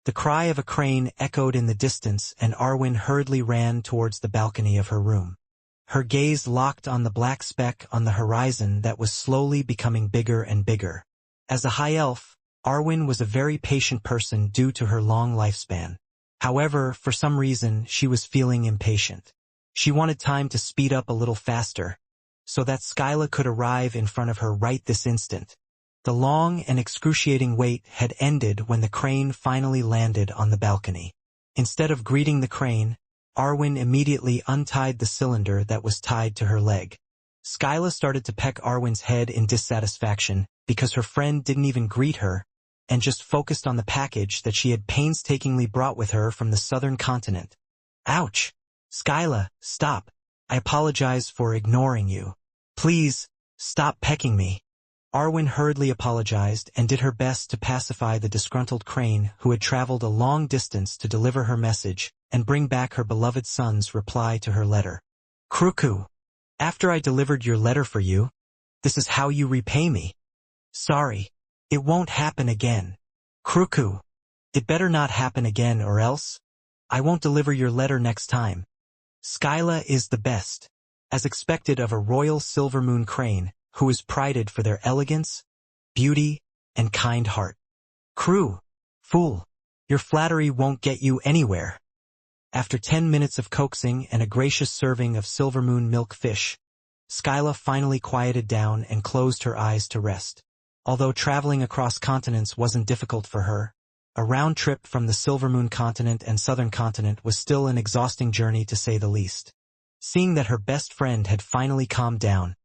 The cry of a crane echoed in the distance, and Arwen hurriedly ran towards the balcony of her room. Her gaze locked on the black speck on the horizon that was slowly becoming bigger and bigger. As a high elf, Arwen was a very patient person due to her long lifespan. However, for some reason, she was feeling impatient. She wanted time to speed up a little faster, so that Skyla could arrive in front of her right this instant. The long and excruciating wait had ended when the crane finally landed on the balcony. Instead of greeting the crane, Arwen immediately untied the cylinder that was tied to her leg. Skyla started to peck Arwen's head in dissatisfaction because her friend didn't even greet her and just focused on the package that she had painstakingly brought with her from the southern continent. Ouch! Skyla, stop. I apologize for ignoring you. Please, stop pecking me. Arwen hurriedly apologized and did her best to pacify the disgruntled crane who had traveled a long distance to deliver her message and bring back her beloved son's reply to her letter. Kruku, after I delivered your letter for you, this is how you repay me. Sorry, it won't happen again. Kruku, it better not happen again or else I won't deliver your letter next time. Skyla is the best, as expected of a royal silver moon crane, who is prided for their elegance, beauty, and kind heart. Fool, your flattery won't get you anywhere. After 10 minutes of coaxing and a gracious serving of silver moon milk fish, Skyla finally quieted down and closed her eyes to rest. Although traveling across continents wasn't difficult for her, a round trip from the Silver Moon continent and Southern continent was still an exhausting journey to say the least. Seeing that her best friend had finally calmed down,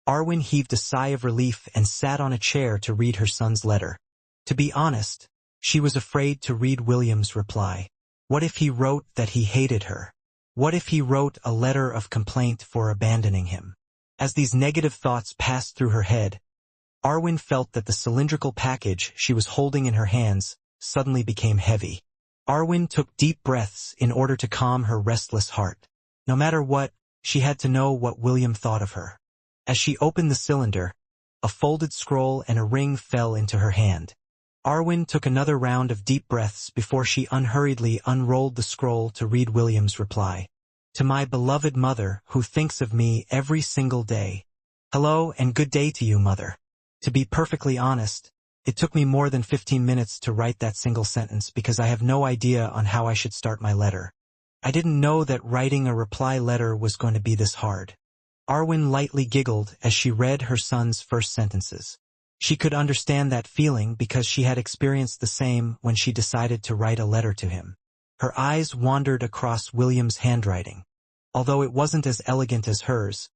Arwen heaved a sigh of relief and sat on a chair to read her son's letter. To be honest, she was afraid to read William's reply. What if he wrote that he hated her? What if he wrote a letter of complaint for abandoning him? As these negative thoughts passed through her head, Arwen felt that the cylindrical package she was holding in her hands suddenly became heavy. Arwen took deep breaths in order to calm her restless heart. No matter what, she had to know what William thought of her. As she opened the cylinder, a folded scroll and a ring fell into her hand. Arwen took another round of deep breaths before she unhurriedly unrolled the scroll to read William's reply. To my beloved mother, who thinks of me every single day. Hello and good day to you, mother. To be perfectly honest, it took me more than 15 minutes to write that single sentence because I have no idea on how I should start my letter. I didn't know that writing a reply letter was going to be this hard. Arwen lightly giggled as she read her son's first sentences. She could understand that feeling because she had experienced the same when she decided to write a letter to him. Her eyes wandered across William's handwriting. Although it wasn't as elegant as hers,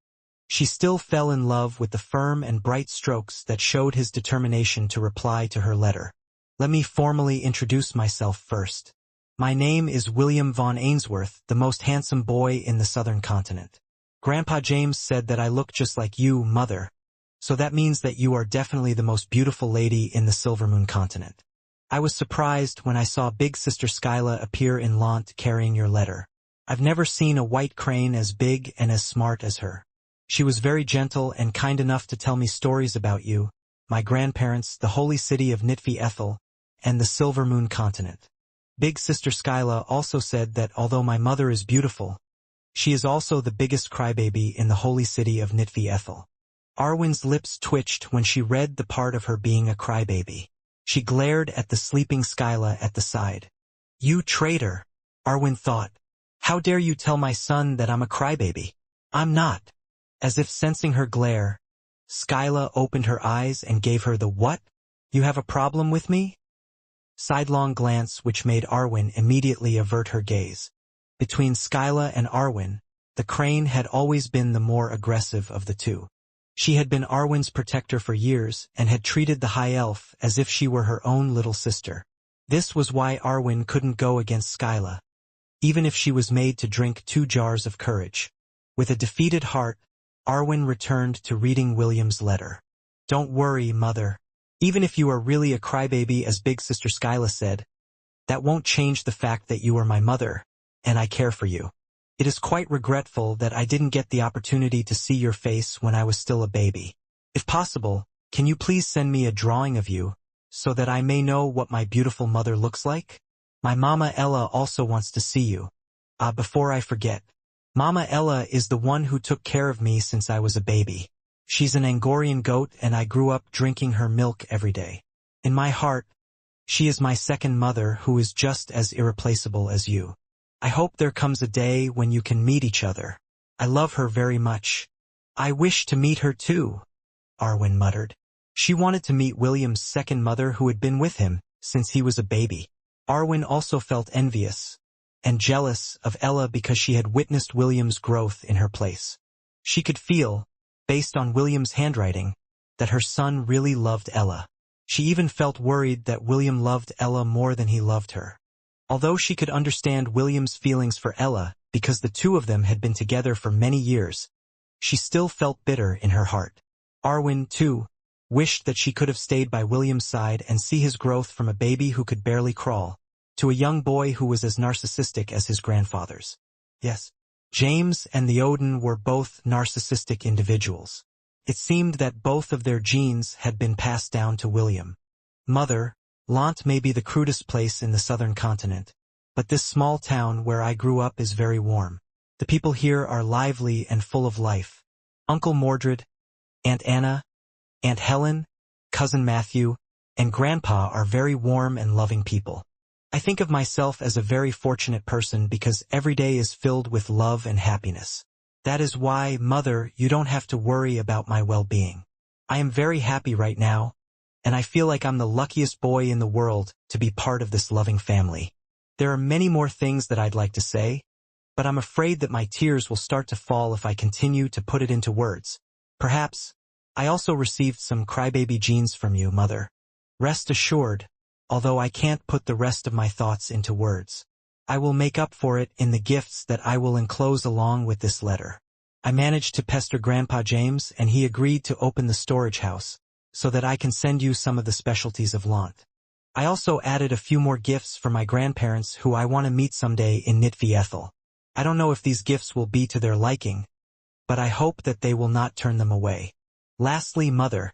she still fell in love with the firm and bright strokes that showed his determination to reply to her letter. Let me formally introduce myself first. My name is William von Ainsworth, the most handsome boy in the southern continent. Grandpa James said that I look just like you, mother, so that means that you are definitely the most beautiful lady in the Silver Moon continent. I was surprised when I saw big sister Skyla appear in Lant carrying your letter. I've never seen a white crane as big and as smart as her. She was very gentle and kind enough to tell me stories about you, my grandparents, the holy city of Nitfi Ethel, and the Silver Moon continent. Big sister Skyla also said that although my mother is beautiful, she is also the biggest crybaby in the holy city of Nitfi Ethel. Arwen's lips twitched when she read the part of her being a crybaby. She glared at the sleeping Skyla at the side. You traitor, Arwen thought. How dare you tell my son that I'm a crybaby? I'm not. As if sensing her glare, Skyla opened her eyes and gave her the what? You have a problem with me? Sidelong glance which made Arwen immediately avert her gaze. Between Skyla and Arwen, the crane had always been the more aggressive of the two. She had been Arwen's protector for years and had treated the high elf as if she were her own little sister. This was why Arwen couldn't go against Skyla, even if she was made to drink 2 jars of courage. With a defeated heart, Arwen returned to reading William's letter. Don't worry, mother. Even if you are really a crybaby, as big sister Skyla said, that won't change the fact that you are my mother, and I care for you. It is quite regretful that I didn't get the opportunity to see your face when I was still a baby. If possible, can you please send me a drawing of you, so that I may know what my beautiful mother looks like? My Mama Ella also wants to see you. Before I forget. Mama Ella is the one who took care of me since I was a baby. She's an Angorian goat and I grew up drinking her milk every day. In my heart, she is my second mother who is just as irreplaceable as you. I hope there comes a day when you can meet each other. I love her very much. I wish to meet her too, Arwen muttered. She wanted to meet William's second mother who had been with him since he was a baby. Arwen also felt envious and jealous of Ella because she had witnessed William's growth in her place. She could feel, based on William's handwriting, that her son really loved Ella. She even felt worried that William loved Ella more than he loved her. Although she could understand William's feelings for Ella because the two of them had been together for many years, she still felt bitter in her heart. Arwen, too, wished that she could have stayed by William's side and see his growth from a baby who could barely crawl to a young boy who was as narcissistic as his grandfather's. Yes, James and the Odin were both narcissistic individuals. It seemed that both of their genes had been passed down to William. Mother, Lant may be the crudest place in the southern continent, but this small town where I grew up is very warm. The people here are lively and full of life. Uncle Mordred, Aunt Anna, Aunt Helen, Cousin Matthew, and Grandpa are very warm and loving people. I think of myself as a very fortunate person because every day is filled with love and happiness. That is why, Mother, you don't have to worry about my well-being. I am very happy right now, and I feel like I'm the luckiest boy in the world to be part of this loving family. There are many more things that I'd like to say, but I'm afraid that my tears will start to fall if I continue to put it into words. Perhaps, I also received some crybaby genes from you, Mother. Rest assured, although I can't put the rest of my thoughts into words, I will make up for it in the gifts that I will enclose along with this letter. I managed to pester Grandpa James and he agreed to open the storage house so that I can send you some of the specialties of Lant. I also added a few more gifts for my grandparents who I want to meet someday in Nitvi Ethel. I don't know if these gifts will be to their liking, but I hope that they will not turn them away. Lastly, Mother,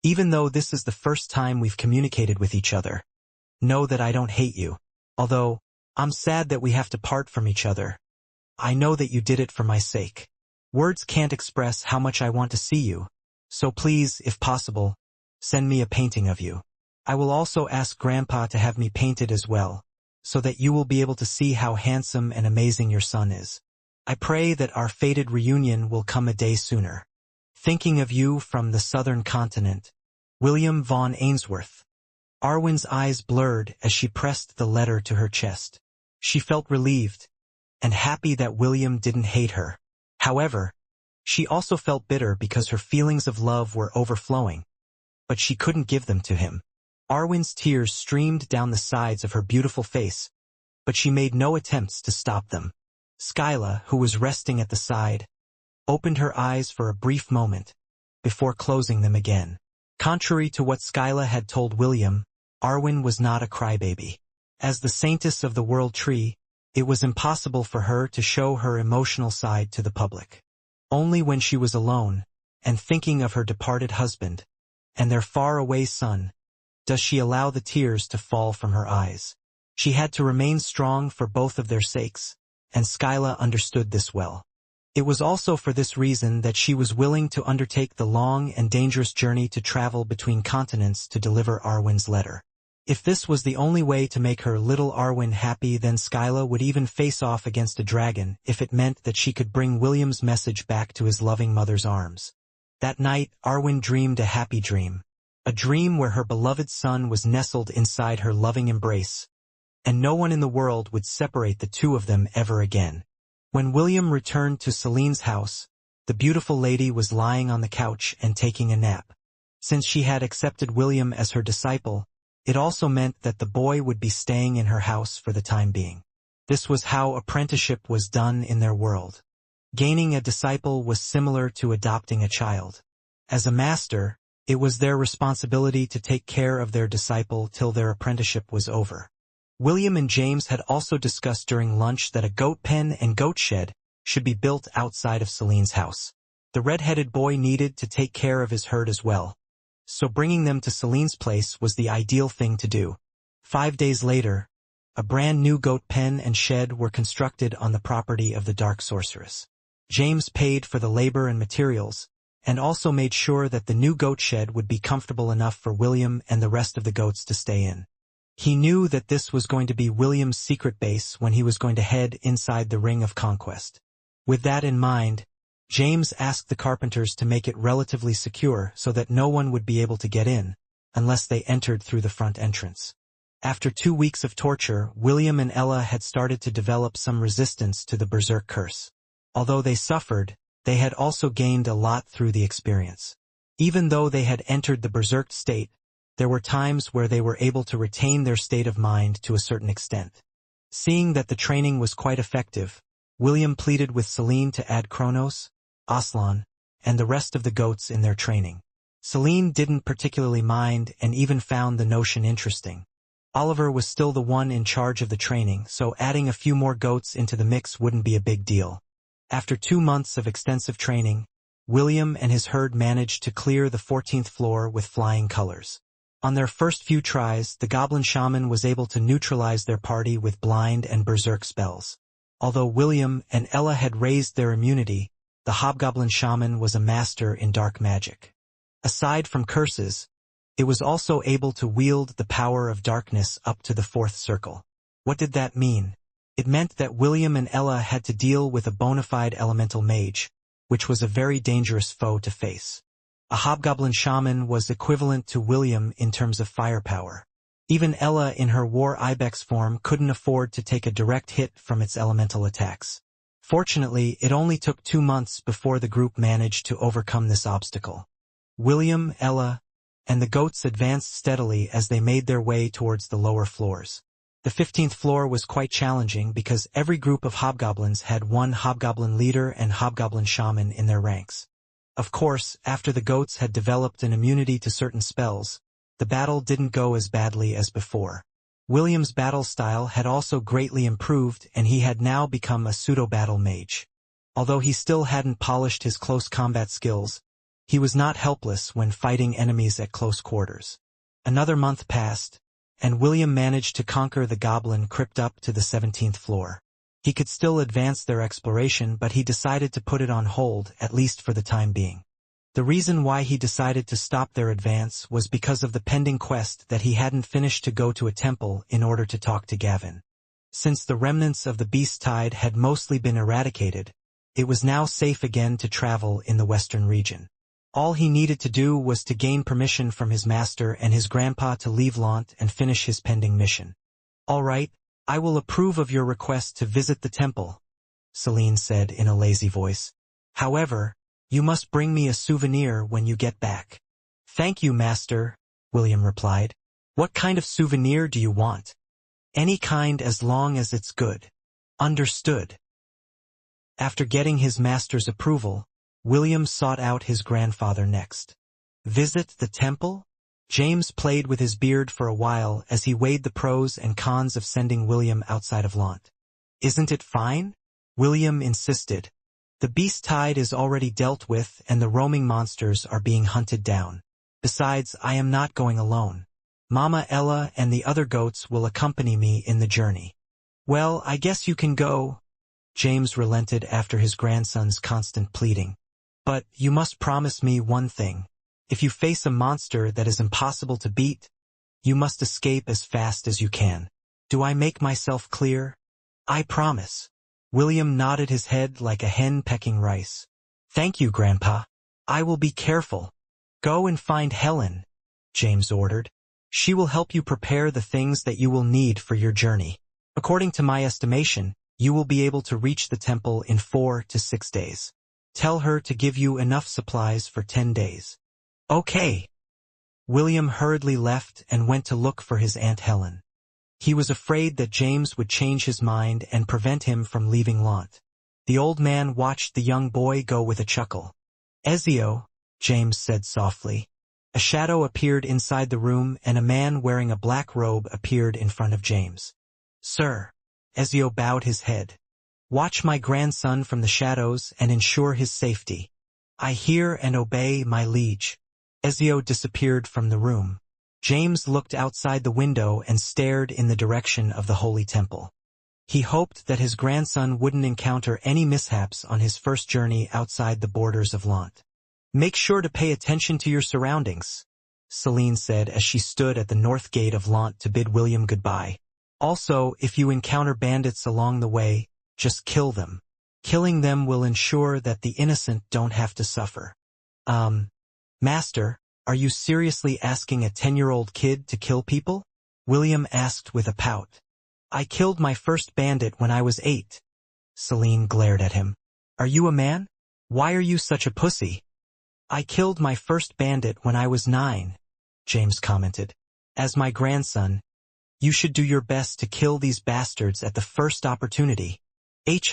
even though this is the first time we've communicated with each other, know that I don't hate you. Although, I'm sad that we have to part from each other. I know that you did it for my sake. Words can't express how much I want to see you, so please, if possible, send me a painting of you. I will also ask Grandpa to have me painted as well, so that you will be able to see how handsome and amazing your son is. I pray that our fated reunion will come a day sooner. Thinking of you from the southern continent, William von Ainsworth. Arwen's eyes blurred as she pressed the letter to her chest. She felt relieved and happy that William didn't hate her. However, she also felt bitter because her feelings of love were overflowing, but she couldn't give them to him. Arwen's tears streamed down the sides of her beautiful face, but she made no attempts to stop them. Skyla, who was resting at the side, opened her eyes for a brief moment before closing them again. Contrary to what Skyla had told William, Arwen was not a crybaby. As the saintess of the World Tree, it was impossible for her to show her emotional side to the public. Only when she was alone, and thinking of her departed husband, and their far-away son, does she allow the tears to fall from her eyes. She had to remain strong for both of their sakes, and Skyla understood this well. It was also for this reason that she was willing to undertake the long and dangerous journey to travel between continents to deliver Arwen's letter. If this was the only way to make her little Arwen happy, then Skyla would even face off against a dragon if it meant that she could bring William's message back to his loving mother's arms. That night, Arwen dreamed a happy dream. A dream where her beloved son was nestled inside her loving embrace, and no one in the world would separate the two of them ever again. When William returned to Celine's house, the beautiful lady was lying on the couch and taking a nap. Since she had accepted William as her disciple, it also meant that the boy would be staying in her house for the time being. This was how apprenticeship was done in their world. Gaining a disciple was similar to adopting a child. As a master, it was their responsibility to take care of their disciple till their apprenticeship was over. William and James had also discussed during lunch that a goat pen and goat shed should be built outside of Celine's house. The red-headed boy needed to take care of his herd as well, so bringing them to Celine's place was the ideal thing to do. 5 days later, A brand new goat pen and shed were constructed on the property of the dark sorceress. James paid for the labor and materials, and also made sure that the new goat shed would be comfortable enough for William and the rest of the goats to stay in. He knew that this was going to be William's secret base when he was going to head inside the Ring of Conquest. With that in mind, James asked the carpenters to make it relatively secure so that no one would be able to get in, unless they entered through the front entrance. After 2 weeks of torture, William and Ella had started to develop some resistance to the Berserk curse. Although they suffered, they had also gained a lot through the experience. Even though they had entered the Berserk state, there were times where they were able to retain their state of mind to a certain extent. Seeing that the training was quite effective, William pleaded with Celine to add Kronos, Aslan, and the rest of the goats in their training. Celine didn't particularly mind and even found the notion interesting. Oliver was still the one in charge of the training, so adding a few more goats into the mix wouldn't be a big deal. After 2 months of extensive training, William and his herd managed to clear the 14th floor with flying colors. On their first few tries, the goblin shaman was able to neutralize their party with blind and berserk spells. Although William and Ella had raised their immunity, the hobgoblin shaman was a master in dark magic. Aside from curses, it was also able to wield the power of darkness up to the 4th circle. What did that mean? It meant that William and Ella had to deal with a bona fide elemental mage, which was a very dangerous foe to face. A hobgoblin shaman was equivalent to William in terms of firepower. Even Ella in her war ibex form couldn't afford to take a direct hit from its elemental attacks. Fortunately, it only took 2 months before the group managed to overcome this obstacle. William, Ella, and the goats advanced steadily as they made their way towards the lower floors. The 15th floor was quite challenging because every group of hobgoblins had one hobgoblin leader and hobgoblin shaman in their ranks. Of course, after the goats had developed an immunity to certain spells, the battle didn't go as badly as before. William's battle style had also greatly improved and he had now become a pseudo-battle mage. Although he still hadn't polished his close combat skills, he was not helpless when fighting enemies at close quarters. Another month passed, and William managed to conquer the goblin crypt up to the 17th floor. He could still advance their exploration, but he decided to put it on hold, at least for the time being. The reason why he decided to stop their advance was because of the pending quest that he hadn't finished to go to a temple in order to talk to Gavin. Since the remnants of the beast tide had mostly been eradicated, it was now safe again to travel in the western region. All he needed to do was to gain permission from his master and his grandpa to leave Lant and finish his pending mission. "All right, I will approve of your request to visit the temple," Celine said in a lazy voice. "However, you must bring me a souvenir when you get back." "Thank you, master," William replied. "What kind of souvenir do you want?" "Any kind as long as it's good." "Understood." After getting his master's approval, William sought out his grandfather next. Visit the temple? James played with his beard for a while as he weighed the pros and cons of sending William outside of Lant. "Isn't it fine?" William insisted. "The beast tide is already dealt with and the roaming monsters are being hunted down. Besides, I am not going alone. Mama Ella and the other goats will accompany me in the journey." "Well, I guess you can go." James relented after his grandson's constant pleading. "But you must promise me one thing. If you face a monster that is impossible to beat, you must escape as fast as you can. Do I make myself clear?" "I promise." William nodded his head like a hen pecking rice. "Thank you, Grandpa. I will be careful." "Go and find Helen," James ordered. "She will help you prepare the things that you will need for your journey. According to my estimation, you will be able to reach the temple in 4 to 6 days. Tell her to give you enough supplies for 10 days. "Okay." William hurriedly left and went to look for his Aunt Helen. He was afraid that James would change his mind and prevent him from leaving Lant. The old man watched the young boy go with a chuckle. "Ezio," James said softly. A shadow appeared inside the room and a man wearing a black robe appeared in front of James. "Sir." Ezio bowed his head. "Watch my grandson from the shadows and ensure his safety." "I hear and obey, my liege." Ezio disappeared from the room. James looked outside the window and stared in the direction of the Holy Temple. He hoped that his grandson wouldn't encounter any mishaps on his first journey outside the borders of Lant. "Make sure to pay attention to your surroundings," Celine said as she stood at the north gate of Lant to bid William goodbye. "Also, if you encounter bandits along the way, just kill them. Killing them will ensure that the innocent don't have to suffer." Master, are you seriously asking a 10-year-old kid to kill people?" William asked with a pout. "I killed my first bandit when I was 8. Celine glared at him. "Are you a man? Why are you such a pussy?" "I killed my first bandit when I was 9, James commented. "As my grandson, you should do your best to kill these bastards at the first opportunity."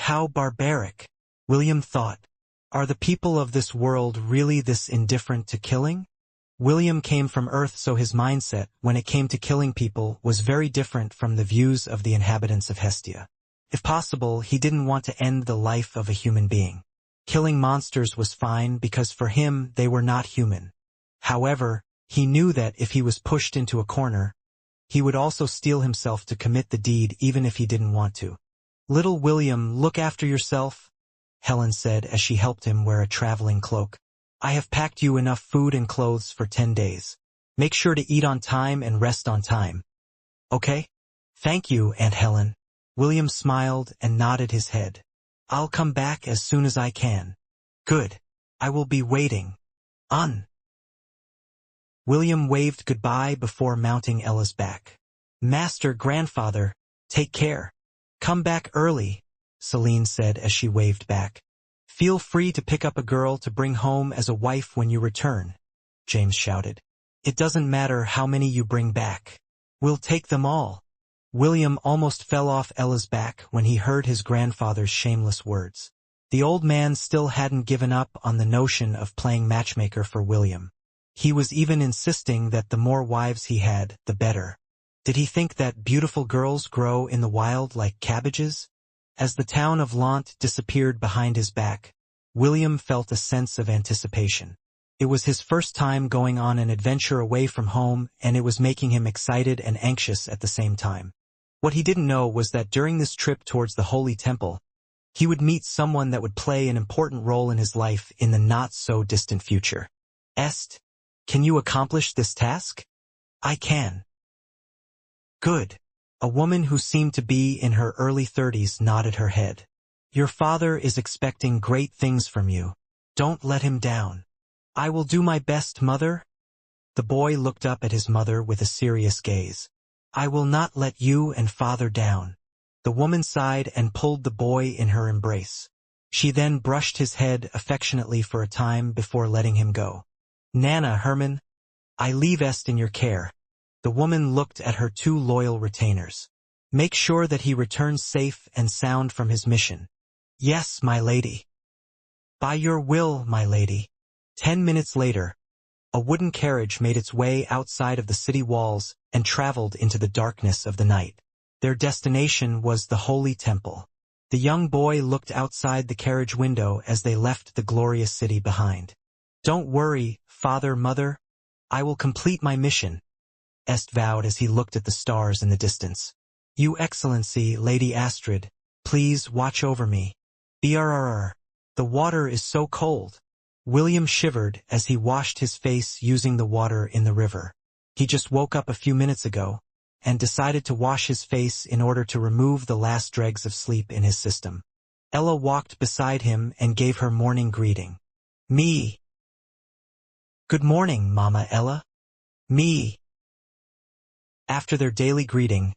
How barbaric, William thought. Are the people of this world really this indifferent to killing? William came from Earth, so his mindset, when it came to killing people, was very different from the views of the inhabitants of Hestia. If possible, he didn't want to end the life of a human being. Killing monsters was fine because for him they were not human. However, he knew that if he was pushed into a corner, he would also steel himself to commit the deed even if he didn't want to. "Little William, look after yourself," Helen said as she helped him wear a traveling cloak. "I have packed you enough food and clothes for 10 days. Make sure to eat on time and rest on time. Okay?" "Thank you, Aunt Helen." William smiled and nodded his head. "I'll come back as soon as I can." "Good. I will be waiting." William waved goodbye before mounting Ella's back. "Master, grandfather, take care. Come back early," Celine said as she waved back. "Feel free to pick up a girl to bring home as a wife when you return," James shouted. "It doesn't matter how many you bring back. We'll take them all." William almost fell off Ella's back when he heard his grandfather's shameless words. The old man still hadn't given up on the notion of playing matchmaker for William. He was even insisting that the more wives he had, the better. Did he think that beautiful girls grow in the wild like cabbages? As the town of Lant disappeared behind his back, William felt a sense of anticipation. It was his first time going on an adventure away from home, and it was making him excited and anxious at the same time. What he didn't know was that during this trip towards the Holy Temple, he would meet someone that would play an important role in his life in the not-so-distant future. Can you accomplish this task?" "I can." "Good." A woman who seemed to be in her early 30s nodded her head. "Your father is expecting great things from you. Don't let him down." "I will do my best, mother." The boy looked up at his mother with a serious gaze. "I will not let you and father down." The woman sighed and pulled the boy in her embrace. She then brushed his head affectionately for a time before letting him go. "Nana, Herman, I leave Est in your care." The woman looked at her 2 loyal retainers. "Make sure that he returns safe and sound from his mission." "Yes, my lady." "By your will, my lady." 10 minutes later, a wooden carriage made its way outside of the city walls and traveled into the darkness of the night. Their destination was the Holy Temple. The young boy looked outside the carriage window as they left the glorious city behind. "Don't worry, father, mother. I will complete my mission," Est vowed as he looked at the stars in the distance. "You Excellency, Lady Astrid, please watch over me. Brrr. The water is so cold." William shivered as he washed his face using the water in the river. He just woke up a few minutes ago and decided to wash his face in order to remove the last dregs of sleep in his system. Ella walked beside him and gave her morning greeting. "Me." "Good morning, Mama Ella." "Me." After their daily greeting,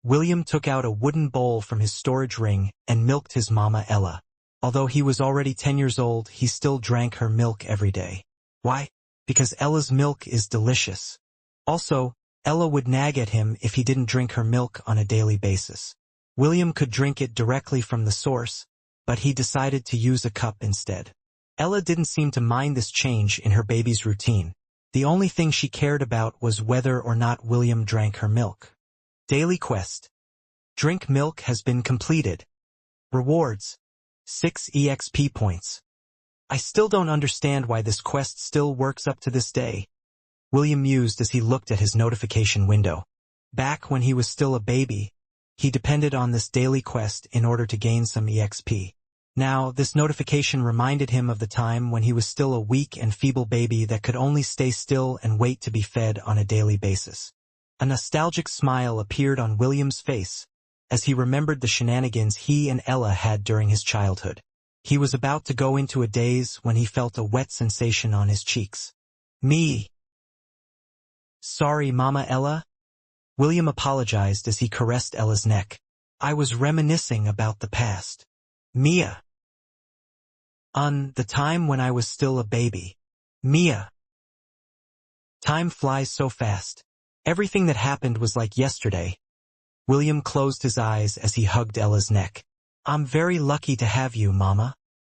William took out a wooden bowl from his storage ring and milked his Mama Ella. Although he was already 10 years old, he still drank her milk every day. Why? Because Ella's milk is delicious. Also, Ella would nag at him if he didn't drink her milk on a daily basis. William could drink it directly from the source, but he decided to use a cup instead. Ella didn't seem to mind this change in her baby's routine. The only thing she cared about was whether or not William drank her milk. Daily quest. Drink milk has been completed. Rewards. 6 EXP points. I still don't understand why this quest still works up to this day. William mused as he looked at his notification window. Back when he was still a baby, he depended on this daily quest in order to gain some EXP. Now, this notification reminded him of the time when he was still a weak and feeble baby that could only stay still and wait to be fed on a daily basis. A nostalgic smile appeared on William's face as he remembered the shenanigans he and Ella had during his childhood. He was about to go into a daze when he felt a wet sensation on his cheeks. Me. Sorry, Mama Ella? William apologized as he caressed Ella's neck. I was reminiscing about the past. Mia. The time when I was still a baby. Mia. Time flies so fast. Everything that happened was like yesterday. William closed his eyes as he hugged Ella's neck. I'm very lucky to have you, Mama.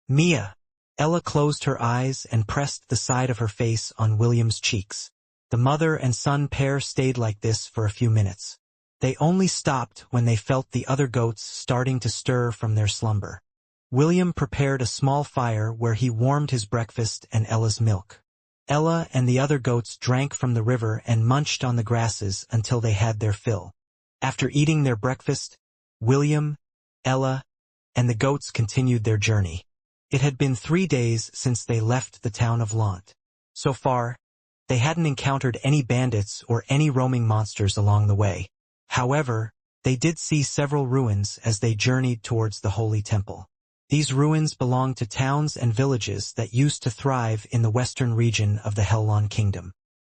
Mia. Ella closed her eyes and pressed the side of her face on William's cheeks. The mother and son pair stayed like this for a few minutes. They only stopped when they felt the other goats starting to stir from their slumber. William prepared a small fire where he warmed his breakfast and Ella's milk. Ella and the other goats drank from the river and munched on the grasses until they had their fill. After eating their breakfast, William, Ella, and the goats continued their journey. It had been 3 days since they left the town of Lant. So far, they hadn't encountered any bandits or any roaming monsters along the way. However, they did see several ruins as they journeyed towards the Holy Temple. These ruins belonged to towns and villages that used to thrive in the western region of the Hellon Kingdom.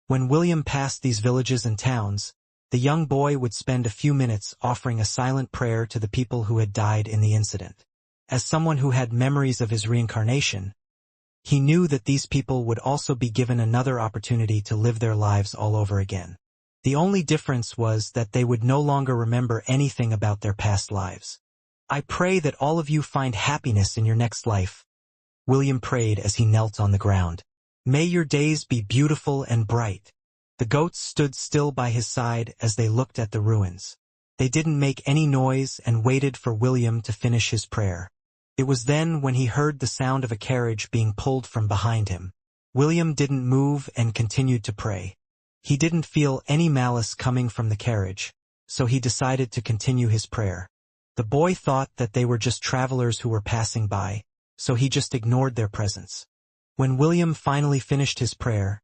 When William passed these villages and towns, the young boy would spend a few minutes offering a silent prayer to the people who had died in the incident. As someone who had memories of his reincarnation, he knew that these people would also be given another opportunity to live their lives all over again. The only difference was that they would no longer remember anything about their past lives. I pray that all of you find happiness in your next life, William prayed as he knelt on the ground. May your days be beautiful and bright. The goats stood still by his side as they looked at the ruins. They didn't make any noise and waited for William to finish his prayer. It was then when he heard the sound of a carriage being pulled from behind him. William didn't move and continued to pray. He didn't feel any malice coming from the carriage, so he decided to continue his prayer. The boy thought that they were just travelers who were passing by, so he just ignored their presence. When William finally finished his prayer,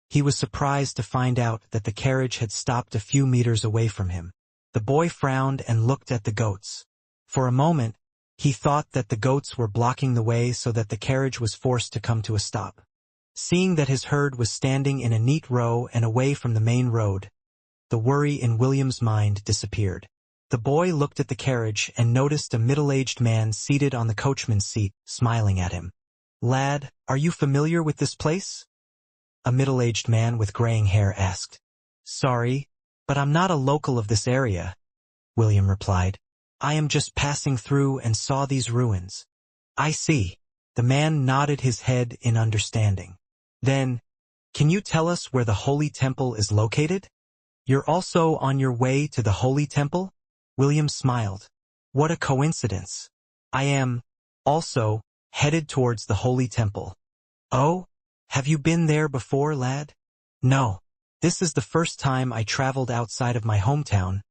he was surprised to find out that the carriage had stopped a few meters away from him. The boy frowned and looked at the goats. For a moment, he thought that the goats were blocking the way so that the carriage was forced to come to a stop. Seeing that his herd was standing in a neat row and away from the main road, the worry in William's mind disappeared. The boy looked at the carriage and noticed a middle-aged man seated on the coachman's seat, smiling at him. Lad, are you familiar with this place? A middle-aged man with graying hair asked. Sorry, but I'm not a local of this area, William replied. I am just passing through and saw these ruins. I see. The man nodded his head in understanding. Then, can you tell us where the Holy Temple is located? You're also on your way to the Holy Temple? William smiled. What a coincidence. I am, also, headed towards the Holy Temple. Oh, have you been there before, lad? No. This is the first time I traveled outside of my hometown,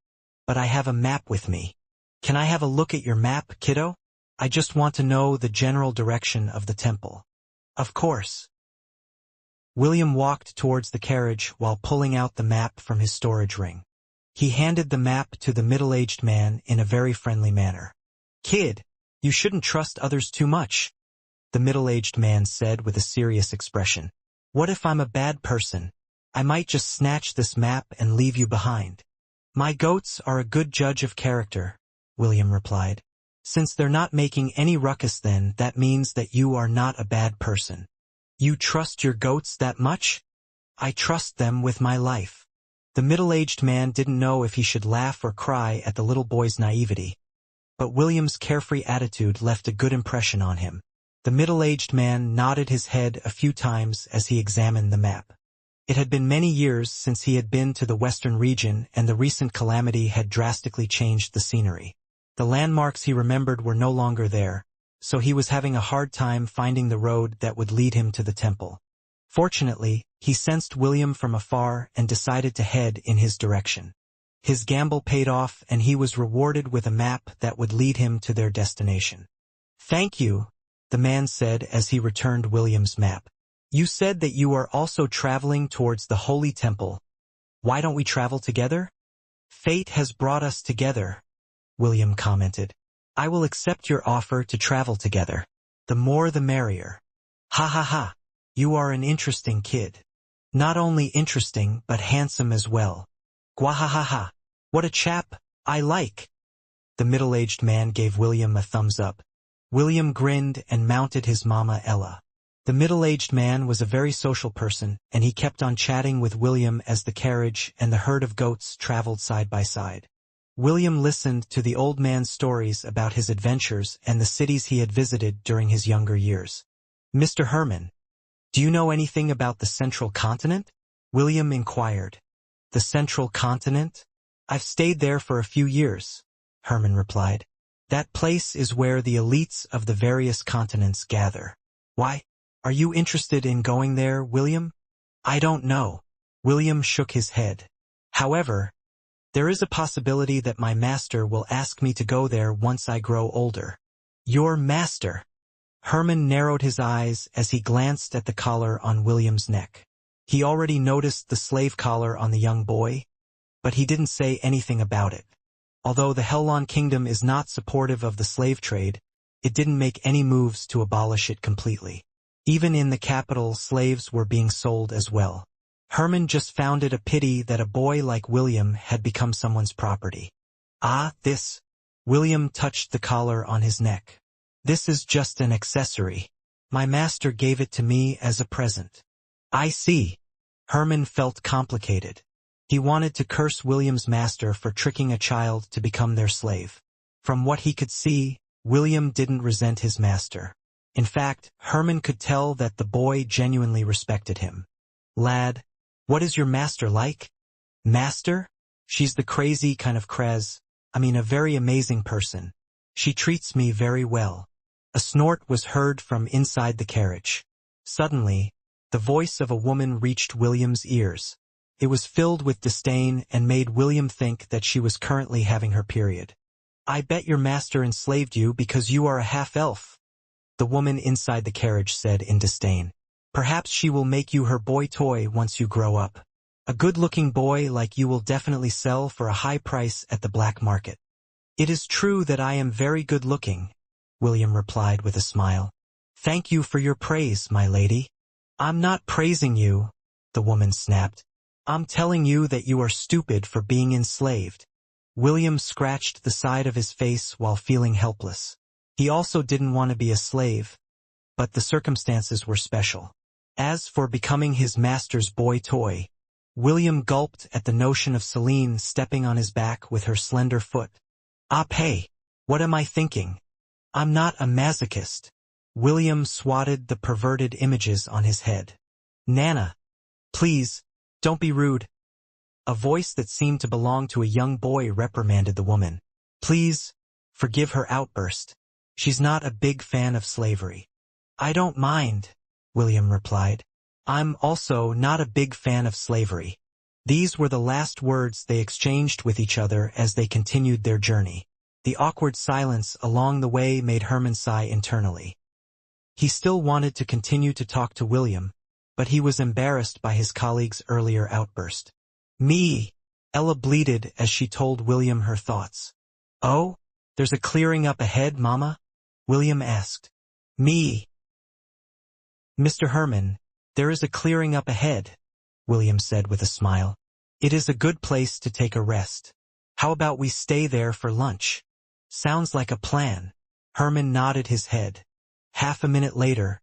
but I have a map with me. Can I have a look at your map, kiddo? I just want to know the general direction of the temple. Of course. William walked towards the carriage while pulling out the map from his storage ring. He handed the map to the middle-aged man in a very friendly manner. Kid, you shouldn't trust others too much, the middle-aged man said with a serious expression. What if I'm a bad person? I might just snatch this map and leave you behind. My goats are a good judge of character, William replied. Since they're not making any ruckus, then that means that you are not a bad person. You trust your goats that much? I trust them with my life. The middle-aged man didn't know if he should laugh or cry at the little boy's naivety, but William's carefree attitude left a good impression on him. The middle-aged man nodded his head a few times as he examined the map. It had been many years since he had been to the western region, and the recent calamity had drastically changed the scenery. The landmarks he remembered were no longer there, so he was having a hard time finding the road that would lead him to the temple. Fortunately, He sensed William from afar and decided to head in his direction. His gamble paid off and he was rewarded with a map that would lead him to their destination. "Thank you," the man said as he returned William's map. "You said that you are also traveling towards the Holy Temple. Why don't we travel together?" "Fate has brought us together," William commented. "I will accept your offer to travel together. The more the merrier." "Ha ha ha. You are an interesting kid. Not only interesting but handsome as well. Gwahahaha. What a chap, I like." The middle-aged man gave William a thumbs up. William grinned and mounted his mama Ella. The middle-aged man was a very social person, and he kept on chatting with William as the carriage and the herd of goats traveled side by side. William listened to the old man's stories about his adventures and the cities he had visited during his younger years. "Mr. Herman, do you know anything about the Central Continent?" William inquired. "The Central Continent? I've stayed there for a few years," Herman replied. "That place is where the elites of the various continents gather." "Why? Are you interested in going there, William?" "I don't know." William shook his head. "However, there is a possibility that my master will ask me to go there once I grow older." "Your master?" Herman narrowed his eyes as he glanced at the collar on William's neck. He already noticed the slave collar on the young boy, but he didn't say anything about it. Although the Hellon Kingdom is not supportive of the slave trade, it didn't make any moves to abolish it completely. Even in the capital, slaves were being sold as well. Herman just found it a pity that a boy like William had become someone's property. "Ah, this." William touched the collar on his neck. "This is just an accessory. My master gave it to me as a present." "I see." Herman felt complicated. He wanted to curse William's master for tricking a child to become their slave. From what he could see, William didn't resent his master. In fact, Herman could tell that the boy genuinely respected him. "Lad, what is your master like?" "Master? She's the crazy kind of a very amazing person. She treats me very well." A snort was heard from inside the carriage. Suddenly, the voice of a woman reached William's ears. It was filled with disdain and made William think that she was currently having her period. "I bet your master enslaved you because you are a half-elf," the woman inside the carriage said in disdain. "Perhaps she will make you her boy toy once you grow up. A good-looking boy like you will definitely sell for a high price at the black market." "It is true that I am very good-looking," William replied with a smile. "Thank you for your praise, my lady." "I'm not praising you," the woman snapped. "I'm telling you that you are stupid for being enslaved." William scratched the side of his face while feeling helpless. He also didn't want to be a slave, but the circumstances were special. As for becoming his master's boy toy, William gulped at the notion of Celine stepping on his back with her slender foot. Hey, what am I thinking? I'm not a masochist." William swatted the perverted images on his head. "Nana, please, don't be rude." A voice that seemed to belong to a young boy reprimanded the woman. "Please, forgive her outburst. She's not a big fan of slavery." "I don't mind," William replied. "I'm also not a big fan of slavery." These were the last words they exchanged with each other as they continued their journey. The awkward silence along the way made Herman sigh internally. He still wanted to continue to talk to William, but he was embarrassed by his colleague's earlier outburst. "Me," Ella bleated as she told William her thoughts. "Oh, there's a clearing up ahead, Mama?" William asked. "Me." "Mr. Herman, there is a clearing up ahead," William said with a smile. "It is a good place to take a rest. How about we stay there for lunch?" "Sounds like a plan." Herman nodded his head. Half a minute later,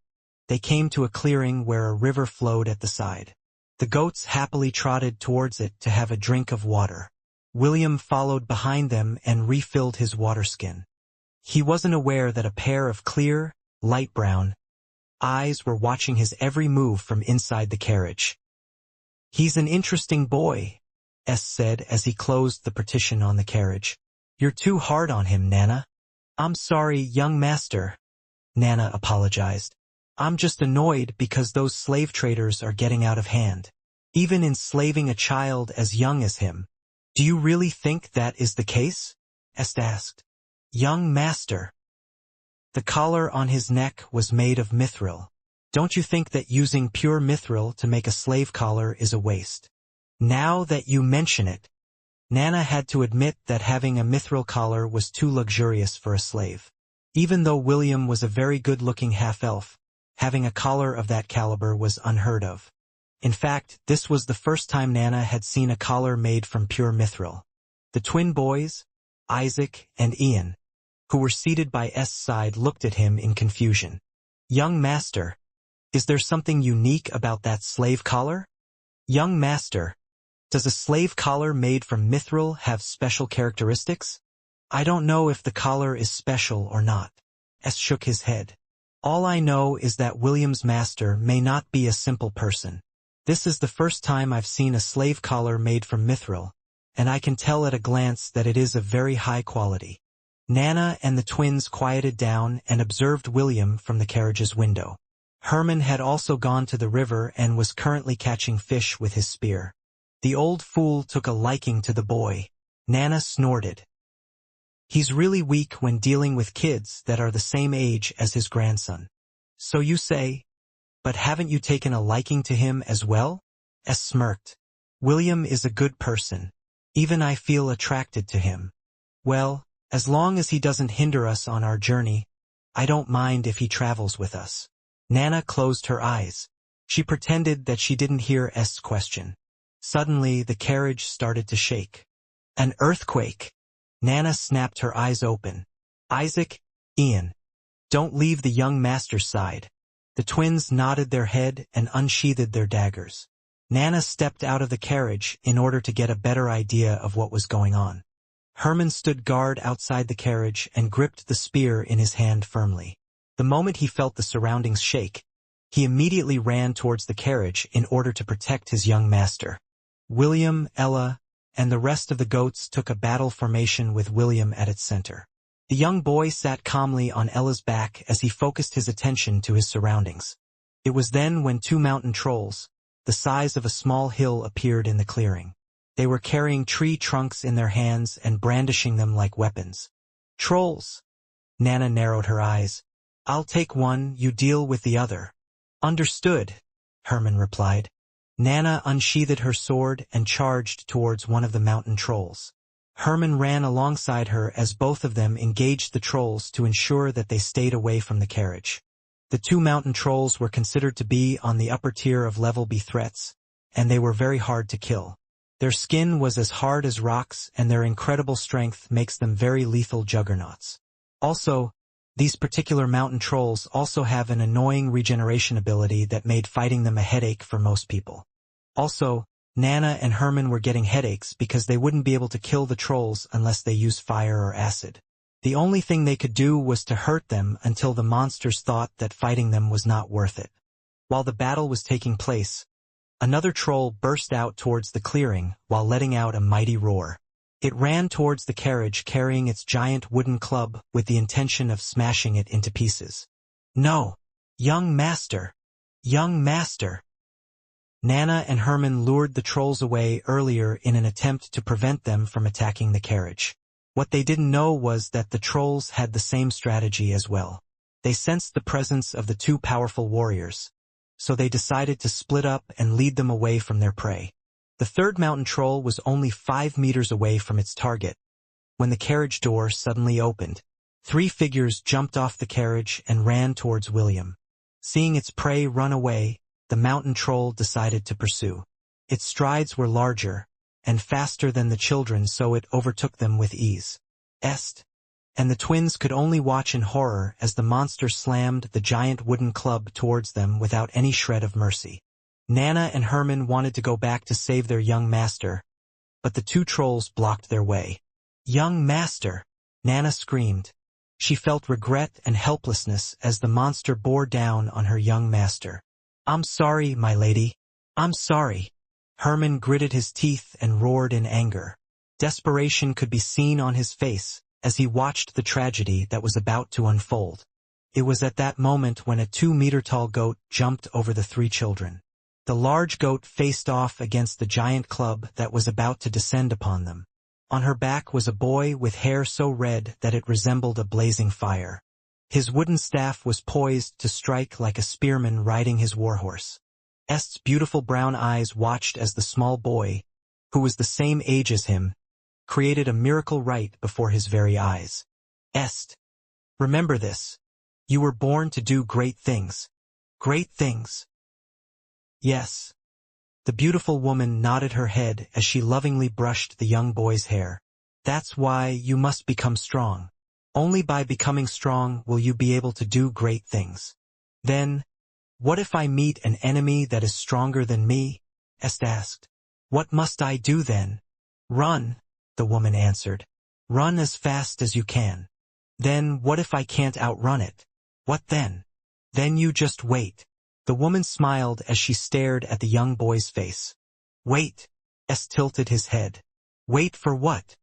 they came to a clearing where a river flowed at the side. The goats happily trotted towards it to have a drink of water. William followed behind them and refilled his water skin. He wasn't aware that a pair of clear, light brown eyes were watching his every move from inside the carriage. "He's an interesting boy," S said as he closed the partition on the carriage. "You're too hard on him, Nana." "I'm sorry, young master," Nana apologized. I'm just annoyed because those slave traders are getting out of hand. Even enslaving a child as young as him. Do you really think that is the case? Est asked. Young master. The collar on his neck was made of mithril. Don't you think that using pure mithril to make a slave collar is a waste? Now that you mention it, Nana had to admit that having a mithril collar was too luxurious for a slave. Even though William was a very good-looking half-elf, having a collar of that caliber was unheard of. In fact, this was the first time Nana had seen a collar made from pure mithril. The twin boys, Isaac and Ian, who were seated by S' side, looked at him in confusion. Young master, is there something unique about that slave collar? Young master, does a slave collar made from mithril have special characteristics? I don't know if the collar is special or not. S shook his head. All I know is that William's master may not be a simple person. This is the first time I've seen a slave collar made from mithril, and I can tell at a glance that it is of very high quality. Nana and the twins quieted down and observed William from the carriage's window. Herman had also gone to the river and was currently catching fish with his spear. The old fool took a liking to the boy. Nana snorted. He's really weak when dealing with kids that are the same age as his grandson. So you say, but haven't you taken a liking to him as well? S smirked. William is a good person. Even I feel attracted to him. Well, as long as he doesn't hinder us on our journey, I don't mind if he travels with us. Nana closed her eyes. She pretended that she didn't hear S' question. Suddenly, the carriage started to shake. An earthquake! Nana snapped her eyes open. Isaac, Ian, don't leave the young master's side. The twins nodded their head and unsheathed their daggers. Nana stepped out of the carriage in order to get a better idea of what was going on. Herman stood guard outside the carriage and gripped the spear in his hand firmly. The moment he felt the surroundings shake, he immediately ran towards the carriage in order to protect his young master. William, Ella, and the rest of the goats took a battle formation with William at its center. The young boy sat calmly on Ella's back as he focused his attention to his surroundings. It was then when two mountain trolls, the size of a small hill, appeared in the clearing. They were carrying tree trunks in their hands and brandishing them like weapons. Trolls! Nana narrowed her eyes. I'll take one, you deal with the other. Understood, Herman replied. Nana unsheathed her sword and charged towards one of the mountain trolls. Herman ran alongside her as both of them engaged the trolls to ensure that they stayed away from the carriage. The two mountain trolls were considered to be on the upper tier of level B threats, and they were very hard to kill. Their skin was as hard as rocks, and their incredible strength makes them very lethal juggernauts. Also, these particular mountain trolls also have an annoying regeneration ability that made fighting them a headache for most people. Also, Nana and Herman were getting headaches because they wouldn't be able to kill the trolls unless they used fire or acid. The only thing they could do was to hurt them until the monsters thought that fighting them was not worth it. While the battle was taking place, another troll burst out towards the clearing while letting out a mighty roar. It ran towards the carriage carrying its giant wooden club with the intention of smashing it into pieces. No! Young master! Young master! Nana and Herman lured the trolls away earlier in an attempt to prevent them from attacking the carriage. What they didn't know was that the trolls had the same strategy as well. They sensed the presence of the two powerful warriors, so they decided to split up and lead them away from their prey. The third mountain troll was only 5 meters away from its target, when the carriage door suddenly opened. 3 figures jumped off the carriage and ran towards William. Seeing its prey run away, the mountain troll decided to pursue. Its strides were larger and faster than the children, so it overtook them with ease. And the twins could only watch in horror as the monster slammed the giant wooden club towards them without any shred of mercy. Nana and Herman wanted to go back to save their young master, but the two trolls blocked their way. Young master! Nana screamed. She felt regret and helplessness as the monster bore down on her young master. I'm sorry, my lady. I'm sorry. Herman gritted his teeth and roared in anger. Desperation could be seen on his face as he watched the tragedy that was about to unfold. It was at that moment when a 2-meter-tall goat jumped over the 3 children. The large goat faced off against the giant club that was about to descend upon them. On her back was a boy with hair so red that it resembled a blazing fire. His wooden staff was poised to strike like a spearman riding his warhorse. Est's beautiful brown eyes watched as the small boy, who was the same age as him, created a miracle right before his very eyes. Est, remember this. You were born to do great things. Great things. Yes. The beautiful woman nodded her head as she lovingly brushed the young boy's hair. That's why you must become strong. Only by becoming strong will you be able to do great things. Then, what if I meet an enemy that is stronger than me? Est asked. What must I do then? Run, the woman answered. Run as fast as you can. Then what if I can't outrun it? What then? Then you just wait. The woman smiled as she stared at the young boy's face. Wait, Est tilted his head. Wait for what?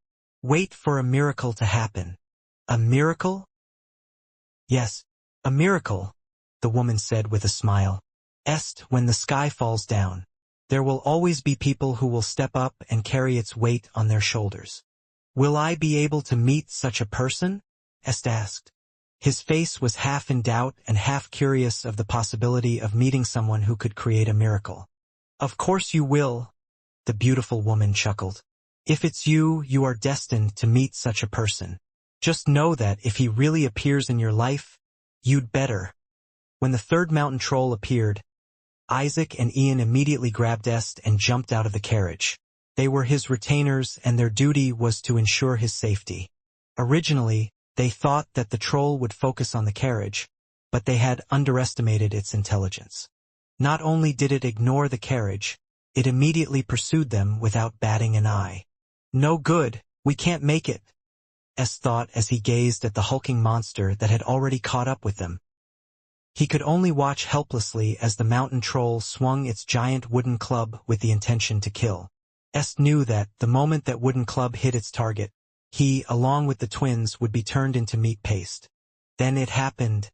Wait for a miracle to happen. A miracle? Yes, a miracle, the woman said with a smile. Est, when the sky falls down, there will always be people who will step up and carry its weight on their shoulders. Will I be able to meet such a person? Est asked. His face was half in doubt and half curious of the possibility of meeting someone who could create a miracle. Of course you will, the beautiful woman chuckled. If it's you, you are destined to meet such a person. Just know that if he really appears in your life, you'd better. When the 3rd mountain troll appeared, Isaac and Ian immediately grabbed Est and jumped out of the carriage. They were his retainers and their duty was to ensure his safety. Originally, they thought that the troll would focus on the carriage, but they had underestimated its intelligence. Not only did it ignore the carriage, it immediately pursued them without batting an eye. No good, we can't make it, Est thought as he gazed at the hulking monster that had already caught up with them. He could only watch helplessly as the mountain troll swung its giant wooden club with the intention to kill. Est knew that, the moment that wooden club hit its target, he, along with the twins, would be turned into meat paste. Then it happened.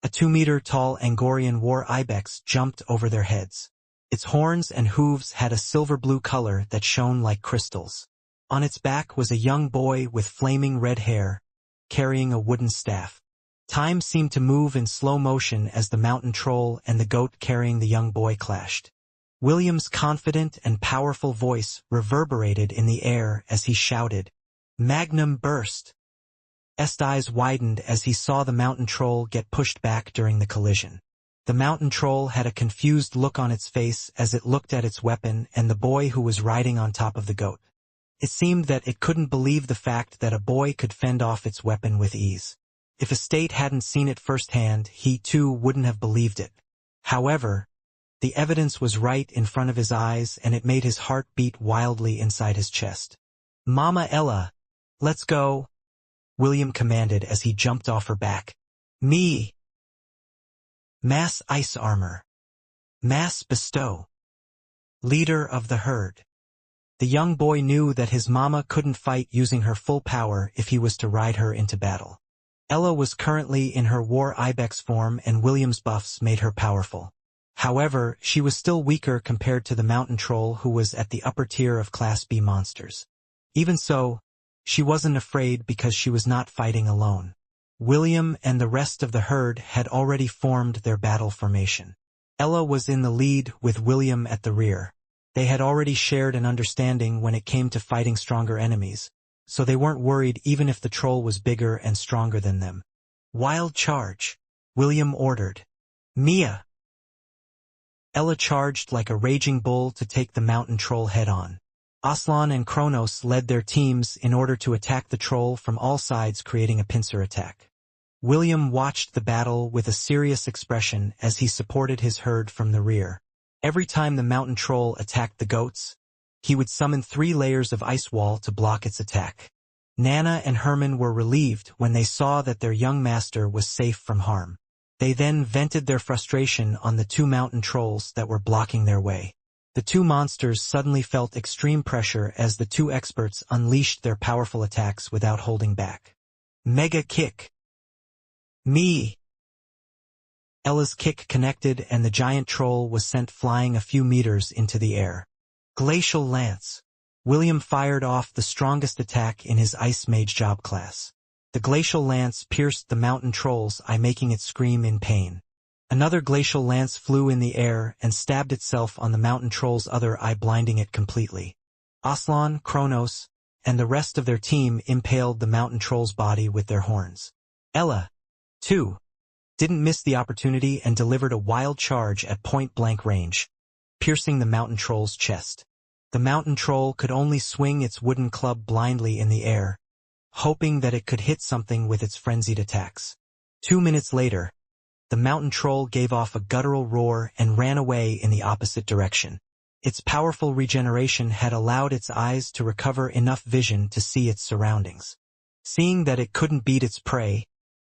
A 2-meter-tall Angorian war ibex jumped over their heads. Its horns and hooves had a silver-blue color that shone like crystals. On its back was a young boy with flaming red hair, carrying a wooden staff. Time seemed to move in slow motion as the mountain troll and the goat carrying the young boy clashed. William's confident and powerful voice reverberated in the air as he shouted, Magnum burst! Est's eyes widened as he saw the mountain troll get pushed back during the collision. The mountain troll had a confused look on its face as it looked at its weapon and the boy who was riding on top of the goat. It seemed that it couldn't believe the fact that a boy could fend off its weapon with ease. If Estate hadn't seen it firsthand, he too wouldn't have believed it. However, the evidence was right in front of his eyes and it made his heart beat wildly inside his chest. Mama Ella, let's go, William commanded as he jumped off her back. Me! Mass ice armor. Mass bestow. Leader of the herd. The young boy knew that his mama couldn't fight using her full power if he was to ride her into battle. Ella was currently in her war ibex form and William's buffs made her powerful. However, she was still weaker compared to the mountain troll who was at the upper tier of Class B monsters. Even so, she wasn't afraid because she was not fighting alone. William and the rest of the herd had already formed their battle formation. Ella was in the lead with William at the rear. They had already shared an understanding when it came to fighting stronger enemies, so they weren't worried even if the troll was bigger and stronger than them. Wild charge, William ordered. Mia! Ella charged like a raging bull to take the mountain troll head-on. Aslan and Kronos led their teams in order to attack the troll from all sides, creating a pincer attack. William watched the battle with a serious expression as he supported his herd from the rear. Every time the mountain troll attacked the goats, he would summon 3 layers of ice wall to block its attack. Nana and Herman were relieved when they saw that their young master was safe from harm. They then vented their frustration on the 2 mountain trolls that were blocking their way. The 2 monsters suddenly felt extreme pressure as the 2 experts unleashed their powerful attacks without holding back. Mega kick! Me! Ella's kick connected and the giant troll was sent flying a few meters into the air. Glacial Lance. William fired off the strongest attack in his Ice Mage job class. The glacial lance pierced the mountain troll's eye, making it scream in pain. Another glacial lance flew in the air and stabbed itself on the mountain troll's other eye, blinding it completely. Aslan, Kronos, and the rest of their team impaled the mountain troll's body with their horns. Ella, too, didn't miss the opportunity and delivered a wild charge at point-blank range, piercing the mountain troll's chest. The mountain troll could only swing its wooden club blindly in the air, hoping that it could hit something with its frenzied attacks. 2 minutes later, the mountain troll gave off a guttural roar and ran away in the opposite direction. Its powerful regeneration had allowed its eyes to recover enough vision to see its surroundings. Seeing that it couldn't beat its prey,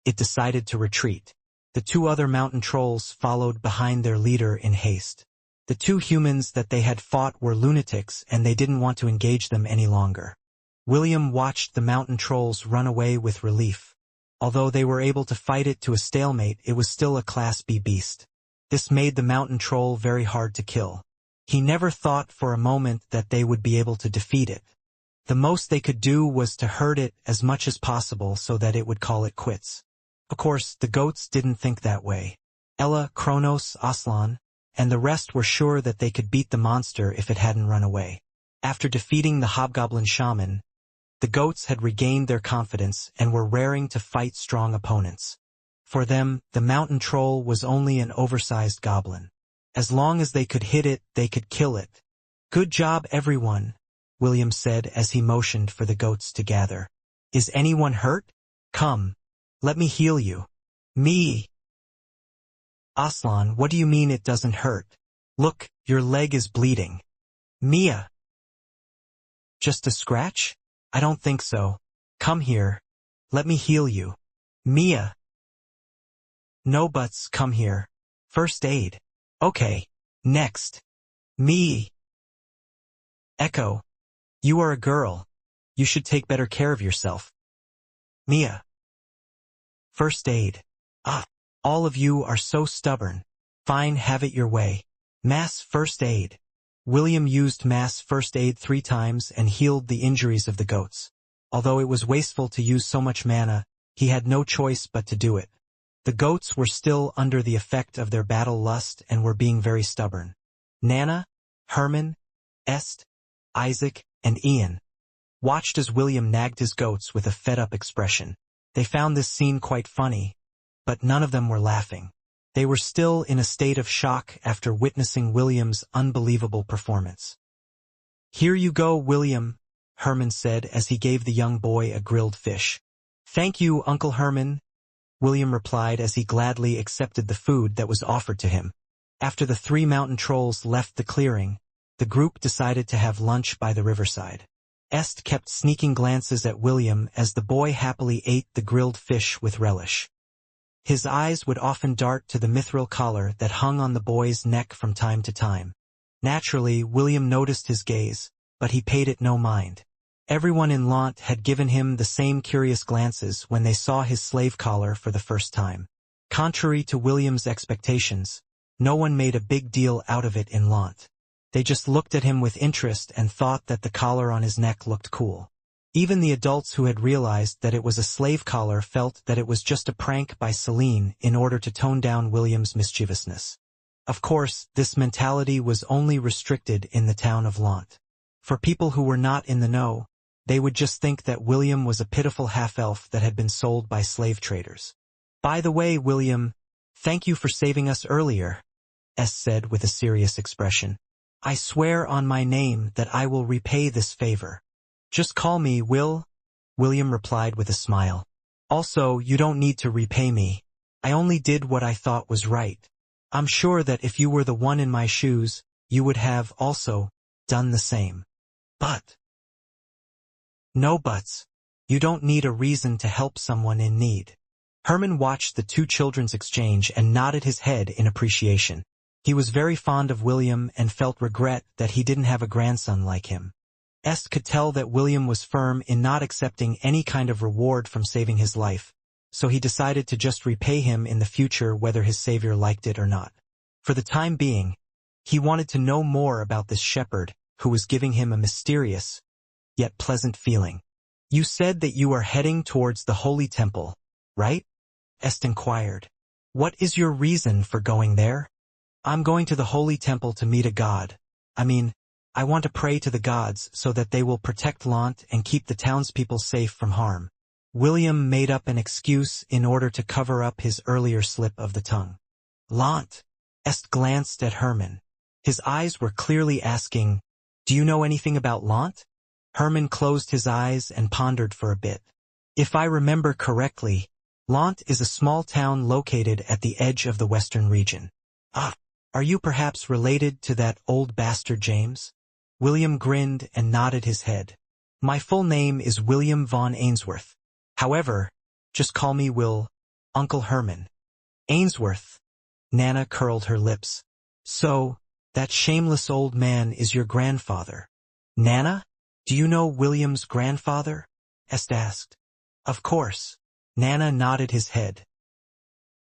it decided to retreat. The 2 other mountain trolls followed behind their leader in haste. The 2 humans that they had fought were lunatics and they didn't want to engage them any longer. William watched the mountain trolls run away with relief. Although they were able to fight it to a stalemate, it was still a Class B beast. This made the mountain troll very hard to kill. He never thought for a moment that they would be able to defeat it. The most they could do was to hurt it as much as possible so that it would call it quits. Of course, the goats didn't think that way. Ella, Kronos, Aslan, and the rest were sure that they could beat the monster if it hadn't run away. After defeating the hobgoblin shaman, the goats had regained their confidence and were raring to fight strong opponents. For them, the mountain troll was only an oversized goblin. As long as they could hit it, they could kill it. "Good job, everyone," William said as he motioned for the goats to gather. "Is anyone hurt? Come, let me heal you." "Me." "Aslan, what do you mean it doesn't hurt? Look, your leg is bleeding." "Mia." "Just a scratch? I don't think so. Come here. Let me heal you." "Mia." "No buts, come here. First aid." "Okay. Next." "Me." "Echo. You are a girl. You should take better care of yourself." "Mia." "First aid. Ah. All of you are so stubborn. Fine, have it your way. Mass first aid." William used mass first aid 3 times and healed the injuries of the goats. Although it was wasteful to use so much mana, he had no choice but to do it. The goats were still under the effect of their battle lust and were being very stubborn. Nana, Herman, Est, Isaac, and Ian watched as William nagged his goats with a fed-up expression. They found this scene quite funny, but none of them were laughing. They were still in a state of shock after witnessing William's unbelievable performance. "Here you go, William," Herman said as he gave the young boy a grilled fish. "Thank you, Uncle Herman," William replied as he gladly accepted the food that was offered to him. After the 3 mountain trolls left the clearing, the group decided to have lunch by the riverside. Est kept sneaking glances at William as the boy happily ate the grilled fish with relish. His eyes would often dart to the mithril collar that hung on the boy's neck from time to time. Naturally, William noticed his gaze, but he paid it no mind. Everyone in Lant had given him the same curious glances when they saw his slave collar for the first time. Contrary to William's expectations, no one made a big deal out of it in Lant. They just looked at him with interest and thought that the collar on his neck looked cool. Even the adults who had realized that it was a slave collar felt that it was just a prank by Celine in order to tone down William's mischievousness. Of course, this mentality was only restricted in the town of Lant. For people who were not in the know, they would just think that William was a pitiful half-elf that had been sold by slave traders. "By the way, William, thank you for saving us earlier," S said with a serious expression. "I swear on my name that I will repay this favor." "Just call me Will," William replied with a smile. "Also, you don't need to repay me. I only did what I thought was right. I'm sure that if you were the one in my shoes, you would have also done the same." "But." "No buts. You don't need a reason to help someone in need." Herman watched the 2 children's exchange and nodded his head in appreciation. He was very fond of William and felt regret that he didn't have a grandson like him. Est could tell that William was firm in not accepting any kind of reward from saving his life, so he decided to just repay him in the future whether his savior liked it or not. For the time being, he wanted to know more about this shepherd, who was giving him a mysterious, yet pleasant feeling. "You said that you are heading towards the Holy Temple, right?" Est inquired. "What is your reason for going there?" "I'm going to the Holy Temple to meet a god. I want to pray to the gods so that they will protect Lant and keep the townspeople safe from harm." William made up an excuse in order to cover up his earlier slip of the tongue. "Lant?" Est glanced at Herman. His eyes were clearly asking, "Do you know anything about Lant?" Herman closed his eyes and pondered for a bit. "If I remember correctly, Lant is a small town located at the edge of the western region." "Ah, are you perhaps related to that old bastard James?" William grinned and nodded his head. "My full name is William von Ainsworth. However, just call me Uncle Herman." "Ainsworth." Nana curled her lips. "So, that shameless old man is your grandfather." "Nana? Do you know William's grandfather?" Est asked. "Of course." Nana nodded his head.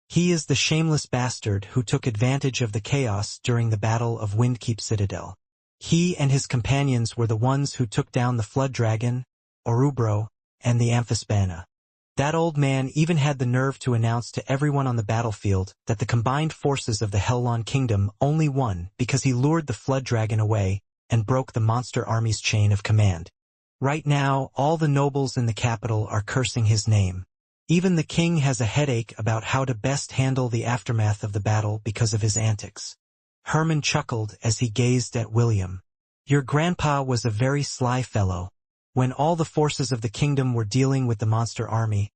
"He is the shameless bastard who took advantage of the chaos during the Battle of Windkeep Citadel. He and his companions were the ones who took down the Flood Dragon, Orubro, and the Amphisbana. That old man even had the nerve to announce to everyone on the battlefield that the combined forces of the Hellon Kingdom only won because he lured the Flood Dragon away and broke the monster army's chain of command. Right now, all the nobles in the capital are cursing his name. Even the king has a headache about how to best handle the aftermath of the battle because of his antics." Herman chuckled as he gazed at William. "Your grandpa was a very sly fellow. When all the forces of the kingdom were dealing with the monster army,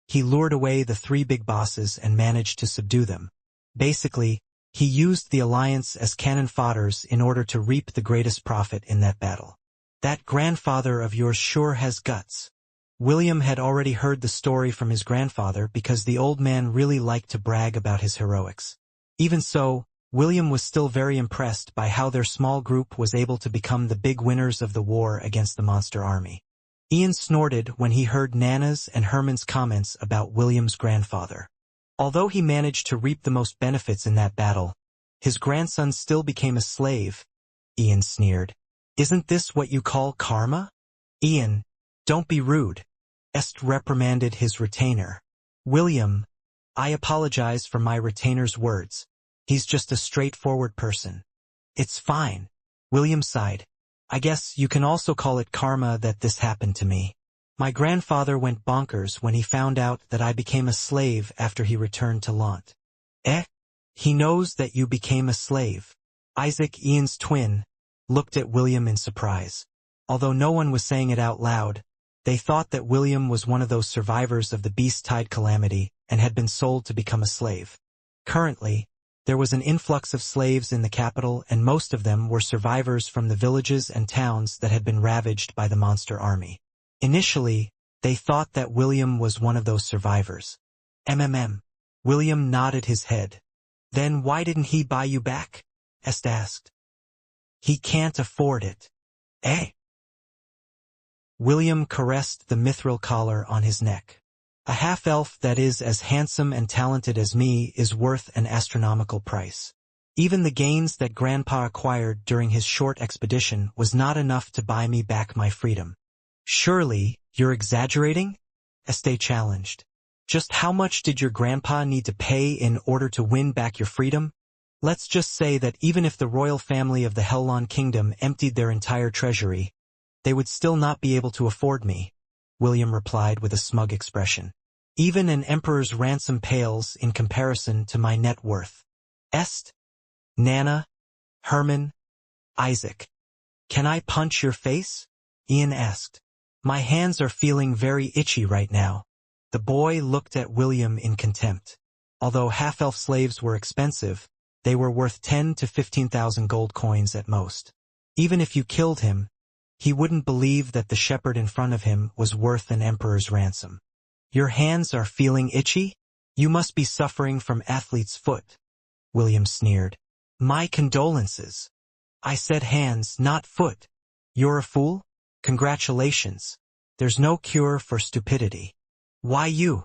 he lured away the 3 big bosses and managed to subdue them. Basically, he used the alliance as cannon fodders in order to reap the greatest profit in that battle. That grandfather of yours sure has guts." William had already heard the story from his grandfather because the old man really liked to brag about his heroics. Even so, William was still very impressed by how their small group was able to become the big winners of the war against the monster army. Ian snorted when he heard Nana's and Herman's comments about William's grandfather. Although he managed to reap the most benefits in that battle, his grandson still became a slave, Ian sneered. "Isn't this what you call karma?" "Ian, don't be rude," Est reprimanded his retainer. "William, I apologize for my retainer's words. He's just a straightforward person." "It's fine," William sighed. "I guess you can also call it karma that this happened to me. My grandfather went bonkers when he found out that I became a slave after he returned to Lant." "Eh? He knows that you became a slave?" Isaac, Ian's twin, looked at William in surprise. Although no one was saying it out loud, they thought that William was one of those survivors of the Beast Tide calamity and had been sold to become a slave. Currently, there was an influx of slaves in the capital, and most of them were survivors from the villages and towns that had been ravaged by the monster army. Initially, they thought that William was one of those survivors. William nodded his head. "Then why didn't he buy you back?" Est asked. "He can't afford it." "Eh?" William caressed the mithril collar on his neck. "A half-elf that is as handsome and talented as me is worth an astronomical price. Even the gains that Grandpa acquired during his short expedition was not enough to buy me back my freedom." "Surely, you're exaggerating?" Este challenged. "Just how much did your grandpa need to pay in order to win back your freedom?" "Let's just say that even if the royal family of the Hellon Kingdom emptied their entire treasury, they would still not be able to afford me," William replied with a smug expression. "Even an emperor's ransom pales in comparison to my net worth." "Est? Nana? Herman? Isaac? Can I punch your face?" Ian asked. "My hands are feeling very itchy right now." The boy looked at William in contempt. Although half-elf slaves were expensive, they were worth 10 to 15,000 gold coins at most. Even if you killed him, he wouldn't believe that the shepherd in front of him was worth an emperor's ransom. "Your hands are feeling itchy? You must be suffering from athlete's foot," William sneered. "My condolences. I said hands, not foot. You're a fool? Congratulations. There's no cure for stupidity." "Why you?"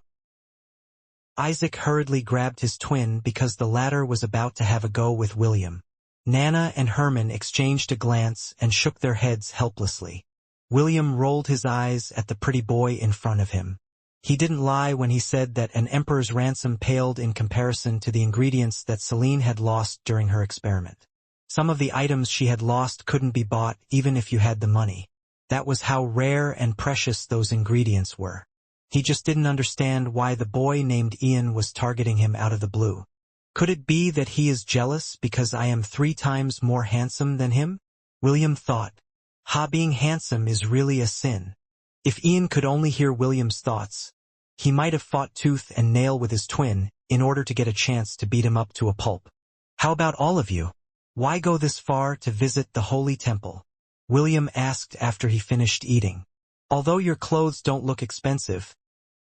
Isaac hurriedly grabbed his twin because the latter was about to have a go with William. Nana and Herman exchanged a glance and shook their heads helplessly. William rolled his eyes at the pretty boy in front of him. He didn't lie when he said that an emperor's ransom paled in comparison to the ingredients that Celine had lost during her experiment. Some of the items she had lost couldn't be bought even if you had the money. That was how rare and precious those ingredients were. He just didn't understand why the boy named Ian was targeting him out of the blue. Could it be that he is jealous because I am 3 times more handsome than him? William thought. Being handsome is really a sin. If Ian could only hear William's thoughts, he might have fought tooth and nail with his twin in order to get a chance to beat him up to a pulp. How about all of you? Why go this far to visit the Holy Temple? William asked after he finished eating. Although your clothes don't look expensive,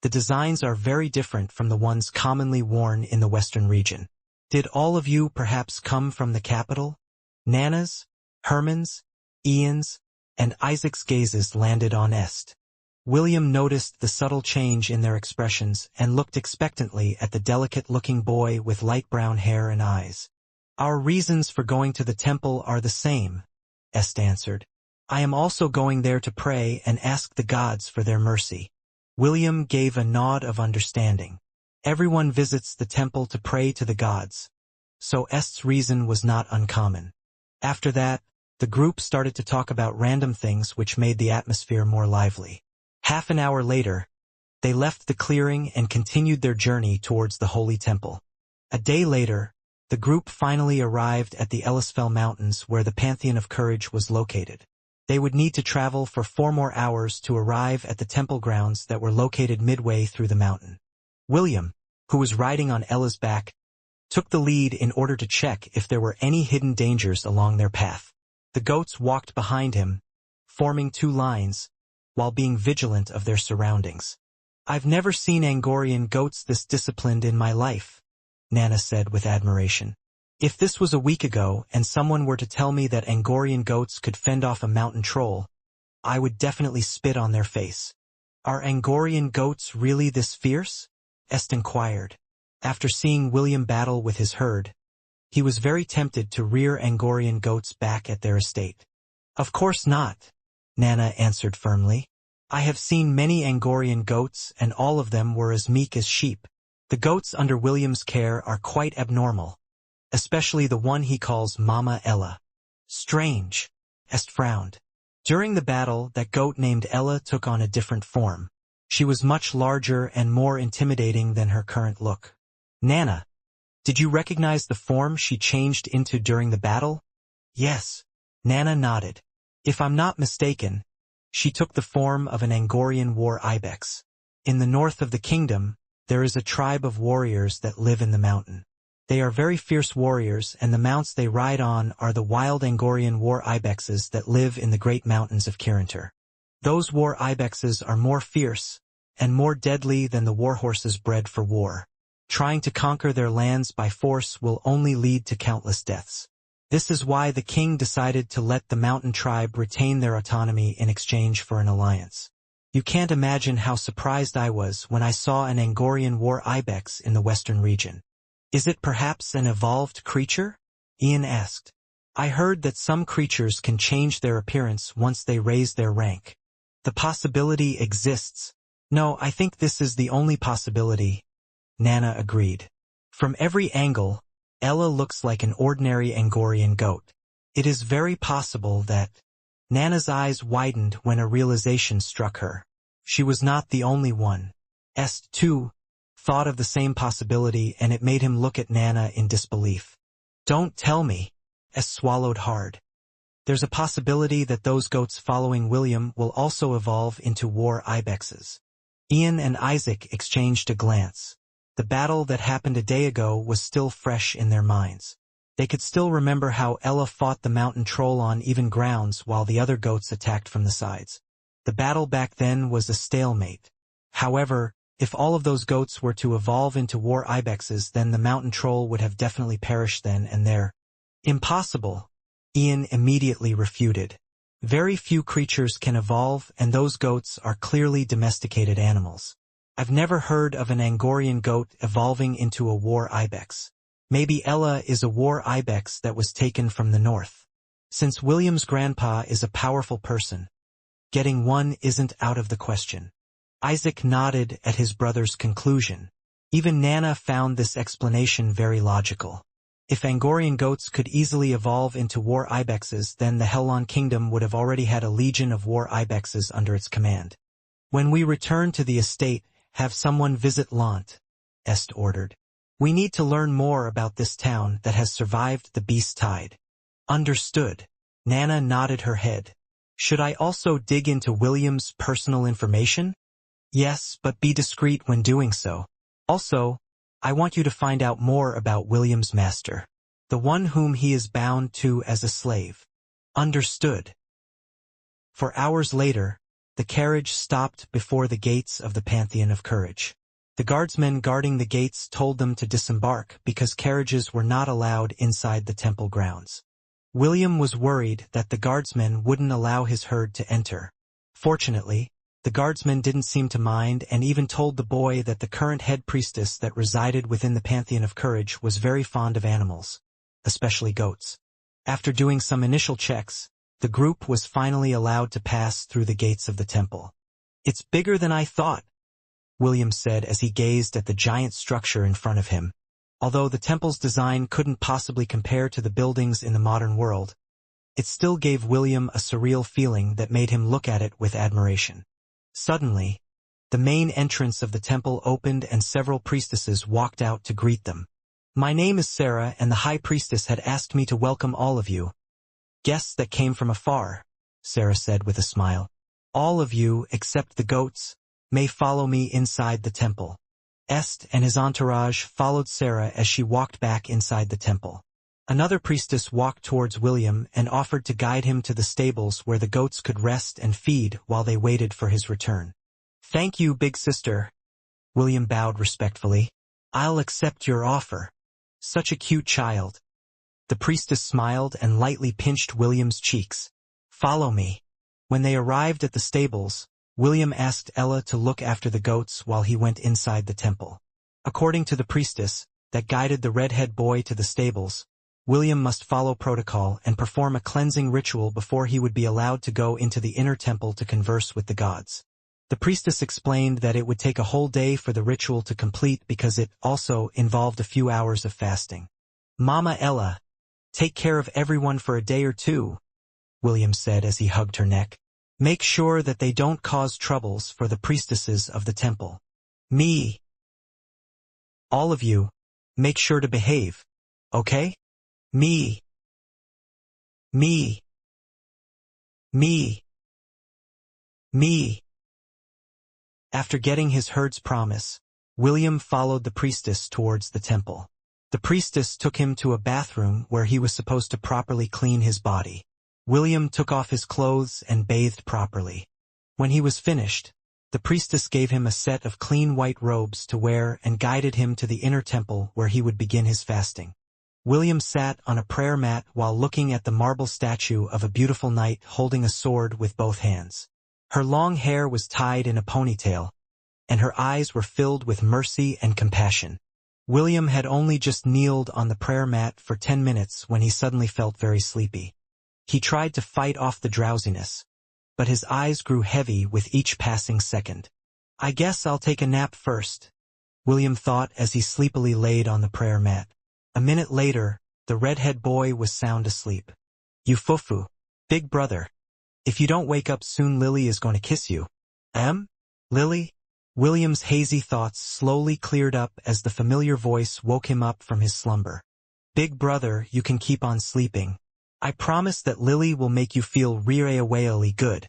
the designs are very different from the ones commonly worn in the Western region. Did all of you perhaps come from the capital? Nana's, Herman's, Ian's, and Isaac's gazes landed on Est. William noticed the subtle change in their expressions and looked expectantly at the delicate-looking boy with light brown hair and eyes. Our reasons for going to the temple are the same, Est answered. I am also going there to pray and ask the gods for their mercy. William gave a nod of understanding. Everyone visits the temple to pray to the gods, so Est's reason was not uncommon. After that, the group started to talk about random things which made the atmosphere more lively. Half an hour later, they left the clearing and continued their journey towards the Holy Temple. A day later, the group finally arrived at the Ellisfell Mountains where the Pantheon of Courage was located. They would need to travel for 4 more hours to arrive at the temple grounds that were located midway through the mountain. William, who was riding on Ella's back, took the lead in order to check if there were any hidden dangers along their path. The goats walked behind him, forming 2 lines, while being vigilant of their surroundings. I've never seen Angorian goats this disciplined in my life, Nana said with admiration. If this was a week ago and someone were to tell me that Angorian goats could fend off a mountain troll, I would definitely spit on their face. Are Angorian goats really this fierce? Est inquired. After seeing William battle with his herd, he was very tempted to rear Angorian goats back at their estate. Of course not, Nana answered firmly. I have seen many Angorian goats and all of them were as meek as sheep. The goats under William's care are quite abnormal, especially the one he calls Mama Ella. Strange, Est frowned. During the battle, that goat named Ella took on a different form. She was much larger and more intimidating than her current look. Nana, did you recognize the form she changed into during the battle? Yes, Nana nodded. If I'm not mistaken, she took the form of an Angorian war ibex. In the north of the kingdom, there is a tribe of warriors that live in the mountain. They are very fierce warriors, and the mounts they ride on are the wild Angorian war ibexes that live in the great mountains of Kirintir. Those war ibexes are more fierce and more deadly than the war horses bred for war. Trying to conquer their lands by force will only lead to countless deaths. This is why the king decided to let the mountain tribe retain their autonomy in exchange for an alliance. You can't imagine how surprised I was when I saw an Angorian war ibex in the western region. Is it perhaps an evolved creature? Ian asked. I heard that some creatures can change their appearance once they raise their rank. The possibility exists. No, I think this is the only possibility, Nana agreed. From every angle, Ella looks like an ordinary Angorian goat. It is very possible that... Nana's eyes widened when a realization struck her. She was not the only one. Est, too, thought of the same possibility, and it made him look at Nana in disbelief. Don't tell me. Est swallowed hard. There's a possibility that those goats following William will also evolve into war ibexes. Ian and Isaac exchanged a glance. The battle that happened a day ago was still fresh in their minds. They could still remember how Ella fought the mountain troll on even grounds while the other goats attacked from the sides. The battle back then was a stalemate. However, if all of those goats were to evolve into war ibexes, then the mountain troll would have definitely perished then and there. Impossible, Ian immediately refuted. Very few creatures can evolve, and those goats are clearly domesticated animals. I've never heard of an Angorian goat evolving into a war ibex. Maybe Ella is a war ibex that was taken from the north. Since William's grandpa is a powerful person, getting one isn't out of the question. Isaac nodded at his brother's conclusion. Even Nana found this explanation very logical. If Angorian goats could easily evolve into war ibexes, then the Helon Kingdom would have already had a legion of war ibexes under its command. When we return to the estate, have someone visit Lant, Est ordered. We need to learn more about this town that has survived the beast tide. Understood. Nana nodded her head. Should I also dig into William's personal information? Yes, but be discreet when doing so. Also, I want you to find out more about William's master, the one whom he is bound to as a slave. Understood. For hours later, the carriage stopped before the gates of the Pantheon of Courage. The guardsmen guarding the gates told them to disembark because carriages were not allowed inside the temple grounds. William was worried that the guardsmen wouldn't allow his herd to enter. Fortunately, the guardsmen didn't seem to mind and even told the boy that the current head priestess that resided within the Pantheon of Courage was very fond of animals, especially goats. After doing some initial checks, the group was finally allowed to pass through the gates of the temple. It's bigger than I thought, William said as he gazed at the giant structure in front of him. Although the temple's design couldn't possibly compare to the buildings in the modern world, it still gave William a surreal feeling that made him look at it with admiration. Suddenly, the main entrance of the temple opened and several priestesses walked out to greet them. My name is Sarah, and the high priestess had asked me to welcome all of you. Guests that came from afar, Sarah said with a smile. All of you, except the goats, may follow me inside the temple. Est and his entourage followed Sarah as she walked back inside the temple. Another priestess walked towards William and offered to guide him to the stables where the goats could rest and feed while they waited for his return. Thank you, big sister. William bowed respectfully. I'll accept your offer. Such a cute child. The priestess smiled and lightly pinched William's cheeks. Follow me. When they arrived at the stables, William asked Ella to look after the goats while he went inside the temple. According to the priestess that guided the redhead boy to the stables, William must follow protocol and perform a cleansing ritual before he would be allowed to go into the inner temple to converse with the gods. The priestess explained that it would take a whole day for the ritual to complete because it also involved a few hours of fasting. Mama Ella, take care of everyone for a day or two, William said as he hugged her neck. Make sure that they don't cause troubles for the priestesses of the temple. Me. All of you, make sure to behave, okay? Me. Me. Me. Me. After getting his herd's promise, William followed the priestess towards the temple. The priestess took him to a bathroom where he was supposed to properly clean his body. William took off his clothes and bathed properly. When he was finished, the priestess gave him a set of clean white robes to wear and guided him to the inner temple where he would begin his fasting. William sat on a prayer mat while looking at the marble statue of a beautiful knight holding a sword with both hands. Her long hair was tied in a ponytail, and her eyes were filled with mercy and compassion. William had only just kneeled on the prayer mat for 10 minutes when he suddenly felt very sleepy. He tried to fight off the drowsiness, but his eyes grew heavy with each passing second. I guess I'll take a nap first, William thought as he sleepily laid on the prayer mat. A minute later, the redhead boy was sound asleep. Yufufu, big brother. If you don't wake up soon, Lily is going to kiss you. Lily? William's hazy thoughts slowly cleared up as the familiar voice woke him up from his slumber. Big brother, you can keep on sleeping. I promise that Lily will make you feel really good.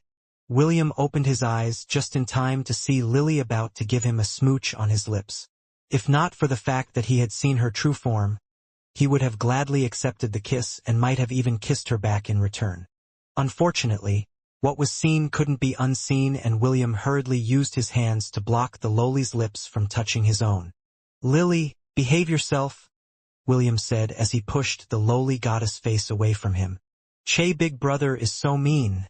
William opened his eyes just in time to see Lily about to give him a smooch on his lips. If not for the fact that he had seen her true form, he would have gladly accepted the kiss and might have even kissed her back in return. Unfortunately, what was seen couldn't be unseen, and William hurriedly used his hands to block the lowly's lips from touching his own. Lily, behave yourself, William said as he pushed the lowly goddess face away from him. Che, big brother is so mean,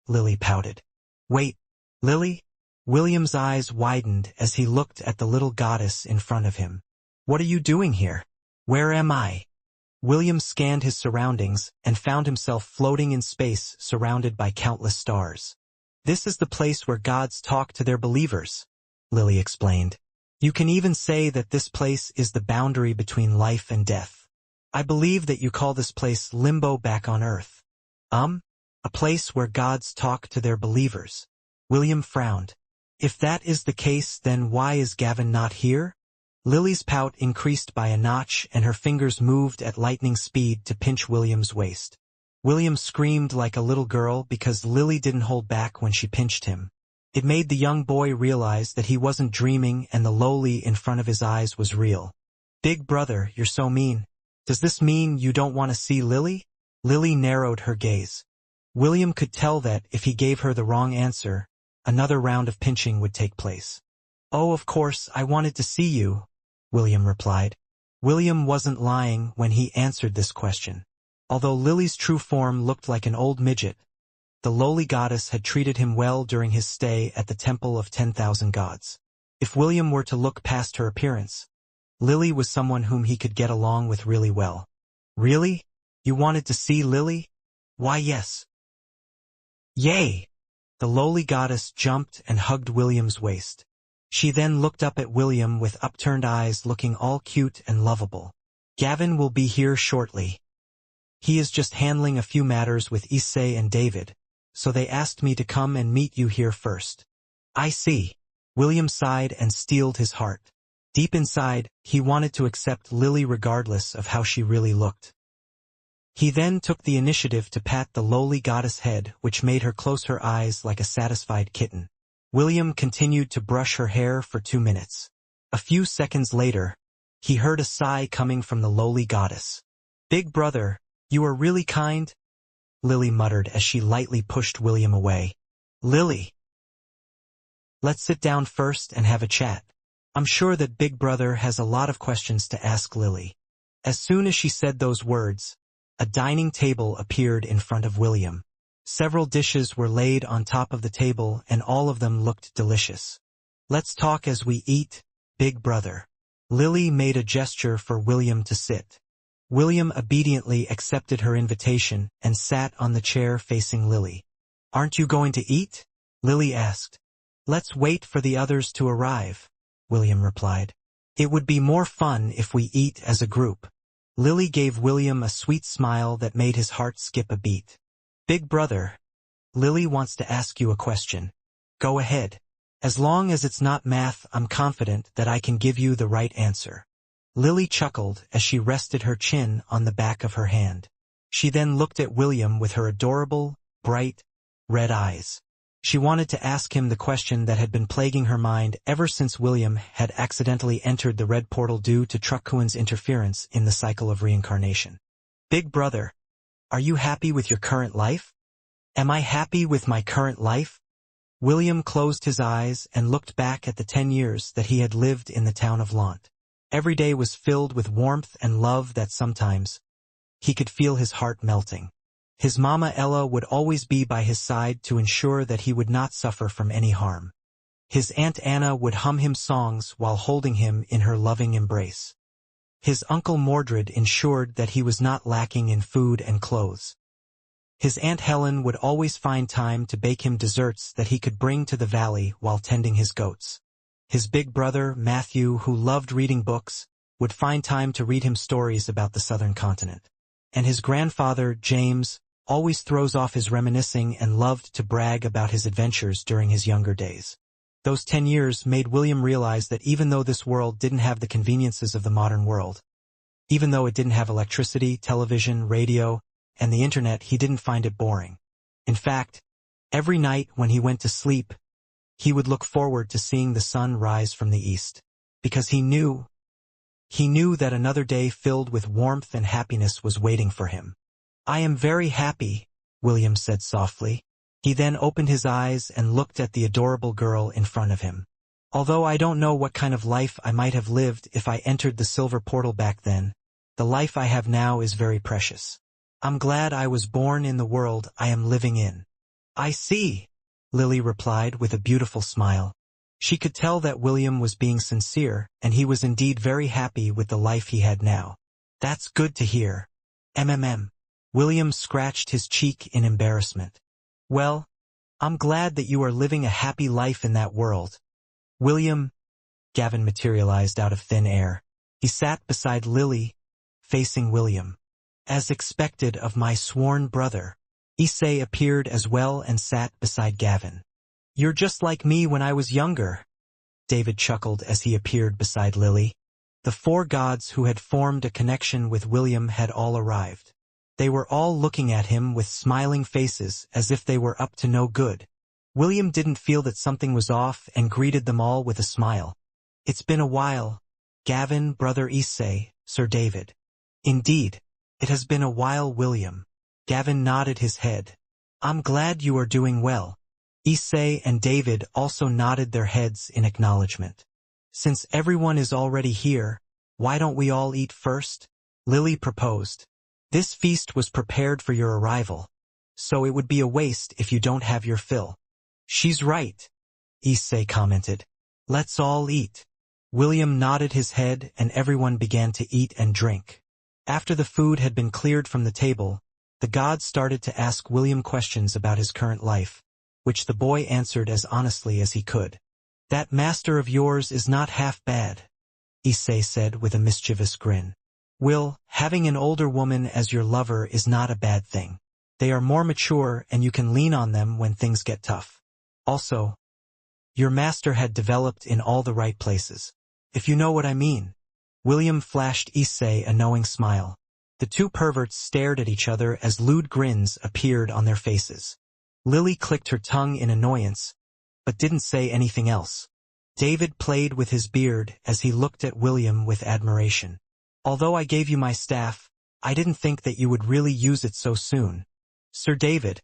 Lily pouted. Wait, Lily? William's eyes widened as he looked at the little goddess in front of him. "What are you doing here? Where am I?" William scanned his surroundings and found himself floating in space surrounded by countless stars. "This is the place where gods talk to their believers," Lily explained. "You can even say that this place is the boundary between life and death. I believe that you call this place limbo back on Earth." A place where gods talk to their believers. William frowned. "If that is the case, then why is Gavin not here?" Lily's pout increased by a notch and her fingers moved at lightning speed to pinch William's waist. William screamed like a little girl because Lily didn't hold back when she pinched him. It made the young boy realize that he wasn't dreaming and the lowly in front of his eyes was real. "Big brother, you're so mean. Does this mean you don't want to see Lily?" Lily narrowed her gaze. William could tell that if he gave her the wrong answer, another round of pinching would take place. "Oh, of course, I wanted to see you," William replied. William wasn't lying when he answered this question. Although Lily's true form looked like an old midget, the lowly goddess had treated him well during his stay at the Temple of 10,000 Gods. If William were to look past her appearance, Lily was someone whom he could get along with really well. "Really? You wanted to see Lily?" "Why, yes." "Yay!" The lowly goddess jumped and hugged William's waist. She then looked up at William with upturned eyes looking all cute and lovable. "Gavin will be here shortly. He is just handling a few matters with Issei and David, so they asked me to come and meet you here first." "I see." William sighed and steeled his heart. Deep inside, he wanted to accept Lily regardless of how she really looked. He then took the initiative to pat the lowly goddess' head, which made her close her eyes like a satisfied kitten. William continued to brush her hair for 2 minutes. A few seconds later, he heard a sigh coming from the lowly goddess. "Big brother, you are really kind," Lily muttered as she lightly pushed William away. "Lily, let's sit down first and have a chat. I'm sure that Big Brother has a lot of questions to ask Lily." As soon as she said those words, a dining table appeared in front of William. Several dishes were laid on top of the table and all of them looked delicious. "Let's talk as we eat, Big Brother." Lily made a gesture for William to sit. William obediently accepted her invitation and sat on the chair facing Lily. "Aren't you going to eat?" Lily asked. "Let's wait for the others to arrive," William replied. "It would be more fun if we eat as a group." Lily gave William a sweet smile that made his heart skip a beat. "Big brother, Lily wants to ask you a question." "Go ahead. As long as it's not math, I'm confident that I can give you the right answer." Lily chuckled as she rested her chin on the back of her hand. She then looked at William with her adorable, bright, red eyes. She wanted to ask him the question that had been plaguing her mind ever since William had accidentally entered the red portal due to Truckkuen's interference in the cycle of reincarnation. "Big brother, are you happy with your current life?" "Am I happy with my current life?" William closed his eyes and looked back at the 10 years that he had lived in the town of Lant. Every day was filled with warmth and love that sometimes he could feel his heart melting. His mama Ella would always be by his side to ensure that he would not suffer from any harm. His Aunt Anna would hum him songs while holding him in her loving embrace. His Uncle Mordred ensured that he was not lacking in food and clothes. His Aunt Helen would always find time to bake him desserts that he could bring to the valley while tending his goats. His big brother, Matthew, who loved reading books, would find time to read him stories about the southern continent. And his grandfather, James, always throws off his reminiscing and loved to brag about his adventures during his younger days. Those 10 years made William realize that even though this world didn't have the conveniences of the modern world, even though it didn't have electricity, television, radio, and the internet, he didn't find it boring. In fact, every night when he went to sleep, he would look forward to seeing the sun rise from the east, because he knew that another day filled with warmth and happiness was waiting for him. "I am very happy," William said softly. He then opened his eyes and looked at the adorable girl in front of him. "Although I don't know what kind of life I might have lived if I entered the silver portal back then, the life I have now is very precious. I'm glad I was born in the world I am living in." "I see," Lily replied with a beautiful smile. She could tell that William was being sincere, and he was indeed very happy with the life he had now. That's good to hear. William scratched his cheek in embarrassment. Well, I'm glad that you are living a happy life in that world. William, Gavin materialized out of thin air. He sat beside Lily, facing William. As expected of my sworn brother, Issei appeared as well and sat beside Gavin. You're just like me when I was younger, David chuckled as he appeared beside Lily. The four gods who had formed a connection with William had all arrived. They were all looking at him with smiling faces as if they were up to no good. William didn't feel that something was off and greeted them all with a smile. It's been a while, Gavin, Brother Issei, Sir David. Indeed, it has been a while, William. Gavin nodded his head. I'm glad you are doing well. Issei and David also nodded their heads in acknowledgement. Since everyone is already here, why don't we all eat first? Lily proposed. This feast was prepared for your arrival, so it would be a waste if you don't have your fill. She's right, Issei commented. Let's all eat. William nodded his head and everyone began to eat and drink. After the food had been cleared from the table, the gods started to ask William questions about his current life, which the boy answered as honestly as he could. That master of yours is not half bad, Issei said with a mischievous grin. Will, having an older woman as your lover is not a bad thing. They are more mature and you can lean on them when things get tough. Also, your master had developed in all the right places. If you know what I mean. William flashed Issei a knowing smile. The two perverts stared at each other as lewd grins appeared on their faces. Lily clicked her tongue in annoyance, but didn't say anything else. David played with his beard as he looked at William with admiration. Although I gave you my staff, I didn't think that you would really use it so soon. Sir David,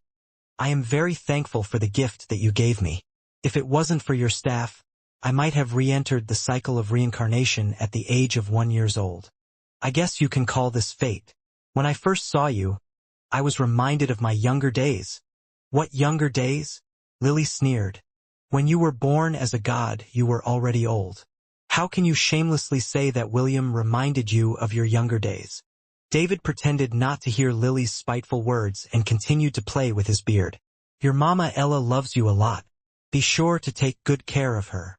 I am very thankful for the gift that you gave me. If it wasn't for your staff, I might have re-entered the cycle of reincarnation at the age of 1 year old. I guess you can call this fate. When I first saw you, I was reminded of my younger days. What younger days? Lily sneered. When you were born as a god, you were already old. How can you shamelessly say that William reminded you of your younger days? David pretended not to hear Lily's spiteful words and continued to play with his beard. Your mama Ella loves you a lot. Be sure to take good care of her.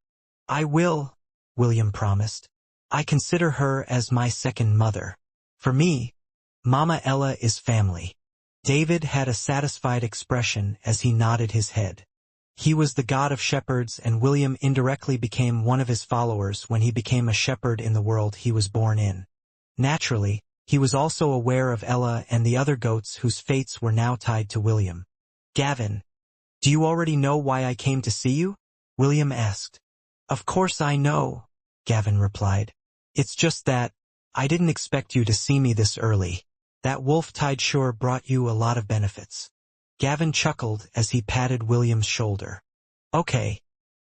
I will, William promised. I consider her as my second mother. For me, Mama Ella is family. David had a satisfied expression as he nodded his head. He was the god of shepherds and William indirectly became one of his followers when he became a shepherd in the world he was born in. Naturally, he was also aware of Ella and the other goats whose fates were now tied to William. Gavin, do you already know why I came to see you? William asked. Of course I know, Gavin replied. It's just that, I didn't expect you to see me this early. That wolf-tide sure brought you a lot of benefits. Gavin chuckled as he patted William's shoulder. Okay,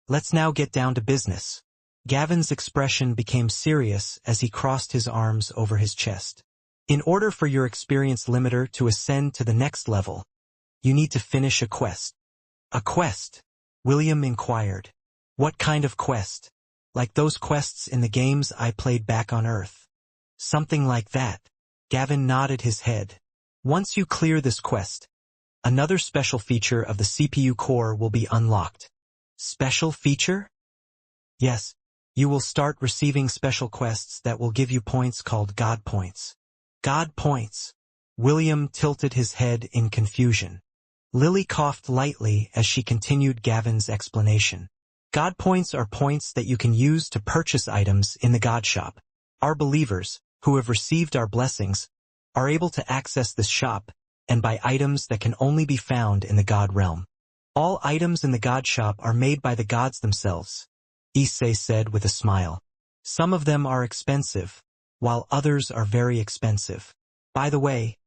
let's now get down to business. Gavin's expression became serious as he crossed his arms over his chest. In order for your experience limiter to ascend to the next level, you need to finish a quest. A quest? William inquired. What kind of quest? Like those quests in the games I played back on Earth. Something like that. Gavin nodded his head. Once you clear this quest, another special feature of the CPU core will be unlocked. Special feature? Yes, you will start receiving special quests that will give you points called God points. God points. William tilted his head in confusion. Lily coughed lightly as she continued Gavin's explanation. God points are points that you can use to purchase items in the God shop. Our believers, who have received our blessings, are able to access this shop and buy items that can only be found in the God realm. All items in the God shop are made by the gods themselves, Issei said with a smile. Some of them are expensive, while others are very expensive. By the way,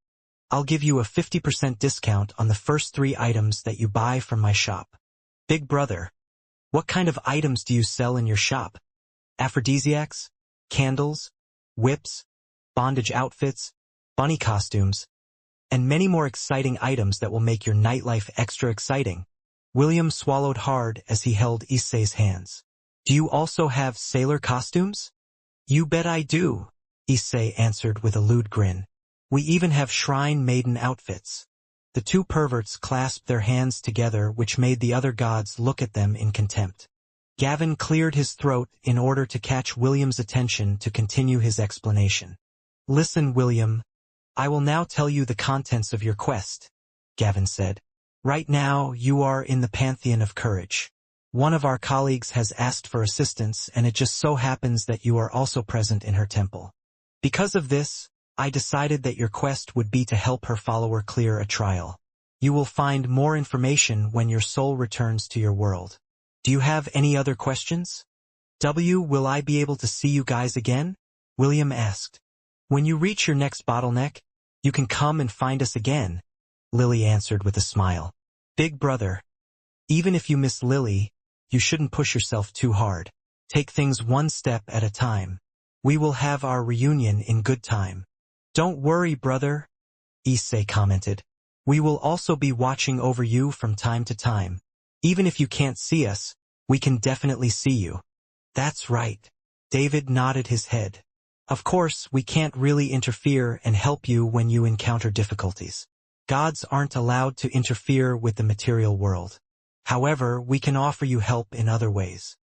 I'll give you a 50% discount on the first 3 items that you buy from my shop. Big brother, what kind of items do you sell in your shop? Aphrodisiacs? Candles? Whips? Bondage outfits? Bunny costumes? And many more exciting items that will make your nightlife extra exciting. William swallowed hard as he held Issei's hands. Do you also have sailor costumes? You bet I do, Issei answered with a lewd grin. We even have shrine maiden outfits. The two perverts clasped their hands together, which made the other gods look at them in contempt. Gavin cleared his throat in order to catch William's attention to continue his explanation. Listen, William. I will now tell you the contents of your quest, Gavin said. Right now, you are in the Pantheon of Courage. One of our colleagues has asked for assistance, and it just so happens that you are also present in her temple. Because of this, I decided that your quest would be to help her follower clear a trial. You will find more information when your soul returns to your world. Do you have any other questions? Will I be able to see you guys again? William asked. When you reach your next bottleneck, you can come and find us again, Lily answered with a smile. Big brother. Even if you miss Lily, you shouldn't push yourself too hard. Take things one step at a time. We will have our reunion in good time. Don't worry, brother, Issei commented. We will also be watching over you from time to time. Even if you can't see us, we can definitely see you. That's right. David nodded his head. Of course, we can't really interfere and help you when you encounter difficulties. Gods aren't allowed to interfere with the material world. However, we can offer you help in other ways.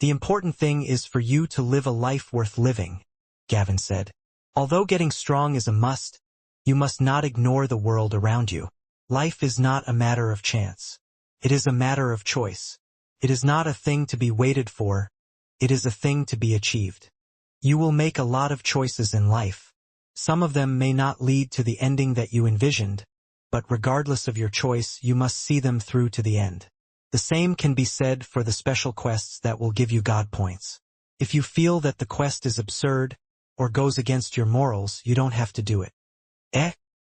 The important thing is for you to live a life worth living, Gavin said. Although getting strong is a must, you must not ignore the world around you. Life is not a matter of chance. It is a matter of choice. It is not a thing to be waited for. It is a thing to be achieved. You will make a lot of choices in life. Some of them may not lead to the ending that you envisioned, but regardless of your choice, you must see them through to the end. The same can be said for the special quests that will give you God points. If you feel that the quest is absurd or goes against your morals, you don't have to do it.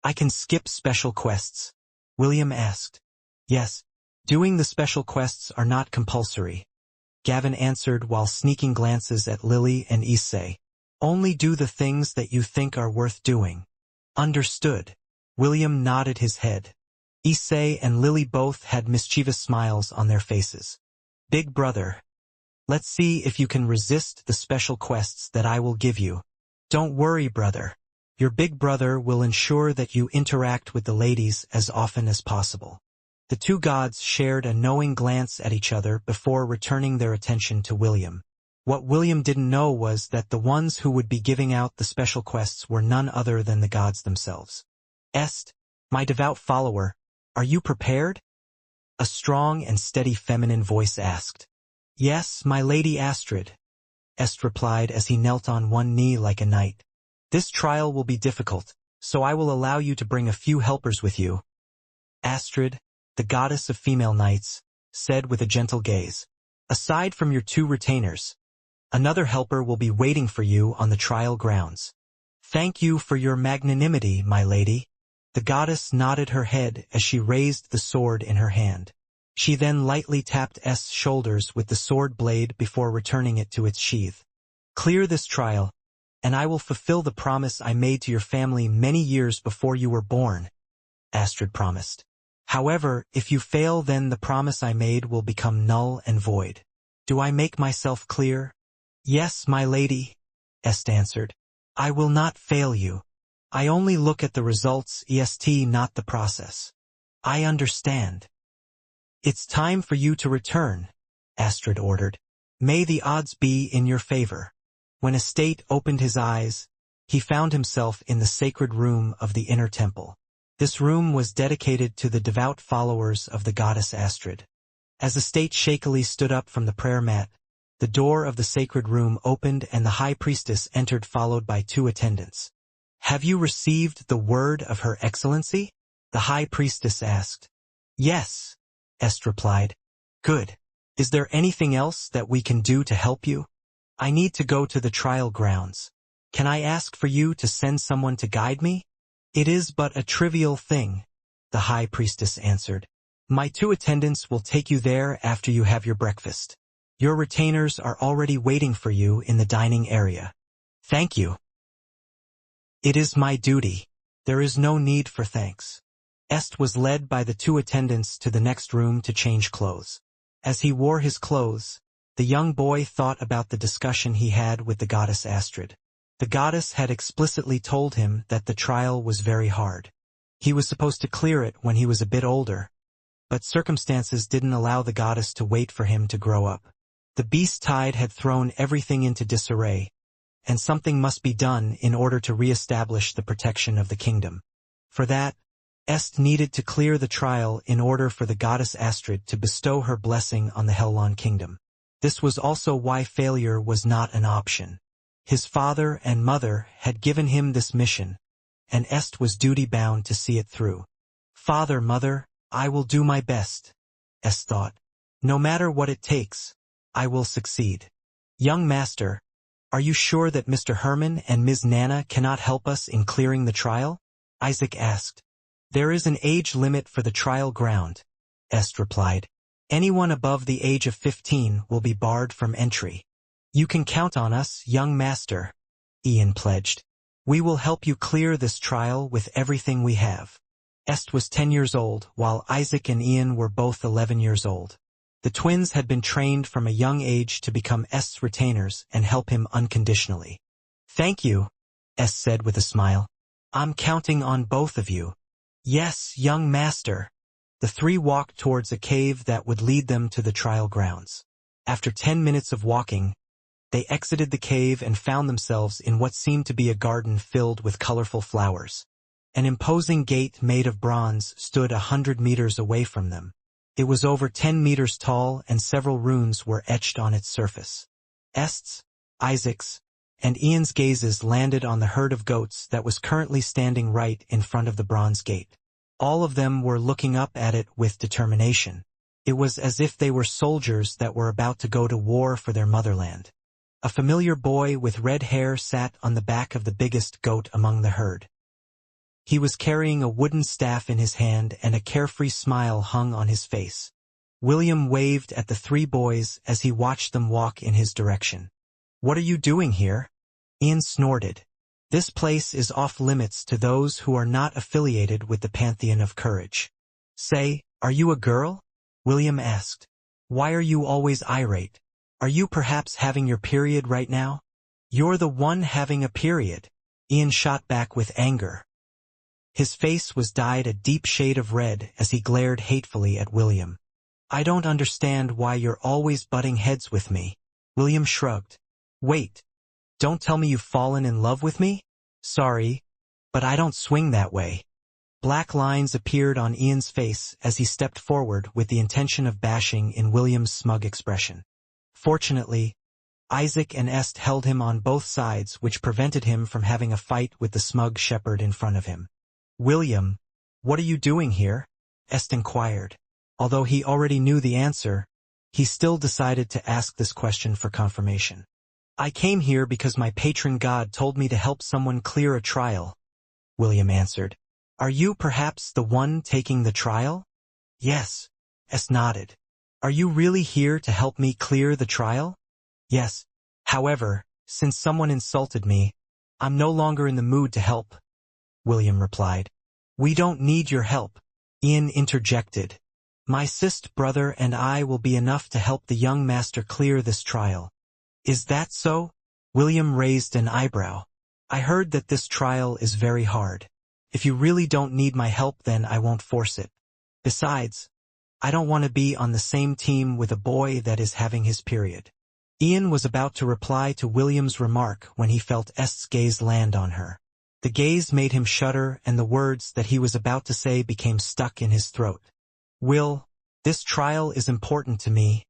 I can skip special quests, William asked. Yes, doing the special quests are not compulsory, Gavin answered while sneaking glances at Lily and Issei. Only do the things that you think are worth doing. Understood. William nodded his head. Issei and Lily both had mischievous smiles on their faces. Big brother. Let's see if you can resist the special quests that I will give you. Don't worry, brother. Your big brother will ensure that you interact with the ladies as often as possible. The two gods shared a knowing glance at each other before returning their attention to William. What William didn't know was that the ones who would be giving out the special quests were none other than the gods themselves. Est, my devout follower, are you prepared? A strong and steady feminine voice asked. Yes, my lady Astrid, Est replied as he knelt on one knee like a knight. This trial will be difficult, so I will allow you to bring a few helpers with you. Astrid, the goddess of female knights, said with a gentle gaze. Aside from your two retainers, another helper will be waiting for you on the trial grounds. Thank you for your magnanimity, my lady. The goddess nodded her head as she raised the sword in her hand. She then lightly tapped Est's shoulders with the sword blade before returning it to its sheath. Clear this trial, and I will fulfill the promise I made to your family many years before you were born, Astrid promised. However, if you fail, then the promise I made will become null and void. Do I make myself clear? Yes, my lady, Est answered. I will not fail you. I only look at the results, not the process. I understand. It's time for you to return, Astrid ordered. May the odds be in your favor. When Estate opened his eyes, he found himself in the sacred room of the inner temple. This room was dedicated to the devout followers of the goddess Astrid. As Estate shakily stood up from the prayer mat, the door of the sacred room opened and the high priestess entered, followed by two attendants. Have you received the word of Her Excellency? The high priestess asked. Yes, Est replied. Good. Is there anything else that we can do to help you? I need to go to the trial grounds. Can I ask for you to send someone to guide me? It is but a trivial thing, the high priestess answered. My two attendants will take you there after you have your breakfast. Your retainers are already waiting for you in the dining area. Thank you. It is my duty. There is no need for thanks. Est was led by the two attendants to the next room to change clothes. As he wore his clothes, the young boy thought about the discussion he had with the goddess Astrid. The goddess had explicitly told him that the trial was very hard. He was supposed to clear it when he was a bit older, but circumstances didn't allow the goddess to wait for him to grow up. The beast tide had thrown everything into disarray, and something must be done in order to re-establish the protection of the kingdom. For that, Est needed to clear the trial in order for the goddess Astrid to bestow her blessing on the Helon kingdom. This was also why failure was not an option. His father and mother had given him this mission, and Est was duty-bound to see it through. Father, mother, I will do my best, Est thought. No matter what it takes, I will succeed. Young master, are you sure that Mr. Herman and Ms. Nana cannot help us in clearing the trial? Isaac asked. There is an age limit for the trial ground, Est replied. Anyone above the age of 15 will be barred from entry. You can count on us, young master, Ian pledged. We will help you clear this trial with everything we have. Est was 10 years old, while Isaac and Ian were both 11 years old. The twins had been trained from a young age to become Est's retainers and help him unconditionally. Thank you, Est said with a smile. I'm counting on both of you. Yes, young master. The three walked towards a cave that would lead them to the trial grounds. After 10 minutes of walking, they exited the cave and found themselves in what seemed to be a garden filled with colorful flowers. An imposing gate made of bronze stood 100 meters away from them. It was over 10 meters tall and several runes were etched on its surface. Est's, Isaac's, and Ian's gazes landed on the herd of goats that was currently standing right in front of the bronze gate. All of them were looking up at it with determination. It was as if they were soldiers that were about to go to war for their motherland. A familiar boy with red hair sat on the back of the biggest goat among the herd. He was carrying a wooden staff in his hand and a carefree smile hung on his face. William waved at the three boys as he watched them walk in his direction. What are you doing here? Ian snorted. This place is off limits to those who are not affiliated with the Pantheon of Courage. Say, are you a girl? William asked. Why are you always irate? Are you perhaps having your period right now? You're the one having a period, Ian shot back with anger. His face was dyed a deep shade of red as he glared hatefully at William. I don't understand why you're always butting heads with me. William shrugged. Wait. Don't tell me you've fallen in love with me? Sorry, but I don't swing that way. Black lines appeared on Ian's face as he stepped forward with the intention of bashing in William's smug expression. Fortunately, Isaac and Est held him on both sides, which prevented him from having a fight with the smug shepherd in front of him. William, what are you doing here? Est inquired. Although he already knew the answer, he still decided to ask this question for confirmation. I came here because my patron god told me to help someone clear a trial, William answered. Are you perhaps the one taking the trial? Yes, Est nodded. Are you really here to help me clear the trial? Yes. However, since someone insulted me, I'm no longer in the mood to help, William replied. We don't need your help, Ian interjected. My sist brother and I will be enough to help the young master clear this trial. Is that so? William raised an eyebrow. I heard that this trial is very hard. If you really don't need my help, then I won't force it. Besides, I don't want to be on the same team with a boy that is having his period. Ian was about to reply to William's remark when he felt Est's gaze land on her. The gaze made him shudder and the words that he was about to say became stuck in his throat. Will, this trial is important to me,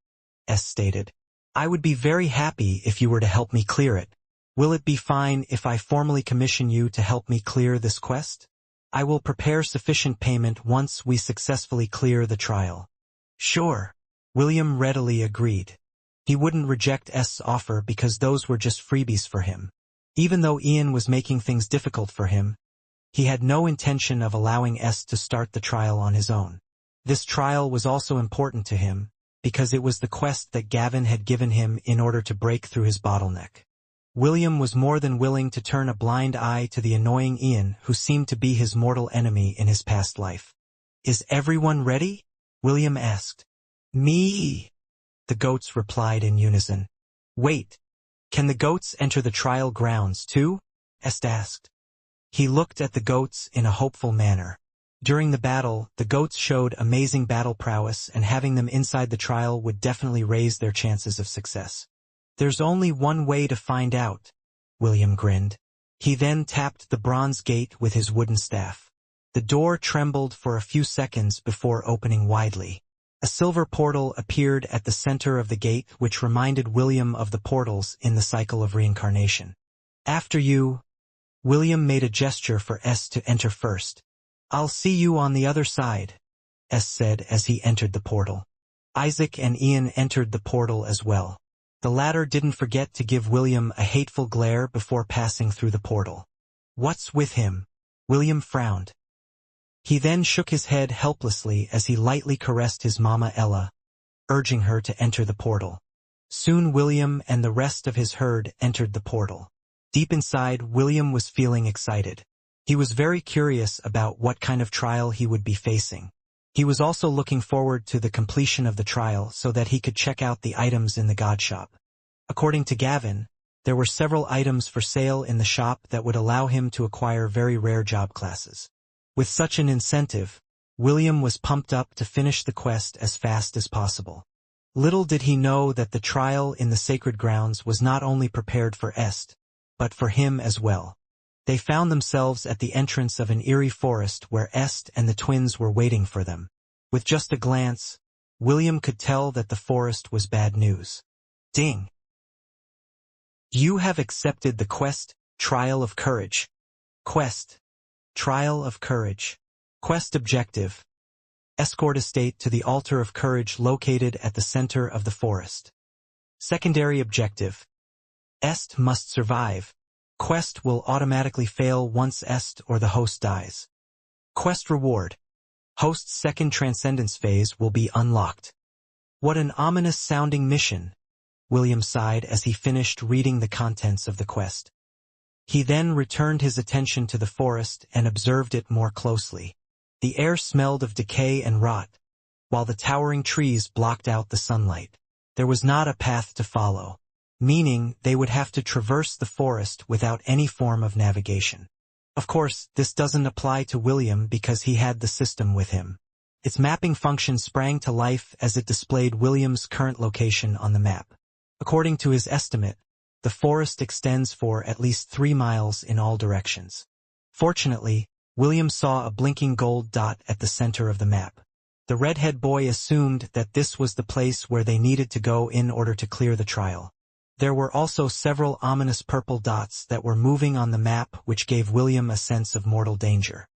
Est stated. I would be very happy if you were to help me clear it. Will it be fine if I formally commission you to help me clear this quest? I will prepare sufficient payment once we successfully clear the trial. Sure, William readily agreed. He wouldn't reject Est's offer because those were just freebies for him. Even though Ian was making things difficult for him, he had no intention of allowing Est to start the trial on his own. This trial was also important to him, because it was the quest that Gavin had given him in order to break through his bottleneck. William was more than willing to turn a blind eye to the annoying Ian, who seemed to be his mortal enemy in his past life. "Is everyone ready?" William asked. "Me," the goats replied in unison. "Wait, can the goats enter the trial grounds too?" Est asked. He looked at the goats in a hopeful manner. During the battle, the goats showed amazing battle prowess, and having them inside the trial would definitely raise their chances of success. "There's only one way to find out," William grinned. He then tapped the bronze gate with his wooden staff. The door trembled for a few seconds before opening widely. A silver portal appeared at the center of the gate, which reminded William of the portals in the cycle of reincarnation. "After you," William made a gesture for S to enter first. "I'll see you on the other side," S said as he entered the portal. Isaac and Ian entered the portal as well. The latter didn't forget to give William a hateful glare before passing through the portal. "What's with him?" William frowned. He then shook his head helplessly as he lightly caressed his mama Ella, urging her to enter the portal. Soon William and the rest of his herd entered the portal. Deep inside, William was feeling excited. He was very curious about what kind of trial he would be facing. He was also looking forward to the completion of the trial so that he could check out the items in the god shop. According to Gavin, there were several items for sale in the shop that would allow him to acquire very rare job classes. With such an incentive, William was pumped up to finish the quest as fast as possible. Little did he know that the trial in the sacred grounds was not only prepared for Est, but for him as well. They found themselves at the entrance of an eerie forest where Est and the twins were waiting for them. With just a glance, William could tell that the forest was bad news. Ding! "You have accepted the quest, Trial of Courage." Quest, Trial of Courage. Quest objective: escort a state to the altar of courage located at the center of the forest. Secondary objective: Est must survive. Quest will automatically fail once Est or the host dies. Quest reward: host's second transcendence phase will be unlocked. What an ominous-sounding mission, William sighed as he finished reading the contents of the quest. He then returned his attention to the forest and observed it more closely. The air smelled of decay and rot, while the towering trees blocked out the sunlight. There was not a path to follow, meaning they would have to traverse the forest without any form of navigation. Of course, this doesn't apply to William because he had the system with him. Its mapping function sprang to life as it displayed William's current location on the map. According to his estimate, the forest extends for at least 3 miles in all directions. Fortunately, William saw a blinking gold dot at the center of the map. The redhead boy assumed that this was the place where they needed to go in order to clear the trial. There were also several ominous purple dots that were moving on the map, which gave William a sense of mortal danger.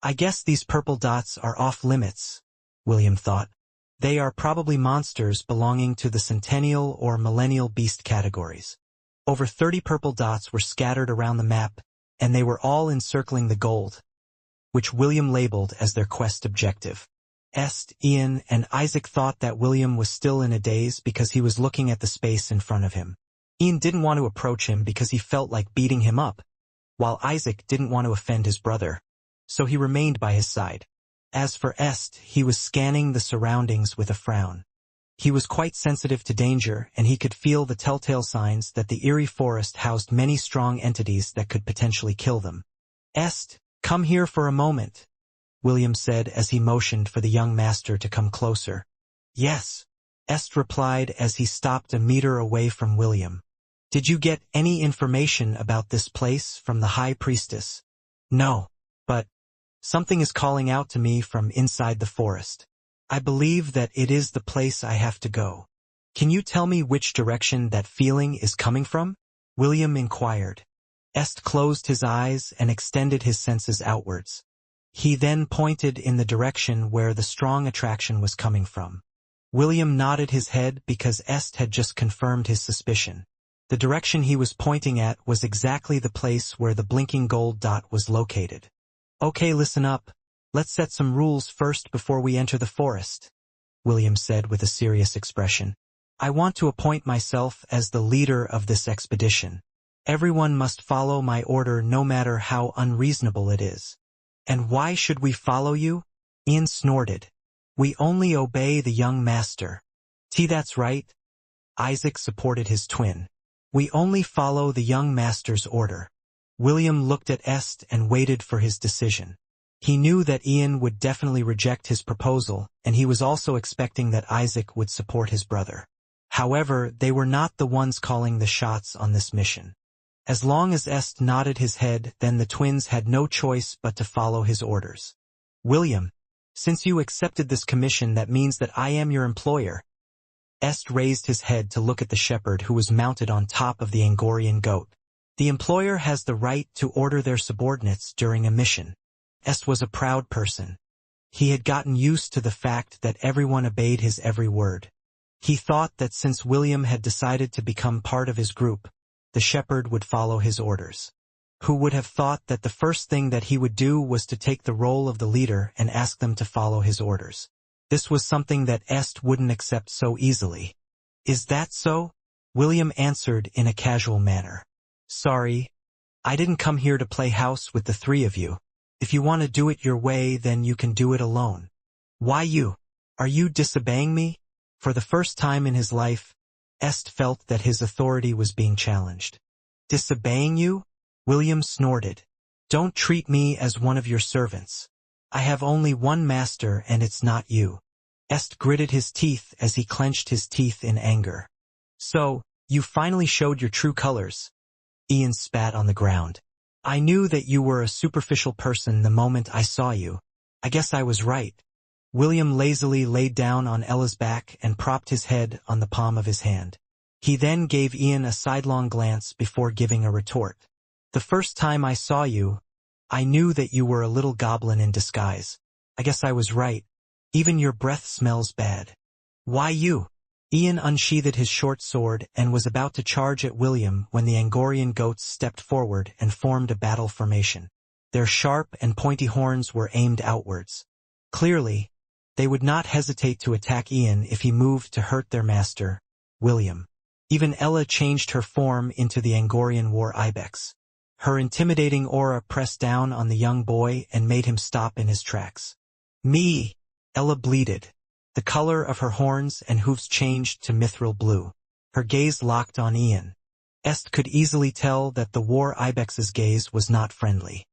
"I guess these purple dots are off limits," William thought. "They are probably monsters belonging to the centennial or millennial beast categories." Over 30 purple dots were scattered around the map, and they were all encircling the gold, which William labeled as their quest objective. Est, Ian, and Isaac thought that William was still in a daze because he was looking at the space in front of him. Ian didn't want to approach him because he felt like beating him up, while Isaac didn't want to offend his brother, so he remained by his side. As for Est, he was scanning the surroundings with a frown. He was quite sensitive to danger, and he could feel the telltale signs that the eerie forest housed many strong entities that could potentially kill them. "Est, come here for a moment," William said as he motioned for the young master to come closer. "Yes," Est replied as he stopped a meter away from William. "Did you get any information about this place from the High Priestess?" "No, but something is calling out to me from inside the forest. I believe that it is the place I have to go. Can you tell me which direction that feeling is coming from?" William inquired. Est closed his eyes and extended his senses outwards. He then pointed in the direction where the strong attraction was coming from. William nodded his head because Est had just confirmed his suspicion. The direction he was pointing at was exactly the place where the blinking gold dot was located. "Okay, listen up. Let's set some rules first before we enter the forest," William said with a serious expression. "I want to appoint myself as the leader of this expedition. Everyone must follow my order no matter how unreasonable it is." "And why should we follow you?" Ian snorted. We only obey the young master. That's right. Isaac supported his twin. We only follow the young master's order. William looked at Est and waited for his decision. He knew that Ian would definitely reject his proposal, and he was also expecting that Isaac would support his brother. However, they were not the ones calling the shots on this mission. As long as Est nodded his head, then the twins had no choice but to follow his orders. William, since you accepted this commission, that means that I am your employer. Est raised his head to look at the shepherd who was mounted on top of the Angorian goat. The employer has the right to order their subordinates during a mission. Est was a proud person. He had gotten used to the fact that everyone obeyed his every word. He thought that since William had decided to become part of his group, the shepherd would follow his orders. Who would have thought that the first thing that he would do was to take the role of the leader and ask them to follow his orders? This was something that Est wouldn't accept so easily. Is that so? William answered in a casual manner. Sorry, I didn't come here to play house with the three of you. If you want to do it your way, then you can do it alone. Why you? Are you disobeying me? For the first time in his life, Est felt that his authority was being challenged. Disobeying you? William snorted. Don't treat me as one of your servants. I have only one master and it's not you. Est gritted his teeth as he clenched his teeth in anger. So, you finally showed your true colors. Ian spat on the ground. I knew that you were a superficial person the moment I saw you. I guess I was right. William lazily laid down on Ella's back and propped his head on the palm of his hand. He then gave Ian a sidelong glance before giving a retort. The first time I saw you, I knew that you were a little goblin in disguise. I guess I was right. Even your breath smells bad. Why you? Ian unsheathed his short sword and was about to charge at William when the Angorian goats stepped forward and formed a battle formation. Their sharp and pointy horns were aimed outwards. Clearly, they would not hesitate to attack Ian if he moved to hurt their master, William. Even Ella changed her form into the Angorian war ibex. Her intimidating aura pressed down on the young boy and made him stop in his tracks. Me! Ella bleated. The color of her horns and hooves changed to mithril blue. Her gaze locked on Ian. Est could easily tell that the war ibex's gaze was not friendly.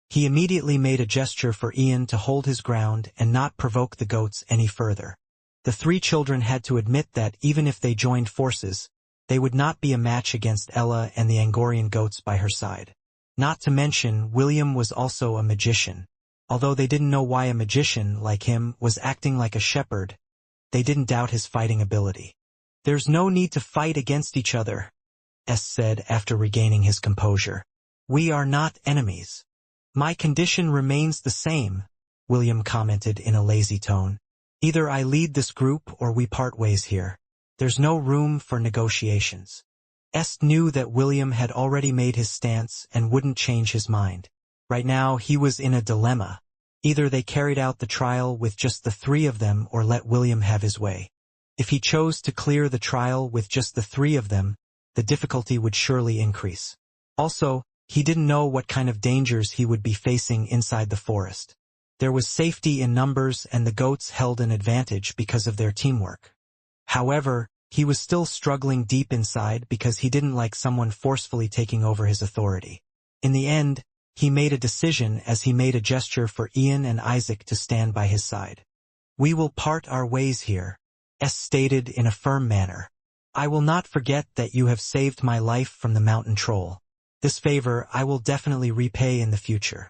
He immediately made a gesture for Ian to hold his ground and not provoke the goats any further. The three children had to admit that even if they joined forces, they would not be a match against Ella and the Angorian goats by her side. Not to mention, William was also a magician. Although they didn't know why a magician, like him, was acting like a shepherd, they didn't doubt his fighting ability. There's no need to fight against each other, Est said after regaining his composure. We are not enemies. My condition remains the same, William commented in a lazy tone. Either I lead this group or we part ways here. There's no room for negotiations. Est knew that William had already made his stance and wouldn't change his mind. Right now, he was in a dilemma. Either they carried out the trial with just the three of them or let William have his way. If he chose to clear the trial with just the three of them, the difficulty would surely increase. Also, he didn't know what kind of dangers he would be facing inside the forest. There was safety in numbers and the goats held an advantage because of their teamwork. However, he was still struggling deep inside because he didn't like someone forcefully taking over his authority. In the end, he made a decision as he made a gesture for Ian and Isaac to stand by his side. We will part our ways here, Est stated in a firm manner. I will not forget that you have saved my life from the mountain troll. This favor I will definitely repay in the future.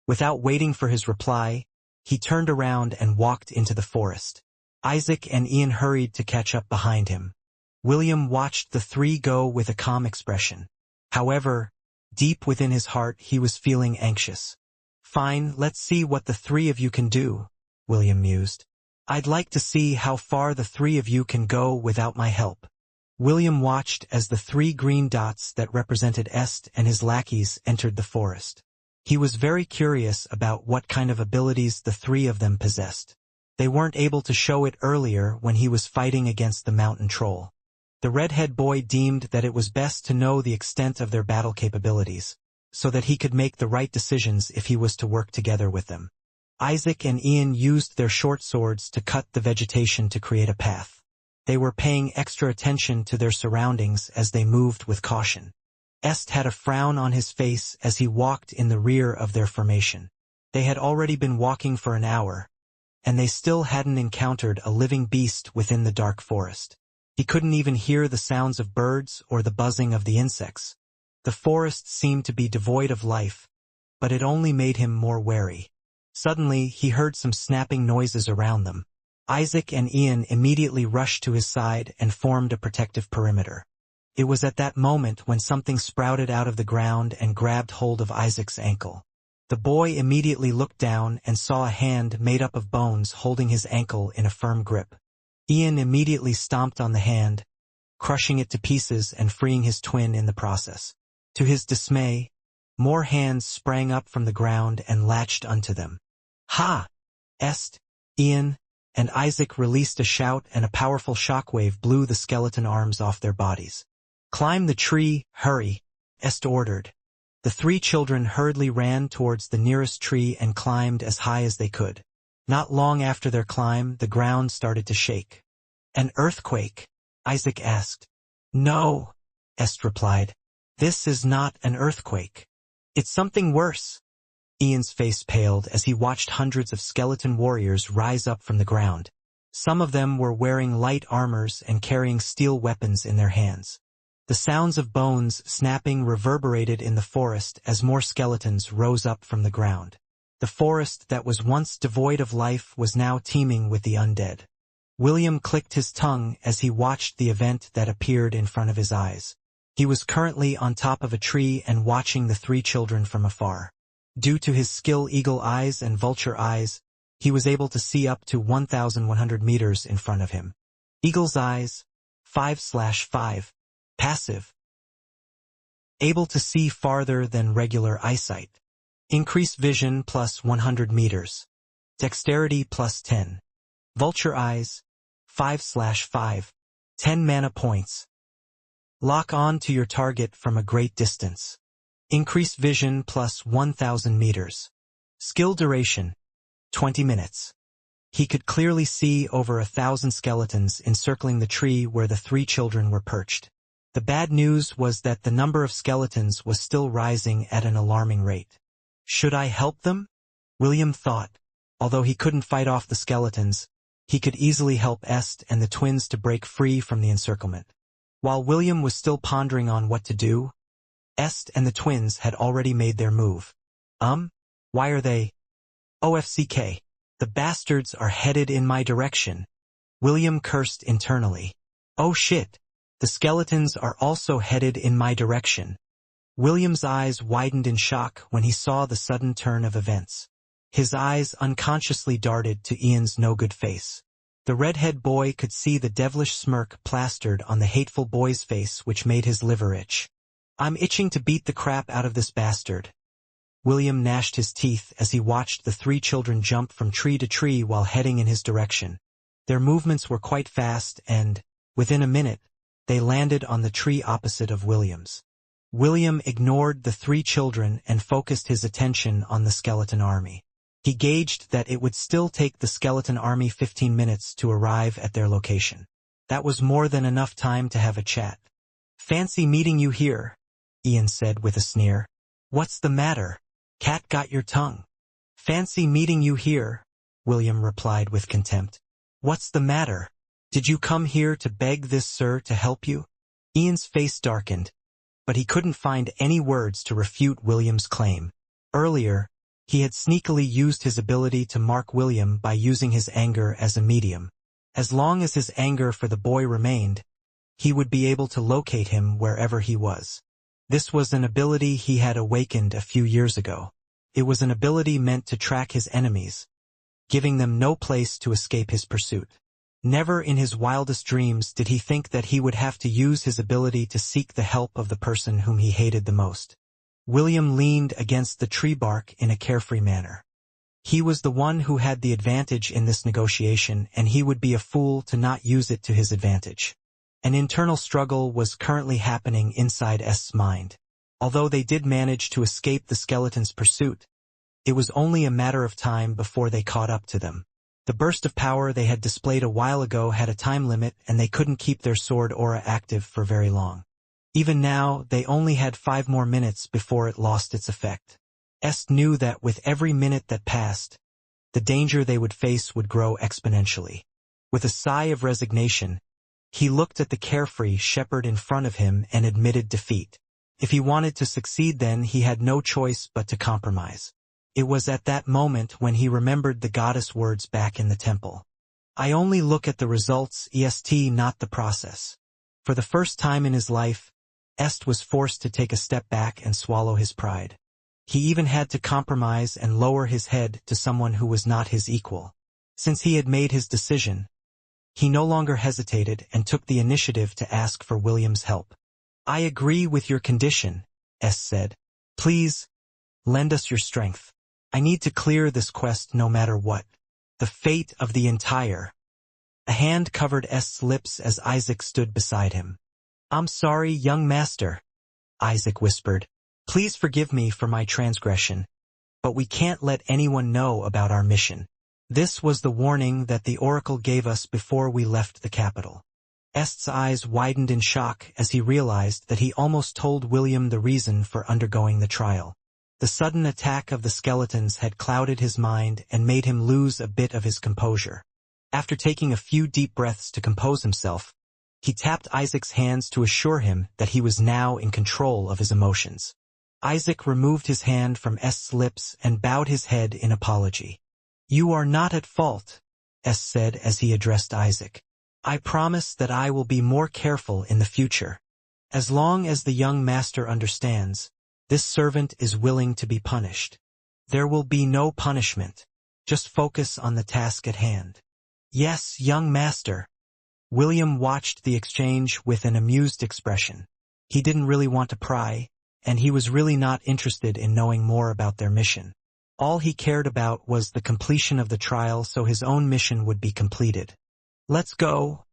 Without waiting for his reply, he turned around and walked into the forest. Isaac and Ian hurried to catch up behind him. William watched the three go with a calm expression. However, deep within his heart he was feeling anxious. Fine, let's see what the three of you can do, William mused. I'd like to see how far the three of you can go without my help. William watched as the three green dots that represented Est and his lackeys entered the forest. He was very curious about what kind of abilities the three of them possessed. They weren't able to show it earlier when he was fighting against the mountain troll. The redhead boy deemed that it was best to know the extent of their battle capabilities, so that he could make the right decisions if he was to work together with them. Isaac and Ian used their short swords to cut the vegetation to create a path. They were paying extra attention to their surroundings as they moved with caution. Est had a frown on his face as he walked in the rear of their formation. They had already been walking for an hour, and they still hadn't encountered a living beast within the dark forest. He couldn't even hear the sounds of birds or the buzzing of the insects. The forest seemed to be devoid of life, but it only made him more wary. Suddenly, he heard some snapping noises around them. Isaac and Ian immediately rushed to his side and formed a protective perimeter. It was at that moment when something sprouted out of the ground and grabbed hold of Isaac's ankle. The boy immediately looked down and saw a hand made up of bones holding his ankle in a firm grip. Ian immediately stomped on the hand, crushing it to pieces and freeing his twin in the process. To his dismay, more hands sprang up from the ground and latched unto them. Ha! Est, Ian, and Isaac released a shout, and a powerful shockwave blew the skeleton arms off their bodies. "Climb the tree, hurry," Est ordered. The three children hurriedly ran towards the nearest tree and climbed as high as they could. Not long after their climb, the ground started to shake. "An earthquake?" Isaac asked. "No," Est replied. "This is not an earthquake. It's something worse." Ian's face paled as he watched hundreds of skeleton warriors rise up from the ground. Some of them were wearing light armors and carrying steel weapons in their hands. The sounds of bones snapping reverberated in the forest as more skeletons rose up from the ground. The forest that was once devoid of life was now teeming with the undead. William clicked his tongue as he watched the event that appeared in front of his eyes. He was currently on top of a tree and watching the three children from afar. Due to his skill eagle eyes and vulture eyes, he was able to see up to 1,100 meters in front of him. Eagle's eyes, 5/5, passive. Able to see farther than regular eyesight. Increased vision plus 100 meters. Dexterity plus 10. Vulture eyes, 5/5, 10 mana points. Lock on to your target from a great distance. Increased vision plus 1,000 meters. Skill duration, 20 minutes. He could clearly see over 1,000 skeletons encircling the tree where the three children were perched. The bad news was that the number of skeletons was still rising at an alarming rate. Should I help them? William thought. Although he couldn't fight off the skeletons, he could easily help Est and the twins to break free from the encirclement. While William was still pondering on what to do, Est and the twins had already made their move. Why are they? OFCK. The bastards are headed in my direction. William cursed internally. Oh shit. The skeletons are also headed in my direction. William's eyes widened in shock when he saw the sudden turn of events. His eyes unconsciously darted to Ian's no-good face. The redhead boy could see the devilish smirk plastered on the hateful boy's face, which made his liver itch. I'm itching to beat the crap out of this bastard. William gnashed his teeth as he watched the three children jump from tree to tree while heading in his direction. Their movements were quite fast and, within a minute, they landed on the tree opposite of William's. William ignored the three children and focused his attention on the skeleton army. He gauged that it would still take the skeleton army 15 minutes to arrive at their location. That was more than enough time to have a chat. Fancy meeting you here, Ian said with a sneer. What's the matter? Cat got your tongue. Fancy meeting you here, William replied with contempt. What's the matter? Did you come here to beg this sir to help you? Ian's face darkened, but he couldn't find any words to refute William's claim. Earlier, he had sneakily used his ability to mark William by using his anger as a medium. As long as his anger for the boy remained, he would be able to locate him wherever he was. This was an ability he had awakened a few years ago. It was an ability meant to track his enemies, giving them no place to escape his pursuit. Never in his wildest dreams did he think that he would have to use his ability to seek the help of the person whom he hated the most. William leaned against the tree bark in a carefree manner. He was the one who had the advantage in this negotiation, and he would be a fool to not use it to his advantage. An internal struggle was currently happening inside Est's mind. Although they did manage to escape the skeleton's pursuit, It was only a matter of time before they caught up to them. The burst of power they had displayed a while ago had a time limit, and they couldn't keep their sword aura active for very long. Even now, they only had 5 more minutes before it lost its effect. Est knew that with every minute that passed, the danger they would face would grow exponentially. With a sigh of resignation, he looked at the carefree shepherd in front of him and admitted defeat. If he wanted to succeed, then he had no choice but to compromise. It was at that moment when he remembered the goddess' words back in the temple. I only look at the results, not the process. For the first time in his life, Est was forced to take a step back and swallow his pride. He even had to compromise and lower his head to someone who was not his equal. Since he had made his decision, he no longer hesitated and took the initiative to ask for William's help. I agree with your condition, Est said. Please, lend us your strength. I need to clear this quest no matter what. The fate of the entire. A hand covered Est's lips as Isaac stood beside him. I'm sorry, young master, Isaac whispered. Please forgive me for my transgression, but we can't let anyone know about our mission. This was the warning that the oracle gave us before we left the capital. Est's eyes widened in shock as he realized that he almost told William the reason for undergoing the trial. The sudden attack of the skeletons had clouded his mind and made him lose a bit of his composure. After taking a few deep breaths to compose himself, he tapped Isaac's hands to assure him that he was now in control of his emotions. Isaac removed his hand from Est's lips and bowed his head in apology. You are not at fault, Est said as he addressed Isaac. I promise that I will be more careful in the future. As long as the young master understands, this servant is willing to be punished. There will be no punishment. Just focus on the task at hand. Yes, young master. William watched the exchange with an amused expression. He didn't really want to pry, and he was really not interested in knowing more about their mission. All he cared about was the completion of the trial so his own mission would be completed. Let's go,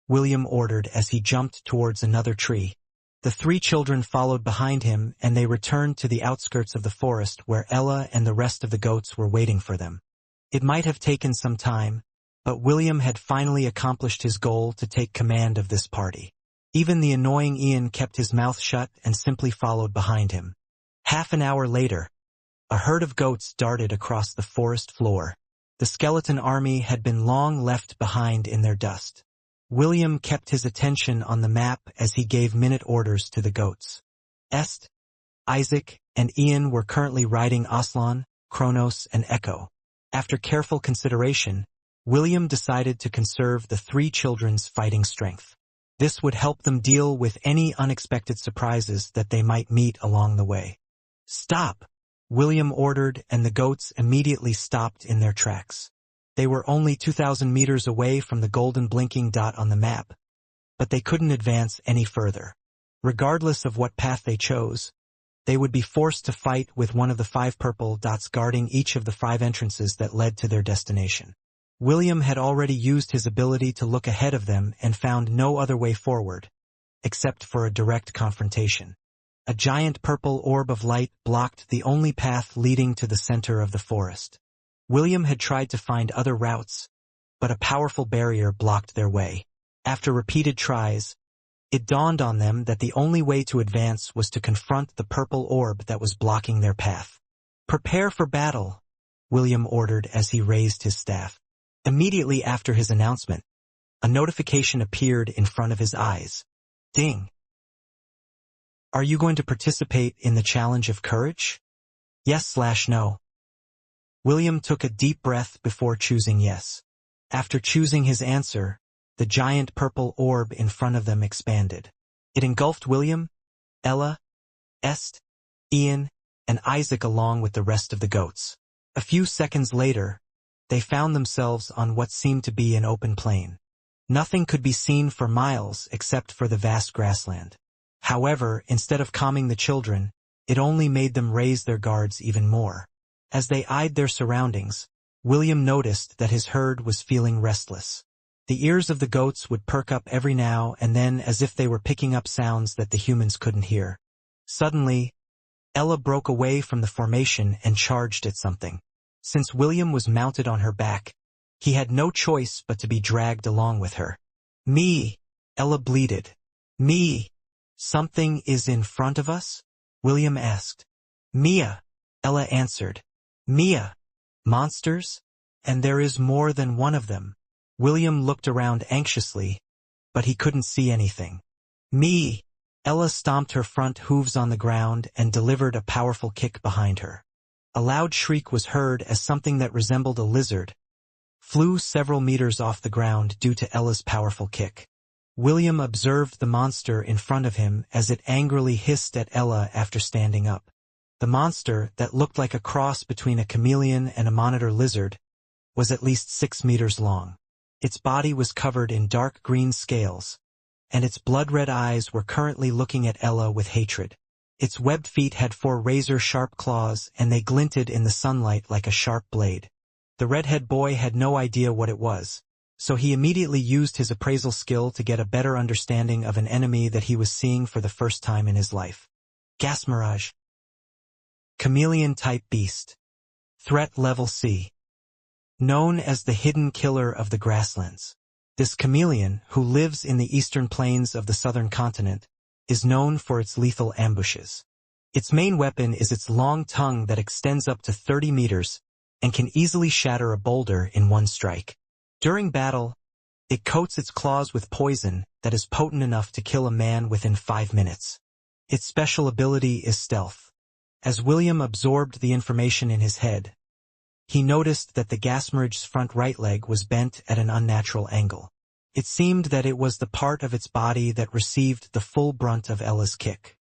William ordered as he jumped towards another tree. The 3 children followed behind him, and they returned to the outskirts of the forest where Ella and the rest of the goats were waiting for them. It might have taken some time, but William had finally accomplished his goal to take command of this party. Even the annoying Ian kept his mouth shut and simply followed behind him. Half an hour later, a herd of goats darted across the forest floor. The skeleton army had been long left behind in their dust. William kept his attention on the map as he gave minute orders to the goats. Est, Isaac, and Ian were currently riding Aslan, Kronos, and Echo. After careful consideration, William decided to conserve the 3 children's fighting strength. This would help them deal with any unexpected surprises that they might meet along the way. Stop, William ordered, and the goats immediately stopped in their tracks. They were only 2,000 meters away from the golden blinking dot on the map, but they couldn't advance any further. Regardless of what path they chose, they would be forced to fight with one of the 5 purple dots guarding each of the 5 entrances that led to their destination. William had already used his ability to look ahead of them and found no other way forward, except for a direct confrontation. A giant purple orb of light blocked the only path leading to the center of the forest. William had tried to find other routes, but a powerful barrier blocked their way. After repeated tries, it dawned on them that the only way to advance was to confront the purple orb that was blocking their path. Prepare for battle, William ordered as he raised his staff. Immediately after his announcement, a notification appeared in front of his eyes. Ding! Are you going to participate in the challenge of courage? Yes/no. William took a deep breath before choosing yes. After choosing his answer, the giant purple orb in front of them expanded. It engulfed William, Ella, Est, Ian, and Isaac along with the rest of the goats. A few seconds later, they found themselves on what seemed to be an open plain. Nothing could be seen for miles except for the vast grassland. However, instead of calming the children, it only made them raise their guards even more. As they eyed their surroundings, William noticed that his herd was feeling restless. The ears of the goats would perk up every now and then as if they were picking up sounds that the humans couldn't hear. Suddenly, Ella broke away from the formation and charged at something. Since William was mounted on her back, he had no choice but to be dragged along with her. "Me!" Ella bleated. "Me! Something is in front of us?" William asked. "Mia," Ella answered. "Mia! Monsters? And there is more than one of them." William looked around anxiously, but he couldn't see anything. "Me!" Ella stomped her front hooves on the ground and delivered a powerful kick behind her. A loud shriek was heard as something that resembled a lizard flew several meters off the ground due to Ella's powerful kick. William observed the monster in front of him as it angrily hissed at Ella after standing up. The monster, that looked like a cross between a chameleon and a monitor lizard, was at least 6 meters long. Its body was covered in dark green scales, and its blood-red eyes were currently looking at Ella with hatred. Its webbed feet had 4 razor-sharp claws, and they glinted in the sunlight like a sharp blade. The redhead boy had no idea what it was, so he immediately used his appraisal skill to get a better understanding of an enemy that he was seeing for the first time in his life. Gas mirage. Chameleon-type beast. Threat level C. Known as the hidden killer of the grasslands. This chameleon, who lives in the eastern plains of the southern continent, is known for its lethal ambushes. Its main weapon is its long tongue that extends up to 30 meters and can easily shatter a boulder in one strike. During battle, it coats its claws with poison that is potent enough to kill a man within 5 minutes. Its special ability is stealth. As William absorbed the information in his head, he noticed that the gasmirage's front right leg was bent at an unnatural angle. It seemed that it was the part of its body that received the full brunt of Ella's kick.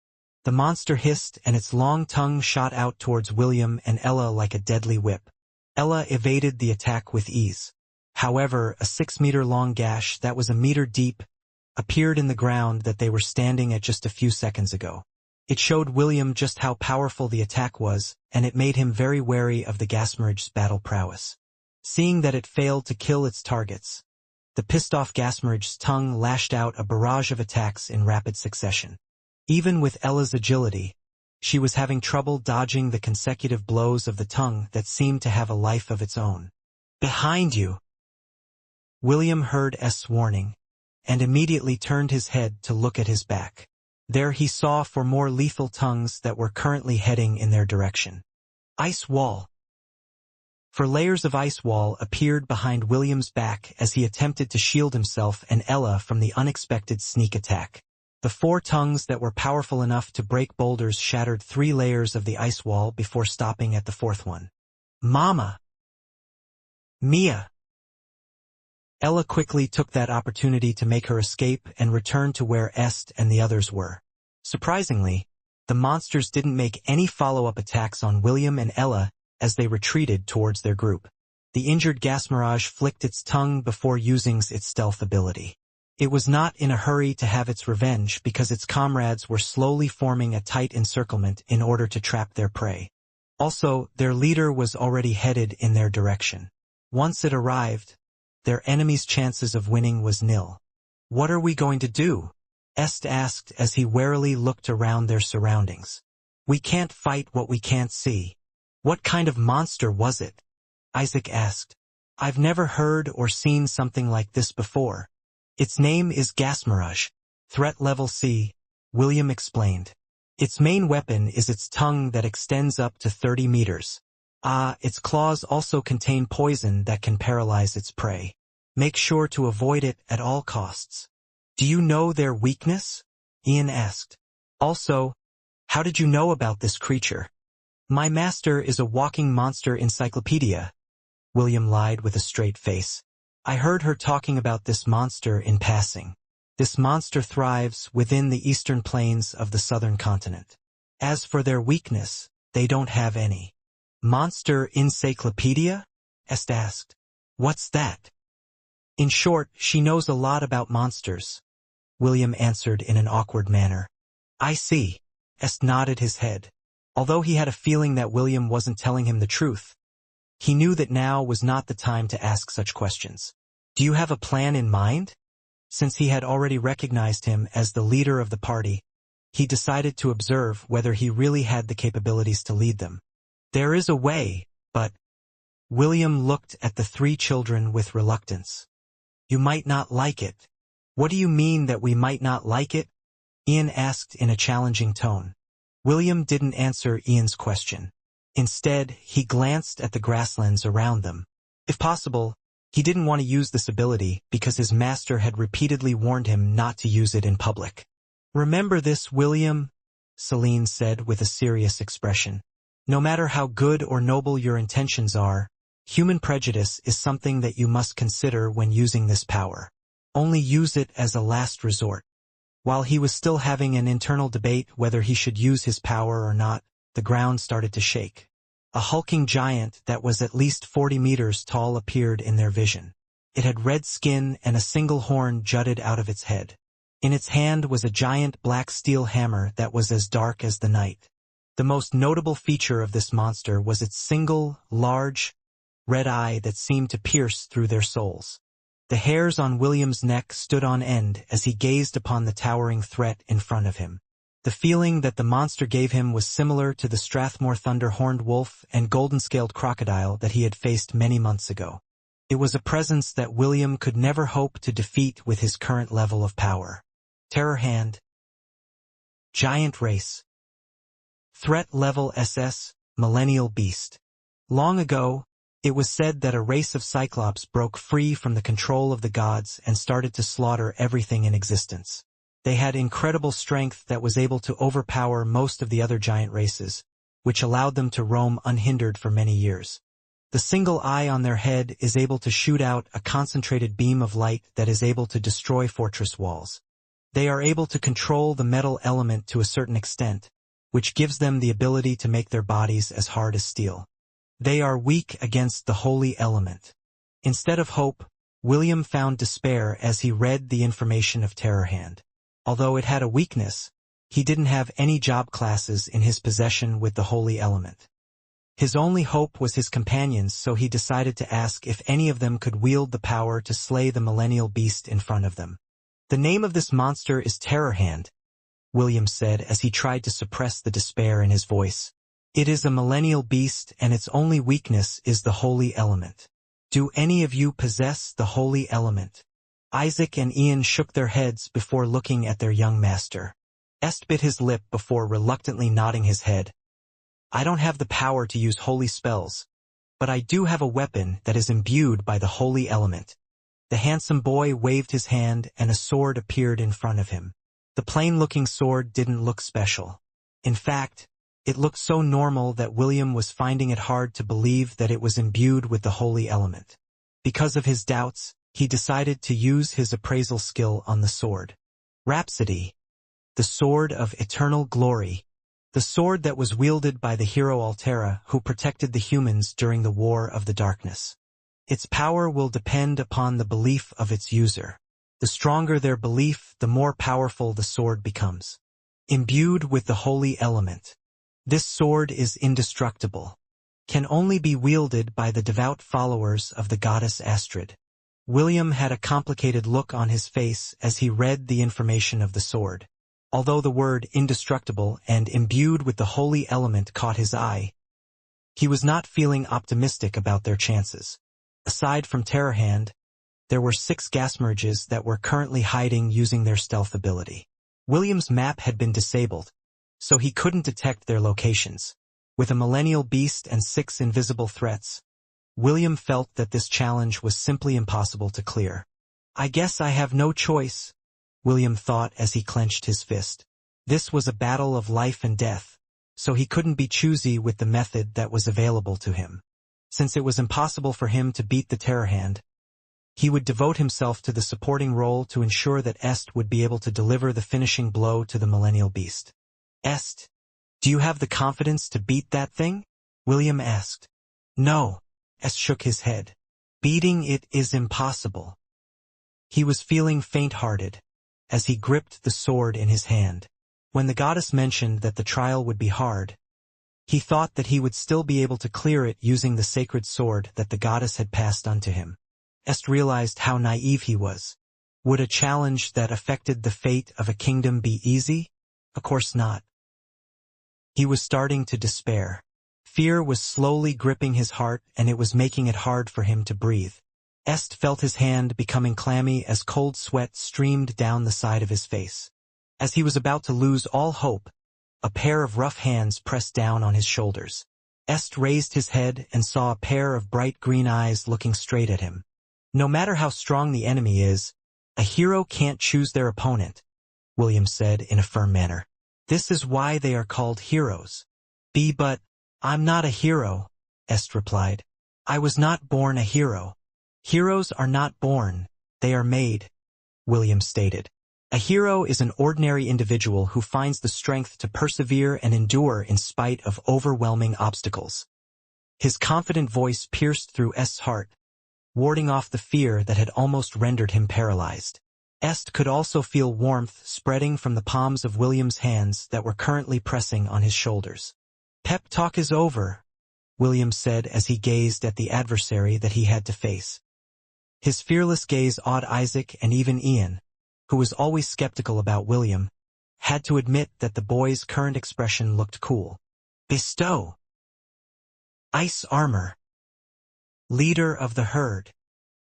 The monster hissed and its long tongue shot out towards William and Ella like a deadly whip. Ella evaded the attack with ease. However, a 6-meter-long gash that was a meter deep appeared in the ground that they were standing at just a few seconds ago. It showed William just how powerful the attack was, and it made him very wary of the gasmirage's battle prowess. Seeing that it failed to kill its targets, the pissed-off gasmirage's tongue lashed out a barrage of attacks in rapid succession. Even with Ella's agility, she was having trouble dodging the consecutive blows of the tongue that seemed to have a life of its own. "Behind you!" William heard S' warning, and immediately turned his head to look at his back. There he saw 4 more lethal tongues that were currently heading in their direction. Ice wall. 4 layers of ice wall appeared behind William's back as he attempted to shield himself and Ella from the unexpected sneak attack. The 4 tongues that were powerful enough to break boulders shattered 3 layers of the ice wall before stopping at the 4th one. "Mama! Mia!" Ella quickly took that opportunity to make her escape and return to where Est and the others were. Surprisingly, the monsters didn't make any follow-up attacks on William and Ella as they retreated towards their group. The injured gas mirage flicked its tongue before using its stealth ability. It was not in a hurry to have its revenge because its comrades were slowly forming a tight encirclement in order to trap their prey. Also, their leader was already headed in their direction. Once it arrived, their enemy's chances of winning was nil. "What are we going to do?" Est asked as he warily looked around their surroundings. "We can't fight what we can't see." "What kind of monster was it?" Isaac asked. "I've never heard or seen something like this before." "Its name is Gas Mirage. Threat level C," William explained. "Its main weapon is its tongue that extends up to 30 meters. Its claws also contain poison that can paralyze its prey. Make sure to avoid it at all costs." "Do you know their weakness?" Ian asked. "Also, how did you know about this creature?" "My master is a walking monster encyclopedia," William lied with a straight face. "I heard her talking about this monster in passing. This monster thrives within the eastern plains of the southern continent. As for their weakness, they don't have any." "Monster encyclopedia?" Est asked. "What's that?" "In short, she knows a lot about monsters," William answered in an awkward manner. "I see." Est nodded his head. Although he had a feeling that William wasn't telling him the truth, he knew that now was not the time to ask such questions. "Do you have a plan in mind?" Since he had already recognized him as the leader of the party, he decided to observe whether he really had the capabilities to lead them. There is a way, but... William looked at the three children with reluctance. You might not like it. What do you mean that we might not like it? Ian asked in a challenging tone. William didn't answer Ian's question. Instead, he glanced at the grasslands around them. If possible, he didn't want to use this ability because his master had repeatedly warned him not to use it in public. Remember this, William, Celine said with a serious expression. No matter how good or noble your intentions are, human prejudice is something that you must consider when using this power. Only use it as a last resort. While he was still having an internal debate whether he should use his power or not, the ground started to shake. A hulking giant that was at least 40 meters tall appeared in their vision. It had red skin and a single horn jutted out of its head. In its hand was a giant black steel hammer that was as dark as the night. The most notable feature of this monster was its single, large, red eye that seemed to pierce through their souls. The hairs on William's neck stood on end as he gazed upon the towering threat in front of him. The feeling that the monster gave him was similar to the Strathmore thunder-horned wolf and golden-scaled crocodile that he had faced many months ago. It was a presence that William could never hope to defeat with his current level of power. Terror Hand. Giant Race. Threat Level SS, Millennial Beast. Long ago, it was said that a race of Cyclops broke free from the control of the gods and started to slaughter everything in existence. They had incredible strength that was able to overpower most of the other giant races, which allowed them to roam unhindered for many years. The single eye on their head is able to shoot out a concentrated beam of light that is able to destroy fortress walls. They are able to control the metal element to a certain extent, which gives them the ability to make their bodies as hard as steel. They are weak against the holy element. Instead of hope, William found despair as he read the information of Terror Hand. Although it had a weakness, he didn't have any job classes in his possession with the holy element. His only hope was his companions, so he decided to ask if any of them could wield the power to slay the millennial beast in front of them. The name of this monster is Terror Hand, William said as he tried to suppress the despair in his voice. It is a millennial beast and its only weakness is the holy element. Do any of you possess the holy element? Isaac and Ian shook their heads before looking at their young master. Est bit his lip before reluctantly nodding his head. I don't have the power to use holy spells, but I do have a weapon that is imbued by the holy element. The handsome boy waved his hand and a sword appeared in front of him. The plain-looking sword didn't look special. In fact, it looked so normal that William was finding it hard to believe that it was imbued with the holy element. Because of his doubts, he decided to use his appraisal skill on the sword. Rhapsody. The Sword of Eternal Glory. The sword that was wielded by the hero Altera who protected the humans during the War of the Darkness. Its power will depend upon the belief of its user. The stronger their belief, the more powerful the sword becomes. Imbued with the holy element. This sword is indestructible. Can only be wielded by the devout followers of the goddess Astrid. William had a complicated look on his face as he read the information of the sword. Although the word indestructible and imbued with the holy element caught his eye, he was not feeling optimistic about their chances. Aside from Terror Hand, there were 6 gas merges that were currently hiding using their stealth ability. William's map had been disabled, so he couldn't detect their locations. With a millennial beast and 6 invisible threats, William felt that this challenge was simply impossible to clear. I guess I have no choice, William thought as he clenched his fist. This was a battle of life and death, so he couldn't be choosy with the method that was available to him. Since it was impossible for him to beat the Terror Hand, he would devote himself to the supporting role to ensure that Est would be able to deliver the finishing blow to the millennial beast. Est, do you have the confidence to beat that thing? William asked. No, Est shook his head. Beating it is impossible. He was feeling faint-hearted as he gripped the sword in his hand. When the goddess mentioned that the trial would be hard, he thought that he would still be able to clear it using the sacred sword that the goddess had passed unto him. Est realized how naive he was. Would a challenge that affected the fate of a kingdom be easy? Of course not. He was starting to despair. Fear was slowly gripping his heart, and it was making it hard for him to breathe. Est felt his hand becoming clammy as cold sweat streamed down the side of his face. As he was about to lose all hope, a pair of rough hands pressed down on his shoulders. Est raised his head and saw a pair of bright green eyes looking straight at him. No matter how strong the enemy is, a hero can't choose their opponent, William said in a firm manner. This is why they are called heroes. But I'm not a hero, Est replied. I was not born a hero. Heroes are not born, they are made, William stated. A hero is an ordinary individual who finds the strength to persevere and endure in spite of overwhelming obstacles. His confident voice pierced through Est's heart, warding off the fear that had almost rendered him paralyzed. Est could also feel warmth spreading from the palms of William's hands that were currently pressing on his shoulders. Pep talk is over, William said as he gazed at the adversary that he had to face. His fearless gaze awed Isaac and even Ian, who was always skeptical about William, had to admit that the boy's current expression looked cool. Bestow. Ice armor. Leader of the herd.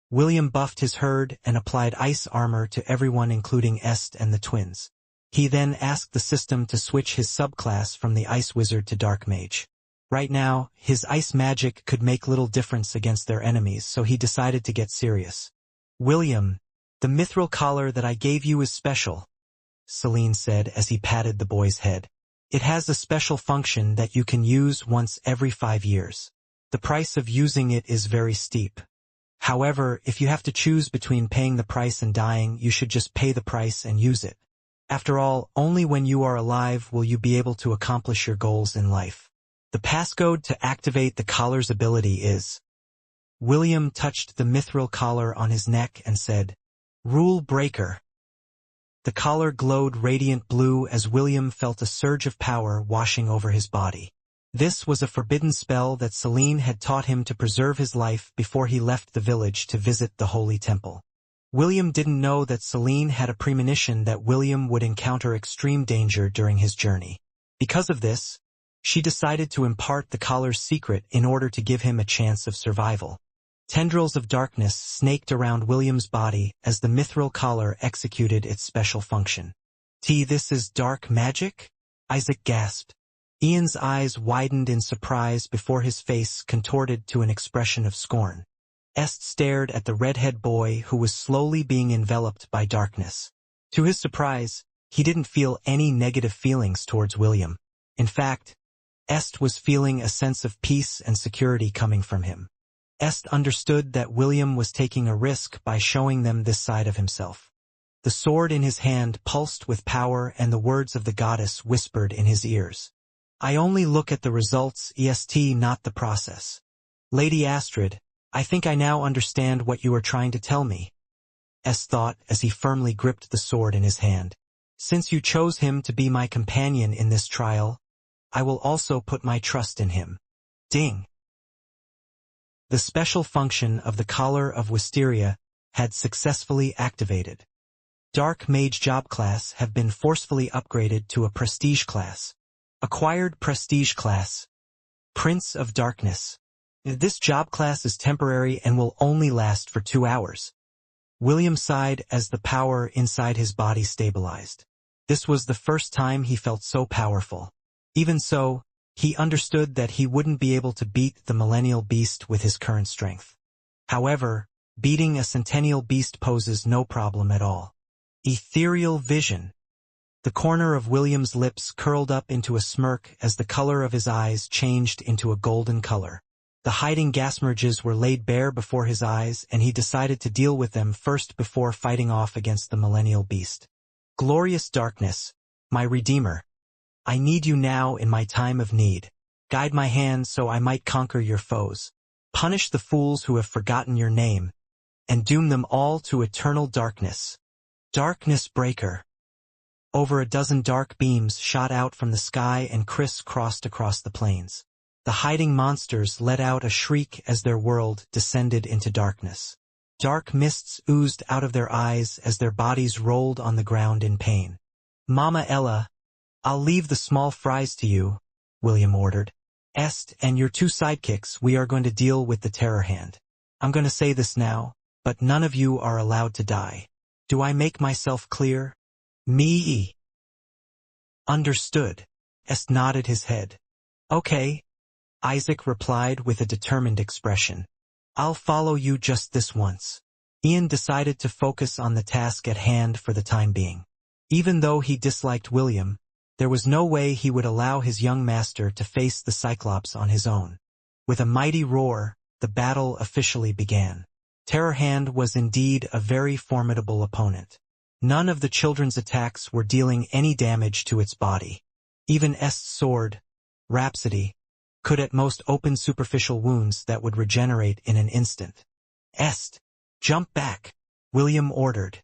William buffed his herd and applied ice armor to everyone including Est and the twins. He then asked the system to switch his subclass from the Ice Wizard to Dark Mage. Right now, his ice magic could make little difference against their enemies, so he decided to get serious. William, the mithril collar that I gave you is special, Celine said as he patted the boy's head. It has a special function that you can use once every 5 years. The price of using it is very steep. However, if you have to choose between paying the price and dying, you should just pay the price and use it. After all, only when you are alive will you be able to accomplish your goals in life. The passcode to activate the collar's ability is... William touched the mithril collar on his neck and said, Rule Breaker. The collar glowed radiant blue as William felt a surge of power washing over his body. This was a forbidden spell that Celine had taught him to preserve his life before he left the village to visit the Holy Temple. William didn't know that Celine had a premonition that William would encounter extreme danger during his journey. Because of this, she decided to impart the collar's secret in order to give him a chance of survival. Tendrils of darkness snaked around William's body as the mithril collar executed its special function. This is dark magic? Isaac gasped. Ian's eyes widened in surprise before his face contorted to an expression of scorn. Est stared at the redhead boy who was slowly being enveloped by darkness. To his surprise, he didn't feel any negative feelings towards William. In fact, Est was feeling a sense of peace and security coming from him. Est understood that William was taking a risk by showing them this side of himself. The sword in his hand pulsed with power and the words of the goddess whispered in his ears. I only look at the results, not the process. Lady Astrid, I think I now understand what you are trying to tell me, Est thought as he firmly gripped the sword in his hand. Since you chose him to be my companion in this trial, I will also put my trust in him. Ding. The special function of the Collar of Wisteria had successfully activated. Dark Mage job class have been forcefully upgraded to a Prestige class. Acquired Prestige class. Prince of Darkness. This job class is temporary and will only last for 2 hours. William sighed as the power inside his body stabilized. This was the first time he felt so powerful. Even so, he understood that he wouldn't be able to beat the Millennial Beast with his current strength. However, beating a Centennial Beast poses no problem at all. Ethereal Vision. The corner of William's lips curled up into a smirk as the color of his eyes changed into a golden color. The hiding gasmerges were laid bare before his eyes, and he decided to deal with them first before fighting off against the Millennial Beast. Glorious Darkness, my Redeemer. I need you now in my time of need. Guide my hand so I might conquer your foes. Punish the fools who have forgotten your name, and doom them all to eternal darkness. Darkness Breaker. Over a dozen dark beams shot out from the sky and criss-crossed across the plains. The hiding monsters let out a shriek as their world descended into darkness. Dark mists oozed out of their eyes as their bodies rolled on the ground in pain. Mama Ella, I'll leave the small fries to you, William ordered. Est and your 2 sidekicks, we are going to deal with the terror hand. I'm going to say this now, but none of you are allowed to die. Do I make myself clear? Me. Understood. Est nodded his head. Okay, Isaac replied with a determined expression. I'll follow you just this once. Ian decided to focus on the task at hand for the time being. Even though he disliked William, there was no way he would allow his young master to face the Cyclops on his own. With a mighty roar, the battle officially began. Terror Hand was indeed a very formidable opponent. None of the children's attacks were dealing any damage to its body. Even Est's sword, Rhapsody, could at most open superficial wounds that would regenerate in an instant. Est, jump back, William ordered.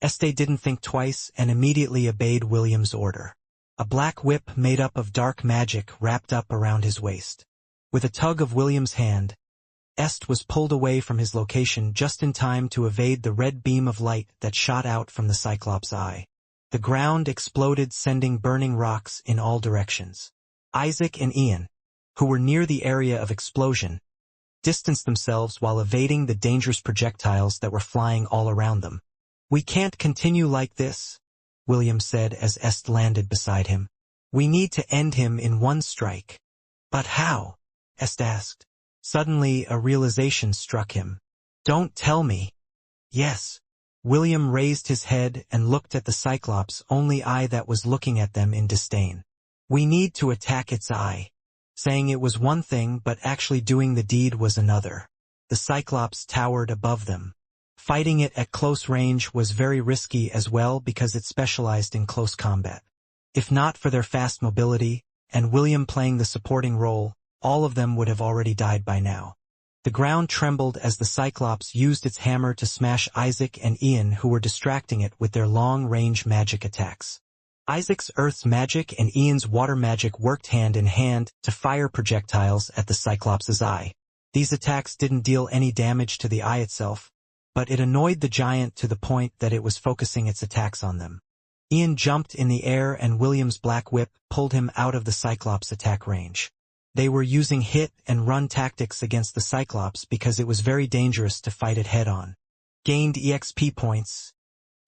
Este didn't think twice and immediately obeyed William's order. A black whip made up of dark magic wrapped up around his waist. With a tug of William's hand, Est was pulled away from his location just in time to evade the red beam of light that shot out from the Cyclops' eye. The ground exploded, sending burning rocks in all directions. Isaac and Ian, who were near the area of explosion, distanced themselves while evading the dangerous projectiles that were flying all around them. We can't continue like this, William said as Est landed beside him. We need to end him in one strike. But how? Est asked. Suddenly a realization struck him. Don't tell me. Yes. William raised his head and looked at the Cyclops' only eye that was looking at them in disdain. We need to attack its eye. Saying it was one thing but actually doing the deed was another. The Cyclops towered above them. Fighting it at close range was very risky as well because it specialized in close combat. If not for their fast mobility, and William playing the supporting role, all of them would have already died by now. The ground trembled as the Cyclops used its hammer to smash Isaac and Ian, who were distracting it with their long-range magic attacks. Isaac's earth's magic and Ian's water magic worked hand in hand to fire projectiles at the Cyclops' eye. These attacks didn't deal any damage to the eye itself, but it annoyed the giant to the point that it was focusing its attacks on them. Ian jumped in the air and William's black whip pulled him out of the Cyclops' attack range. They were using hit-and-run tactics against the Cyclops because it was very dangerous to fight it head-on. Gained EXP points.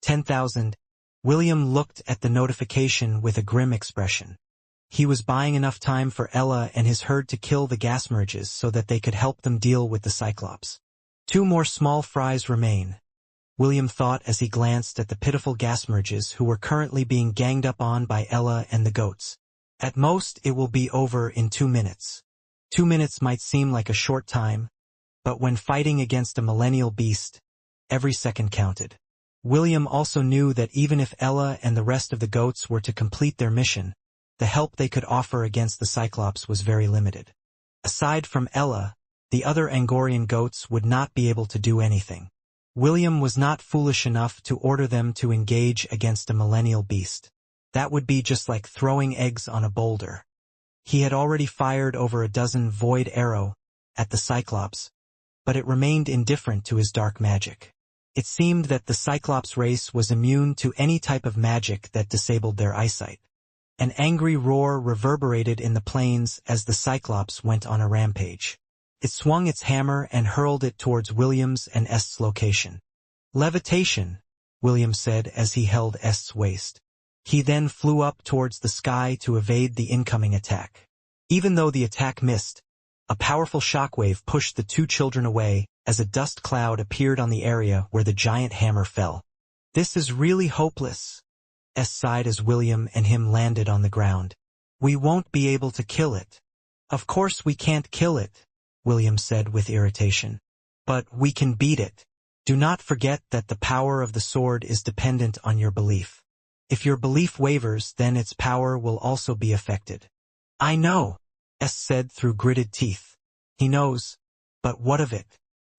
10,000. William looked at the notification with a grim expression. He was buying enough time for Ella and his herd to kill the gas merges so that they could help them deal with the Cyclops. 2 more small fries remain, William thought as he glanced at the pitiful gas merges who were currently being ganged up on by Ella and the goats. At most, it will be over in 2 minutes. 2 minutes might seem like a short time, but when fighting against a millennial beast, every second counted. William also knew that even if Ella and the rest of the goats were to complete their mission, the help they could offer against the Cyclops was very limited. Aside from Ella, the other Angorian goats would not be able to do anything. William was not foolish enough to order them to engage against a millennial beast. That would be just like throwing eggs on a boulder. He had already fired over a dozen void arrow at the Cyclops, but it remained indifferent to his dark magic. It seemed that the Cyclops race was immune to any type of magic that disabled their eyesight. An angry roar reverberated in the plains as the Cyclops went on a rampage. It swung its hammer and hurled it towards William's and Est's location. Levitation, William said as he held Est's waist. He then flew up towards the sky to evade the incoming attack. Even though the attack missed, a powerful shockwave pushed the 2 children away as a dust cloud appeared on the area where the giant hammer fell. This is really hopeless, Est sighed as William and him landed on the ground. We won't be able to kill it. Of course we can't kill it, William said with irritation. But we can beat it. Do not forget that the power of the sword is dependent on your belief. If your belief wavers, then its power will also be affected. I know, Est said through gritted teeth. He knows, but what of it?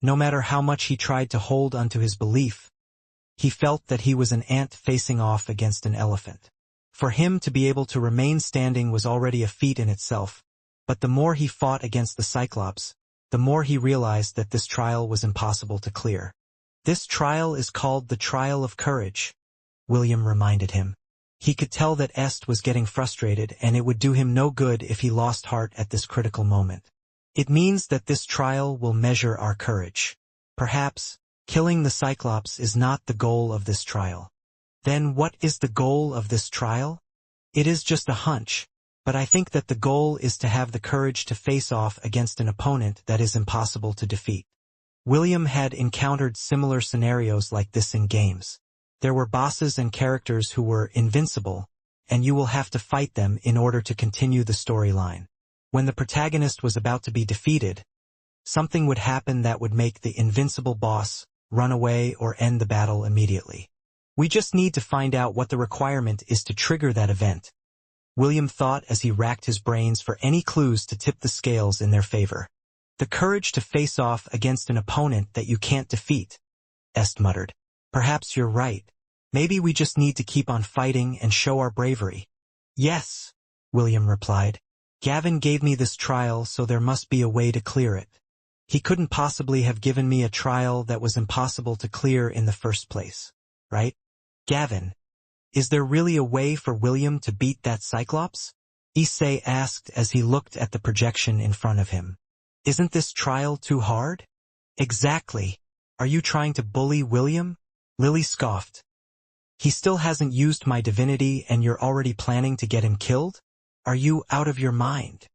No matter how much he tried to hold onto his belief, he felt that he was an ant facing off against an elephant. For him to be able to remain standing was already a feat in itself, but the more he fought against the Cyclops, the more he realized that this trial was impossible to clear. This trial is called the trial of courage, William reminded him. He could tell that Est was getting frustrated, and it would do him no good if he lost heart at this critical moment. It means that this trial will measure our courage. Perhaps, killing the Cyclops is not the goal of this trial. Then what is the goal of this trial? It is just a hunch, but I think that the goal is to have the courage to face off against an opponent that is impossible to defeat. William had encountered similar scenarios like this in games. There were bosses and characters who were invincible, and you will have to fight them in order to continue the storyline. When the protagonist was about to be defeated, something would happen that would make the invincible boss run away or end the battle immediately. We just need to find out what the requirement is to trigger that event. William thought as he racked his brains for any clues to tip the scales in their favor. The courage to face off against an opponent that you can't defeat, Est muttered. Perhaps you're right. Maybe we just need to keep on fighting and show our bravery. Yes, William replied. Gavin gave me this trial, so there must be a way to clear it. He couldn't possibly have given me a trial that was impossible to clear in the first place, right? Gavin, is there really a way for William to beat that Cyclops? Issei asked as he looked at the projection in front of him. Isn't this trial too hard? Exactly. Are you trying to bully William? Lily scoffed. He still hasn't used my divinity and you're already planning to get him killed? Are you out of your mind?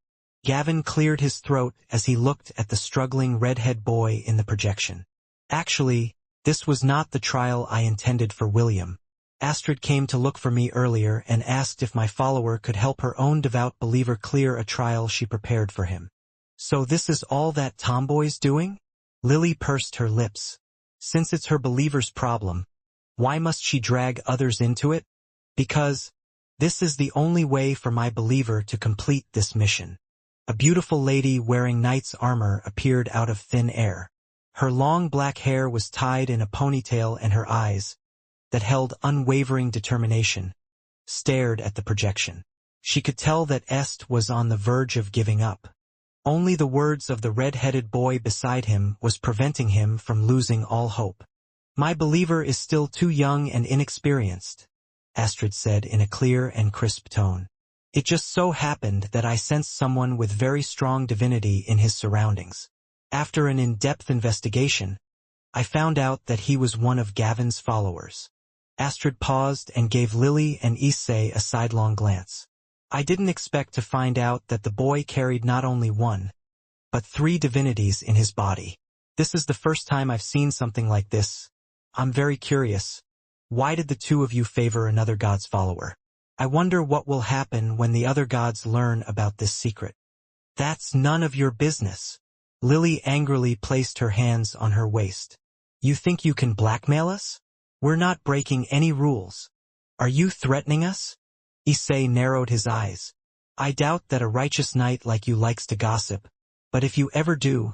Gavin cleared his throat as he looked at the struggling redhead boy in the projection. Actually, this was not the trial I intended for William. Astrid came to look for me earlier and asked if my follower could help her own devout believer clear a trial she prepared for him. So this is all that tomboy's doing? Lily pursed her lips. Since it's her believer's problem, why must she drag others into it? Because this is the only way for my believer to complete this mission. A beautiful lady wearing knight's armor appeared out of thin air. Her long black hair was tied in a ponytail and her eyes, that held unwavering determination, stared at the projection. She could tell that Est was on the verge of giving up. Only the words of the red-headed boy beside him was preventing him from losing all hope. My believer is still too young and inexperienced, Astrid said in a clear and crisp tone. It just so happened that I sensed someone with very strong divinity in his surroundings. After an in-depth investigation, I found out that he was one of Gavin's followers. Astrid paused and gave Lily and Issei a sidelong glance. I didn't expect to find out that the boy carried not only one, but 3 divinities in his body. This is the first time I've seen something like this. I'm very curious. Why did the 2 of you favor another god's follower? I wonder what will happen when the other gods learn about this secret. That's none of your business. Lily angrily placed her hands on her waist. You think you can blackmail us? We're not breaking any rules. Are you threatening us? Issei narrowed his eyes. I doubt that a righteous knight like you likes to gossip, but if you ever do,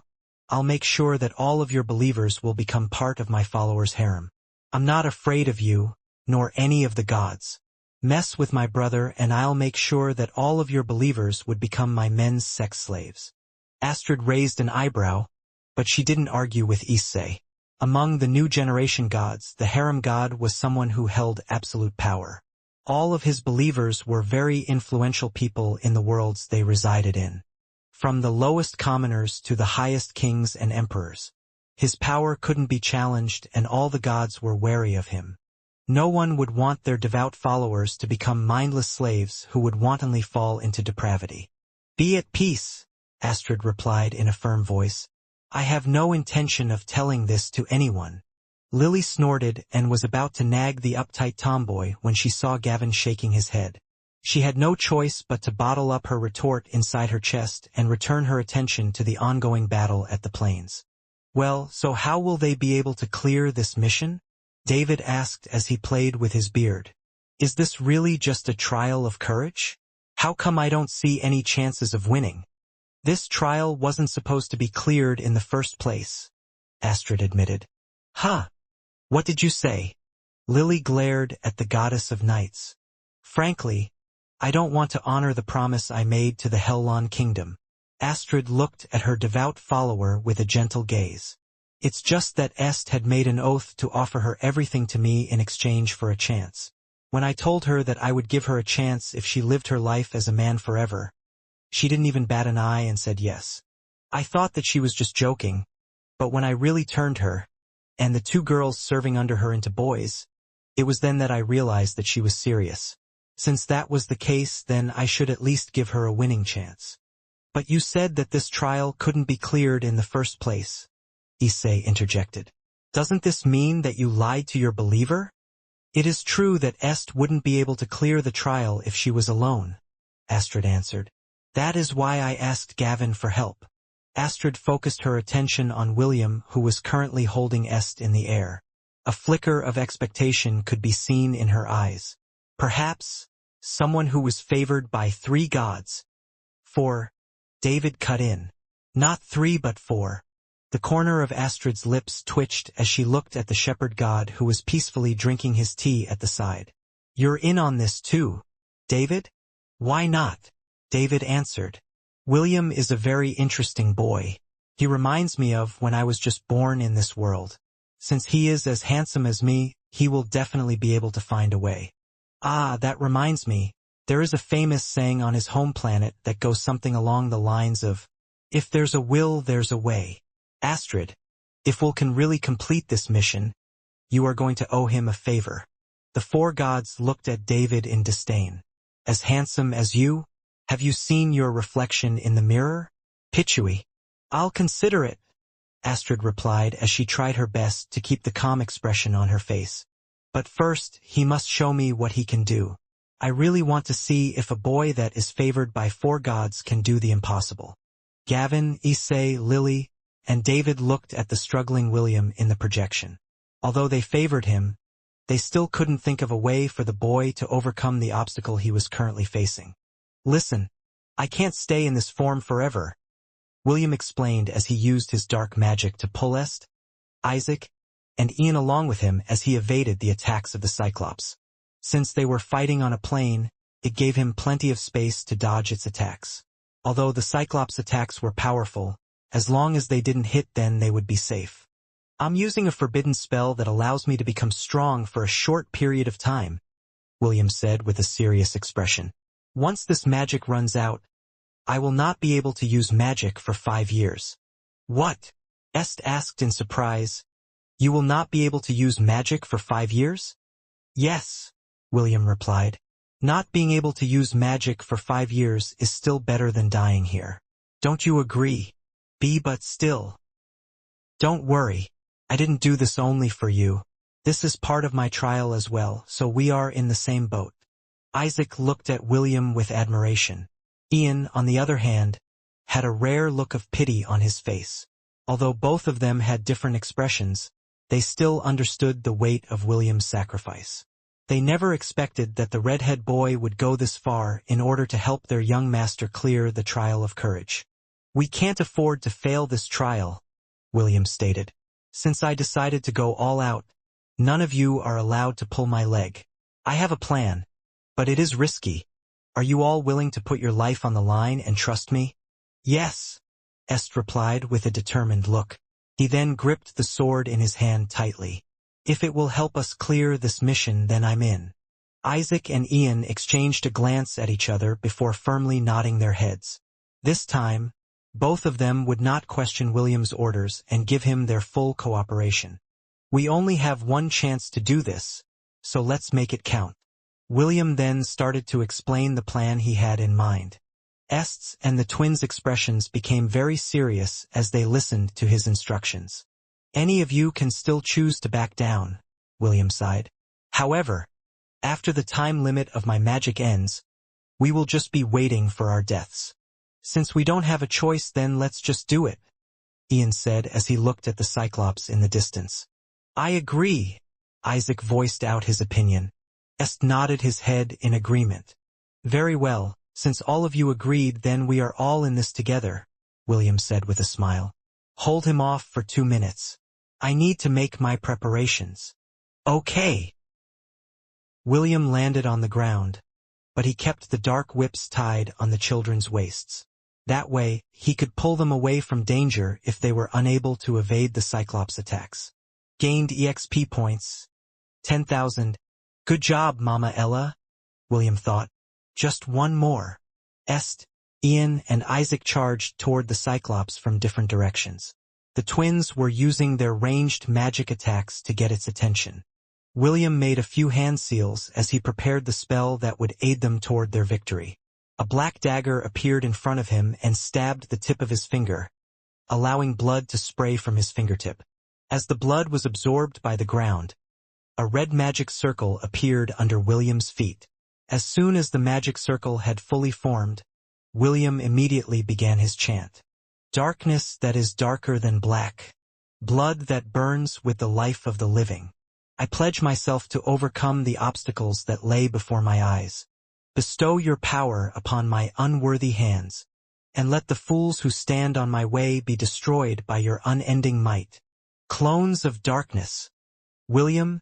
I'll make sure that all of your believers will become part of my followers' harem. I'm not afraid of you, nor any of the gods. Mess with my brother and I'll make sure that all of your believers would become my men's sex slaves. Astrid raised an eyebrow, but she didn't argue with Issei. Among the new generation gods, the harem god was someone who held absolute power. All of his believers were very influential people in the worlds they resided in. From the lowest commoners to the highest kings and emperors. His power couldn't be challenged and all the gods were wary of him. No one would want their devout followers to become mindless slaves who would wantonly fall into depravity. Be at peace, Astrid replied in a firm voice. I have no intention of telling this to anyone. Lily snorted and was about to nag the uptight tomboy when she saw Gavin shaking his head. She had no choice but to bottle up her retort inside her chest and return her attention to the ongoing battle at the plains. Well, so how will they be able to clear this mission? David asked as he played with his beard. Is this really just a trial of courage? How come I don't see any chances of winning? This trial wasn't supposed to be cleared in the first place, Astrid admitted. Huh? What did you say? Lily glared at the goddess of knights. Frankly, I don't want to honor the promise I made to the Hellon kingdom. Astrid looked at her devout follower with a gentle gaze. It's just that Est had made an oath to offer her everything to me in exchange for a chance. When I told her that I would give her a chance if she lived her life as a man forever, she didn't even bat an eye and said yes. I thought that she was just joking, but when I really turned her, and the two girls serving under her into boys, it was then that I realized that she was serious. Since that was the case, then I should at least give her a winning chance. But you said that this trial couldn't be cleared in the first place, Issei interjected. Doesn't this mean that you lied to your believer? It is true that Est wouldn't be able to clear the trial if she was alone, Astrid answered. That is why I asked Gavin for help. Astrid focused her attention on William, who was currently holding Est in the air. A flicker of expectation could be seen in her eyes. Perhaps someone who was favored by 3 gods. 4. David cut in. Not 3 but 4. The corner of Astrid's lips twitched as she looked at the shepherd god who was peacefully drinking his tea at the side. You're in on this too, David? Why not? David answered. William is a very interesting boy. He reminds me of when I was just born in this world. Since he is as handsome as me, he will definitely be able to find a way. Ah, that reminds me, there is a famous saying on his home planet that goes something along the lines of, if there's a will, there's a way. Astrid, if Will can really complete this mission, you are going to owe him a favor. The 4 gods looked at David in disdain. As handsome as you? Have you seen your reflection in the mirror? Pichui. I'll consider it, Astrid replied as she tried her best to keep the calm expression on her face. But first, he must show me what he can do. I really want to see if a boy that is favored by 4 gods can do the impossible. Gavin, Issei, Lily, and David looked at the struggling William in the projection. Although they favored him, they still couldn't think of a way for the boy to overcome the obstacle he was currently facing. Listen, I can't stay in this form forever, William explained as he used his dark magic to pull Est, Isaac, and Ian along with him as he evaded the attacks of the Cyclops. Since they were fighting on a plane, it gave him plenty of space to dodge its attacks. Although the Cyclops attacks were powerful, as long as they didn't hit, then they would be safe. I'm using a forbidden spell that allows me to become strong for a short period of time, William said with a serious expression. Once this magic runs out, I will not be able to use magic for 5 years. What? Est asked in surprise. You will not be able to use magic for 5 years? Yes, William replied. Not being able to use magic for 5 years is still better than dying here. Don't you agree? But still. Don't worry. I didn't do this only for you. This is part of my trial as well, so we are in the same boat. Isaac looked at William with admiration. Ian, on the other hand, had a rare look of pity on his face. Although both of them had different expressions, they still understood the weight of William's sacrifice. They never expected that the redhead boy would go this far in order to help their young master clear the trial of courage. We can't afford to fail this trial, William stated. Since I decided to go all out, none of you are allowed to pull my leg. I have a plan, but it is risky. Are you all willing to put your life on the line and trust me? Yes, Est replied with a determined look. He then gripped the sword in his hand tightly. If it will help us clear this mission, then I'm in. Isaac and Ian exchanged a glance at each other before firmly nodding their heads. This time, both of them would not question William's orders and give him their full cooperation. We only have one chance to do this, so let's make it count. William then started to explain the plan he had in mind. Est's and the twins' expressions became very serious as they listened to his instructions. Any of you can still choose to back down, William sighed. However, after the time limit of my magic ends, we will just be waiting for our deaths. Since we don't have a choice, then let's just do it, Ian said as he looked at the Cyclops in the distance. I agree, Isaac voiced out his opinion. Est nodded his head in agreement. Very well, since all of you agreed, then we are all in this together, William said with a smile. Hold him off for 2 minutes. I need to make my preparations. Okay. William landed on the ground, but he kept the dark whips tied on the children's waists. That way, he could pull them away from danger if they were unable to evade the Cyclops attacks. Gained EXP points, 10,000. Good job, Mama Ella, William thought. Just one more. Ian and Isaac charged toward the Cyclops from different directions. The twins were using their ranged magic attacks to get its attention. William made a few hand seals as he prepared the spell that would aid them toward their victory. A black dagger appeared in front of him and stabbed the tip of his finger, allowing blood to spray from his fingertip. As the blood was absorbed by the ground, a red magic circle appeared under William's feet. As soon as the magic circle had fully formed, William immediately began his chant. Darkness that is darker than black. Blood that burns with the life of the living. I pledge myself to overcome the obstacles that lay before my eyes. Bestow your power upon my unworthy hands, and let the fools who stand on my way be destroyed by your unending might. Clones of darkness. William,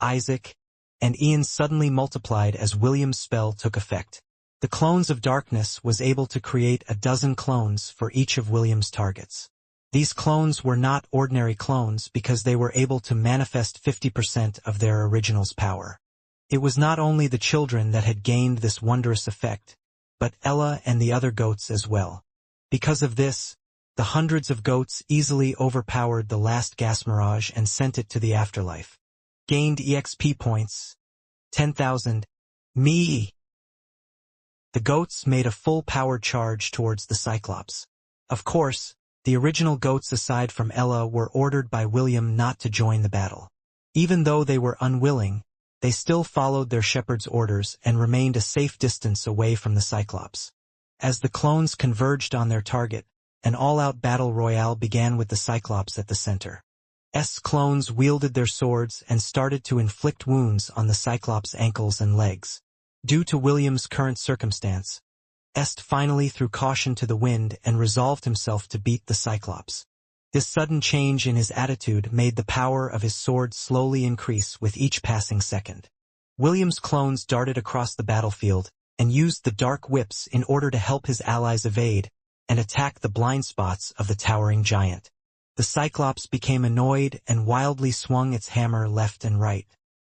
Isaac, and Ian suddenly multiplied as William's spell took effect. The clones of darkness was able to create 12 clones for each of William's targets. These clones were not ordinary clones because they were able to manifest 50% of their original's power. It was not only the children that had gained this wondrous effect, but Ella and the other goats as well. Because of this, the hundreds of goats easily overpowered the last gas mirage and sent it to the afterlife. Gained EXP points, 10,000. Me! The goats made a full-powered charge towards the Cyclops. Of course, the original goats aside from Ella were ordered by William not to join the battle. Even though they were unwilling, they still followed their shepherd's orders and remained a safe distance away from the Cyclops. As the clones converged on their target, an all-out battle royale began with the Cyclops at the center. Clones wielded their swords and started to inflict wounds on the Cyclops' ankles and legs. Due to William's current circumstance, finally threw caution to the wind and resolved himself to beat the Cyclops. This sudden change in his attitude made the power of his sword slowly increase with each passing second. William's clones darted across the battlefield and used the dark whips in order to help his allies evade and attack the blind spots of the towering giant. The Cyclops became annoyed and wildly swung its hammer left and right.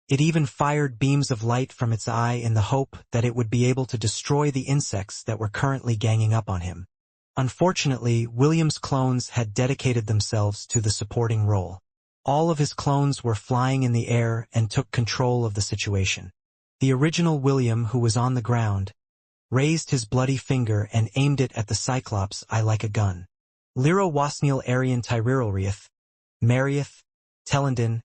It even fired beams of light from its eye in the hope that it would be able to destroy the insects that were currently ganging up on him. Unfortunately, William's clones had dedicated themselves to the supporting role. All of his clones were flying in the air and took control of the situation. The original William, who was on the ground, raised his bloody finger and aimed it at the Cyclops' eye like a gun. Lyra Wasniel Arian Tyriralriath, Mariath, Telendin,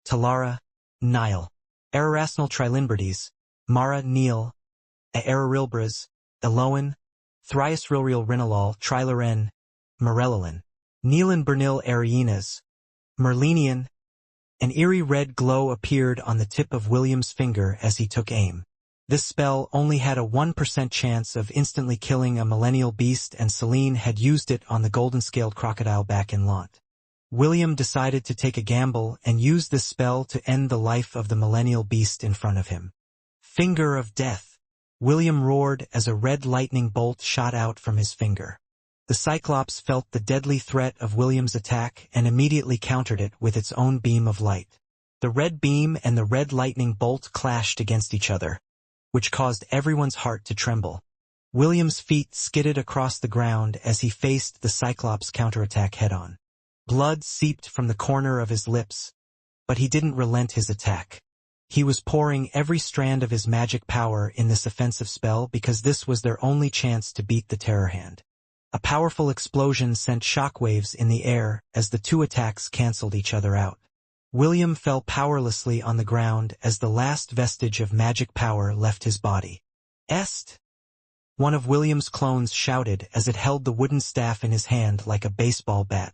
Talara, Nile, Ararasnal Trilinberdes, Mara Neil, Aerarilbras, Eloan, Thriasrilreal Rinalal Trilaren, Morellin, Neelan Bernil Arienas, Merlinian. An eerie red glow appeared on the tip of William's finger as he took aim. This spell only had a 1% chance of instantly killing a millennial beast, and Celine had used it on the golden-scaled crocodile back in Lant. William decided to take a gamble and use this spell to end the life of the millennial beast in front of him. Finger of Death. William roared as a red lightning bolt shot out from his finger. The Cyclops felt the deadly threat of William's attack and immediately countered it with its own beam of light. The red beam and the red lightning bolt clashed against each other, which caused everyone's heart to tremble. William's feet skidded across the ground as he faced the Cyclops' counterattack head-on. Blood seeped from the corner of his lips, but he didn't relent his attack. He was pouring every strand of his magic power in this offensive spell because this was their only chance to beat the Terror Hand. A powerful explosion sent shockwaves in the air as the two attacks canceled each other out. William fell powerlessly on the ground as the last vestige of magic power left his body. One of William's clones shouted as it held the wooden staff in his hand like a baseball bat.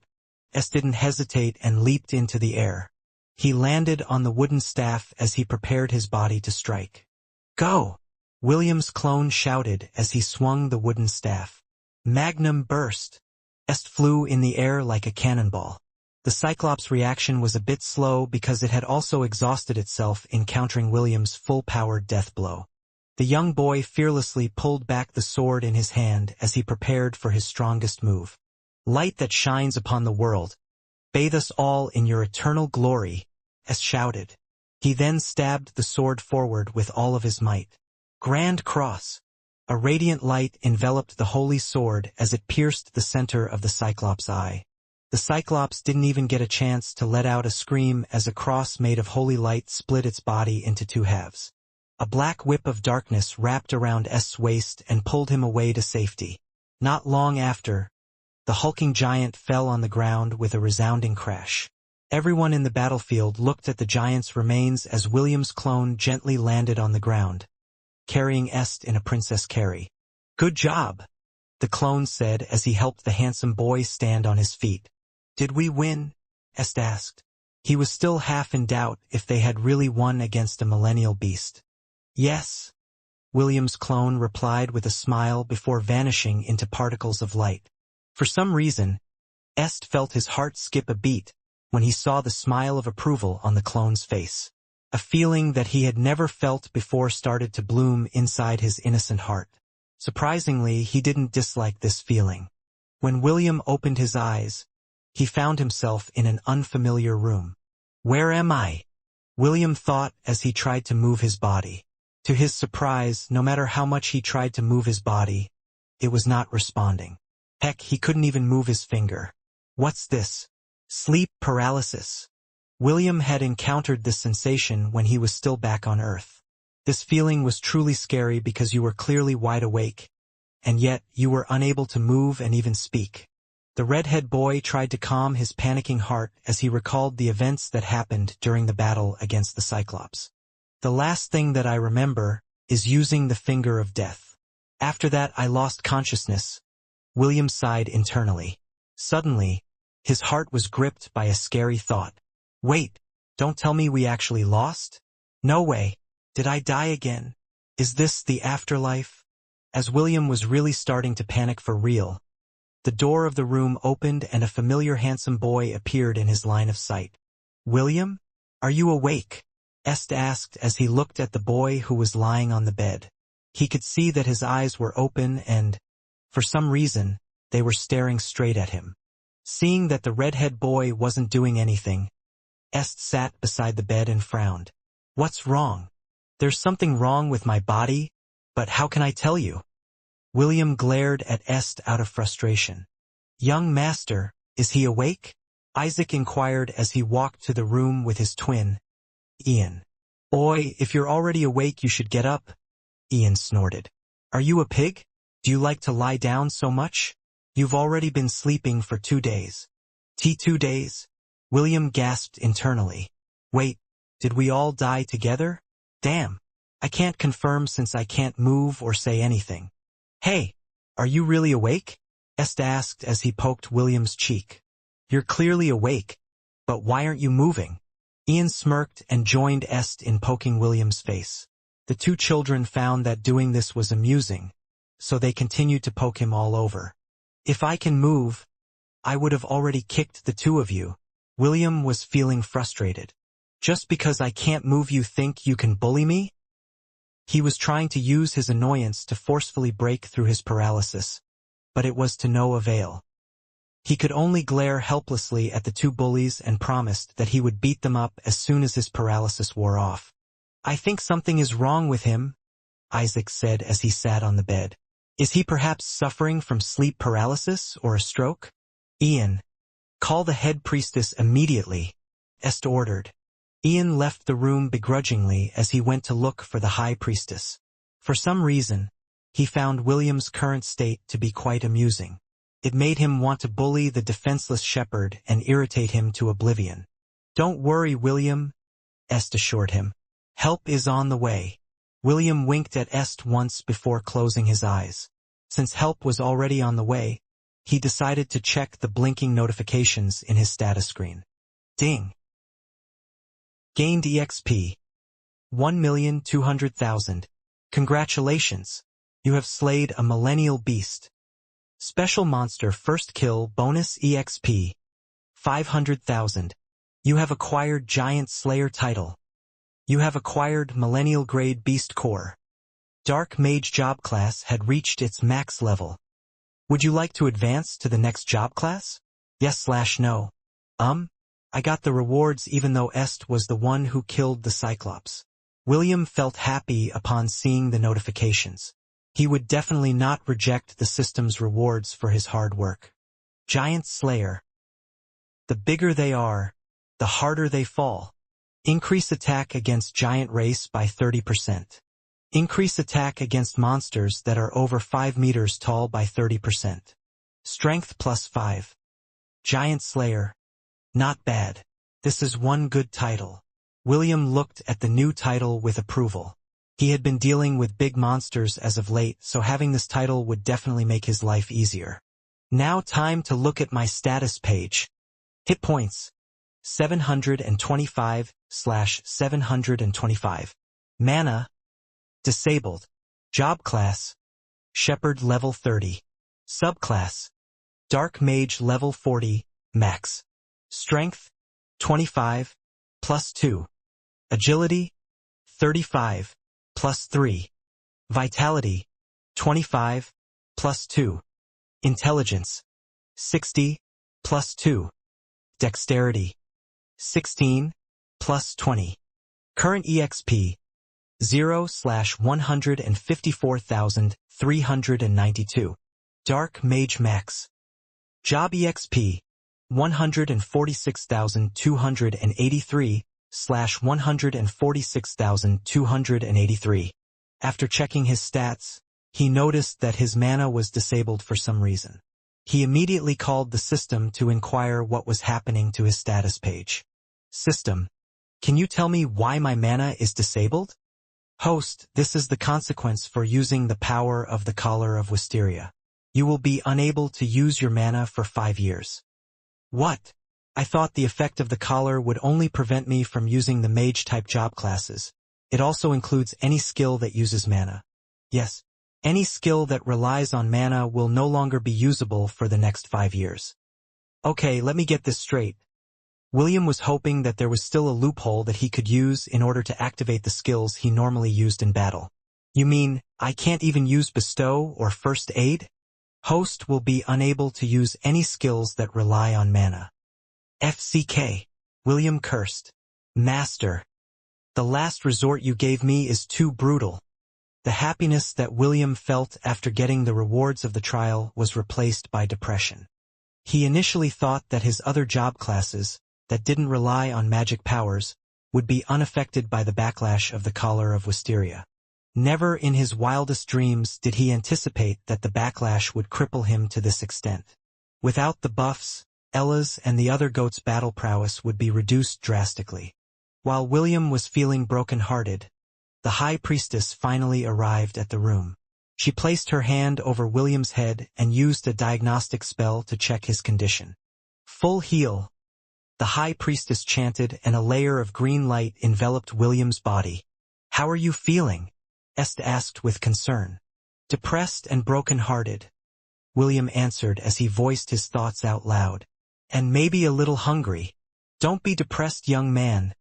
Didn't hesitate and leaped into the air. He landed on the wooden staff as he prepared his body to strike. Go! William's clone shouted as he swung the wooden staff. Magnum burst. Flew in the air like a cannonball. The Cyclops' reaction was a bit slow because it had also exhausted itself in countering William's full-powered death blow. The young boy fearlessly pulled back the sword in his hand as he prepared for his strongest move. Light that shines upon the world, bathe us all in your eternal glory, shouted. He then stabbed the sword forward with all of his might. Grand Cross! A radiant light enveloped the holy sword as it pierced the center of the Cyclops' eye. The Cyclops didn't even get a chance to let out a scream as a cross made of holy light split its body into two halves. A black whip of darkness wrapped around Est's waist and pulled him away to safety. Not long after, the hulking giant fell on the ground with a resounding crash. Everyone in the battlefield looked at the giant's remains as William's clone gently landed on the ground, carrying Est in a princess carry. "Good job," the clone said as he helped the handsome boy stand on his feet. "Did we win?" Est asked. He was still half in doubt if they had really won against a millennial beast. "Yes," William's clone replied with a smile before vanishing into particles of light. For some reason, Est felt his heart skip a beat when he saw the smile of approval on the clone's face. A feeling that he had never felt before started to bloom inside his innocent heart. Surprisingly, he didn't dislike this feeling. When William opened his eyes, he found himself in an unfamiliar room. "Where am I?" William thought as he tried to move his body. To his surprise, no matter how much he tried to move his body, it was not responding. Heck, he couldn't even move his finger. What's this? Sleep paralysis. William had encountered this sensation when he was still back on Earth. This feeling was truly scary because you were clearly wide awake, and yet you were unable to move and even speak. The redhead boy tried to calm his panicking heart as he recalled the events that happened during the battle against the Cyclops. "The last thing that I remember is using the finger of death. After that I lost consciousness." William sighed internally. Suddenly, his heart was gripped by a scary thought. "Wait, don't tell me we actually lost? No way. Did I die again? Is this the afterlife?" As William was really starting to panic for real, the door of the room opened and a familiar handsome boy appeared in his line of sight. "William? Are you awake?" Est asked as he looked at the boy who was lying on the bed. He could see that his eyes were open and, for some reason, they were staring straight at him. Seeing that the redhead boy wasn't doing anything, Est sat beside the bed and frowned. "What's wrong?" "There's something wrong with my body, but how can I tell you?" William glared at Est out of frustration. "Young master, is he awake?" Isaac inquired as he walked to the room with his twin, Ian. "Oi, if you're already awake you should get up," Ian snorted. "Are you a pig? Do you like to lie down so much? You've already been sleeping for 2 days. 2 days? William gasped internally. "Wait, did we all die together? Damn, I can't confirm since I can't move or say anything." "Hey, are you really awake?" Est asked as he poked William's cheek. "You're clearly awake, but why aren't you moving?" Ian smirked and joined Est in poking William's face. The two children found that doing this was amusing, so they continued to poke him all over. "If I can move, I would have already kicked the two of you." William was feeling frustrated. "Just because I can't move you think you can bully me?" He was trying to use his annoyance to forcefully break through his paralysis, but it was to no avail. He could only glare helplessly at the two bullies and promised that he would beat them up as soon as his paralysis wore off. "I think something is wrong with him," Isaac said as he sat on the bed. "Is he perhaps suffering from sleep paralysis or a stroke?" "Ian, call the head priestess immediately," Est ordered. Ian left the room begrudgingly as he went to look for the high priestess. For some reason, he found William's current state to be quite amusing. It made him want to bully the defenseless shepherd and irritate him to oblivion. "Don't worry, William," Est assured him. "Help is on the way." William winked at Est once before closing his eyes. Since help was already on the way, he decided to check the blinking notifications in his status screen. Ding! Gained EXP. 1,200,000. Congratulations! You have slayed a millennial beast. Special monster first kill bonus EXP. 500,000. You have acquired Giant Slayer title. You have acquired Millennial Grade Beast Core. Dark Mage job class had reached its max level. Would you like to advance to the next job class? Yes/no. I got the rewards even though Est was the one who killed the Cyclops. William felt happy upon seeing the notifications. He would definitely not reject the system's rewards for his hard work. Giant Slayer. The bigger they are, the harder they fall. Increase attack against giant race by 30%. Increase attack against monsters that are over 5 meters tall by 30%. Strength plus 5. Giant Slayer. Not bad. This is one good title. William looked at the new title with approval. He had been dealing with big monsters as of late, so having this title would definitely make his life easier. Now time to look at my status page. Hit points. 725/725. Mana. Disabled. Job class. Shepherd level 30. Subclass. Dark Mage level 40, max. Strength. 25, plus 2. Agility. 35, plus 3. Vitality. 25, plus 2. Intelligence. 60, plus 2. Dexterity. 16, plus 20. Current EXP. 0/154,392. Dark Mage Max. Job EXP. 146,283/146,283. After checking his stats, he noticed that his mana was disabled for some reason. He immediately called the system to inquire what was happening to his status page. System, can you tell me why my mana is disabled? Host, this is the consequence for using the power of the Collar of Wisteria. You will be unable to use your mana for 5 years. What? I thought the effect of the collar would only prevent me from using the mage-type job classes. It also includes any skill that uses mana. Yes, any skill that relies on mana will no longer be usable for the next 5 years. Okay, let me get this straight. William was hoping that there was still a loophole that he could use in order to activate the skills he normally used in battle. You mean, I can't even use Bestow or First Aid? Host will be unable to use any skills that rely on mana. FCK. William cursed. Master. The last resort you gave me is too brutal. The happiness that William felt after getting the rewards of the trial was replaced by depression. He initially thought that his other job classes, that didn't rely on magic powers, would be unaffected by the backlash of the Collar of Wisteria. Never in his wildest dreams did he anticipate that the backlash would cripple him to this extent. Without the buffs, Ella's and the other goats' battle prowess would be reduced drastically. While William was feeling broken-hearted, the High Priestess finally arrived at the room. She placed her hand over William's head and used a diagnostic spell to check his condition. Full heal. The High Priestess chanted, and a layer of green light enveloped William's body. How are you feeling? Est asked with concern. Depressed and broken-hearted. William answered as he voiced his thoughts out loud. And maybe a little hungry. Don't be depressed, young man.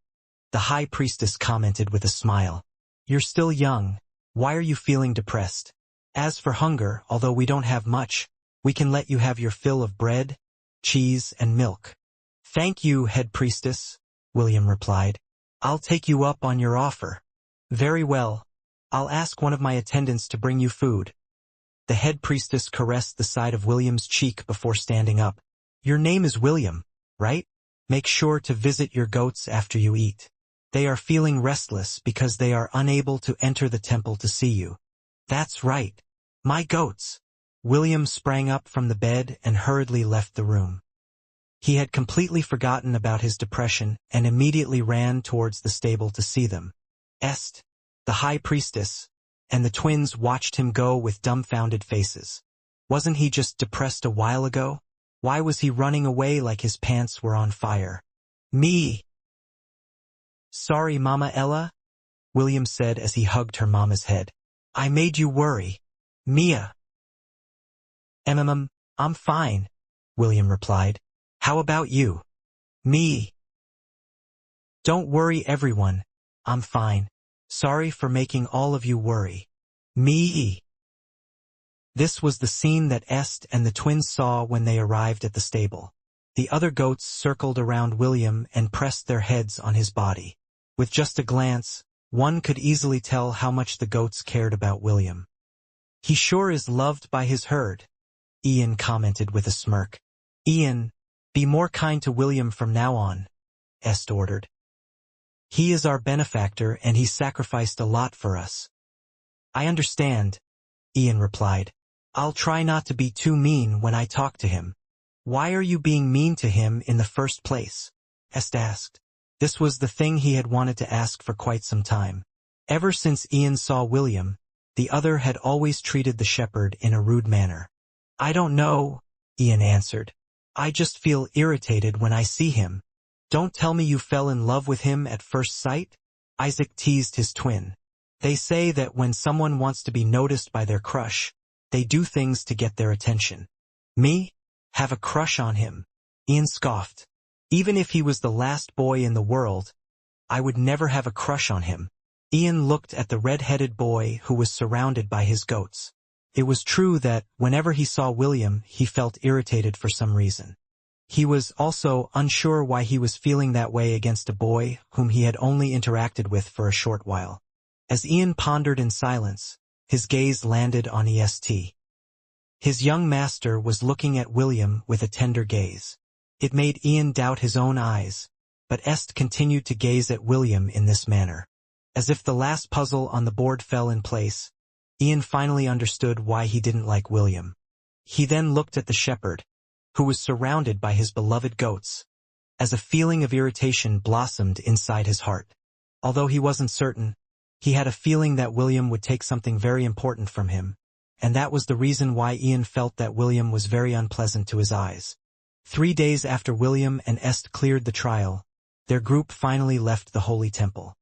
The High Priestess commented with a smile. You're still young. Why are you feeling depressed? As for hunger, although we don't have much, we can let you have your fill of bread, cheese, and milk. Thank you, Head Priestess, William replied. I'll take you up on your offer. Very well. I'll ask one of my attendants to bring you food. The Head Priestess caressed the side of William's cheek before standing up. Your name is William, right? Make sure to visit your goats after you eat. They are feeling restless because they are unable to enter the temple to see you. That's right. My goats. William sprang up from the bed and hurriedly left the room. He had completely forgotten about his depression and immediately ran towards the stable to see them. Est, the High Priestess, and the twins watched him go with dumbfounded faces. Wasn't he just depressed a while ago? Why was he running away like his pants were on fire? Me. Sorry, Mama Ella, William said as he hugged her mama's head. I made you worry. Mia. I'm fine, William replied. How about you? Me. Don't worry, everyone. I'm fine. Sorry for making all of you worry. Me. This was the scene that Est and the twins saw when they arrived at the stable. The other goats circled around William and pressed their heads on his body. With just a glance, one could easily tell how much the goats cared about William. "He sure is loved by his herd," Ian commented with a smirk. "Ian, be more kind to William from now on," Est ordered. "He is our benefactor and he sacrificed a lot for us." "I understand," Ian replied. "I'll try not to be too mean when I talk to him." "Why are you being mean to him in the first place?" Est asked. This was the thing he had wanted to ask for quite some time. Ever since Ian saw William, the other had always treated the shepherd in a rude manner. "I don't know," Ian answered. "I just feel irritated when I see him." "Don't tell me you fell in love with him at first sight?" Isaac teased his twin. "They say that when someone wants to be noticed by their crush, they do things to get their attention." "Me? Have a crush on him?" Ian scoffed. "Even if he was the last boy in the world, I would never have a crush on him." Ian looked at the red-headed boy who was surrounded by his goats. It was true that, whenever he saw William, he felt irritated for some reason. He was also unsure why he was feeling that way against a boy whom he had only interacted with for a short while. As Ian pondered in silence, his gaze landed on Est. His young master was looking at William with a tender gaze. It made Ian doubt his own eyes, but Est continued to gaze at William in this manner. As if the last puzzle on the board fell in place, Ian finally understood why he didn't like William. He then looked at the shepherd, who was surrounded by his beloved goats, as a feeling of irritation blossomed inside his heart. Although he wasn't certain, he had a feeling that William would take something very important from him, and that was the reason why Ian felt that William was very unpleasant to his eyes. 3 days after William and Est cleared the trial, their group finally left the Holy Temple.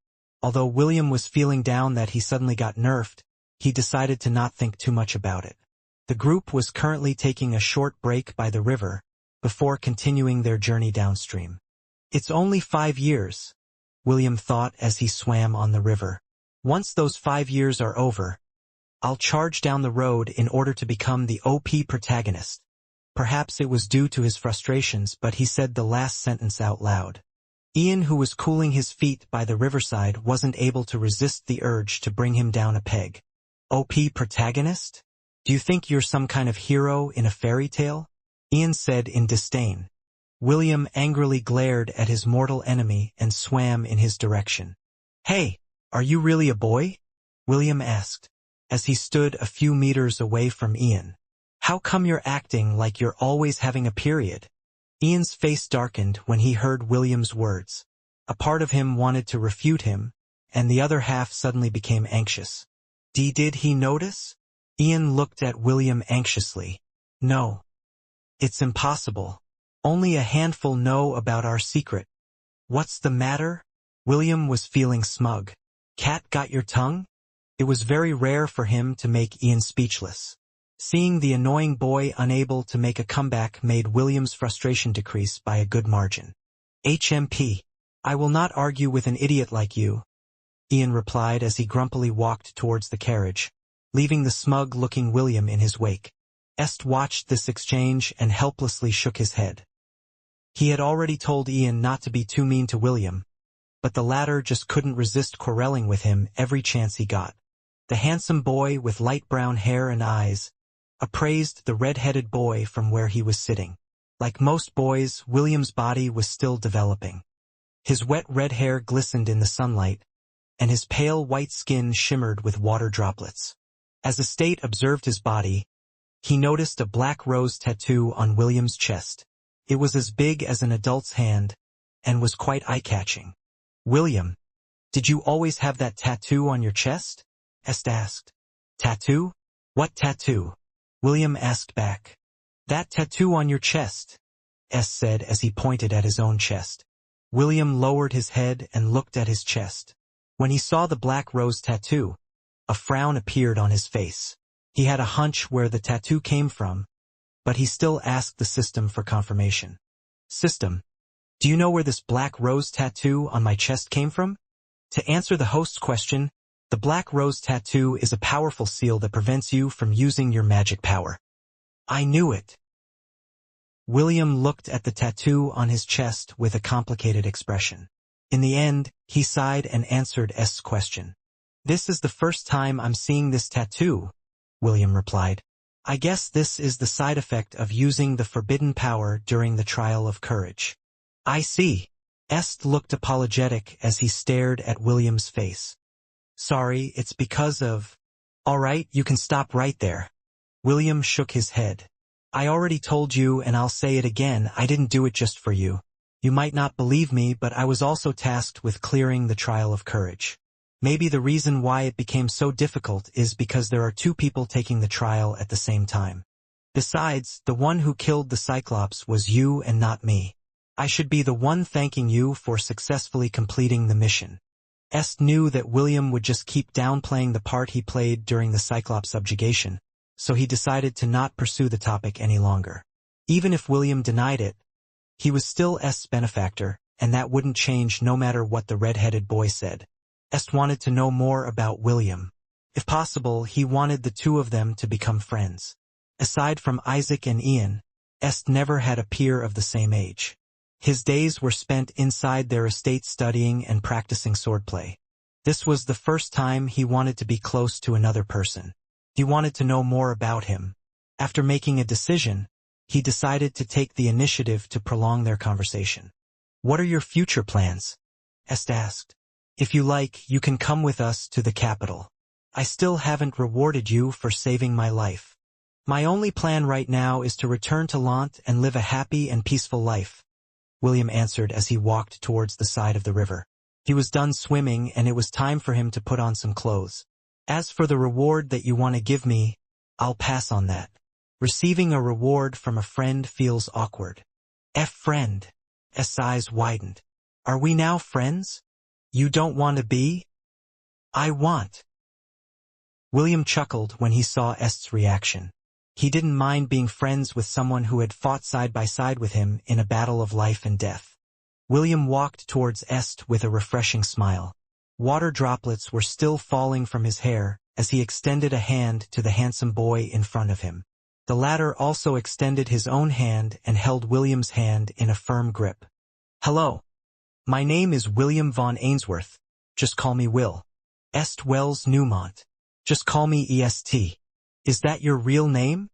Although William was feeling down that he suddenly got nerfed, he decided to not think too much about it. The group was currently taking a short break by the river, before continuing their journey downstream. "It's only 5 years," William thought as he swam on the river. "Once those 5 years are over, I'll charge down the road in order to become the OP protagonist." Perhaps it was due to his frustrations, but he said the last sentence out loud. Ian, who was cooling his feet by the riverside, wasn't able to resist the urge to bring him down a peg. "OP protagonist? Do you think you're some kind of hero in a fairy tale?" Ian said in disdain. William angrily glared at his mortal enemy and swam in his direction. "Hey, are you really a boy?" William asked, as he stood a few meters away from Ian. "How come you're acting like you're always having a period?" Ian's face darkened when he heard William's words. A part of him wanted to refute him, and the other half suddenly became anxious. Did he notice? Ian looked at William anxiously. "No. It's impossible. Only a handful know about our secret." "What's the matter?" William was feeling smug. "Cat got your tongue?" It was very rare for him to make Ian speechless. Seeing the annoying boy unable to make a comeback made William's frustration decrease by a good margin. "HMP. I will not argue with an idiot like you," Ian replied as he grumpily walked towards the carriage, leaving the smug-looking William in his wake. Est watched this exchange and helplessly shook his head. He had already told Ian not to be too mean to William, but the latter just couldn't resist quarreling with him every chance he got. The handsome boy with light brown hair and eyes appraised the red-headed boy from where he was sitting. Like most boys, William's body was still developing. His wet red hair glistened in the sunlight, and his pale white skin shimmered with water droplets. As Estate observed his body, he noticed a black rose tattoo on William's chest. It was as big as an adult's hand, and was quite eye-catching. "William, did you always have that tattoo on your chest?" Est asked. "Tattoo? What tattoo?" William asked back. "That tattoo on your chest," Est said as he pointed at his own chest. William lowered his head and looked at his chest. When he saw the black rose tattoo, a frown appeared on his face. He had a hunch where the tattoo came from, but he still asked the system for confirmation. "System, do you know where this black rose tattoo on my chest came from?" To answer the host's question, the black rose tattoo is a powerful seal that prevents you from using your magic power. "I knew it." William looked at the tattoo on his chest with a complicated expression. In the end, he sighed and answered Est's question. "This is the first time I'm seeing this tattoo," William replied. "I guess this is the side effect of using the forbidden power during the trial of courage." "I see." Est looked apologetic as he stared at William's face. "Sorry, it's because of—" "All right, you can stop right there." William shook his head. "I already told you, and I'll say it again, I didn't do it just for you. You might not believe me, but I was also tasked with clearing the trial of courage. Maybe the reason why it became so difficult is because there are two people taking the trial at the same time. Besides, the one who killed the Cyclops was you and not me. I should be the one thanking you for successfully completing the mission." Est knew that William would just keep downplaying the part he played during the Cyclops subjugation, so he decided to not pursue the topic any longer. Even if William denied it, he was still Est's benefactor, and that wouldn't change no matter what the red-headed boy said. Est wanted to know more about William. If possible, he wanted the two of them to become friends. Aside from Isaac and Ian, Est never had a peer of the same age. His days were spent inside their estate studying and practicing swordplay. This was the first time he wanted to be close to another person. He wanted to know more about him. After making a decision, he decided to take the initiative to prolong their conversation. "What are your future plans?" Est asked. "If you like, you can come with us to the capital. I still haven't rewarded you for saving my life. My only plan right now is to return to Lant and live a happy and peaceful life," William answered as he walked towards the side of the river. He was done swimming, and it was time for him to put on some clothes. "As for the reward that you want to give me, I'll pass on that. Receiving a reward from a friend feels awkward." Friend." Est's eyes widened. "Are we now friends? You don't want to be?" "I want." William chuckled when he saw Est's reaction. He didn't mind being friends with someone who had fought side by side with him in a battle of life and death. William walked towards Est with a refreshing smile. Water droplets were still falling from his hair as he extended a hand to the handsome boy in front of him. The latter also extended his own hand and held William's hand in a firm grip. "Hello. My name is William von Ainsworth. Just call me Will. Est Wells Newmont. Just call me EST. Is that your real name?"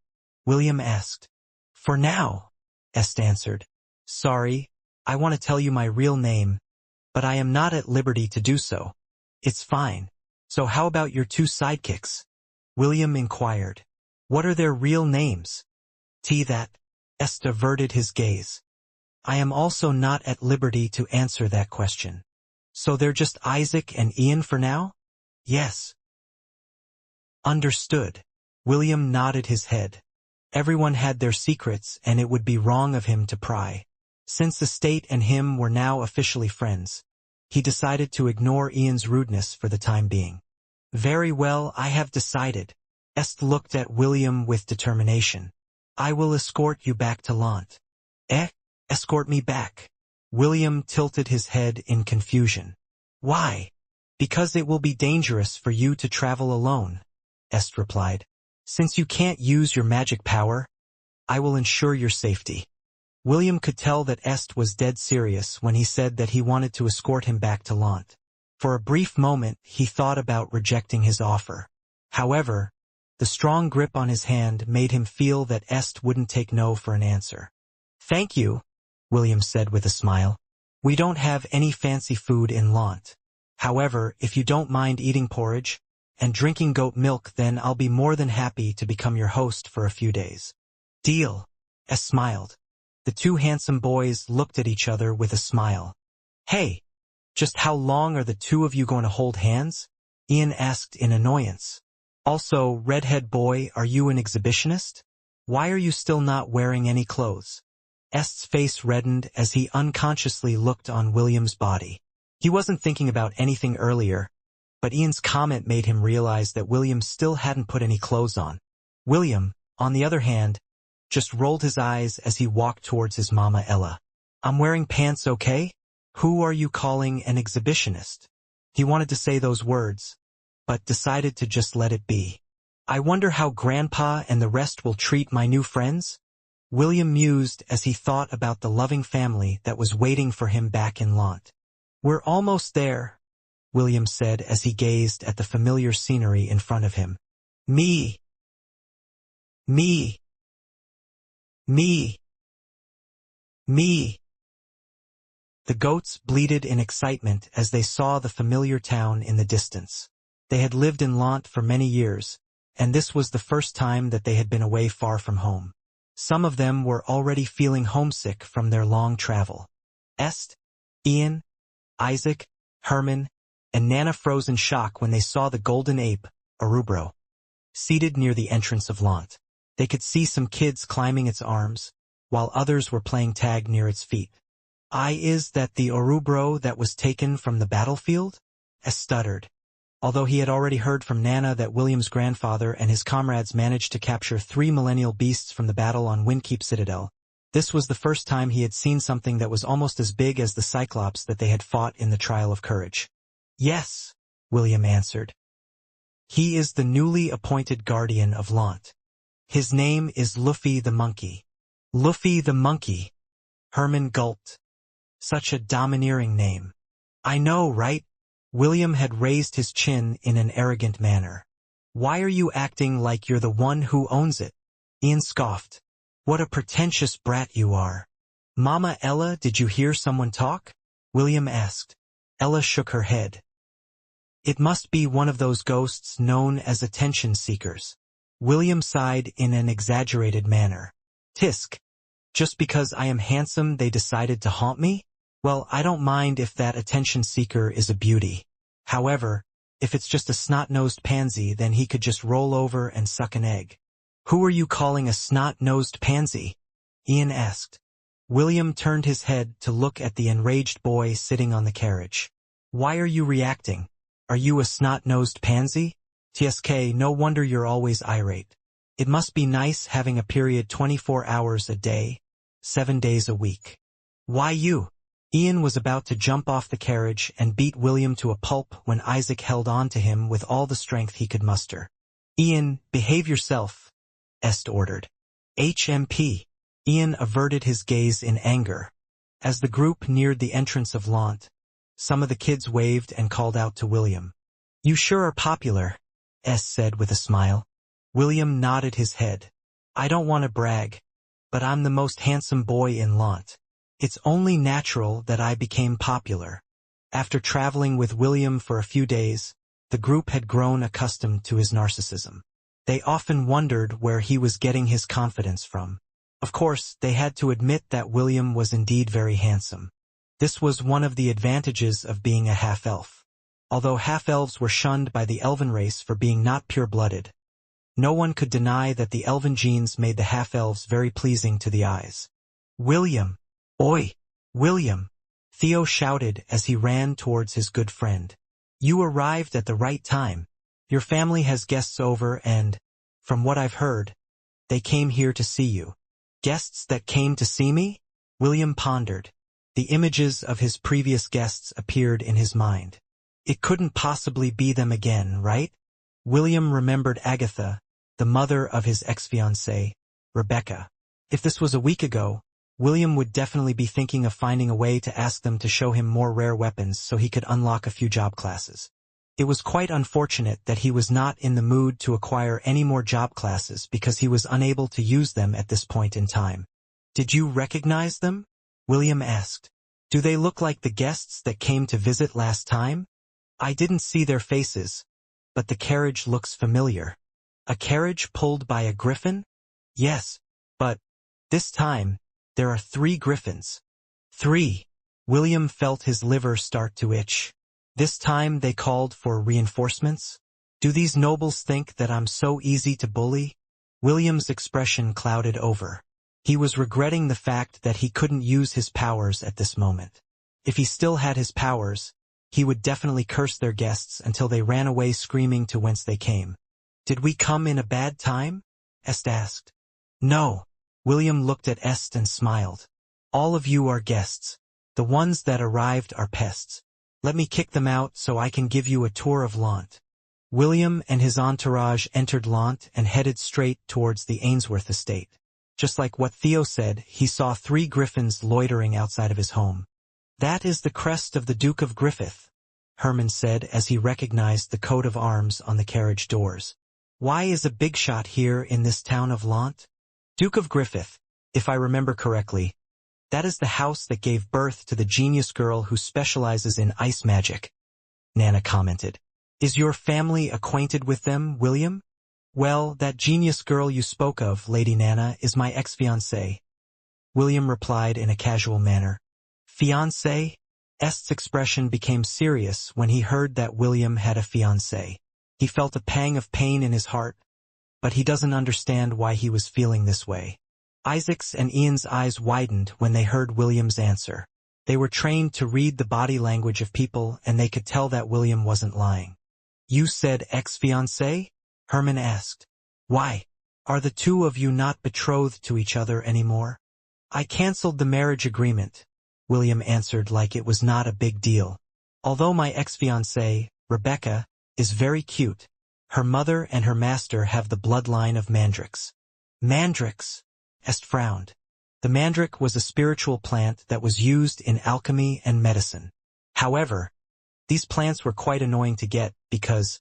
William asked. "For now," Est answered. "Sorry, I want to tell you my real name, but I am not at liberty to do so." "It's fine. So how about your two sidekicks?" William inquired. "What are their real names?" That. Est averted his gaze. "I am also not at liberty to answer that question. So they're just Isaac and Ian for now?" "Yes." "Understood." William nodded his head. Everyone had their secrets, and it would be wrong of him to pry. Since the state and him were now officially friends, he decided to ignore Ian's rudeness for the time being. "Very well, I have decided." Est looked at William with determination. "I will escort you back to Lant." Escort me back?" William tilted his head in confusion. "Why?" "Because it will be dangerous for you to travel alone," Est replied. "Since you can't use your magic power, I will ensure your safety." William could tell that Est was dead serious when he said that he wanted to escort him back to Lant. For a brief moment, he thought about rejecting his offer. However, the strong grip on his hand made him feel that Est wouldn't take no for an answer. "Thank you," William said with a smile. "We don't have any fancy food in Lant. However, if you don't mind eating porridge and drinking goat milk, then I'll be more than happy to become your host for a few days." "Deal," Est smiled. The two handsome boys looked at each other with a smile. "Hey, just how long are the two of you going to hold hands?" Ian asked in annoyance. "Also, redhead boy, are you an exhibitionist? Why are you still not wearing any clothes?" Est's face reddened as he unconsciously looked on William's body. He wasn't thinking about anything earlier, but Ian's comment made him realize that William still hadn't put any clothes on. William, on the other hand, just rolled his eyes as he walked towards his mama Ella. "I'm wearing pants, okay? Who are you calling an exhibitionist?" He wanted to say those words, but decided to just let it be. "I wonder how Grandpa and the rest will treat my new friends?" William mused as he thought about the loving family that was waiting for him back in Lant. "We're almost there," William said as he gazed at the familiar scenery in front of him. Me. Me. Me. Me. The goats bleated in excitement as they saw the familiar town in the distance. They had lived in Lant for many years, and this was the first time that they had been away far from home. Some of them were already feeling homesick from their long travel. Est, Ian, Isaac, Herman, and Nana froze in shock when they saw the golden ape, Orubro, seated near the entrance of Lant. They could see some kids climbing its arms, while others were playing tag near its feet. Is that the Orubro that was taken from the battlefield? Est stuttered. Although he had already heard from Nana that William's grandfather and his comrades managed to capture 3 millennial beasts from the battle on Windkeep Citadel, this was the first time he had seen something that was almost as big as the Cyclops that they had fought in the Trial of Courage. "Yes," William answered. "He is the newly appointed guardian of Lant. His name is Luffy the Monkey." "Luffy the Monkey," Herman gulped. "Such a domineering name." "I know, right?" William had raised his chin in an arrogant manner. "Why are you acting like you're the one who owns it?" Ian scoffed. "What a pretentious brat you are." "Mama Ella, did you hear someone talk?" William asked. Ella shook her head. "It must be one of those ghosts known as attention seekers." William sighed in an exaggerated manner. "Tisk. Just because I am handsome they decided to haunt me? Well, I don't mind if that attention seeker is a beauty. However, if it's just a snot-nosed pansy, then he could just roll over and suck an egg." "Who are you calling a snot-nosed pansy?" Ian asked. William turned his head to look at the enraged boy sitting on the carriage. "Why are you reacting? Are you a snot-nosed pansy? TSK, no wonder you're always irate. It must be nice having a period 24 hours a day, 7 days a week." "Why you?" Ian was about to jump off the carriage and beat William to a pulp when Isaac held on to him with all the strength he could muster. "Ian, behave yourself," Est ordered. "HMP." Ian averted his gaze in anger. As the group neared the entrance of Lant, some of the kids waved and called out to William. "You sure are popular," Est said with a smile. William nodded his head. "I don't want to brag, but I'm the most handsome boy in Lant. It's only natural that I became popular." After traveling with William for a few days, the group had grown accustomed to his narcissism. They often wondered where he was getting his confidence from. Of course, they had to admit that William was indeed very handsome. This was one of the advantages of being a half-elf. Although half-elves were shunned by the elven race for being not pure-blooded, no one could deny that the elven genes made the half-elves very pleasing to the eyes. "William! Oi! William!" Theo shouted as he ran towards his good friend. "You arrived at the right time. Your family has guests over and, from what I've heard, they came here to see you." "Guests that came to see me?" William pondered. The images of his previous guests appeared in his mind. It couldn't possibly be them again, right? William remembered Agatha, the mother of his ex-fiancée, Rebecca. If this was a week ago, William would definitely be thinking of finding a way to ask them to show him more rare weapons so he could unlock a few job classes. It was quite unfortunate that he was not in the mood to acquire any more job classes because he was unable to use them at this point in time. "Did you recognize them?" William asked. "Do they look like the guests that came to visit last time?" "I didn't see their faces, but the carriage looks familiar." "A carriage pulled by a griffin?" "Yes, but this time, there are 3 griffins." 3. William felt his liver start to itch. This time they called for reinforcements? "Do these nobles think that I'm so easy to bully?" William's expression clouded over. He was regretting the fact that he couldn't use his powers at this moment. If he still had his powers, he would definitely curse their guests until they ran away screaming to whence they came. "Did we come in a bad time?" Est asked. "No." William looked at Est and smiled. "All of you are guests. The ones that arrived are pests. Let me kick them out so I can give you a tour of Lant." William and his entourage entered Lant and headed straight towards the Ainsworth estate. Just like what Theo said, he saw 3 griffins loitering outside of his home. That is the crest of the Duke of Griffith, Herman said as he recognized the coat of arms on the carriage doors. Why is a big shot here in this town of Lant? Duke of Griffith, if I remember correctly. That is the house that gave birth to the genius girl who specializes in ice magic, Nana commented. Is your family acquainted with them, William? Well, that genius girl you spoke of, Lady Nana, is my ex-fiancée, William replied in a casual manner. Fiancé? Est's expression became serious when he heard that William had a fiancée. He felt a pang of pain in his heart, but he doesn't understand why he was feeling this way. Isaac's and Ian's eyes widened when they heard William's answer. They were trained to read the body language of people, and they could tell that William wasn't lying. You said ex-fiancé? Herman asked. Why? Are the 2 of you not betrothed to each other anymore? I canceled the marriage agreement, William answered like it was not a big deal. Although my ex-fiancée, Rebecca, is very cute, her mother and her master have the bloodline of mandrakes. Mandrakes? Est frowned. The mandrake was a spiritual plant that was used in alchemy and medicine. However, these plants were quite annoying to get because,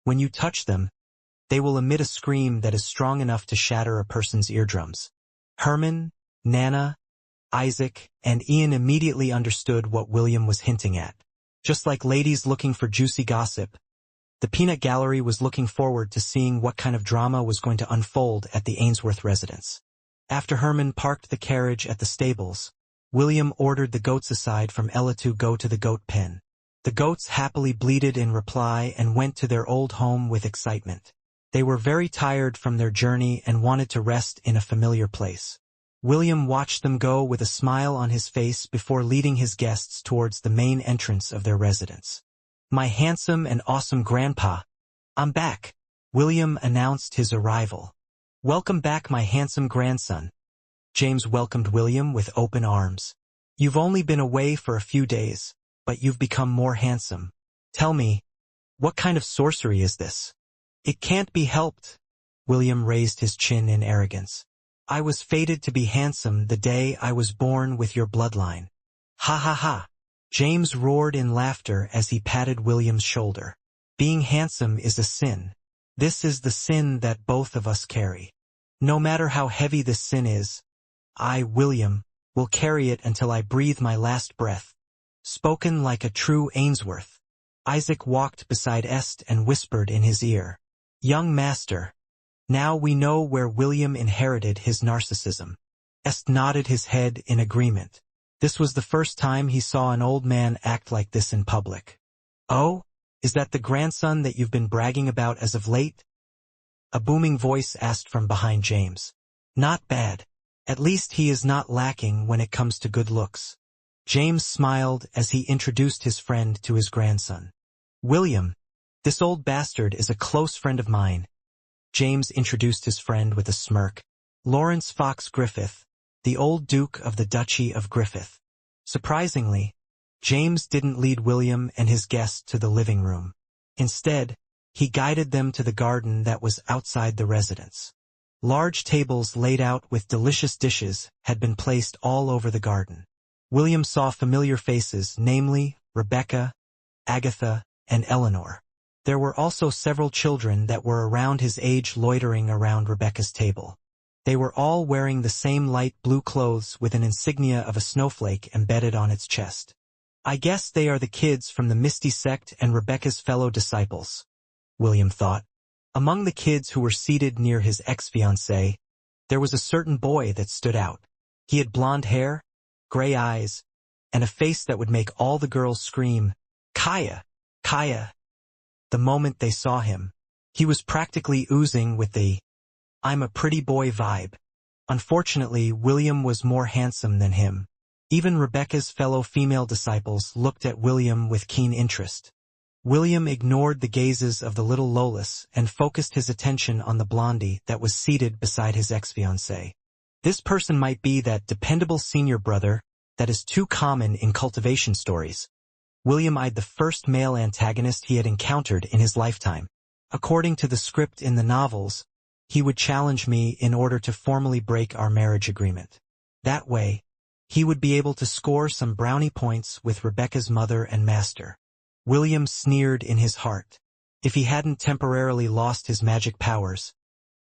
when you touch them, they will emit a scream that is strong enough to shatter a person's eardrums. Herman, Nana, Isaac, and Ian immediately understood what William was hinting at. Just like ladies looking for juicy gossip, the peanut gallery was looking forward to seeing what kind of drama was going to unfold at the Ainsworth residence. After Herman parked the carriage at the stables, William ordered the goats aside from Ella to go to the goat pen. The goats happily bleated in reply and went to their old home with excitement. They were very tired from their journey and wanted to rest in a familiar place. William watched them go with a smile on his face before leading his guests towards the main entrance of their residence. My handsome and awesome grandpa, I'm back, William announced his arrival. Welcome back, my handsome grandson. James welcomed William with open arms. You've only been away for a few days, but you've become more handsome. Tell me, what kind of sorcery is this? It can't be helped. William raised his chin in arrogance. I was fated to be handsome the day I was born with your bloodline. Ha ha ha. James roared in laughter as he patted William's shoulder. Being handsome is a sin. This is the sin that both of us carry. No matter how heavy this sin is, I, William, will carry it until I breathe my last breath. Spoken like a true Ainsworth. Isaac walked beside Est and whispered in his ear. Young master, now we know where William inherited his narcissism. Est nodded his head in agreement. This was the first time he saw an old man act like this in public. Oh? Is that the grandson that you've been bragging about as of late? A booming voice asked from behind James. Not bad. At least he is not lacking when it comes to good looks. James smiled as he introduced his friend to his grandson. William, this old bastard is a close friend of mine. James introduced his friend with a smirk. Lawrence Fox Griffith, the old Duke of the Duchy of Griffith. Surprisingly, James didn't lead William and his guest to the living room. Instead, he guided them to the garden that was outside the residence. Large tables laid out with delicious dishes had been placed all over the garden. William saw familiar faces, namely, Rebecca, Agatha, and Eleanor. There were also several children that were around his age loitering around Rebecca's table. They were all wearing the same light blue clothes with an insignia of a snowflake embedded on its chest. I guess they are the kids from the Misty sect and Rebecca's fellow disciples, William thought. Among the kids who were seated near his ex-fiancée, there was a certain boy that stood out. He had blonde hair, gray eyes, and a face that would make all the girls scream, Kaya, Kaya. The moment they saw him, he was practically oozing with the I'm a pretty boy vibe. Unfortunately, William was more handsome than him. Even Rebecca's fellow female disciples looked at William with keen interest. William ignored the gazes of the little Lolis and focused his attention on the blondie that was seated beside his ex-fiancée. This person might be that dependable senior brother that is too common in cultivation stories. William eyed the first male antagonist he had encountered in his lifetime. According to the script in the novels, he would challenge me in order to formally break our marriage agreement. That way, he would be able to score some brownie points with Rebecca's mother and master. William sneered in his heart. If he hadn't temporarily lost his magic powers,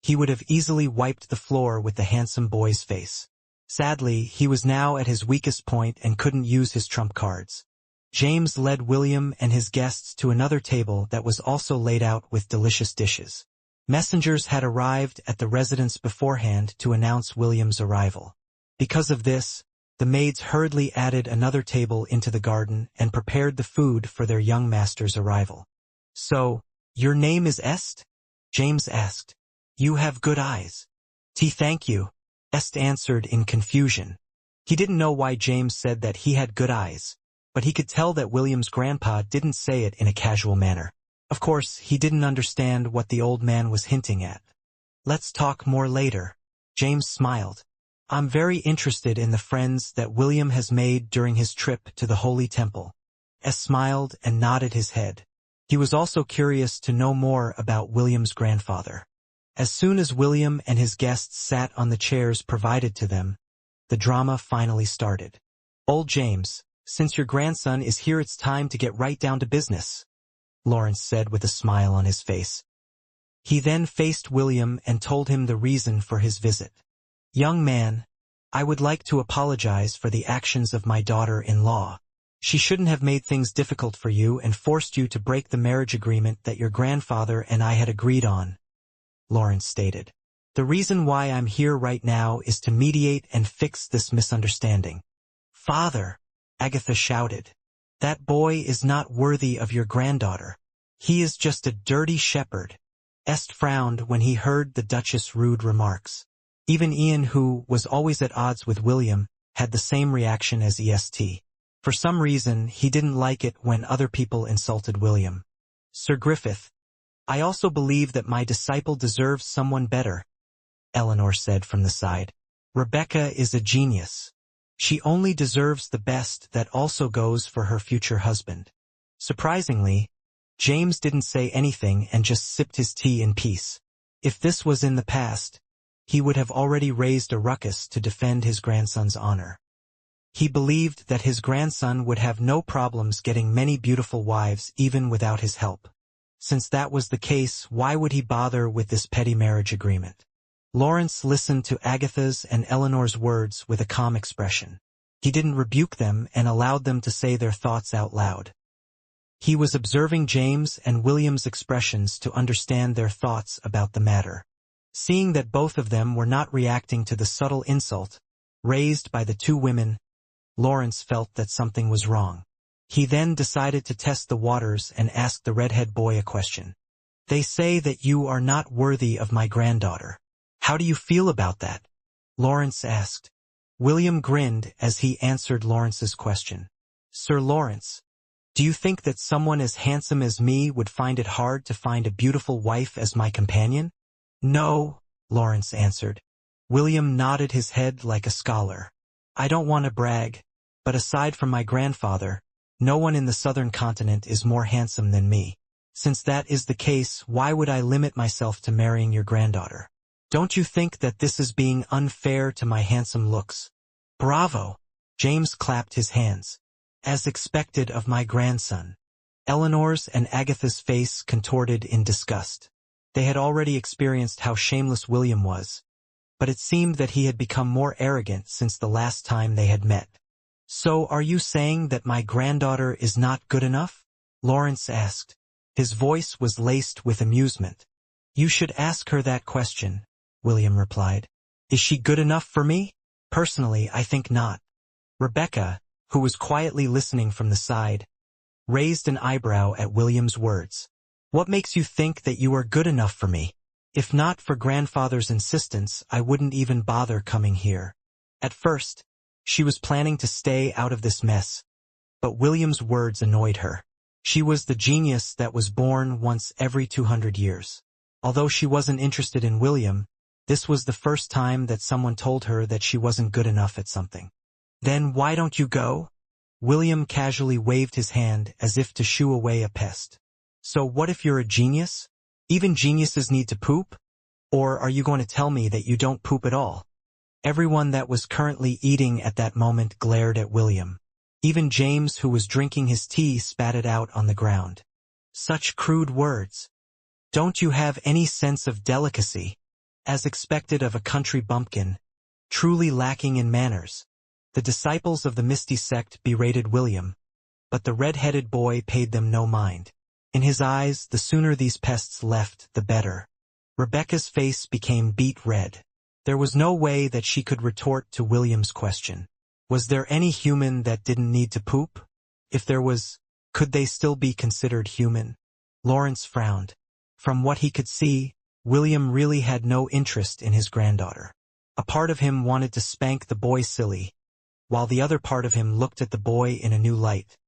he would have easily wiped the floor with the handsome boy's face. Sadly, he was now at his weakest point and couldn't use his trump cards. James led William and his guests to another table that was also laid out with delicious dishes. Messengers had arrived at the residence beforehand to announce William's arrival. Because of this, the maids hurriedly added another table into the garden and prepared the food for their young master's arrival. "So, your name is Est?" James asked. "You have good eyes." Thank you," Est answered in confusion. He didn't know why James said that he had good eyes, but he could tell that William's grandpa didn't say it in a casual manner. Of course, he didn't understand what the old man was hinting at. "Let's talk more later." James smiled. "I'm very interested in the friends that William has made during his trip to the Holy Temple." Est smiled and nodded his head. He was also curious to know more about William's grandfather. As soon as William and his guests sat on the chairs provided to them, the drama finally started. "Old James, since your grandson is here, it's time to get right down to business," Lawrence said with a smile on his face. He then faced William and told him the reason for his visit. "Young man, I would like to apologize for the actions of my daughter-in-law. She shouldn't have made things difficult for you and forced you to break the marriage agreement that your grandfather and I had agreed on," Lawrence stated. "The reason why I'm here right now is to mediate and fix this misunderstanding." "Father," Agatha shouted, "that boy is not worthy of your granddaughter. He is just a dirty shepherd." Est frowned when he heard the Duchess' rude remarks. Even Ian, who was always at odds with William, had the same reaction as Est. For some reason, he didn't like it when other people insulted William. "Sir Griffith, I also believe that my disciple deserves someone better," Eleanor said from the side. "Rebecca is a genius. She only deserves the best that also goes for her future husband." Surprisingly, James didn't say anything and just sipped his tea in peace. If this was in the past, he would have already raised a ruckus to defend his grandson's honor. He believed that his grandson would have no problems getting many beautiful wives even without his help. Since that was the case, why would he bother with this petty marriage agreement? Lawrence listened to Agatha's and Eleanor's words with a calm expression. He didn't rebuke them and allowed them to say their thoughts out loud. He was observing James and William's expressions to understand their thoughts about the matter. Seeing that both of them were not reacting to the subtle insult raised by the two women, Lawrence felt that something was wrong. He then decided to test the waters and asked the redhead boy a question. "They say that you are not worthy of my granddaughter. How do you feel about that?" Lawrence asked. William grinned as he answered Lawrence's question. "Sir Lawrence, do you think that someone as handsome as me would find it hard to find a beautiful wife as my companion?" "No," Lawrence answered. William nodded his head like a scholar. "I don't want to brag, but aside from my grandfather, no one in the southern continent is more handsome than me. Since that is the case, why would I limit myself to marrying your granddaughter? Don't you think that this is being unfair to my handsome looks?" "Bravo!" James clapped his hands. "As expected of my grandson." Eleanor's and Agatha's face contorted in disgust. They had already experienced how shameless William was, but it seemed that he had become more arrogant since the last time they had met. "So are you saying that my granddaughter is not good enough?" Lawrence asked. His voice was laced with amusement. "You should ask her that question," William replied. "Is she good enough for me? Personally, I think not." Rebecca, who was quietly listening from the side, raised an eyebrow at William's words. "What makes you think that you are good enough for me? If not for grandfather's insistence, I wouldn't even bother coming here." At first, she was planning to stay out of this mess, but William's words annoyed her. She was the genius that was born once every 200 years. Although she wasn't interested in William, this was the first time that someone told her that she wasn't good enough at something. "Then why don't you go?" William casually waved his hand as if to shoo away a pest. "So what if you're a genius? Even geniuses need to poop?" Or are you going to tell me that you don't poop at all? Everyone that was currently eating at that moment glared at William. Even James, who was drinking his tea, spat it out on the ground. Such crude words. Don't you have any sense of delicacy? As expected of a country bumpkin, truly lacking in manners. The disciples of the Misty sect berated William, but the red-headed boy paid them no mind. In his eyes, the sooner these pests left, the better. Rebecca's face became beet red. There was no way that she could retort to William's question. Was there any human that didn't need to poop? If there was, could they still be considered human? Lawrence frowned. From what he could see, William really had no interest in his granddaughter. A part of him wanted to spank the boy silly, while the other part of him looked at the boy in a new light.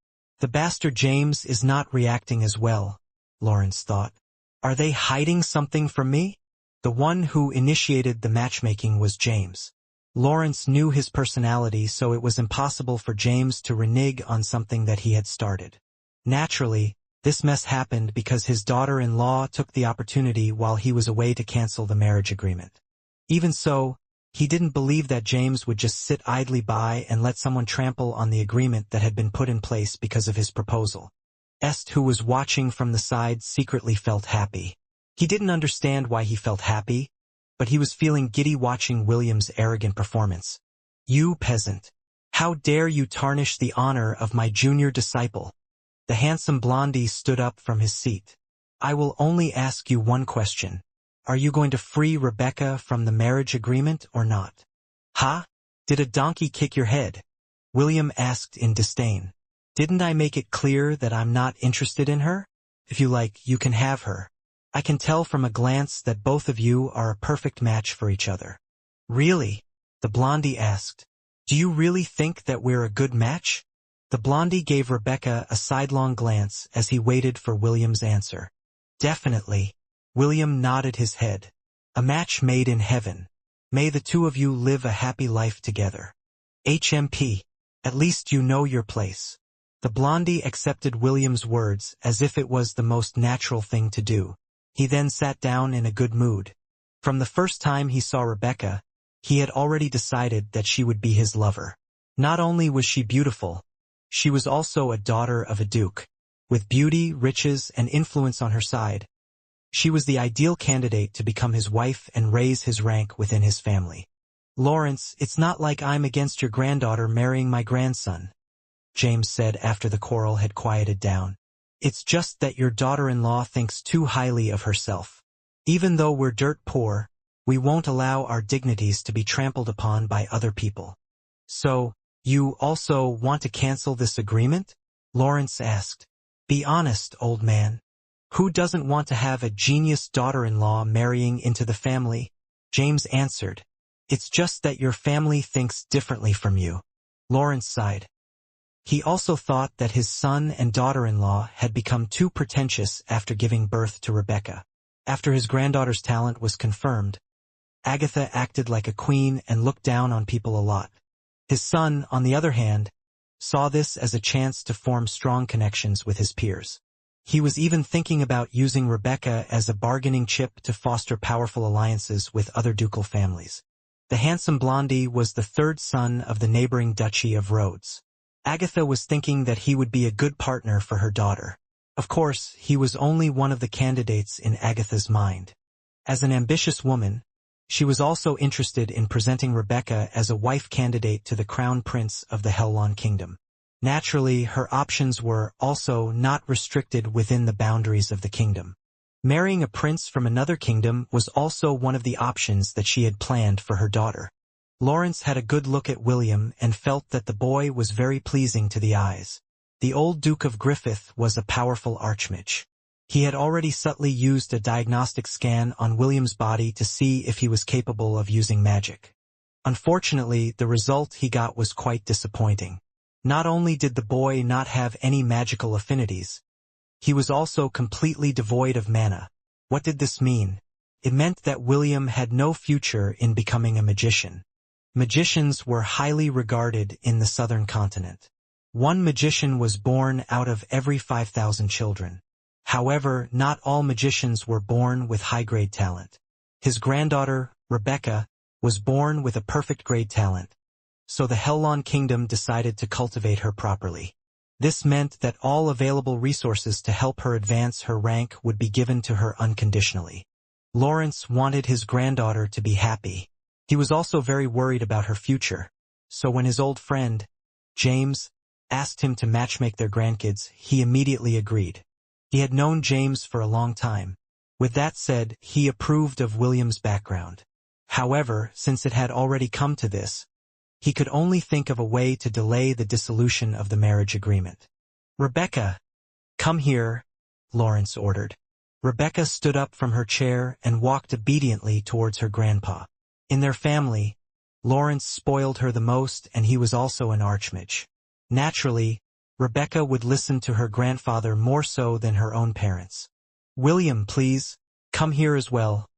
The bastard James is not reacting as well, Lawrence thought. Are they hiding something from me? The one who initiated the matchmaking was James. Lawrence knew his personality, so it was impossible for James to renege on something that he had started. Naturally, this mess happened because his daughter-in-law took the opportunity while he was away to cancel the marriage agreement. Even so, he didn't believe that James would just sit idly by and let someone trample on the agreement that had been put in place because of his proposal. Est, who was watching from the side, secretly felt happy. He didn't understand why he felt happy, but he was feeling giddy watching William's arrogant performance. You peasant! How dare you tarnish the honor of my junior disciple? The handsome blondie stood up from his seat. I will only ask you one question. Are you going to free Rebecca from the marriage agreement or not? Ha? Did a donkey kick your head? William asked in disdain. Didn't I make it clear that I'm not interested in her? If you like, you can have her. I can tell from a glance that both of you are a perfect match for each other. Really? The blondie asked. Do you really think that we're a good match? The blondie gave Rebecca a sidelong glance as he waited for William's answer. Definitely. William nodded his head. A match made in heaven. May the two of you live a happy life together. HMP. At least you know your place. The blondie accepted William's words as if it was the most natural thing to do. He then sat down in a good mood. From the first time he saw Rebecca, he had already decided that she would be his lover. Not only was she beautiful, she was also a daughter of a duke. With beauty, riches, and influence on her side, she was the ideal candidate to become his wife and raise his rank within his family. Lawrence, it's not like I'm against your granddaughter marrying my grandson, James said after the quarrel had quieted down. It's just that your daughter-in-law thinks too highly of herself. Even though we're dirt poor, we won't allow our dignities to be trampled upon by other people. So, you also want to cancel this agreement? Lawrence asked. Be honest, old man. Who doesn't want to have a genius daughter-in-law marrying into the family? James answered. It's just that your family thinks differently from you. Lawrence sighed. He also thought that his son and daughter-in-law had become too pretentious after giving birth to Rebecca. After his granddaughter's talent was confirmed, Agatha acted like a queen and looked down on people a lot. His son, on the other hand, saw this as a chance to form strong connections with his peers. He was even thinking about using Rebecca as a bargaining chip to foster powerful alliances with other ducal families. The handsome blondie was the third son of the neighboring Duchy of Rhodes. Agatha was thinking that he would be a good partner for her daughter. Of course, he was only one of the candidates in Agatha's mind. As an ambitious woman, she was also interested in presenting Rebecca as a wife candidate to the crown prince of the Helwan kingdom. Naturally, her options were also not restricted within the boundaries of the kingdom. Marrying a prince from another kingdom was also one of the options that she had planned for her daughter. Lawrence had a good look at William and felt that the boy was very pleasing to the eyes. The old Duke of Griffith was a powerful archmage. He had already subtly used a diagnostic scan on William's body to see if he was capable of using magic. Unfortunately, the result he got was quite disappointing. Not only did the boy not have any magical affinities, he was also completely devoid of mana. What did this mean? It meant that William had no future in becoming a magician. Magicians were highly regarded in the southern continent. One magician was born out of every 5,000 children. However, not all magicians were born with high-grade talent. His granddaughter, Rebecca, was born with a perfect grade talent, so the Hellon Kingdom decided to cultivate her properly. This meant that all available resources to help her advance her rank would be given to her unconditionally. Lawrence wanted his granddaughter to be happy. He was also very worried about her future, so when his old friend, James, asked him to matchmake their grandkids, he immediately agreed. He had known James for a long time. With that said, he approved of William's background. However, since it had already come to this, he could only think of a way to delay the dissolution of the marriage agreement. "Rebecca, come here," Lawrence ordered. Rebecca stood up from her chair and walked obediently towards her grandpa. In their family, Lawrence spoiled her the most, and he was also an archmage. Naturally, Rebecca would listen to her grandfather more so than her own parents. "William, please, come here as well."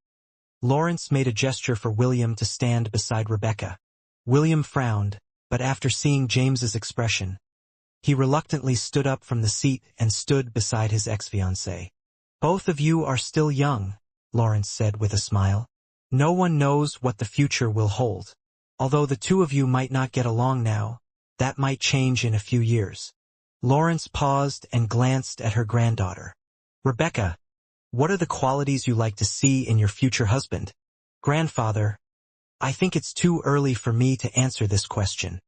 Lawrence made a gesture for William to stand beside Rebecca. William frowned, but after seeing James's expression, he reluctantly stood up from the seat and stood beside his ex-fiancée. "Both of you are still young," Lawrence said with a smile. "No one knows what the future will hold. Although the two of you might not get along now, that might change in a few years." Lawrence paused and glanced at her granddaughter. "Rebecca, what are the qualities you like to see in your future husband?" "Grandfather, I think it's too early for me to answer this question.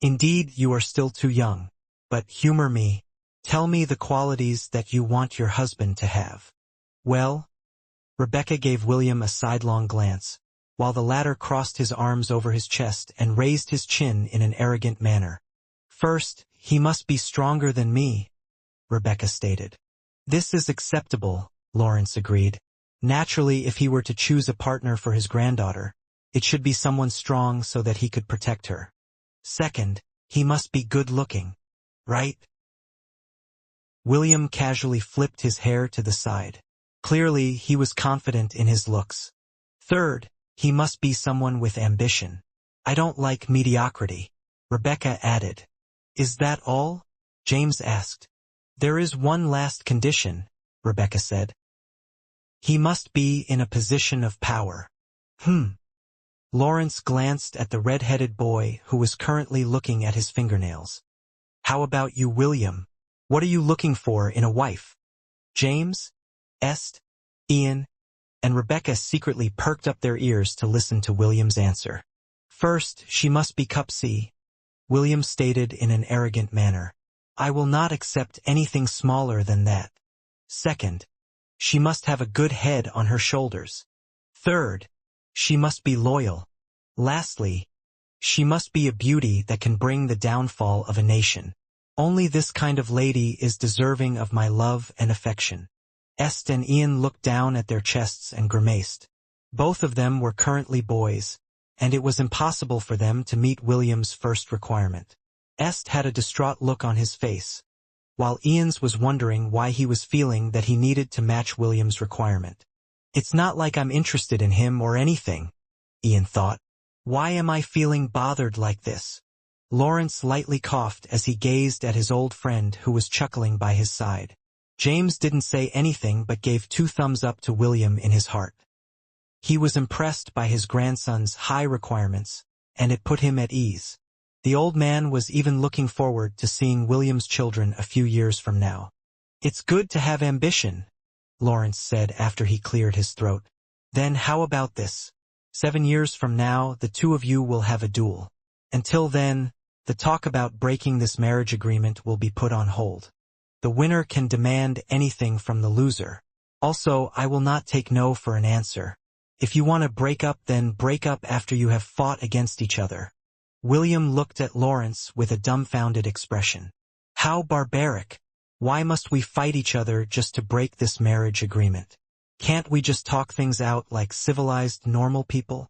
Indeed, you are still too young. But humor me. Tell me the qualities that you want your husband to have." "Well," Rebecca gave William a sidelong glance, while the latter crossed his arms over his chest and raised his chin in an arrogant manner. "First, he must be stronger than me," Rebecca stated. "This is acceptable," Lawrence agreed. Naturally, if he were to choose a partner for his granddaughter, it should be someone strong so that he could protect her. "Second, he must be good-looking, right?" William casually flipped his hair to the side. Clearly, he was confident in his looks. "Third, he must be someone with ambition. I don't like mediocrity," Rebecca added. "Is that all?" James asked. "There is one last condition," Rebecca said. "He must be in a position of power." Lawrence glanced at the red-headed boy who was currently looking at his fingernails. "How about you, William? What are you looking for in a wife?" James, Est, Ian, and Rebecca secretly perked up their ears to listen to William's answer. "First, she must be cupsy," William stated in an arrogant manner. "I will not accept anything smaller than that. Second, she must have a good head on her shoulders. Third, she must be loyal. Lastly, she must be a beauty that can bring the downfall of a nation. Only this kind of lady is deserving of my love and affection." Est and Ian looked down at their chests and grimaced. Both of them were currently boys, and it was impossible for them to meet William's first requirement. Est had a distraught look on his face, while Ian's was wondering why he was feeling that he needed to match William's requirement. "It's not like I'm interested in him or anything," Ian thought. "Why am I feeling bothered like this?" Lawrence lightly coughed as he gazed at his old friend who was chuckling by his side. James didn't say anything but gave 2 thumbs up to William in his heart. He was impressed by his grandson's high requirements, and it put him at ease. The old man was even looking forward to seeing William's children a few years from now. "It's good to have ambition," Lawrence said after he cleared his throat. "Then how about this? 7 years from now, the two of you will have a duel. Until then, the talk about breaking this marriage agreement will be put on hold. The winner can demand anything from the loser. Also, I will not take no for an answer. If you want to break up, then break up after you have fought against each other." William looked at Lawrence with a dumbfounded expression. "How barbaric! Why must we fight each other just to break this marriage agreement? Can't we just talk things out like civilized, normal people?"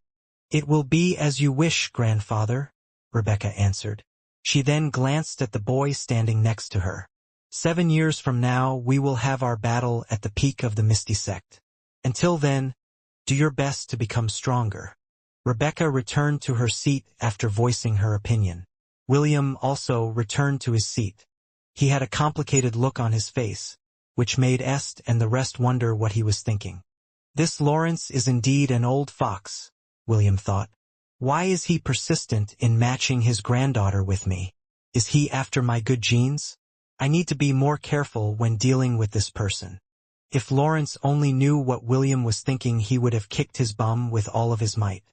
"It will be as you wish, grandfather," Rebecca answered. She then glanced at the boy standing next to her. 7 years from now, we will have our battle at the peak of the Misty Sect. Until then, do your best to become stronger." Rebecca returned to her seat after voicing her opinion. William also returned to his seat. He had a complicated look on his face, which made Est and the rest wonder what he was thinking. This Lawrence is indeed an old fox, William thought. Why is he persistent in matching his granddaughter with me? Is he after my good genes? I need to be more careful when dealing with this person. If Lawrence only knew what William was thinking, he would have kicked his bum with all of his might.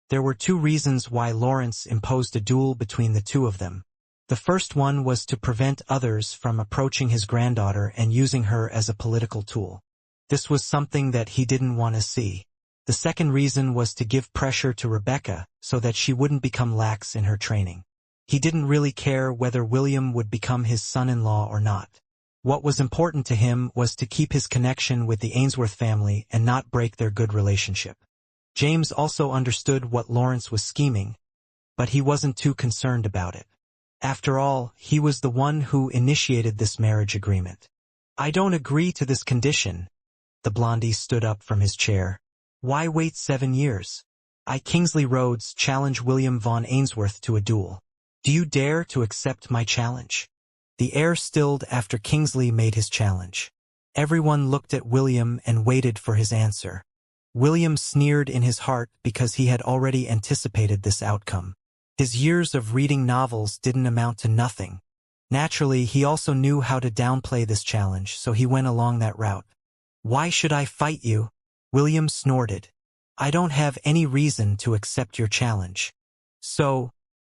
There were two reasons why Lawrence imposed a duel between the two of them. The first one was to prevent others from approaching his granddaughter and using her as a political tool. This was something that he didn't want to see. The second reason was to give pressure to Rebecca so that she wouldn't become lax in her training. He didn't really care whether William would become his son-in-law or not. What was important to him was to keep his connection with the Ainsworth family and not break their good relationship. James also understood what Lawrence was scheming, but he wasn't too concerned about it. After all, he was the one who initiated this marriage agreement. I don't agree to this condition. The blondie stood up from his chair. Why wait 7 years? I, Kingsley Rhodes, challenge William von Ainsworth to a duel. Do you dare to accept my challenge? The air stilled after Kingsley made his challenge. Everyone looked at William and waited for his answer. William sneered in his heart because he had already anticipated this outcome. His years of reading novels didn't amount to nothing. Naturally, he also knew how to downplay this challenge, so he went along that route. Why should I fight you? William snorted. I don't have any reason to accept your challenge. So,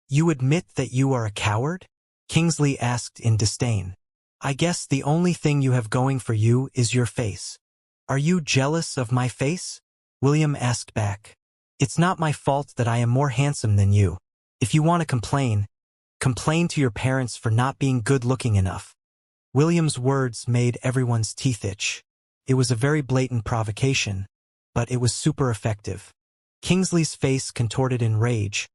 you admit that you are a coward? Kingsley asked in disdain. I guess the only thing you have going for you is your face. Are you jealous of my face? William asked back. It's not my fault that I am more handsome than you. If you want to complain, complain to your parents for not being good-looking enough. William's words made everyone's teeth itch. It was a very blatant provocation, but it was super effective. Kingsley's face contorted in rage,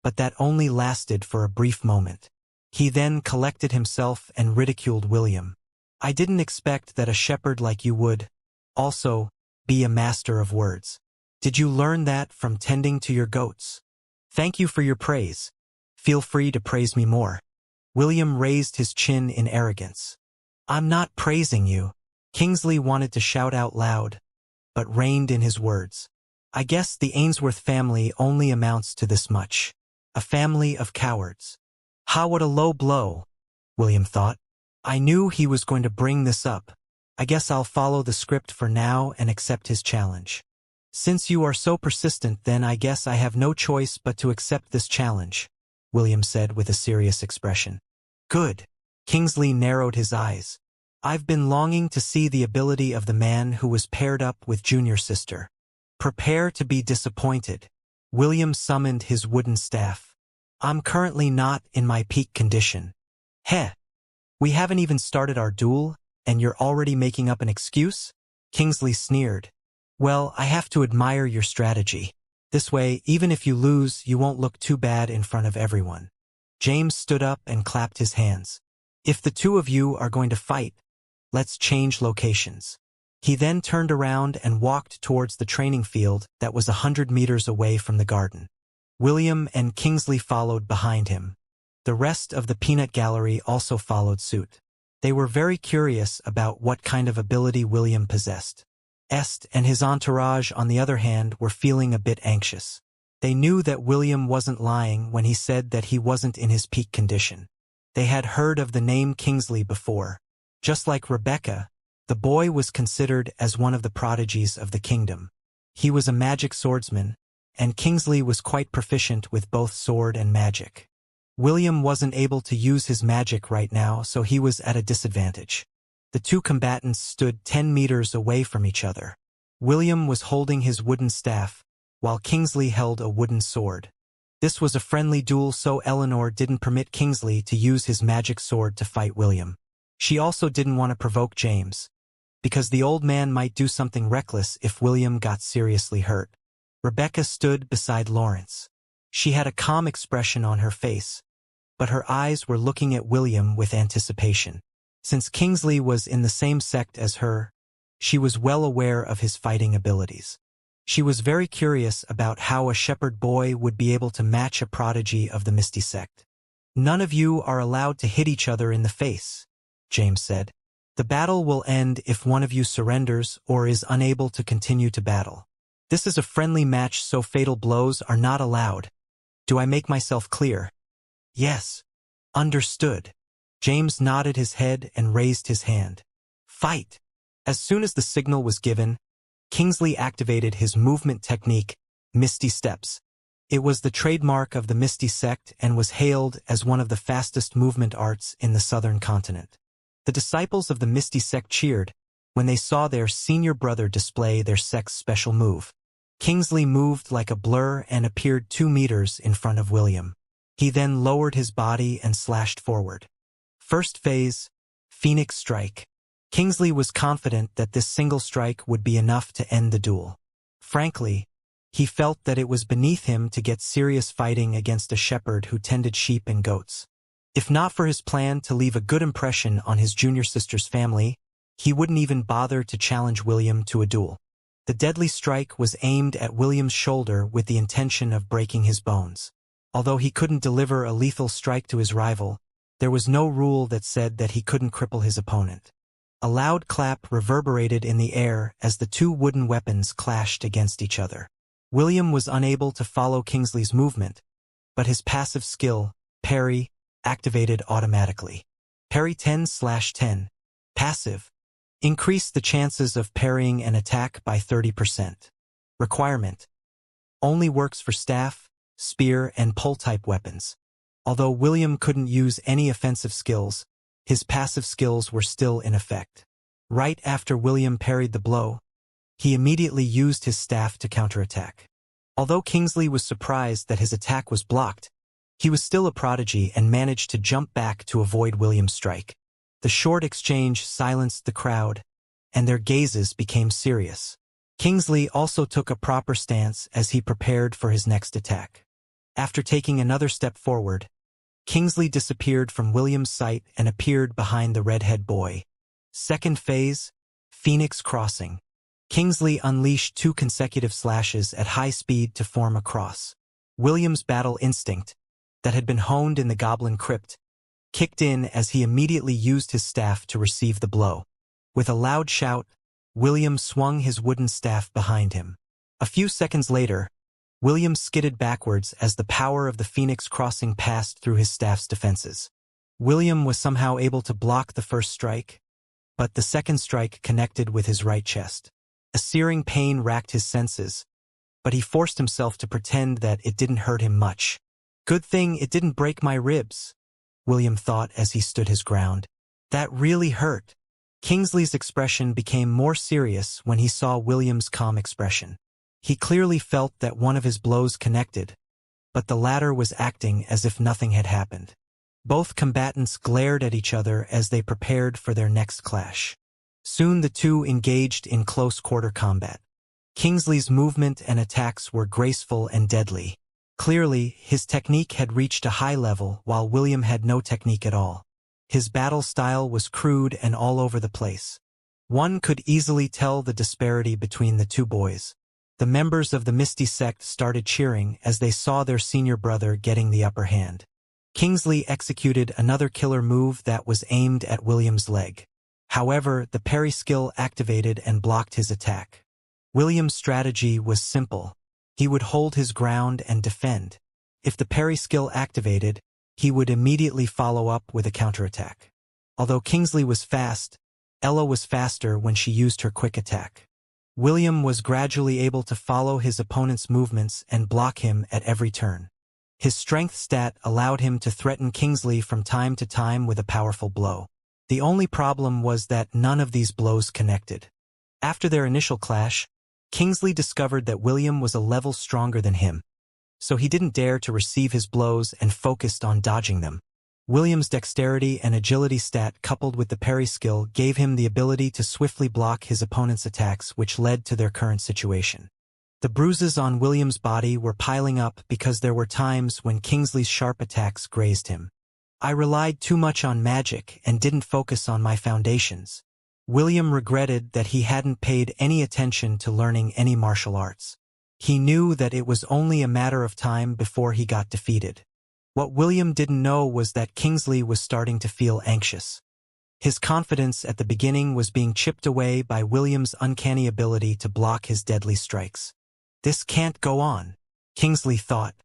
but that only lasted for a brief moment. He then collected himself and ridiculed William. I didn't expect that a shepherd like you would, also, be a master of words. Did you learn that from tending to your goats? Thank you for your praise. Feel free to praise me more. William raised his chin in arrogance. I'm not praising you. Kingsley wanted to shout out loud, but reined in his words. I guess the Ainsworth family only amounts to this much. A family of cowards. Ha, what a low blow, William thought. I knew he was going to bring this up. I guess I'll follow the script for now and accept his challenge. Since you are so persistent, then I guess I have no choice but to accept this challenge, William said with a serious expression. Good. Kingsley narrowed his eyes. I've been longing to see the ability of the man who was paired up with junior sister. Prepare to be disappointed. William summoned his wooden staff. I'm currently not in my peak condition. Heh. We haven't even started our duel, and you're already making up an excuse? Kingsley sneered. Well, I have to admire your strategy. This way, even if you lose, you won't look too bad in front of everyone. James stood up and clapped his hands. If the two of you are going to fight, let's change locations. He then turned around and walked towards the training field that was 100 meters away from the garden. William and Kingsley followed behind him. The rest of the peanut gallery also followed suit. They were very curious about what kind of ability William possessed. Est and his entourage, on the other hand, were feeling a bit anxious. They knew that William wasn't lying when he said that he wasn't in his peak condition. They had heard of the name Kingsley before. Just like Rebecca, the boy was considered as one of the prodigies of the kingdom. He was a magic swordsman, and Kingsley was quite proficient with both sword and magic. William wasn't able to use his magic right now, so he was at a disadvantage. The two combatants stood 10 meters away from each other. William was holding his wooden staff, while Kingsley held a wooden sword. This was a friendly duel, so Eleanor didn't permit Kingsley to use his magic sword to fight William. She also didn't want to provoke James, because the old man might do something reckless if William got seriously hurt. Rebecca stood beside Lawrence. She had a calm expression on her face, but her eyes were looking at William with anticipation. Since Kingsley was in the same sect as her, she was well aware of his fighting abilities. She was very curious about how a shepherd boy would be able to match a prodigy of the Misty sect. None of you are allowed to hit each other in the face, James said. The battle will end if one of you surrenders or is unable to continue to battle. This is a friendly match, so fatal blows are not allowed. Do I make myself clear? Yes. Understood. James nodded his head and raised his hand. Fight! As soon as the signal was given, Kingsley activated his movement technique, Misty Steps. It was the trademark of the Misty sect and was hailed as one of the fastest movement arts in the southern continent. The disciples of the Misty sect cheered when they saw their senior brother display their sect's special move. Kingsley moved like a blur and appeared 2 meters in front of William. He then lowered his body and slashed forward. First phase, Phoenix Strike. Kingsley was confident that this single strike would be enough to end the duel. Frankly, he felt that it was beneath him to get serious fighting against a shepherd who tended sheep and goats. If not for his plan to leave a good impression on his junior sister's family, he wouldn't even bother to challenge William to a duel. The deadly strike was aimed at William's shoulder with the intention of breaking his bones. Although he couldn't deliver a lethal strike to his rival, there was no rule that said that he couldn't cripple his opponent. A loud clap reverberated in the air as the 2 wooden weapons clashed against each other. William was unable to follow Kingsley's movement, but his passive skill, Parry, activated automatically. Parry 10/10, passive, increased the chances of parrying an attack by 30%. Requirement: only works for staff, spear, and pole-type weapons. Although William couldn't use any offensive skills, his passive skills were still in effect. Right after William parried the blow, he immediately used his staff to counterattack. Although Kingsley was surprised that his attack was blocked, he was still a prodigy and managed to jump back to avoid William's strike. The short exchange silenced the crowd, and their gazes became serious. Kingsley also took a proper stance as he prepared for his next attack. After taking another step forward, Kingsley disappeared from William's sight and appeared behind the redhead boy. Second phase, Phoenix Crossing. Kingsley unleashed 2 consecutive slashes at high speed to form a cross. William's battle instinct, that had been honed in the Goblin Crypt, kicked in as he immediately used his staff to receive the blow. With a loud shout, William swung his wooden staff behind him. A few seconds later, William skidded backwards as the power of the Phoenix Crossing passed through his staff's defenses. William was somehow able to block the first strike, but the second strike connected with his right chest. A searing pain racked his senses, but he forced himself to pretend that it didn't hurt him much. Good thing it didn't break my ribs, William thought as he stood his ground. That really hurt. Kingsley's expression became more serious when he saw William's calm expression. He clearly felt that one of his blows connected, but the latter was acting as if nothing had happened. Both combatants glared at each other as they prepared for their next clash. Soon the 2 engaged in close-quarter combat. Kingsley's movement and attacks were graceful and deadly. Clearly, his technique had reached a high level while William had no technique at all. His battle style was crude and all over the place. One could easily tell the disparity between the 2 boys. The members of the Misty sect started cheering as they saw their senior brother getting the upper hand. Kingsley executed another killer move that was aimed at William's leg. However, the parry skill activated and blocked his attack. William's strategy was simple. He would hold his ground and defend. If the parry skill activated, he would immediately follow up with a counterattack. Although Kingsley was fast, Ella was faster when she used her quick attack. William was gradually able to follow his opponent's movements and block him at every turn. His strength stat allowed him to threaten Kingsley from time to time with a powerful blow. The only problem was that none of these blows connected. After their initial clash, Kingsley discovered that William was a level stronger than him, so he didn't dare to receive his blows and focused on dodging them. William's dexterity and agility stat coupled with the parry skill gave him the ability to swiftly block his opponent's attacks, which led to their current situation. The bruises on William's body were piling up because there were times when Kingsley's sharp attacks grazed him. I relied too much on magic and didn't focus on my foundations. William regretted that he hadn't paid any attention to learning any martial arts. He knew that it was only a matter of time before he got defeated. What William didn't know was that Kingsley was starting to feel anxious. His confidence at the beginning was being chipped away by William's uncanny ability to block his deadly strikes. This can't go on, Kingsley thought.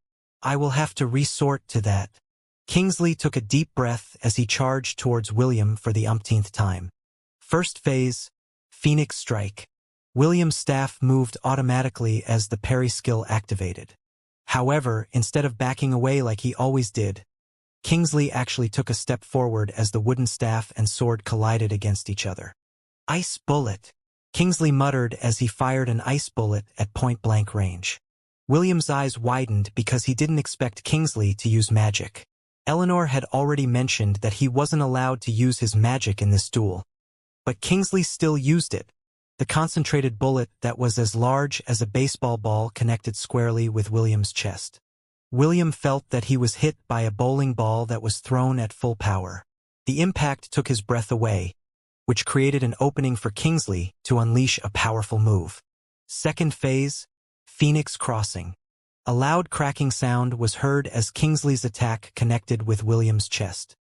I will have to resort to that. Kingsley took a deep breath as he charged towards William for the umpteenth time. First phase, Phoenix Strike. William's staff moved automatically as the parry skill activated. However, instead of backing away like he always did, Kingsley actually took a step forward as the wooden staff and sword collided against each other. Ice bullet, Kingsley muttered as he fired an ice bullet at point-blank range. William's eyes widened because he didn't expect Kingsley to use magic. Eleanor had already mentioned that he wasn't allowed to use his magic in this duel. But Kingsley still used it. The concentrated bullet that was as large as a baseball ball connected squarely with William's chest. William felt that he was hit by a bowling ball that was thrown at full power. The impact took his breath away, which created an opening for Kingsley to unleash a powerful move. Second phase, Phoenix Crossing. A loud cracking sound was heard as Kingsley's attack connected with William's chest.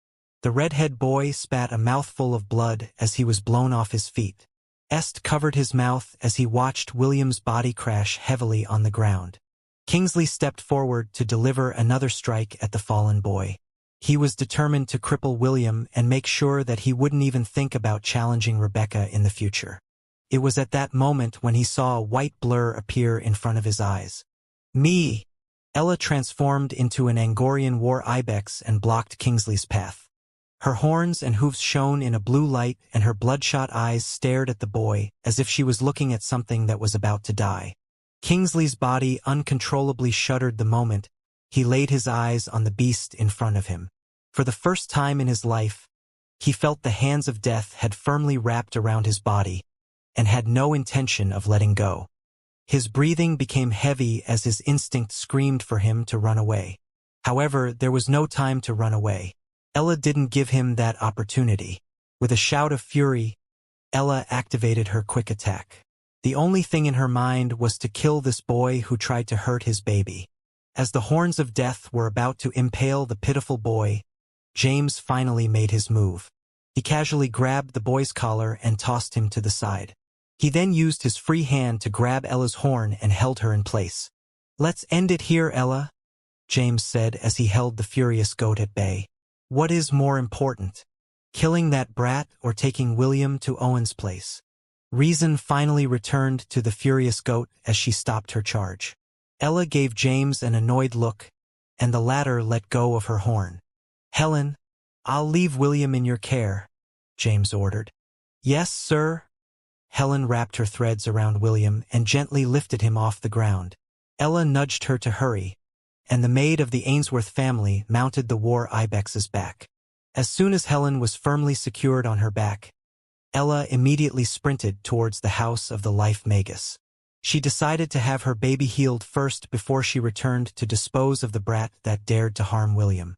The redhead boy spat a mouthful of blood as he was blown off his feet. Est covered his mouth as he watched William's body crash heavily on the ground. Kingsley stepped forward to deliver another strike at the fallen boy. He was determined to cripple William and make sure that he wouldn't even think about challenging Rebecca in the future. It was at that moment when he saw a white blur appear in front of his eyes. Me! Ella transformed into an Angorian war ibex and blocked Kingsley's path. Her horns and hooves shone in a blue light and her bloodshot eyes stared at the boy as if she was looking at something that was about to die. Kingsley's body uncontrollably shuddered the moment he laid his eyes on the beast in front of him. For the first time in his life, he felt the hands of death had firmly wrapped around his body and had no intention of letting go. His breathing became heavy as his instinct screamed for him to run away. However, there was no time to run away. Ella didn't give him that opportunity. With a shout of fury, Ella activated her quick attack. The only thing in her mind was to kill this boy who tried to hurt his baby. As the horns of death were about to impale the pitiful boy, James finally made his move. He casually grabbed the boy's collar and tossed him to the side. He then used his free hand to grab Ella's horn and held her in place. "Let's end it here, Ella," James said as he held the furious goat at bay. "What is more important, killing that brat or taking William to Owen's place?" Reason finally returned to the furious goat as she stopped her charge. Ella gave James an annoyed look, and the latter let go of her horn. "Helen, I'll leave William in your care," James ordered. "Yes, sir." Helen wrapped her threads around William and gently lifted him off the ground. Ella nudged her to hurry, and the maid of the Ainsworth family mounted the war ibex's back. As soon as Helen was firmly secured on her back, Ella immediately sprinted towards the house of the life magus. She decided to have her baby healed first before she returned to dispose of the brat that dared to harm William.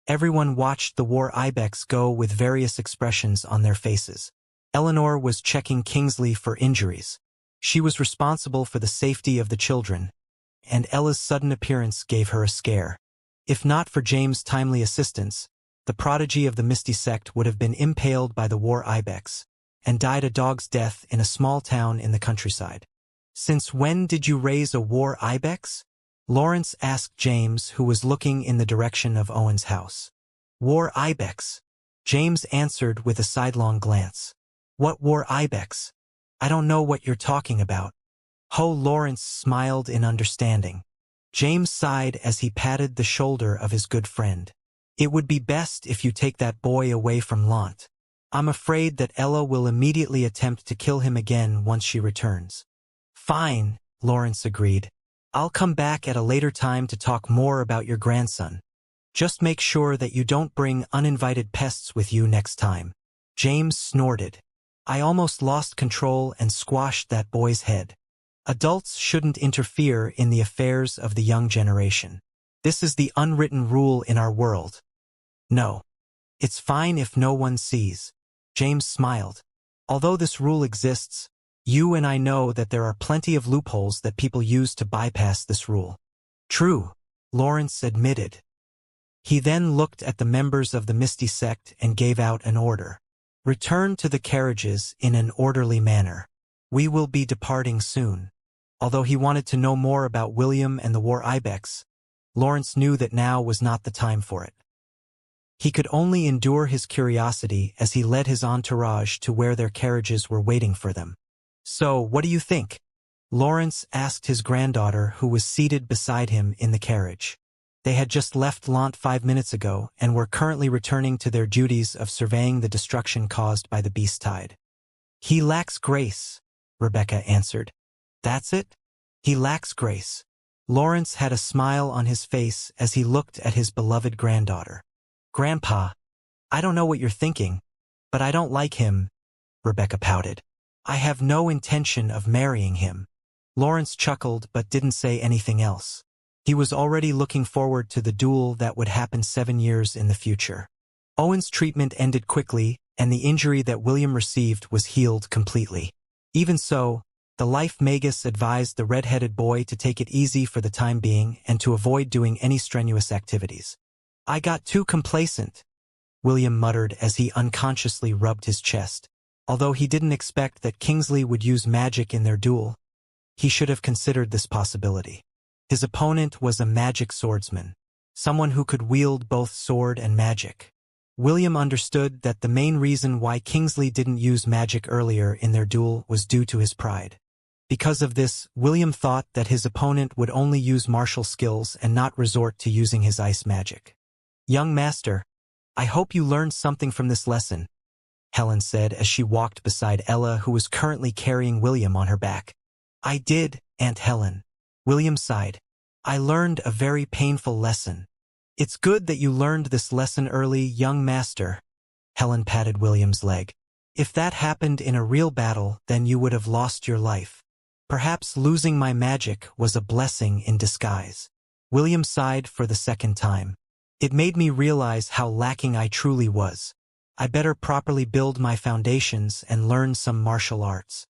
Everyone watched the war ibex go with various expressions on their faces. Eleanor was checking Kingsley for injuries. She was responsible for the safety of the children, and Ella's sudden appearance gave her a scare. If not for James' timely assistance, the prodigy of the Misty sect would have been impaled by the war ibex and died a dog's death in a small town in the countryside. "Since when did you raise a war ibex?" Lawrence asked James, who was looking in the direction of Owen's house. "War ibex," James answered with a sidelong glance. "What war ibex? I don't know what you're talking about." Lawrence smiled in understanding. James sighed as he patted the shoulder of his good friend. "It would be best if you take that boy away from Lant. I'm afraid that Ella will immediately attempt to kill him again once she returns." "Fine," Lawrence agreed. "I'll come back at a later time to talk more about your grandson. Just make sure that you don't bring uninvited pests with you next time." James snorted. "I almost lost control and squashed that boy's head. Adults shouldn't interfere in the affairs of the young generation. This is the unwritten rule in our world." "No. It's fine if no one sees." James smiled. "Although this rule exists, you and I know that there are plenty of loopholes that people use to bypass this rule." "True," Lawrence admitted. He then looked at the members of the Misty sect and gave out an order. Return to the carriages in an orderly manner. We will be departing soon. Although he wanted to know more about William and the war ibex, Lawrence knew that now was not the time for it. He could only endure his curiosity as he led his entourage to where their carriages were waiting for them. "So, what do you think?" Lawrence asked his granddaughter, who was seated beside him in the carriage. They had just left Lant 5 minutes ago and were currently returning to their duties of surveying the destruction caused by the beast tide. "He lacks grace," Rebecca answered. "That's it? He lacks grace." Lawrence had a smile on his face as he looked at his beloved granddaughter. "Grandpa, I don't know what you're thinking, but I don't like him," Rebecca pouted. "I have no intention of marrying him." Lawrence chuckled but didn't say anything else. He was already looking forward to the duel that would happen 7 years in the future. Owen's treatment ended quickly, and the injury that William received was healed completely. Even so, the life magus advised the red-headed boy to take it easy for the time being and to avoid doing any strenuous activities. "I got too complacent," William muttered as he unconsciously rubbed his chest. Although he didn't expect that Kingsley would use magic in their duel, he should have considered this possibility. His opponent was a magic swordsman, someone who could wield both sword and magic. William understood that the main reason why Kingsley didn't use magic earlier in their duel was due to his pride. Because of this, William thought that his opponent would only use martial skills and not resort to using his ice magic. "Young master, I hope you learned something from this lesson," Helen said as she walked beside Ella, who was currently carrying William on her back. "I did, Aunt Helen," William sighed. "I learned a very painful lesson." "It's good that you learned this lesson early, young master," Helen patted William's leg. "If that happened in a real battle, then you would have lost your life. Perhaps losing my magic was a blessing in disguise." William sighed for the second time. "It made me realize how lacking I truly was. I better properly build my foundations and learn some martial arts."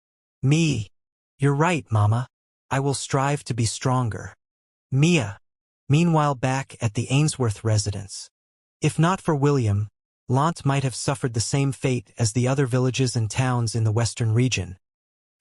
"You're right, Mama. I will strive to be stronger." Mia. Meanwhile, back at the Ainsworth residence. If not for William, Lant might have suffered the same fate as the other villages and towns in the western region,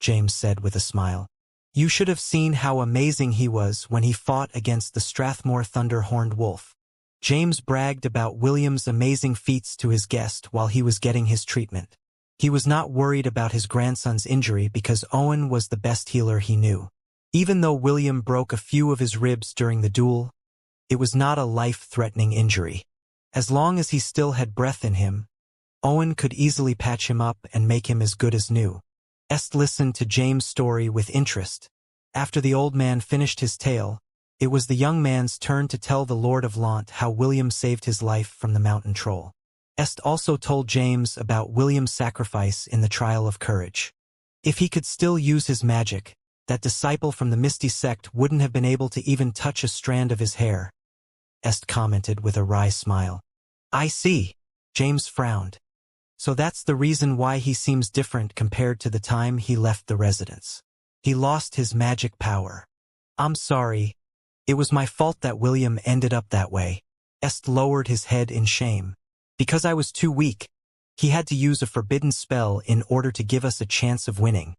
James said with a smile. "You should have seen how amazing he was when he fought against the Strathmore Thunder-Horned Wolf." James bragged about William's amazing feats to his guest while he was getting his treatment. He was not worried about his grandson's injury because Owen was the best healer he knew. Even though William broke a few of his ribs during the duel, it was not a life-threatening injury. As long as he still had breath in him, Owen could easily patch him up and make him as good as new. Est listened to James' story with interest. After the old man finished his tale, it was the young man's turn to tell the Lord of Lant how William saved his life from the mountain troll. Est also told James about William's sacrifice in the trial of courage. If he could still use his magic, that disciple from the Misty sect wouldn't have been able to even touch a strand of his hair, Est commented with a wry smile. "I see," James frowned. "So that's the reason why he seems different compared to the time he left the residence. He lost his magic power." "I'm sorry. It was my fault that William ended up that way." Est lowered his head in shame. "Because I was too weak. He had to use a forbidden spell in order to give us a chance of winning."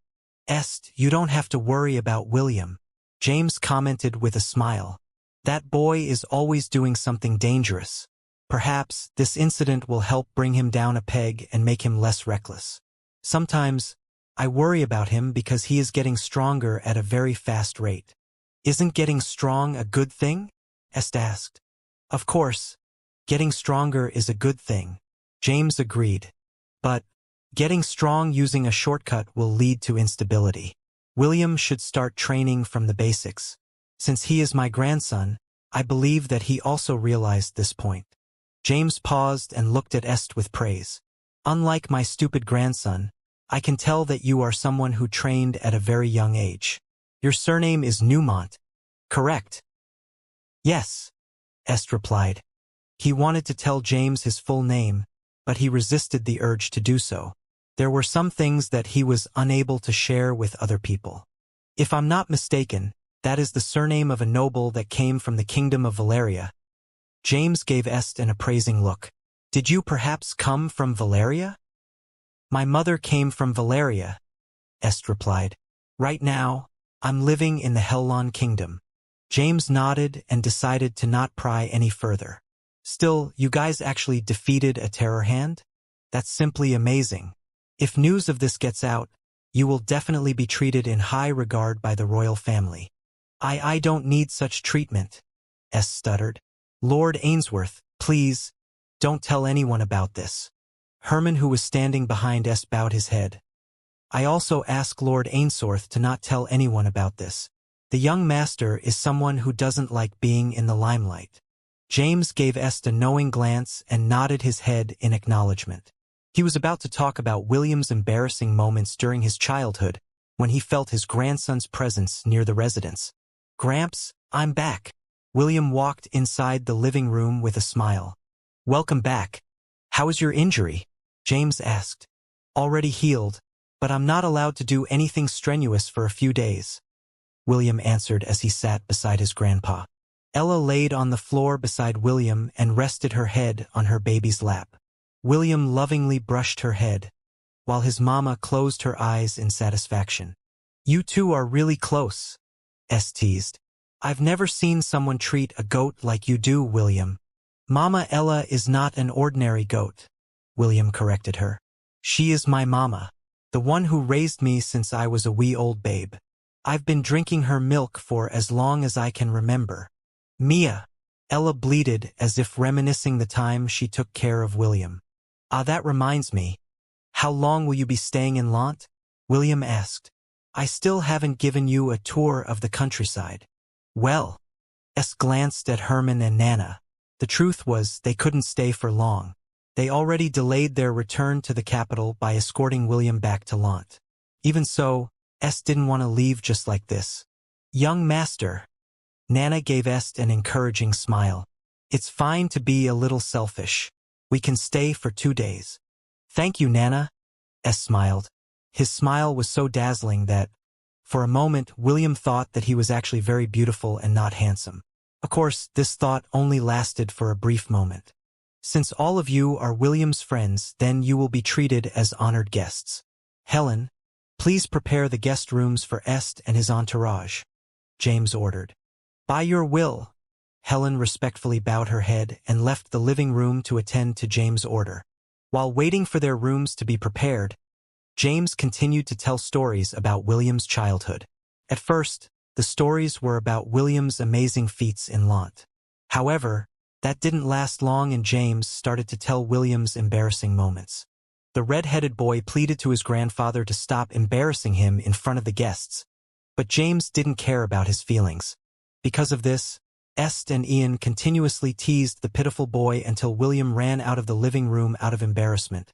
"Est, you don't have to worry about William," James commented with a smile. "That boy is always doing something dangerous. Perhaps this incident will help bring him down a peg and make him less reckless. Sometimes, I worry about him because he is getting stronger at a very fast rate." "Isn't getting strong a good thing?" Est asked. "Of course, getting stronger is a good thing," James agreed. "But getting strong using a shortcut will lead to instability. William should start training from the basics. Since he is my grandson, I believe that he also realized this point." James paused and looked at Est with praise. "Unlike my stupid grandson, I can tell that you are someone who trained at a very young age. Your surname is Newmont, correct?" "Yes," Est replied. He wanted to tell James his full name, but he resisted the urge to do so. There were some things that he was unable to share with other people. "If I'm not mistaken, that is the surname of a noble that came from the kingdom of Valeria." James gave Est an appraising look. "Did you perhaps come from Valeria?" My mother came from Valeria, Est replied. Right now, I'm living in the Hellon Kingdom. James nodded and decided to not pry any further. Still, you guys actually defeated a terror hand? That's simply amazing. If news of this gets out, you will definitely be treated in high regard by the royal family. I don't need such treatment, Est stuttered. Lord Ainsworth, please, don't tell anyone about this. Herman, who was standing behind Est, bowed his head. I also ask Lord Ainsworth to not tell anyone about this. The young master is someone who doesn't like being in the limelight. James gave Est a knowing glance and nodded his head in acknowledgement. He was about to talk about William's embarrassing moments during his childhood when he felt his grandson's presence near the residence. Gramps, I'm back. William walked inside the living room with a smile. Welcome back. How is your injury? James asked. Already healed, but I'm not allowed to do anything strenuous for a few days, William answered as he sat beside his grandpa. Ella laid on the floor beside William and rested her head on her baby's lap. William lovingly brushed her head, while his mama closed her eyes in satisfaction. You two are really close, Est teased. I've never seen someone treat a goat like you do, William. Mama Ella is not an ordinary goat, William corrected her. She is my mama, the one who raised me since I was a wee old babe. I've been drinking her milk for as long as I can remember. Mia, Ella bleated as if reminiscing the time she took care of William. Ah, that reminds me. How long will you be staying in Lant? William asked. I still haven't given you a tour of the countryside. Well, Est glanced at Herman and Nana. The truth was they couldn't stay for long. They already delayed their return to the capital by escorting William back to Lant. Even so, Est didn't want to leave just like this. Young master. Nana gave Est an encouraging smile. It's fine to be a little selfish. We can stay for 2 days. Thank you, Nana, Est smiled. His smile was so dazzling that, for a moment, William thought that he was actually very beautiful and not handsome. Of course, this thought only lasted for a brief moment. Since all of you are William's friends, then you will be treated as honored guests. Helen, please prepare the guest rooms for Est and his entourage, James ordered. By your will. Helen respectfully bowed her head and left the living room to attend to James' order. While waiting for their rooms to be prepared, James continued to tell stories about William's childhood. At first, the stories were about William's amazing feats in Lant. However, that didn't last long and James started to tell William's embarrassing moments. The red-headed boy pleaded to his grandfather to stop embarrassing him in front of the guests, but James didn't care about his feelings. Because of this, Est and Ian continuously teased the pitiful boy until William ran out of the living room out of embarrassment,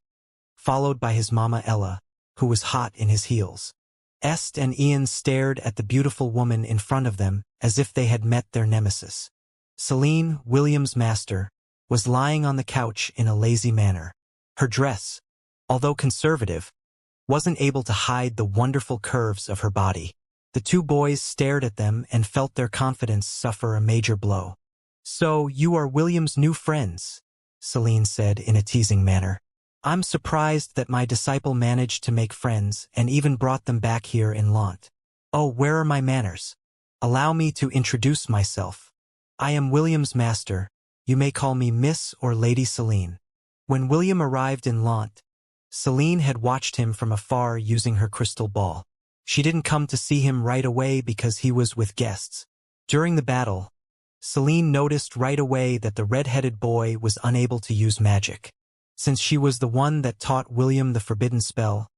followed by his mama Ella, who was hot in his heels. Est and Ian stared at the beautiful woman in front of them as if they had met their nemesis. Celine, William's master, was lying on the couch in a lazy manner. Her dress, although conservative, wasn't able to hide the wonderful curves of her body. The two boys stared at them and felt their confidence suffer a major blow. So, you are William's new friends, Celine said in a teasing manner. I'm surprised that my disciple managed to make friends and even brought them back here in Lant. Oh, where are my manners? Allow me to introduce myself. I am William's master. You may call me Miss or Lady Celine. When William arrived in Lant, Celine had watched him from afar using her crystal ball. She didn't come to see him right away because he was with guests. During the battle, Celine noticed right away that the red-headed boy was unable to use magic. Since she was the one that taught William the forbidden spell,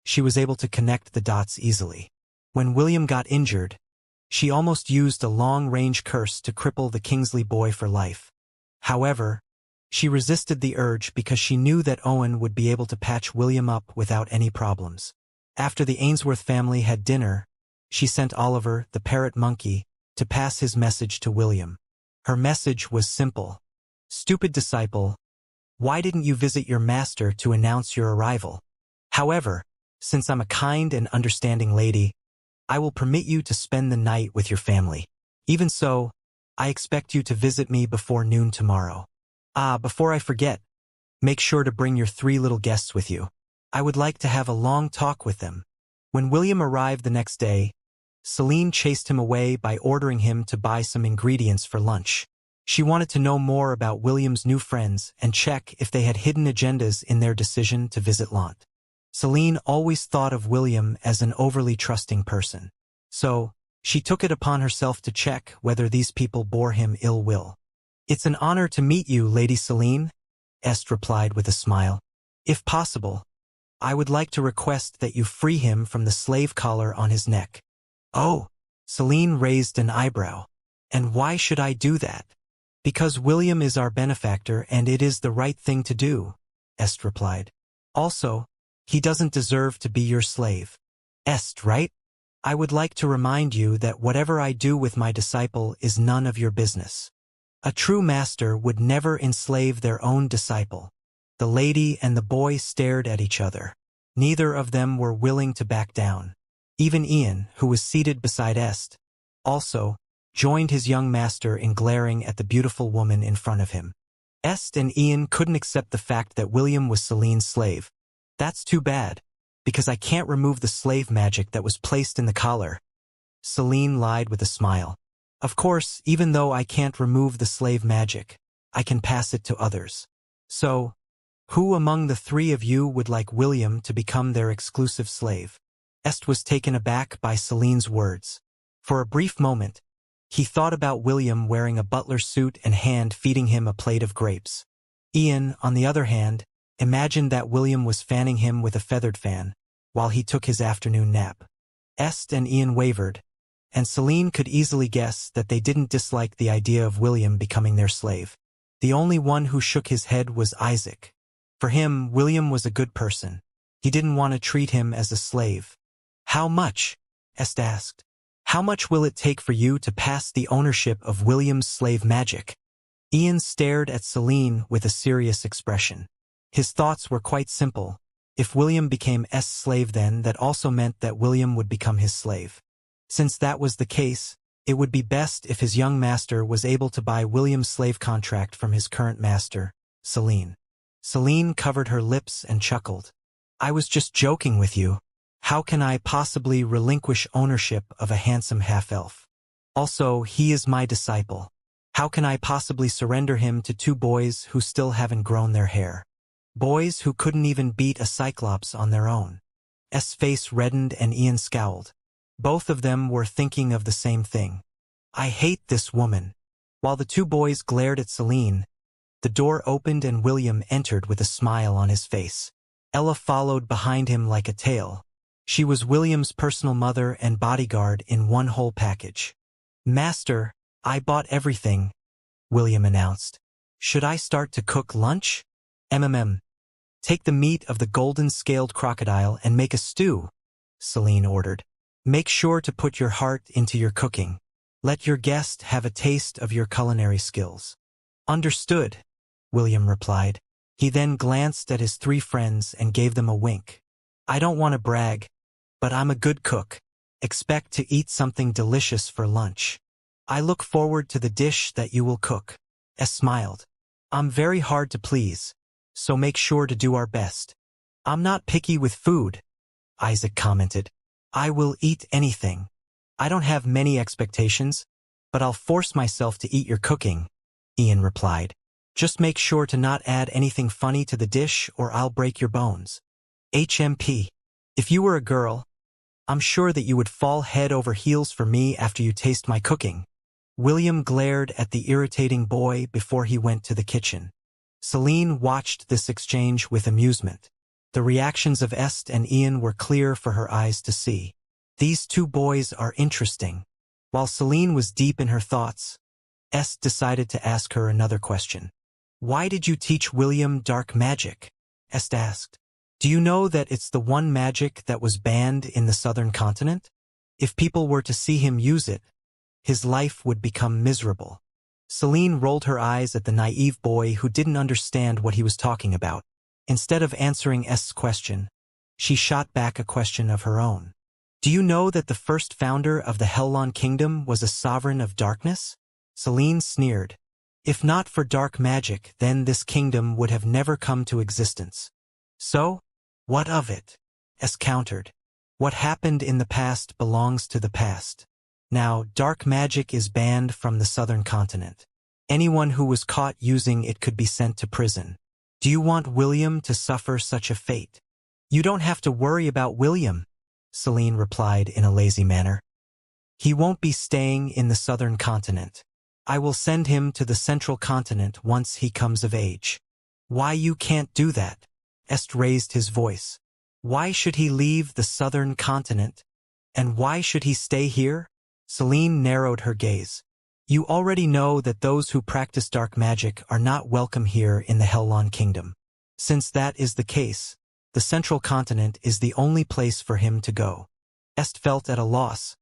she was able to connect the dots easily. When William got injured, she almost used a long-range curse to cripple the Kingsley boy for life. However, she resisted the urge because she knew that Owen would be able to patch William up without any problems. After the Ainsworth family had dinner, she sent Oliver, the parrot monkey, to pass his message to William. Her message was simple. Stupid disciple, why didn't you visit your master to announce your arrival? However, since I'm a kind and understanding lady, I will permit you to spend the night with your family. Even so, I expect you to visit me before noon tomorrow. Ah, before I forget, make sure to bring your 3 little guests with you. I would like to have a long talk with them. When William arrived the next day, Celine chased him away by ordering him to buy some ingredients for lunch. She wanted to know more about William's new friends and check if they had hidden agendas in their decision to visit Lant. Celine always thought of William as an overly trusting person. So, she took it upon herself to check whether these people bore him ill will. "It's an honor to meet you, Lady Celine," Est replied with a smile. "If possible, I would like to request that you free him from the slave collar on his neck." "Oh," Celine raised an eyebrow. "And why should I do that?" "Because William is our benefactor and it is the right thing to do," Est replied. "Also, he doesn't deserve to be your slave." "Est, right? I would like to remind you that whatever I do with my disciple is none of your business. A true master would never enslave their own disciple." The lady and the boy stared at each other. Neither of them were willing to back down. Even Ian, who was seated beside Est, also joined his young master in glaring at the beautiful woman in front of him. Est and Ian couldn't accept the fact that William was Celine's slave. "That's too bad, because I can't remove the slave magic that was placed in the collar." Celine lied with a smile. "Of course, even though I can't remove the slave magic, I can pass it to others. So, who among the three of you would like William to become their exclusive slave?" Est was taken aback by Celine's words. For a brief moment, he thought about William wearing a butler suit and hand-feeding him a plate of grapes. Ian, on the other hand, imagined that William was fanning him with a feathered fan, while he took his afternoon nap. Est and Ian wavered, and Celine could easily guess that they didn't dislike the idea of William becoming their slave. The only one who shook his head was Isaac. For him, William was a good person. He didn't want to treat him as a slave. "How much?" Est asked. "How much will it take for you to pass the ownership of William's slave magic?" Ian stared at Celine with a serious expression. His thoughts were quite simple. If William became Est's slave, then that also meant that William would become his slave. Since that was the case, it would be best if his young master was able to buy William's slave contract from his current master, Celine. Celine covered her lips and chuckled. "I was just joking with you. How can I possibly relinquish ownership of a handsome half-elf? Also, he is my disciple. How can I possibly surrender him to two boys who still haven't grown their hair? Boys who couldn't even beat a cyclops on their own." Est's face reddened and Ian scowled. Both of them were thinking of the same thing. "I hate this woman." While the two boys glared at Celine, the door opened and William entered with a smile on his face. Ella followed behind him like a tail. She was William's personal mother and bodyguard in one whole package. "Master, I bought everything," William announced. "Should I start to cook lunch?" Take the meat of the golden-scaled crocodile and make a stew," Celine ordered. "Make sure to put your heart into your cooking. Let your guest have a taste of your culinary skills." "Understood," William replied. He then glanced at his three friends and gave them a wink. "I don't want to brag, but I'm a good cook. Expect to eat something delicious for lunch. I look forward to the dish that you will cook." Est smiled. "I'm very hard to please, so make sure to do our best." "I'm not picky with food," Isaac commented. "I will eat anything. I don't have many expectations, but I'll force myself to eat your cooking," Ian replied. "Just make sure to not add anything funny to the dish or I'll break your bones." "HMP. If you were a girl, I'm sure that you would fall head over heels for me after you taste my cooking." William glared at the irritating boy before he went to the kitchen. Celine watched this exchange with amusement. The reactions of Est and Ian were clear for her eyes to see. These two boys are interesting. While Celine was deep in her thoughts, Est decided to ask her another question. "Why did you teach William dark magic?" Est asked. "Do you know that it's the one magic that was banned in the southern continent? If people were to see him use it, his life would become miserable." Celine rolled her eyes at the naive boy who didn't understand what he was talking about. Instead of answering Est's question, she shot back a question of her own. "Do you know that the first founder of the Hellon Kingdom was a sovereign of darkness?" Celine sneered. "If not for dark magic, then this kingdom would have never come to existence." "So? What of it? S countered. What happened in the past belongs to the past. Now, dark magic is banned from the southern continent. Anyone who was caught using it could be sent to prison. Do you want William to suffer such a fate? You don't have to worry about William, Celine replied in a lazy manner. He won't be staying in the southern continent. I will send him to the central continent once he comes of age. Why you can't do that? Est raised his voice. Why should he leave the southern continent? And why should he stay here? Celine narrowed her gaze. You already know that those who practice dark magic are not welcome here in the Hellon Kingdom. Since that is the case, the central continent is the only place for him to go. Est felt at a loss,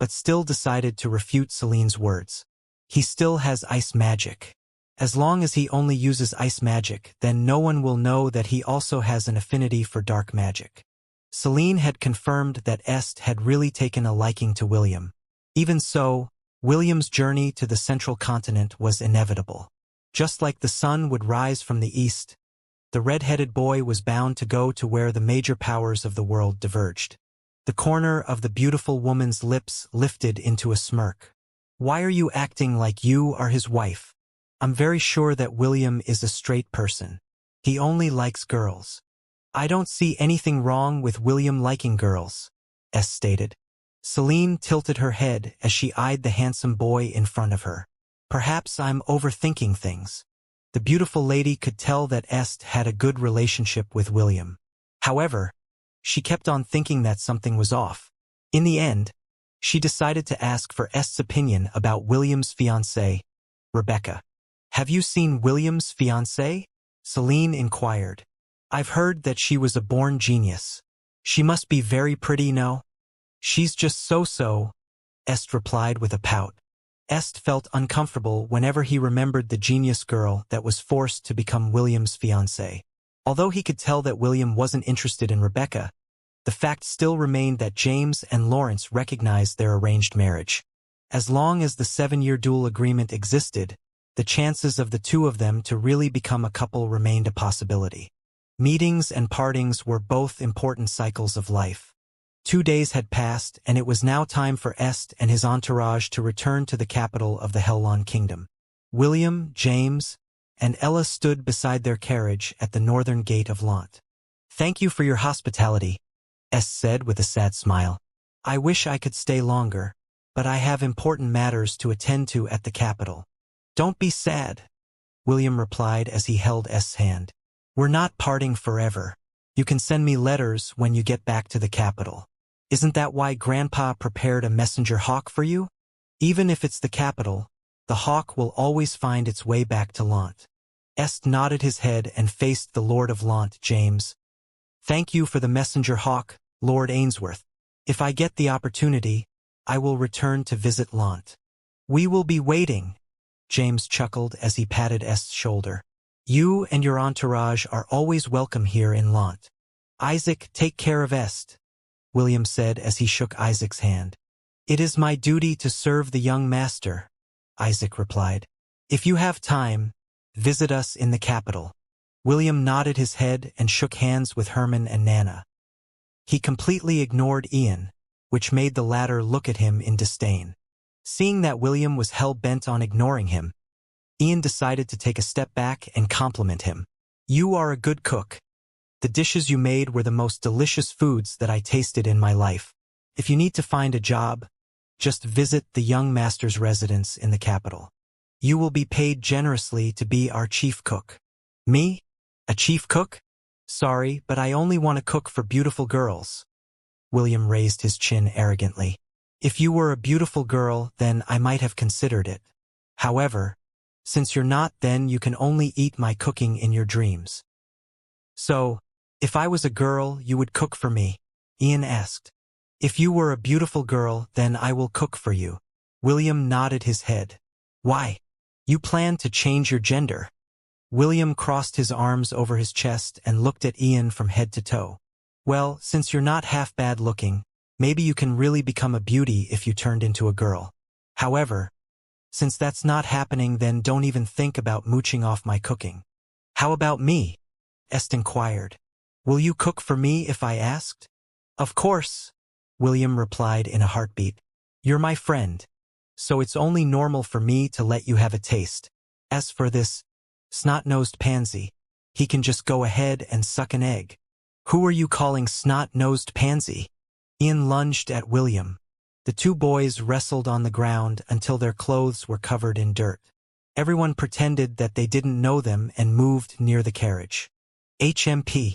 but still decided to refute Celine's words. He still has ice magic. As long as he only uses ice magic, then no one will know that he also has an affinity for dark magic. Celine had confirmed that Est had really taken a liking to William. Even so, William's journey to the central continent was inevitable. Just like the sun would rise from the east, the red-headed boy was bound to go to where the major powers of the world diverged. The corner of the beautiful woman's lips lifted into a smirk. Why are you acting like you are his wife? I'm very sure that William is a straight person. He only likes girls. I don't see anything wrong with William liking girls, S stated. Celine tilted her head as she eyed the handsome boy in front of her. Perhaps I'm overthinking things. The beautiful lady could tell that Est had a good relationship with William. However, she kept on thinking that something was off. In the end, she decided to ask for Est's opinion about William's fiancée, Rebecca. Have you seen William's fiancée? Celine inquired. I've heard that she was a born genius. She must be very pretty, no? She's just so-so, Est replied with a pout. Est felt uncomfortable whenever he remembered the genius girl that was forced to become William's fiancée. Although he could tell that William wasn't interested in Rebecca, the fact still remained that James and Lawrence recognized their arranged marriage. As long as the 7-year dual agreement existed, the chances of the two of them to really become a couple remained a possibility. Meetings and partings were both important cycles of life. 2 days had passed, and it was now time for Est and his entourage to return to the capital of the Hellon Kingdom. William, James, and Ella stood beside their carriage at the northern gate of Lant. Thank you for your hospitality, Est said with a sad smile. I wish I could stay longer, but I have important matters to attend to at the capital. Don't be sad, William replied as he held Est's hand. We're not parting forever. You can send me letters when you get back to the capital. Isn't that why Grandpa prepared a messenger hawk for you? Even if it's the capital, the hawk will always find its way back to Lant. Est nodded his head and faced the Lord of Lant, James. Thank you for the messenger hawk, Lord Ainsworth. If I get the opportunity, I will return to visit Lant. We will be waiting, James chuckled as he patted Est's shoulder. You and your entourage are always welcome here in Lant. Isaac, take care of Est, William said as he shook Isaac's hand. It is my duty to serve the young master, Isaac replied. If you have time, visit us in the capital. William nodded his head and shook hands with Herman and Nana. He completely ignored Ian, which made the latter look at him in disdain. Seeing that William was hell-bent on ignoring him, Ian decided to take a step back and compliment him. You are a good cook. The dishes you made were the most delicious foods that I tasted in my life. If you need to find a job, just visit the young master's residence in the capital. You will be paid generously to be our chief cook. Me? A chief cook? Sorry, but I only want to cook for beautiful girls. William raised his chin arrogantly. If you were a beautiful girl, then I might have considered it. However, since you're not, then you can only eat my cooking in your dreams. So, if I was a girl, you would cook for me? Ian asked. If you were a beautiful girl, then I will cook for you. William nodded his head. Why? You plan to change your gender? William crossed his arms over his chest and looked at Ian from head to toe. Well, since you're not half bad looking, maybe you can really become a beauty if you turned into a girl. However, since that's not happening, then don't even think about mooching off my cooking. How about me? Est inquired. Will you cook for me if I asked? Of course, William replied in a heartbeat. You're my friend, so it's only normal for me to let you have a taste. As for this snot-nosed pansy, he can just go ahead and suck an egg. Who are you calling snot-nosed pansy? Ian lunged at William. The two boys wrestled on the ground until their clothes were covered in dirt. Everyone pretended that they didn't know them and moved near the carriage. HMP.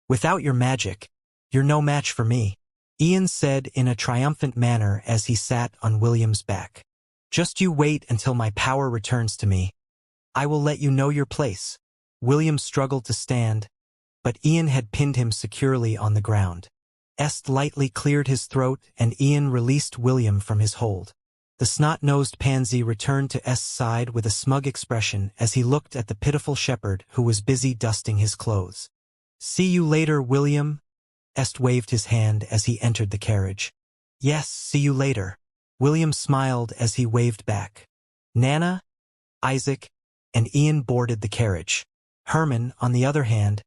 Without your magic, you're no match for me, Ian said in a triumphant manner as he sat on William's back. Just you wait until my power returns to me. I will let you know your place. William struggled to stand, but Ian had pinned him securely on the ground. Est lightly cleared his throat and Ian released William from his hold. The snot-nosed pansy returned to Est's side with a smug expression as he looked at the pitiful shepherd who was busy dusting his clothes. See you later, William. Est waved his hand as he entered the carriage. Yes, see you later. William smiled as he waved back. Nana, Isaac, and Ian boarded the carriage. Herman, on the other hand,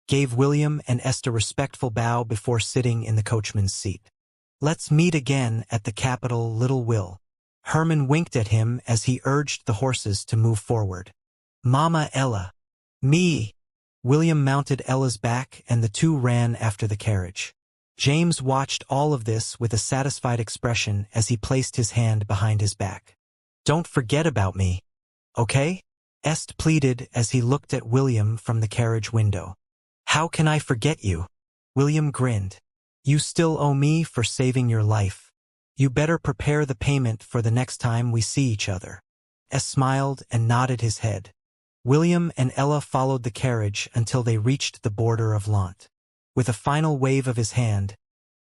gave William and Est a respectful bow before sitting in the coachman's seat. Let's meet again at the capital, little Will. Herman winked at him as he urged the horses to move forward. Mama Ella. Me. William mounted Ella's back and the two ran after the carriage. James watched all of this with a satisfied expression as he placed his hand behind his back. Don't forget about me, okay? Est pleaded as he looked at William from the carriage window. How can I forget you? William grinned. You still owe me for saving your life. You better prepare the payment for the next time we see each other. Est smiled and nodded his head. William and Ella followed the carriage until they reached the border of Lant. With a final wave of his hand,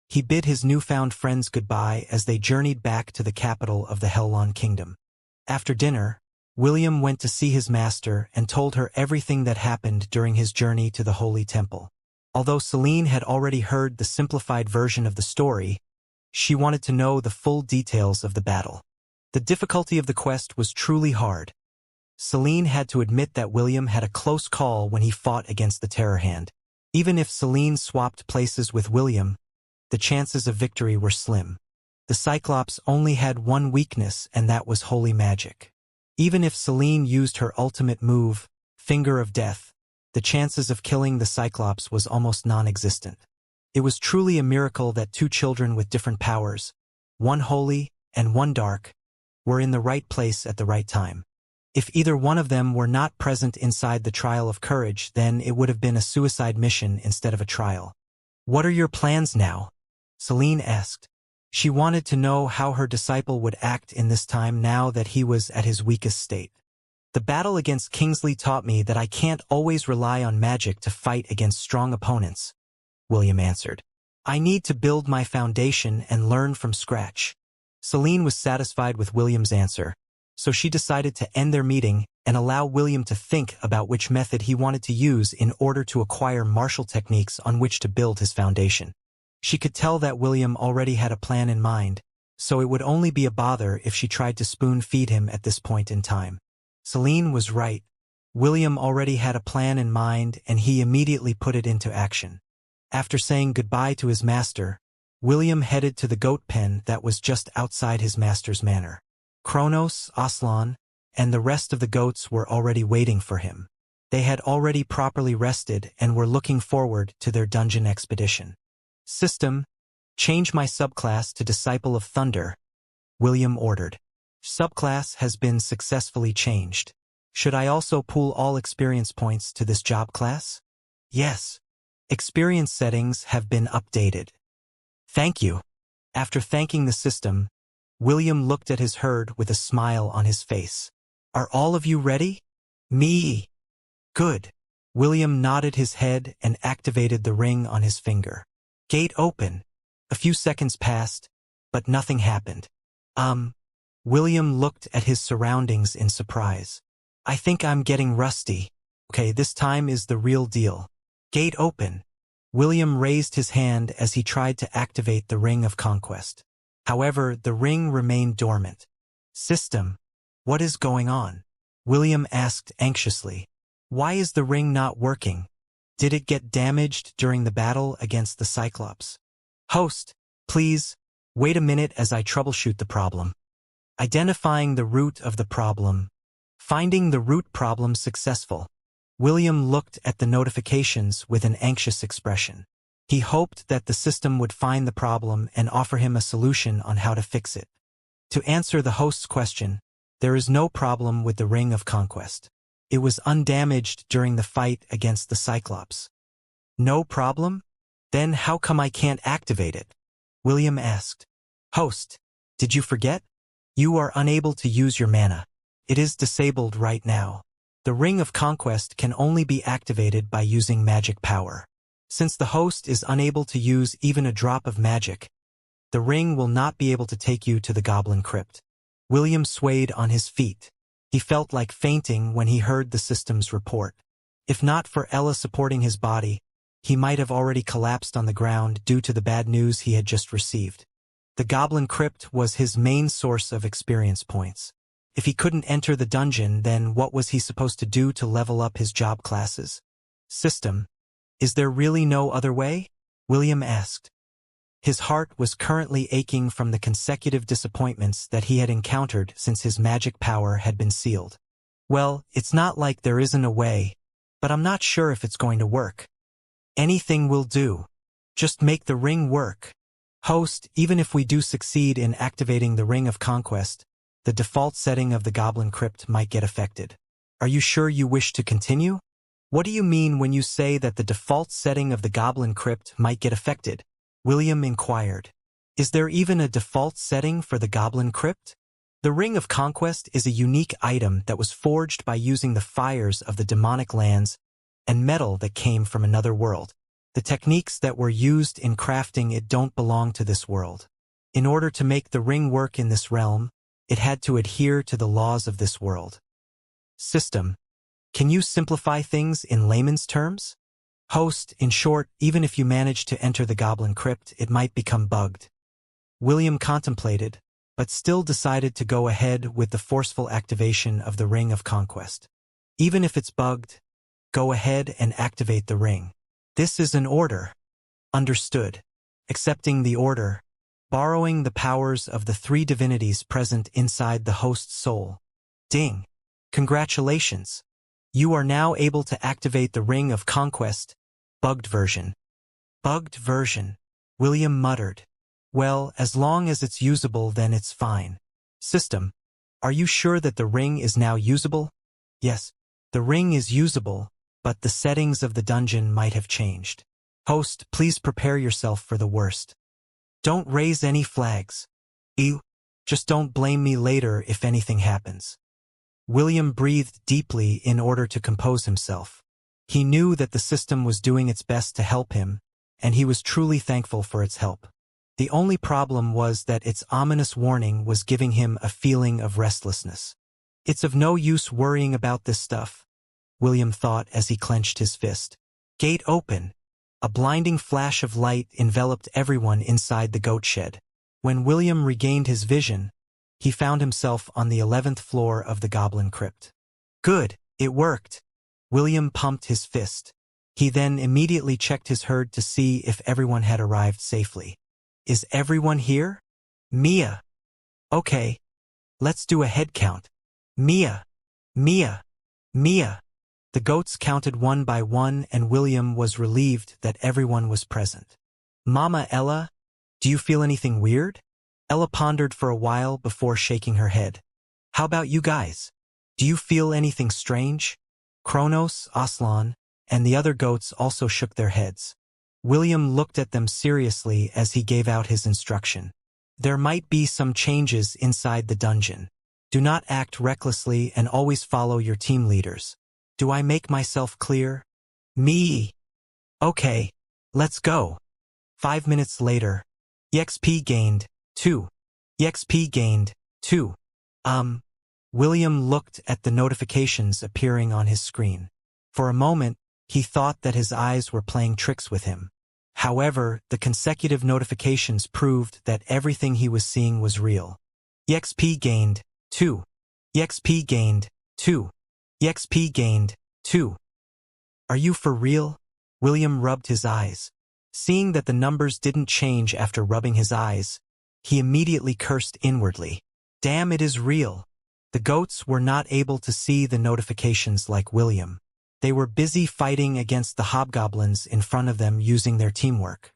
he bid his newfound friends goodbye as they journeyed back to the capital of the Hellon Kingdom. After dinner, William went to see his master and told her everything that happened during his journey to the Holy Temple. Although Celine had already heard the simplified version of the story, she wanted to know the full details of the battle. The difficulty of the quest was truly hard. Celine had to admit that William had a close call when he fought against the Terror Hand. Even if Celine swapped places with William, the chances of victory were slim. The Cyclops only had one weakness, and that was holy magic. Even if Celine used her ultimate move, Finger of Death, the chances of killing the Cyclops was almost non-existent. It was truly a miracle that two children with different powers, one holy and one dark, were in the right place at the right time. If either one of them were not present inside the Trial of Courage, then it would have been a suicide mission instead of a trial. What are your plans now? Celine asked. She wanted to know how her disciple would act in this time now that he was at his weakest state. The battle against Kingsley taught me that I can't always rely on magic to fight against strong opponents, William answered. I need to build my foundation and learn from scratch. Celine was satisfied with William's answer, so she decided to end their meeting and allow William to think about which method he wanted to use in order to acquire martial techniques on which to build his foundation. She could tell that William already had a plan in mind, so it would only be a bother if she tried to spoon-feed him at this point in time. Celine was right. William already had a plan in mind and he immediately put it into action. After saying goodbye to his master, William headed to the goat pen that was just outside his master's manor. Kronos, Aslan, and the rest of the goats were already waiting for him. They had already properly rested and were looking forward to their dungeon expedition. System, change my subclass to Disciple of Thunder, William ordered. Subclass has been successfully changed. Should I also pool all experience points to this job class? Yes. Experience settings have been updated. Thank you. After thanking the system, William looked at his herd with a smile on his face. Are all of you ready? Me. Good. William nodded his head and activated the ring on his finger. Gate open. A few seconds passed, but nothing happened. William looked at his surroundings in surprise. I think I'm getting rusty. Okay, this time is the real deal. Gate open. William raised his hand as he tried to activate the Ring of Conquest. However, the ring remained dormant. System, what is going on? William asked anxiously. Why is the ring not working? Did it get damaged during the battle against the Cyclops? Host, please, wait a minute as I troubleshoot the problem. Identifying the root of the problem. Finding the root problem successful. William looked at the notifications with an anxious expression. He hoped that the system would find the problem and offer him a solution on how to fix it. To answer the host's question, there is no problem with the Ring of Conquest. It was undamaged during the fight against the Cyclops. No problem? Then how come I can't activate it? William asked. Host, did you forget? You are unable to use your mana. It is disabled right now. The Ring of Conquest can only be activated by using magic power. Since the host is unable to use even a drop of magic, the ring will not be able to take you to the Goblin Crypt. William swayed on his feet. He felt like fainting when he heard the system's report. If not for Ella supporting his body, he might have already collapsed on the ground due to the bad news he had just received. The Goblin Crypt was his main source of experience points. If he couldn't enter the dungeon, then what was he supposed to do to level up his job classes? System, is there really no other way? William asked. His heart was currently aching from the consecutive disappointments that he had encountered since his magic power had been sealed. Well, it's not like there isn't a way, but I'm not sure if it's going to work. Anything will do. Just make the ring work. Host, even if we do succeed in activating the Ring of Conquest, the default setting of the Goblin Crypt might get affected. Are you sure you wish to continue? What do you mean when you say that the default setting of the Goblin Crypt might get affected? William inquired. Is there even a default setting for the Goblin Crypt? The Ring of Conquest is a unique item that was forged by using the fires of the demonic lands and metal that came from another world. The techniques that were used in crafting it don't belong to this world. In order to make the ring work in this realm, it had to adhere to the laws of this world. System, can you simplify things in layman's terms? Host, in short, even if you manage to enter the Goblin Crypt, it might become bugged. William contemplated, but still decided to go ahead with the forceful activation of the Ring of Conquest. Even if it's bugged, go ahead and activate the ring. This is an order. Understood. Accepting the order, borrowing the powers of the three divinities present inside the host's soul. Ding! Congratulations! You are now able to activate the Ring of Conquest. Bugged version. Bugged version. William muttered. Well, as long as it's usable, then it's fine. System, are you sure that the ring is now usable? Yes, the ring is usable, but the settings of the dungeon might have changed. Host, please prepare yourself for the worst. Don't raise any flags. Ew. Just don't blame me later if anything happens. William breathed deeply in order to compose himself. He knew that the system was doing its best to help him, and he was truly thankful for its help. The only problem was that its ominous warning was giving him a feeling of restlessness. It's of no use worrying about this stuff, William thought as he clenched his fist. Gate open. A blinding flash of light enveloped everyone inside the goat shed. When William regained his vision, he found himself on the 11th floor of the Goblin Crypt. Good, it worked. William pumped his fist. He then immediately checked his herd to see if everyone had arrived safely. Is everyone here? Mia. Okay. Let's do a head count. Mia. Mia. Mia. The goats counted one by one, and William was relieved that everyone was present. Mama Ella, do you feel anything weird? Ella pondered for a while before shaking her head. How about you guys? Do you feel anything strange? Kronos, Aslan, and the other goats also shook their heads. William looked at them seriously as he gave out his instruction. There might be some changes inside the dungeon. Do not act recklessly and always follow your team leaders. Do I make myself clear? Me. Okay, let's go. 5 minutes later. EXP gained, 2. EXP gained, 2. William looked at the notifications appearing on his screen. For a moment, he thought that his eyes were playing tricks with him. However, the consecutive notifications proved that everything he was seeing was real. EXP gained, 2. EXP gained, 2. EXP gained, 2. Are you for real? William rubbed his eyes. Seeing that the numbers didn't change after rubbing his eyes, he immediately cursed inwardly. Damn, it is real. The goats were not able to see the notifications like William. They were busy fighting against the hobgoblins in front of them using their teamwork.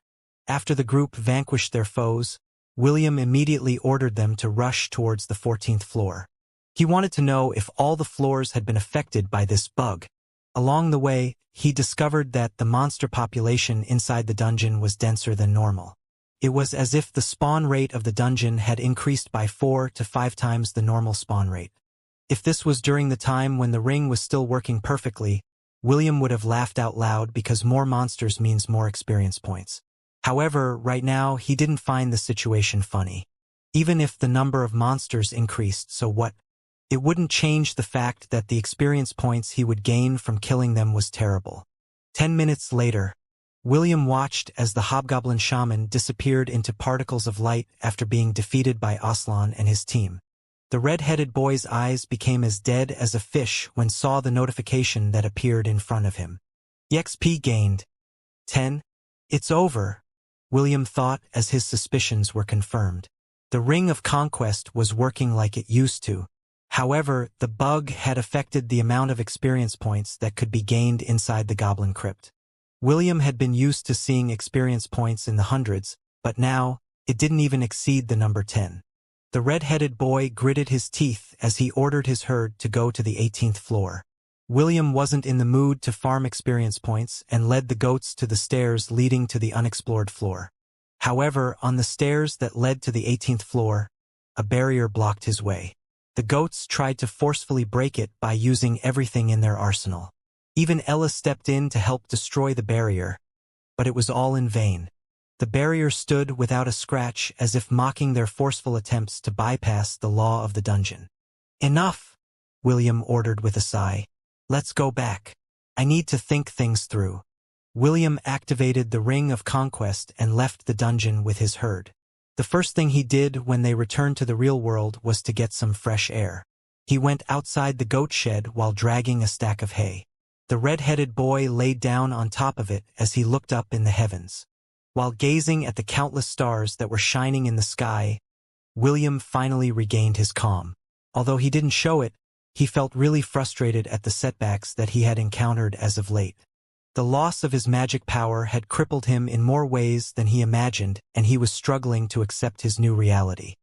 After the group vanquished their foes, William immediately ordered them to rush towards the 14th floor. He wanted to know if all the floors had been affected by this bug. Along the way, he discovered that the monster population inside the dungeon was denser than normal. It was as if the spawn rate of the dungeon had increased by 4 to 5 times the normal spawn rate. If this was during the time when the ring was still working perfectly, William would have laughed out loud because more monsters means more experience points. However, right now he didn't find the situation funny. Even if the number of monsters increased, so what? It wouldn't change the fact that the experience points he would gain from killing them was terrible. 10 minutes later, William watched as the hobgoblin shaman disappeared into particles of light after being defeated by Aslan and his team. The red-headed boy's eyes became as dead as a fish when saw the notification that appeared in front of him. EXP gained. 10. It's over, William thought as his suspicions were confirmed. The Ring of Conquest was working like it used to. However, the bug had affected the amount of experience points that could be gained inside the Goblin Crypt. William had been used to seeing experience points in the hundreds, but now, it didn't even exceed the number 10. The red-headed boy gritted his teeth as he ordered his herd to go to the 18th floor. William wasn't in the mood to farm experience points and led the goats to the stairs leading to the unexplored floor. However, on the stairs that led to the 18th floor, a barrier blocked his way. The goats tried to forcefully break it by using everything in their arsenal. Even Ella stepped in to help destroy the barrier, but it was all in vain. The barrier stood without a scratch as if mocking their forceful attempts to bypass the law of the dungeon. Enough, William ordered with a sigh. Let's go back. I need to think things through. William activated the Ring of Conquest and left the dungeon with his herd. The first thing he did when they returned to the real world was to get some fresh air. He went outside the goat shed while dragging a stack of hay. The red-headed boy laid down on top of it as he looked up in the heavens. While gazing at the countless stars that were shining in the sky, William finally regained his calm. Although he didn't show it, he felt really frustrated at the setbacks that he had encountered as of late. The loss of his magic power had crippled him in more ways than he imagined, and he was struggling to accept his new reality.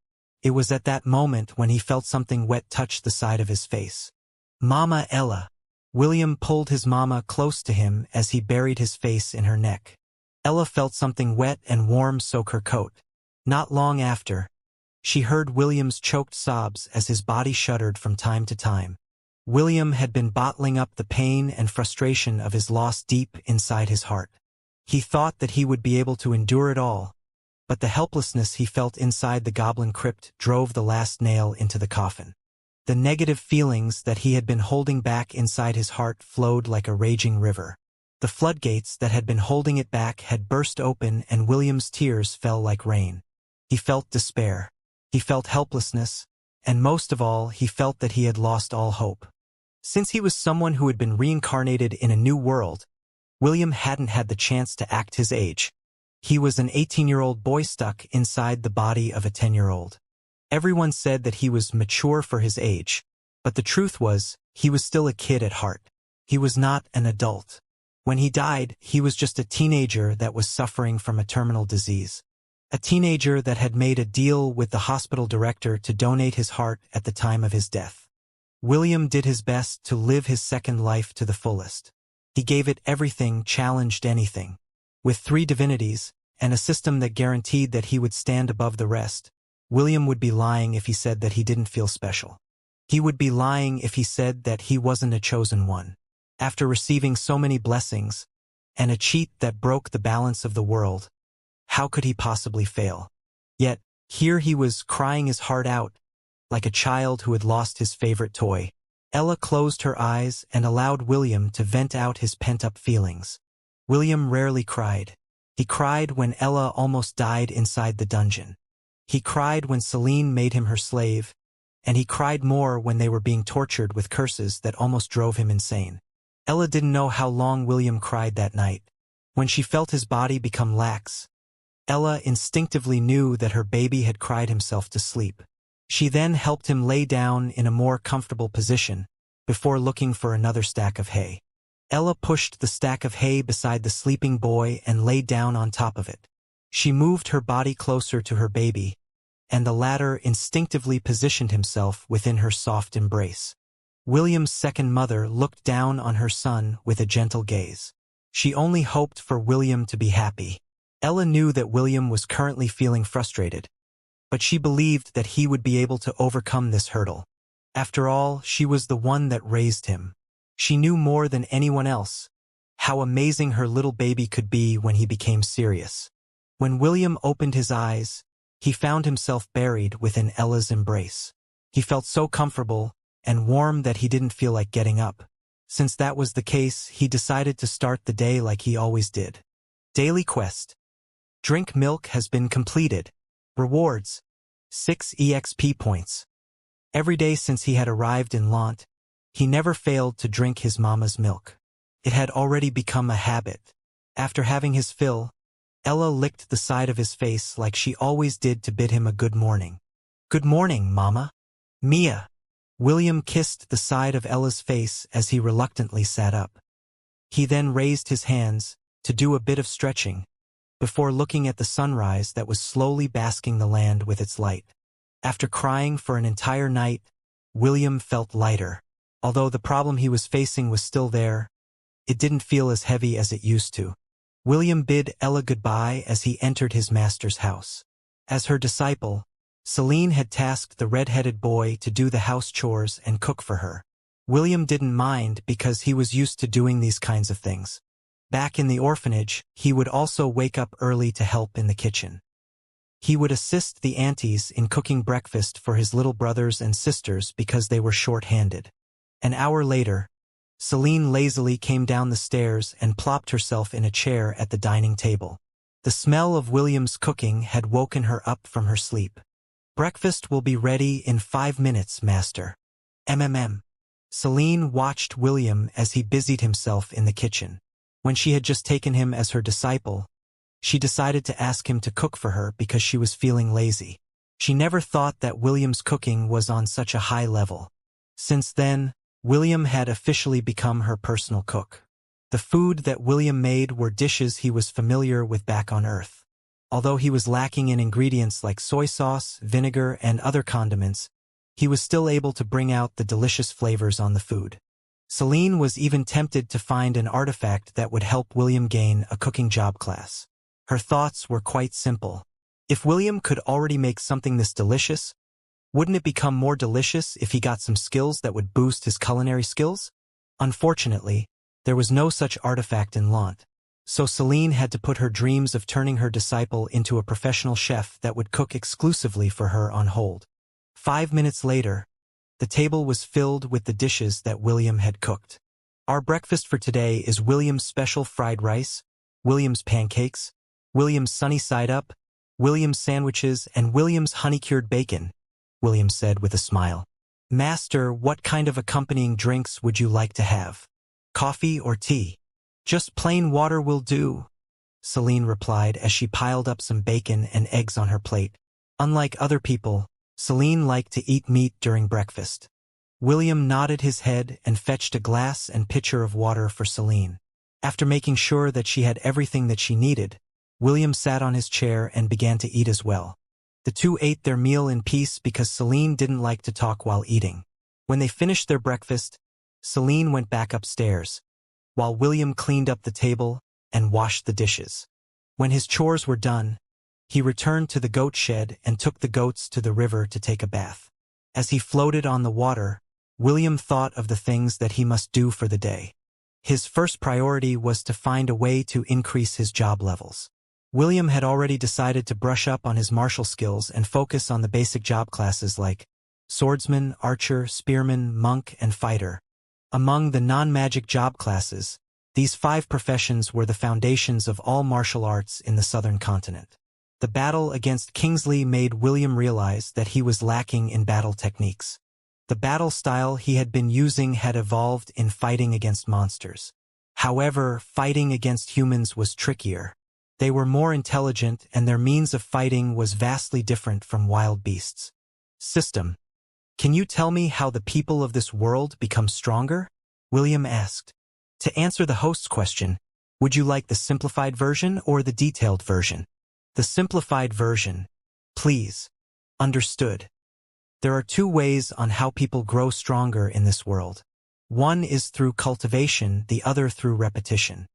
It was at that moment when he felt something wet touch the side of his face. Mama Ella. William pulled his mama close to him as he buried his face in her neck. Ella felt something wet and warm soak her coat. Not long after, she heard William's choked sobs as his body shuddered from time to time. William had been bottling up the pain and frustration of his loss deep inside his heart. He thought that he would be able to endure it all, but the helplessness he felt inside the Goblin Crypt drove the last nail into the coffin. The negative feelings that he had been holding back inside his heart flowed like a raging river. The floodgates that had been holding it back had burst open and William's tears fell like rain. He felt despair. He felt helplessness, and most of all, he felt that he had lost all hope. Since he was someone who had been reincarnated in a new world, William hadn't had the chance to act his age. He was an 18-year-old boy stuck inside the body of a 10-year-old. Everyone said that he was mature for his age, but the truth was, he was still a kid at heart. He was not an adult. When he died, he was just a teenager that was suffering from a terminal disease. A teenager that had made a deal with the hospital director to donate his heart at the time of his death. William did his best to live his second life to the fullest. He gave it everything, challenged anything. With 3 divinities, and a system that guaranteed that he would stand above the rest, William would be lying if he said that he didn't feel special. He would be lying if he said that he wasn't a chosen one. After receiving so many blessings, and a cheat that broke the balance of the world, how could he possibly fail? Yet, here he was crying his heart out, like a child who had lost his favorite toy. Ella closed her eyes and allowed William to vent out his pent-up feelings. William rarely cried. He cried when Ella almost died inside the dungeon. He cried when Celine made him her slave, and he cried more when they were being tortured with curses that almost drove him insane. Ella didn't know how long William cried that night, When she felt his body become lax, Ella instinctively knew that her baby had cried himself to sleep. She then helped him lay down in a more comfortable position, before looking for another stack of hay. Ella pushed the stack of hay beside the sleeping boy and lay down on top of it. She moved her body closer to her baby, and the latter instinctively positioned himself within her soft embrace. William's second mother looked down on her son with a gentle gaze. She only hoped for William to be happy. Ella knew that William was currently feeling frustrated, but she believed that he would be able to overcome this hurdle. After all, she was the one that raised him. She knew more than anyone else how amazing her little baby could be when he became serious. When William opened his eyes, he found himself buried within Ella's embrace. He felt so comfortable and warm that he didn't feel like getting up. Since that was the case, he decided to start the day like he always did. Daily quest. Drink milk has been completed. Rewards. 6 EXP points. Every day since he had arrived in Lant, he never failed to drink his mama's milk. It had already become a habit. After having his fill, Ella licked the side of his face like she always did to bid him a good morning. Good morning, Mama. Mia. William kissed the side of Ella's face as he reluctantly sat up. He then raised his hands to do a bit of stretching, before looking at the sunrise that was slowly basking the land with its light. After crying for an entire night, William felt lighter. Although the problem he was facing was still there, it didn't feel as heavy as it used to. William bid Ella goodbye as he entered his master's house. As her disciple, Celine had tasked the red-headed boy to do the house chores and cook for her. William didn't mind because he was used to doing these kinds of things. Back in the orphanage, he would also wake up early to help in the kitchen. He would assist the aunties in cooking breakfast for his little brothers and sisters because they were short-handed. An hour later, Celine lazily came down the stairs and plopped herself in a chair at the dining table. The smell of William's cooking had woken her up from her sleep. Breakfast will be ready in 5 minutes, master. Celine watched William as he busied himself in the kitchen. When she had just taken him as her disciple, she decided to ask him to cook for her because she was feeling lazy. She never thought that William's cooking was on such a high level. Since then, William had officially become her personal cook. The food that William made were dishes he was familiar with back on Earth. Although he was lacking in ingredients like soy sauce, vinegar, and other condiments, he was still able to bring out the delicious flavors on the food. Celine was even tempted to find an artifact that would help William gain a cooking job class. Her thoughts were quite simple. If William could already make something this delicious, wouldn't it become more delicious if he got some skills that would boost his culinary skills? Unfortunately, there was no such artifact in Lant, so Celine had to put her dreams of turning her disciple into a professional chef that would cook exclusively for her on hold. 5 minutes later, the table was filled with the dishes that William had cooked. Our breakfast for today is William's special fried rice, William's pancakes, William's sunny side up, William's sandwiches, and William's honey-cured bacon, William said with a smile. Master, what kind of accompanying drinks would you like to have? Coffee or tea? Just plain water will do, Celine replied as she piled up some bacon and eggs on her plate. Unlike other people, Celine liked to eat meat during breakfast. William nodded his head and fetched a glass and pitcher of water for Celine. After making sure that she had everything that she needed, William sat on his chair and began to eat as well. The two ate their meal in peace because Celine didn't like to talk while eating. When they finished their breakfast, Celine went back upstairs, while William cleaned up the table and washed the dishes. When his chores were done, he returned to the goat shed and took the goats to the river to take a bath. As he floated on the water, William thought of the things that he must do for the day. His first priority was to find a way to increase his job levels. William had already decided to brush up on his martial skills and focus on the basic job classes like swordsman, archer, spearman, monk, and fighter. Among the non-magic job classes, these 5 professions were the foundations of all martial arts in the southern continent. The battle against Kingsley made William realize that he was lacking in battle techniques. The battle style he had been using had evolved in fighting against monsters. However, fighting against humans was trickier. They were more intelligent and their means of fighting was vastly different from wild beasts. System. Can you tell me how the people of this world become stronger? William asked. To answer the host's question, would you like the simplified version or the detailed version? The simplified version, please. Understood. There are two ways on how people grow stronger in this world. One is through cultivation, the other through repetition.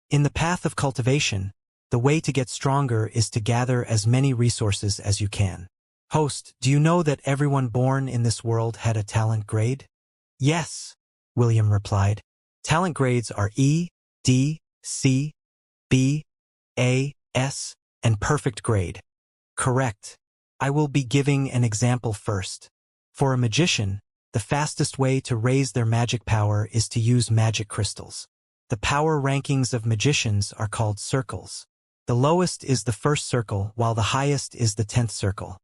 In the path of cultivation, the way to get stronger is to gather as many resources as you can. Host, do you know that everyone born in this world had a talent grade? Yes, William replied. Talent grades are E, D, C, B, A, S, and perfect grade. Correct. I will be giving an example first. For a magician, the fastest way to raise their magic power is to use magic crystals. The power rankings of magicians are called circles. The lowest is the first circle, while the highest is the 10th circle.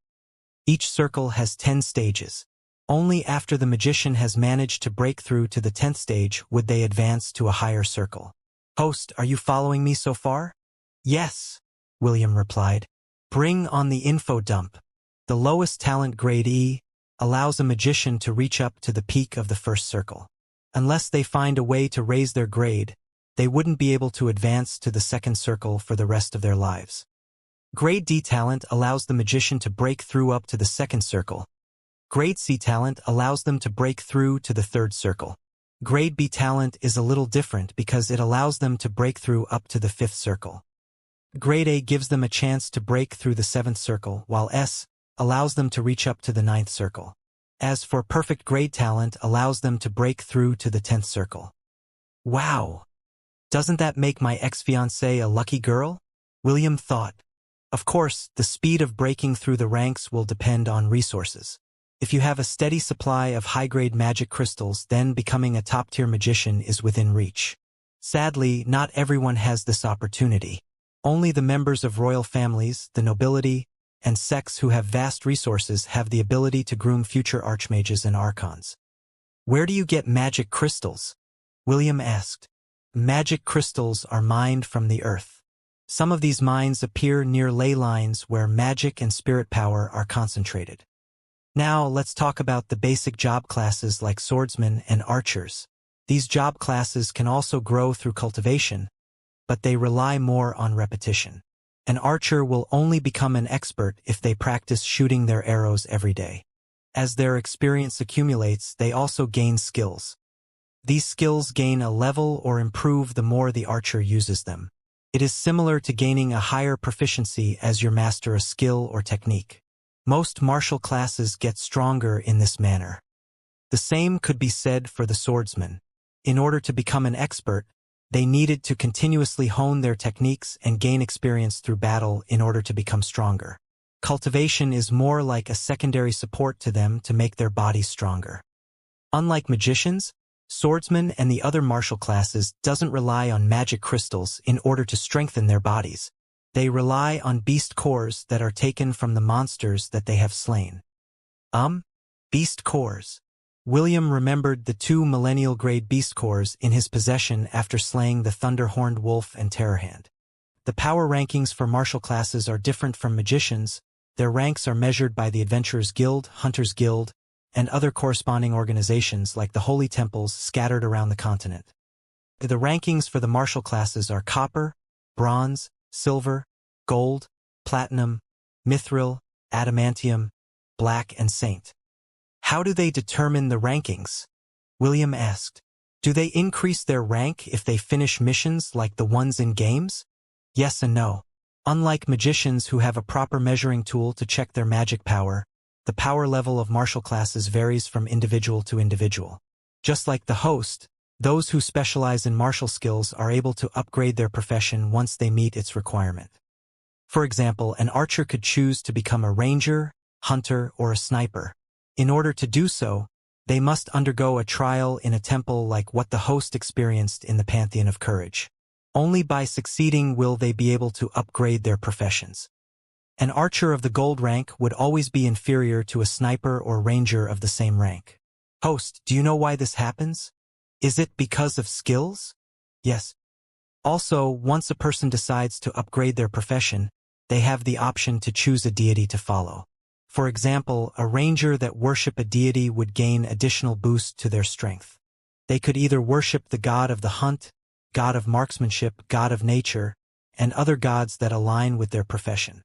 Each circle has 10 stages. Only after the magician has managed to break through to the 10th stage would they advance to a higher circle. Host, are you following me so far? Yes, William replied. Bring on the info dump. The lowest talent grade E allows a magician to reach up to the peak of the first circle. Unless they find a way to raise their grade, they wouldn't be able to advance to the second circle for the rest of their lives. Grade D talent allows the magician to break through up to the second circle. Grade C talent allows them to break through to the third circle. Grade B talent is a little different because it allows them to break through up to the fifth circle. Grade A gives them a chance to break through the seventh circle, while S allows them to reach up to the ninth circle. As for perfect grade talent allows them to break through to the 10th circle. Wow! Doesn't that make my ex-fiancée a lucky girl? William thought. Of course, the speed of breaking through the ranks will depend on resources. If you have a steady supply of high-grade magic crystals, then becoming a top-tier magician is within reach. Sadly, not everyone has this opportunity. Only the members of royal families, the nobility, and sects who have vast resources have the ability to groom future archmages and archons. Where do you get magic crystals? William asked. Magic crystals are mined from the earth. Some of these mines appear near ley lines where magic and spirit power are concentrated. Now let's talk about the basic job classes like swordsmen and archers. These job classes can also grow through cultivation, but they rely more on repetition. An archer will only become an expert if they practice shooting their arrows every day. As their experience accumulates, they also gain skills. These skills gain a level or improve the more the archer uses them. It is similar to gaining a higher proficiency as you master a skill or technique. Most martial classes get stronger in this manner. The same could be said for the swordsman. In order to become an expert, they needed to continuously hone their techniques and gain experience through battle in order to become stronger. Cultivation is more like a secondary support to them to make their bodies stronger. Unlike magicians, swordsmen and the other martial classes doesn't rely on magic crystals in order to strengthen their bodies. They rely on beast cores that are taken from the monsters that they have slain. Beast cores. William remembered the 2 millennial-grade beast cores in his possession after slaying the thunder-horned wolf and terrorhand. The power rankings for martial classes are different from magicians. Their ranks are measured by the Adventurers Guild, Hunters Guild, and other corresponding organizations like the Holy Temples scattered around the continent. The rankings for the martial classes are copper, bronze, silver, gold, platinum, mithril, adamantium, black, and saint. How do they determine the rankings? William asked. Do they increase their rank if they finish missions like the ones in games? Yes and no. Unlike magicians who have a proper measuring tool to check their magic power, the power level of martial classes varies from individual to individual. Just like the host, those who specialize in martial skills are able to upgrade their profession once they meet its requirement. For example, an archer could choose to become a ranger, hunter, or a sniper. In order to do so, they must undergo a trial in a temple like what the host experienced in the Pantheon of Courage. Only by succeeding will they be able to upgrade their professions. An archer of the gold rank would always be inferior to a sniper or ranger of the same rank. Host, do you know why this happens? Is it because of skills? Yes. Also, once a person decides to upgrade their profession, they have the option to choose a deity to follow. For example, a ranger that worship a deity would gain additional boost to their strength. They could either worship the god of the hunt, god of marksmanship, god of nature, and other gods that align with their profession.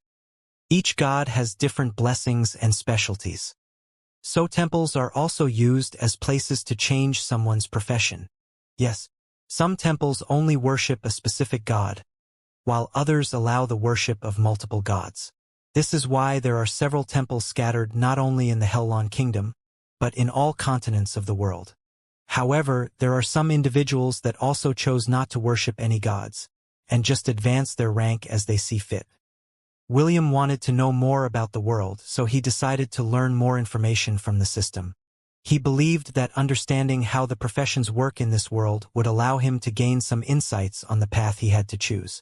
Each god has different blessings and specialties. So temples are also used as places to change someone's profession. Yes, some temples only worship a specific god, while others allow the worship of multiple gods. This is why there are several temples scattered not only in the Helon Kingdom, but in all continents of the world. However, there are some individuals that also chose not to worship any gods, and just advance their rank as they see fit. William wanted to know more about the world, so he decided to learn more information from the system. He believed that understanding how the professions work in this world would allow him to gain some insights on the path he had to choose.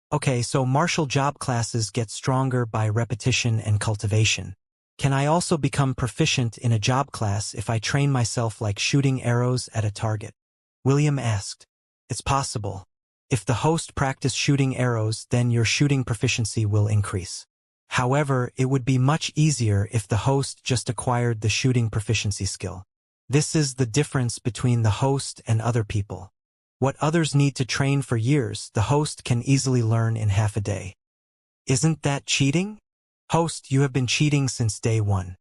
Okay, so martial job classes get stronger by repetition and cultivation. Can I also become proficient in a job class if I train myself like shooting arrows at a target? William asked. It's possible. If the host practice shooting arrows, then your shooting proficiency will increase. However, it would be much easier if the host just acquired the shooting proficiency skill. This is the difference between the host and other people. What others need to train for years, the host can easily learn in half a day. Isn't that cheating? Host, you have been cheating since day one.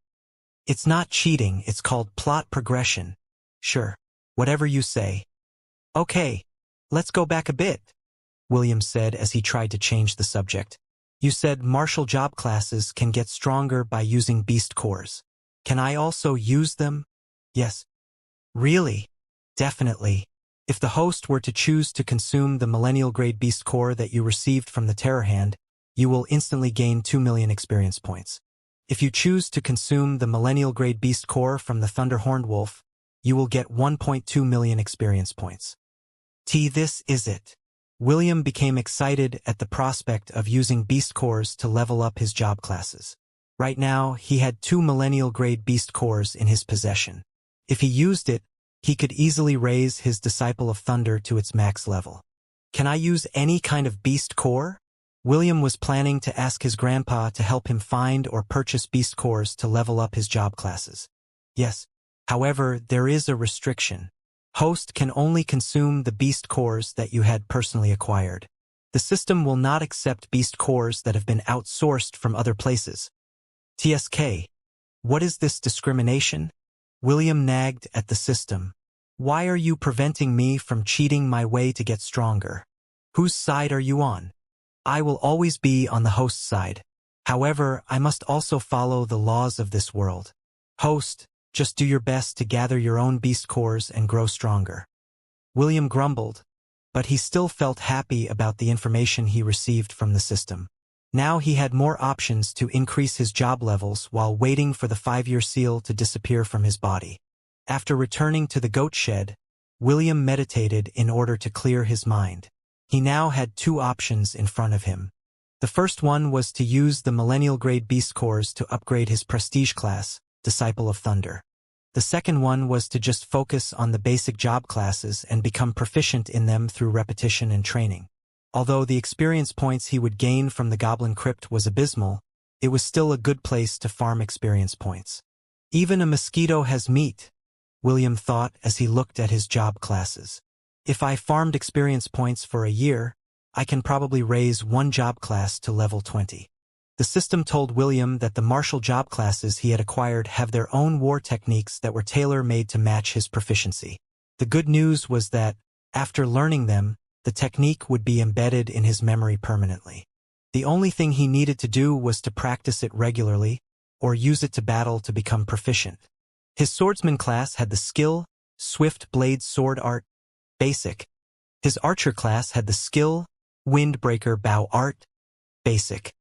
It's not cheating, it's called plot progression. Sure, whatever you say. Okay, let's go back a bit, William said as he tried to change the subject. You said martial job classes can get stronger by using beast cores. Can I also use them? Yes. Really? Definitely. If the host were to choose to consume the millennial grade beast core that you received from the Terror Hand, you will instantly gain 2 million experience points. If you choose to consume the millennial grade beast core from the Thunderhorned Wolf, you will get 1.2 million experience points. This is it. William became excited at the prospect of using beast cores to level up his job classes. Right now, he had 2 millennial grade beast cores in his possession. If he used it, he could easily raise his Disciple of Thunder to its max level. Can I use any kind of beast core? William was planning to ask his grandpa to help him find or purchase beast cores to level up his job classes. Yes. However, there is a restriction. Host can only consume the beast cores that you had personally acquired. The system will not accept beast cores that have been outsourced from other places. TSK. What is this discrimination? William nagged at the system. Why are you preventing me from cheating my way to get stronger? Whose side are you on? I will always be on the host's side. However, I must also follow the laws of this world. Host, just do your best to gather your own beast cores and grow stronger. William grumbled, but he still felt happy about the information he received from the system. Now he had more options to increase his job levels while waiting for the 5-year seal to disappear from his body. After returning to the goat shed, William meditated in order to clear his mind. He now had 2 options in front of him. The first one was to use the millennial grade beast cores to upgrade his prestige class, Disciple of Thunder. The second one was to just focus on the basic job classes and become proficient in them through repetition and training. Although the experience points he would gain from the Goblin Crypt was abysmal, it was still a good place to farm experience points. Even a mosquito has meat, William thought as he looked at his job classes. If I farmed experience points for a year, I can probably raise 1 job class to level 20. The system told William that the martial job classes he had acquired have their own war techniques that were tailor-made to match his proficiency. The good news was that, after learning them, the technique would be embedded in his memory permanently. The only thing he needed to do was to practice it regularly, or use it to battle to become proficient. His swordsman class had the skill, Swift Blade Sword Art, Basic. His archer class had the skill, Windbreaker Bow Art, Basic.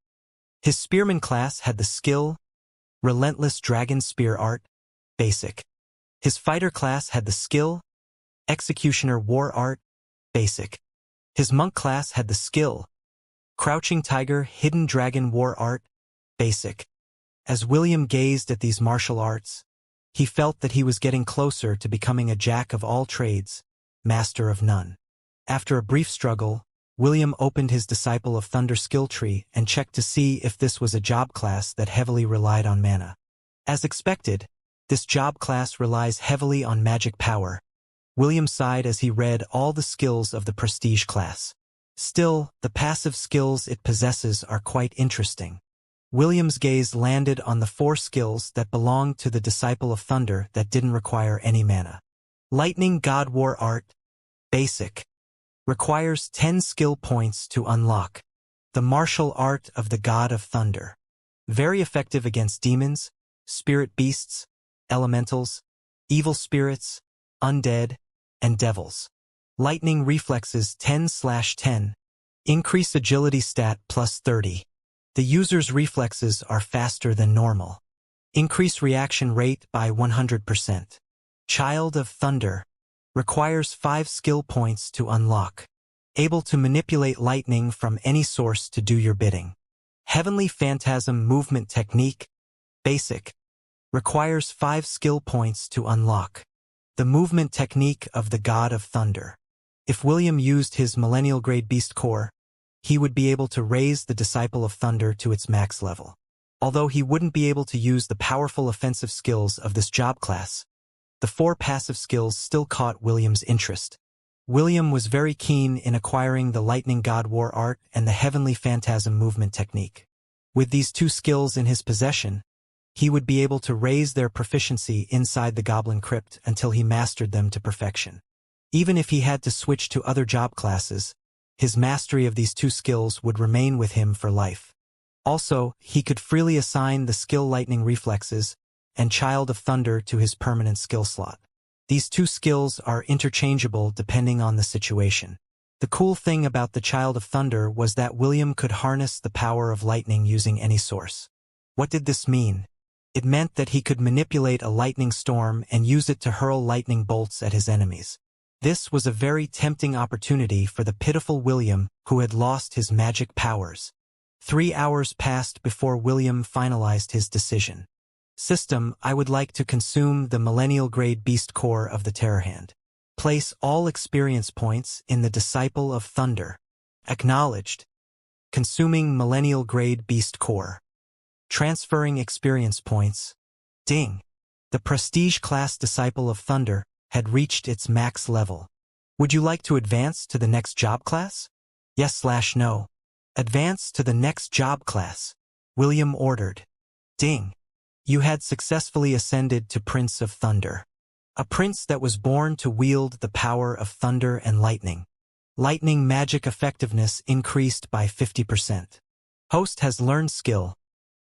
His spearman class had the skill, Relentless Dragon Spear Art, Basic. His fighter class had the skill, Executioner War Art, Basic. His monk class had the skill, Crouching Tiger Hidden Dragon War Art, Basic. As William gazed at these martial arts, he felt that he was getting closer to becoming a jack of all trades, master of none. After a brief struggle, William opened his Disciple of Thunder skill tree and checked to see if this was a job class that heavily relied on mana. As expected, this job class relies heavily on magic power. William sighed as he read all the skills of the prestige class. Still, the passive skills it possesses are quite interesting. William's gaze landed on the 4 skills that belonged to the Disciple of Thunder that didn't require any mana. Lightning God War Art, Basic. Requires 10 skill points to unlock. The Martial Art of the God of Thunder. Very effective against demons, spirit beasts, elementals, evil spirits, undead, and devils. Lightning Reflexes 10/10. Increase agility stat plus 30. The user's reflexes are faster than normal. Increase reaction rate by 100%. Child of Thunder. Requires 5 skill points to unlock. Able to manipulate lightning from any source to do your bidding. Heavenly Phantasm Movement Technique, Basic. Requires 5 skill points to unlock. The movement technique of the God of Thunder. If William used his Millennial Grade Beast Core, he would be able to raise the Disciple of Thunder to its max level. Although he wouldn't be able to use the powerful offensive skills of this job class, the 4 passive skills still caught William's interest. William was very keen in acquiring the Lightning God War Art and the Heavenly Phantasm Movement Technique. With these 2 skills in his possession, he would be able to raise their proficiency inside the Goblin Crypt until he mastered them to perfection. Even if he had to switch to other job classes, his mastery of these 2 skills would remain with him for life. Also, he could freely assign the skill Lightning Reflexes and Child of Thunder to his permanent skill slot. These 2 skills are interchangeable depending on the situation. The cool thing about the Child of Thunder was that William could harness the power of lightning using any source. What did this mean? It meant that he could manipulate a lightning storm and use it to hurl lightning bolts at his enemies. This was a very tempting opportunity for the pitiful William who had lost his magic powers. 3 hours passed before William finalized his decision. System, I would like to consume the Millennial Grade Beast Core of the Terrorhand. Place all experience points in the Disciple of Thunder. Acknowledged. Consuming Millennial Grade Beast Core. Transferring experience points. Ding. The Prestige Class Disciple of Thunder had reached its max level. Would you like to advance to the next job class? Yes/no. Advance to the next job class. William ordered. Ding. You had successfully ascended to Prince of Thunder. A prince that was born to wield the power of thunder and lightning. Lightning magic effectiveness increased by 50%. Host has learned skill.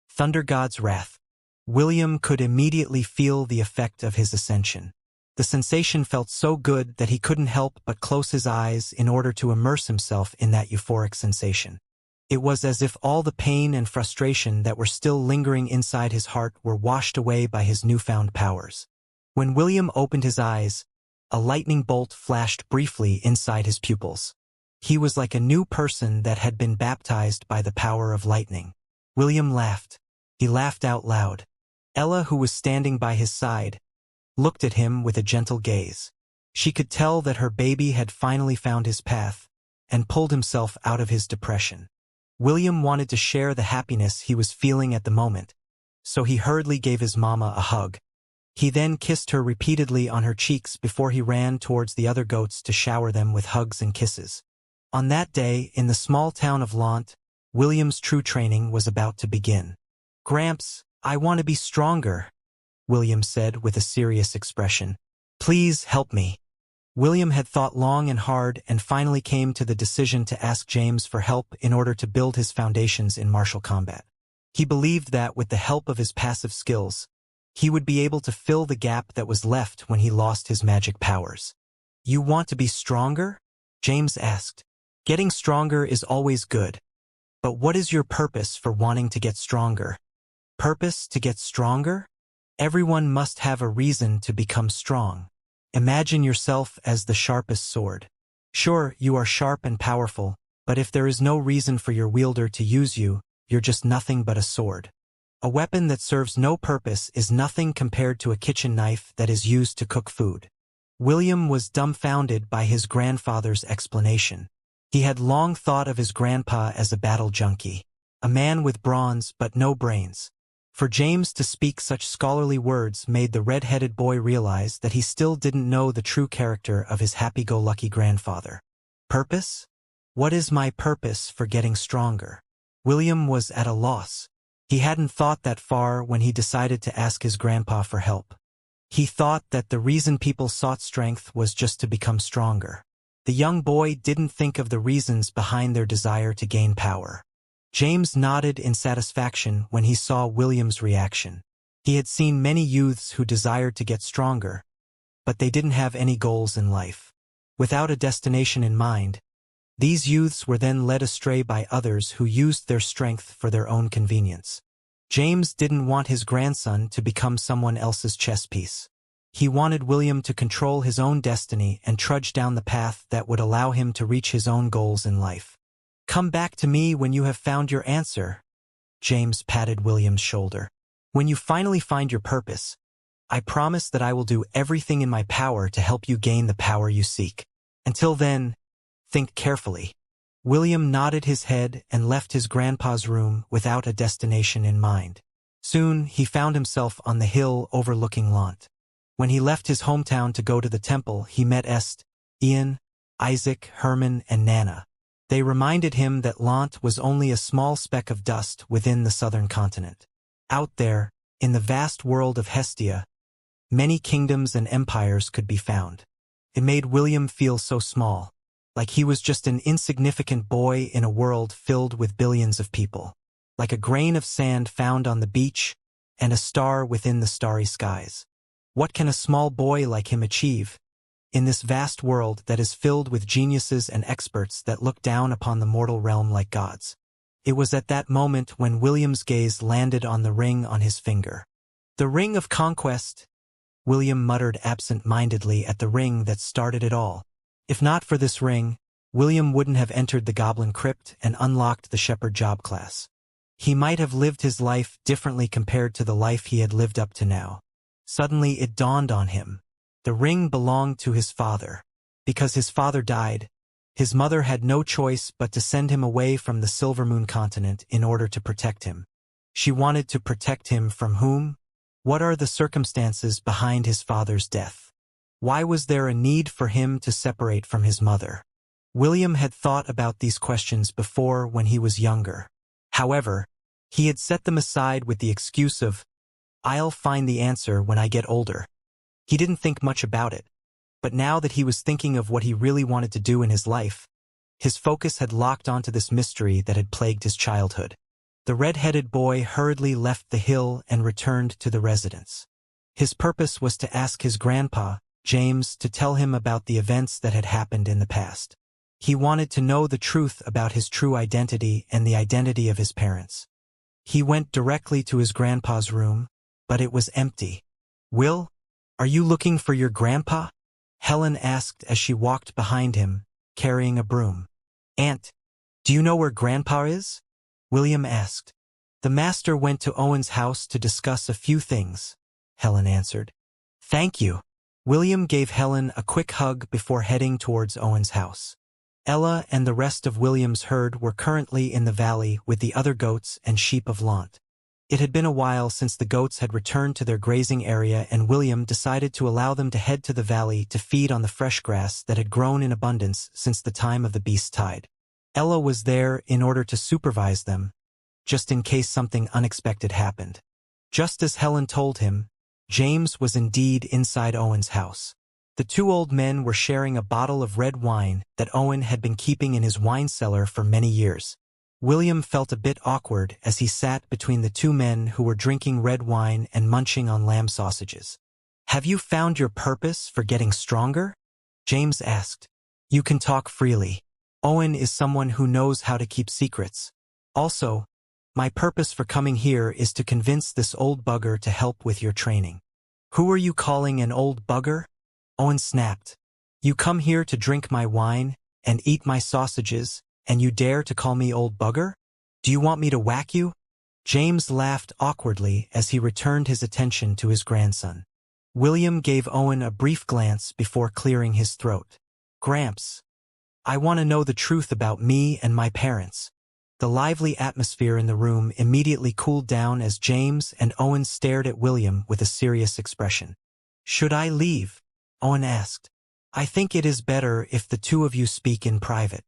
Thunder God's Wrath. William could immediately feel the effect of his ascension. The sensation felt so good that he couldn't help but close his eyes in order to immerse himself in that euphoric sensation. It was as if all the pain and frustration that were still lingering inside his heart were washed away by his newfound powers. When William opened his eyes, a lightning bolt flashed briefly inside his pupils. He was like a new person that had been baptized by the power of lightning. William laughed. He laughed out loud. Ella, who was standing by his side, looked at him with a gentle gaze. She could tell that her baby had finally found his path and pulled himself out of his depression. William wanted to share the happiness he was feeling at the moment, so he hurriedly gave his mama a hug. He then kissed her repeatedly on her cheeks before he ran towards the other goats to shower them with hugs and kisses. On that day, in the small town of Lant, William's true training was about to begin. "Gramps, I want to be stronger," William said with a serious expression. "Please help me." William had thought long and hard and finally came to the decision to ask James for help in order to build his foundations in martial combat. He believed that with the help of his passive skills, he would be able to fill the gap that was left when he lost his magic powers. "You want to be stronger?" James asked. "Getting stronger is always good. But what is your purpose for wanting to get stronger?" "Purpose to get stronger? Everyone must have a reason to become strong. Imagine yourself as the sharpest sword. Sure, you are sharp and powerful, but if there is no reason for your wielder to use you, you're just nothing but a sword. A weapon that serves no purpose is nothing compared to a kitchen knife that is used to cook food. William was dumbfounded by his grandfather's explanation. He had long thought of his grandpa as a battle junkie, a man with bronze but no brains. For James to speak such scholarly words made the red-headed boy realize that he still didn't know the true character of his happy-go-lucky grandfather. Purpose? What is my purpose for getting stronger? William was at a loss. He hadn't thought that far when he decided to ask his grandpa for help. He thought that the reason people sought strength was just to become stronger. The young boy didn't think of the reasons behind their desire to gain power. James nodded in satisfaction when he saw William's reaction. He had seen many youths who desired to get stronger, but they didn't have any goals in life. Without a destination in mind, these youths were then led astray by others who used their strength for their own convenience. James didn't want his grandson to become someone else's chess piece. He wanted William to control his own destiny and trudge down the path that would allow him to reach his own goals in life. "Come back to me when you have found your answer," James patted William's shoulder. "When you finally find your purpose, I promise that I will do everything in my power to help you gain the power you seek. Until then, think carefully." William nodded his head and left his grandpa's room without a destination in mind. Soon, he found himself on the hill overlooking Lant. When he left his hometown to go to the temple, he met Est, Ian, Isaac, Herman, and Nana. They reminded him that Lant was only a small speck of dust within the southern continent. Out there, in the vast world of Hestia, many kingdoms and empires could be found. It made William feel so small, like he was just an insignificant boy in a world filled with billions of people. Like a grain of sand found on the beach, and a star within the starry skies. What can a small boy like him achieve in this vast world that is filled with geniuses and experts that look down upon the mortal realm like gods? It was at that moment when William's gaze landed on the ring on his finger. "The ring of conquest," William muttered absent-mindedly at the ring that started it all. If not for this ring, William wouldn't have entered the Goblin Crypt and unlocked the Shepherd job class. He might have lived his life differently compared to the life he had lived up to now. Suddenly it dawned on him. The ring belonged to his father. Because his father died, his mother had no choice but to send him away from the Silvermoon continent in order to protect him. She wanted to protect him from whom? What are the circumstances behind his father's death? Why was there a need for him to separate from his mother? William had thought about these questions before when he was younger. However, he had set them aside with the excuse of, "I'll find the answer when I get older." He didn't think much about it. But now that he was thinking of what he really wanted to do in his life, his focus had locked onto this mystery that had plagued his childhood. The red-headed boy hurriedly left the hill and returned to the residence. His purpose was to ask his grandpa, James, to tell him about the events that had happened in the past. He wanted to know the truth about his true identity and the identity of his parents. He went directly to his grandpa's room, but it was empty. "Will, are you looking for your grandpa?" Helen asked as she walked behind him, carrying a broom. "Aunt, do you know where Grandpa is?" William asked. "The master went to Owen's house to discuss a few things," Helen answered. "Thank you." William gave Helen a quick hug before heading towards Owen's house. Ella and the rest of William's herd were currently in the valley with the other goats and sheep of Lant. It had been a while since the goats had returned to their grazing area, and William decided to allow them to head to the valley to feed on the fresh grass that had grown in abundance since the time of the beast tide. Ella was there in order to supervise them, just in case something unexpected happened. Just as Helen told him, James was indeed inside Owen's house. The two old men were sharing a bottle of red wine that Owen had been keeping in his wine cellar for many years. William felt a bit awkward as he sat between the two men who were drinking red wine and munching on lamb sausages. "Have you found your purpose for getting stronger?" James asked. "You can talk freely. Owen is someone who knows how to keep secrets. Also, my purpose for coming here is to convince this old bugger to help with your training." "Who are you calling an old bugger?" Owen snapped. "You come here to drink my wine and eat my sausages, and you dare to call me old bugger? Do you want me to whack you?" James laughed awkwardly as he returned his attention to his grandson. William gave Owen a brief glance before clearing his throat. Gramps, I want to know the truth about me and my parents. The lively atmosphere in the room immediately cooled down as James and Owen stared at William with a serious expression. Should I leave? Owen asked. I think it is better if the two of you speak in private.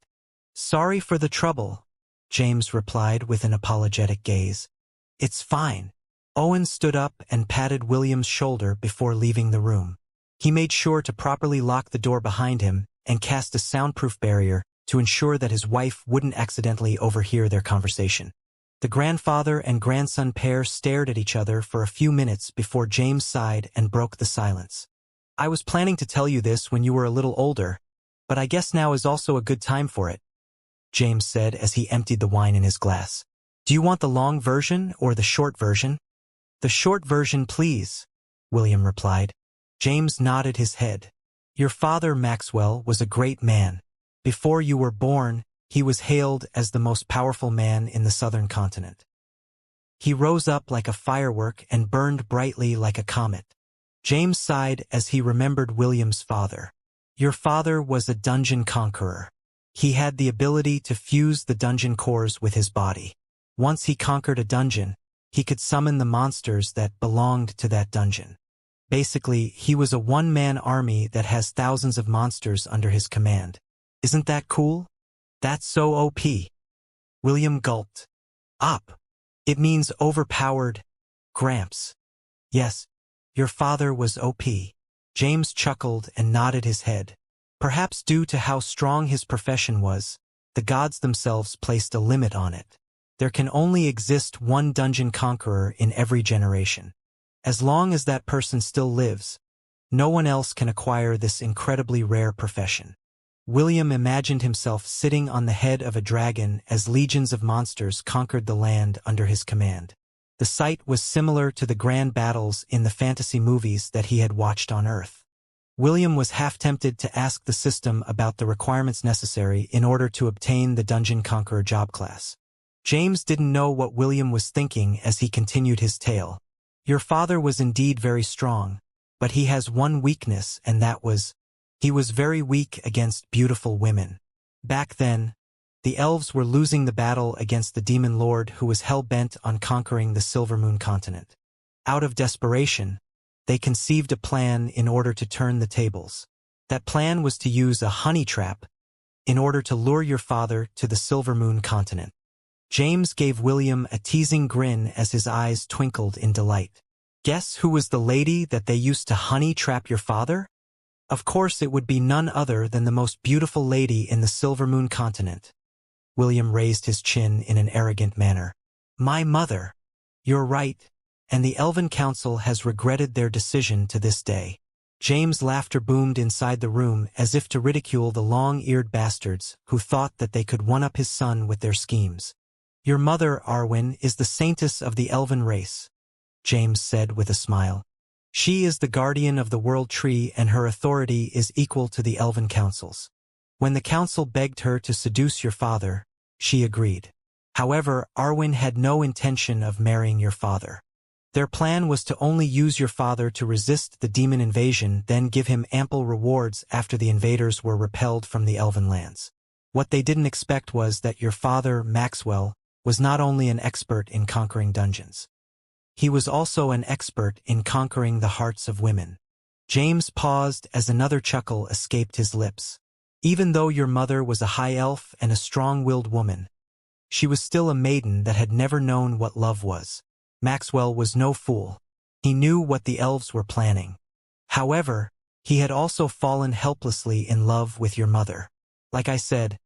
Sorry for the trouble, James replied with an apologetic gaze. It's fine. Owen stood up and patted William's shoulder before leaving the room. He made sure to properly lock the door behind him and cast a soundproof barrier to ensure that his wife wouldn't accidentally overhear their conversation. The grandfather and grandson pair stared at each other for a few minutes before James sighed and broke the silence. I was planning to tell you this when you were a little older, but I guess now is also a good time for it, James said as he emptied the wine in his glass. Do you want the long version or the short version? The short version, please, William replied. James nodded his head. Your father, Maxwell, was a great man. Before you were born, he was hailed as the most powerful man in the southern continent. He rose up like a firework and burned brightly like a comet. James sighed as he remembered William's father. Your father was a dungeon conqueror. He had the ability to fuse the dungeon cores with his body. Once he conquered a dungeon, he could summon the monsters that belonged to that dungeon. Basically, he was a one-man army that has thousands of monsters under his command. Isn't that cool? That's so OP. William gulped. Op. It means overpowered. Gramps. Yes, your father was OP. James chuckled and nodded his head. Perhaps due to how strong his profession was, the gods themselves placed a limit on it. There can only exist one dungeon conqueror in every generation. As long as that person still lives, no one else can acquire this incredibly rare profession. William imagined himself sitting on the head of a dragon as legions of monsters conquered the land under his command. The sight was similar to the grand battles in the fantasy movies that he had watched on Earth. William was half tempted to ask the system about the requirements necessary in order to obtain the Dungeon Conqueror job class. James didn't know what William was thinking as he continued his tale. Your father was indeed very strong, but he has one weakness, and that was, he was very weak against beautiful women. Back then, the elves were losing the battle against the demon lord who was hell-bent on conquering the Silvermoon continent. Out of desperation, they conceived a plan in order to turn the tables. That plan was to use a honey trap in order to lure your father to the Silvermoon continent. James gave William a teasing grin as his eyes twinkled in delight. Guess who was the lady that they used to honey trap your father? Of course it would be none other than the most beautiful lady in the Silvermoon continent. William raised his chin in an arrogant manner. My mother. You're right, and the Elven Council has regretted their decision to this day. James' laughter boomed inside the room as if to ridicule the long-eared bastards who thought that they could one-up his son with their schemes. Your mother, Arwen, is the saintess of the elven race, James said with a smile. She is the guardian of the world tree and her authority is equal to the Elven Council's. When the council begged her to seduce your father, she agreed. However, Arwen had no intention of marrying your father. Their plan was to only use your father to resist the demon invasion, then give him ample rewards after the invaders were repelled from the Elven lands. What they didn't expect was that your father, Maxwell, was not only an expert in conquering dungeons. He was also an expert in conquering the hearts of women. James paused as another chuckle escaped his lips. Even though your mother was a high elf and a strong-willed woman, she was still a maiden that had never known what love was. Maxwell was no fool. He knew what the elves were planning. However, he had also fallen helplessly in love with your mother. Like I said,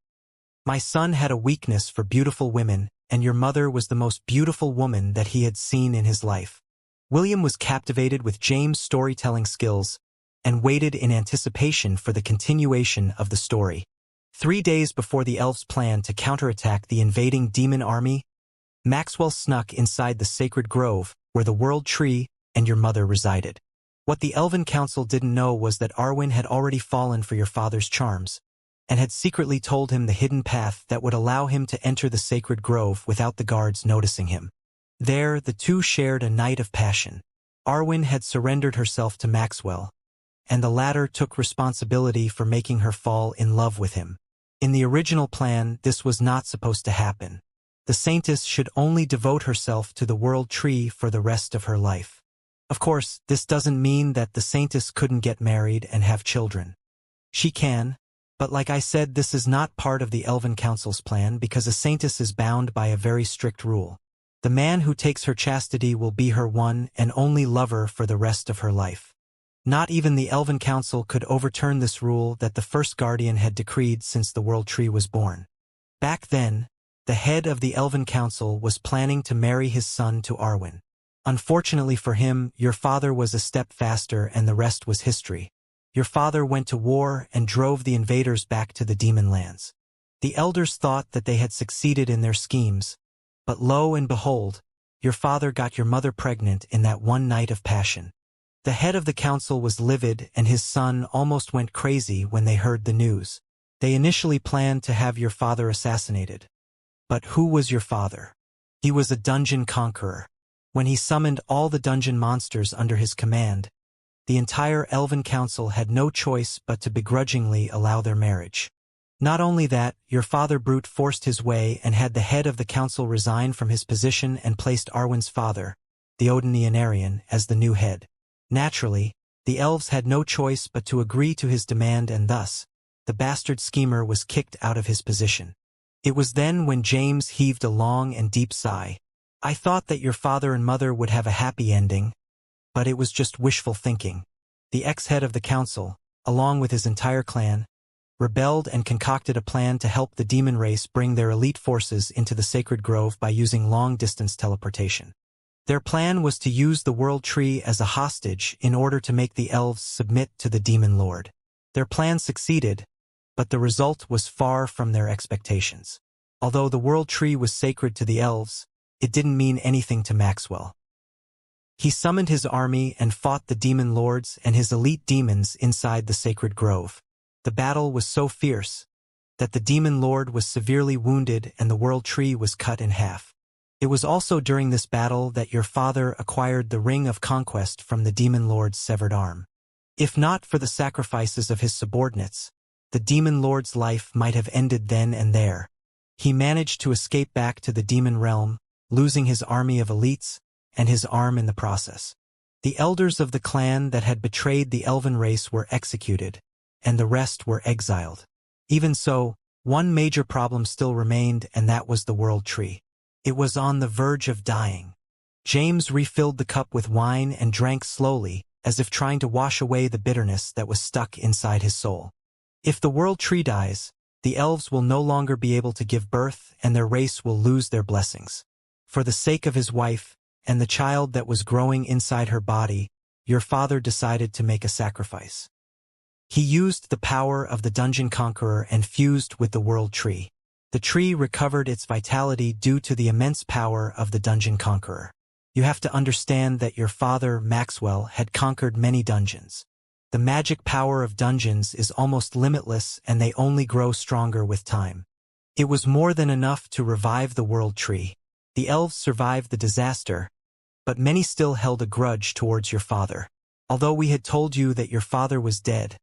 my son had a weakness for beautiful women, and your mother was the most beautiful woman that he had seen in his life. William was captivated with James' storytelling skills and waited in anticipation for the continuation of the story. 3 days before the elves planned to counterattack the invading demon army, Maxwell snuck inside the sacred grove where the world tree and your mother resided. What the Elven Council didn't know was that Arwen had already fallen for your father's charms, and had secretly told him the hidden path that would allow him to enter the sacred grove without the guards noticing him. There, the two shared a night of passion. Arwen had surrendered herself to Maxwell, and the latter took responsibility for making her fall in love with him. In the original plan, this was not supposed to happen. The Saintess should only devote herself to the World Tree for the rest of her life. Of course, this doesn't mean that the Saintess couldn't get married and have children. She can, but like I said, this is not part of the Elven Council's plan because a Saintess is bound by a very strict rule. The man who takes her chastity will be her one and only lover for the rest of her life. Not even the Elven Council could overturn this rule that the first Guardian had decreed since the World Tree was born. Back then, the head of the Elven Council was planning to marry his son to Arwen. Unfortunately for him, your father was a step faster and the rest was history. Your father went to war and drove the invaders back to the demon lands. The elders thought that they had succeeded in their schemes, but lo and behold, your father got your mother pregnant in that one night of passion. The head of the council was livid and his son almost went crazy when they heard the news. They initially planned to have your father assassinated. But who was your father? He was a dungeon conqueror. When he summoned all the dungeon monsters under his command, the entire Elven Council had no choice but to begrudgingly allow their marriage. Not only that, your father brute forced his way and had the head of the council resign from his position and placed Arwen's father, the Narration, as the new head. Naturally, the elves had no choice but to agree to his demand and thus, the bastard schemer was kicked out of his position. It was then when James heaved a long and deep sigh. I thought that your father and mother would have a happy ending, but it was just wishful thinking. The ex-head of the council, along with his entire clan, rebelled and concocted a plan to help the demon race bring their elite forces into the sacred grove by using long-distance teleportation. Their plan was to use the World Tree as a hostage in order to make the elves submit to the demon lord. Their plan succeeded, but the result was far from their expectations. Although the World Tree was sacred to the elves, it didn't mean anything to Maxwell. He summoned his army and fought the demon lords and his elite demons inside the sacred grove. The battle was so fierce that the demon lord was severely wounded and the World Tree was cut in half. It was also during this battle that your father acquired the Ring of Conquest from the demon lord's severed arm. If not for the sacrifices of his subordinates, the demon lord's life might have ended then and there. He managed to escape back to the demon realm, losing his army of elites and his arm in the process. The elders of the clan that had betrayed the elven race were executed, and the rest were exiled. Even so, one major problem still remained, and that was the World Tree. It was on the verge of dying. James refilled the cup with wine and drank slowly, as if trying to wash away the bitterness that was stuck inside his soul. If the World Tree dies, the elves will no longer be able to give birth and their race will lose their blessings. For the sake of his wife, and the child that was growing inside her body, your father decided to make a sacrifice. He used the power of the Dungeon Conqueror and fused with the World Tree. The tree recovered its vitality due to the immense power of the Dungeon Conqueror. You have to understand that your father, Maxwell, had conquered many dungeons. The magic power of dungeons is almost limitless and they only grow stronger with time. It was more than enough to revive the World Tree. The elves survived the disaster, but many still held a grudge towards your father. Although we had told you that your father was dead,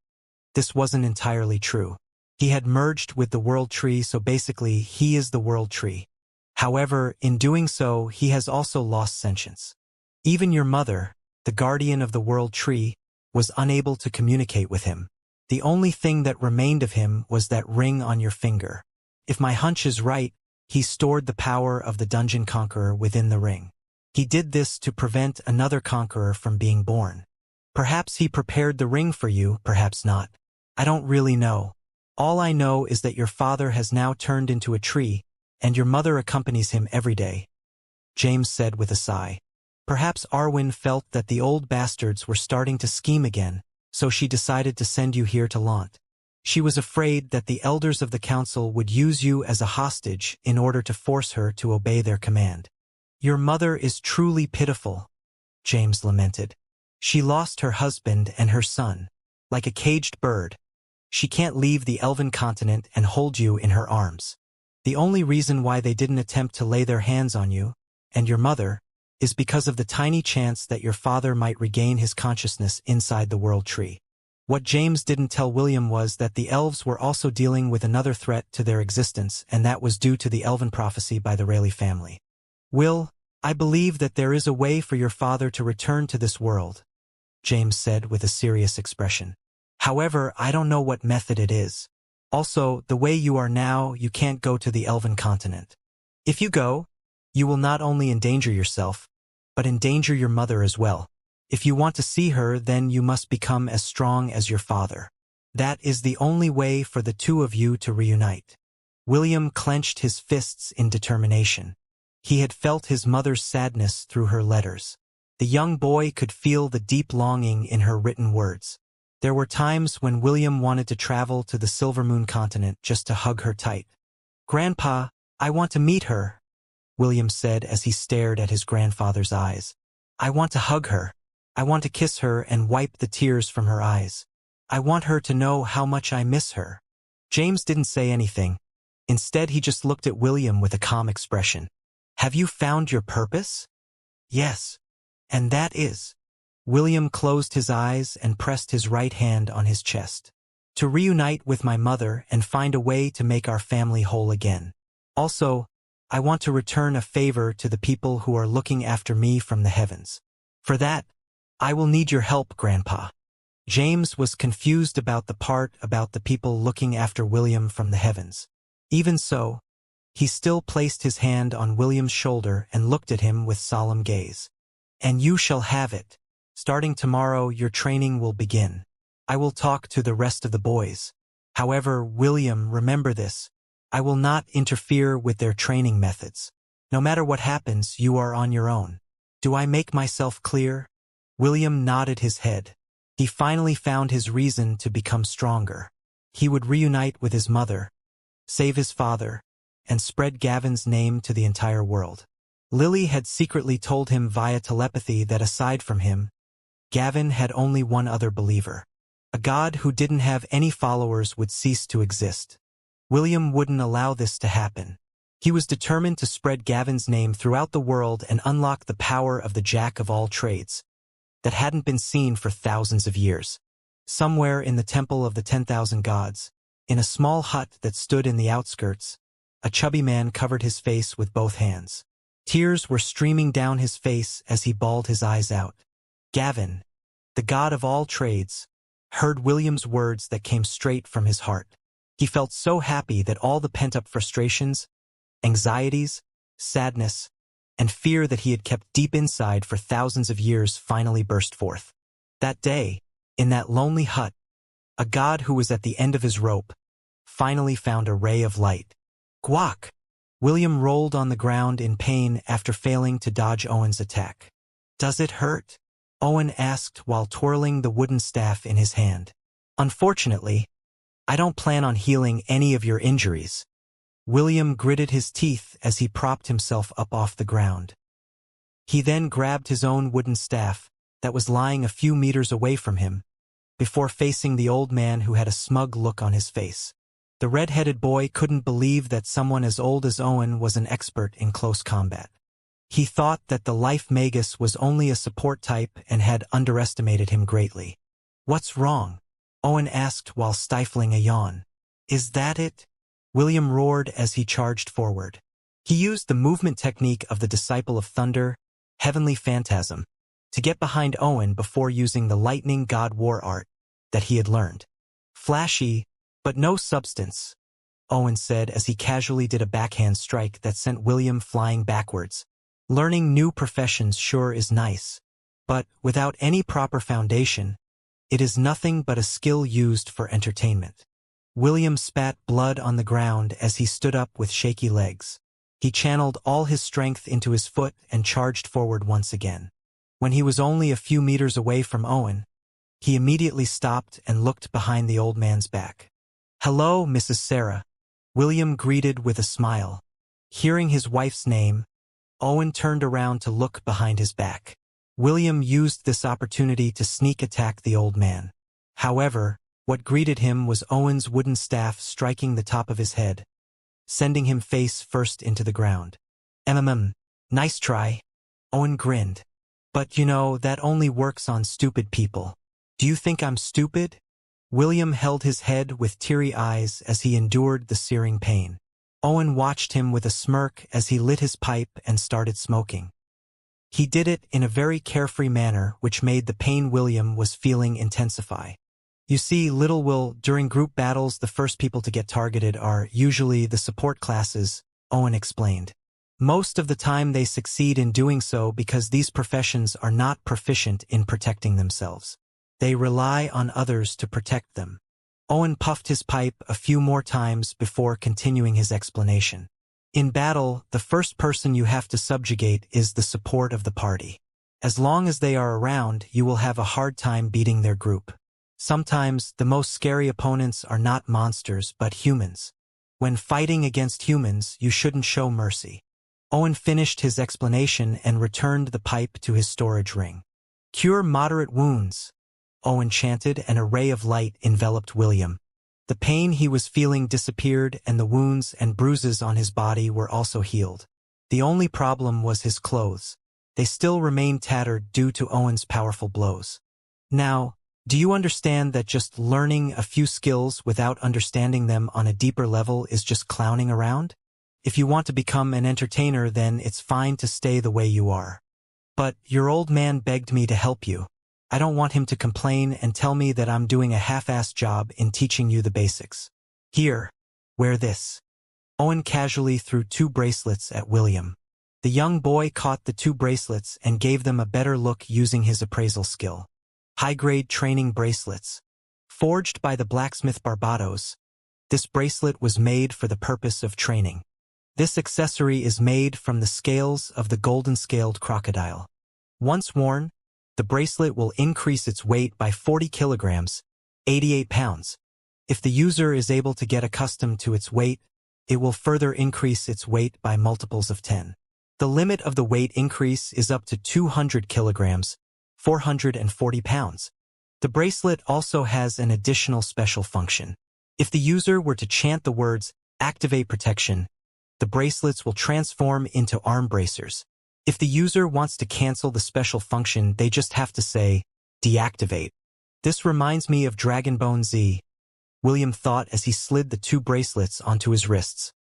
this wasn't entirely true. He had merged with the World Tree, so basically he is the World Tree. However, in doing so, he has also lost sentience. Even your mother, the guardian of the World Tree, was unable to communicate with him. The only thing that remained of him was that ring on your finger. If my hunch is right, he stored the power of the Dungeon Conqueror within the ring. He did this to prevent another conqueror from being born. Perhaps he prepared the ring for you, perhaps not. I don't really know. All I know is that your father has now turned into a tree, and your mother accompanies him every day. James said with a sigh. Perhaps Arwen felt that the old bastards were starting to scheme again, so she decided to send you here to Lant. She was afraid that the elders of the council would use you as a hostage in order to force her to obey their command. Your mother is truly pitiful, James lamented. She lost her husband and her son. Like a caged bird, she can't leave the elven continent and hold you in her arms. The only reason why they didn't attempt to lay their hands on you, and your mother, is because of the tiny chance that your father might regain his consciousness inside the world tree. What James didn't tell William was that the elves were also dealing with another threat to their existence, and that was due to the elven prophecy by the Rayleigh family. "Will, I believe that there is a way for your father to return to this world," James said with a serious expression. "However, I don't know what method it is. Also, the way you are now, you can't go to the elven continent. If you go, you will not only endanger yourself, but endanger your mother as well. If you want to see her, then you must become as strong as your father. That is the only way for the two of you to reunite." William clenched his fists in determination. He had felt his mother's sadness through her letters. The young boy could feel the deep longing in her written words. There were times when William wanted to travel to the Silvermoon continent just to hug her tight. "Grandpa, I want to meet her," William said as he stared at his grandfather's eyes. "I want to hug her. I want to kiss her and wipe the tears from her eyes. I want her to know how much I miss her." James didn't say anything. Instead, he just looked at William with a calm expression. "Have you found your purpose?" "Yes. And that is—" William closed his eyes and pressed his right hand on his chest. "To reunite with my mother and find a way to make our family whole again. Also, I want to return a favor to the people who are looking after me from the heavens. For that, I will need your help, Grandpa." James was confused about the part about the people looking after William from the heavens. Even so, he still placed his hand on William's shoulder and looked at him with solemn gaze. "And you shall have it. Starting tomorrow, your training will begin. I will talk to the rest of the boys. However, William, remember this. I will not interfere with their training methods. No matter what happens, you are on your own. Do I make myself clear?" William nodded his head. He finally found his reason to become stronger. He would reunite with his mother, save his father, and spread Gavin's name to the entire world. Lily had secretly told him via telepathy that aside from him, Gavin had only one other believer. A god who didn't have any followers would cease to exist. William wouldn't allow this to happen. He was determined to spread Gavin's name throughout the world and unlock the power of the Jack of all trades that hadn't been seen for thousands of years. Somewhere in the Temple of the 10,000 Gods, in a small hut that stood in the outskirts, a chubby man covered his face with both hands. Tears were streaming down his face as he bawled his eyes out. Gavin, the god of all trades, heard William's words that came straight from his heart. He felt so happy that all the pent-up frustrations, anxieties, sadness, and fear that he had kept deep inside for thousands of years finally burst forth. That day, in that lonely hut, a god who was at the end of his rope finally found a ray of light. "Guac!" William rolled on the ground in pain after failing to dodge Owen's attack. "Does it hurt?" Owen asked while twirling the wooden staff in his hand. "Unfortunately, I don't plan on healing any of your injuries." William gritted his teeth as he propped himself up off the ground. He then grabbed his own wooden staff that was lying a few meters away from him, before facing the old man who had a smug look on his face. The red-headed boy couldn't believe that someone as old as Owen was an expert in close combat. He thought that the Life Magus was only a support type and had underestimated him greatly. "What's wrong?" Owen asked while stifling a yawn. "Is that it?" William roared as he charged forward. He used the movement technique of the Disciple of Thunder, Heavenly Phantasm, to get behind Owen before using the Lightning God War art that he had learned. "Flashy, but no substance," Owen said as he casually did a backhand strike that sent William flying backwards. "Learning new professions sure is nice, but without any proper foundation, it is nothing but a skill used for entertainment." William spat blood on the ground as he stood up with shaky legs. He channeled all his strength into his foot and charged forward once again. When he was only a few meters away from Owen, he immediately stopped and looked behind the old man's back. "Hello, Mrs. Sarah," William greeted with a smile. Hearing his wife's name, Owen turned around to look behind his back. William used this opportunity to sneak attack the old man. However, what greeted him was Owen's wooden staff striking the top of his head, sending him face first into the ground. Nice try." Owen grinned. But you know, that only works on stupid people. Do you think I'm stupid? William held his head with teary eyes as he endured the searing pain. Owen watched him with a smirk as he lit his pipe and started smoking. He did it in a very carefree manner which made the pain William was feeling intensify. You see, Little Will, during group battles the first people to get targeted are usually the support classes, Owen explained. Most of the time they succeed in doing so because these professions are not proficient in protecting themselves. They rely on others to protect them. Owen puffed his pipe a few more times before continuing his explanation. In battle, the first person you have to subjugate is the support of the party. As long as they are around, you will have a hard time beating their group. Sometimes, the most scary opponents are not monsters but humans. When fighting against humans, you shouldn't show mercy. Owen finished his explanation and returned the pipe to his storage ring. Cure moderate wounds, Owen chanted, and a ray of light enveloped William. The pain he was feeling disappeared and the wounds and bruises on his body were also healed. The only problem was his clothes. They still remained tattered due to Owen's powerful blows. Now, do you understand that just learning a few skills without understanding them on a deeper level is just clowning around? If you want to become an entertainer, then it's fine to stay the way you are. But your old man begged me to help you. I don't want him to complain and tell me that I'm doing a half-assed job in teaching you the basics. Here, wear this. Owen casually threw 2 bracelets at William. The young boy caught the 2 bracelets and gave them a better look using his appraisal skill. High-grade training bracelets. Forged by the blacksmith Barbados, this bracelet was made for the purpose of training. This accessory is made from the scales of the golden-scaled crocodile. Once worn, the bracelet will increase its weight by 40 kilograms, 88 pounds. If the user is able to get accustomed to its weight, it will further increase its weight by multiples of 10. The limit of the weight increase is up to 200 kilograms, 440 pounds. The bracelet also has an additional special function. If the user were to chant the words, "Activate Protection," the bracelets will transform into arm bracers. If the user wants to cancel the special function, they just have to say, "Deactivate." This reminds me of Dragon Bone Z, William thought as he slid the 2 bracelets onto his wrists.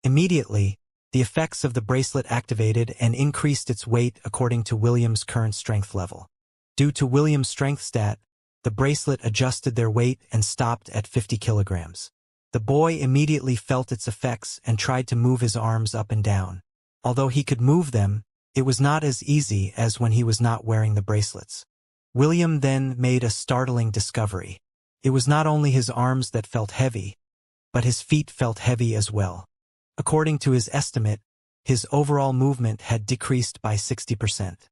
Immediately, the effects of the bracelet activated and increased its weight according to William's current strength level. Due to William's strength stat, the bracelet adjusted their weight and stopped at 50 kilograms. The boy immediately felt its effects and tried to move his arms up and down. Although he could move them, it was not as easy as when he was not wearing the bracelets. William then made a startling discovery. It was not only his arms that felt heavy, but his feet felt heavy as well. According to his estimate, his overall movement had decreased by 60%.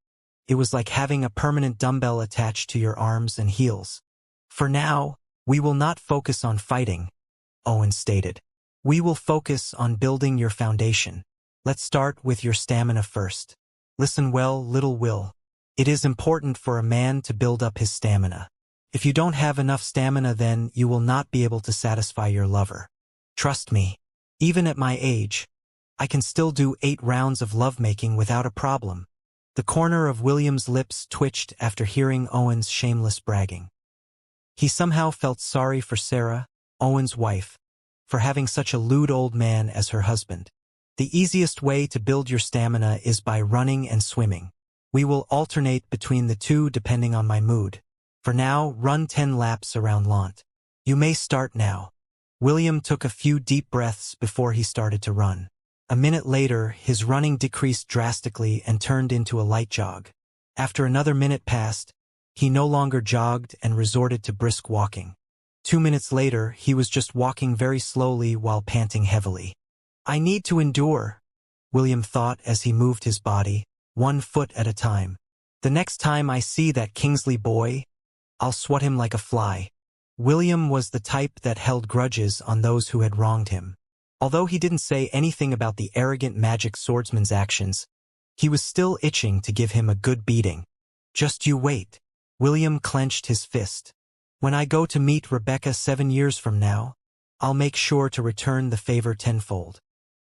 It was like having a permanent dumbbell attached to your arms and heels. For now, we will not focus on fighting, Owen stated. We will focus on building your foundation. Let's start with your stamina first. Listen well, Little Will. It is important for a man to build up his stamina. If you don't have enough stamina, then you will not be able to satisfy your lover. Trust me, even at my age, I can still do 8 rounds of lovemaking without a problem. The corner of William's lips twitched after hearing Owen's shameless bragging. He somehow felt sorry for Sarah, Owen's wife, for having such a lewd old man as her husband. The easiest way to build your stamina is by running and swimming. We will alternate between the two depending on my mood. For now, run 10 laps around Lant. You may start now. William took a few deep breaths before he started to run. A minute later, his running decreased drastically and turned into a light jog. After another minute passed, he no longer jogged and resorted to brisk walking. 2 minutes later, he was just walking very slowly while panting heavily. I need to endure, William thought as he moved his body, 1 foot at a time. The next time I see that Kingsley boy, I'll swat him like a fly. William was the type that held grudges on those who had wronged him. Although he didn't say anything about the arrogant magic swordsman's actions, he was still itching to give him a good beating. Just you wait. William clenched his fist. When I go to meet Rebecca 7 years from now, I'll make sure to return the favor tenfold.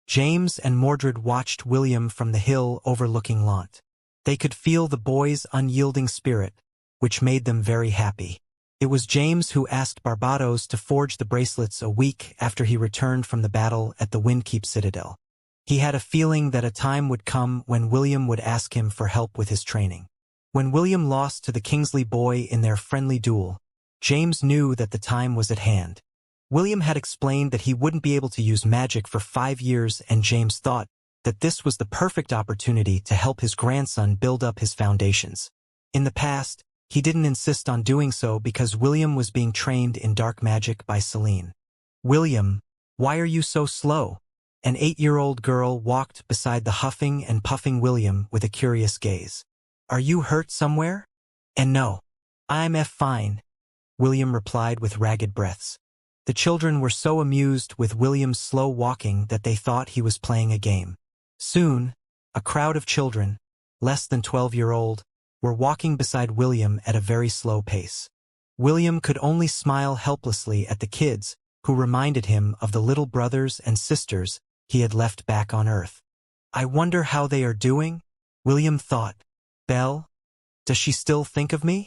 James and Mordred watched William from the hill overlooking Lant. They could feel the boy's unyielding spirit, which made them very happy. It was James who asked Barbados to forge the bracelets a week after he returned from the battle at the Windkeep Citadel. He had a feeling that a time would come when William would ask him for help with his training. When William lost to the Kingsley boy in their friendly duel, James knew that the time was at hand. William had explained that he wouldn't be able to use magic for 5 years, and James thought that this was the perfect opportunity to help his grandson build up his foundations. In the past, he didn't insist on doing so because William was being trained in dark magic by Celine. "William, why are you so slow?" An 8-year-old girl walked beside the huffing and puffing William with a curious gaze. "Are you hurt somewhere?" "And no, I'm fine," William replied with ragged breaths. The children were so amused with William's slow walking that they thought he was playing a game. Soon, a crowd of children, less than 12-year-old, were walking beside William at a very slow pace. William could only smile helplessly at the kids, who reminded him of the little brothers and sisters he had left back on Earth. "I wonder how they are doing?" William thought. "Belle? Does she still think of me?"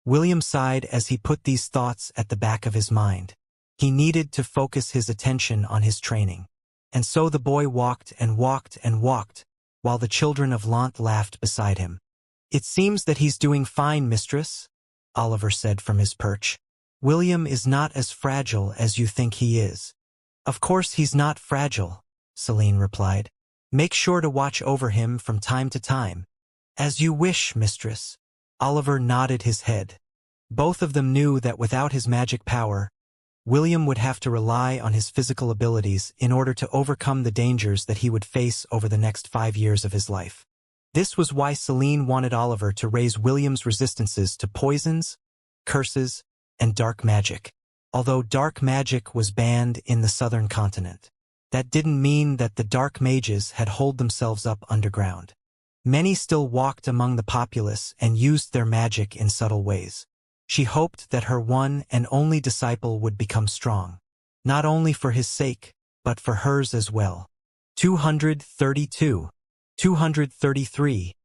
William sighed as he put these thoughts at the back of his mind. He needed to focus his attention on his training. And so the boy walked and walked and walked, while the children of Lant laughed beside him. "It seems that he's doing fine, mistress," Oliver said from his perch. "William is not as fragile as you think he is." "Of course he's not fragile," Celine replied. "Make sure to watch over him from time to time." "As you wish, mistress." Oliver nodded his head. Both of them knew that without his magic power, William would have to rely on his physical abilities in order to overcome the dangers that he would face over the next 5 years of his life. This was why Celine wanted Oliver to raise William's resistances to poisons, curses, and dark magic. Although dark magic was banned in the southern continent, that didn't mean that the dark mages had holed themselves up underground. Many still walked among the populace and used their magic in subtle ways. She hoped that her one and only disciple would become strong, not only for his sake, but for hers as well. 232. 233.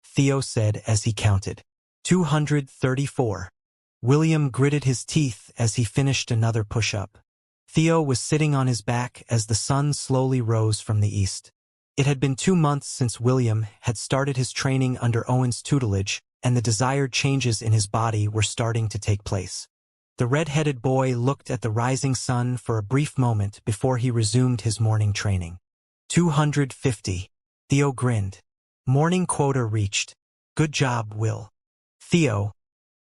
Theo said as he counted. 234. William gritted his teeth as he finished another push-up. Theo was sitting on his back as the sun slowly rose from the east. It had been 2 months since William had started his training under Owen's tutelage, and the desired changes in his body were starting to take place. The red-headed boy looked at the rising sun for a brief moment before he resumed his morning training. 250. Theo grinned. Morning quota reached. Good job, Will. Theo,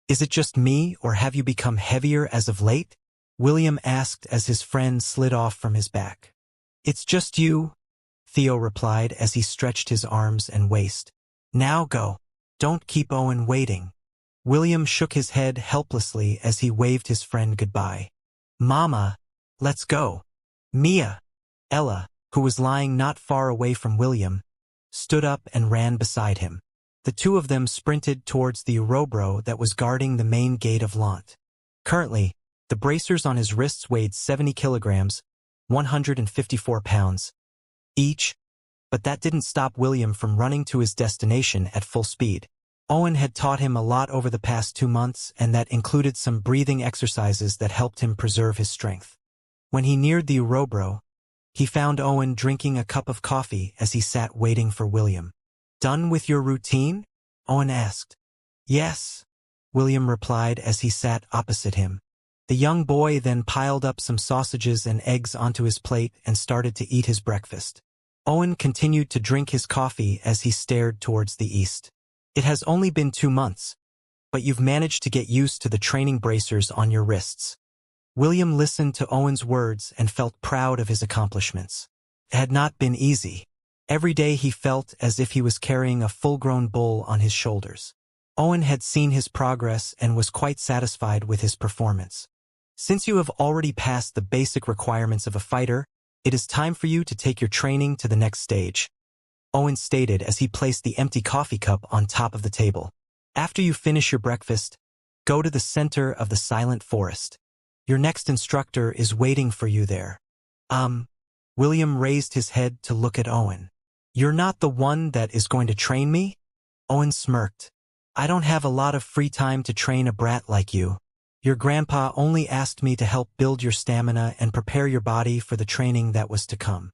is it just me or have you become heavier as of late? William asked as his friend slid off from his back. It's just you, Theo replied as he stretched his arms and waist. Now go. Don't keep Owen waiting. William shook his head helplessly as he waved his friend goodbye. Mama, let's go. Mia, Ella, who was lying not far away from William, stood up and ran beside him. The two of them sprinted towards the Urobro that was guarding the main gate of Lant. Currently, the bracers on his wrists weighed 70 kilograms, 154 pounds, each, but that didn't stop William from running to his destination at full speed. Owen had taught him a lot over the past 2 months, and that included some breathing exercises that helped him preserve his strength. When he neared the Urobro, he found Owen drinking a cup of coffee as he sat waiting for William. Done with your routine? Owen asked. Yes, William replied as he sat opposite him. The young boy then piled up some sausages and eggs onto his plate and started to eat his breakfast. Owen continued to drink his coffee as he stared towards the east. It has only been 2 months, but you've managed to get used to the training bracers on your wrists. William listened to Owen's words and felt proud of his accomplishments. It had not been easy. Every day he felt as if he was carrying a full-grown bull on his shoulders. Owen had seen his progress and was quite satisfied with his performance. Since you have already passed the basic requirements of a fighter, it is time for you to take your training to the next stage, Owen stated as he placed the empty coffee cup on top of the table. After you finish your breakfast, go to the center of the silent forest. Your next instructor is waiting for you there. William raised his head to look at Owen. You're not the one that is going to train me? Owen smirked. I don't have a lot of free time to train a brat like you. Your grandpa only asked me to help build your stamina and prepare your body for the training that was to come.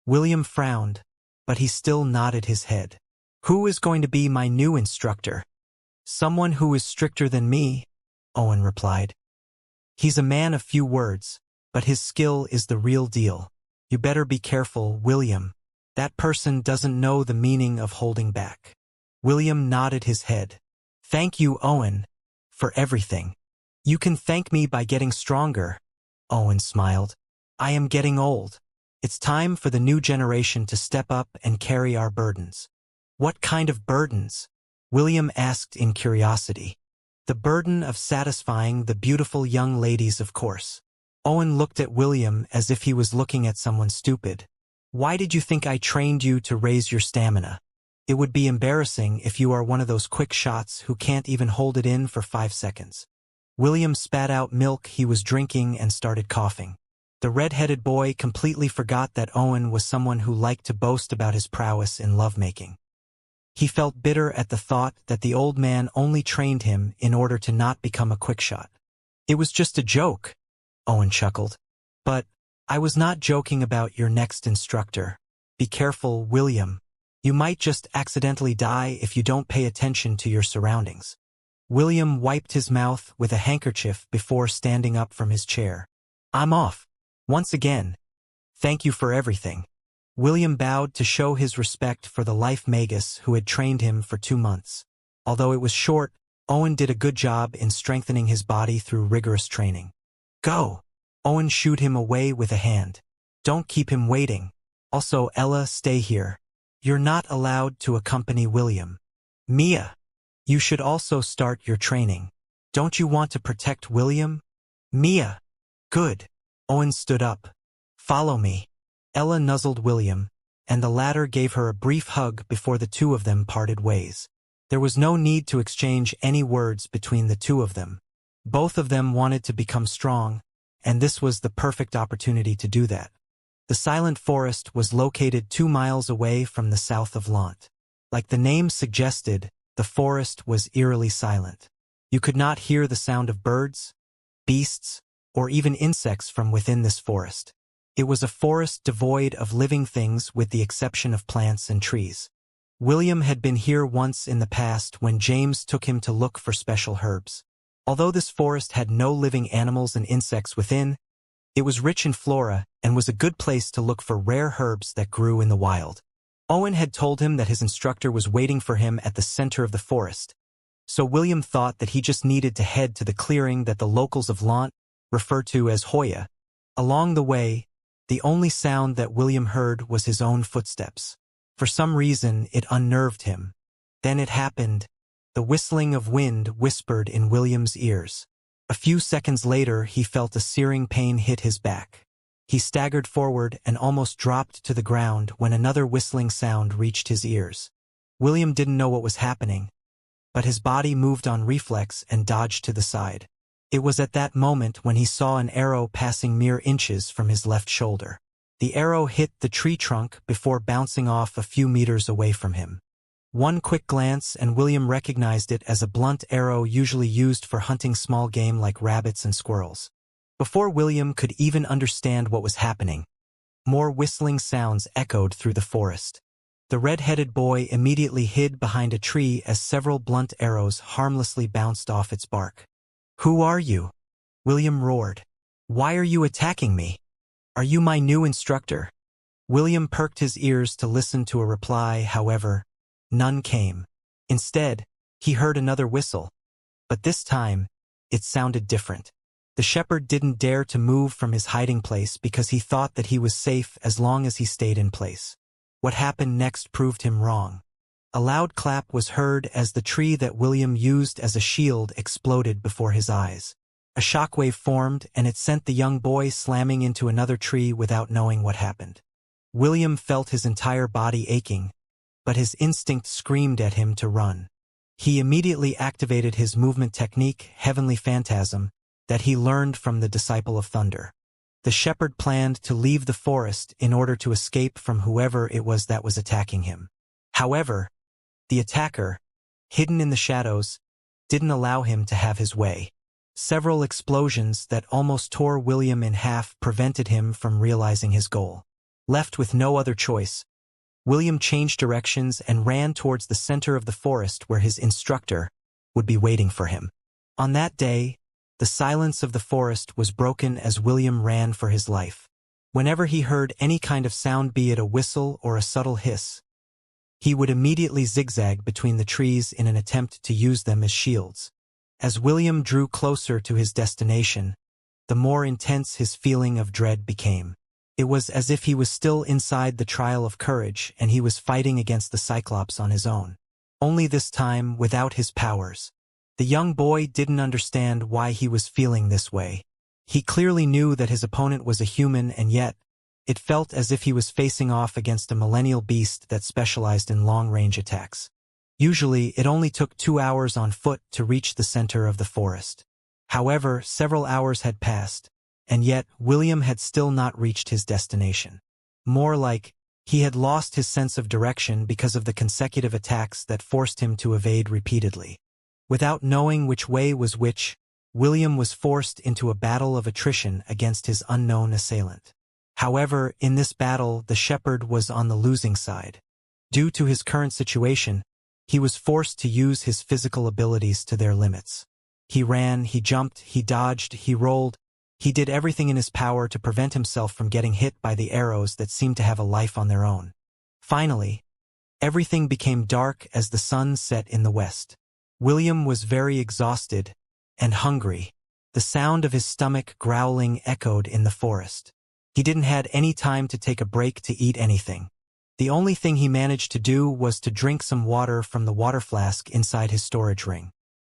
William frowned, but he still nodded his head. Who is going to be my new instructor? Someone who is stricter than me, Owen replied. He's a man of few words, but his skill is the real deal. You better be careful, William. That person doesn't know the meaning of holding back. William nodded his head. Thank you, Owen, for everything. You can thank me by getting stronger. Owen smiled. I am getting old. It's time for the new generation to step up and carry our burdens. What kind of burdens? William asked in curiosity. The burden of satisfying the beautiful young ladies, of course. Owen looked at William as if he was looking at someone stupid. Why did you think I trained you to raise your stamina? It would be embarrassing if you are one of those quick shots who can't even hold it in for 5 seconds. William spat out milk he was drinking and started coughing. The red-headed boy completely forgot that Owen was someone who liked to boast about his prowess in lovemaking. He felt bitter at the thought that the old man only trained him in order to not become a quickshot. It was just a joke, Owen chuckled. But I was not joking about your next instructor. Be careful, William. You might just accidentally die if you don't pay attention to your surroundings. William wiped his mouth with a handkerchief before standing up from his chair. I'm off. Once again. Thank you for everything. William bowed to show his respect for the life magus who had trained him for 2 months. Although it was short, Owen did a good job in strengthening his body through rigorous training. Go! Owen shooed him away with a hand. Don't keep him waiting. Also, Ella, stay here. You're not allowed to accompany William. Mia! You should also start your training. Don't you want to protect William? Mia! Good. Owen stood up. Follow me. Ella nuzzled William, and the latter gave her a brief hug before the two of them parted ways. There was no need to exchange any words between the two of them. Both of them wanted to become strong, and this was the perfect opportunity to do that. The Silent Forest was located 2 miles away from the south of Lant. Like the name suggested, the forest was eerily silent. You could not hear the sound of birds, beasts, or even insects from within this forest. It was a forest devoid of living things with the exception of plants and trees. William had been here once in the past when James took him to look for special herbs. Although this forest had no living animals and insects within, it was rich in flora and was a good place to look for rare herbs that grew in the wild. Owen had told him that his instructor was waiting for him at the center of the forest, so William thought that he just needed to head to the clearing that the locals of Lant refer to as Hoya. Along the way, the only sound that William heard was his own footsteps. For some reason, it unnerved him. Then it happened. The whistling of wind whispered in William's ears. A few seconds later, he felt a searing pain hit his back. He staggered forward and almost dropped to the ground when another whistling sound reached his ears. William didn't know what was happening, but his body moved on reflex and dodged to the side. It was at that moment when he saw an arrow passing mere inches from his left shoulder. The arrow hit the tree trunk before bouncing off a few meters away from him. One quick glance and William recognized it as a blunt arrow usually used for hunting small game like rabbits and squirrels. Before William could even understand what was happening, more whistling sounds echoed through the forest. The red-headed boy immediately hid behind a tree as several blunt arrows harmlessly bounced off its bark. Who are you? William roared. Why are you attacking me? Are you my new instructor? William perked his ears to listen to a reply, however, none came. Instead, he heard another whistle. But this time, it sounded different. The shepherd didn't dare to move from his hiding place because he thought that he was safe as long as he stayed in place. What happened next proved him wrong. A loud clap was heard as the tree that William used as a shield exploded before his eyes. A shockwave formed and it sent the young boy slamming into another tree without knowing what happened. William felt his entire body aching, but his instinct screamed at him to run. He immediately activated his movement technique, Heavenly Phantasm, that he learned from the Disciple of Thunder. The shepherd planned to leave the forest in order to escape from whoever it was that was attacking him. However, the attacker, hidden in the shadows, didn't allow him to have his way. Several explosions that almost tore William in half prevented him from realizing his goal. Left with no other choice, William changed directions and ran towards the center of the forest where his instructor would be waiting for him. On that day, the silence of the forest was broken as William ran for his life. Whenever he heard any kind of sound, be it a whistle or a subtle hiss, he would immediately zigzag between the trees in an attempt to use them as shields. As William drew closer to his destination, the more intense his feeling of dread became. It was as if he was still inside the trial of courage and he was fighting against the Cyclops on his own. Only this time without his powers. The young boy didn't understand why he was feeling this way. He clearly knew that his opponent was a human, and yet, it felt as if he was facing off against a millennial beast that specialized in long-range attacks. Usually, it only took 2 hours on foot to reach the center of the forest. However, several hours had passed, and yet William had still not reached his destination. More like, he had lost his sense of direction because of the consecutive attacks that forced him to evade repeatedly. Without knowing which way was which, William was forced into a battle of attrition against his unknown assailant. However, in this battle, the shepherd was on the losing side. Due to his current situation, he was forced to use his physical abilities to their limits. He ran, he jumped, he dodged, he rolled. He did everything in his power to prevent himself from getting hit by the arrows that seemed to have a life on their own. Finally, everything became dark as the sun set in the west. William was very exhausted and hungry. The sound of his stomach growling echoed in the forest. He didn't had any time to take a break to eat anything. The only thing he managed to do was to drink some water from the water flask inside his storage ring.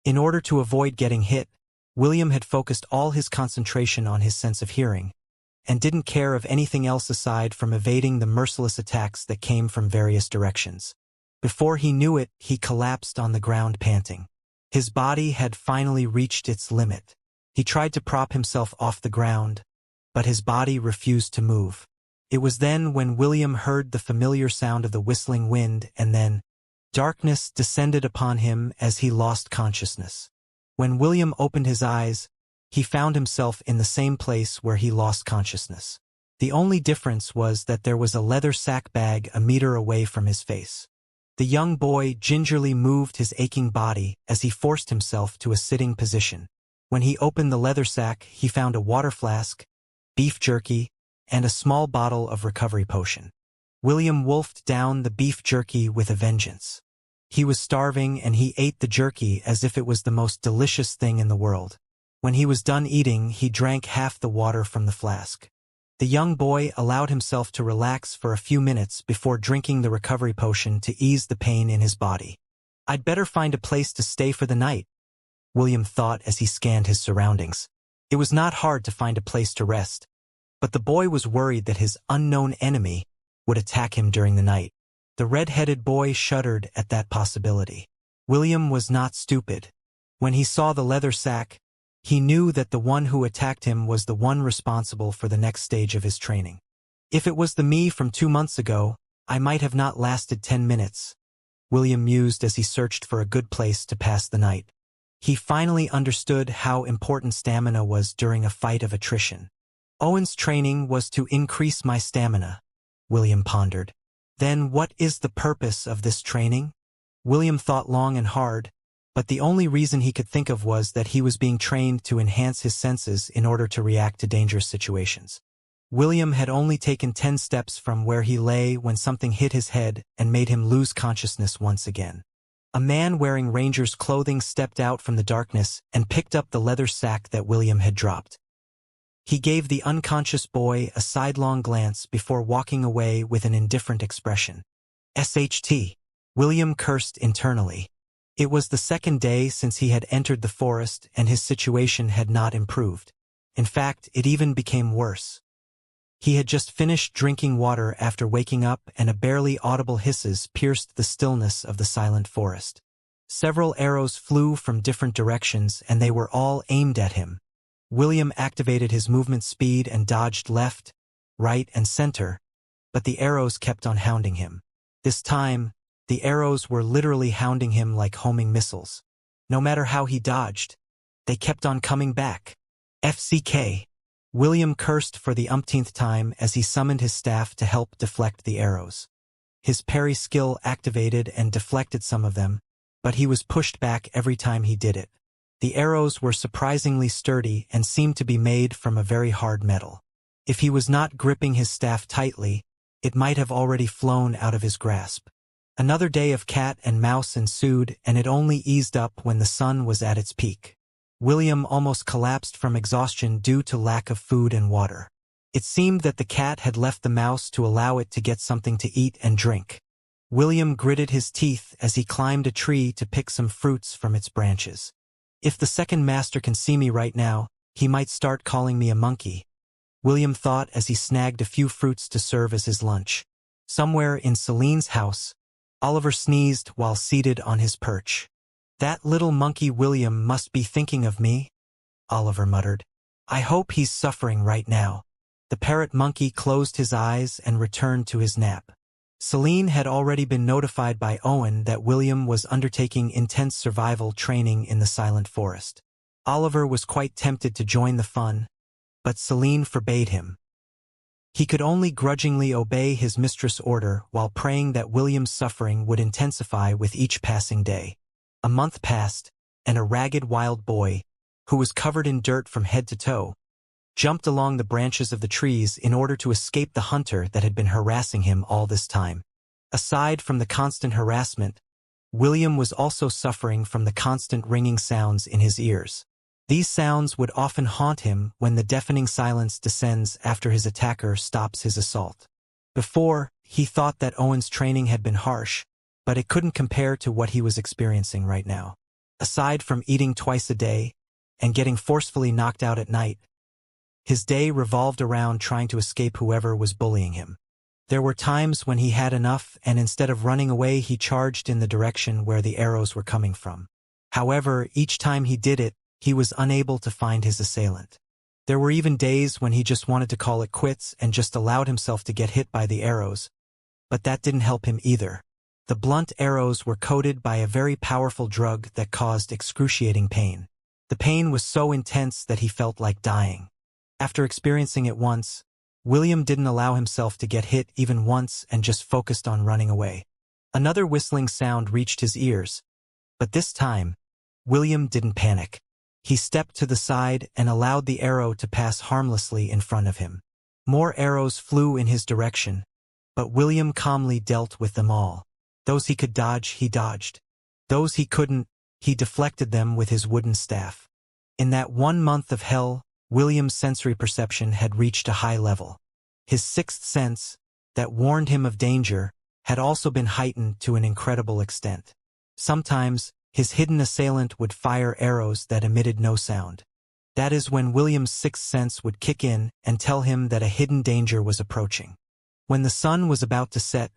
In order to avoid getting hit, William had focused all his concentration on his sense of hearing, and didn't care of anything else aside from evading the merciless attacks that came from various directions. Before he knew it, he collapsed on the ground panting. His body had finally reached its limit. He tried to prop himself off the ground, but his body refused to move. It was then when William heard the familiar sound of the whistling wind, and then darkness descended upon him as he lost consciousness. When William opened his eyes, he found himself in the same place where he lost consciousness. The only difference was that there was a leather sack bag a meter away from his face. The young boy gingerly moved his aching body as he forced himself to a sitting position. When he opened the leather sack, he found a water flask, beef jerky, and a small bottle of recovery potion. William wolfed down the beef jerky with a vengeance. He was starving and he ate the jerky as if it was the most delicious thing in the world. When he was done eating, he drank half the water from the flask. The young boy allowed himself to relax for a few minutes before drinking the recovery potion to ease the pain in his body. "I'd better find a place to stay for the night," William thought as he scanned his surroundings. It was not hard to find a place to rest, but the boy was worried that his unknown enemy would attack him during the night. The red-headed boy shuddered at that possibility. William was not stupid. When he saw the leather sack, he knew that the one who attacked him was the one responsible for the next stage of his training. "If it was the me from 2 months ago, I might have not lasted 10 minutes, William mused as he searched for a good place to pass the night. He finally understood how important stamina was during a fight of attrition. Owen's training was to increase my stamina, William pondered. Then what is the purpose of this training? William thought long and hard, but the only reason he could think of was that he was being trained to enhance his senses in order to react to dangerous situations. William had only taken 10 steps from where he lay when something hit his head and made him lose consciousness once again. A man wearing ranger's clothing stepped out from the darkness and picked up the leather sack that William had dropped. He gave the unconscious boy a sidelong glance before walking away with an indifferent expression. SHT. William cursed internally. It was the second day since he had entered the forest and his situation had not improved. In fact, it even became worse. He had just finished drinking water after waking up and a barely audible hisses pierced the stillness of the silent forest. Several arrows flew from different directions and they were all aimed at him. William activated his movement speed and dodged left, right, and center, but the arrows kept on hounding him. This time, The arrows were literally hounding him like homing missiles. No matter how he dodged, they kept on coming back. FCK. William cursed for the umpteenth time as he summoned his staff to help deflect the arrows. His parry skill activated and deflected some of them, but he was pushed back every time he did it. The arrows were surprisingly sturdy and seemed to be made from a very hard metal. If he was not gripping his staff tightly, it might have already flown out of his grasp. Another day of cat and mouse ensued, and it only eased up when the sun was at its peak. William almost collapsed from exhaustion due to lack of food and water. It seemed that the cat had left the mouse to allow it to get something to eat and drink. William gritted his teeth as he climbed a tree to pick some fruits from its branches. If the second master can see me right now, he might start calling me a monkey, William thought as he snagged a few fruits to serve as his lunch. Somewhere in Celine's house, Oliver sneezed while seated on his perch. "That little monkey William must be thinking of me," Oliver muttered. "I hope he's suffering right now." The parrot monkey closed his eyes and returned to his nap. Celine had already been notified by Owen that William was undertaking intense survival training in the Silent Forest. Oliver was quite tempted to join the fun, but Celine forbade him. He could only grudgingly obey his mistress' order while praying that William's suffering would intensify with each passing day. A month passed, and a ragged wild boy, who was covered in dirt from head to toe, jumped along the branches of the trees in order to escape the hunter that had been harassing him all this time. Aside from the constant harassment, William was also suffering from the constant ringing sounds in his ears. These sounds would often haunt him when the deafening silence descends after his attacker stops his assault. Before, he thought that Owen's training had been harsh, but it couldn't compare to what he was experiencing right now. Aside from eating twice a day and getting forcefully knocked out at night, his day revolved around trying to escape whoever was bullying him. There were times when he had enough, and instead of running away, he charged in the direction where the arrows were coming from. However, each time he did it, he was unable to find his assailant. There were even days when he just wanted to call it quits and just allowed himself to get hit by the arrows, but that didn't help him either. The blunt arrows were coated by a very powerful drug that caused excruciating pain. The pain was so intense that he felt like dying. After experiencing it once, William didn't allow himself to get hit even once and just focused on running away. Another whistling sound reached his ears, but this time, William didn't panic. He stepped to the side and allowed the arrow to pass harmlessly in front of him. More arrows flew in his direction, but William calmly dealt with them all. Those he could dodge, he dodged. Those he couldn't, he deflected them with his wooden staff. In that 1 month of hell, William's sensory perception had reached a high level. His sixth sense, that warned him of danger, had also been heightened to an incredible extent. Sometimes, his hidden assailant would fire arrows that emitted no sound. That is when William's sixth sense would kick in and tell him that a hidden danger was approaching. When the sun was about to set,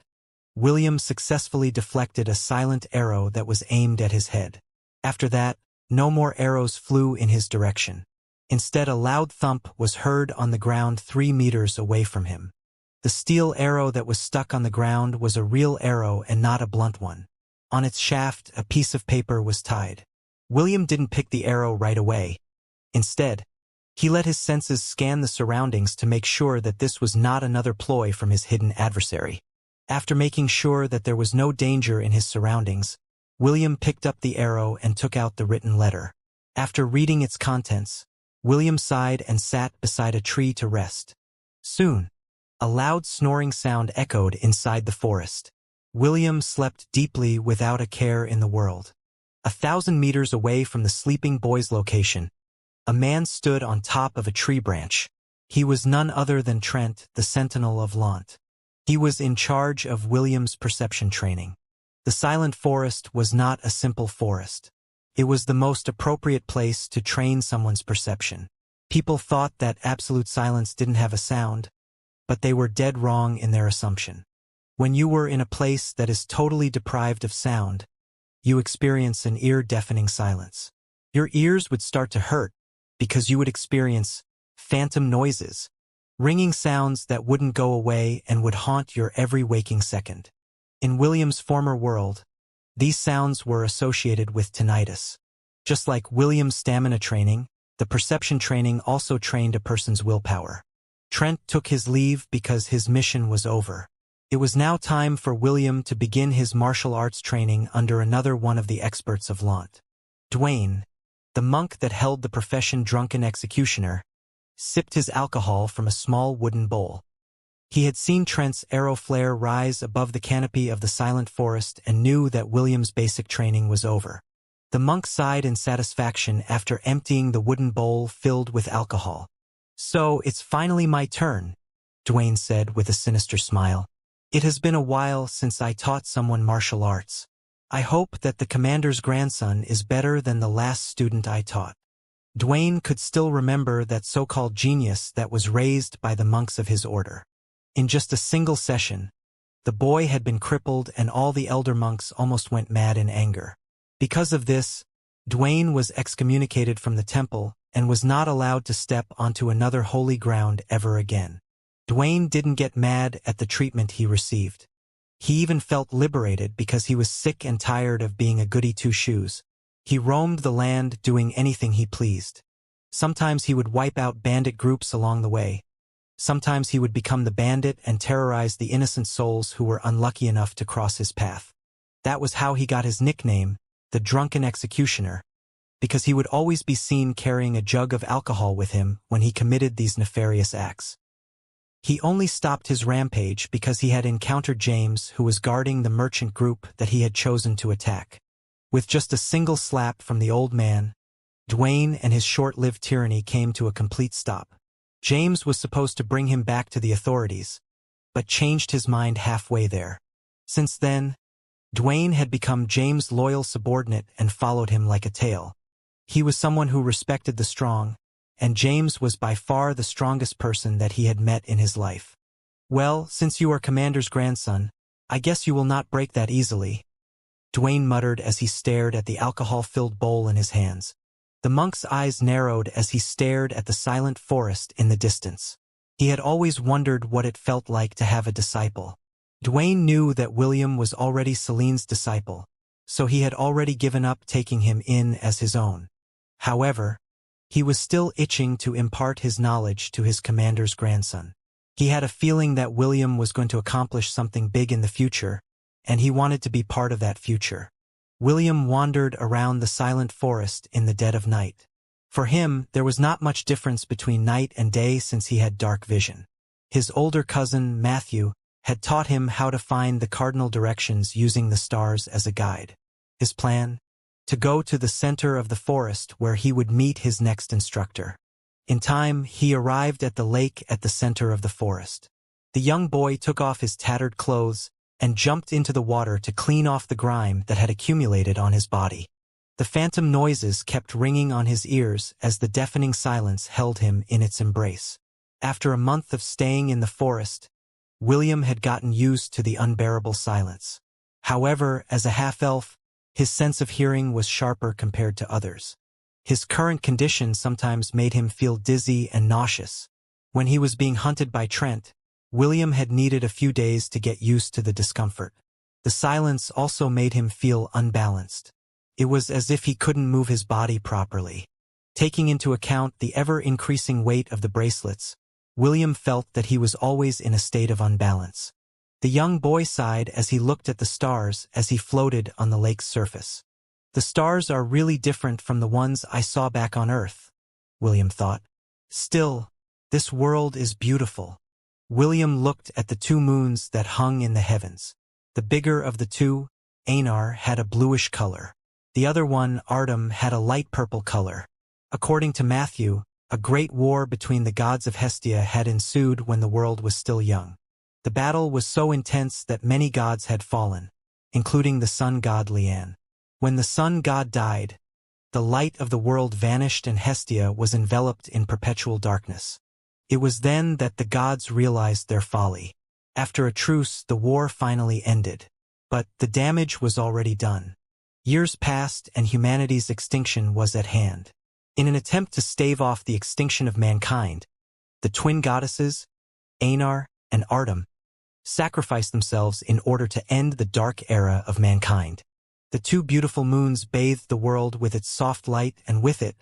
William successfully deflected a silent arrow that was aimed at his head. After that, no more arrows flew in his direction. Instead, a loud thump was heard on the ground 3 meters away from him. The steel arrow that was stuck on the ground was a real arrow and not a blunt one. On its shaft, a piece of paper was tied. William didn't pick the arrow right away. Instead, he let his senses scan the surroundings to make sure that this was not another ploy from his hidden adversary. After making sure that there was no danger in his surroundings, William picked up the arrow and took out the written letter. After reading its contents, William sighed and sat beside a tree to rest. Soon, a loud snoring sound echoed inside the forest. William slept deeply without a care in the world. 1,000 meters away from the sleeping boy's location, a man stood on top of a tree branch. He was none other than Trent, the Sentinel of Lant. He was in charge of William's perception training. The Silent Forest was not a simple forest. It was the most appropriate place to train someone's perception. People thought that absolute silence didn't have a sound, but they were dead wrong in their assumption. When you were in a place that is totally deprived of sound, you experience an ear-deafening silence. Your ears would start to hurt because you would experience phantom noises, ringing sounds that wouldn't go away and would haunt your every waking second. In William's former world, these sounds were associated with tinnitus. Just like William's stamina training, the perception training also trained a person's willpower. Trent took his leave because his mission was over. It was now time for William to begin his martial arts training under another one of the experts of Lant. Dwayne, the monk that held the profession drunken executioner, sipped his alcohol from a small wooden bowl. He had seen Trent's arrow flare rise above the canopy of the silent forest and knew that William's basic training was over. The monk sighed in satisfaction after emptying the wooden bowl filled with alcohol. "So, it's finally my turn," Dwayne said with a sinister smile. "It has been a while since I taught someone martial arts. I hope that the commander's grandson is better than the last student I taught." Dwayne could still remember that so-called genius that was raised by the monks of his order. In just a single session, the boy had been crippled and all the elder monks almost went mad in anger. Because of this, Dwayne was excommunicated from the temple and was not allowed to step onto another holy ground ever again. Dwayne didn't get mad at the treatment he received. He even felt liberated because he was sick and tired of being a goody two-shoes. He roamed the land doing anything he pleased. Sometimes he would wipe out bandit groups along the way. Sometimes he would become the bandit and terrorize the innocent souls who were unlucky enough to cross his path. That was how he got his nickname, the Drunken Executioner, because he would always be seen carrying a jug of alcohol with him when he committed these nefarious acts. He only stopped his rampage because he had encountered James, who was guarding the merchant group that he had chosen to attack. With just a single slap from the old man, Dwayne and his short-lived tyranny came to a complete stop. James was supposed to bring him back to the authorities, but changed his mind halfway there. Since then, Dwayne had become James' loyal subordinate and followed him like a tail. He was someone who respected the strong, and James was by far the strongest person that he had met in his life. "Well, since you are Commander's grandson, I guess you will not break that easily," Dwayne muttered as he stared at the alcohol-filled bowl in his hands. The monk's eyes narrowed as he stared at the silent forest in the distance. He had always wondered what it felt like to have a disciple. Dwayne knew that William was already Celine's disciple, so he had already given up taking him in as his own. However, he was still itching to impart his knowledge to his commander's grandson. He had a feeling that William was going to accomplish something big in the future, and he wanted to be part of that future. William wandered around the silent forest in the dead of night. For him, there was not much difference between night and day since he had dark vision. His older cousin, Matthew, had taught him how to find the cardinal directions using the stars as a guide. His plan? To go to the center of the forest where he would meet his next instructor. In time, he arrived at the lake at the center of the forest. The young boy took off his tattered clothes and jumped into the water to clean off the grime that had accumulated on his body. The phantom noises kept ringing on his ears as the deafening silence held him in its embrace. After a month of staying in the forest, William had gotten used to the unbearable silence. However, as a half-elf, his sense of hearing was sharper compared to others. His current condition sometimes made him feel dizzy and nauseous. When he was being hunted by Trent, William had needed a few days to get used to the discomfort. The silence also made him feel unbalanced. It was as if he couldn't move his body properly. Taking into account the ever-increasing weight of the bracelets, William felt that he was always in a state of unbalance. The young boy sighed as he looked at the stars as he floated on the lake's surface. "The stars are really different from the ones I saw back on Earth," William thought. "Still, this world is beautiful." William looked at the two moons that hung in the heavens. The bigger of the two, Einar, had a bluish color. The other one, Artem, had a light purple color. According to Matthew, a great war between the gods of Hestia had ensued when the world was still young. The battle was so intense that many gods had fallen, including the sun god Lian. When the sun god died, the light of the world vanished and Hestia was enveloped in perpetual darkness. It was then that the gods realized their folly. After a truce, the war finally ended. But the damage was already done. Years passed and humanity's extinction was at hand. In an attempt to stave off the extinction of mankind, the twin goddesses, Einar and Artem, sacrificed themselves in order to end the dark era of mankind. The two beautiful moons bathed the world with its soft light, and with it,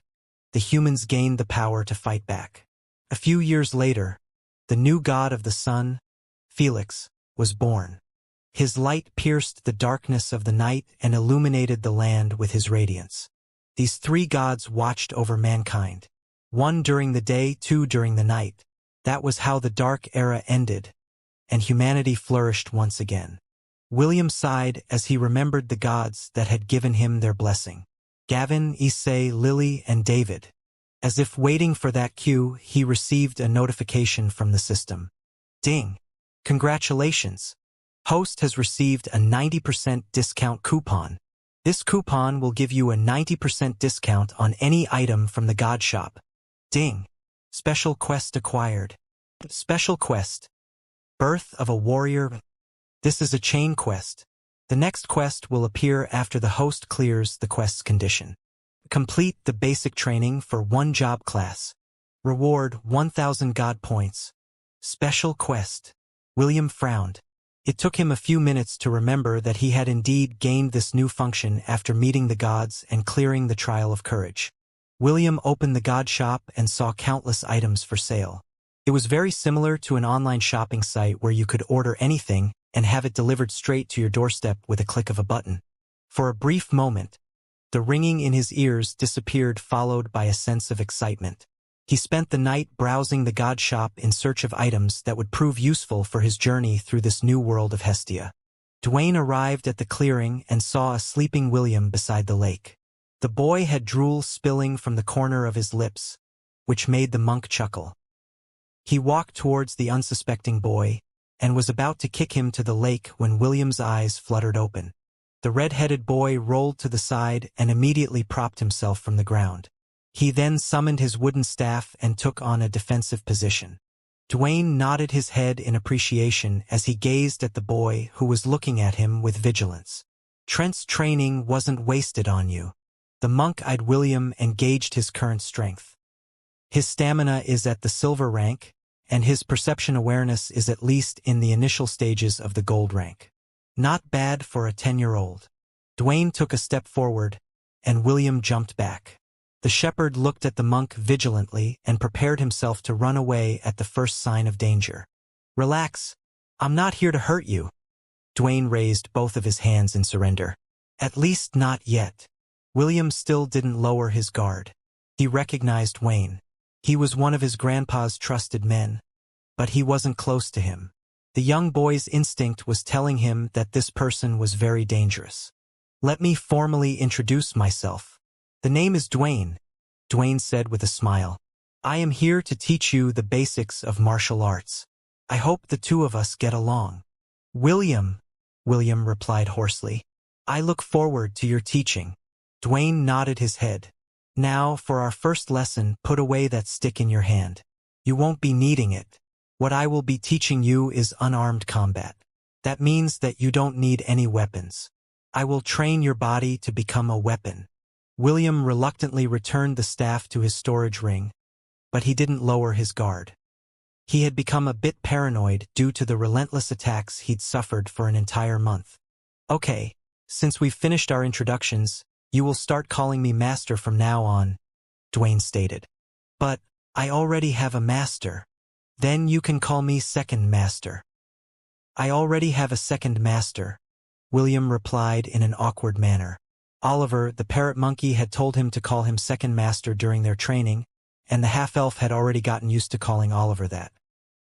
the humans gained the power to fight back. A few years later, the new god of the sun, Felix, was born. His light pierced the darkness of the night and illuminated the land with his radiance. These three gods watched over mankind. One during the day, two during the night. That was how the dark era ended, and humanity flourished once again. William sighed as he remembered the gods that had given him their blessing. Gavin, Issei, Lily, and David. As if waiting for that cue, he received a notification from the system. Ding! Congratulations! Host has received a 90% discount coupon. This coupon will give you a 90% discount on any item from the God Shop. Ding! Special quest acquired. Special quest. Birth of a warrior. This is a chain quest. The next quest will appear after the host clears the quest's condition. Complete the basic training for one job class. Reward 1,000 God points. Special quest. William frowned. It took him a few minutes to remember that he had indeed gained this new function after meeting the gods and clearing the trial of courage. William opened the God Shop and saw countless items for sale. It was very similar to an online shopping site where you could order anything and have it delivered straight to your doorstep with a click of a button. For a brief moment, the ringing in his ears disappeared, followed by a sense of excitement. He spent the night browsing the God Shop in search of items that would prove useful for his journey through this new world of Hestia. Dwayne arrived at the clearing and saw a sleeping William beside the lake. The boy had drool spilling from the corner of his lips, which made the monk chuckle. He walked towards the unsuspecting boy and was about to kick him to the lake when William's eyes fluttered open. The red-headed boy rolled to the side and immediately propped himself from the ground. He then summoned his wooden staff and took on a defensive position. Dwayne nodded his head in appreciation as he gazed at the boy who was looking at him with vigilance. Trent's training wasn't wasted on you. The monk-eyed William engaged his current strength. His stamina is at the silver rank, and his perception awareness is at least in the initial stages of the gold rank. Not bad for a 10-year-old. Dwayne took a step forward, and William jumped back. The shepherd looked at the monk vigilantly and prepared himself to run away at the first sign of danger. Relax. I'm not here to hurt you. Dwayne raised both of his hands in surrender. At least not yet. William still didn't lower his guard. He recognized Wayne. He was one of his grandpa's trusted men, but he wasn't close to him. The young boy's instinct was telling him that this person was very dangerous. Let me formally introduce myself. The name is Dwayne, Dwayne said with a smile. I am here to teach you the basics of martial arts. I hope the two of us get along. William replied hoarsely. I look forward to your teaching. Dwayne nodded his head. Now, for our first lesson, put away that stick in your hand. You won't be needing it. What I will be teaching you is unarmed combat. That means that you don't need any weapons. I will train your body to become a weapon. William reluctantly returned the staff to his storage ring, but he didn't lower his guard. He had become a bit paranoid due to the relentless attacks he'd suffered for an entire month. Okay, since we've finished our introductions, you will start calling me Master from now on, Dwayne stated. But I already have a master. Then you can call me Second Master. I already have a second master, William replied in an awkward manner. Oliver, the parrot monkey, had told him to call him Second Master during their training, and the half-elf had already gotten used to calling Oliver that.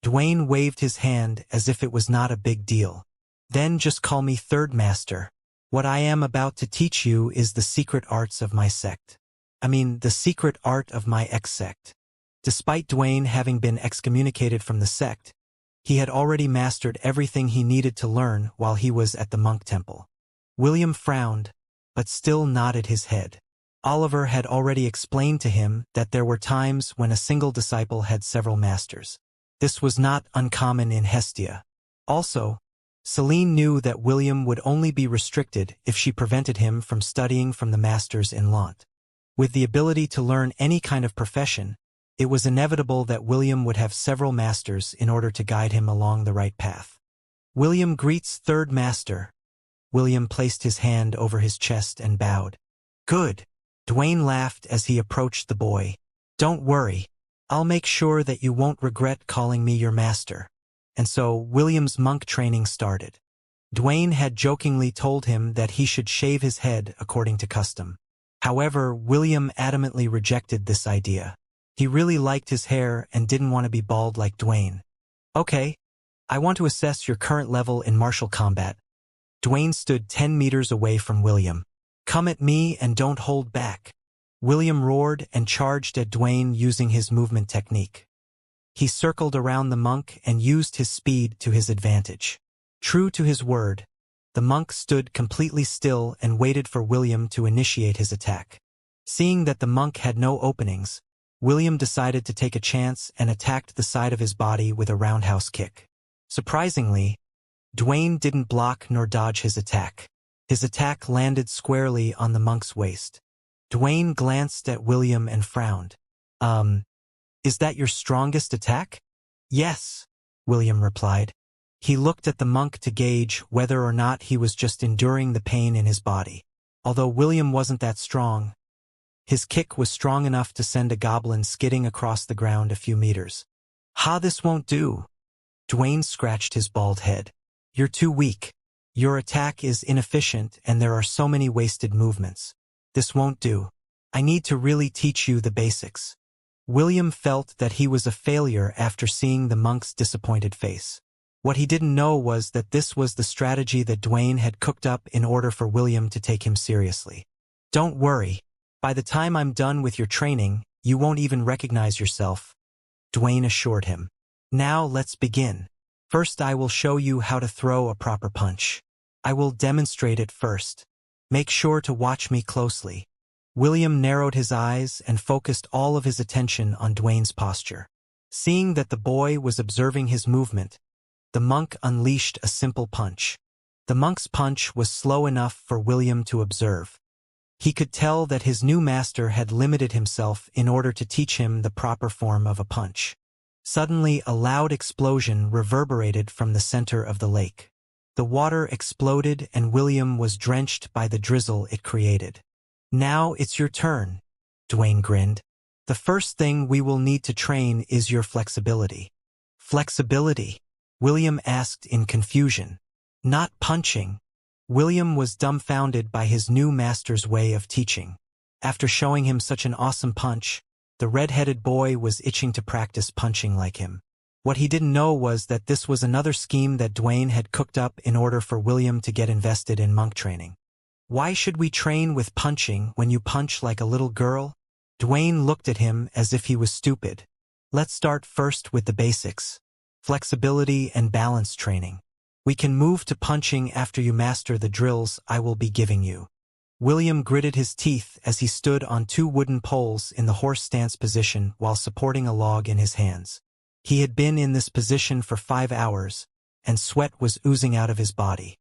Dwayne waved his hand as if it was not a big deal. Then just call me Third Master. What I am about to teach you is the secret arts of my sect. The secret art of my ex-sect. Despite Dwayne having been excommunicated from the sect, he had already mastered everything he needed to learn while he was at the monk temple. William frowned, but still nodded his head. Oliver had already explained to him that there were times when a single disciple had several masters. This was not uncommon in Hestia. Also, Celine knew that William would only be restricted if she prevented him from studying from the masters in Lant. With the ability to learn any kind of profession, it was inevitable that William would have several masters in order to guide him along the right path. William greets third master. William placed his hand over his chest and bowed. Good. Dwayne laughed as he approached the boy. Don't worry. I'll make sure that you won't regret calling me your master. And so William's monk training started. Dwayne had jokingly told him that he should shave his head according to custom. However, William adamantly rejected this idea. He really liked his hair and didn't want to be bald like Dwayne. Okay. I want to assess your current level in martial combat. Dwayne stood 10 meters away from William. Come at me and don't hold back. William roared and charged at Dwayne using his movement technique. He circled around the monk and used his speed to his advantage. True to his word, the monk stood completely still and waited for William to initiate his attack. Seeing that the monk had no openings, William decided to take a chance and attacked the side of his body with a roundhouse kick. Surprisingly, Dwayne didn't block nor dodge his attack. His attack landed squarely on the monk's waist. Dwayne glanced at William and frowned. Is that your strongest attack? Yes, William replied. He looked at the monk to gauge whether or not he was just enduring the pain in his body. Although William wasn't that strong, his kick was strong enough to send a goblin skidding across the ground a few meters. This won't do. Dwayne scratched his bald head. You're too weak. Your attack is inefficient and there are so many wasted movements. This won't do. I need to really teach you the basics. William felt that he was a failure after seeing the monk's disappointed face. What he didn't know was that this was the strategy that Dwayne had cooked up in order for William to take him seriously. Don't worry. By the time I'm done with your training, you won't even recognize yourself, Dwayne assured him. Now let's begin. First I will show you how to throw a proper punch. I will demonstrate it first. Make sure to watch me closely. William narrowed his eyes and focused all of his attention on Dwayne's posture. Seeing that the boy was observing his movement, the monk unleashed a simple punch. The monk's punch was slow enough for William to observe. He could tell that his new master had limited himself in order to teach him the proper form of a punch. Suddenly, a loud explosion reverberated from the center of the lake. The water exploded and William was drenched by the drizzle it created. Now it's your turn, Dwayne grinned. The first thing we will need to train is your flexibility. Flexibility? William asked in confusion. Not punching. William was dumbfounded by his new master's way of teaching. After showing him such an awesome punch, the red-headed boy was itching to practice punching like him. What he didn't know was that this was another scheme that Dwayne had cooked up in order for William to get invested in monk training. Why should we train with punching when you punch like a little girl? Dwayne looked at him as if he was stupid. Let's start first with the basics. Flexibility and balance training. We can move to punching after you master the drills I will be giving you. William gritted his teeth as he stood on two wooden poles in the horse stance position while supporting a log in his hands. He had been in this position for 5 hours, and sweat was oozing out of his body.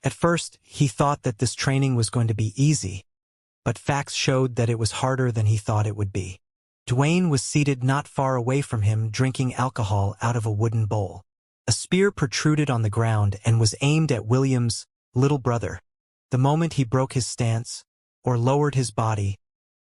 At first, he thought that this training was going to be easy, but facts showed that it was harder than he thought it would be. Dwayne was seated not far away from him drinking alcohol out of a wooden bowl. A spear protruded on the ground and was aimed at William's little brother. The moment he broke his stance, or lowered his body,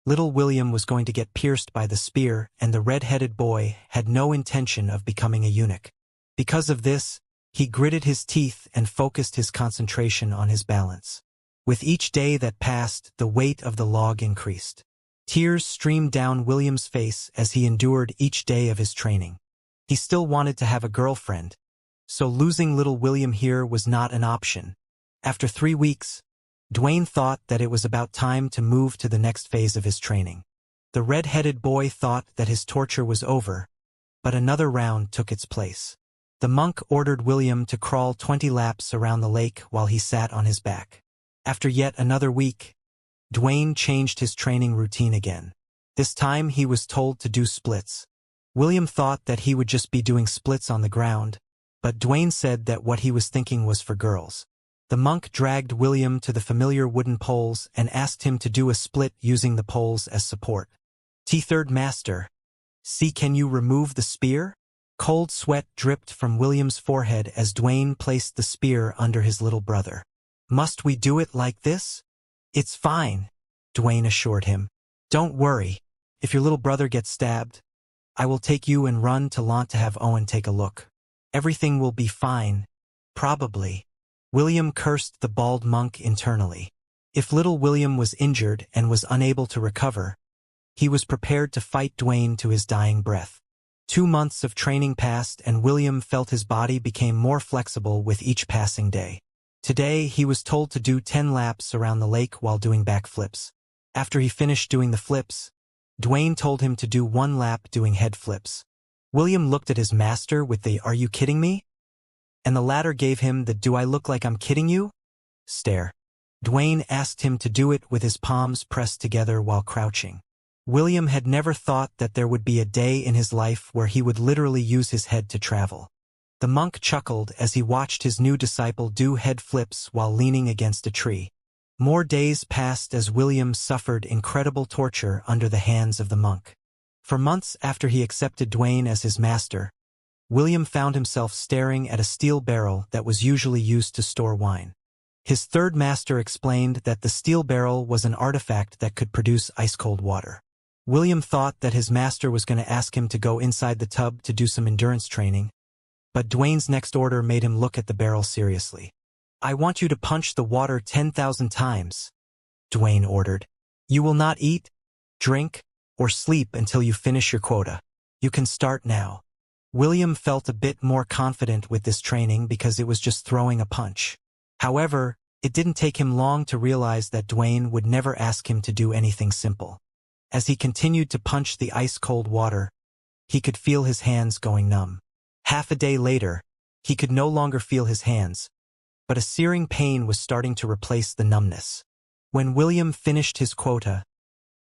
little William was going to get pierced by the spear, and the red-headed boy had no intention of becoming a eunuch. Because of this, he gritted his teeth and focused his concentration on his balance. With each day that passed, the weight of the log increased. Tears streamed down William's face as he endured each day of his training. He still wanted to have a girlfriend, so losing little William here was not an option. After 3 weeks, Dwayne thought that it was about time to move to the next phase of his training. The red-headed boy thought that his torture was over, but another round took its place. The monk ordered William to crawl 20 laps around the lake while he sat on his back. After yet another week, Dwayne changed his training routine again. This time he was told to do splits. William thought that he would just be doing splits on the ground, but Dwayne said that what he was thinking was for girls. The monk dragged William to the familiar wooden poles and asked him to do a split using the poles as support. Third Master, see, can you remove the spear? Cold sweat dripped from William's forehead as Dwayne placed the spear under his little brother. "Must we do it like this?" "It's fine," Dwayne assured him. "Don't worry. If your little brother gets stabbed, I will take you and run to Lant to have Owen take a look. Everything will be fine. Probably." William cursed the bald monk internally. If little William was injured and was unable to recover, he was prepared to fight Dwayne to his dying breath. 2 months of training passed and William felt his body became more flexible with each passing day. Today, he was told to do 10 laps around the lake while doing backflips. After he finished doing the flips, Dwayne told him to do 1 lap doing head flips. William looked at his master with the "Are you kidding me?" and the latter gave him the "Do I look like I'm kidding you?" stare. Dwayne asked him to do it with his palms pressed together while crouching. William had never thought that there would be a day in his life where he would literally use his head to travel. The monk chuckled as he watched his new disciple do head flips while leaning against a tree. More days passed as William suffered incredible torture under the hands of the monk. For months after he accepted Dwayne as his master, William found himself staring at a steel barrel that was usually used to store wine. His third master explained that the steel barrel was an artifact that could produce ice-cold water. William thought that his master was going to ask him to go inside the tub to do some endurance training, but Dwayne's next order made him look at the barrel seriously. "I want you to punch the water 10,000 times, Dwayne ordered. "You will not eat, drink, or sleep until you finish your quota. You can start now." William felt a bit more confident with this training because it was just throwing a punch. However, it didn't take him long to realize that Dwayne would never ask him to do anything simple. As he continued to punch the ice-cold water, he could feel his hands going numb. Half a day later, he could no longer feel his hands, but a searing pain was starting to replace the numbness. When William finished his quota,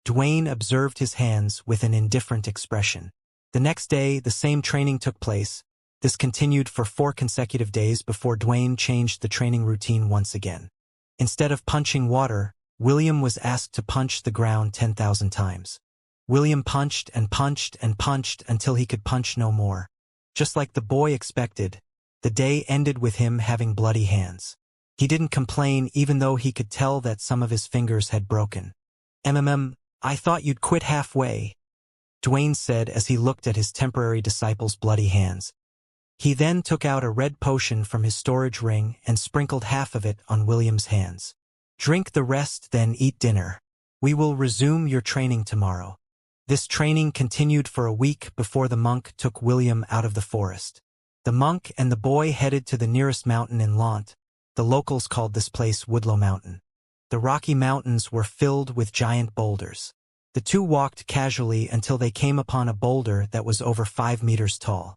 Dwayne observed his hands with an indifferent expression. The next day, the same training took place. This continued for 4 consecutive days before Dwayne changed the training routine once again. Instead of punching water, William was asked to punch the ground 10,000 times. William punched and punched and punched until he could punch no more. Just like the boy expected, the day ended with him having bloody hands. He didn't complain even though he could tell that some of his fingers had broken. I thought you'd quit halfway," Dwayne said as he looked at his temporary disciple's bloody hands. He then took out a red potion from his storage ring and sprinkled half of it on William's hands. "Drink the rest, then eat dinner. We will resume your training tomorrow." This training continued for a week before the monk took William out of the forest. The monk and the boy headed to the nearest mountain in Lant. The locals called this place Woodlow Mountain. The Rocky Mountains were filled with giant boulders. The two walked casually until they came upon a boulder that was over 5 meters tall.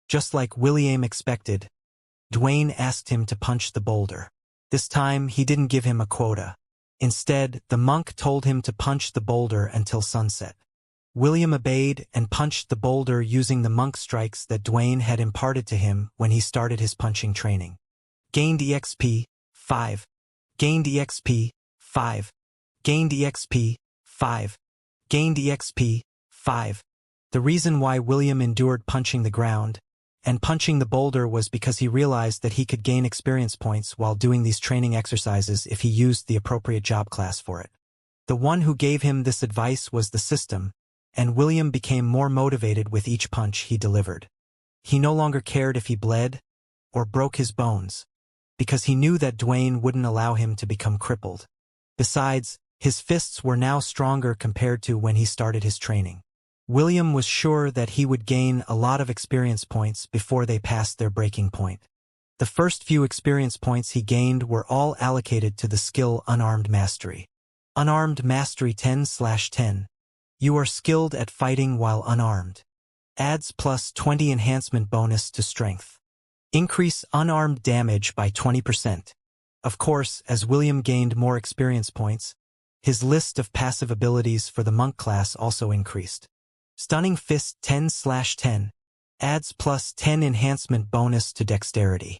Just like William expected, Dwayne asked him to punch the boulder. This time, he didn't give him a quota. Instead, the monk told him to punch the boulder until sunset. William obeyed and punched the boulder using the monk strikes that Dwayne had imparted to him when he started his punching training. Gained EXP, 5. Gained EXP, 5. Gained EXP, 5. Gained EXP, 5. The reason why William endured punching the ground and punching the boulder was because he realized that he could gain experience points while doing these training exercises if he used the appropriate job class for it. The one who gave him this advice was the system, and William became more motivated with each punch he delivered. He no longer cared if he bled or broke his bones, because he knew that Dwayne wouldn't allow him to become crippled. Besides, his fists were now stronger compared to when he started his training. William was sure that he would gain a lot of experience points before they passed their breaking point. The first few experience points he gained were all allocated to the skill Unarmed Mastery. Unarmed Mastery 10/10. You are skilled at fighting while unarmed. Adds +20 enhancement bonus to strength. Increase unarmed damage by 20%. Of course, as William gained more experience points, his list of passive abilities for the monk class also increased. Stunning Fist 10/10. Adds +10 enhancement bonus to dexterity.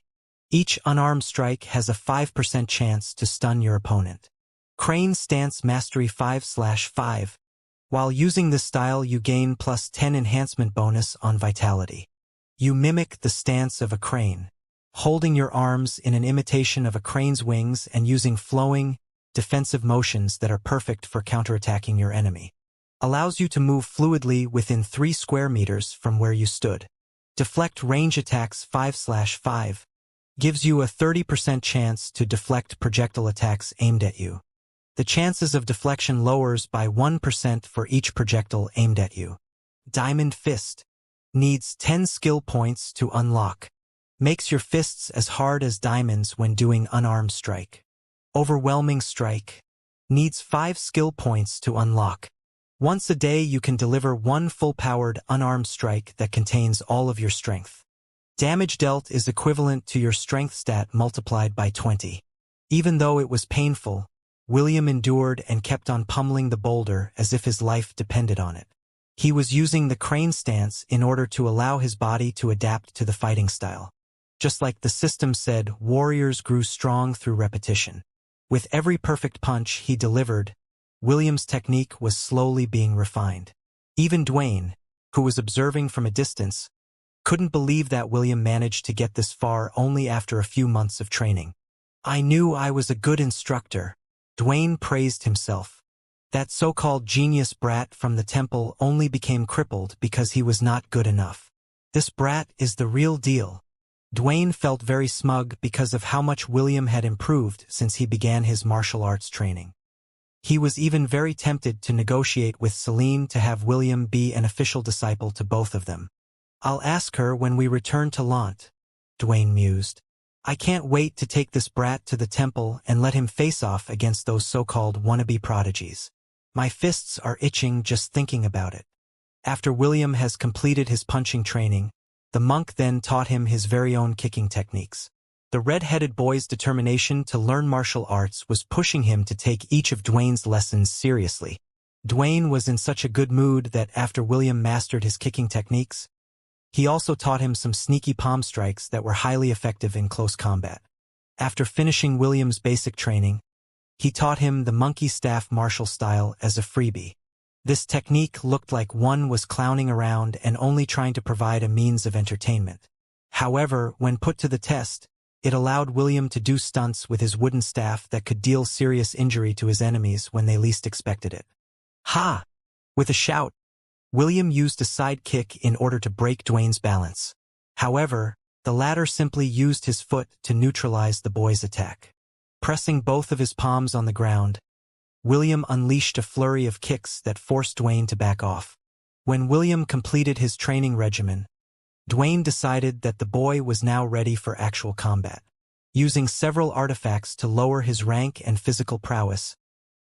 Each unarmed strike has a 5% chance to stun your opponent. Crane Stance Mastery 5/5. While using this style, you gain +10 enhancement bonus on vitality. You mimic the stance of a crane, holding your arms in an imitation of a crane's wings and using flowing, defensive motions that are perfect for counterattacking your enemy. Allows you to move fluidly within 3 square meters from where you stood. Deflect range attacks 5/5. Gives you a 30% chance to deflect projectile attacks aimed at you. The chances of deflection lowers by 1% for each projectile aimed at you. Diamond Fist. Needs 10 skill points to unlock. Makes your fists as hard as diamonds when doing unarmed strike. Overwhelming Strike. Needs 5 skill points to unlock. Once a day you can deliver one full-powered unarmed strike that contains all of your strength. Damage dealt is equivalent to your strength stat multiplied by 20. Even though it was painful, William endured and kept on pummeling the boulder as if his life depended on it. He was using the crane stance in order to allow his body to adapt to the fighting style. Just like the system said, warriors grew strong through repetition. With every perfect punch he delivered, William's technique was slowly being refined. Even Dwayne, who was observing from a distance, couldn't believe that William managed to get this far only after a few months of training. I knew I was a good instructor, Dwayne praised himself. That so-called genius brat from the temple only became crippled because he was not good enough. This brat is the real deal. Dwayne felt very smug because of how much William had improved since he began his martial arts training. He was even very tempted to negotiate with Celine to have William be an official disciple to both of them. I'll ask her when we return to Lant, Dwayne mused. I can't wait to take this brat to the temple and let him face off against those so-called wannabe prodigies. My fists are itching just thinking about it. After William has completed his punching training, the monk then taught him his very own kicking techniques. The red-headed boy's determination to learn martial arts was pushing him to take each of Dwayne's lessons seriously. Dwayne was in such a good mood that after William mastered his kicking techniques, he also taught him some sneaky palm strikes that were highly effective in close combat. After finishing William's basic training, he taught him the monkey staff martial style as a freebie. This technique looked like one was clowning around and only trying to provide a means of entertainment. However, when put to the test, it allowed William to do stunts with his wooden staff that could deal serious injury to his enemies when they least expected it. Ha! With a shout, William used a side kick in order to break Dwayne's balance. However, the latter simply used his foot to neutralize the boy's attack. Pressing both of his palms on the ground, William unleashed a flurry of kicks that forced Dwayne to back off. When William completed his training regimen, Dwayne decided that the boy was now ready for actual combat. Using several artifacts to lower his rank and physical prowess,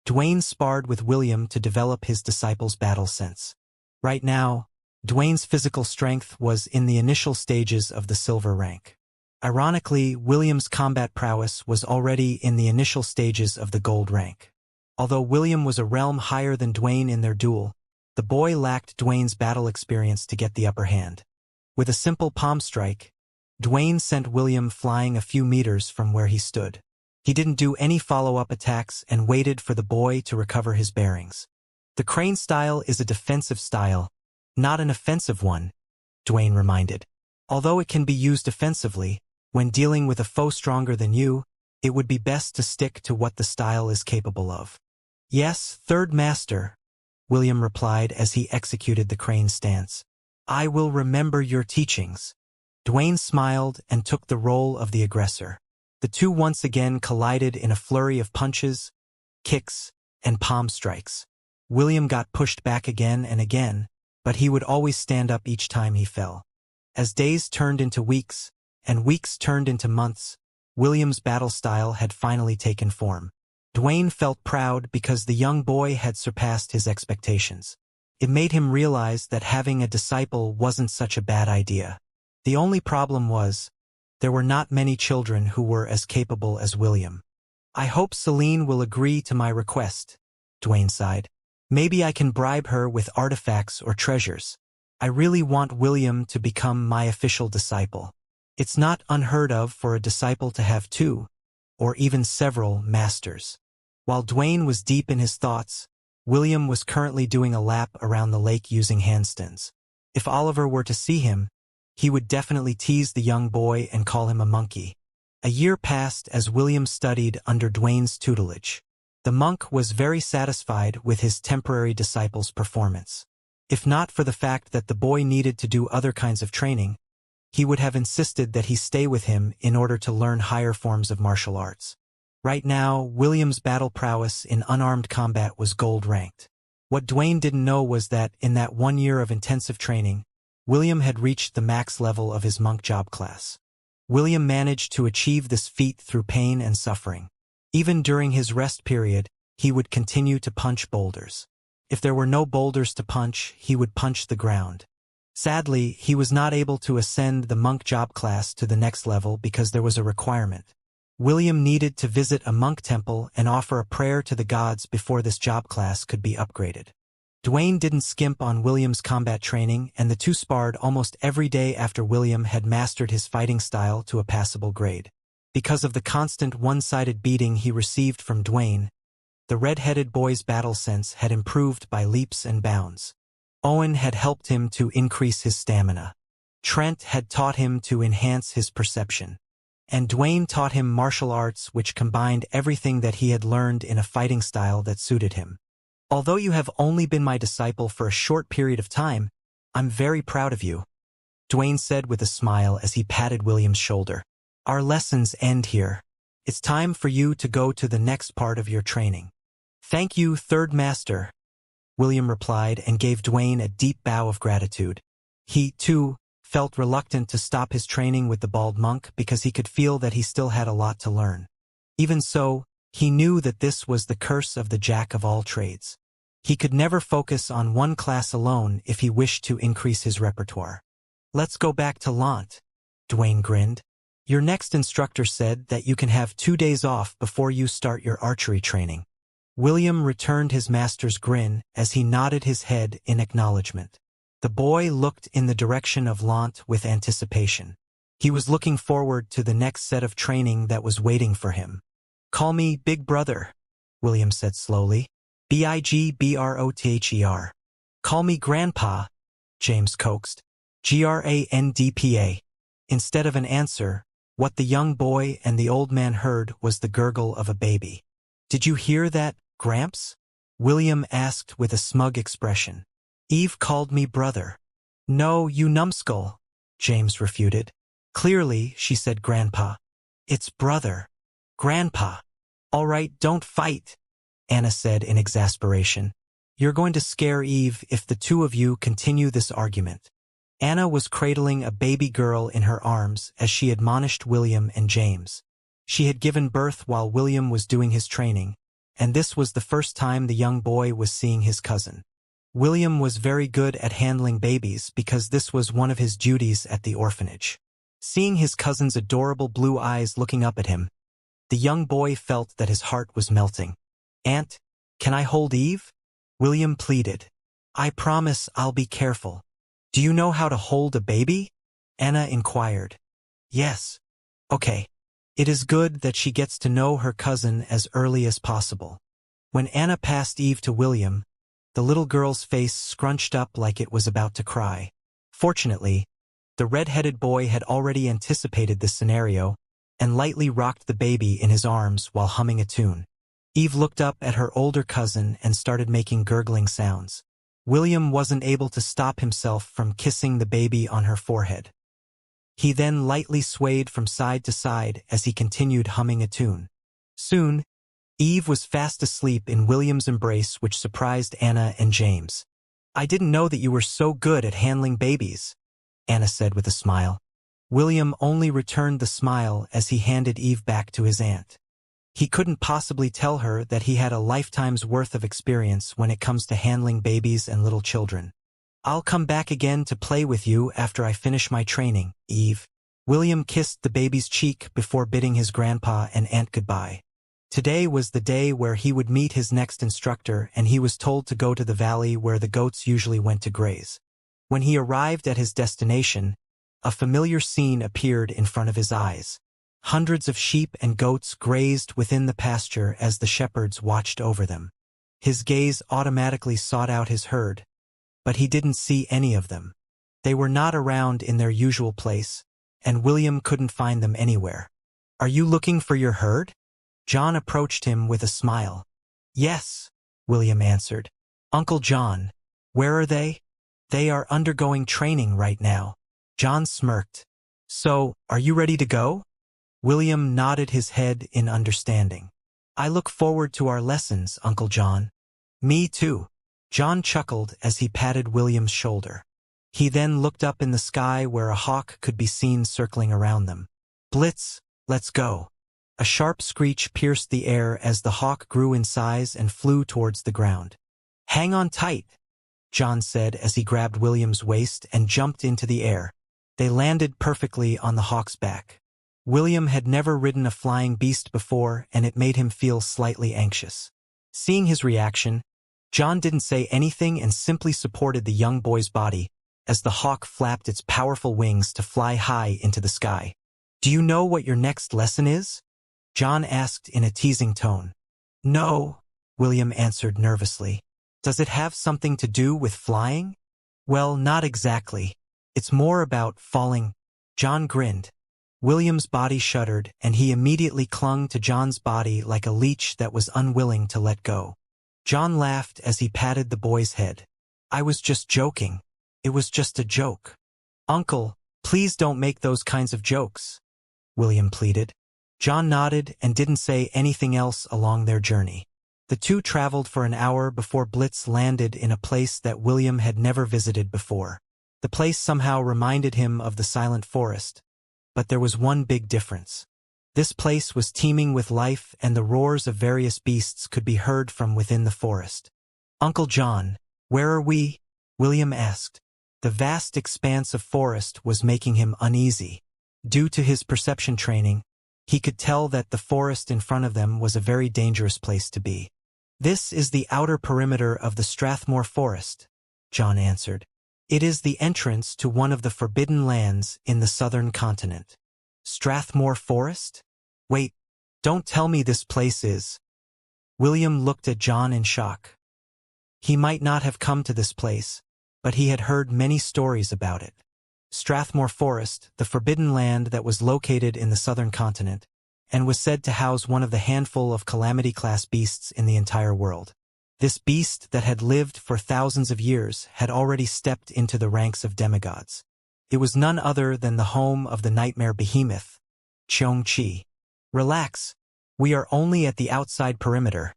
Dwayne sparred with William to develop his disciple's battle sense. Right now, Dwayne's physical strength was in the initial stages of the silver rank. Ironically, William's combat prowess was already in the initial stages of the gold rank. Although William was a realm higher than Dwayne in their duel, the boy lacked Dwayne's battle experience to get the upper hand. With a simple palm strike, Dwayne sent William flying a few meters from where he stood. He didn't do any follow-up attacks and waited for the boy to recover his bearings. The crane style is a defensive style, not an offensive one, Dwayne reminded. Although it can be used offensively, when dealing with a foe stronger than you, it would be best to stick to what the style is capable of. Yes, third master, William replied as he executed the crane stance. I will remember your teachings. Dwayne smiled and took the role of the aggressor. The two once again collided in a flurry of punches, kicks, and palm strikes. William got pushed back again and again, but he would always stand up each time he fell. As days turned into weeks, and weeks turned into months, William's battle style had finally taken form. Dwayne felt proud because the young boy had surpassed his expectations. It made him realize that having a disciple wasn't such a bad idea. The only problem was, there were not many children who were as capable as William. I hope Celine will agree to my request, Dwayne sighed. Maybe I can bribe her with artifacts or treasures. I really want William to become my official disciple. It's not unheard of for a disciple to have 2, or even several, masters. While Dwayne was deep in his thoughts, William was currently doing a lap around the lake using handstands. If Oliver were to see him, he would definitely tease the young boy and call him a monkey. A year passed as William studied under Dwayne's tutelage. The monk was very satisfied with his temporary disciple's performance. If not for the fact that the boy needed to do other kinds of training, he would have insisted that he stay with him in order to learn higher forms of martial arts. Right now, William's battle prowess in unarmed combat was gold-ranked. What Dwayne didn't know was that, in that 1 year of intensive training, William had reached the max level of his monk job class. William managed to achieve this feat through pain and suffering. Even during his rest period, he would continue to punch boulders. If there were no boulders to punch, he would punch the ground. Sadly, he was not able to ascend the monk job class to the next level because there was a requirement. William needed to visit a monk temple and offer a prayer to the gods before this job class could be upgraded. Dwayne didn't skimp on William's combat training, and the two sparred almost every day after William had mastered his fighting style to a passable grade. Because of the constant one-sided beating he received from Dwayne, the red-headed boy's battle sense had improved by leaps and bounds. Owen had helped him to increase his stamina. Trent had taught him to enhance his perception. And Dwayne taught him martial arts which combined everything that he had learned in a fighting style that suited him. Although you have only been my disciple for a short period of time, I'm very proud of you, Dwayne said with a smile as he patted William's shoulder. Our lessons end here. It's time for you to go to the next part of your training. Thank you, Third Master, William replied and gave Dwayne a deep bow of gratitude. He, too, felt reluctant to stop his training with the bald monk because he could feel that he still had a lot to learn. Even so, he knew that this was the curse of the jack of all trades. He could never focus on one class alone if he wished to increase his repertoire. Let's go back to Lant, Dwayne grinned. Your next instructor said that you can have 2 days off before you start your archery training. William returned his master's grin as he nodded his head in acknowledgement. The boy looked in the direction of Lant with anticipation. He was looking forward to the next set of training that was waiting for him. Call me Big Brother, William said slowly. Bigbrother. Call me Grandpa, James coaxed. Grandpa. Instead of an answer, what the young boy and the old man heard was the gurgle of a baby. Did you hear that, Gramps? William asked with a smug expression. Eve called me brother. No, you numbskull, James refuted. Clearly, she said Grandpa. It's brother. Grandpa. All right, don't fight, Anna said in exasperation. You're going to scare Eve if the two of you continue this argument. Anna was cradling a baby girl in her arms as she admonished William and James. She had given birth while William was doing his training, and this was the first time the young boy was seeing his cousin. William was very good at handling babies because this was one of his duties at the orphanage. Seeing his cousin's adorable blue eyes looking up at him, the young boy felt that his heart was melting. Aunt, can I hold Eve? William pleaded. I promise I'll be careful. Do you know how to hold a baby? Anna inquired. Yes. Okay. It is good that she gets to know her cousin as early as possible. When Anna passed Eve to William, the little girl's face scrunched up like it was about to cry. Fortunately, the red-headed boy had already anticipated this scenario and lightly rocked the baby in his arms while humming a tune. Eve looked up at her older cousin and started making gurgling sounds. William wasn't able to stop himself from kissing the baby on her forehead. He then lightly swayed from side to side as he continued humming a tune. Soon, Eve was fast asleep in William's embrace, which surprised Anna and James. I didn't know that you were so good at handling babies, Anna said with a smile. William only returned the smile as he handed Eve back to his aunt. He couldn't possibly tell her that he had a lifetime's worth of experience when it comes to handling babies and little children. I'll come back again to play with you after I finish my training, Eve. William kissed the baby's cheek before bidding his grandpa and aunt goodbye. Today was the day where he would meet his next instructor, and he was told to go to the valley where the goats usually went to graze. When he arrived at his destination, a familiar scene appeared in front of his eyes. Hundreds of sheep and goats grazed within the pasture as the shepherds watched over them. His gaze automatically sought out his herd, but he didn't see any of them. They were not around in their usual place, and William couldn't find them anywhere. "Are you looking for your herd?" John approached him with a smile. "Yes," William answered. "Uncle John, where are they?" "They are undergoing training right now." John smirked. "So, are you ready to go?" William nodded his head in understanding. "I look forward to our lessons, Uncle John." "Me too." John chuckled as he patted William's shoulder. He then looked up in the sky where a hawk could be seen circling around them. "Blitz, let's go." A sharp screech pierced the air as the hawk grew in size and flew towards the ground. "Hang on tight," John said as he grabbed William's waist and jumped into the air. They landed perfectly on the hawk's back. William had never ridden a flying beast before, and it made him feel slightly anxious. Seeing his reaction, John didn't say anything and simply supported the young boy's body as the hawk flapped its powerful wings to fly high into the sky. "Do you know what your next lesson is?" John asked in a teasing tone. "No," William answered nervously. "Does it have something to do with flying?" "Well, not exactly. It's more about falling." John grinned. William's body shuddered, and he immediately clung to John's body like a leech that was unwilling to let go. John laughed as he patted the boy's head. "I was just joking. It was just a joke." "Uncle, please don't make those kinds of jokes," William pleaded. John nodded and didn't say anything else along their journey. The two traveled for an hour before Blitz landed in a place that William had never visited before. The place somehow reminded him of the Silent Forest, but there was one big difference. This place was teeming with life, and the roars of various beasts could be heard from within the forest. "Uncle John, where are we?" William asked. The vast expanse of forest was making him uneasy. Due to his perception training, he could tell that the forest in front of them was a very dangerous place to be. "This is the outer perimeter of the Strathmore Forest," John answered. "It is the entrance to one of the forbidden lands in the southern continent." "Strathmore Forest? Wait, don't tell me this place is—" William looked at John in shock. He might not have come to this place, but he had heard many stories about it. Strathmore Forest, the forbidden land that was located in the southern continent, and was said to house one of the handful of calamity-class beasts in the entire world. This beast that had lived for thousands of years had already stepped into the ranks of demigods. It was none other than the home of the nightmare behemoth, Cheong-Chi. "Relax, we are only at the outside perimeter,"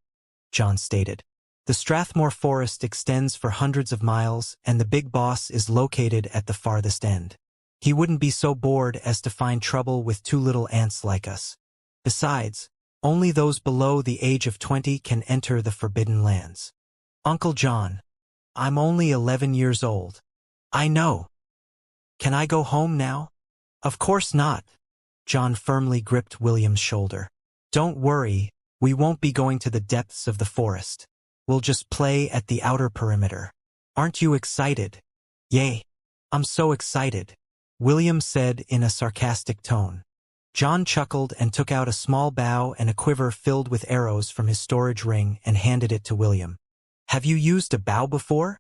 John stated. "The Strathmore Forest extends for hundreds of miles, and the big boss is located at the farthest end. He wouldn't be so bored as to find trouble with two little ants like us. Besides, only those below the age of 20 can enter the forbidden lands." "Uncle John, I'm only 11 years old." "I know. Can I go home now?" "Of course not." John firmly gripped William's shoulder. "Don't worry, we won't be going to the depths of the forest. We'll just play at the outer perimeter. Aren't you excited?" "Yay, I'm so excited," William said in a sarcastic tone. John chuckled and took out a small bow and a quiver filled with arrows from his storage ring and handed it to William. "Have you used a bow before?"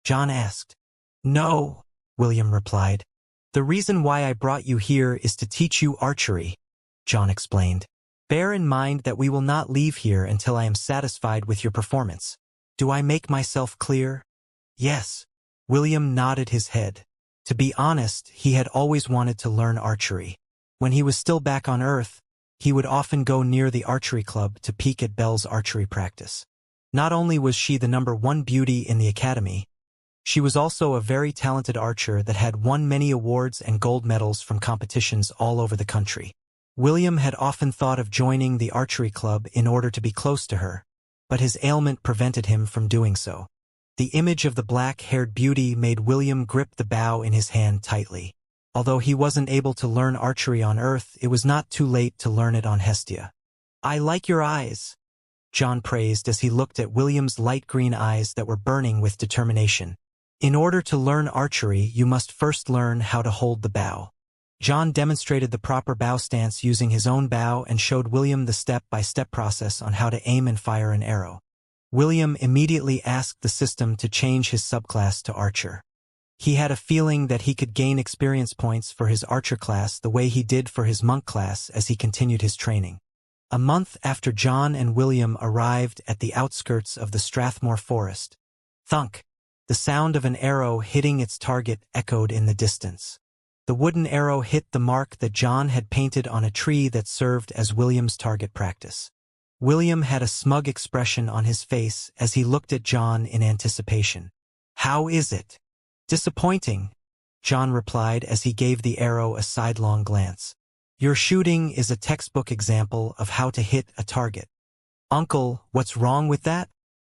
John asked. "No," William replied. "The reason why I brought you here is to teach you archery," John explained. "Bear in mind that we will not leave here until I am satisfied with your performance. Do I make myself clear?" "Yes." William nodded his head. To be honest, he had always wanted to learn archery. When he was still back on Earth, he would often go near the archery club to peek at Belle's archery practice. Not only was she the #1 beauty in the academy, she was also a very talented archer that had won many awards and gold medals from competitions all over the country. William had often thought of joining the archery club in order to be close to her, but his ailment prevented him from doing so. The image of the black-haired beauty made William grip the bow in his hand tightly. Although he wasn't able to learn archery on Earth, it was not too late to learn it on Hestia. "I like your eyes," John praised as he looked at William's light green eyes that were burning with determination. "In order to learn archery, you must first learn how to hold the bow." John demonstrated the proper bow stance using his own bow and showed William the step-by-step process on how to aim and fire an arrow. William immediately asked the system to change his subclass to archer. He had a feeling that he could gain experience points for his archer class the way he did for his monk class as he continued his training. A month after John and William arrived at the outskirts of the Strathmore forest, thunk! The sound of an arrow hitting its target echoed in the distance. The wooden arrow hit the mark that John had painted on a tree that served as William's target practice. William had a smug expression on his face as he looked at John in anticipation. "How is it?" "Disappointing," John replied as he gave the arrow a sidelong glance. "Your shooting is a textbook example of how to hit a target." "Uncle, what's wrong with that?"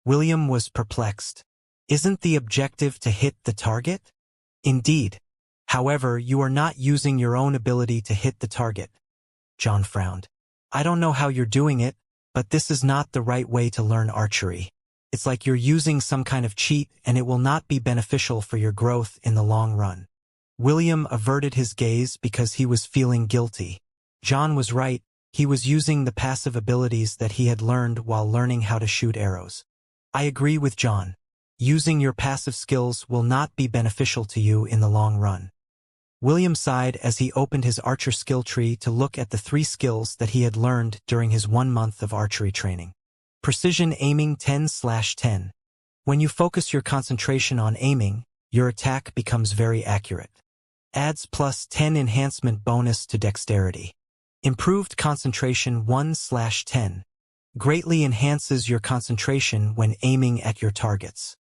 William was perplexed. "Isn't the objective to hit the target?" "Indeed. However, you are not using your own ability to hit the target." John frowned. "I don't know how you're doing it, but this is not the right way to learn archery. It's like you're using some kind of cheat and it will not be beneficial for your growth in the long run." William averted his gaze because he was feeling guilty. John was right, he was using the passive abilities that he had learned while learning how to shoot arrows. "I agree with John. Using your passive skills will not be beneficial to you in the long run." William sighed as he opened his archer skill tree to look at the 3 skills that he had learned during his 1 month of archery training. Precision aiming 10/10. When you focus your concentration on aiming, your attack becomes very accurate. Adds +10 enhancement bonus to dexterity. Improved concentration 1/10. Greatly enhances your concentration when aiming at your targets.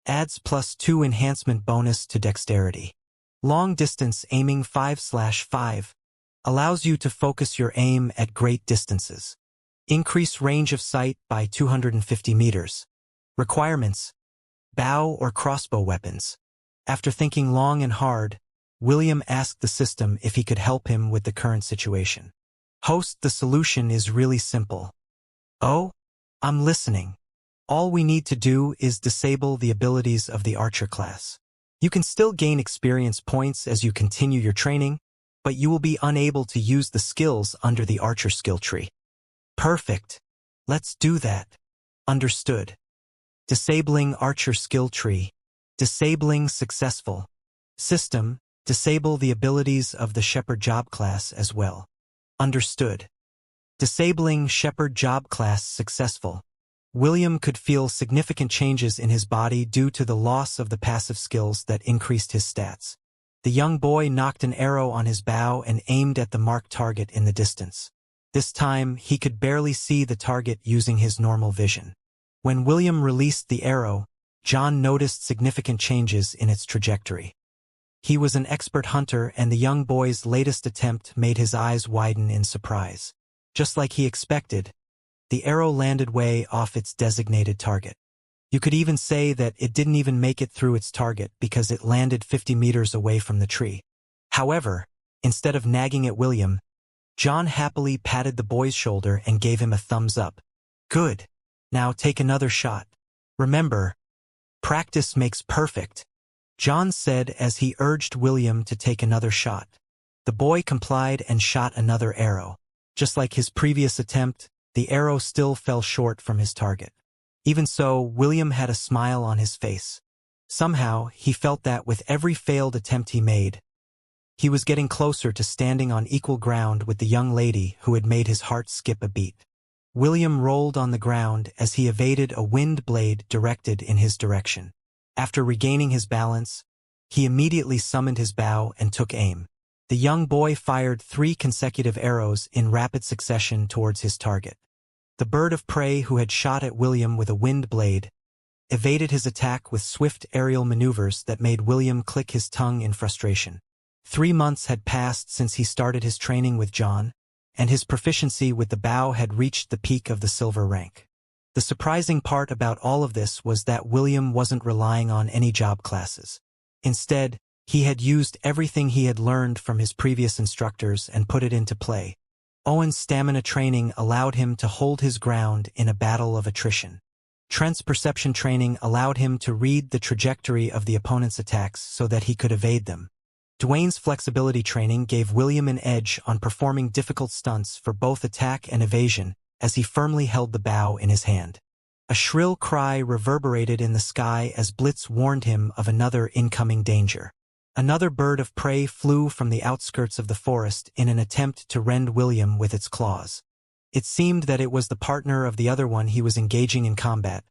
Adds +2 enhancement bonus to dexterity. Long distance aiming 5/5. Allows you to focus your aim at great distances. Increase range of sight by 250 meters. Requirements: bow or crossbow weapons. After thinking long and hard, William asked the system if he could help him with the current situation. "Host, the solution is really simple." "Oh? I'm listening." "All we need to do is disable the abilities of the archer class. You can still gain experience points as you continue your training, but you will be unable to use the skills under the archer skill tree." "Perfect. Let's do that." "Understood." Disabling archer skill tree. Disabling successful. System: disable the abilities of the shepherd job class as well. Understood. Disabling shepherd job class successful. William could feel significant changes in his body due to the loss of the passive skills that increased his stats. The young boy knocked an arrow on his bow and aimed at the marked target in the distance. This time, he could barely see the target using his normal vision. When William released the arrow, John noticed significant changes in its trajectory. He was an expert hunter, and the young boy's latest attempt made his eyes widen in surprise. Just like he expected, the arrow landed way off its designated target. You could even say that it didn't even make it through its target because it landed 50 meters away from the tree. However, instead of nagging at William, John happily patted the boy's shoulder and gave him a thumbs up. "Good. Now take another shot. Remember, practice makes perfect," John said as he urged William to take another shot. The boy complied and shot another arrow. Just like his previous attempt, the arrow still fell short from his target. Even so, William had a smile on his face. Somehow, he felt that with every failed attempt he made, he was getting closer to standing on equal ground with the young lady who had made his heart skip a beat. William rolled on the ground as he evaded a wind blade directed in his direction. After regaining his balance, he immediately summoned his bow and took aim. The young boy fired 3 consecutive arrows in rapid succession towards his target. The bird of prey who had shot at William with a wind blade evaded his attack with swift aerial maneuvers that made William click his tongue in frustration. 3 months had passed since he started his training with John, and his proficiency with the bow had reached the peak of the silver rank. The surprising part about all of this was that William wasn't relying on any job classes. Instead, he had used everything he had learned from his previous instructors and put it into play. Owen's stamina training allowed him to hold his ground in a battle of attrition. Trent's perception training allowed him to read the trajectory of the opponent's attacks so that he could evade them. Dwayne's flexibility training gave William an edge on performing difficult stunts for both attack and evasion as he firmly held the bow in his hand. A shrill cry reverberated in the sky as Blitz warned him of another incoming danger. Another bird of prey flew from the outskirts of the forest in an attempt to rend William with its claws. It seemed that it was the partner of the other one he was engaging in combat,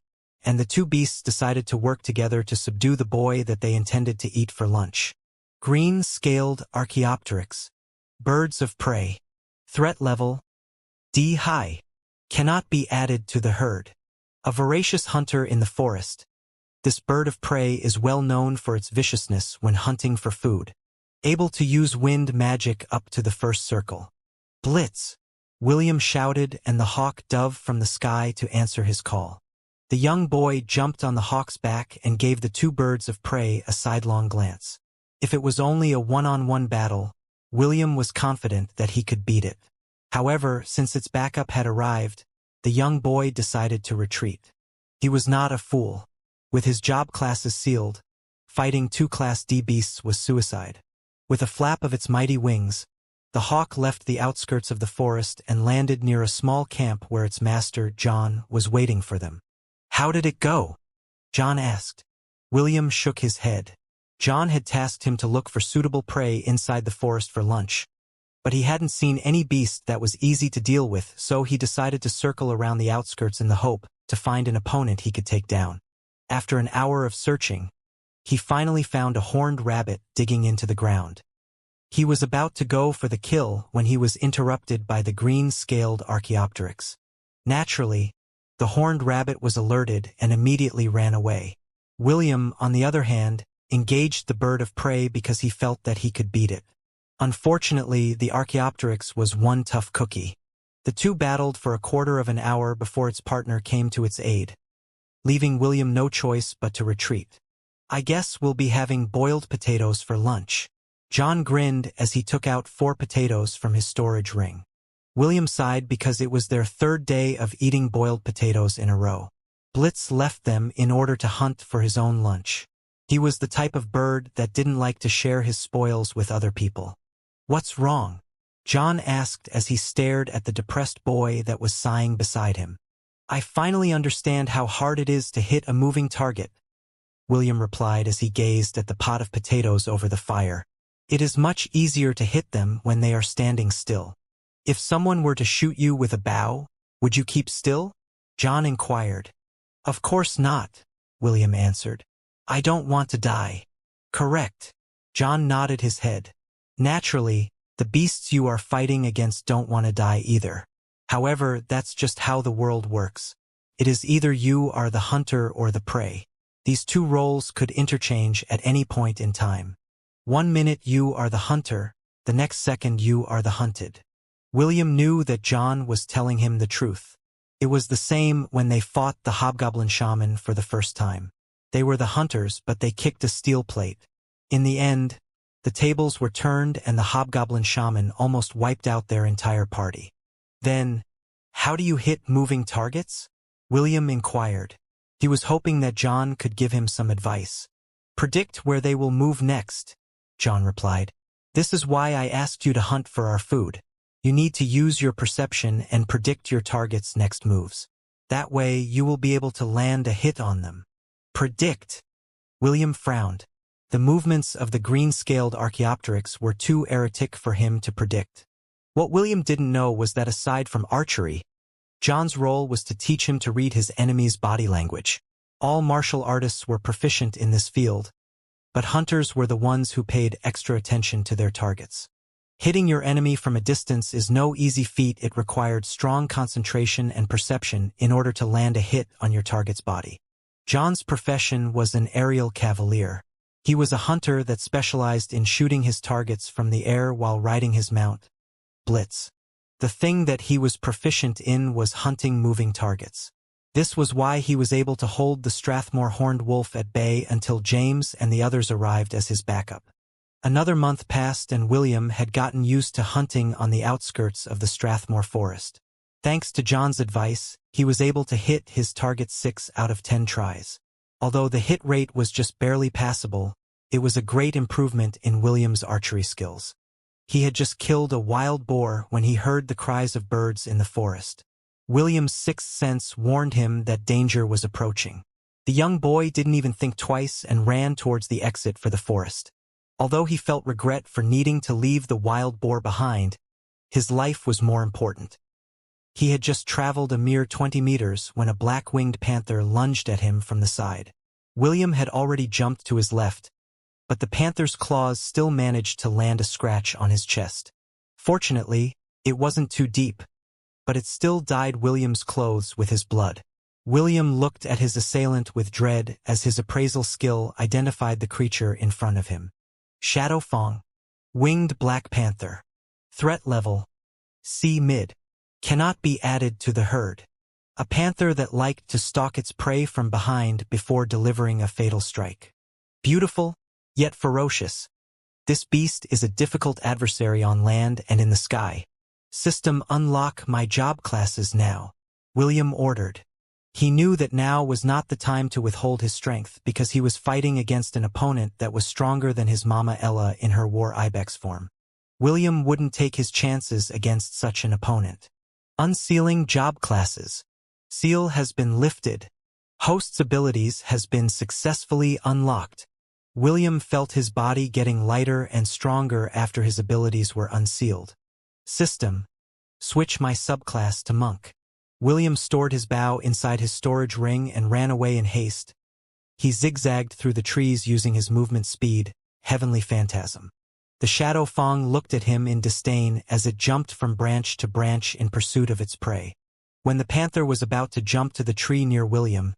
and the two beasts decided to work together to subdue the boy that they intended to eat for lunch. Green-scaled Archaeopteryx. Birds of prey. Threat level D high. Cannot be added to the herd. A voracious hunter in the forest. This bird of prey is well known for its viciousness when hunting for food. Able to use wind magic up to the first circle. Blitz! William shouted, and the hawk dove from the sky to answer his call. The young boy jumped on the hawk's back and gave the two birds of prey a sidelong glance. If it was only a one-on-one battle, William was confident that he could beat it. However, since its backup had arrived, the young boy decided to retreat. He was not a fool. With his job classes sealed, fighting two Class D beasts was suicide. With a flap of its mighty wings, the hawk left the outskirts of the forest and landed near a small camp where its master, John, was waiting for them. "How did it go?" John asked. William shook his head. John had tasked him to look for suitable prey inside the forest for lunch. But he hadn't seen any beast that was easy to deal with, so he decided to circle around the outskirts in the hope to find an opponent he could take down. After an hour of searching, he finally found a horned rabbit digging into the ground. He was about to go for the kill when he was interrupted by the green-scaled Archaeopteryx. Naturally, the horned rabbit was alerted and immediately ran away. William, on the other hand, engaged the bird of prey because he felt that he could beat it. Unfortunately, the Archaeopteryx was one tough cookie. The two battled for a quarter of an hour before its partner came to its aid, leaving William no choice but to retreat. "I guess we'll be having boiled potatoes for lunch." John grinned as he took out 4 potatoes from his storage ring. William sighed because it was their third day of eating boiled potatoes in a row. Blitz left them in order to hunt for his own lunch. He was the type of bird that didn't like to share his spoils with other people. "What's wrong?" John asked as he stared at the depressed boy that was sighing beside him. "I finally understand how hard it is to hit a moving target," William replied as he gazed at the pot of potatoes over the fire. "It is much easier to hit them when they are standing still. If someone were to shoot you with a bow, would you keep still?" John inquired. "Of course not," William answered. "I don't want to die." "Correct." John nodded his head. "Naturally, the beasts you are fighting against don't want to die either. However, that's just how the world works. It is either you are the hunter or the prey. These two roles could interchange at any point in time. 1 minute you are the hunter, the next second you are the hunted." William knew that John was telling him the truth. It was the same when they fought the hobgoblin shaman for the first time. They were the hunters, but they kicked a steel plate. In the end, the tables were turned and the hobgoblin shaman almost wiped out their entire party. Then, "How do you hit moving targets?" William inquired. He was hoping that John could give him some advice. "Predict where they will move next," John replied. "This is why I asked you to hunt for our food. You need to use your perception and predict your target's next moves. That way, you will be able to land a hit on them." "Predict?" William frowned. The movements of the green-scaled Archaeopteryx were too erratic for him to predict. What William didn't know was that aside from archery, John's role was to teach him to read his enemy's body language. All martial artists were proficient in this field, but hunters were the ones who paid extra attention to their targets. Hitting your enemy from a distance is no easy feat. It required strong concentration and perception in order to land a hit on your target's body. John's profession was an aerial cavalier. He was a hunter that specialized in shooting his targets from the air while riding his mount, Blitz. The thing that he was proficient in was hunting moving targets. This was why he was able to hold the Strathmore horned wolf at bay until James and the others arrived as his backup. Another month passed and William had gotten used to hunting on the outskirts of the Strathmore forest. Thanks to John's advice, he was able to hit his target 6 out of 10 tries. Although the hit rate was just barely passable, it was a great improvement in William's archery skills. He had just killed a wild boar when he heard the cries of birds in the forest. William's sixth sense warned him that danger was approaching. The young boy didn't even think twice and ran towards the exit for the forest. Although he felt regret for needing to leave the wild boar behind, his life was more important. He had just traveled a mere 20 meters when a black-winged panther lunged at him from the side. William had already jumped to his left, but the panther's claws still managed to land a scratch on his chest. Fortunately, it wasn't too deep, but it still dyed William's clothes with his blood. William looked at his assailant with dread as his appraisal skill identified the creature in front of him. Shadow Fong. Winged Black Panther. Threat level C mid. Cannot be added to the herd. A panther that liked to stalk its prey from behind before delivering a fatal strike. Beautiful, yet ferocious. This beast is a difficult adversary on land and in the sky. System unlock my job classes now, William ordered. He knew that now was not the time to withhold his strength because he was fighting against an opponent that was stronger than his mama Ella in her war ibex form. William wouldn't take his chances against such an opponent. Unsealing job classes. Seal has been lifted. Host's abilities has been successfully unlocked. William felt his body getting lighter and stronger after his abilities were unsealed. System. Switch my subclass to monk. William stored his bow inside his storage ring and ran away in haste. He zigzagged through the trees using his movement speed, heavenly phantasm. The Shadow Fong looked at him in disdain as it jumped from branch to branch in pursuit of its prey. When the panther was about to jump to the tree near William,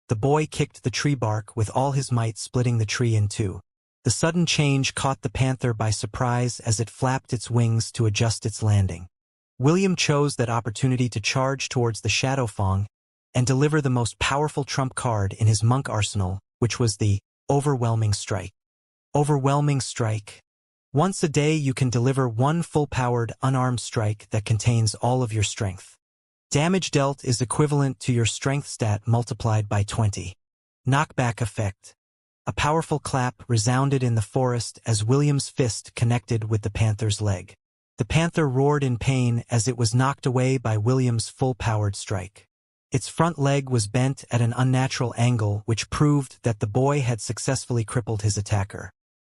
the boy kicked the tree bark with all his might, splitting the tree in two. The sudden change caught the panther by surprise as it flapped its wings to adjust its landing. William chose that opportunity to charge towards the Shadow Fong and deliver the most powerful trump card in his monk arsenal, which was the Overwhelming Strike. Overwhelming Strike. Once a day you can deliver one full-powered, unarmed strike that contains all of your strength. Damage dealt is equivalent to your strength stat multiplied by 20. Knockback effect. A powerful clap resounded in the forest as William's fist connected with the panther's leg. The panther roared in pain as it was knocked away by William's full-powered strike. Its front leg was bent at an unnatural angle, which proved that the boy had successfully crippled his attacker.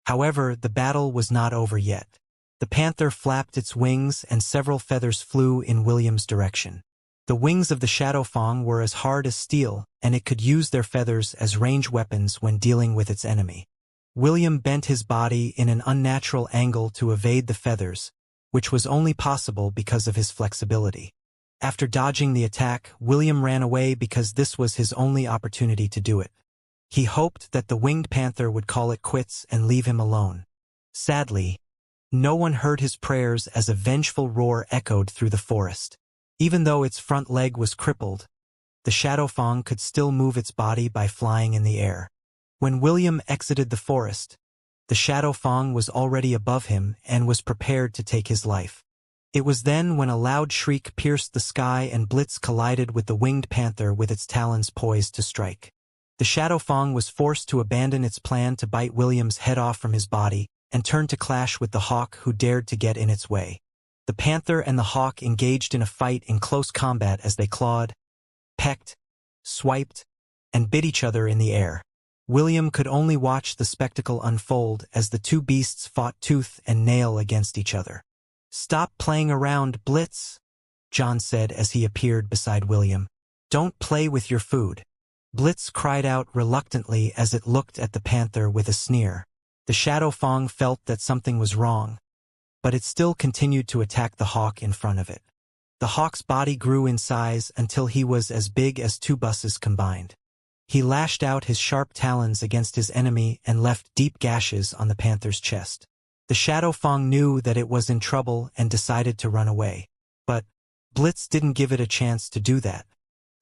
However, the battle was not over yet. The panther flapped its wings and several feathers flew in William's direction. The wings of the Shadow Fong were as hard as steel, and it could use their feathers as range weapons when dealing with its enemy. William bent his body in an unnatural angle to evade the feathers, which was only possible because of his flexibility. After dodging the attack, William ran away because this was his only opportunity to do it. He hoped that the winged panther would call it quits and leave him alone. Sadly, no one heard his prayers as a vengeful roar echoed through the forest. Even though its front leg was crippled, the Shadow Fong could still move its body by flying in the air. When William exited the forest, the Shadow Fong was already above him and was prepared to take his life. It was then when a loud shriek pierced the sky and Blitz collided with the winged panther with its talons poised to strike. The Shadow Fong was forced to abandon its plan to bite William's head off from his body and turn to clash with the hawk who dared to get in its way. The panther and the hawk engaged in a fight in close combat as they clawed, pecked, swiped, and bit each other in the air. William could only watch the spectacle unfold as the two beasts fought tooth and nail against each other. "Stop playing around, Blitz," John said as he appeared beside William. "Don't play with your food." Blitz cried out reluctantly as it looked at the panther with a sneer. The Shadow Fong felt that something was wrong, but it still continued to attack the hawk in front of it. The hawk's body grew in size until he was as big as two buses combined. He lashed out his sharp talons against his enemy and left deep gashes on the panther's chest. The Shadow Fong knew that it was in trouble and decided to run away. But Blitz didn't give it a chance to do that.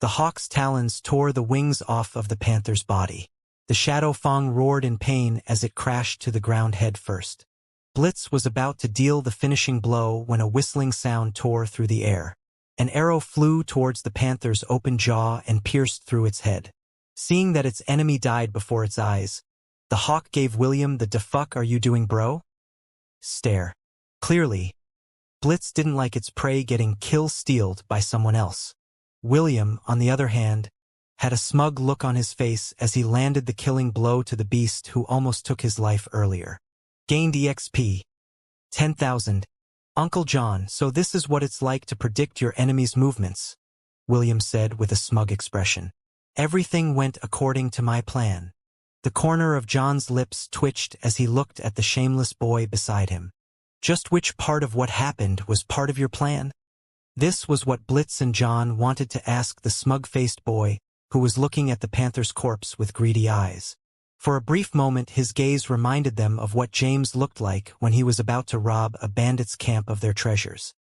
The hawk's talons tore the wings off of the panther's body. The Shadow Fong roared in pain as it crashed to the ground head first. Blitz was about to deal the finishing blow when a whistling sound tore through the air. An arrow flew towards the panther's open jaw and pierced through its head. Seeing that its enemy died before its eyes, the hawk gave William the "Da fuck are you doing, bro?" stare. Clearly, Blitz didn't like its prey getting kill-stealed by someone else. William, on the other hand, had a smug look on his face as he landed the killing blow to the beast who almost took his life earlier. Gained EXP. 10,000. Uncle John, so this is what it's like to predict your enemy's movements, William said with a smug expression. Everything went according to my plan. The corner of John's lips twitched as he looked at the shameless boy beside him. Just which part of what happened was part of your plan? This was what Blitz and John wanted to ask the smug-faced boy, who was looking at the panther's corpse with greedy eyes. For a brief moment his gaze reminded them of what James looked like when he was about to rob a bandit's camp of their treasures.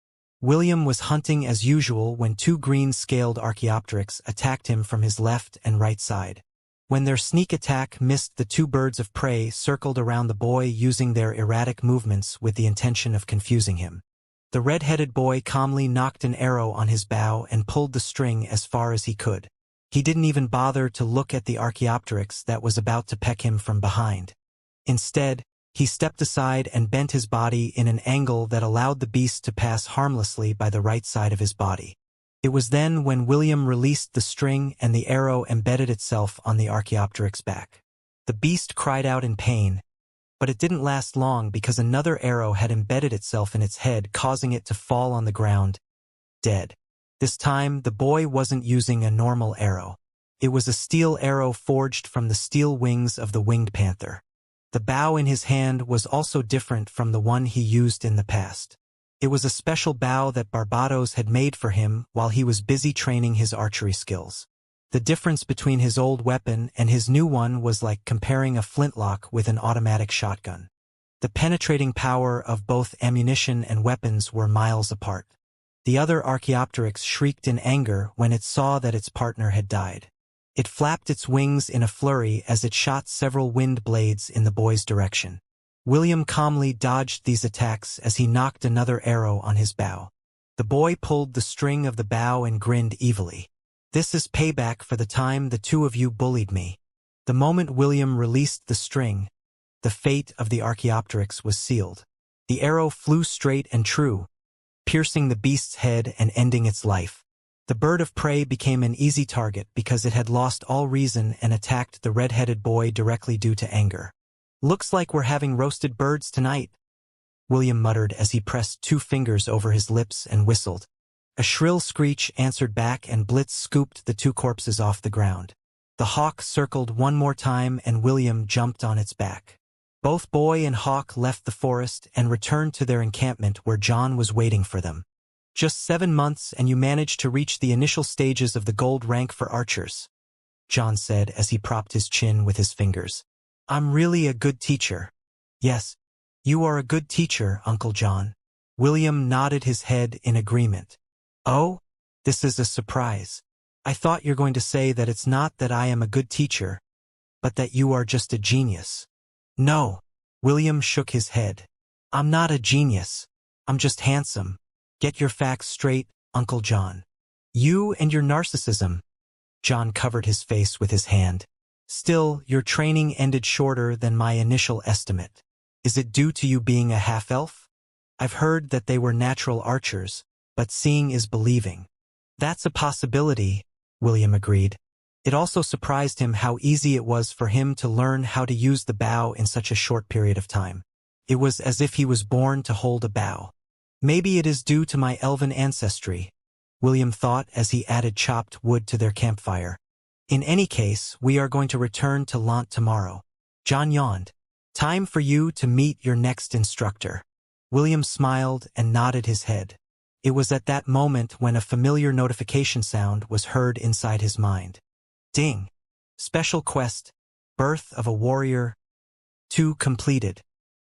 William was hunting as usual when two green-scaled Archaeopteryx attacked him from his left and right side. When their sneak attack missed, the two birds of prey circled around the boy using their erratic movements with the intention of confusing him. The red-headed boy calmly nocked an arrow on his bow and pulled the string as far as he could. He didn't even bother to look at the Archaeopteryx that was about to peck him from behind. Instead, he stepped aside and bent his body in an angle that allowed the beast to pass harmlessly by the right side of his body. It was then when William released the string and the arrow embedded itself on the Archaeopteryx's back. The beast cried out in pain, but it didn't last long because another arrow had embedded itself in its head, causing it to fall on the ground, dead. This time, the boy wasn't using a normal arrow. It was a steel arrow forged from the steel wings of the winged panther. The bow in his hand was also different from the one he used in the past. It was a special bow that Barbados had made for him while he was busy training his archery skills. The difference between his old weapon and his new one was like comparing a flintlock with an automatic shotgun. The penetrating power of both ammunition and weapons were miles apart. The other Archaeopteryx shrieked in anger when it saw that its partner had died. It flapped its wings in a flurry as it shot several wind blades in the boy's direction. William calmly dodged these attacks as he knocked another arrow on his bow. The boy pulled the string of the bow and grinned evilly. This is payback for the time the two of you bullied me. The moment William released the string, the fate of the Archaeopteryx was sealed. The arrow flew straight and true, piercing the beast's head and ending its life. The bird of prey became an easy target because it had lost all reason and attacked the red-headed boy directly due to anger. Looks like we're having roasted birds tonight, William muttered as he pressed two fingers over his lips and whistled. A shrill screech answered back and Blitz scooped the two corpses off the ground. The hawk circled one more time and William jumped on its back. Both boy and hawk left the forest and returned to their encampment where John was waiting for them. Just 7 months and you managed to reach the initial stages of the gold rank for archers, John said as he propped his chin with his fingers. I'm really a good teacher. Yes, you are a good teacher, Uncle John. William nodded his head in agreement. Oh, this is a surprise. I thought you're going to say that it's not that I am a good teacher, but that you are just a genius. No, William shook his head. I'm not a genius. I'm just handsome. Get your facts straight, Uncle John. You and your narcissism. John covered his face with his hand. Still, your training ended shorter than my initial estimate. Is it due to you being a half-elf? I've heard that they were natural archers, but seeing is believing. That's a possibility, William agreed. It also surprised him how easy it was for him to learn how to use the bow in such a short period of time. It was as if he was born to hold a bow. Maybe it is due to my elven ancestry, William thought as he added chopped wood to their campfire. In any case, we are going to return to Lant tomorrow. John yawned. Time for you to meet your next instructor. William smiled and nodded his head. It was at that moment when a familiar notification sound was heard inside his mind. Ding. Special quest. Birth of a Warrior. 2 completed.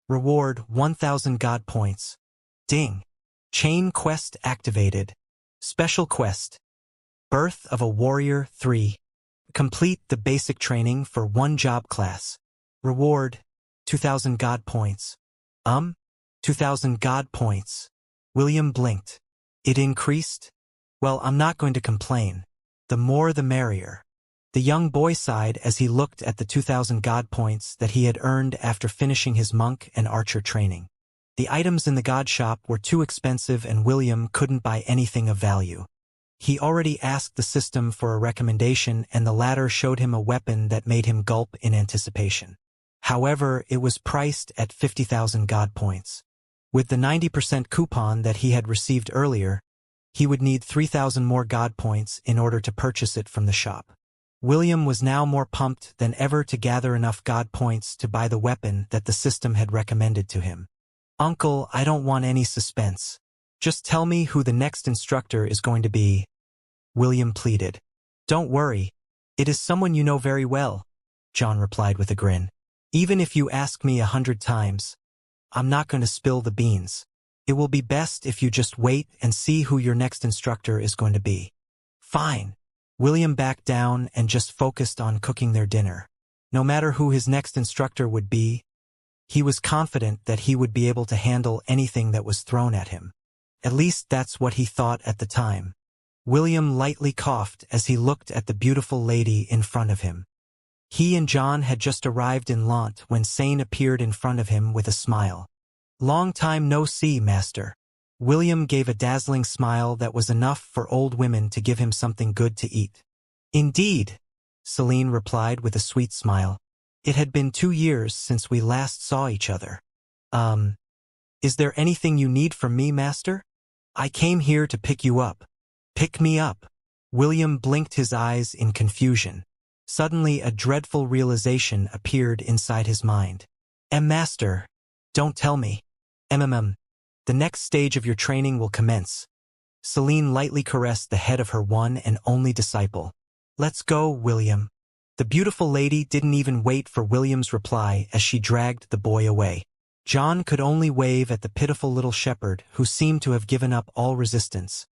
Reward 1,000 God points. Ding. Chain quest activated. Special quest. Birth of a Warrior 3. Complete the basic training for 1 job class. Reward 2,000 God points. 2,000 God points. William blinked. It increased? Well, I'm not going to complain. The more the merrier. The young boy sighed as he looked at the 2,000 God points that he had earned after finishing his monk and archer training. The items in the God shop were too expensive and William couldn't buy anything of value. He already asked the system for a recommendation, and the latter showed him a weapon that made him gulp in anticipation. However, it was priced at 50,000 God points. With the 90% coupon that he had received earlier, he would need 3,000 more God points in order to purchase it from the shop. William was now more pumped than ever to gather enough God points to buy the weapon that the system had recommended to him. "Uncle, I don't want any suspense. Just tell me who the next instructor is going to be," William pleaded. "Don't worry. It is someone you know very well," John replied with a grin. "Even if you ask me 100 times, I'm not going to spill the beans. It will be best if you just wait and see who your next instructor is going to be." "Fine." William backed down and just focused on cooking their dinner. No matter who his next instructor would be, he was confident that he would be able to handle anything that was thrown at him. At least that's what he thought at the time. William lightly coughed as he looked at the beautiful lady in front of him. He and John had just arrived in Lant when Sane appeared in front of him with a smile. "Long time no see, master." William gave a dazzling smile that was enough for old women to give him something good to eat. "Indeed," Celine replied with a sweet smile. "It had been 2 years since we last saw each other." Is there anything you need from me, master?" "I came here to pick you up." "Pick me up?" William blinked his eyes in confusion. Suddenly a dreadful realization appeared inside his mind. Master, don't tell me." The next stage of your training will commence." Celine lightly caressed the head of her one and only disciple. "Let's go, William." The beautiful lady didn't even wait for William's reply as she dragged the boy away. John could only wave at the pitiful little shepherd who seemed to have given up all resistance,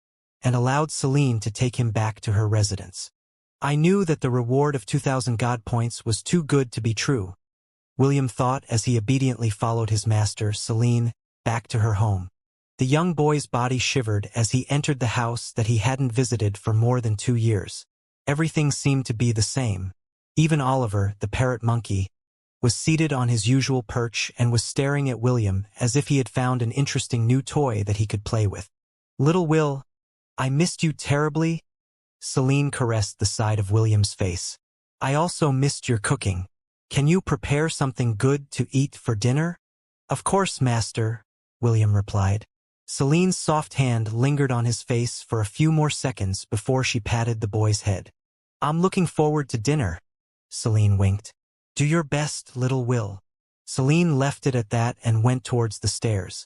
and allowed Celine to take him back to her residence. "I knew that the reward of 2,000 God points was too good to be true," William thought as he obediently followed his master, Celine, back to her home. The young boy's body shivered as he entered the house that he hadn't visited for more than 2 years. Everything seemed to be the same. Even Oliver, the parrot monkey, was seated on his usual perch and was staring at William as if he had found an interesting new toy that he could play with. "Little Will, I missed you terribly." Celine caressed the side of William's face. "I also missed your cooking. Can you prepare something good to eat for dinner?" "Of course, master," William replied. Celine's soft hand lingered on his face for a few more seconds before she patted the boy's head. "I'm looking forward to dinner," Celine winked. "Do your best, little Will." Celine left it at that and went towards the stairs.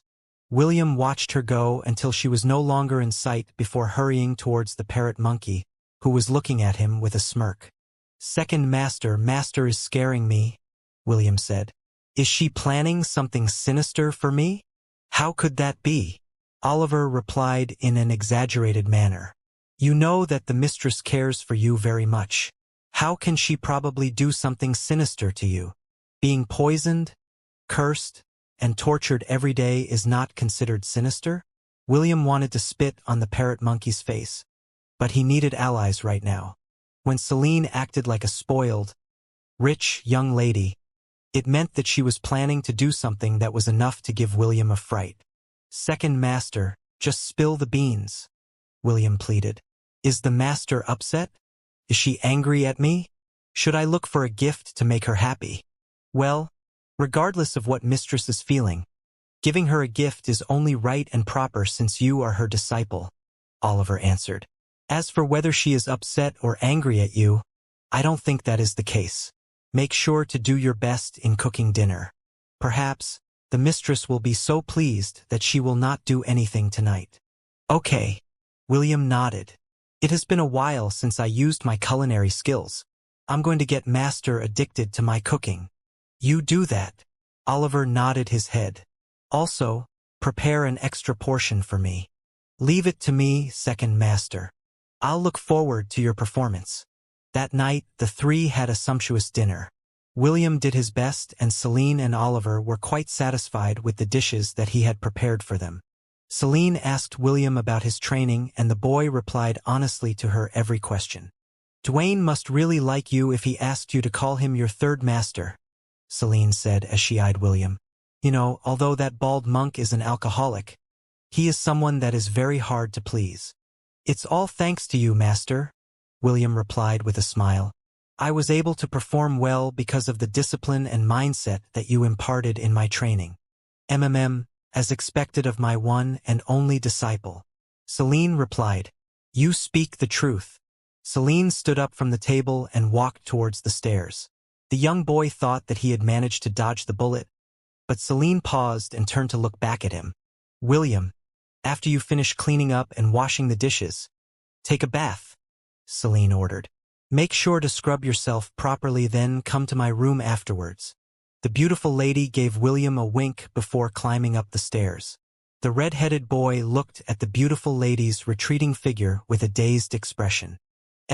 William watched her go until she was no longer in sight before hurrying towards the parrot monkey, who was looking at him with a smirk. "Second master is scaring me," William said. "Is she planning something sinister for me?" "How could that be?" Oliver replied in an exaggerated manner. "You know that the mistress cares for you very much. How can she probably do something sinister to you? Being poisoned, cursed, and tortured every day is not considered sinister?" William wanted to spit on the parrot monkey's face, but he needed allies right now. When Celine acted like a spoiled, rich young lady, it meant that she was planning to do something that was enough to give William a fright. "Second master, just spill the beans," William pleaded. "Is the master upset? Is she angry at me? Should I look for a gift to make her happy?" "Well, regardless of what mistress is feeling, giving her a gift is only right and proper since you are her disciple," Oliver answered. "As for whether she is upset or angry at you, I don't think that is the case. Make sure to do your best in cooking dinner. Perhaps the mistress will be so pleased that she will not do anything tonight." "Okay," William nodded. "It has been a while since I used my culinary skills. I'm going to get master addicted to my cooking." "You do that." Oliver nodded his head. "Also, prepare an extra portion for me." "Leave it to me, second master. I'll look forward to your performance." That night, the three had a sumptuous dinner. William did his best, and Celine and Oliver were quite satisfied with the dishes that he had prepared for them. Celine asked William about his training, and the boy replied honestly to her every question. "Dwayne must really like you if he asked you to call him your third master," Celine said as she eyed William. "You know, although that bald monk is an alcoholic, he is someone that is very hard to please." "It's all thanks to you, Master," William replied with a smile. "I was able to perform well because of the discipline and mindset that you imparted in my training. As expected of my one and only disciple." Celine replied, "You speak the truth." Celine stood up from the table and walked towards the stairs. The young boy thought that he had managed to dodge the bullet, but Celine paused and turned to look back at him. "William, after you finish cleaning up and washing the dishes, take a bath," Celine ordered. "Make sure to scrub yourself properly, then come to my room afterwards." The beautiful lady gave William a wink before climbing up the stairs. The red-headed boy looked at the beautiful lady's retreating figure with a dazed expression.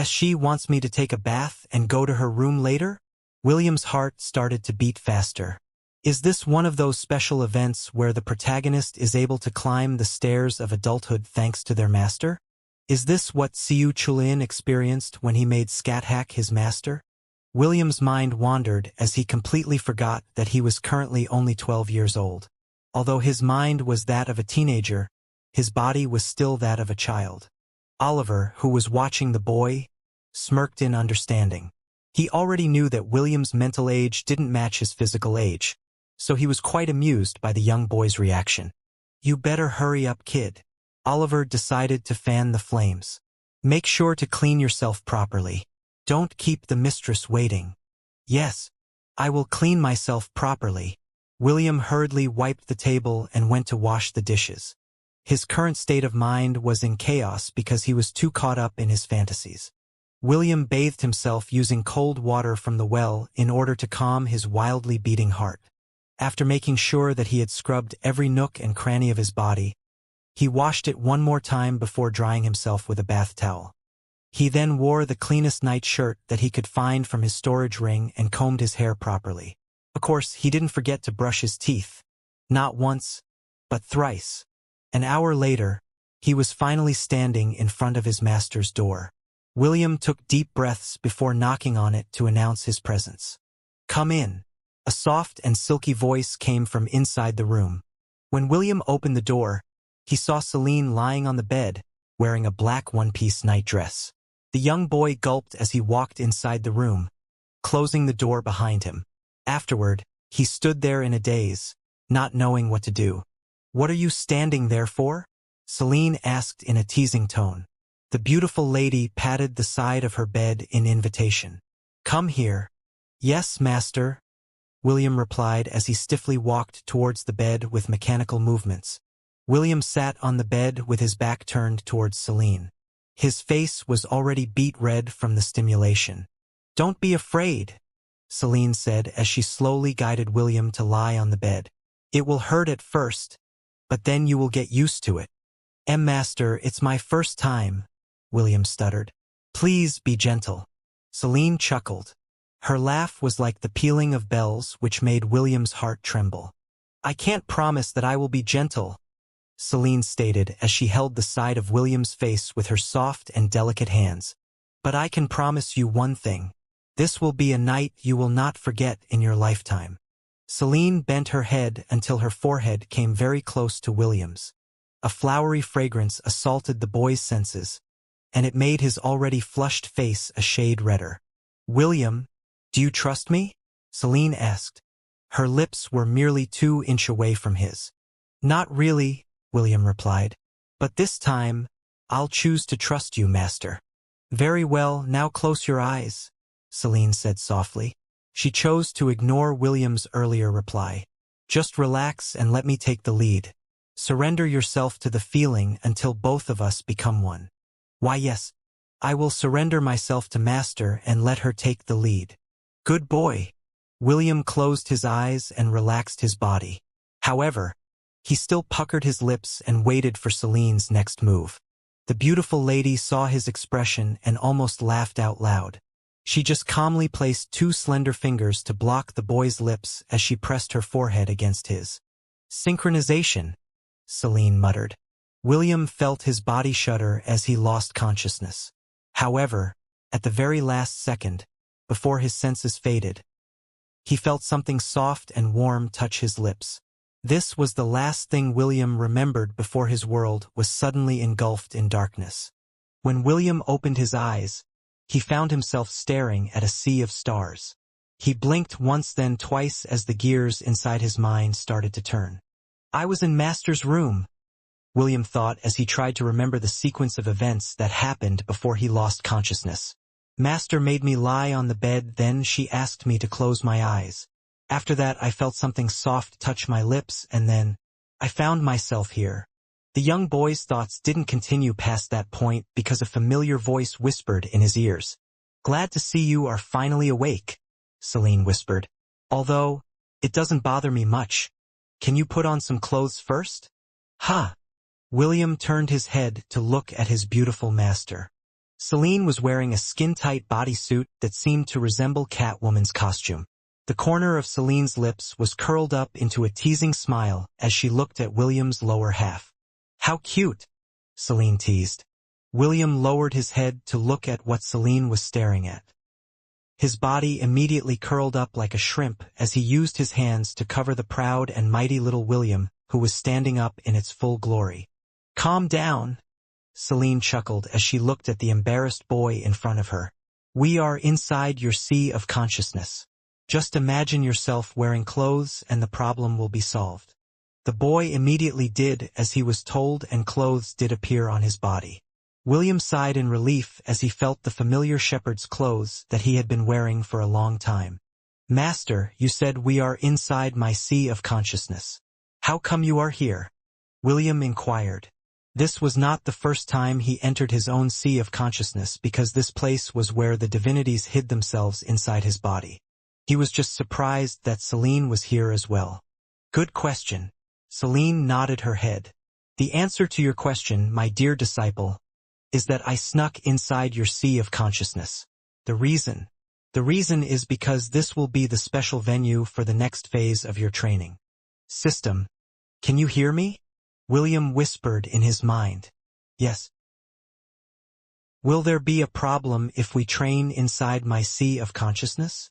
"She wants me to take a bath and go to her room later?" William's heart started to beat faster. Is this one of those special events where the protagonist is able to climb the stairs of adulthood thanks to their master? Is this what Siu Chulin experienced when he made Scathach his master? William's mind wandered as he completely forgot that he was currently only 12 years old. Although his mind was that of a teenager, his body was still that of a child. Oliver, who was watching the boy, smirked in understanding. He already knew that William's mental age didn't match his physical age, so he was quite amused by the young boy's reaction. "You better hurry up, kid." Oliver decided to fan the flames. "Make sure to clean yourself properly. Don't keep the mistress waiting." "Yes, I will clean myself properly." William hurriedly wiped the table and went to wash the dishes. His current state of mind was in chaos because he was too caught up in his fantasies. William bathed himself using cold water from the well in order to calm his wildly beating heart. After making sure that he had scrubbed every nook and cranny of his body, he washed it one more time before drying himself with a bath towel. He then wore the cleanest night shirt that he could find from his storage ring and combed his hair properly. Of course, he didn't forget to brush his teeth. Not once, but thrice. An hour later, he was finally standing in front of his master's door. William took deep breaths before knocking on it to announce his presence. "Come in." A soft and silky voice came from inside the room. When William opened the door, he saw Celine lying on the bed, wearing a black one-piece night dress. The young boy gulped as he walked inside the room, closing the door behind him. Afterward, he stood there in a daze, not knowing what to do. "What are you standing there for?" Celine asked in a teasing tone. The beautiful lady patted the side of her bed in invitation. "Come here." "Yes, master," William replied as he stiffly walked towards the bed with mechanical movements. William sat on the bed with his back turned towards Celine. His face was already beet red from the stimulation. "Don't be afraid," Celine said as she slowly guided William to lie on the bed. "It will hurt at first, but then you will get used to it." Master, it's my first time," William stuttered. "Please be gentle." Celine chuckled. Her laugh was like the pealing of bells which made William's heart tremble. "I can't promise that I will be gentle," Celine stated as she held the side of William's face with her soft and delicate hands. "But I can promise you one thing. This will be a night you will not forget in your lifetime." Celine bent her head until her forehead came very close to William's. A flowery fragrance assaulted the boy's senses, and it made his already flushed face a shade redder. "William, do you trust me?" Celine asked. Her lips were merely 2 inches away from his. "Not really," William replied. "But this time, I'll choose to trust you, master." "Very well, now close your eyes," Celine said softly. She chose to ignore William's earlier reply. "Just relax and let me take the lead. Surrender yourself to the feeling until both of us become one." "Why yes, I will surrender myself to master and let her take the lead." "Good boy." William closed his eyes and relaxed his body. However, he still puckered his lips and waited for Celine's next move. The beautiful lady saw his expression and almost laughed out loud. She just calmly placed 2 slender fingers to block the boy's lips as she pressed her forehead against his. "Synchronization," Celine muttered. William felt his body shudder as he lost consciousness. However, at the very last second, before his senses faded, he felt something soft and warm touch his lips. This was the last thing William remembered before his world was suddenly engulfed in darkness. When William opened his eyes, he found himself staring at a sea of stars. He blinked once then twice as the gears inside his mind started to turn. I was in Master's room, William thought as he tried to remember the sequence of events that happened before he lost consciousness. Master made me lie on the bed, then she asked me to close my eyes. After that I felt something soft touch my lips, and then I found myself here. The young boy's thoughts didn't continue past that point because a familiar voice whispered in his ears. Glad to see you are finally awake, Celine whispered. Although, it doesn't bother me much. Can you put on some clothes first? Ha! William turned his head to look at his beautiful master. Celine was wearing a skin-tight bodysuit that seemed to resemble Catwoman's costume. The corner of Celine's lips was curled up into a teasing smile as she looked at William's lower half. How cute, Celine teased. William lowered his head to look at what Celine was staring at. His body immediately curled up like a shrimp as he used his hands to cover the proud and mighty little William, who was standing up in its full glory. Calm down, Celine chuckled as she looked at the embarrassed boy in front of her. We are inside your sea of consciousness. Just imagine yourself wearing clothes and the problem will be solved. The boy immediately did as he was told, and clothes did appear on his body. William sighed in relief as he felt the familiar shepherd's clothes that he had been wearing for a long time. Master, you said we are inside my sea of consciousness. How come you are here? William inquired. This was not the first time he entered his own sea of consciousness, because this place was where the divinities hid themselves inside his body. He was just surprised that Celine was here as well. Good question. Celine nodded her head. The answer to your question, my dear disciple, is that I snuck inside your sea of consciousness. The reason is because this will be the special venue for the next phase of your training. System, can you hear me? William whispered in his mind. Yes. Will there be a problem if we train inside my sea of consciousness?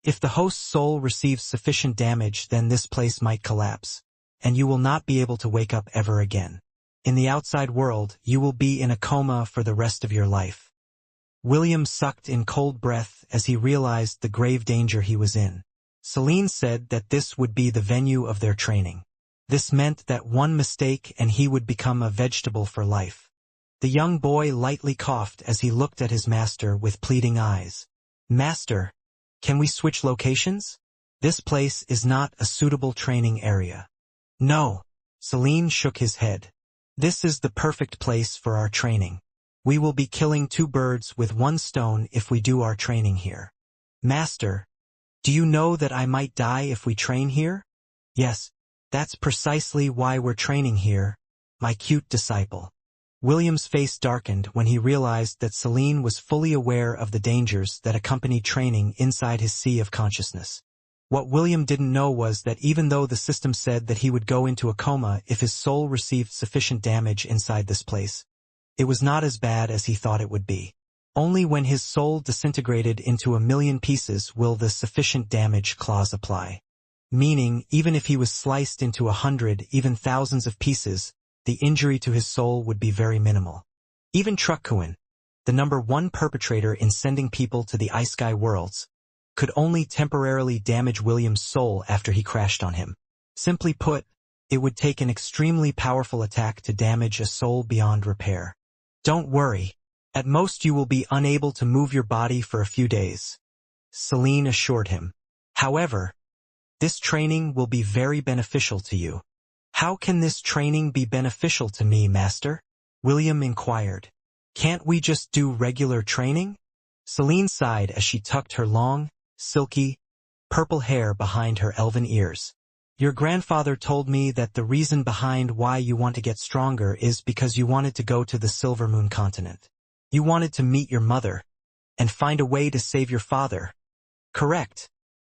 If the host's soul receives sufficient damage, then this place might collapse, and you will not be able to wake up ever again. In the outside world, you will be in a coma for the rest of your life. William sucked in cold breath as he realized the grave danger he was in. Celine said that this would be the venue of their training. This meant that one mistake and he would become a vegetable for life. The young boy lightly coughed as he looked at his master with pleading eyes. Master, can we switch locations? This place is not a suitable training area. No, Celine shook his head. This is the perfect place for our training. We will be killing two birds with one stone if we do our training here. Master, do you know that I might die if we train here? Yes. That's precisely why we're training here, my cute disciple. William's face darkened when he realized that Celine was fully aware of the dangers that accompanied training inside his sea of consciousness. What William didn't know was that even though the system said that he would go into a coma if his soul received sufficient damage inside this place, it was not as bad as he thought it would be. Only when his soul disintegrated into 1,000,000 pieces will the sufficient damage clause apply. Meaning, even if he was sliced into 100, even thousands of pieces, the injury to his soul would be very minimal. Even Truckkuin, the #1 perpetrator in sending people to the iSky worlds, could only temporarily damage William's soul after he crashed on him. Simply put, it would take an extremely powerful attack to damage a soul beyond repair. Don't worry. At most you will be unable to move your body for a few days, Celine assured him. However, this training will be very beneficial to you. How can this training be beneficial to me, Master? William inquired. Can't we just do regular training? Celine sighed as she tucked her long, silky, purple hair behind her elven ears. Your grandfather told me that the reason behind why you want to get stronger is because you wanted to go to the Silver Moon continent. You wanted to meet your mother and find a way to save your father. Correct?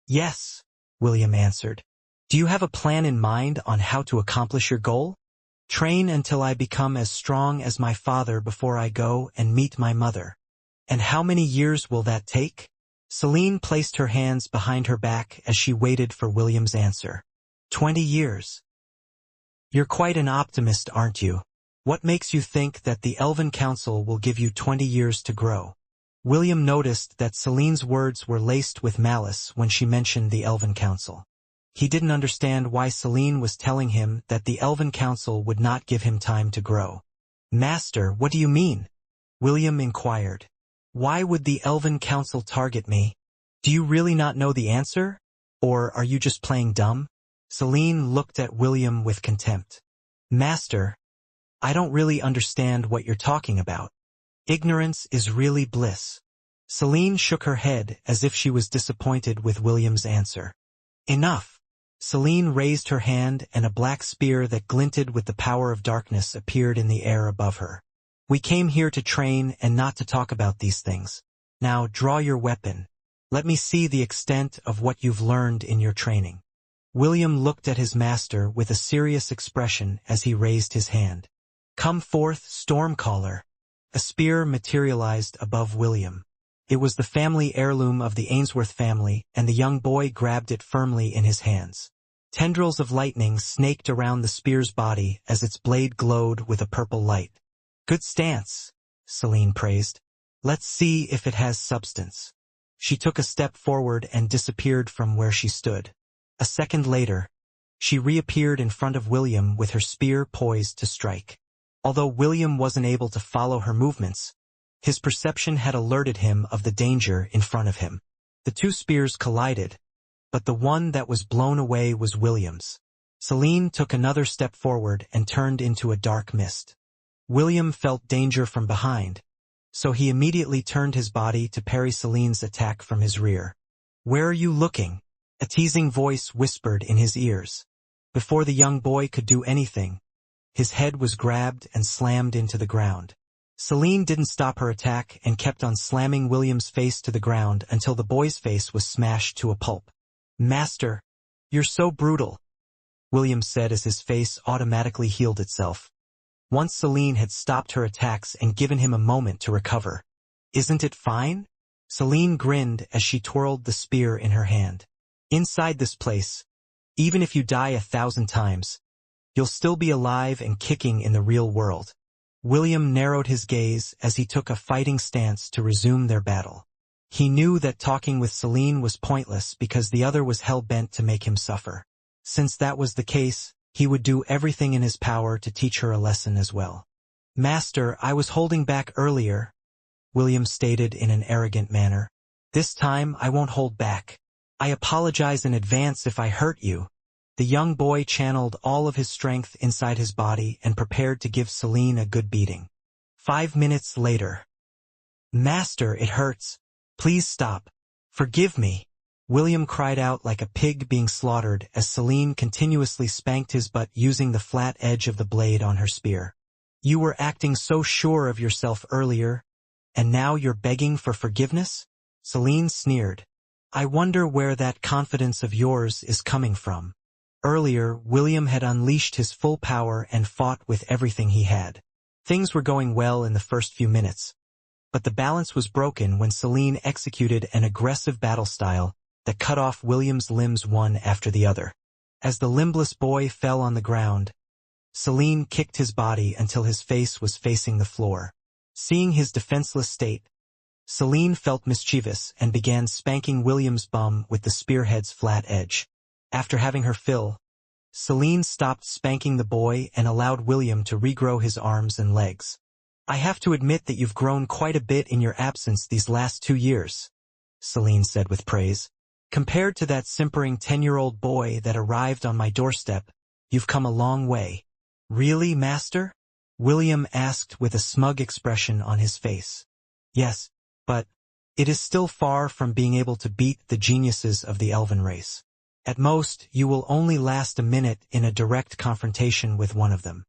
Yes, William answered. Do you have a plan in mind on how to accomplish your goal? Train until I become as strong as my father before I go and meet my mother. And how many years will that take? Celine placed her hands behind her back as she waited for William's answer. 20 years. You're quite an optimist, aren't you? What makes you think that the Elven Council will give you 20 years to grow? William noticed that Celine's words were laced with malice when she mentioned the Elven Council. He didn't understand why Celine was telling him that the Elven Council would not give him time to grow. Master, what do you mean? William inquired. Why would the Elven Council target me? Do you really not know the answer? Or are you just playing dumb? Celine looked at William with contempt. Master, I don't really understand what you're talking about. Ignorance is really bliss. Celine shook her head as if she was disappointed with William's answer. Enough. Celine raised her hand and a black spear that glinted with the power of darkness appeared in the air above her. We came here to train and not to talk about these things. Now draw your weapon. Let me see the extent of what you've learned in your training. William looked at his master with a serious expression as he raised his hand. Come forth, Stormcaller. A spear materialized above William. It was the family heirloom of the Ainsworth family, and the young boy grabbed it firmly in his hands. Tendrils of lightning snaked around the spear's body as its blade glowed with a purple light. Good stance, Celine praised. Let's see if it has substance. She took a step forward and disappeared from where she stood. A second later, she reappeared in front of William with her spear poised to strike. Although William wasn't able to follow her movements, his perception had alerted him of the danger in front of him. The two spears collided, but the one that was blown away was William's. Celine took another step forward and turned into a dark mist. William felt danger from behind, so he immediately turned his body to parry Celine's attack from his rear. Where are you looking? A teasing voice whispered in his ears. Before the young boy could do anything, his head was grabbed and slammed into the ground. Celine didn't stop her attack and kept on slamming William's face to the ground until the boy's face was smashed to a pulp. Master, you're so brutal, William said as his face automatically healed itself. Once Celine had stopped her attacks and given him a moment to recover. Isn't it fine? Celine grinned as she twirled the spear in her hand. Inside this place, even if you die 1,000 times, you'll still be alive and kicking in the real world. William narrowed his gaze as he took a fighting stance to resume their battle. He knew that talking with Celine was pointless because the other was hell-bent to make him suffer. Since that was the case, he would do everything in his power to teach her a lesson as well. Master, I was holding back earlier, William stated in an arrogant manner. This time I won't hold back. I apologize in advance if I hurt you. The young boy channeled all of his strength inside his body and prepared to give Celine a good beating. 5 minutes later. Master, it hurts. Please stop. Forgive me. William cried out like a pig being slaughtered as Celine continuously spanked his butt using the flat edge of the blade on her spear. You were acting so sure of yourself earlier, and now you're begging for forgiveness? Celine sneered. I wonder where that confidence of yours is coming from. Earlier, William had unleashed his full power and fought with everything he had. Things were going well in the first few minutes, but the balance was broken when Celine executed an aggressive battle style that cut off William's limbs one after the other. As the limbless boy fell on the ground, Celine kicked his body until his face was facing the floor. Seeing his defenseless state, Celine felt mischievous and began spanking William's bum with the spearhead's flat edge. After having her fill, Celine stopped spanking the boy and allowed William to regrow his arms and legs. I have to admit that you've grown quite a bit in your absence these last 2 years, Celine said with praise. Compared to that simpering 10-year-old boy that arrived on my doorstep, you've come a long way. Really, Master? William asked with a smug expression on his face. Yes, but it is still far from being able to beat the geniuses of the elven race. At most, you will only last a minute in a direct confrontation with one of them.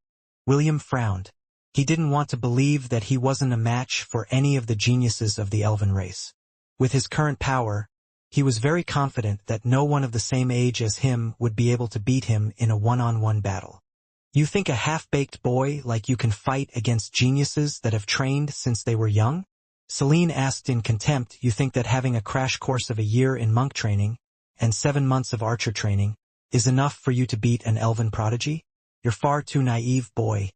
William frowned. He didn't want to believe that he wasn't a match for any of the geniuses of the elven race. With his current power, he was very confident that no one of the same age as him would be able to beat him in a one-on-one battle. You think a half-baked boy like you can fight against geniuses that have trained since they were young? Celine asked in contempt. You think that having a crash course of a year in monk training and 7 months of archer training is enough for you to beat an elven prodigy? You're far too naive, boy.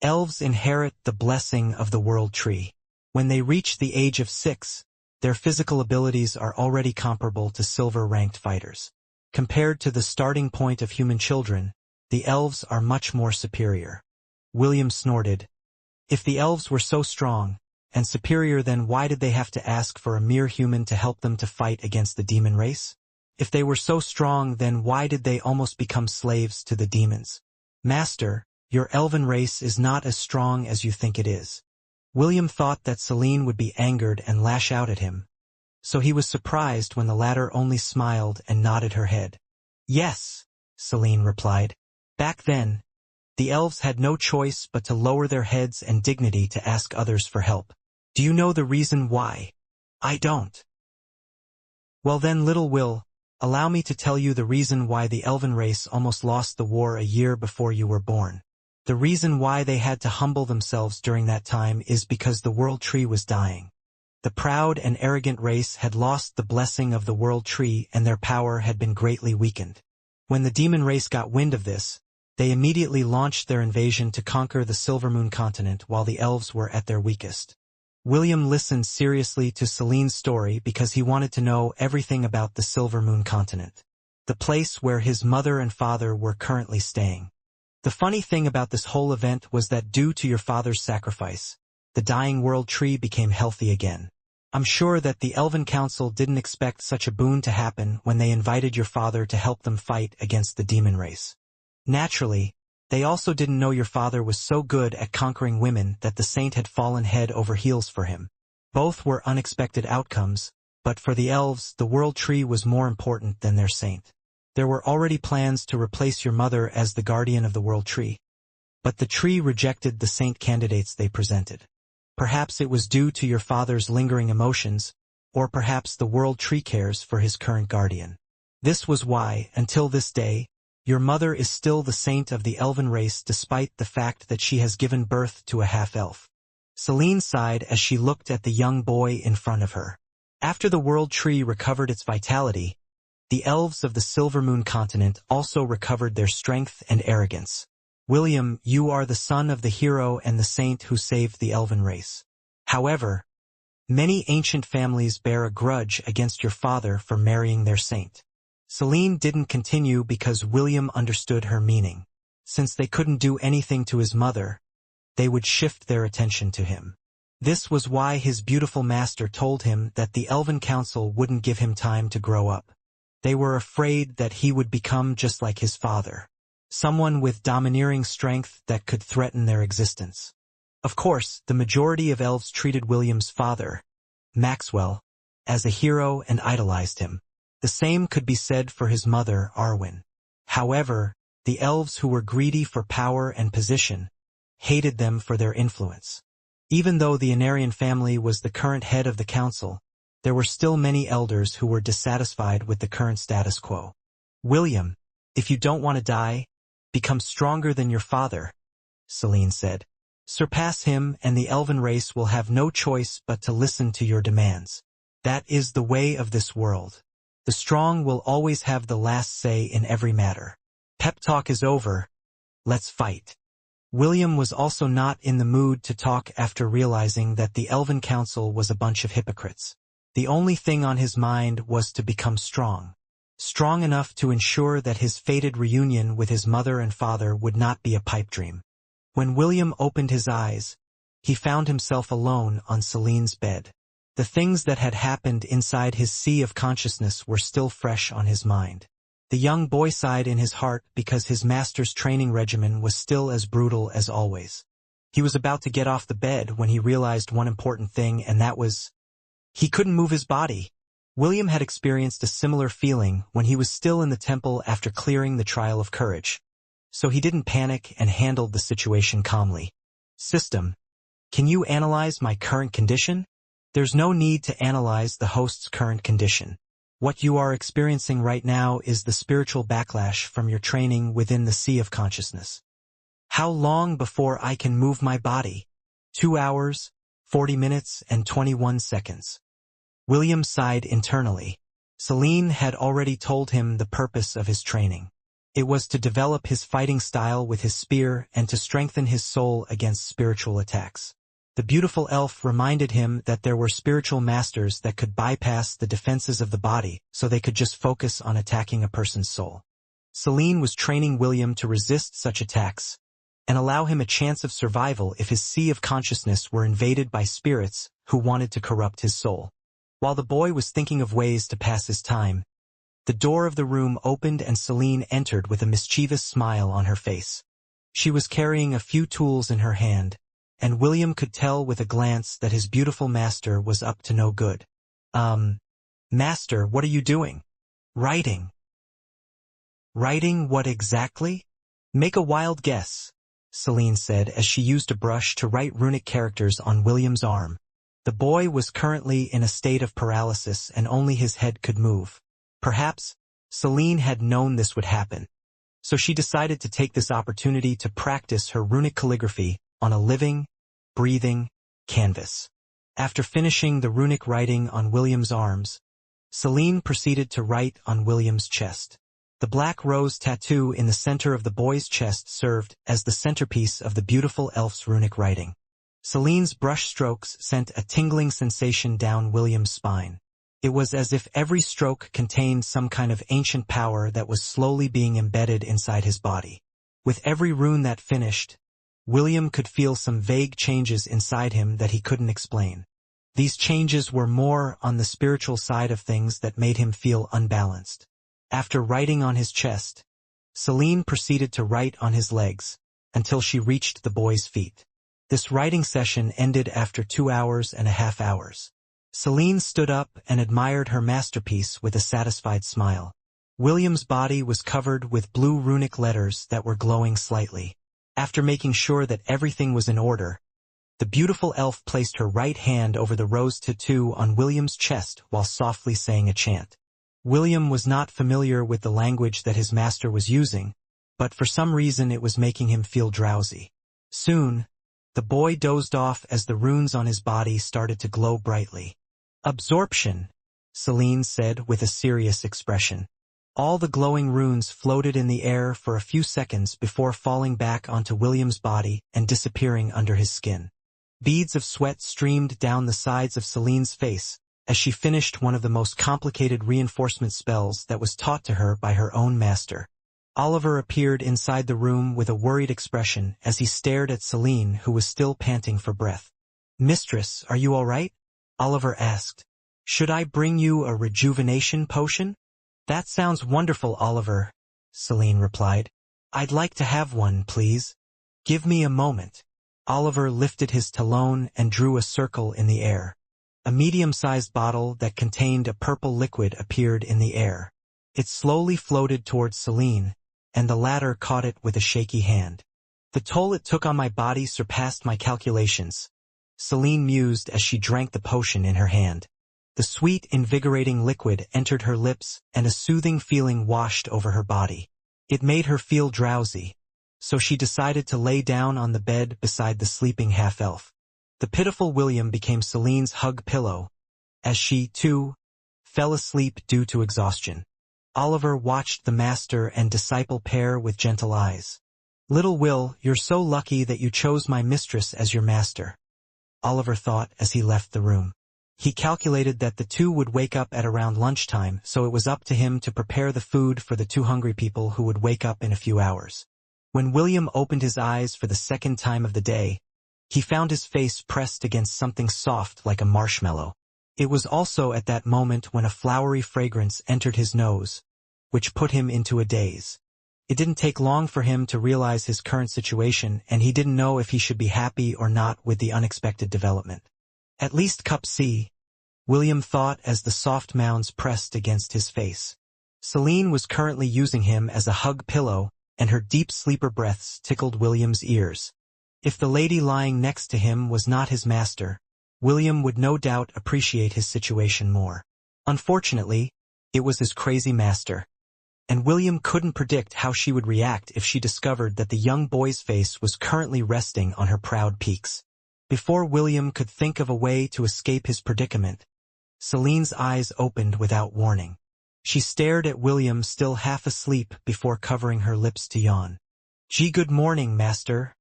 Elves inherit the blessing of the world tree. When they reach the age of 6, their physical abilities are already comparable to silver-ranked fighters. Compared to the starting point of human children, the elves are much more superior. William snorted. If the elves were so strong and superior, then why did they have to ask for a mere human to help them to fight against the demon race? If they were so strong, then why did they almost become slaves to the demons? Master, your elven race is not as strong as you think it is. William thought that Celine would be angered and lash out at him, so he was surprised when the latter only smiled and nodded her head. Yes, Celine replied. Back then, the elves had no choice but to lower their heads and dignity to ask others for help. Do you know the reason why? I don't. Well then, little Will, allow me to tell you the reason why the elven race almost lost the war a year before you were born. The reason why they had to humble themselves during that time is because the world tree was dying. The proud and arrogant race had lost the blessing of the world tree and their power had been greatly weakened. When the demon race got wind of this, they immediately launched their invasion to conquer the Silvermoon continent while the elves were at their weakest. William listened seriously to Celine's story because he wanted to know everything about the Silvermoon continent, the place where his mother and father were currently staying. The funny thing about this whole event was that due to your father's sacrifice, the dying world tree became healthy again. I'm sure that the Elven Council didn't expect such a boon to happen when they invited your father to help them fight against the demon race. Naturally, they also didn't know your father was so good at conquering women that the saint had fallen head over heels for him. Both were unexpected outcomes, but for the elves, the world tree was more important than their saint. There were already plans to replace your mother as the guardian of the world tree, but the tree rejected the saint candidates they presented. Perhaps it was due to your father's lingering emotions, or perhaps the world tree cares for his current guardian. This was why, until this day, your mother is still the saint of the elven race despite the fact that she has given birth to a half-elf. Celine sighed as she looked at the young boy in front of her. After the world tree recovered its vitality, the elves of the Silvermoon continent also recovered their strength and arrogance. William, you are the son of the hero and the saint who saved the elven race. However, many ancient families bear a grudge against your father for marrying their saint. Celine didn't continue because William understood her meaning. Since they couldn't do anything to his mother, they would shift their attention to him. This was why his beautiful master told him that the Elven Council wouldn't give him time to grow up. They were afraid that he would become just like his father, someone with domineering strength that could threaten their existence. Of course, the majority of elves treated William's father, Maxwell, as a hero and idolized him. The same could be said for his mother, Arwen. However, the elves who were greedy for power and position hated them for their influence. Even though the Inarian family was the current head of the council, there were still many elders who were dissatisfied with the current status quo. William, if you don't want to die, become stronger than your father, Celine said. Surpass him and the elven race will have no choice but to listen to your demands. That is the way of this world. The strong will always have the last say in every matter. Pep talk is over. Let's fight. William was also not in the mood to talk after realizing that the Elven Council was a bunch of hypocrites. The only thing on his mind was to become strong. Strong enough to ensure that his fated reunion with his mother and father would not be a pipe dream. When William opened his eyes, he found himself alone on Celine's bed. The things that had happened inside his sea of consciousness were still fresh on his mind. The young boy sighed in his heart because his master's training regimen was still as brutal as always. He was about to get off the bed when he realized one important thing, and that was, he couldn't move his body. William had experienced a similar feeling when he was still in the temple after clearing the trial of courage. So he didn't panic and handled the situation calmly. System, can you analyze my current condition? There's no need to analyze the host's current condition. What you are experiencing right now is the spiritual backlash from your training within the sea of consciousness. How long before I can move my body? 2 hours, 40 minutes, and 21 seconds. William sighed internally. Celine had already told him the purpose of his training. It was to develop his fighting style with his spear and to strengthen his soul against spiritual attacks. The beautiful elf reminded him that there were spiritual masters that could bypass the defenses of the body so they could just focus on attacking a person's soul. Celine was training William to resist such attacks and allow him a chance of survival if his sea of consciousness were invaded by spirits who wanted to corrupt his soul. While the boy was thinking of ways to pass his time, the door of the room opened and Celine entered with a mischievous smile on her face. She was carrying a few tools in her hand, and William could tell with a glance that his beautiful master was up to no good. Master, what are you doing? Writing. Writing what exactly? Make a wild guess, Celine said as she used a brush to write runic characters on William's arm. The boy was currently in a state of paralysis and only his head could move. Perhaps Celine had known this would happen, so she decided to take this opportunity to practice her runic calligraphy on a living, breathing canvas. After finishing the runic writing on William's arms, Celine proceeded to write on William's chest. The black rose tattoo in the center of the boy's chest served as the centerpiece of the beautiful elf's runic writing. Celine's brush strokes sent a tingling sensation down William's spine. It was as if every stroke contained some kind of ancient power that was slowly being embedded inside his body. With every rune that finished, William could feel some vague changes inside him that he couldn't explain. These changes were more on the spiritual side of things that made him feel unbalanced. After writing on his chest, Celine proceeded to write on his legs until she reached the boy's feet. This writing session ended after 2.5 hours. Celine stood up and admired her masterpiece with a satisfied smile. William's body was covered with blue runic letters that were glowing slightly. After making sure that everything was in order, the beautiful elf placed her right hand over the rose tattoo on William's chest while softly saying a chant. William was not familiar with the language that his master was using, but for some reason it was making him feel drowsy. Soon, the boy dozed off as the runes on his body started to glow brightly. Absorption, Celine said with a serious expression. All the glowing runes floated in the air for a few seconds before falling back onto William's body and disappearing under his skin. Beads of sweat streamed down the sides of Celine's face as she finished one of the most complicated reinforcement spells that was taught to her by her own master. Oliver appeared inside the room with a worried expression as he stared at Celine, who was still panting for breath. "Mistress, are you all right?" Oliver asked. "Should I bring you a rejuvenation potion?" "That sounds wonderful, Oliver," Celine replied. "I'd like to have one, please. Give me a moment." Oliver lifted his talon and drew a circle in the air. A medium-sized bottle that contained a purple liquid appeared in the air. It slowly floated towards Celine, and the latter caught it with a shaky hand. "The toll it took on my body surpassed my calculations," Celine mused as she drank the potion in her hand. The sweet, invigorating liquid entered her lips and a soothing feeling washed over her body. It made her feel drowsy, so she decided to lay down on the bed beside the sleeping half-elf. The pitiful William became Celine's hug pillow, as she, too, fell asleep due to exhaustion. Oliver watched the master and disciple pair with gentle eyes. "Little Will, you're so lucky that you chose my mistress as your master," Oliver thought as he left the room. He calculated that the two would wake up at around lunchtime, so it was up to him to prepare the food for the two hungry people who would wake up in a few hours. When William opened his eyes for the second time of the day, he found his face pressed against something soft like a marshmallow. It was also at that moment when a flowery fragrance entered his nose, which put him into a daze. It didn't take long for him to realize his current situation, and he didn't know if he should be happy or not with the unexpected development. "At least cup C," William thought as the soft mounds pressed against his face. Celine was currently using him as a hug pillow, and her deep sleeper breaths tickled William's ears. If the lady lying next to him was not his master, William would no doubt appreciate his situation more. Unfortunately, it was his crazy master, and William couldn't predict how she would react if she discovered that the young boy's face was currently resting on her proud peaks. Before William could think of a way to escape his predicament, Celine's eyes opened without warning. She stared at William, still half asleep, before covering her lips to yawn. Good morning, master,"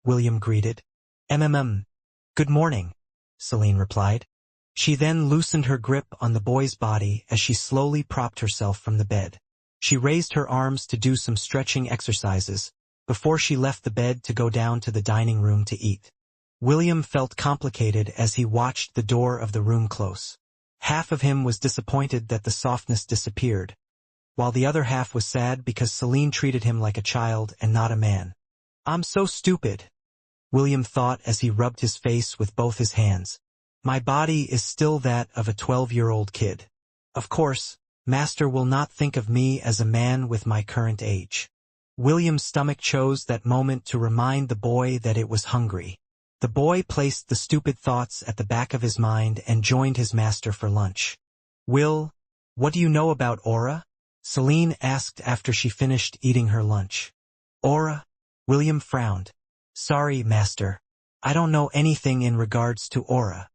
William greeted. Good morning," Celine replied. She then loosened her grip on the boy's body as she slowly propped herself from the bed. She raised her arms to do some stretching exercises, before she left the bed to go down to the dining room to eat. William felt complicated as he watched the door of the room close. Half of him was disappointed that the softness disappeared, while the other half was sad because Celine treated him like a child and not a man. "I'm so stupid," William thought as he rubbed his face with both his hands. "My body is still that of a 12-year-old kid. Of course, Master will not think of me as a man with my current age." William's stomach chose that moment to remind the boy that it was hungry. The boy placed the stupid thoughts at the back of his mind and joined his master for lunch. "Will, what do you know about aura?" Celine asked after she finished eating her lunch. "Aura?" William frowned. "Sorry, master. I don't know anything in regards to aura."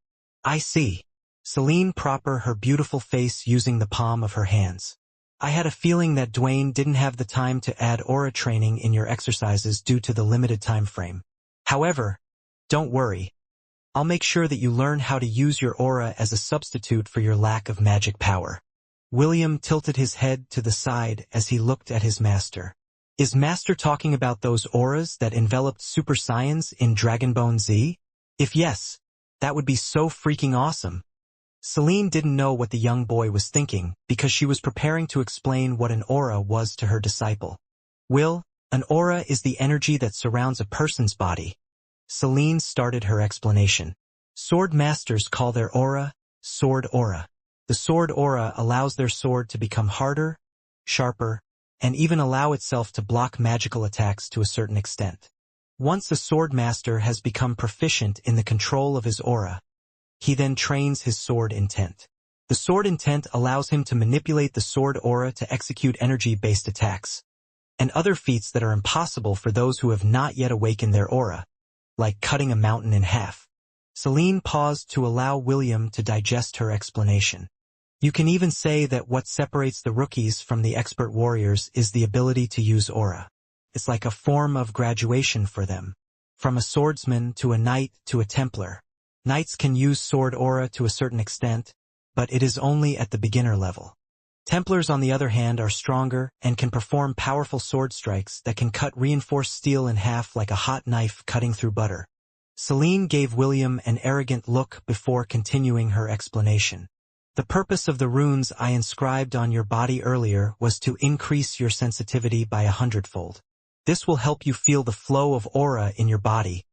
"I see." Celine propped her beautiful face using the palm of her hands. "I had a feeling that Dwayne didn't have the time to add aura training in your exercises due to the limited time frame. However, don't worry. I'll make sure that you learn how to use your aura as a substitute for your lack of magic power." William tilted his head to the side as he looked at his master. "Is Master talking about those auras that enveloped Super Saiyans in Dragon Ball Z? If yes, that would be so freaking awesome." Celine didn't know what the young boy was thinking because she was preparing to explain what an aura was to her disciple. "Will, an aura is the energy that surrounds a person's body." Celine started her explanation. "Sword masters call their aura sword aura. The sword aura allows their sword to become harder, sharper, and even allow itself to block magical attacks to a certain extent. Once a sword master has become proficient in the control of his aura, he then trains his sword intent. The sword intent allows him to manipulate the sword aura to execute energy-based attacks, and other feats that are impossible for those who have not yet awakened their aura, like cutting a mountain in half." Celine paused to allow William to digest her explanation. "You can even say that what separates the rookies from the expert warriors is the ability to use aura. It's like a form of graduation for them. From a swordsman to a knight to a Templar. Knights can use sword aura to a certain extent, but it is only at the beginner level. Templars, on the other hand, are stronger and can perform powerful sword strikes that can cut reinforced steel in half like a hot knife cutting through butter." Celine gave William an arrogant look before continuing her explanation. "The purpose of the runes I inscribed on your body earlier was to increase your sensitivity by 100-fold. This will help you feel the flow of aura in your body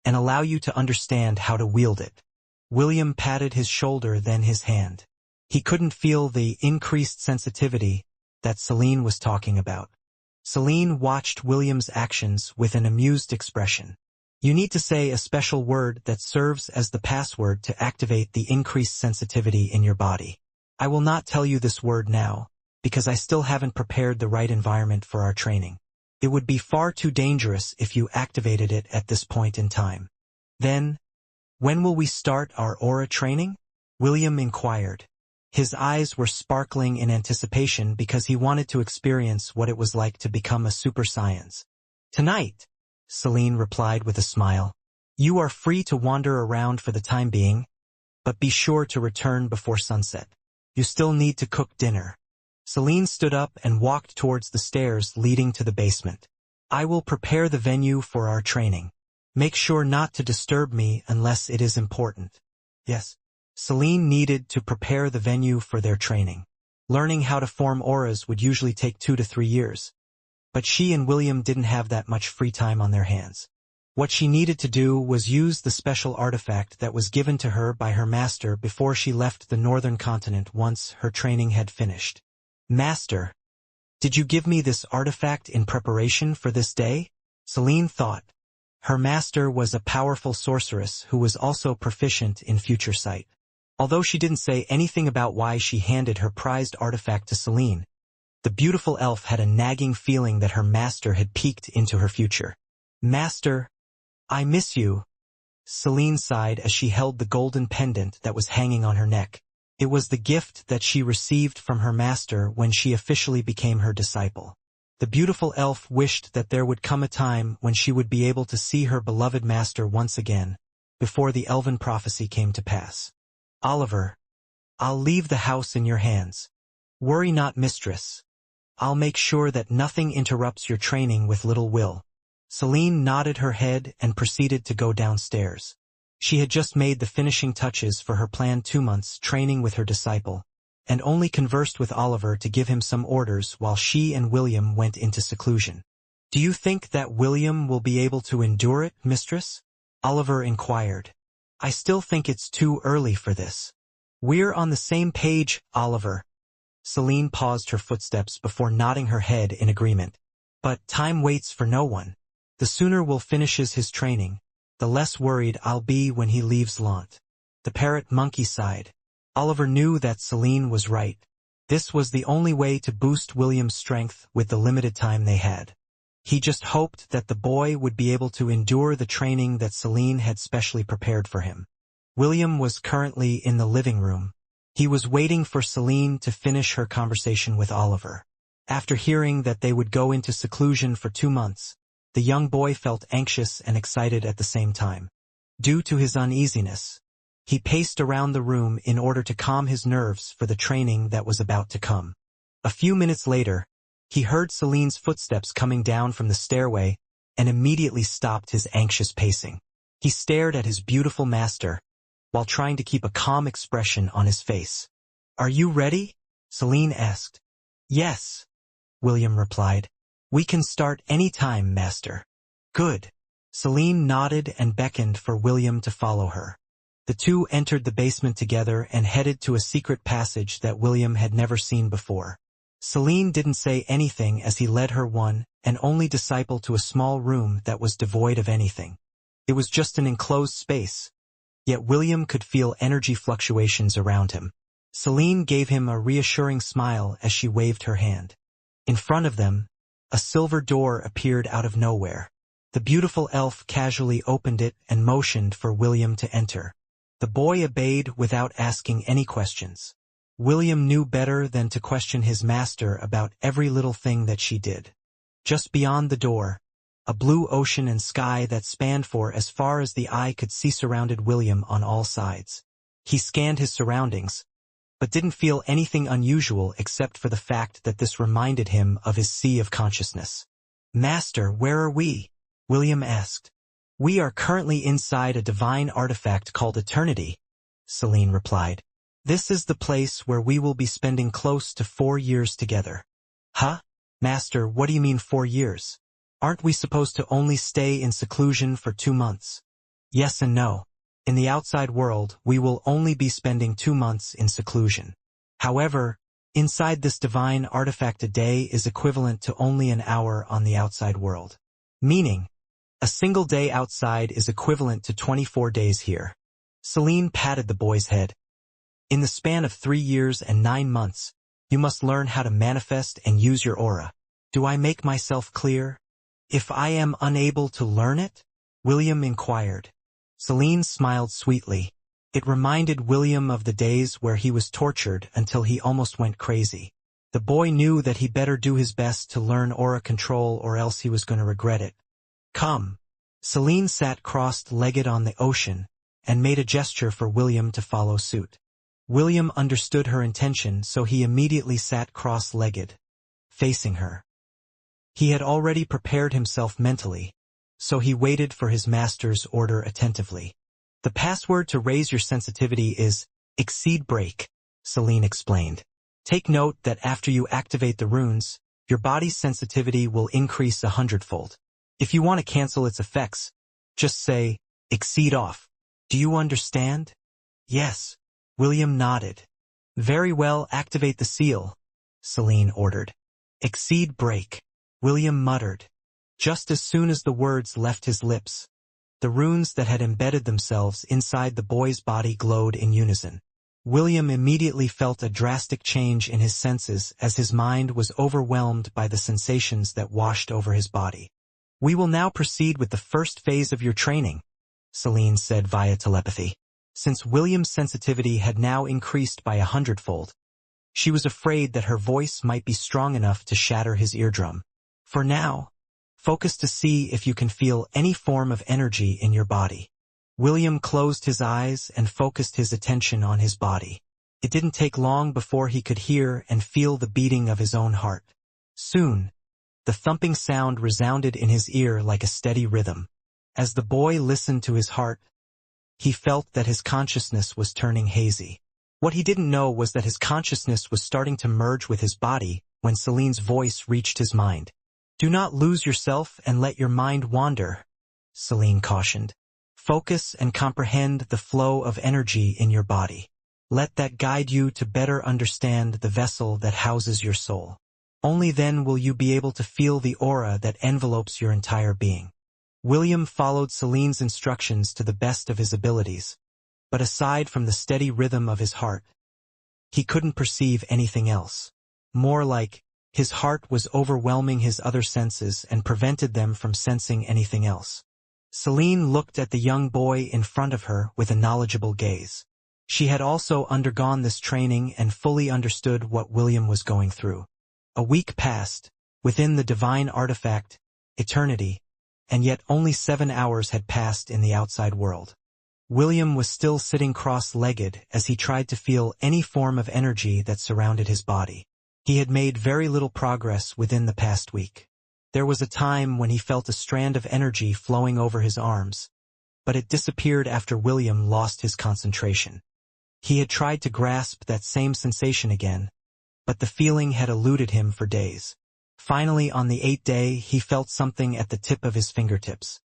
and allow you to understand how to wield it." William patted his shoulder, then his hand. He couldn't feel the increased sensitivity that Celine was talking about. Celine watched William's actions with an amused expression. "You need to say a special word that serves as the password to activate the increased sensitivity in your body. I will not tell you this word now, because I still haven't prepared the right environment for our training. It would be far too dangerous if you activated it at this point in time." "Then, when will we start our aura training?" William inquired. His eyes were sparkling in anticipation because he wanted to experience what it was like to become a Super Saiyan. "Tonight," Celine replied with a smile. "You are free to wander around for the time being, but be sure to return before sunset. You still need to cook dinner." Celine stood up and walked towards the stairs leading to the basement. "I will prepare the venue for our training. Make sure not to disturb me unless it is important." Yes. Celine needed to prepare the venue for their training. Learning how to form auras would usually take 2 to 3 years. But she and William didn't have that much free time on their hands. What she needed to do was use the special artifact that was given to her by her master before she left the northern continent once her training had finished. "Master, did you give me this artifact in preparation for this day?" Celine thought. Her master was a powerful sorceress who was also proficient in future sight. Although she didn't say anything about why she handed her prized artifact to Celine, the beautiful elf had a nagging feeling that her master had peeked into her future. "Master, I miss you," Celine sighed as she held the golden pendant that was hanging on her neck. It was the gift that she received from her master when she officially became her disciple. The beautiful elf wished that there would come a time when she would be able to see her beloved master once again, before the elven prophecy came to pass. Oliver, I'll leave the house in your hands. Worry not, mistress. I'll make sure that nothing interrupts your training with little Will. Celine nodded her head and proceeded to go downstairs. She had just made the finishing touches for her planned 2 months training with her disciple, and only conversed with Oliver to give him some orders while she and William went into seclusion. Do you think that William will be able to endure it, mistress? Oliver inquired. I still think it's too early for this. We're on the same page, Oliver. Celine paused her footsteps before nodding her head in agreement. But time waits for no one. The sooner Will finishes his training, the less worried I'll be when he leaves Lant. The parrot monkey sighed. Oliver knew that Celine was right. This was the only way to boost William's strength with the limited time they had. He just hoped that the boy would be able to endure the training that Celine had specially prepared for him. William was currently in the living room. He was waiting for Celine to finish her conversation with Oliver. After hearing that they would go into seclusion for 2 months, the young boy felt anxious and excited at the same time. Due to his uneasiness, he paced around the room in order to calm his nerves for the training that was about to come. A few minutes later, he heard Celine's footsteps coming down from the stairway and immediately stopped his anxious pacing. He stared at his beautiful master, while trying to keep a calm expression on his face. Are you ready? Celine asked. Yes, William replied. We can start any time, master. Good. Celine nodded and beckoned for William to follow her. The two entered the basement together and headed to a secret passage that William had never seen before. Celine didn't say anything as he led her one and only disciple to a small room that was devoid of anything. It was just an enclosed space, yet William could feel energy fluctuations around him. Celine gave him a reassuring smile as she waved her hand. In front of them, a silver door appeared out of nowhere. The beautiful elf casually opened it and motioned for William to enter. The boy obeyed without asking any questions. William knew better than to question his master about every little thing that she did. Just beyond the door, a blue ocean and sky that spanned for as far as the eye could see surrounded William on all sides. He scanned his surroundings, but didn't feel anything unusual except for the fact that this reminded him of his sea of consciousness. Master, where are we? William asked. We are currently inside a divine artifact called Eternity, Celine replied. This is the place where we will be spending close to 4 years together. Huh? Master, what do you mean 4 years? Aren't we supposed to only stay in seclusion for 2 months? Yes and no. In the outside world, we will only be spending 2 months in seclusion. However, inside this divine artifact a day is equivalent to only an hour on the outside world. Meaning, a single day outside is equivalent to 24 days here. Celine patted the boy's head. In the span of 3 years and 9 months, you must learn how to manifest and use your aura. Do I make myself clear? If I am unable to learn it? William inquired. Celine smiled sweetly. It reminded William of the days where he was tortured until he almost went crazy. The boy knew that he better do his best to learn aura control or else he was going to regret it. Come. Celine sat crossed-legged on the ocean and made a gesture for William to follow suit. William understood her intention, so he immediately sat cross-legged, facing her. He had already prepared himself mentally, so he waited for his master's order attentively. The password to raise your sensitivity is Exceed Break, Celine explained. Take note that after you activate the runes, your body's sensitivity will increase 100-fold. If you want to cancel its effects, just say, Exceed off. Do you understand? Yes. William nodded. Very well, activate the seal, Celine ordered. Exceed Break, William muttered. Just as soon as the words left his lips, the runes that had embedded themselves inside the boy's body glowed in unison. William immediately felt a drastic change in his senses as his mind was overwhelmed by the sensations that washed over his body. We will now proceed with the first phase of your training, Celine said via telepathy. Since William's sensitivity had now increased by 100-fold, she was afraid that her voice might be strong enough to shatter his eardrum. For now, focus to see if you can feel any form of energy in your body. William closed his eyes and focused his attention on his body. It didn't take long before he could hear and feel the beating of his own heart. Soon, the thumping sound resounded in his ear like a steady rhythm. As the boy listened to his heart, he felt that his consciousness was turning hazy. What he didn't know was that his consciousness was starting to merge with his body when Celine's voice reached his mind. "Do not lose yourself and let your mind wander," Celine cautioned. "Focus and comprehend the flow of energy in your body. Let that guide you to better understand the vessel that houses your soul. Only then will you be able to feel the aura that envelopes your entire being." William followed Celine's instructions to the best of his abilities, but aside from the steady rhythm of his heart, he couldn't perceive anything else. More like, his heart was overwhelming his other senses and prevented them from sensing anything else. Celine looked at the young boy in front of her with a knowledgeable gaze. She had also undergone this training and fully understood what William was going through. A week passed, within the divine artifact, eternity, and yet only 7 hours had passed in the outside world. William was still sitting cross-legged as he tried to feel any form of energy that surrounded his body. He had made very little progress within the past week. There was a time when he felt a strand of energy flowing over his arms, but it disappeared after William lost his concentration. He had tried to grasp that same sensation again, but the feeling had eluded him for days. Finally, on the 8th day, he felt something at the tip of his fingertips.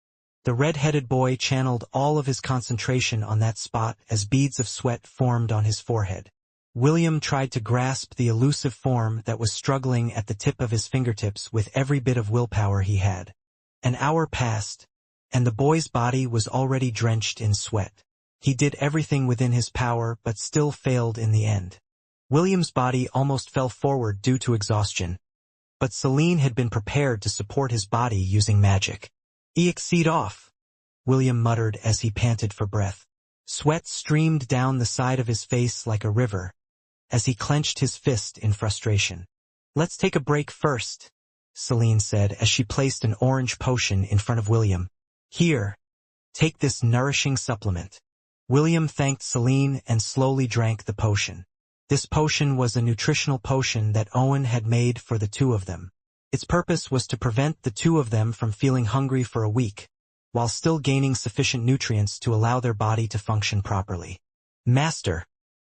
The red-headed boy channeled all of his concentration on that spot as beads of sweat formed on his forehead. William tried to grasp the elusive form that was struggling at the tip of his fingertips with every bit of willpower he had. An hour passed, and the boy's body was already drenched in sweat. He did everything within his power but still failed in the end. William's body almost fell forward due to exhaustion, but Celine had been prepared to support his body using magic. "Exceed off," William muttered as he panted for breath. Sweat streamed down the side of his face like a river, as he clenched his fist in frustration. "Let's take a break first," Celine said as she placed an orange potion in front of William. "Here, take this nourishing supplement." William thanked Celine and slowly drank the potion. This potion was a nutritional potion that Owen had made for the two of them. Its purpose was to prevent the two of them from feeling hungry for a week, while still gaining sufficient nutrients to allow their body to function properly. "Master,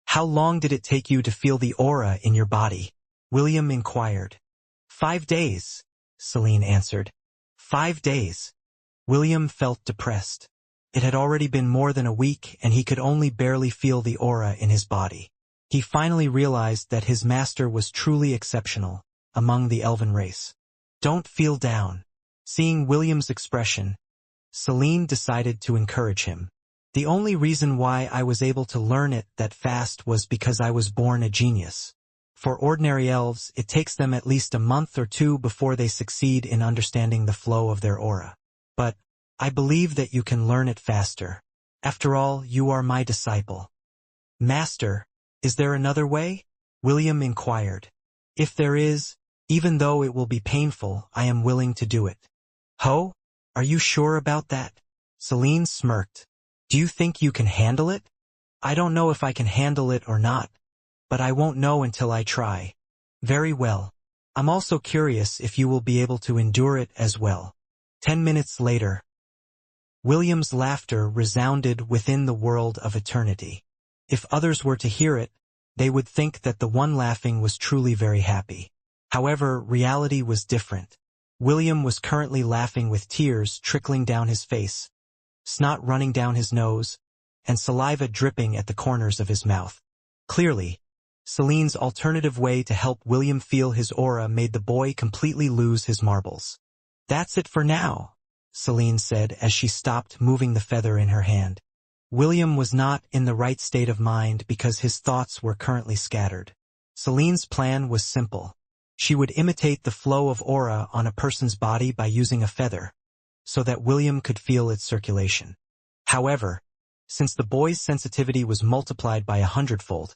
how long did it take you to feel the aura in your body?" William inquired. 5 days, Celine answered. 5 days. William felt depressed. It had already been more than a week and he could only barely feel the aura in his body. He finally realized that his master was truly exceptional among the elven race. "Don't feel down." Seeing William's expression, Celine decided to encourage him. "The only reason why I was able to learn it that fast was because I was born a genius. For ordinary elves, it takes them at least a month or two before they succeed in understanding the flow of their aura. But I believe that you can learn it faster. After all, you are my disciple." "Master, is there another way?" William inquired. "If there is, even though it will be painful, I am willing to do it." "Ho? Are you sure about that?" Celine smirked. "Do you think you can handle it?" "I don't know if I can handle it or not, but I won't know until I try." "Very well. I'm also curious if you will be able to endure it as well." 10 minutes later, William's laughter resounded within the world of eternity. If others were to hear it, they would think that the one laughing was truly very happy. However, reality was different. William was currently laughing with tears trickling down his face, snot running down his nose, and saliva dripping at the corners of his mouth. Clearly, Celine's alternative way to help William feel his aura made the boy completely lose his marbles. "That's it for now," Celine said as she stopped moving the feather in her hand. William was not in the right state of mind because his thoughts were currently scattered. Celine's plan was simple. She would imitate the flow of aura on a person's body by using a feather, so that William could feel its circulation. However, Since the boy's sensitivity was multiplied by 100-fold,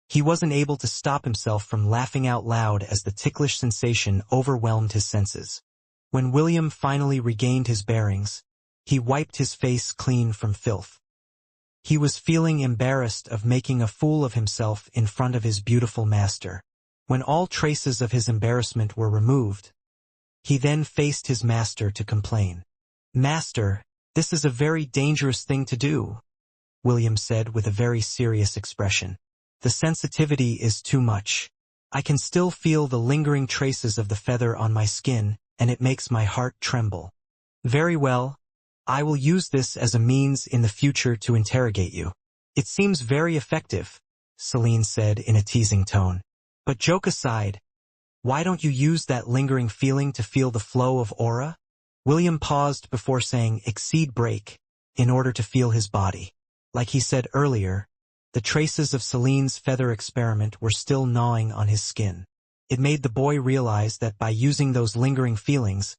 he wasn't able to stop himself from laughing out loud as the ticklish sensation overwhelmed his senses. When William finally regained his bearings, he wiped his face clean from filth. He was feeling embarrassed of making a fool of himself in front of his beautiful master. When all traces of his embarrassment were removed, he then faced his master to complain. "Master, this is a very dangerous thing to do," William said with a very serious expression. "The sensitivity is too much. I can still feel the lingering traces of the feather on my skin, and it makes my heart tremble." "Very well. I will use this as a means in the future to interrogate you." "It seems very effective," Celine said in a teasing tone. "But joke aside, why don't you use that lingering feeling to feel the flow of aura?" William paused before saying "exceed break" in order to feel his body. Like he said earlier, the traces of Celine's feather experiment were still gnawing on his skin. It made the boy realize that by using those lingering feelings,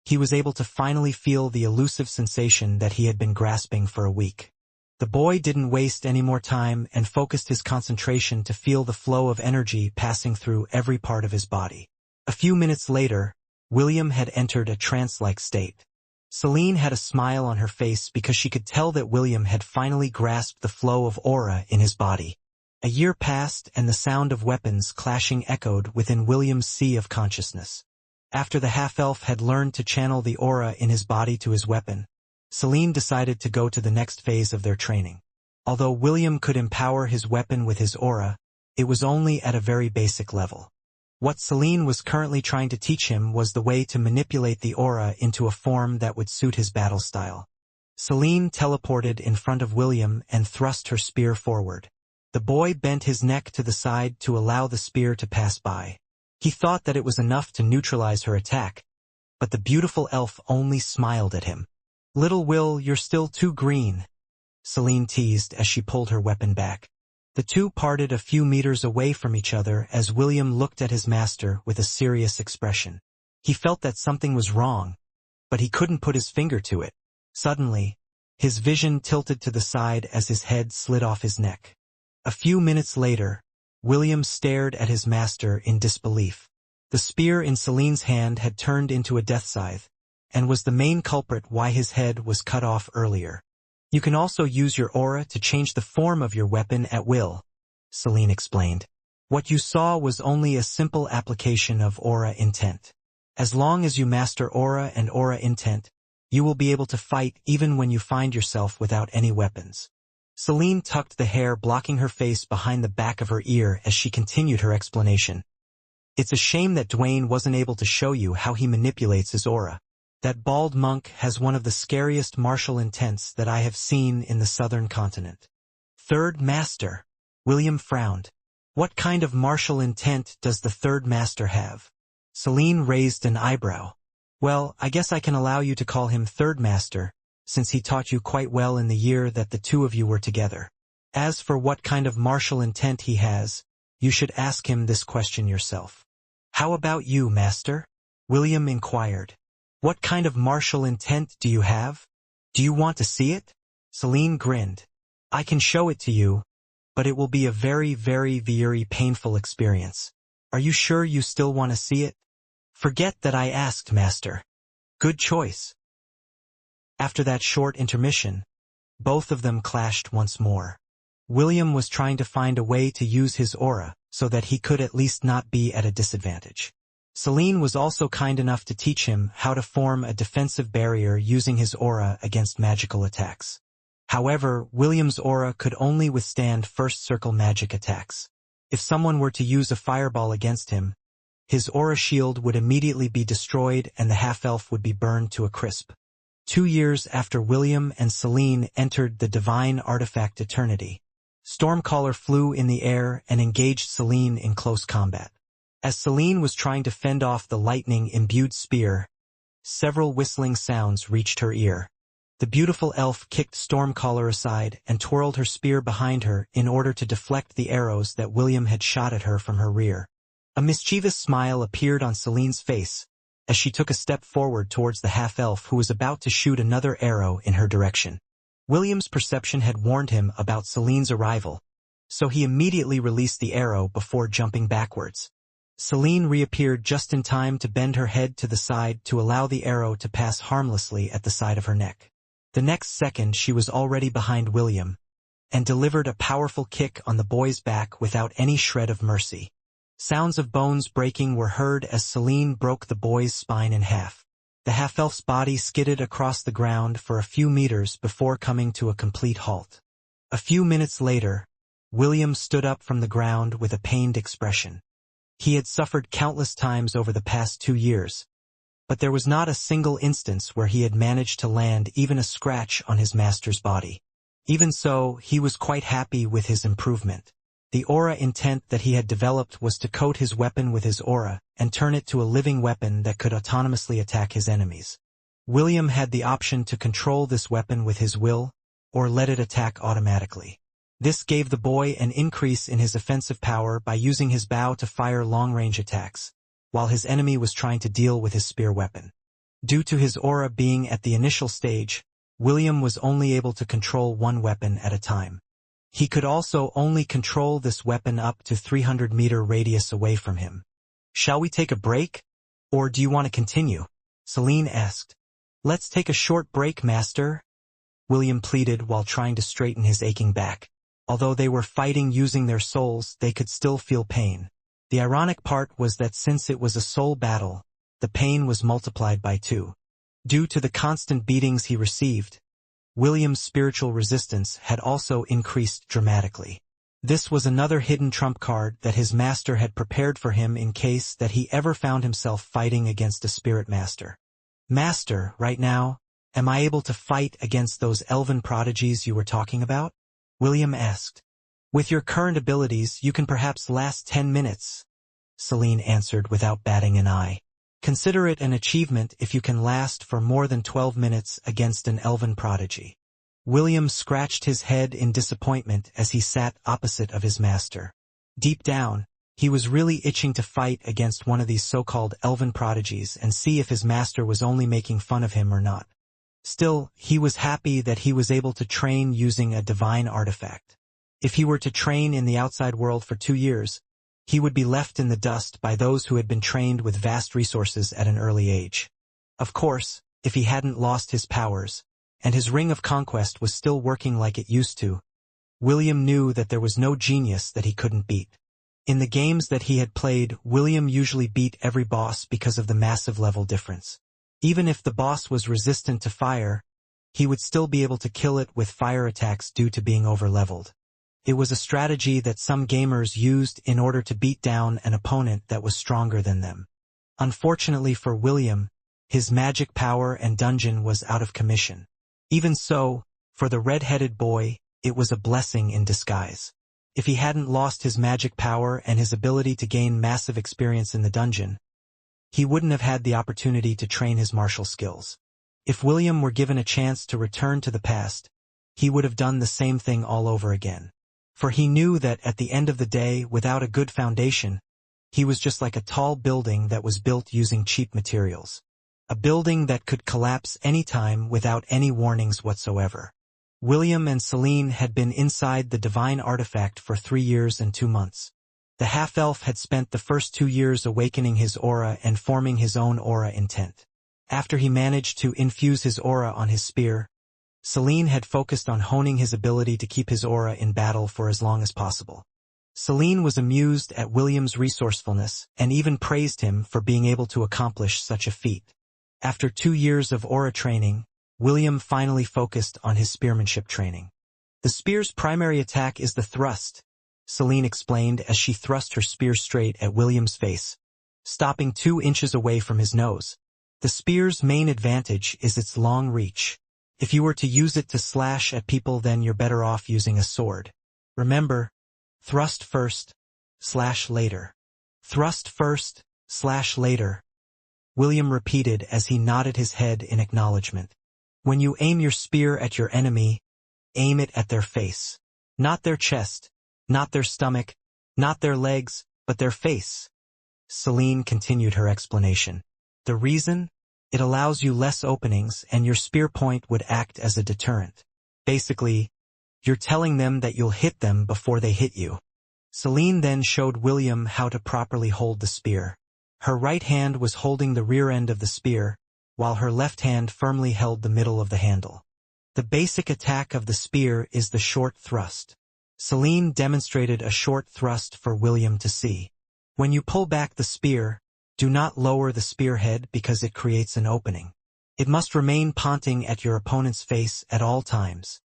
he was able to finally feel the elusive sensation that he had been grasping for a week. The boy didn't waste any more time and focused his concentration to feel the flow of energy passing through every part of his body. A few minutes later, William had entered a trance-like state. Celine had a smile on her face because she could tell that William had finally grasped the flow of aura in his body. A year passed and the sound of weapons clashing echoed within William's sea of consciousness. After the half-elf had learned to channel the aura in his body to his weapon, Celine decided to go to the next phase of their training. Although William could empower his weapon with his aura, it was only at a very basic level. What Celine was currently trying to teach him was the way to manipulate the aura into a form that would suit his battle style. Celine teleported in front of William and thrust her spear forward. The boy bent his neck to the side to allow the spear to pass by. He thought that it was enough to neutralize her attack, but the beautiful elf only smiled at him. "Little Will, you're still too green," Celine teased as she pulled her weapon back. The two parted a few meters away from each other as William looked at his master with a serious expression. He felt that something was wrong, but he couldn't put his finger to it. Suddenly, his vision tilted to the side as his head slid off his neck. A few minutes later, William stared at his master in disbelief. The spear in Celine's hand had turned into a death scythe, and was the main culprit why his head was cut off earlier. "You can also use your aura to change the form of your weapon at will," Celine explained. "What you saw was only a simple application of aura intent. As long as you master aura and aura intent, you will be able to fight even when you find yourself without any weapons." Celine tucked the hair blocking her face behind the back of her ear as she continued her explanation. "It's a shame that Dwayne wasn't able to show you how he manipulates his aura. That bald monk has one of the scariest martial intents that I have seen in the southern continent." "Third Master?" William frowned. "What kind of martial intent does the Third Master have?" Celine raised an eyebrow. "Well, I guess I can allow you to call him Third Master, since he taught you quite well in the year that the two of you were together. As for what kind of martial intent he has, you should ask him this question yourself." "How about you, Master?" William inquired. "What kind of martial intent do you have? Do you want to see it?" Celine grinned. "I can show it to you, but it will be a very, very painful experience. Are you sure you still want to see it?" "Forget that I asked, Master." "Good choice." After that short intermission, both of them clashed once more. William was trying to find a way to use his aura so that he could at least not be at a disadvantage. Celine was also kind enough to teach him how to form a defensive barrier using his aura against magical attacks. However, William's aura could only withstand first circle magic attacks. If someone were to use a fireball against him, his aura shield would immediately be destroyed and the half-elf would be burned to a crisp. 2 years after William and Celine entered the divine artifact Eternity, Stormcaller flew in the air and engaged Celine in close combat. As Celine was trying to fend off the lightning-imbued spear, several whistling sounds reached her ear. The beautiful elf kicked Stormcaller aside and twirled her spear behind her in order to deflect the arrows that William had shot at her from her rear. A mischievous smile appeared on Celine's face as she took a step forward towards the half-elf who was about to shoot another arrow in her direction. William's perception had warned him about Celine's arrival, so he immediately released the arrow before jumping backwards. Celine reappeared just in time to bend her head to the side to allow the arrow to pass harmlessly at the side of her neck. The next second she was already behind William, and delivered a powerful kick on the boy's back without any shred of mercy. Sounds of bones breaking were heard as Celine broke the boy's spine in half. The half-elf's body skidded across the ground for a few meters before coming to a complete halt. A few minutes later, William stood up from the ground with a pained expression. He had suffered countless times over the past 2 years, but there was not a single instance where he had managed to land even a scratch on his master's body. Even so, he was quite happy with his improvement. The aura intent that he had developed was to coat his weapon with his aura and turn it to a living weapon that could autonomously attack his enemies. William had the option to control this weapon with his will, or let it attack automatically. This gave the boy an increase in his offensive power by using his bow to fire long-range attacks, while his enemy was trying to deal with his spear weapon. Due to his aura being at the initial stage, William was only able to control one weapon at a time. He could also only control this weapon up to 300-meter radius away from him. "Shall we take a break? Or do you want to continue?" Celine asked. "Let's take a short break, master," William pleaded while trying to straighten his aching back. Although they were fighting using their souls, they could still feel pain. The ironic part was that since it was a soul battle, the pain was multiplied by 2. Due to the constant beatings he received, William's spiritual resistance had also increased dramatically. This was another hidden trump card that his master had prepared for him in case that he ever found himself fighting against a spirit master. "Master, right now, am I able to fight against those elven prodigies you were talking about?" William asked. "With your current abilities, you can perhaps last 10 minutes, Celine answered without batting an eye. "Consider it an achievement if you can last for more than 12 minutes against an elven prodigy." William scratched his head in disappointment as he sat opposite of his master. Deep down, he was really itching to fight against one of these so-called elven prodigies and see if his master was only making fun of him or not. Still, he was happy that he was able to train using a divine artifact. If he were to train in the outside world for 2 years, he would be left in the dust by those who had been trained with vast resources at an early age. Of course, if he hadn't lost his powers, and his ring of conquest was still working like it used to, William knew that there was no genius that he couldn't beat. In the games that he had played, William usually beat every boss because of the massive level difference. Even if the boss was resistant to fire, he would still be able to kill it with fire attacks due to being overleveled. It was a strategy that some gamers used in order to beat down an opponent that was stronger than them. Unfortunately for William, his magic power and dungeon was out of commission. Even so, for the red-headed boy, it was a blessing in disguise. If he hadn't lost his magic power and his ability to gain massive experience in the dungeon, he wouldn't have had the opportunity to train his martial skills. If William were given a chance to return to the past, he would have done the same thing all over again. For he knew that at the end of the day, without a good foundation, he was just like a tall building that was built using cheap materials. A building that could collapse anytime without any warnings whatsoever. William and Celine had been inside the divine artifact for 3 years and 2 months. The half-elf had spent the first 2 years awakening his aura and forming his own aura intent. After he managed to infuse his aura on his spear, Celine had focused on honing his ability to keep his aura in battle for as long as possible. Celine was amused at William's resourcefulness and even praised him for being able to accomplish such a feat. After 2 years of aura training, William finally focused on his spearmanship training. "The spear's primary attack is the thrust," Celine explained as she thrust her spear straight at William's face, stopping 2 inches away from his nose. "The spear's main advantage is its long reach. If you were to use it to slash at people, then you're better off using a sword. Remember, thrust first, slash later. Thrust first, slash later," William repeated as he nodded his head in acknowledgement. "When you aim your spear at your enemy, aim it at their face. Not their chest, not their stomach, not their legs, but their face." Celine continued her explanation. "The reason? It allows you less openings and your spear point would act as a deterrent. Basically, you're telling them that you'll hit them before they hit you. Celine then showed William how to properly hold the spear. Her right hand was holding the rear end of the spear, while her left hand firmly held the middle of the handle. The basic attack of the spear is the short thrust. Celine demonstrated a short thrust for William to see. When you pull back the spear, do not lower the spearhead because it creates an opening. It must remain pointing at your opponent's face at all times.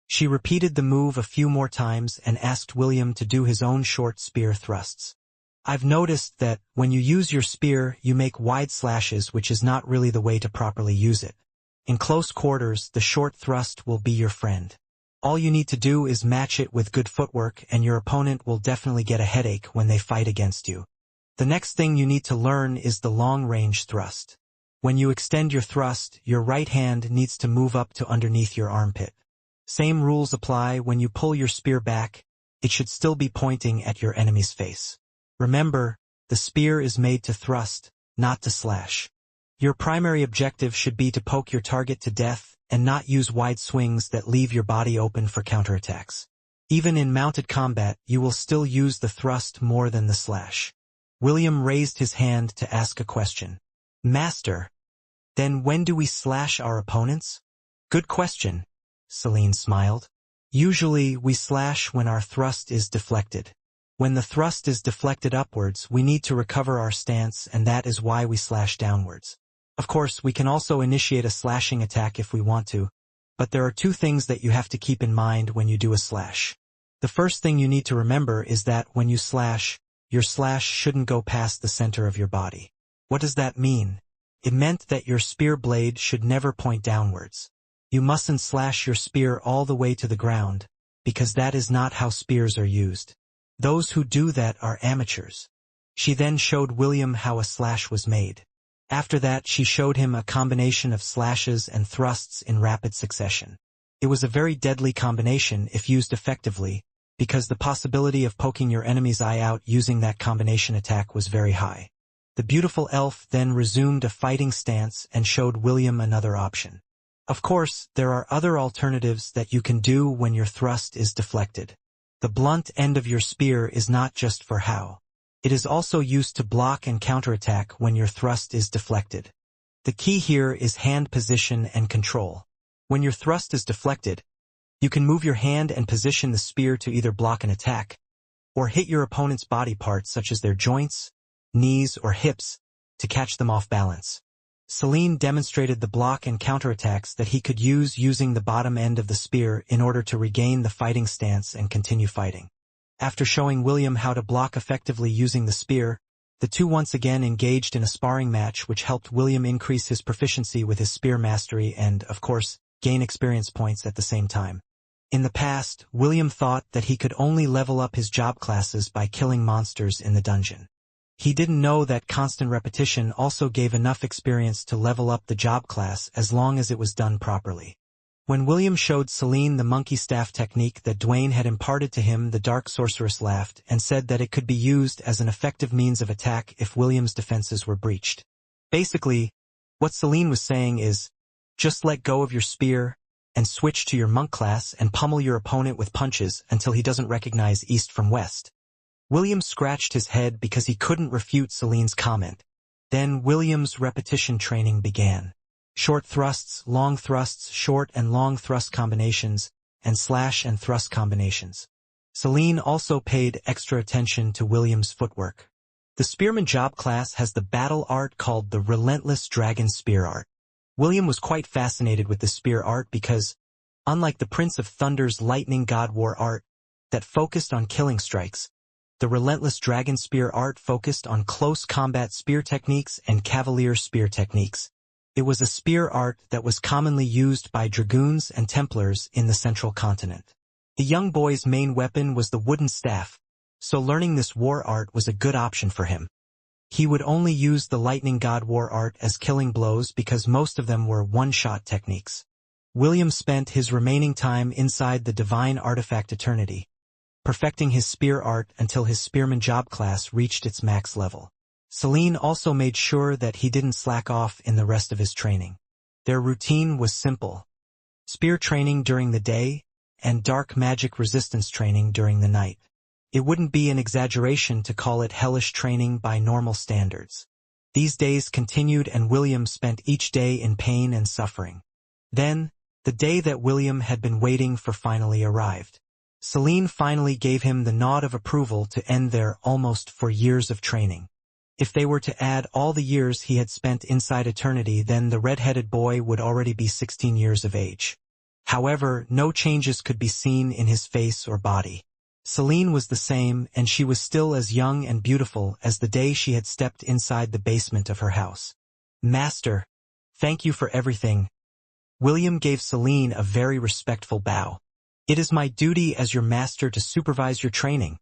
She repeated the move a few more times and asked William to do his own short spear thrusts. I've noticed that when you use your spear, you make wide slashes, which is not really the way to properly use it. In close quarters, the short thrust will be your friend. All you need to do is match it with good footwork, and your opponent will definitely get a headache when they fight against you. The next thing you need to learn is the long-range thrust. When you extend your thrust, your right hand needs to move up to underneath your armpit. Same rules apply when you pull your spear back. It should still be pointing at your enemy's face. Remember, the spear is made to thrust, not to slash. Your primary objective should be to poke your target to death and not use wide swings that leave your body open for counterattacks. Even in mounted combat, you will still use the thrust more than the slash. William raised his hand to ask a question. Master, then when do we slash our opponents? Good question. Celine smiled. Usually, we slash when our thrust is deflected. When the thrust is deflected upwards, we need to recover our stance, and that is why we slash downwards. Of course, we can also initiate a slashing attack if we want to, but there are two things that you have to keep in mind when you do a slash. The first thing you need to remember is that when you slash, your slash shouldn't go past the center of your body. What does that mean? It meant that your spear blade should never point downwards. You mustn't slash your spear all the way to the ground, because that is not how spears are used. Those who do that are amateurs. She then showed William how a slash was made. After that, she showed him a combination of slashes and thrusts in rapid succession. It was a very deadly combination if used effectively, because the possibility of poking your enemy's eye out using that combination attack was very high. The beautiful elf then resumed a fighting stance and showed William another option. Of course, there are other alternatives that you can do when your thrust is deflected. The blunt end of your spear is not just for how. It is also used to block and counterattack when your thrust is deflected. The key here is hand position and control. When your thrust is deflected, you can move your hand and position the spear to either block an attack, or hit your opponent's body parts such as their joints, knees, or hips, to catch them off balance. Celine demonstrated the block and counterattacks that he could use using the bottom end of the spear in order to regain the fighting stance and continue fighting. After showing William how to block effectively using the spear, the two once again engaged in a sparring match, which helped William increase his proficiency with his spear mastery and, of course, gain experience points at the same time. In the past, William thought that he could only level up his job classes by killing monsters in the dungeon. He didn't know that constant repetition also gave enough experience to level up the job class as long as it was done properly. When William showed Celine the monkey staff technique that Dwayne had imparted to him, the dark sorceress laughed and said that it could be used as an effective means of attack if William's defenses were breached. Basically, what Celine was saying is, just let go of your spear and switch to your monk class and pummel your opponent with punches until he doesn't recognize east from west. William scratched his head because he couldn't refute Celine's comment. Then William's repetition training began. Short thrusts, long thrusts, short and long thrust combinations, and slash and thrust combinations. Celine also paid extra attention to William's footwork. The spearman job class has the battle art called the Relentless Dragon Spear art. William was quite fascinated with the spear art because, unlike the Prince of Thunder's Lightning God War art that focused on killing strikes, the Relentless Dragon Spear art focused on close combat spear techniques and cavalier spear techniques. It was a spear art that was commonly used by dragoons and Templars in the Central Continent. The young boy's main weapon was the wooden staff, so learning this war art was a good option for him. He would only use the Lightning God War art as killing blows because most of them were one-shot techniques. William spent his remaining time inside the Divine Artifact Eternity, perfecting his spear art until his spearman job class reached its max level. Celine also made sure that he didn't slack off in the rest of his training. Their routine was simple. spear training during the day, and dark magic resistance training during the night. It wouldn't be an exaggeration to call it hellish training by normal standards. These days continued and William spent each day in pain and suffering. Then, the day that William had been waiting for finally arrived. Celine finally gave him the nod of approval to end their almost 4 years of training. If they were to add all the years he had spent inside eternity, then the red-headed boy would already be 16 years of age. However, no changes could be seen in his face or body. Celine was the same, and she was still as young and beautiful as the day she had stepped inside the basement of her house. "Master, thank you for everything." William gave Celine a very respectful bow. "It is my duty as your master to supervise your training,"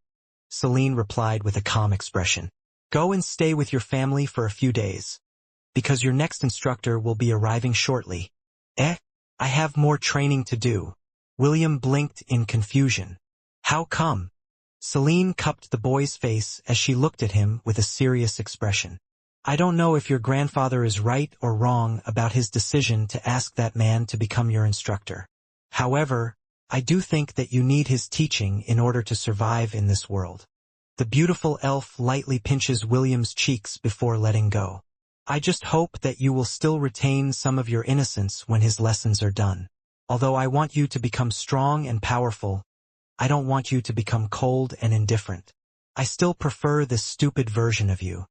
Celine replied with a calm expression. "Go and stay with your family for a few days, because your next instructor will be arriving shortly." I have more training to do." William blinked in confusion. "How come?" Celine cupped the boy's face as she looked at him with a serious expression. "I don't know if your grandfather is right or wrong about his decision to ask that man to become your instructor. However, I do think that you need his teaching in order to survive in this world." The beautiful elf lightly pinches William's cheeks before letting go. "I just hope that you will still retain some of your innocence when his lessons are done. Although I want you to become strong and powerful, I don't want you to become cold and indifferent. I still prefer this stupid version of you."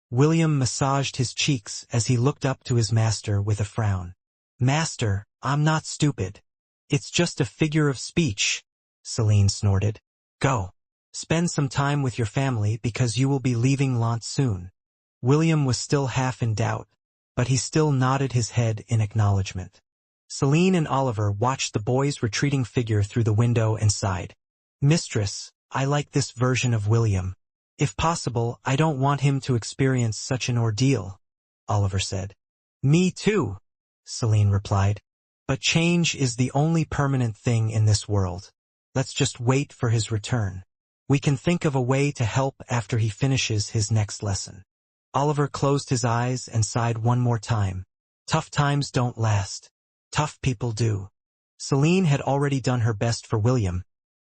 William massaged his cheeks as he looked up to his master with a frown. "Master, I'm not stupid. It's just a figure of speech," Celine snorted. "Go. Spend some time with your family because you will be leaving Lant soon." William was still half in doubt, but he still nodded his head in acknowledgement. Celine and Oliver watched the boy's retreating figure through the window and sighed. "Mistress, I like this version of William. If possible, I don't want him to experience such an ordeal," Oliver said. "Me too," Celine replied. "But change is the only permanent thing in this world. Let's just wait for his return. We can think of a way to help after he finishes his next lesson." Oliver closed his eyes and sighed one more time. Tough times don't last. Tough people do. Celine had already done her best for William.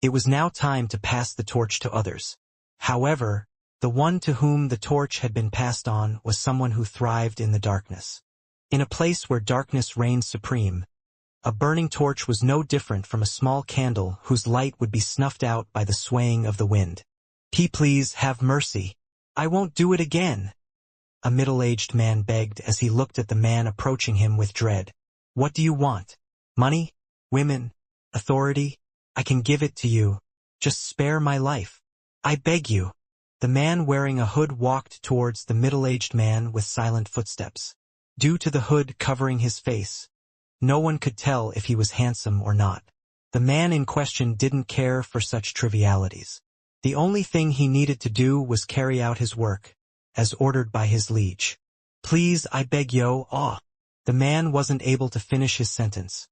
It was now time to pass the torch to others. However, the one to whom the torch had been passed on was someone who thrived in the darkness. In a place where darkness reigned supreme, a burning torch was no different from a small candle whose light would be snuffed out by the swaying of the wind. Please have mercy. I won't do it again," a middle-aged man begged as he looked at the man approaching him with dread. "What do you want? Money? Women? Authority? I can give it to you. Just spare my life. I beg you." The man wearing a hood walked towards the middle-aged man with silent footsteps. Due to the hood covering his face, no one could tell if he was handsome or not. The man in question didn't care for such trivialities. The only thing he needed to do was carry out his work, as ordered by his liege. "Please, I beg yo, ah." The man wasn't able to finish his sentence,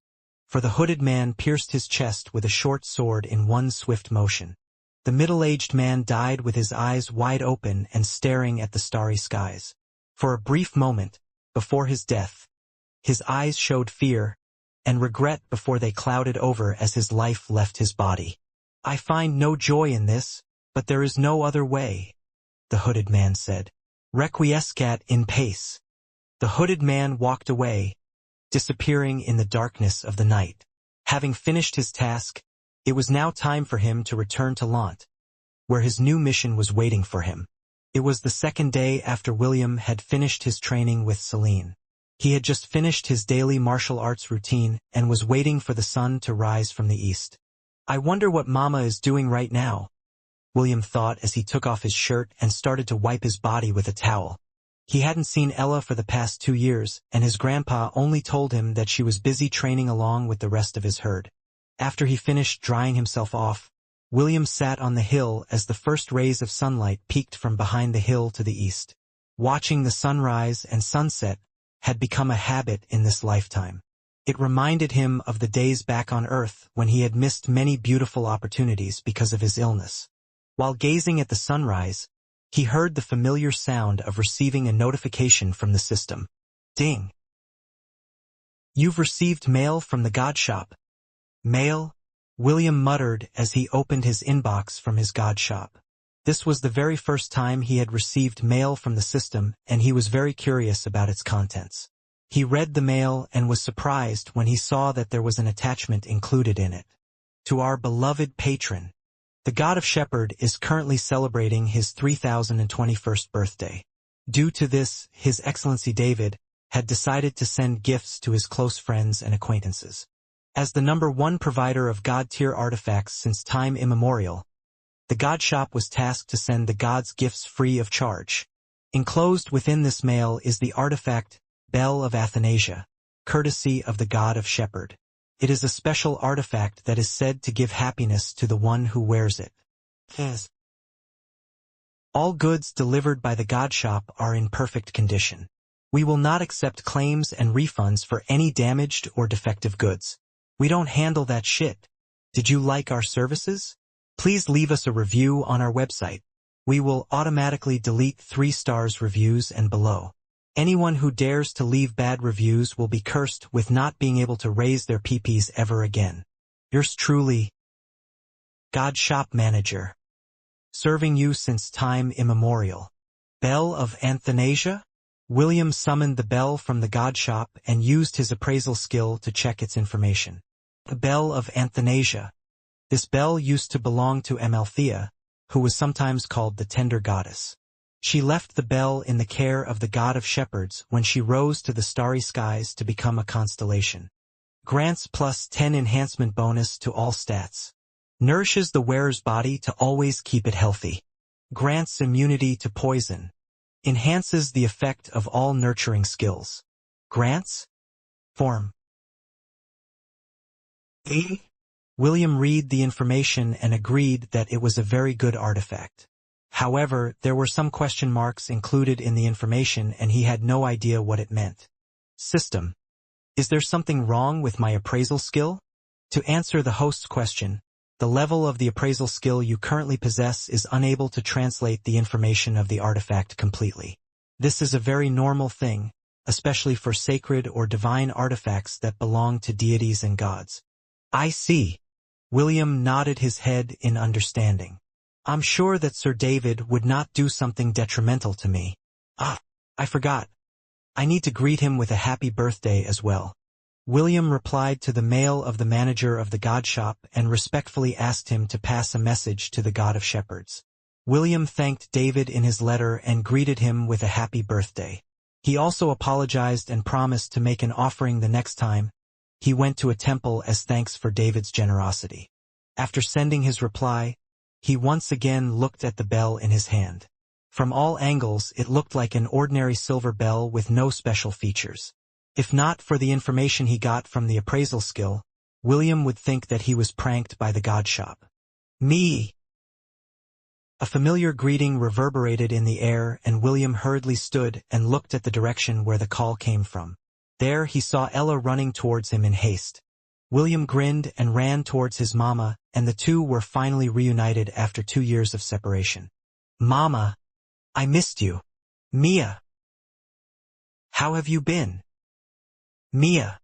for the hooded man pierced his chest with a short sword in one swift motion. The middle-aged man died with his eyes wide open and staring at the starry skies. For a brief moment, before his death, his eyes showed fear and regret before they clouded over as his life left his body. "I find no joy in this, but there is no other way," the hooded man said. "Requiescat in pace." The hooded man walked away, disappearing in the darkness of the night. Having finished his task, it was now time for him to return to Lant, where his new mission was waiting for him. It was the second day after William had finished his training with Celine. He had just finished his daily martial arts routine and was waiting for the sun to rise from the east. "I wonder what Mama is doing right now," William thought as he took off his shirt and started to wipe his body with a towel. He hadn't seen Ella for the past 2 years, and his grandpa only told him that she was busy training along with the rest of his herd. After he finished drying himself off, William sat on the hill as the first rays of sunlight peeked from behind the hill to the east. Watching the sunrise and sunset had become a habit in this lifetime. It reminded him of the days back on Earth when he had missed many beautiful opportunities because of his illness. While gazing at the sunrise, he heard the familiar sound of receiving a notification from the system. Ding! You've received mail from the god shop. Mail? William muttered as he opened his inbox from his god shop. This was the very first time he had received mail from the system, and he was very curious about its contents. He read the mail and was surprised when he saw that there was an attachment included in it. To our beloved patron. The God of Shepherd is currently celebrating his 3021st birthday. Due to this, His Excellency David had decided to send gifts to his close friends and acquaintances. As the #1 provider of God-tier artifacts since time immemorial, the God Shop was tasked to send the gods gifts free of charge. Enclosed within this mail is the artifact Bell of Athanasia, courtesy of the God of Shepherd. It is a special artifact that is said to give happiness to the one who wears it. Yes. All goods delivered by the God Shop are in perfect condition. We will not accept claims and refunds for any damaged or defective goods. We don't handle that shit. Did you like our services? Please leave us a review on our website. We will automatically delete 3 stars reviews and below. Anyone who dares to leave bad reviews will be cursed with not being able to raise their PPs ever again. Yours truly, God Shop Manager. Serving you since time immemorial. Bell of Athanasia? William summoned the bell from the God Shop and used his appraisal skill to check its information. The Bell of Athanasia. This bell used to belong to Amalthea, who was sometimes called the Tender Goddess. She left the bell in the care of the God of Shepherds when she rose to the starry skies to become a constellation. Grants +10 enhancement bonus to all stats. Nourishes the wearer's body to always keep it healthy. Grants immunity to poison. Enhances the effect of all nurturing skills. Grants? Form. William read the information and agreed that it was a very good artifact. However, there were some question marks included in the information and he had no idea what it meant. System. Is there something wrong with my appraisal skill? To answer the host's question, the level of the appraisal skill you currently possess is unable to translate the information of the artifact completely. This is a very normal thing, especially for sacred or divine artifacts that belong to deities and gods. I see. William nodded his head in understanding. I'm sure that Sir David would not do something detrimental to me. I forgot. I need to greet him with a happy birthday as well. William replied to the mail of the manager of the God Shop and respectfully asked him to pass a message to the God of Shepherds. William thanked David in his letter and greeted him with a happy birthday. He also apologized and promised to make an offering the next time he went to a temple as thanks for David's generosity. After sending his reply, he once again looked at the bell in his hand. From all angles, it looked like an ordinary silver bell with no special features. If not for the information he got from the appraisal skill, William would think that he was pranked by the God Shop. Me! A familiar greeting reverberated in the air and William hurriedly stood and looked at the direction where the call came from. There he saw Ella running towards him in haste. William grinned and ran towards his mama, and the two were finally reunited after 2 years of separation. Mama! I missed you. Mia! How have you been? Mia!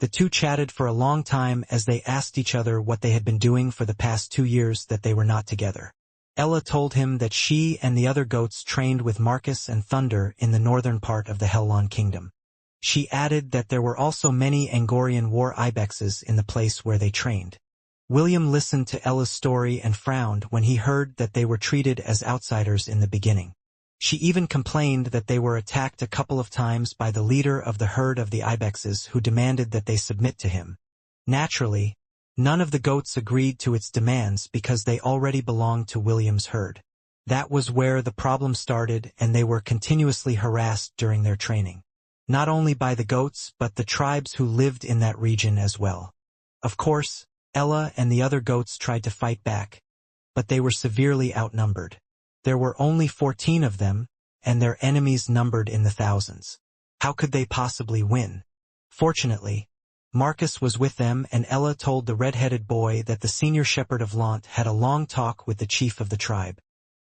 The two chatted for a long time as they asked each other what they had been doing for the past 2 years that they were not together. Ella told him that she and the other goats trained with Marcus and Thunder in the northern part of the Hellon Kingdom. She added that there were also many Angorian war ibexes in the place where they trained. William listened to Ella's story and frowned when he heard that they were treated as outsiders in the beginning. She even complained that they were attacked a couple of times by the leader of the herd of the ibexes who demanded that they submit to him. Naturally, none of the goats agreed to its demands because they already belonged to William's herd. That was where the problem started, and they were continuously harassed during their training. Not only by the goats but the tribes who lived in that region as well. Of course, Ella and the other goats tried to fight back, but they were severely outnumbered. There were only 14 of them, and their enemies numbered in the thousands. How could they possibly win? Fortunately, Marcus was with them, and Ella told the red-headed boy that the senior shepherd of Lant had a long talk with the chief of the tribe.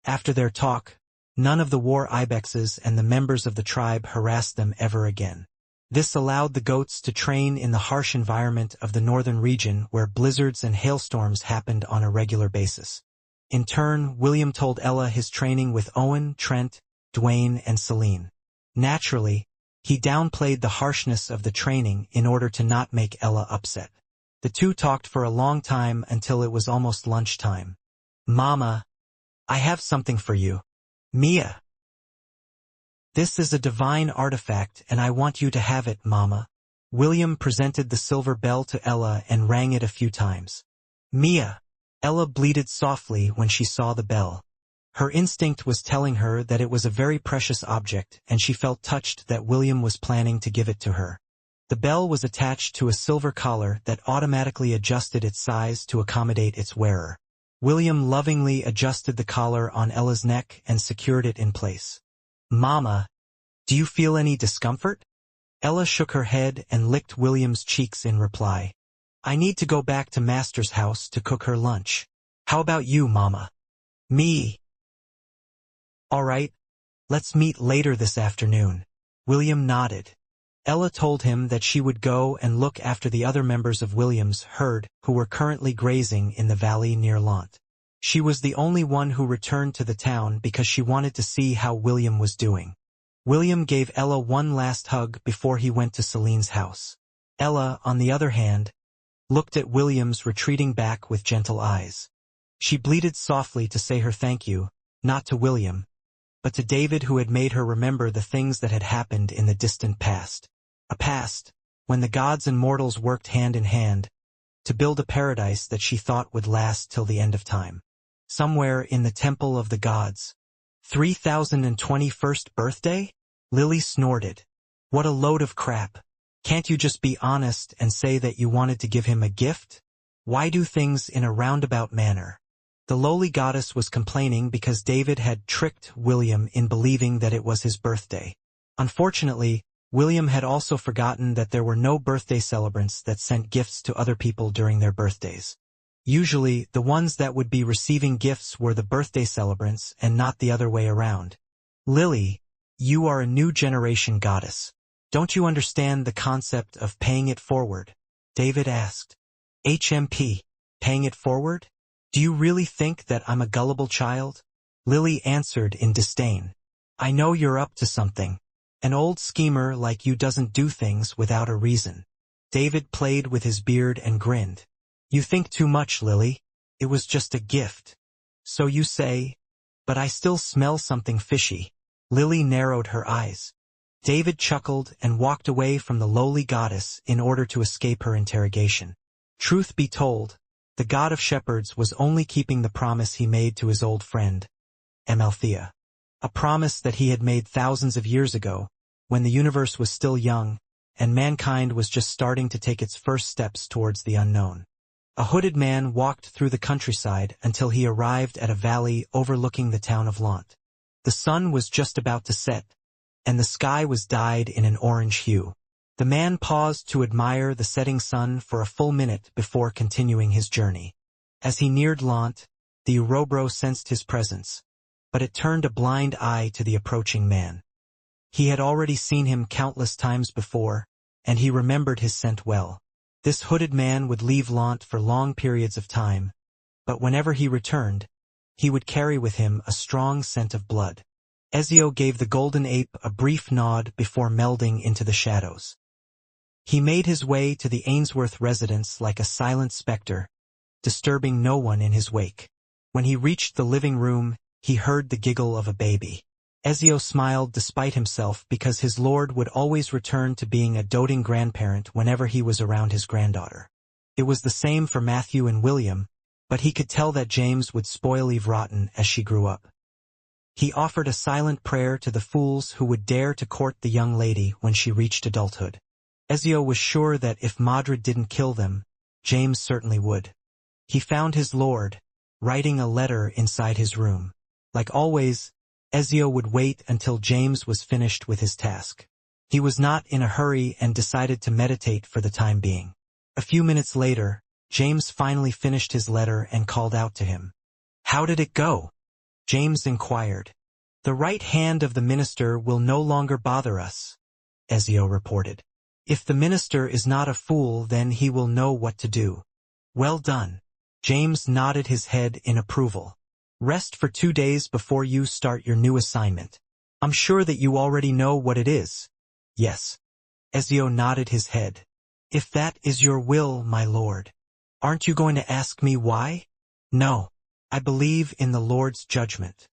After their talk, none of the war ibexes and the members of the tribe harassed them ever again. This allowed the goats to train in the harsh environment of the northern region where blizzards and hailstorms happened on a regular basis. In turn, William told Ella his training with Owen, Trent, Dwayne, and Celine. Naturally, he downplayed the harshness of the training in order to not make Ella upset. The two talked for a long time until it was almost lunchtime. "Mama, I have something for you." "Mia. This is a divine artifact and I want you to have it, Mama." William presented the silver bell to Ella and rang it a few times. "Mia." Ella bleated softly when she saw the bell. Her instinct was telling her that it was a very precious object, and she felt touched that William was planning to give it to her. The bell was attached to a silver collar that automatically adjusted its size to accommodate its wearer. William lovingly adjusted the collar on Ella's neck and secured it in place. "Mama, do you feel any discomfort?" Ella shook her head and licked William's cheeks in reply. "I need to go back to Master's house to cook her lunch. How about you, Mama?" "Me." "All right, let's meet later this afternoon." William nodded. Ella told him that she would go and look after the other members of William's herd who were currently grazing in the valley near Lant. She was the only one who returned to the town because she wanted to see how William was doing. William gave Ella one last hug before he went to Celine's house. Ella, on the other hand, looked at William's retreating back with gentle eyes. She bleated softly to say her thank you, not to William, but to David, who had made her remember the things that had happened in the distant past. A past when the gods and mortals worked hand in hand to build a paradise that she thought would last till the end of time. Somewhere in the temple of the gods. 3021st birthday? Lily snorted. What a load of crap. Can't you just be honest and say that you wanted to give him a gift? Why do things in a roundabout manner? The lowly goddess was complaining because David had tricked William in believing that it was his birthday. Unfortunately, William had also forgotten that there were no birthday celebrants that sent gifts to other people during their birthdays. Usually, the ones that would be receiving gifts were the birthday celebrants and not the other way around. "Lily, you are a new generation goddess. Don't you understand the concept of paying it forward?" David asked. "HMP, paying it forward? Do you really think that I'm a gullible child?" Lily answered in disdain. "I know you're up to something. An old schemer like you doesn't do things without a reason." David played with his beard and grinned. "You think too much, Lily. It was just a gift." "So you say, but I still smell something fishy." Lily narrowed her eyes. David chuckled and walked away from the lowly goddess in order to escape her interrogation. Truth be told, the god of shepherds was only keeping the promise he made to his old friend, Amalthea. A promise that he had made thousands of years ago, when the universe was still young, and mankind was just starting to take its first steps towards the unknown. A hooded man walked through the countryside until he arrived at a valley overlooking the town of Lant. The sun was just about to set, and the sky was dyed in an orange hue. The man paused to admire the setting sun for a full minute before continuing his journey. As he neared Lant, the Urobro sensed his presence, but it turned a blind eye to the approaching man. He had already seen him countless times before, and he remembered his scent well. This hooded man would leave Lant for long periods of time, but whenever he returned, he would carry with him a strong scent of blood. Ezio gave the golden ape a brief nod before melding into the shadows. He made his way to the Ainsworth residence like a silent specter, disturbing no one in his wake. When he reached the living room, he heard the giggle of a baby. Ezio smiled despite himself because his lord would always return to being a doting grandparent whenever he was around his granddaughter. It was the same for Matthew and William, but he could tell that James would spoil Eve rotten as she grew up. He offered a silent prayer to the fools who would dare to court the young lady when she reached adulthood. Ezio was sure that if Madrid didn't kill them, James certainly would. He found his lord, writing a letter inside his room. Like always, Ezio would wait until James was finished with his task. He was not in a hurry and decided to meditate for the time being. A few minutes later, James finally finished his letter and called out to him. "How did it go?" James inquired. "The right hand of the minister will no longer bother us," Ezio reported. If the minister is not a fool, then he will know what to do. Well done. James nodded his head in approval. Rest for 2 days before you start your new assignment. I'm sure that you already know what it is. Yes. Ezio nodded his head. If that is your will, my lord. Aren't you going to ask me why? No. I believe in the Lord's judgment.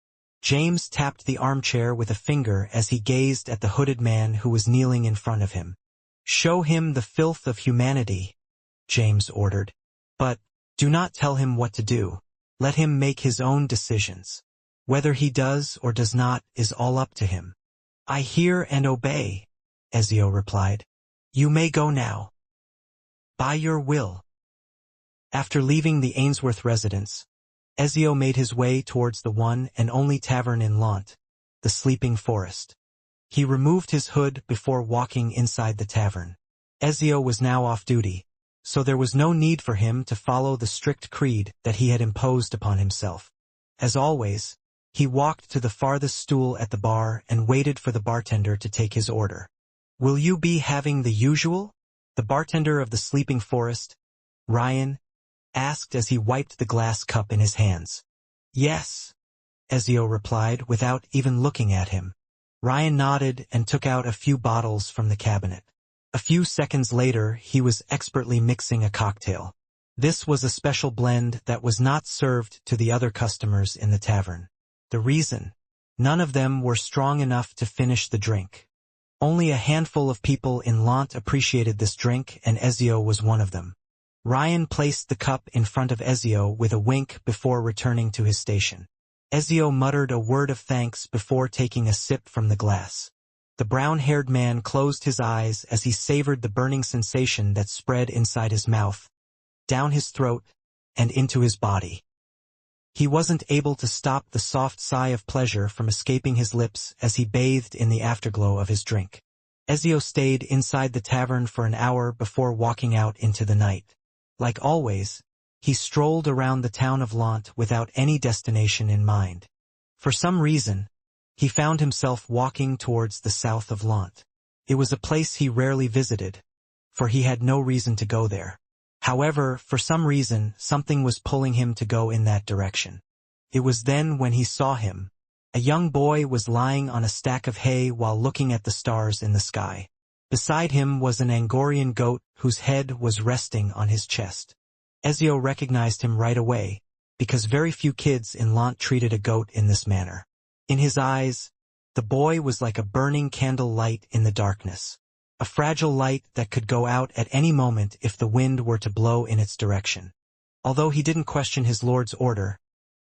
James tapped the armchair with a finger as he gazed at the hooded man who was kneeling in front of him. Show him the filth of humanity, James ordered. But do not tell him what to do. Let him make his own decisions. Whether he does or does not is all up to him. I hear and obey, Ezio replied. You may go now. By your will. After leaving the Ainsworth residence, Ezio made his way towards the one and only tavern in Lant, the Sleeping Forest. He removed his hood before walking inside the tavern. Ezio was now off duty, so there was no need for him to follow the strict creed that he had imposed upon himself. As always, he walked to the farthest stool at the bar and waited for the bartender to take his order. Will you be having the usual? The bartender of the Sleeping Forest, Ryan, asked as he wiped the glass cup in his hands. Yes, Ezio replied without even looking at him. Ryan nodded and took out a few bottles from the cabinet. A few seconds later, he was expertly mixing a cocktail. This was a special blend that was not served to the other customers in the tavern. The reason? None of them were strong enough to finish the drink. Only a handful of people in Lant appreciated this drink, and Ezio was one of them. Ryan placed the cup in front of Ezio with a wink before returning to his station. Ezio muttered a word of thanks before taking a sip from the glass. The brown-haired man closed his eyes as he savored the burning sensation that spread inside his mouth, down his throat, and into his body. He wasn't able to stop the soft sigh of pleasure from escaping his lips as he bathed in the afterglow of his drink. Ezio stayed inside the tavern for an hour before walking out into the night. Like always, he strolled around the town of Lant without any destination in mind. For some reason, he found himself walking towards the south of Lant. It was a place he rarely visited, for he had no reason to go there. However, for some reason, something was pulling him to go in that direction. It was then when he saw him. A young boy was lying on a stack of hay while looking at the stars in the sky. Beside him was an Angorian goat whose head was resting on his chest. Ezio recognized him right away, because very few kids in Lant treated a goat in this manner. In his eyes, the boy was like a burning candle light in the darkness. A fragile light that could go out at any moment if the wind were to blow in its direction. Although he didn't question his lord's order,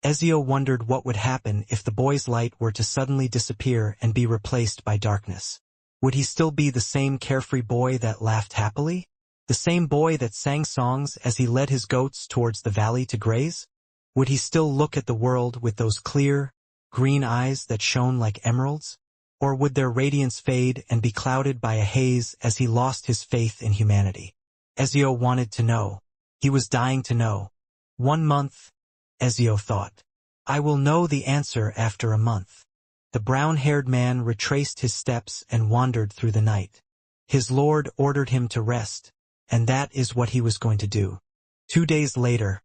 Ezio wondered what would happen if the boy's light were to suddenly disappear and be replaced by darkness. Would he still be the same carefree boy that laughed happily? The same boy that sang songs as he led his goats towards the valley to graze? Would he still look at the world with those clear, green eyes that shone like emeralds? Or would their radiance fade and be clouded by a haze as he lost his faith in humanity? Ezio wanted to know. He was dying to know. 1 month, Ezio thought. I will know the answer after a month. The brown-haired man retraced his steps and wandered through the night. His lord ordered him to rest, and that is what he was going to do. 2 days later,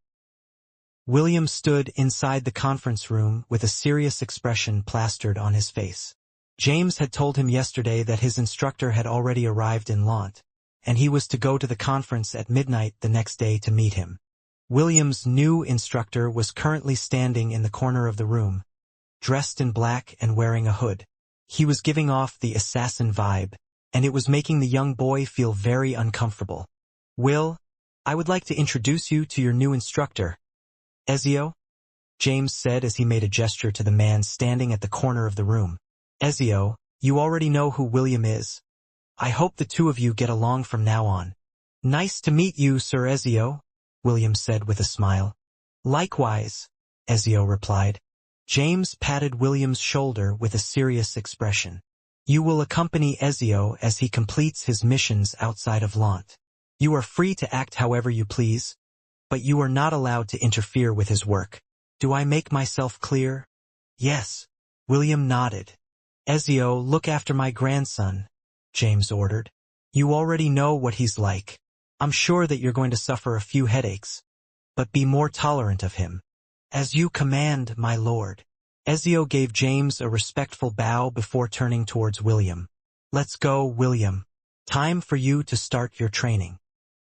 William stood inside the conference room with a serious expression plastered on his face. James had told him yesterday that his instructor had already arrived in Lant, and he was to go to the conference at midnight the next day to meet him. William's new instructor was currently standing in the corner of the room, dressed in black and wearing a hood. He was giving off the assassin vibe, and it was making the young boy feel very uncomfortable. Will, I would like to introduce you to your new instructor, Ezio, James said as he made a gesture to the man standing at the corner of the room. Ezio, you already know who William is. I hope the two of you get along from now on. Nice to meet you, Sir Ezio, William said with a smile. Likewise, Ezio replied. James patted William's shoulder with a serious expression. You will accompany Ezio as he completes his missions outside of Lant. You are free to act however you please, but you are not allowed to interfere with his work. Do I make myself clear? Yes, William nodded. Ezio, look after my grandson, James ordered. You already know what he's like. I'm sure that you're going to suffer a few headaches, but be more tolerant of him. As you command, my lord. Ezio gave James a respectful bow before turning towards William. Let's go, William. Time for you to start your training.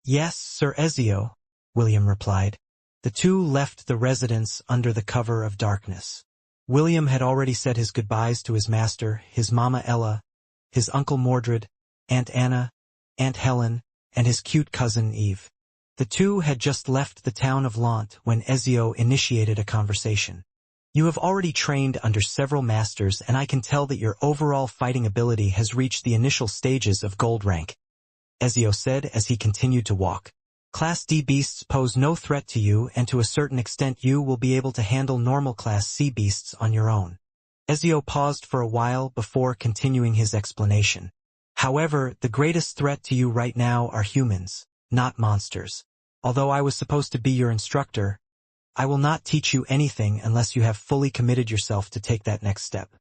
Yes, Sir Ezio, William replied. The two left the residence under the cover of darkness. William had already said his goodbyes to his master, his Mama Ella, his Uncle Mordred, Aunt Anna, Aunt Helen, and his cute cousin Eve. The two had just left the town of Lant when Ezio initiated a conversation. You have already trained under several masters, and I can tell that your overall fighting ability has reached the initial stages of gold rank, Ezio said as he continued to walk. Class D beasts pose no threat to you, and to a certain extent you will be able to handle normal Class C beasts on your own. Ezio paused for a while before continuing his explanation. However, the greatest threat to you right now are humans, not monsters. Although I was supposed to be your instructor, I will not teach you anything unless you have fully committed yourself to take that next step.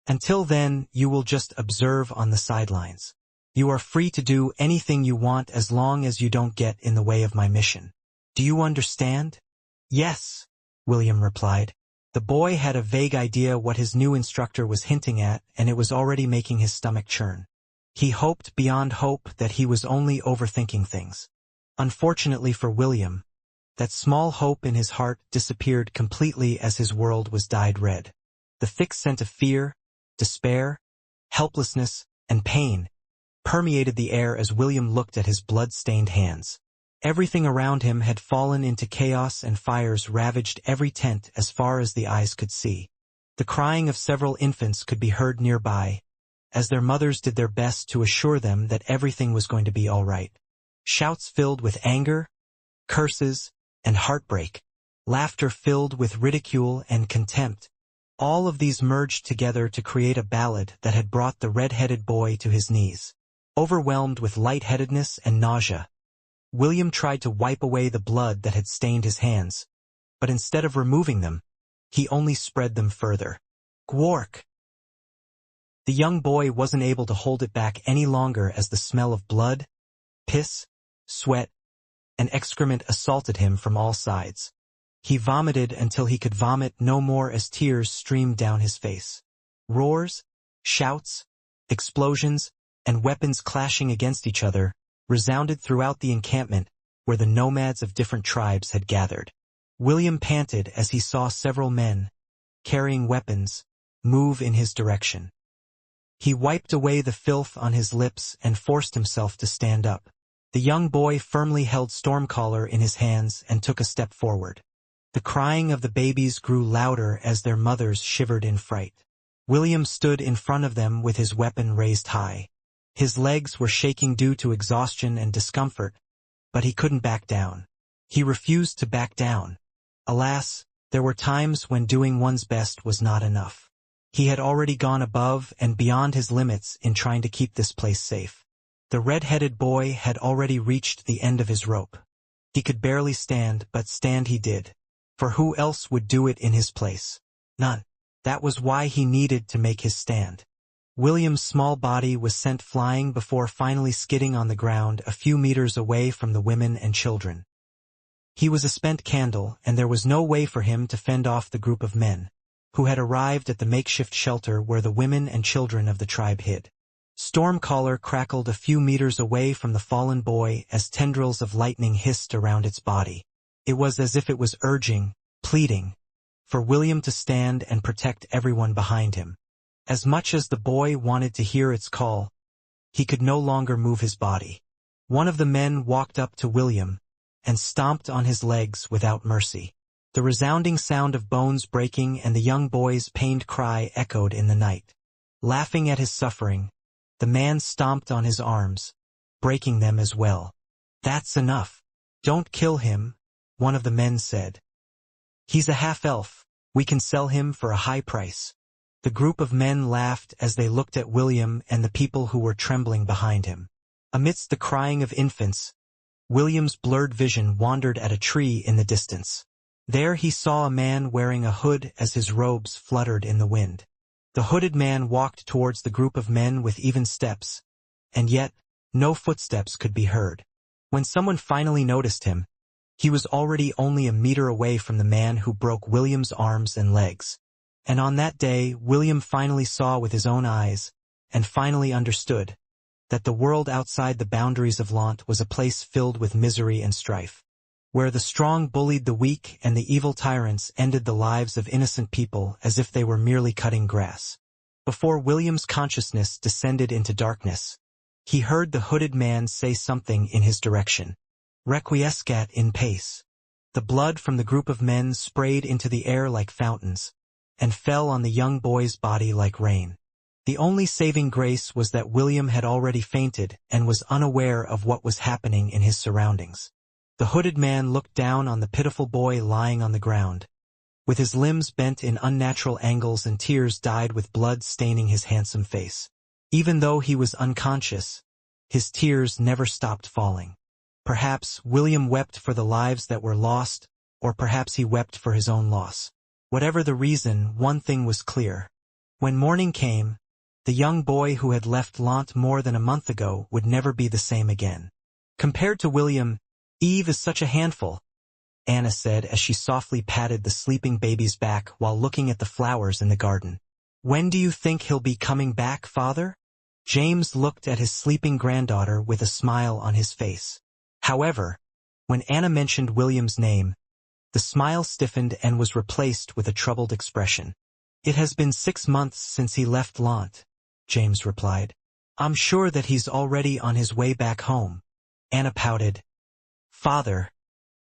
Until then, you will just observe on the sidelines. You are free to do anything you want as long as you don't get in the way of my mission. Do you understand? Yes, William replied. The boy had a vague idea what his new instructor was hinting at, and it was already making his stomach churn. He hoped beyond hope that he was only overthinking things. Unfortunately for William, that small hope in his heart disappeared completely as his world was dyed red. The thick scent of fear, despair, helplessness, and pain permeated the air as William looked at his blood-stained hands. Everything around him had fallen into chaos, and fires ravaged every tent as far as the eyes could see. The crying of several infants could be heard nearby, as their mothers did their best to assure them that everything was going to be all right. Shouts filled with anger, curses, and heartbreak, laughter filled with ridicule and contempt. All of these merged together to create a ballad that had brought the red-headed boy to his knees. Overwhelmed with lightheadedness and nausea, William tried to wipe away the blood that had stained his hands, but instead of removing them, he only spread them further. Gwark! The young boy wasn't able to hold it back any longer as the smell of blood, piss, sweat, and excrement assaulted him from all sides. He vomited until he could vomit no more as tears streamed down his face. Roars, shouts, explosions, and weapons clashing against each other resounded throughout the encampment where the nomads of different tribes had gathered. William panted as he saw several men, carrying weapons, move in his direction. He wiped away the filth on his lips and forced himself to stand up. The young boy firmly held Stormcaller in his hands and took a step forward. The crying of the babies grew louder as their mothers shivered in fright. William stood in front of them with his weapon raised high. His legs were shaking due to exhaustion and discomfort, but he couldn't back down. He refused to back down. Alas, there were times when doing one's best was not enough. He had already gone above and beyond his limits in trying to keep this place safe. The red-headed boy had already reached the end of his rope. He could barely stand, but stand he did. For who else would do it in his place? None. That was why he needed to make his stand. William's small body was sent flying before finally skidding on the ground a few meters away from the women and children. He was a spent candle, and there was no way for him to fend off the group of men who had arrived at the makeshift shelter where the women and children of the tribe hid. Stormcaller crackled a few meters away from the fallen boy as tendrils of lightning hissed around its body. It was as if it was urging, pleading, for William to stand and protect everyone behind him. As much as the boy wanted to hear its call, he could no longer move his body. One of the men walked up to William and stomped on his legs without mercy. The resounding sound of bones breaking and the young boy's pained cry echoed in the night. Laughing at his suffering, the man stomped on his arms, breaking them as well. That's enough. Don't kill him, one of the men said. He's a half-elf. We can sell him for a high price. The group of men laughed as they looked at William and the people who were trembling behind him. Amidst the crying of infants, William's blurred vision wandered at a tree in the distance. There he saw a man wearing a hood as his robes fluttered in the wind. The hooded man walked towards the group of men with even steps, and yet, No footsteps could be heard. When someone finally noticed him, he was already only a meter away from the man who broke William's arms and legs. And on that day, William finally saw with his own eyes, and finally understood, that the world outside the boundaries of Lant was a place filled with misery and strife, where the strong bullied the weak and the evil tyrants ended the lives of innocent people as if they were merely cutting grass. Before William's consciousness descended into darkness, he heard the hooded man say something in his direction. Requiescat in pace. The blood from the group of men sprayed into the air like fountains, and fell on the young boy's body like rain. The only saving grace was that William had already fainted and was unaware of what was happening in his surroundings. The hooded man looked down on the pitiful boy lying on the ground, with his limbs bent in unnatural angles and tears dyed with blood staining his handsome face. Even though he was unconscious, his tears never stopped falling. Perhaps William wept for the lives that were lost, or perhaps he wept for his own loss. Whatever the reason, one thing was clear. When morning came, the young boy who had left Lant more than a month ago would never be the same again. Compared to William, Eve is such a handful, Anna said as she softly patted the sleeping baby's back while looking at the flowers in the garden. When do you think he'll be coming back, Father? James looked at his sleeping granddaughter with a smile on his face. However, when Anna mentioned William's name, the smile stiffened and was replaced with a troubled expression. It has been 6 months since he left Lant, James replied. I'm sure that he's already on his way back home. Anna pouted. Father,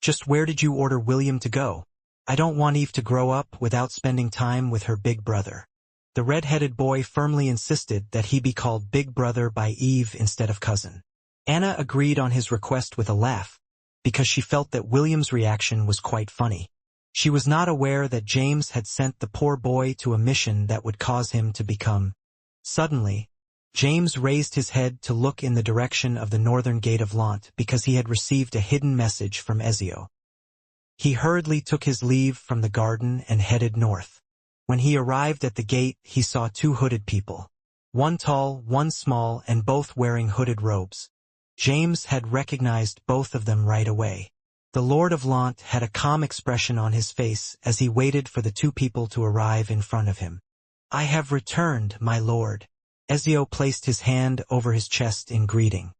just where did you order William to go? I don't want Eve to grow up without spending time with her big brother. The red-headed boy firmly insisted that he be called Big Brother by Eve instead of cousin. Anna agreed on his request with a laugh, because she felt that William's reaction was quite funny. She was not aware that James had sent the poor boy to a mission that would cause him to become. Suddenly, James raised his head to look in the direction of the northern gate of Lant because he had received a hidden message from Ezio. He hurriedly took his leave from the garden and headed north. When he arrived at the gate, he saw 2 hooded people. One tall, one small, and both wearing hooded robes. James had recognized both of them right away. The Lord of Lant had a calm expression on his face as he waited for the 2 people to arrive in front of him. I have returned, my lord. Ezio placed his hand over his chest in greeting.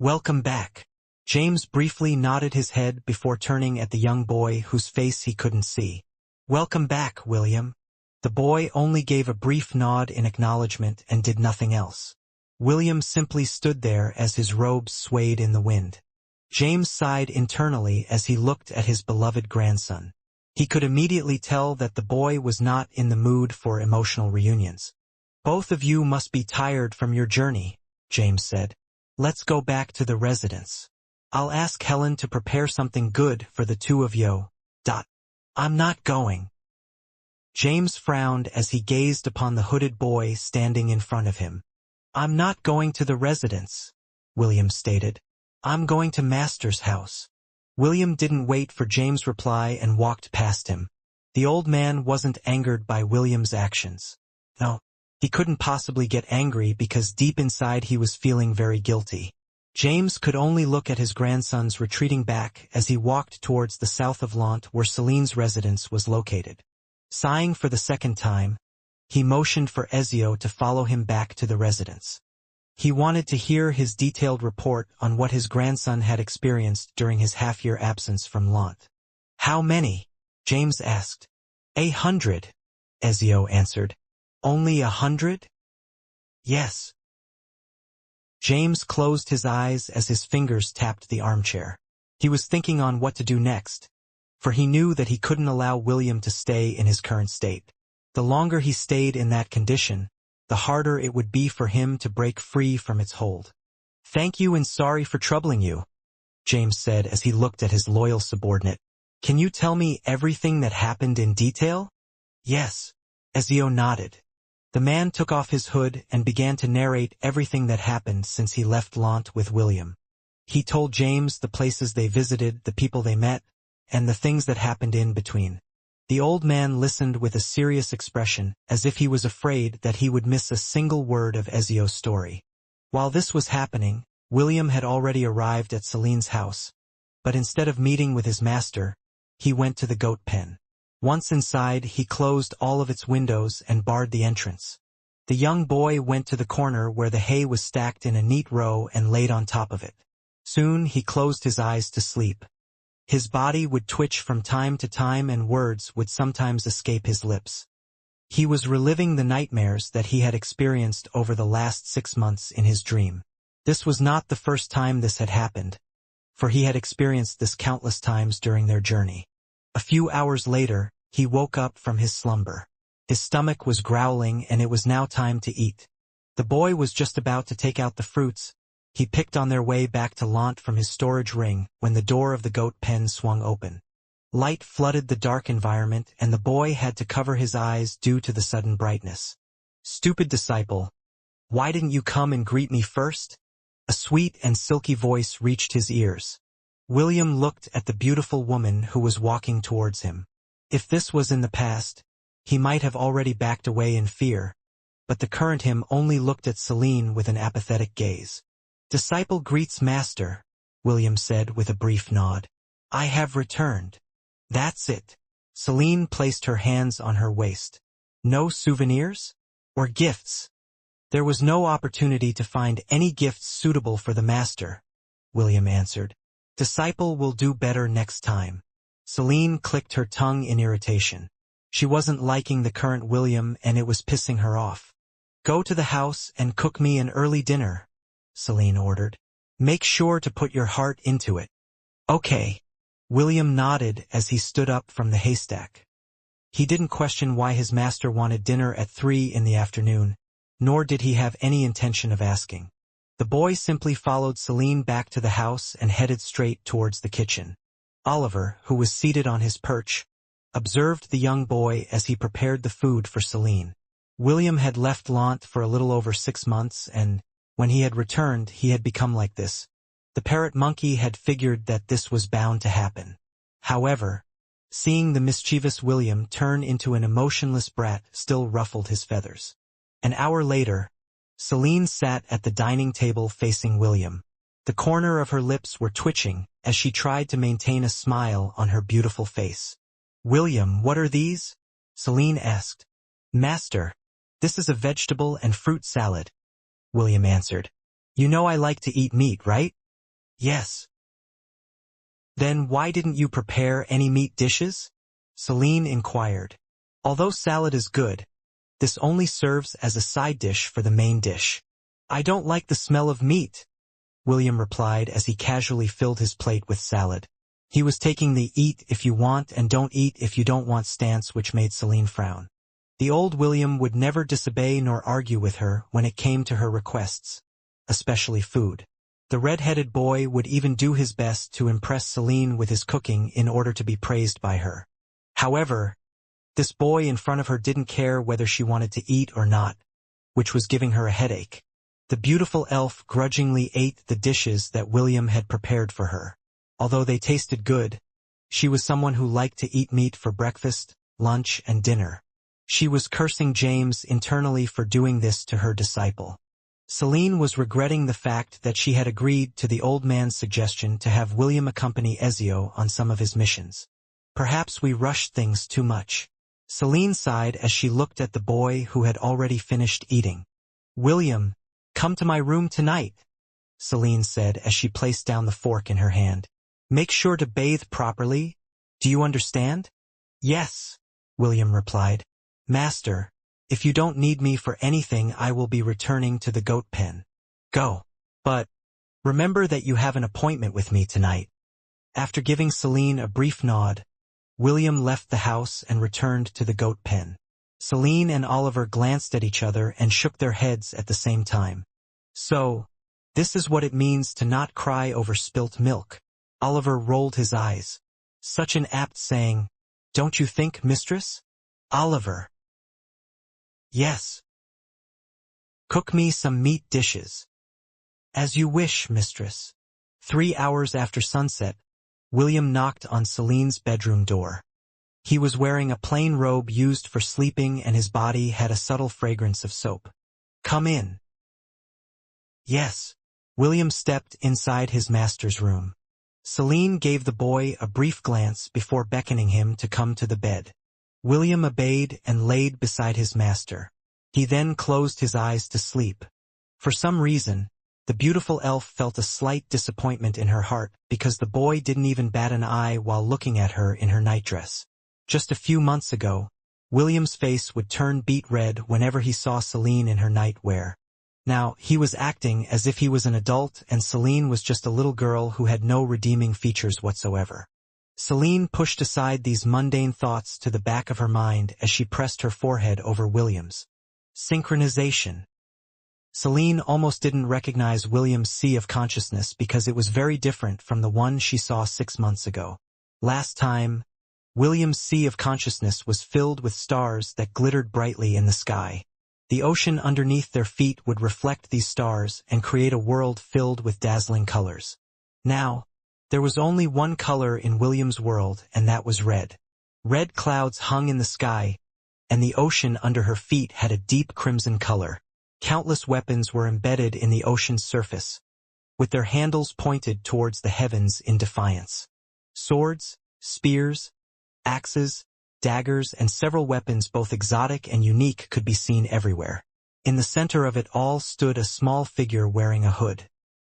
Welcome back. James briefly nodded his head before turning at the young boy whose face he couldn't see. Welcome back, William. The boy only gave a brief nod in acknowledgement and did nothing else. William simply stood there as his robes swayed in the wind. James sighed internally as he looked at his beloved grandson. He could immediately tell that the boy was not in the mood for emotional reunions. Both of you must be tired from your journey, James said. Let's go back to the residence. I'll ask Helen to prepare something good for the 2 of you. I'm not going. James frowned as he gazed upon the hooded boy standing in front of him. I'm not going to the residence, William stated. I'm going to Master's house. William didn't wait for James' reply and walked past him. The old man wasn't angered by William's actions. No, he couldn't possibly get angry because deep inside he was feeling very guilty. James could only look at his grandson's retreating back as he walked towards the south of Lant where Celine's residence was located. Sighing for the second time, he motioned for Ezio to follow him back to the residence. He wanted to hear his detailed report on what his grandson had experienced during his half-year absence from Lant. How many? James asked. 100, Ezio answered. Only 100? Yes. James closed his eyes as his fingers tapped the armchair. He was thinking on what to do next, for he knew that he couldn't allow William to stay in his current state. The longer he stayed in that condition, the harder it would be for him to break free from its hold. Thank you and sorry for troubling you, James said as he looked at his loyal subordinate. Can you tell me everything that happened in detail? Yes, Ezio nodded. The man took off his hood and began to narrate everything that happened since he left Lant with William. He told James the places they visited, the people they met, and the things that happened in between. The old man listened with a serious expression, as if he was afraid that he would miss a single word of Ezio's story. While this was happening, William had already arrived at Celine's house, but instead of meeting with his master, he went to the goat pen. Once inside, he closed all of its windows and barred the entrance. The young boy went to the corner where the hay was stacked in a neat row and laid on top of it. Soon he closed his eyes to sleep. His body would twitch from time to time and words would sometimes escape his lips. He was reliving the nightmares that he had experienced over the last 6 months in his dream. This was not the first time this had happened, for he had experienced this countless times during their journey. A few hours later, he woke up from his slumber. His stomach was growling and it was now time to eat. The boy was just about to take out the fruits he picked on their way back to Lant from his storage ring when the door of the goat pen swung open. Light flooded the dark environment and the boy had to cover his eyes due to the sudden brightness. "Stupid disciple, why didn't you come and greet me first?" A sweet and silky voice reached his ears. William looked at the beautiful woman who was walking towards him. If this was in the past, he might have already backed away in fear, but the current him only looked at Celine with an apathetic gaze. "Disciple greets master," William said with a brief nod. "I have returned." "That's it." Celine placed her hands on her waist. "No souvenirs? Or gifts?" "There was no opportunity to find any gifts suitable for the master," William answered. "Disciple will do better next time." Celine clicked her tongue in irritation. She wasn't liking the current William and it was pissing her off. "Go to the house and cook me an early dinner," Celine ordered. "Make sure to put your heart into it." "Okay." William nodded as he stood up from the haystack. He didn't question why his master wanted dinner at 3 in the afternoon, nor did he have any intention of asking. The boy simply followed Celine back to the house and headed straight towards the kitchen. Oliver, who was seated on his perch, observed the young boy as he prepared the food for Celine. William had left Lant for a little over 6 months and, when he had returned, he had become like this. The parrot monkey had figured that this was bound to happen. However, seeing the mischievous William turn into an emotionless brat still ruffled his feathers. An hour later, Celine sat at the dining table facing William. The corner of her lips were twitching as she tried to maintain a smile on her beautiful face. "William, what are these?" Celine asked. "Master, this is a vegetable and fruit salad," William answered. "You know I like to eat meat, right?" "Yes." "Then why didn't you prepare any meat dishes?" Celine inquired. "Although salad is good, this only serves as a side dish for the main dish." "I don't like the smell of meat," William replied as he casually filled his plate with salad. He was taking the eat if you want and don't eat if you don't want stance, which made Celine frown. The old William would never disobey nor argue with her when it came to her requests, especially food. The red-headed boy would even do his best to impress Celine with his cooking in order to be praised by her. However, this boy in front of her didn't care whether she wanted to eat or not, which was giving her a headache. The beautiful elf grudgingly ate the dishes that William had prepared for her. Although they tasted good, she was someone who liked to eat meat for breakfast, lunch, and dinner. She was cursing James internally for doing this to her disciple. Celine was regretting the fact that she had agreed to the old man's suggestion to have William accompany Ezio on some of his missions. "Perhaps we rushed things too much," Celine sighed as she looked at the boy who had already finished eating. "William, come to my room tonight," Celine said as she placed down the fork in her hand. "Make sure to bathe properly. Do you understand?" "Yes," William replied. "Master, if you don't need me for anything, I will be returning to the goat pen." "Go. But remember that you have an appointment with me tonight." After giving Celine a brief nod, William left the house and returned to the goat pen. Celine and Oliver glanced at each other and shook their heads at the same time. "So, this is what it means to not cry over spilt milk." Oliver rolled his eyes. "Such an apt saying, don't you think, mistress?" "Oliver." "Yes." "Cook me some meat dishes." "As you wish, mistress." 3 hours after sunset, William knocked on Celine's bedroom door. He was wearing a plain robe used for sleeping and his body had a subtle fragrance of soap. "Come in." "Yes." William stepped inside his master's room. Celine gave the boy a brief glance before beckoning him to come to the bed. William obeyed and laid beside his master. He then closed his eyes to sleep. For some reason, the beautiful elf felt a slight disappointment in her heart because the boy didn't even bat an eye while looking at her in her nightdress. Just a few months ago, William's face would turn beet red whenever he saw Celine in her nightwear. Now, he was acting as if he was an adult and Celine was just a little girl who had no redeeming features whatsoever. Celine pushed aside these mundane thoughts to the back of her mind as she pressed her forehead over William's. Synchronization. Celine almost didn't recognize William's sea of consciousness because it was very different from the one she saw 6 months ago. Last time, William's sea of consciousness was filled with stars that glittered brightly in the sky. The ocean underneath their feet would reflect these stars and create a world filled with dazzling colors. Now, there was only one color in William's world, and that was red. Red clouds hung in the sky, and the ocean under her feet had a deep crimson color. Countless weapons were embedded in the ocean's surface, with their handles pointed towards the heavens in defiance. Swords, spears, axes, daggers, and several weapons both exotic and unique could be seen everywhere. In the center of it all stood a small figure wearing a hood.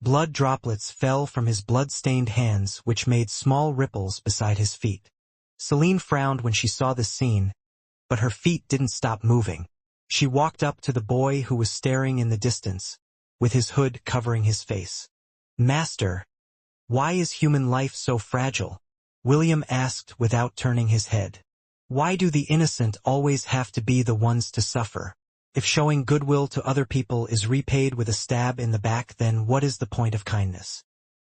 Blood droplets fell from his blood-stained hands, which made small ripples beside his feet. Celine frowned when she saw this scene, but her feet didn't stop moving. She walked up to the boy who was staring in the distance, with his hood covering his face. "Master, why is human life so fragile?" William asked without turning his head. "Why do the innocent always have to be the ones to suffer? If showing goodwill to other people is repaid with a stab in the back, then what is the point of kindness?"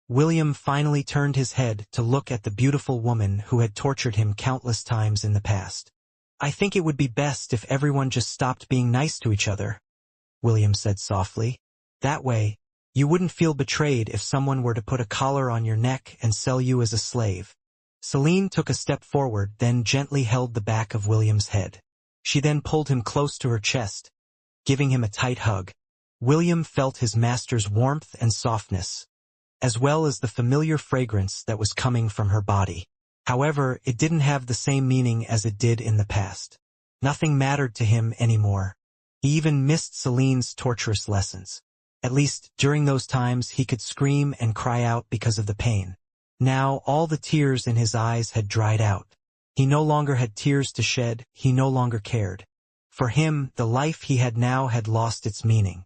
William finally turned his head to look at the beautiful woman who had tortured him countless times in the past. "I think it would be best if everyone just stopped being nice to each other," William said softly. "That way, you wouldn't feel betrayed if someone were to put a collar on your neck and sell you as a slave." Celine took a step forward, then gently held the back of William's head. She then pulled him close to her chest, giving him a tight hug. William felt his master's warmth and softness, as well as the familiar fragrance that was coming from her body. However, it didn't have the same meaning as it did in the past. Nothing mattered to him anymore. He even missed Celine's torturous lessons. At least, during those times, he could scream and cry out because of the pain. Now, all the tears in his eyes had dried out. He no longer had tears to shed, he no longer cared. For him, the life he had now had lost its meaning.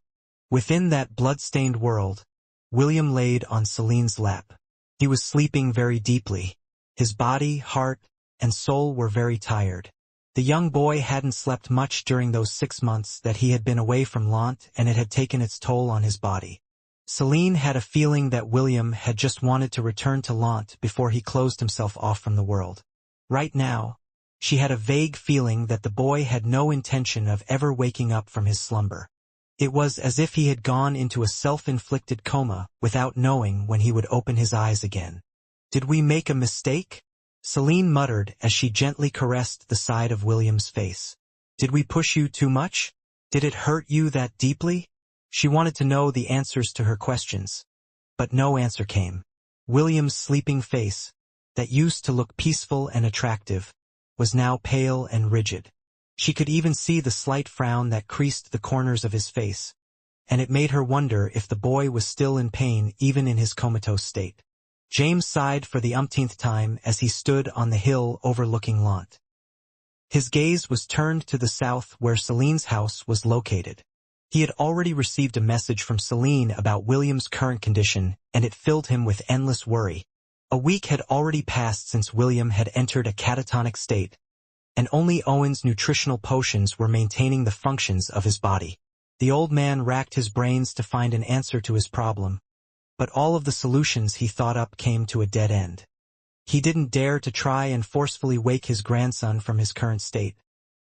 Within that blood-stained world, William laid on Celine's lap. He was sleeping very deeply. His body, heart, and soul were very tired. The young boy hadn't slept much during those 6 months that he had been away from Lant, and it had taken its toll on his body. Celine had a feeling that William had just wanted to return to Lant before he closed himself off from the world. Right now, she had a vague feeling that the boy had no intention of ever waking up from his slumber. It was as if he had gone into a self-inflicted coma without knowing when he would open his eyes again. "Did we make a mistake?" Celine muttered as she gently caressed the side of William's face. "Did we push you too much? Did it hurt you that deeply?" She wanted to know the answers to her questions, but no answer came. William's sleeping face, that used to look peaceful and attractive, was now pale and rigid. She could even see the slight frown that creased the corners of his face, and it made her wonder if the boy was still in pain even in his comatose state. James sighed for the umpteenth time as he stood on the hill overlooking Lant. His gaze was turned to the south where Celine's house was located. He had already received a message from Celine about William's current condition, and it filled him with endless worry. A week had already passed since William had entered a catatonic state, and only Owen's nutritional potions were maintaining the functions of his body. The old man racked his brains to find an answer to his problem, but all of the solutions he thought up came to a dead end. He didn't dare to try and forcefully wake his grandson from his current state,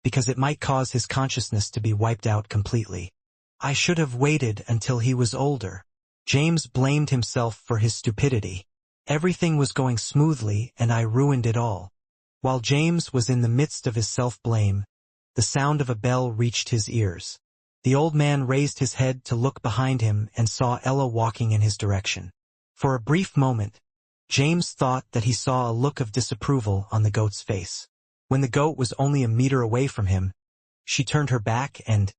because it might cause his consciousness to be wiped out completely. "I should have waited until he was older." James blamed himself for his stupidity. "Everything was going smoothly, and I ruined it all." While James was in the midst of his self-blame, the sound of a bell reached his ears. The old man raised his head to look behind him and saw Ella walking in his direction. For a brief moment, James thought that he saw a look of disapproval on the goat's face. When the goat was only a meter away from him, she turned her back and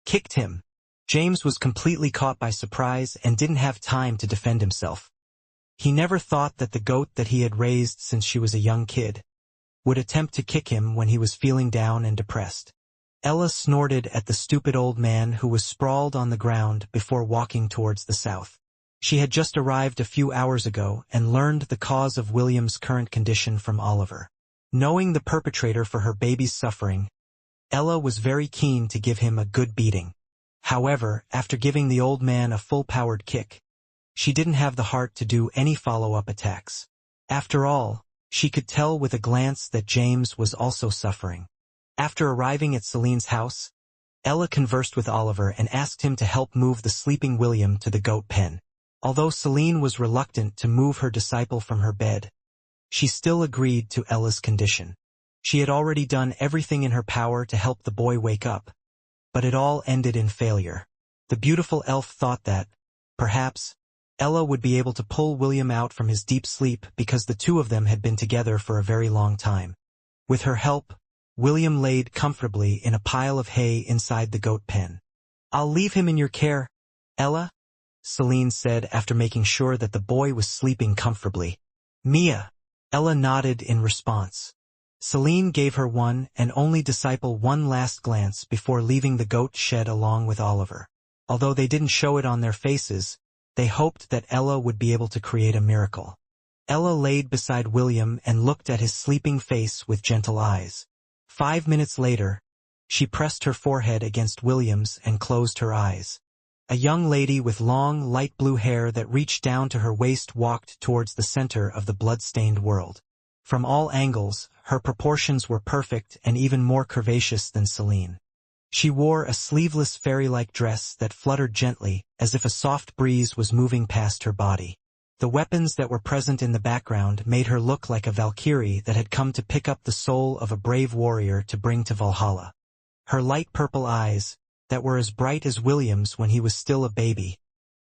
kicked him. James was completely caught by surprise and didn't have time to defend himself. He never thought that the goat that he had raised since she was a young kid would attempt to kick him when he was feeling down and depressed. Ella snorted at the stupid old man who was sprawled on the ground before walking towards the south. She had just arrived a few hours ago and learned the cause of William's current condition from Oliver. Knowing the perpetrator for her baby's suffering, Ella was very keen to give him a good beating. However, after giving the old man a full-powered kick, she didn't have the heart to do any follow-up attacks. After all, she could tell with a glance that James was also suffering. After arriving at Celine's house, Ella conversed with Oliver and asked him to help move the sleeping William to the goat pen. Although Celine was reluctant to move her disciple from her bed, she still agreed to Ella's condition. She had already done everything in her power to help the boy wake up, but it all ended in failure. The beautiful elf thought that, perhaps, Ella would be able to pull William out from his deep sleep because the two of them had been together for a very long time. With her help, William laid comfortably in a pile of hay inside the goat pen. "I'll leave him in your care, Ella," Celine said after making sure that the boy was sleeping comfortably. "Mia," Ella nodded in response. Celine gave her one and only disciple one last glance before leaving the goat shed along with Oliver. Although they didn't show it on their faces, they hoped that Ella would be able to create a miracle. Ella laid beside William and looked at his sleeping face with gentle eyes. 5 minutes later, she pressed her forehead against William's and closed her eyes. A young lady with long, light blue hair that reached down to her waist walked towards the center of the blood-stained world. From all angles, her proportions were perfect and even more curvaceous than Celine. She wore a sleeveless fairy-like dress that fluttered gently, as if a soft breeze was moving past her body. The weapons that were present in the background made her look like a valkyrie that had come to pick up the soul of a brave warrior to bring to Valhalla. Her light purple eyes, that were as bright as William's when he was still a baby,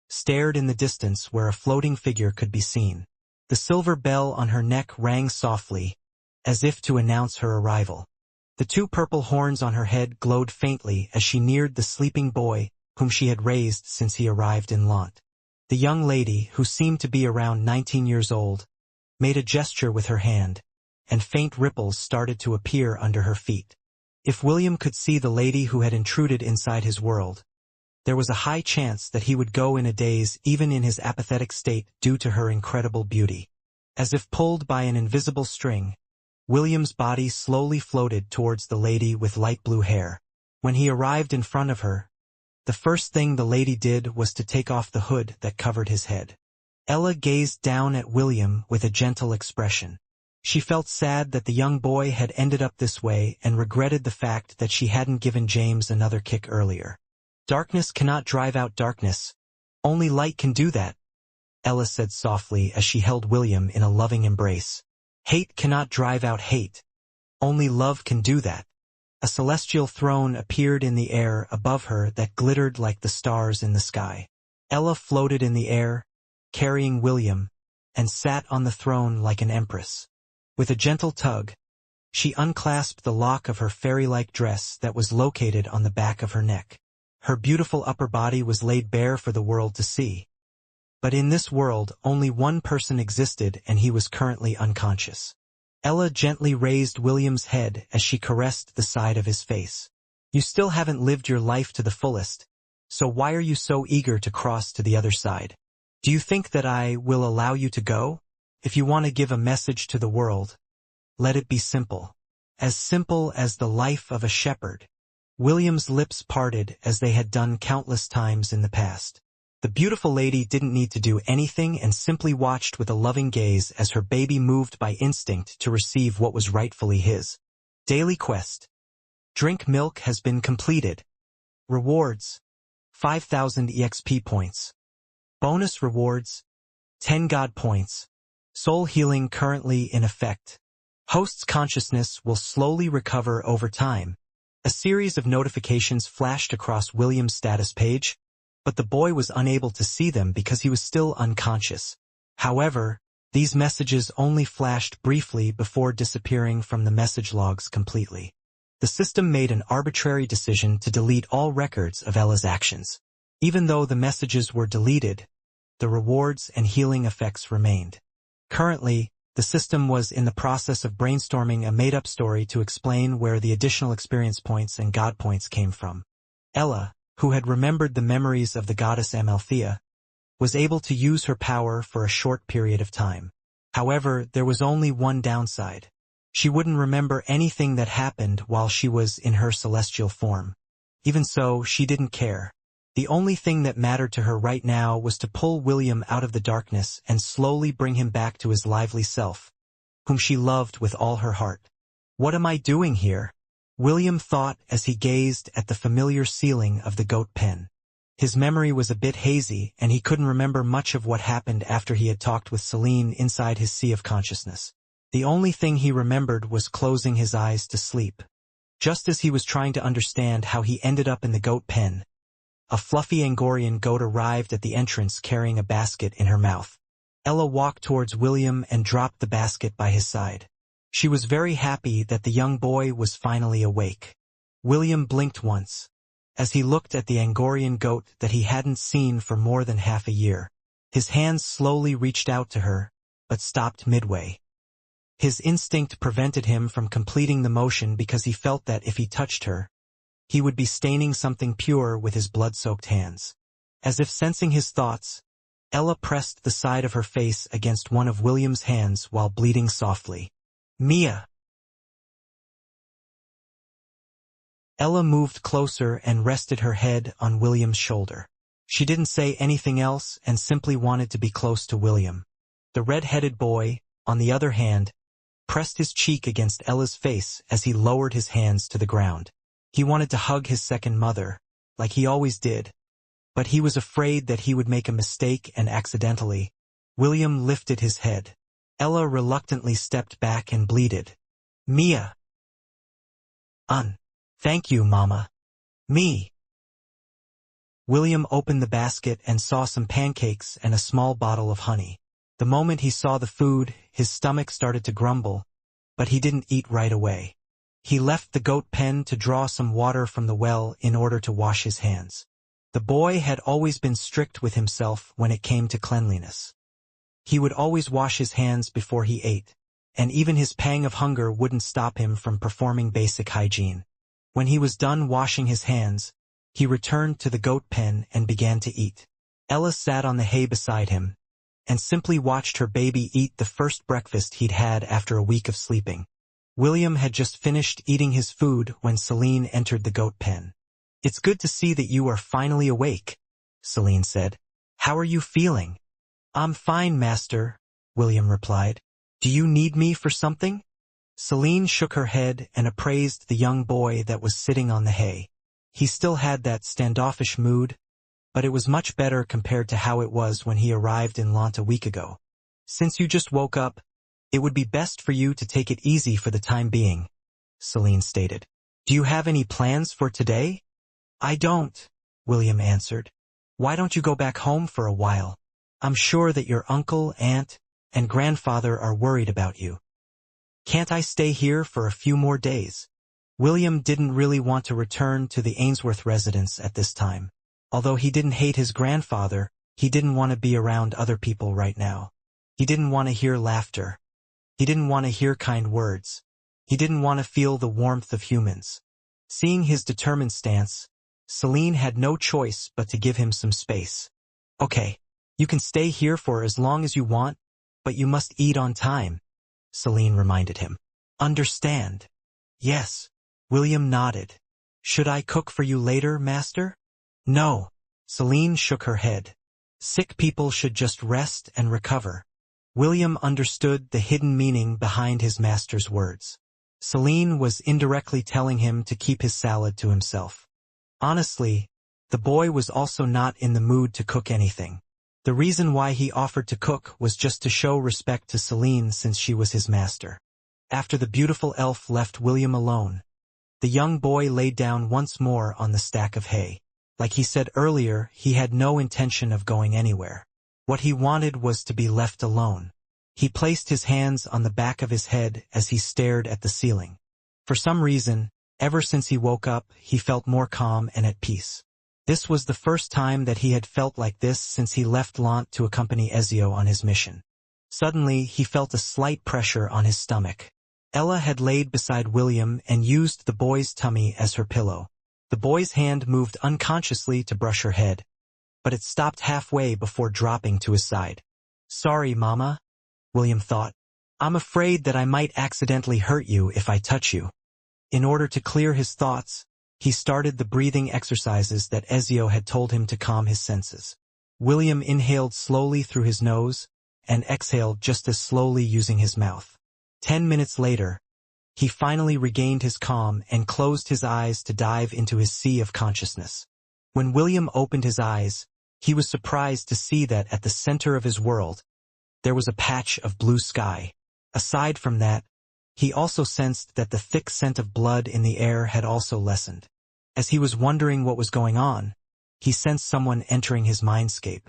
stared in the distance where a floating figure could be seen. The silver bell on her neck rang softly, as if to announce her arrival. The two purple horns on her head glowed faintly as she neared the sleeping boy, whom she had raised since he arrived in Lant. The young lady, who seemed to be around 19 years old, made a gesture with her hand, and faint ripples started to appear under her feet. If William could see the lady who had intruded inside his world, there was a high chance that he would go in a daze even in his apathetic state due to her incredible beauty. As if pulled by an invisible string, William's body slowly floated towards the lady with light blue hair. When he arrived in front of her, the first thing the lady did was to take off the hood that covered his head. Ella gazed down at William with a gentle expression. She felt sad that the young boy had ended up this way and regretted the fact that she hadn't given James another kick earlier. "Darkness cannot drive out darkness. Only light can do that," Ella said softly as she held William in a loving embrace. "Hate cannot drive out hate. Only love can do that." A celestial throne appeared in the air above her that glittered like the stars in the sky. Ella floated in the air, carrying William, and sat on the throne like an empress. With a gentle tug, she unclasped the lock of her fairy-like dress that was located on the back of her neck. Her beautiful upper body was laid bare for the world to see. But in this world, only one person existed and he was currently unconscious. Ella gently raised William's head as she caressed the side of his face. "You still haven't lived your life to the fullest, so why are you so eager to cross to the other side? Do you think that I will allow you to go? If you want to give a message to the world, let it be simple. As simple as the life of a shepherd." William's lips parted as they had done countless times in the past. The beautiful lady didn't need to do anything and simply watched with a loving gaze as her baby moved by instinct to receive what was rightfully his. Daily quest. Drink milk has been completed. Rewards. 5,000 EXP points. Bonus rewards. 10 God points. Soul healing currently in effect. Host's consciousness will slowly recover over time. A series of notifications flashed across William's status page, but the boy was unable to see them because he was still unconscious. However, these messages only flashed briefly before disappearing from the message logs completely. The system made an arbitrary decision to delete all records of Ella's actions. Even though the messages were deleted, the rewards and healing effects remained. Currently, the system was in the process of brainstorming a made-up story to explain where the additional experience points and god points came from. Ella, who had remembered the memories of the goddess Amalthea, was able to use her power for a short period of time. However, there was only one downside. She wouldn't remember anything that happened while she was in her celestial form. Even so, she didn't care. The only thing that mattered to her right now was to pull William out of the darkness and slowly bring him back to his lively self, whom she loved with all her heart. What am I doing here? William thought as he gazed at the familiar ceiling of the goat pen. His memory was a bit hazy, and he couldn't remember much of what happened after he had talked with Celine inside his sea of consciousness. The only thing he remembered was closing his eyes to sleep. Just as he was trying to understand how he ended up in the goat pen, a fluffy Angorian goat arrived at the entrance carrying a basket in her mouth. Ella walked towards William and dropped the basket by his side. She was very happy that the young boy was finally awake. William blinked once, as he looked at the Angorian goat that he hadn't seen for more than half a year. His hands slowly reached out to her, but stopped midway. His instinct prevented him from completing the motion because he felt that if he touched her, he would be staining something pure with his blood-soaked hands. As if sensing his thoughts, Ella pressed the side of her face against one of William's hands while bleating softly. "Mia!" Ella moved closer and rested her head on William's shoulder. She didn't say anything else and simply wanted to be close to William. The red-headed boy, on the other hand, pressed his cheek against Ella's face as he lowered his hands to the ground. He wanted to hug his second mother, like he always did, but he was afraid that he would make a mistake and accidentally. William lifted his head. Ella reluctantly stepped back and bleated, "Mia!" Thank you, Mama." "Me." William opened the basket and saw some pancakes and a small bottle of honey. The moment he saw the food, his stomach started to grumble, but he didn't eat right away. He left the goat pen to draw some water from the well in order to wash his hands. The boy had always been strict with himself when it came to cleanliness. He would always wash his hands before he ate, and even his pang of hunger wouldn't stop him from performing basic hygiene. When he was done washing his hands, he returned to the goat pen and began to eat. Ella sat on the hay beside him, and simply watched her baby eat the first breakfast he'd had after a week of sleeping. William had just finished eating his food when Celine entered the goat pen. "It's good to see that you are finally awake," Celine said. "How are you feeling?" "I'm fine, master," William replied. "Do you need me for something?" Celine shook her head and appraised the young boy that was sitting on the hay. He still had that standoffish mood, but it was much better compared to how it was when he arrived in Lant a week ago. "Since you just woke up, it would be best for you to take it easy for the time being," Celine stated. "Do you have any plans for today?" "I don't," William answered. "Why don't you go back home for a while? I'm sure that your uncle, aunt, and grandfather are worried about you." "Can't I stay here for a few more days?" William didn't really want to return to the Ainsworth residence at this time. Although he didn't hate his grandfather, he didn't want to be around other people right now. He didn't want to hear laughter. He didn't want to hear kind words. He didn't want to feel the warmth of humans. Seeing his determined stance, Celine had no choice but to give him some space. "Okay, you can stay here for as long as you want, but you must eat on time," Celine reminded him. "Understand?" "Yes." William nodded. "Should I cook for you later, master?" "No." Celine shook her head. "Sick people should just rest and recover." William understood the hidden meaning behind his master's words. Celine was indirectly telling him to keep his salad to himself. Honestly, the boy was also not in the mood to cook anything. The reason why he offered to cook was just to show respect to Celine since she was his master. After the beautiful elf left William alone, The young boy laid down once more on the stack of hay. Like he said earlier, he had no intention of going anywhere. What he wanted was to be left alone. He placed his hands on the back of his head as he stared at the ceiling. For some reason, ever since he woke up, he felt more calm and at peace. This was the first time that he had felt like this since he left Lant to accompany Ezio on his mission. Suddenly, he felt a slight pressure on his stomach. Ella had laid beside William and used the boy's tummy as her pillow. The boy's hand moved unconsciously to brush her head, but it stopped halfway before dropping to his side. "Sorry, Mama," William thought. "I'm afraid that I might accidentally hurt you if I touch you." In order to clear his thoughts, he started the breathing exercises that Ezio had told him to calm his senses. William inhaled slowly through his nose and exhaled just as slowly using his mouth. 10 minutes later, he finally regained his calm and closed his eyes to dive into his sea of consciousness. When William opened his eyes, he was surprised to see that at the center of his world, there was a patch of blue sky. Aside from that, he also sensed that the thick scent of blood in the air had also lessened. As he was wondering what was going on, he sensed someone entering his mindscape.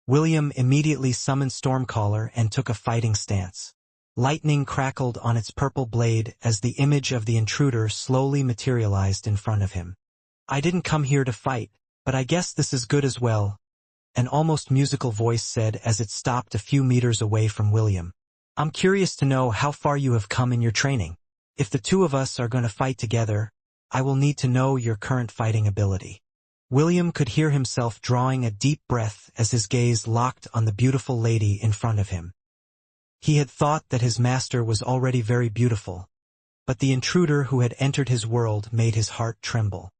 William immediately summoned Stormcaller and took a fighting stance. Lightning crackled on its purple blade as the image of the intruder slowly materialized in front of him. "I didn't come here to fight, but I guess this is good as well," an almost musical voice said as it stopped a few meters away from William. "I'm curious to know how far you have come in your training. If the two of us are going to fight together, I will need to know your current fighting ability." William could hear himself drawing a deep breath as his gaze locked on the beautiful lady in front of him. He had thought that his master was already very beautiful, but the intruder who had entered his world made his heart tremble.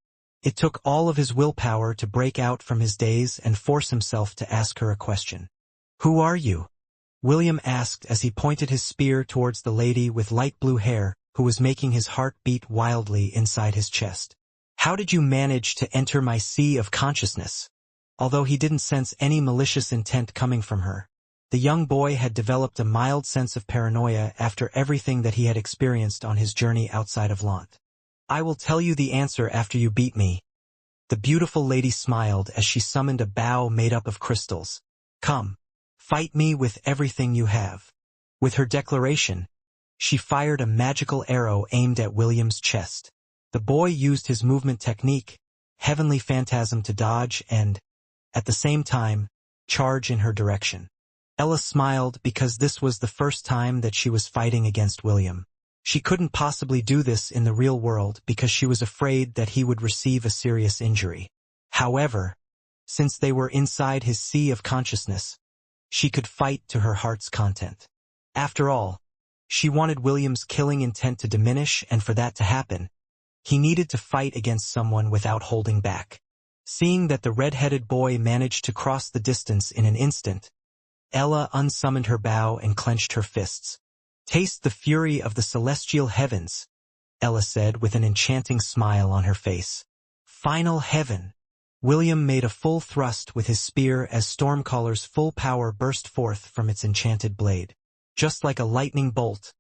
It took all of his willpower to break out from his daze and force himself to ask her a question. "Who are you?" William asked as he pointed his spear towards the lady with light blue hair, who was making his heart beat wildly inside his chest. "How did you manage to enter my sea of consciousness?" Although he didn't sense any malicious intent coming from her, the young boy had developed a mild sense of paranoia after everything that he had experienced on his journey outside of Lant. "I will tell you the answer after you beat me." The beautiful lady smiled as she summoned a bow made up of crystals. "Come, fight me with everything you have." With her declaration, she fired a magical arrow aimed at William's chest. The boy used his movement technique, Heavenly Phantasm, to dodge and, at the same time, charge in her direction. Ella smiled because this was the first time that she was fighting against William. She couldn't possibly do this in the real world because she was afraid that he would receive a serious injury. However, since they were inside his sea of consciousness, she could fight to her heart's content. After all, she wanted William's killing intent to diminish, and for that to happen, he needed to fight against someone without holding back. Seeing that the red-headed boy managed to cross the distance in an instant, Ella unsummoned her bow and clenched her fists. "Taste the fury of the celestial heavens," Ella said with an enchanting smile on her face. "Final heaven." William made a full thrust with his spear as Stormcaller's full power burst forth from its enchanted blade. Just like a lightning bolt,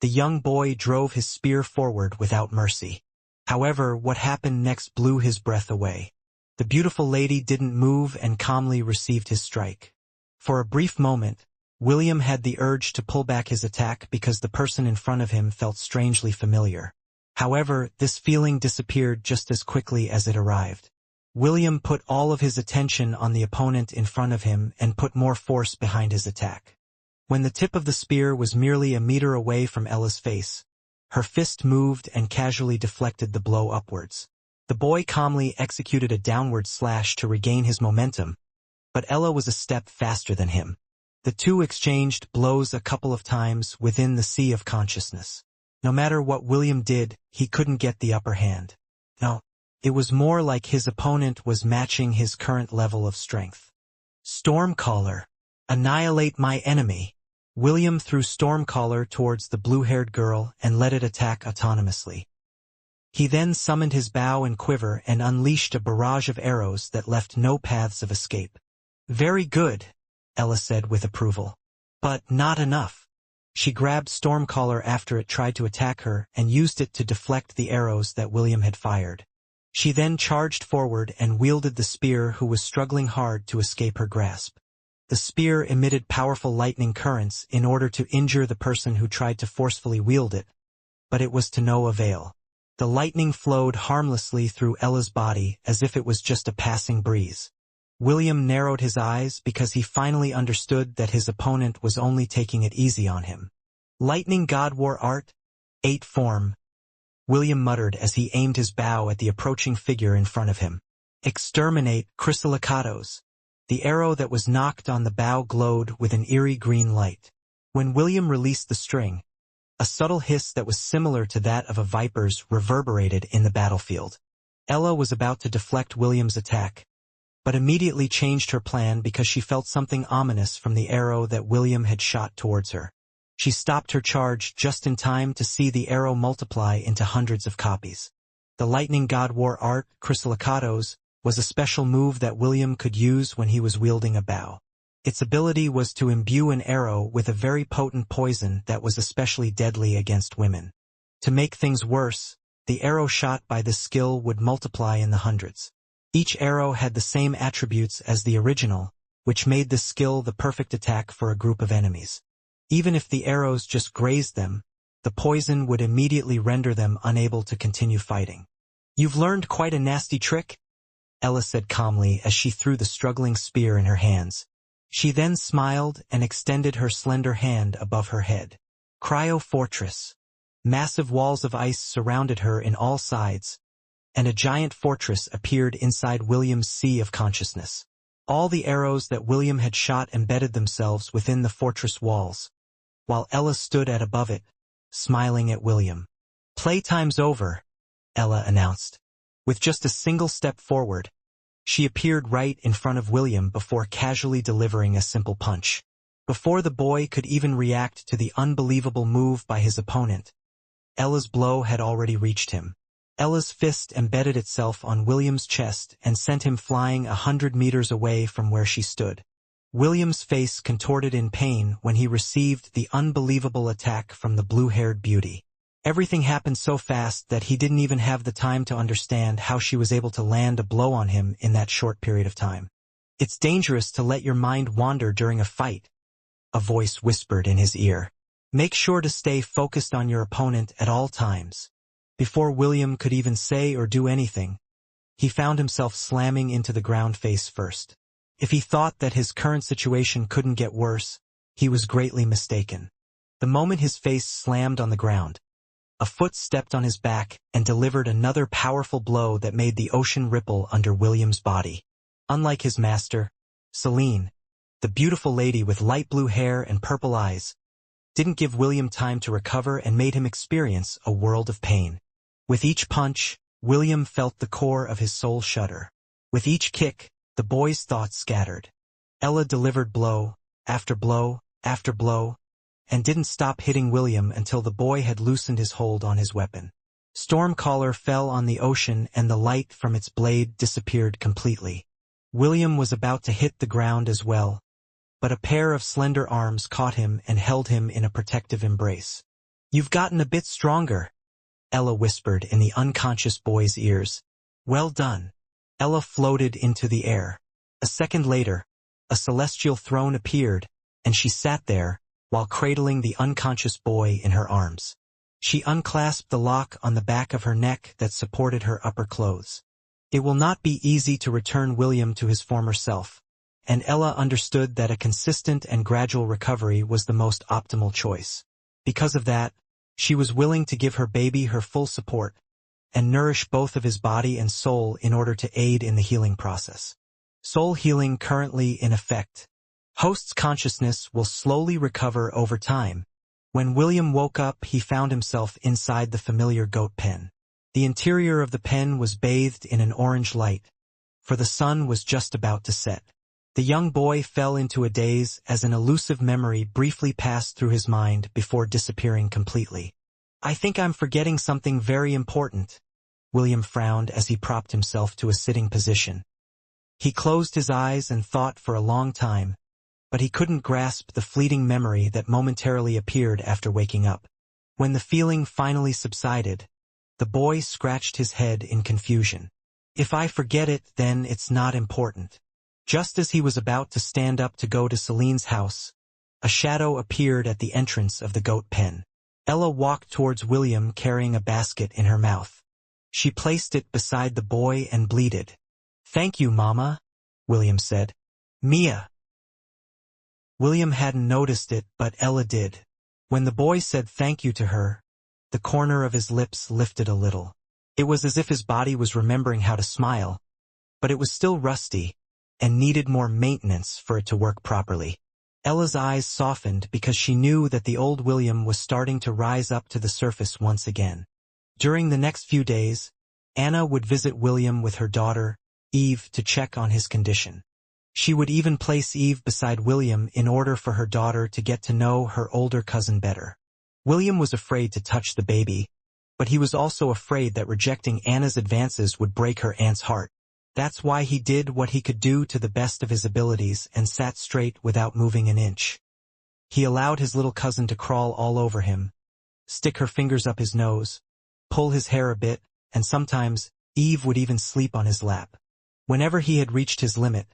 the young boy drove his spear forward without mercy. However, what happened next blew his breath away. The beautiful lady didn't move and calmly received his strike. For a brief moment, William had the urge to pull back his attack because the person in front of him felt strangely familiar. However, this feeling disappeared just as quickly as it arrived. William put all of his attention on the opponent in front of him and put more force behind his attack. When the tip of the spear was merely a meter away from Ella's face, her fist moved and casually deflected the blow upwards. The boy calmly executed a downward slash to regain his momentum, but Ella was a step faster than him. The two exchanged blows a couple of times within the sea of consciousness. No matter what William did, he couldn't get the upper hand. No, it was more like his opponent was matching his current level of strength. "Stormcaller, annihilate my enemy." William threw Stormcaller towards the blue-haired girl and let it attack autonomously. He then summoned his bow and quiver and unleashed a barrage of arrows that left no paths of escape. "Very good," Ella said with approval. "But not enough." She grabbed Stormcaller after it tried to attack her and used it to deflect the arrows that William had fired. She then charged forward and wielded the spear who was struggling hard to escape her grasp. The spear emitted powerful lightning currents in order to injure the person who tried to forcefully wield it, but it was to no avail. The lightning flowed harmlessly through Ella's body as if it was just a passing breeze. William narrowed his eyes because he finally understood that his opponent was only taking it easy on him. Lightning God War Art, 8 form, William muttered as he aimed his bow at the approaching figure in front of him. Exterminate, chrysalicatos. The arrow that was knocked on the bow glowed with an eerie green light. When William released the string, a subtle hiss that was similar to that of a viper's reverberated in the battlefield. Ella was about to deflect William's attack, but immediately changed her plan because she felt something ominous from the arrow that William had shot towards her. She stopped her charge just in time to see the arrow multiply into hundreds of copies. The Lightning God War Art, chrysalicatos, was a special move that William could use when he was wielding a bow. Its ability was to imbue an arrow with a very potent poison that was especially deadly against women. To make things worse, the arrow shot by this skill would multiply in the hundreds. Each arrow had the same attributes as the original, which made this skill the perfect attack for a group of enemies. Even if the arrows just grazed them, the poison would immediately render them unable to continue fighting. "You've learned quite a nasty trick," Ella said calmly as she threw the struggling spear in her hands. She then smiled and extended her slender hand above her head. Cryo Fortress. Massive walls of ice surrounded her in all sides, and a giant fortress appeared inside William's sea of consciousness. All the arrows that William had shot embedded themselves within the fortress walls, while Ella stood at above it, smiling at William. "Playtime's over," Ella announced. With just a single step forward, she appeared right in front of William before casually delivering a simple punch. Before the boy could even react to the unbelievable move by his opponent, Ella's blow had already reached him. Ella's fist embedded itself on William's chest and sent him flying 100 meters away from where she stood. William's face contorted in pain when he received the unbelievable attack from the blue-haired beauty. Everything happened so fast that he didn't even have the time to understand how she was able to land a blow on him in that short period of time. "It's dangerous to let your mind wander during a fight," a voice whispered in his ear. "Make sure to stay focused on your opponent at all times." Before William could even say or do anything, he found himself slamming into the ground face first. If he thought that his current situation couldn't get worse, he was greatly mistaken. The moment his face slammed on the ground, a foot stepped on his back and delivered another powerful blow that made the ocean ripple under William's body. Unlike his master, Celine, the beautiful lady with light blue hair and purple eyes, didn't give William time to recover and made him experience a world of pain. With each punch, William felt the core of his soul shudder. With each kick, the boy's thoughts scattered. Ella delivered blow after blow after blow, and didn't stop hitting William until the boy had loosened his hold on his weapon. Stormcaller fell on the ocean and the light from its blade disappeared completely. William was about to hit the ground as well, but a pair of slender arms caught him and held him in a protective embrace. "You've gotten a bit stronger," Ella whispered in the unconscious boy's ears. "Well done." Ella floated into the air. A second later, a celestial throne appeared, and she sat there, while cradling the unconscious boy in her arms. She unclasped the lock on the back of her neck that supported her upper clothes. It will not be easy to return William to his former self, and Ella understood that a consistent and gradual recovery was the most optimal choice. Because of that, she was willing to give her baby her full support, and nourish both of his body and soul in order to aid in the healing process. Soul healing currently in effect. Host's consciousness will slowly recover over time. When William woke up, he found himself inside the familiar goat pen. The interior of the pen was bathed in an orange light, for the sun was just about to set. The young boy fell into a daze as an elusive memory briefly passed through his mind before disappearing completely. "I think I'm forgetting something very important." William frowned as he propped himself to a sitting position. He closed his eyes and thought for a long time, but he couldn't grasp the fleeting memory that momentarily appeared after waking up. When the feeling finally subsided, the boy scratched his head in confusion. If I forget it, then it's not important. Just as he was about to stand up to go to Celine's house, a shadow appeared at the entrance of the goat pen. Ella walked towards William carrying a basket in her mouth. She placed it beside the boy and bleated. "Thank you, Mama," William said. "Mia." William hadn't noticed it, but Ella did. When the boy said thank you to her, the corner of his lips lifted a little. It was as if his body was remembering how to smile, but it was still rusty and needed more maintenance for it to work properly. Ella's eyes softened because she knew that the old William was starting to rise up to the surface once again. During the next few days, Anna would visit William with her daughter, Eve, to check on his condition. She would even place Eve beside William in order for her daughter to get to know her older cousin better. William was afraid to touch the baby, but he was also afraid that rejecting Anna's advances would break her aunt's heart. That's why he did what he could do to the best of his abilities and sat straight without moving an inch. He allowed his little cousin to crawl all over him, stick her fingers up his nose, pull his hair a bit, and sometimes Eve would even sleep on his lap. Whenever he had reached his limit,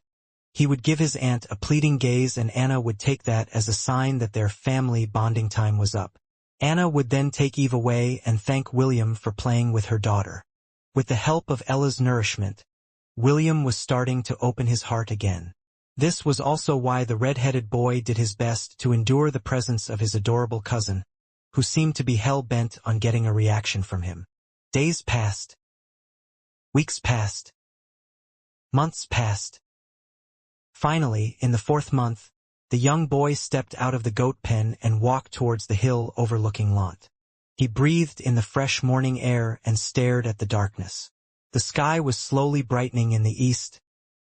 he would give his aunt a pleading gaze, and Anna would take that as a sign that their family bonding time was up. Anna would then take Eve away and thank William for playing with her daughter. With the help of Ella's nourishment, William was starting to open his heart again. This was also why the red-headed boy did his best to endure the presence of his adorable cousin, who seemed to be hell-bent on getting a reaction from him. Days passed. Weeks passed. Months passed. Finally, in the 4th month, the young boy stepped out of the goat pen and walked towards the hill overlooking Lant. He breathed in the fresh morning air and stared at the darkness. The sky was slowly brightening in the east,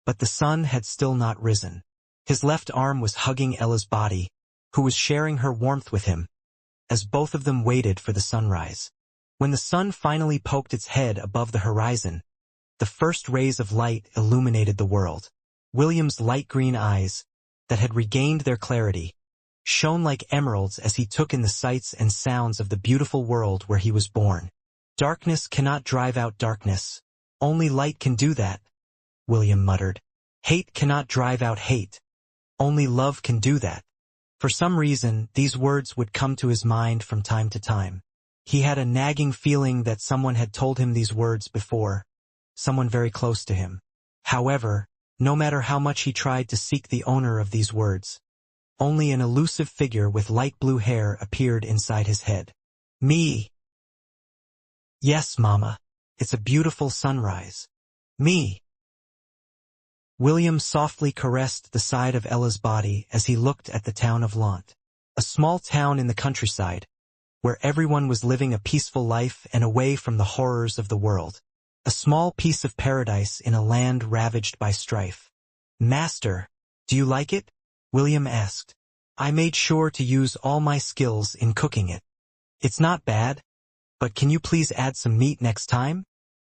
but the sun had still not risen. His left arm was hugging Ella's body, who was sharing her warmth with him, as both of them waited for the sunrise. When the sun finally poked its head above the horizon, the first rays of light illuminated the world. William's light green eyes, that had regained their clarity, shone like emeralds as he took in the sights and sounds of the beautiful world where he was born. Darkness cannot drive out darkness. Only light can do that, William muttered. Hate cannot drive out hate. Only love can do that. For some reason, these words would come to his mind from time to time. He had a nagging feeling that someone had told him these words before, someone very close to him. However, no matter how much he tried to seek the owner of these words, only an elusive figure with light blue hair appeared inside his head. Me. Yes, Mama. It's a beautiful sunrise. Me. William softly caressed the side of Ella's body as he looked at the town of Lant, a small town in the countryside, where everyone was living a peaceful life and away from the horrors of the world. A small piece of paradise in a land ravaged by strife. Master, do you like it? William asked. I made sure to use all my skills in cooking it. It's not bad, but can you please add some meat next time?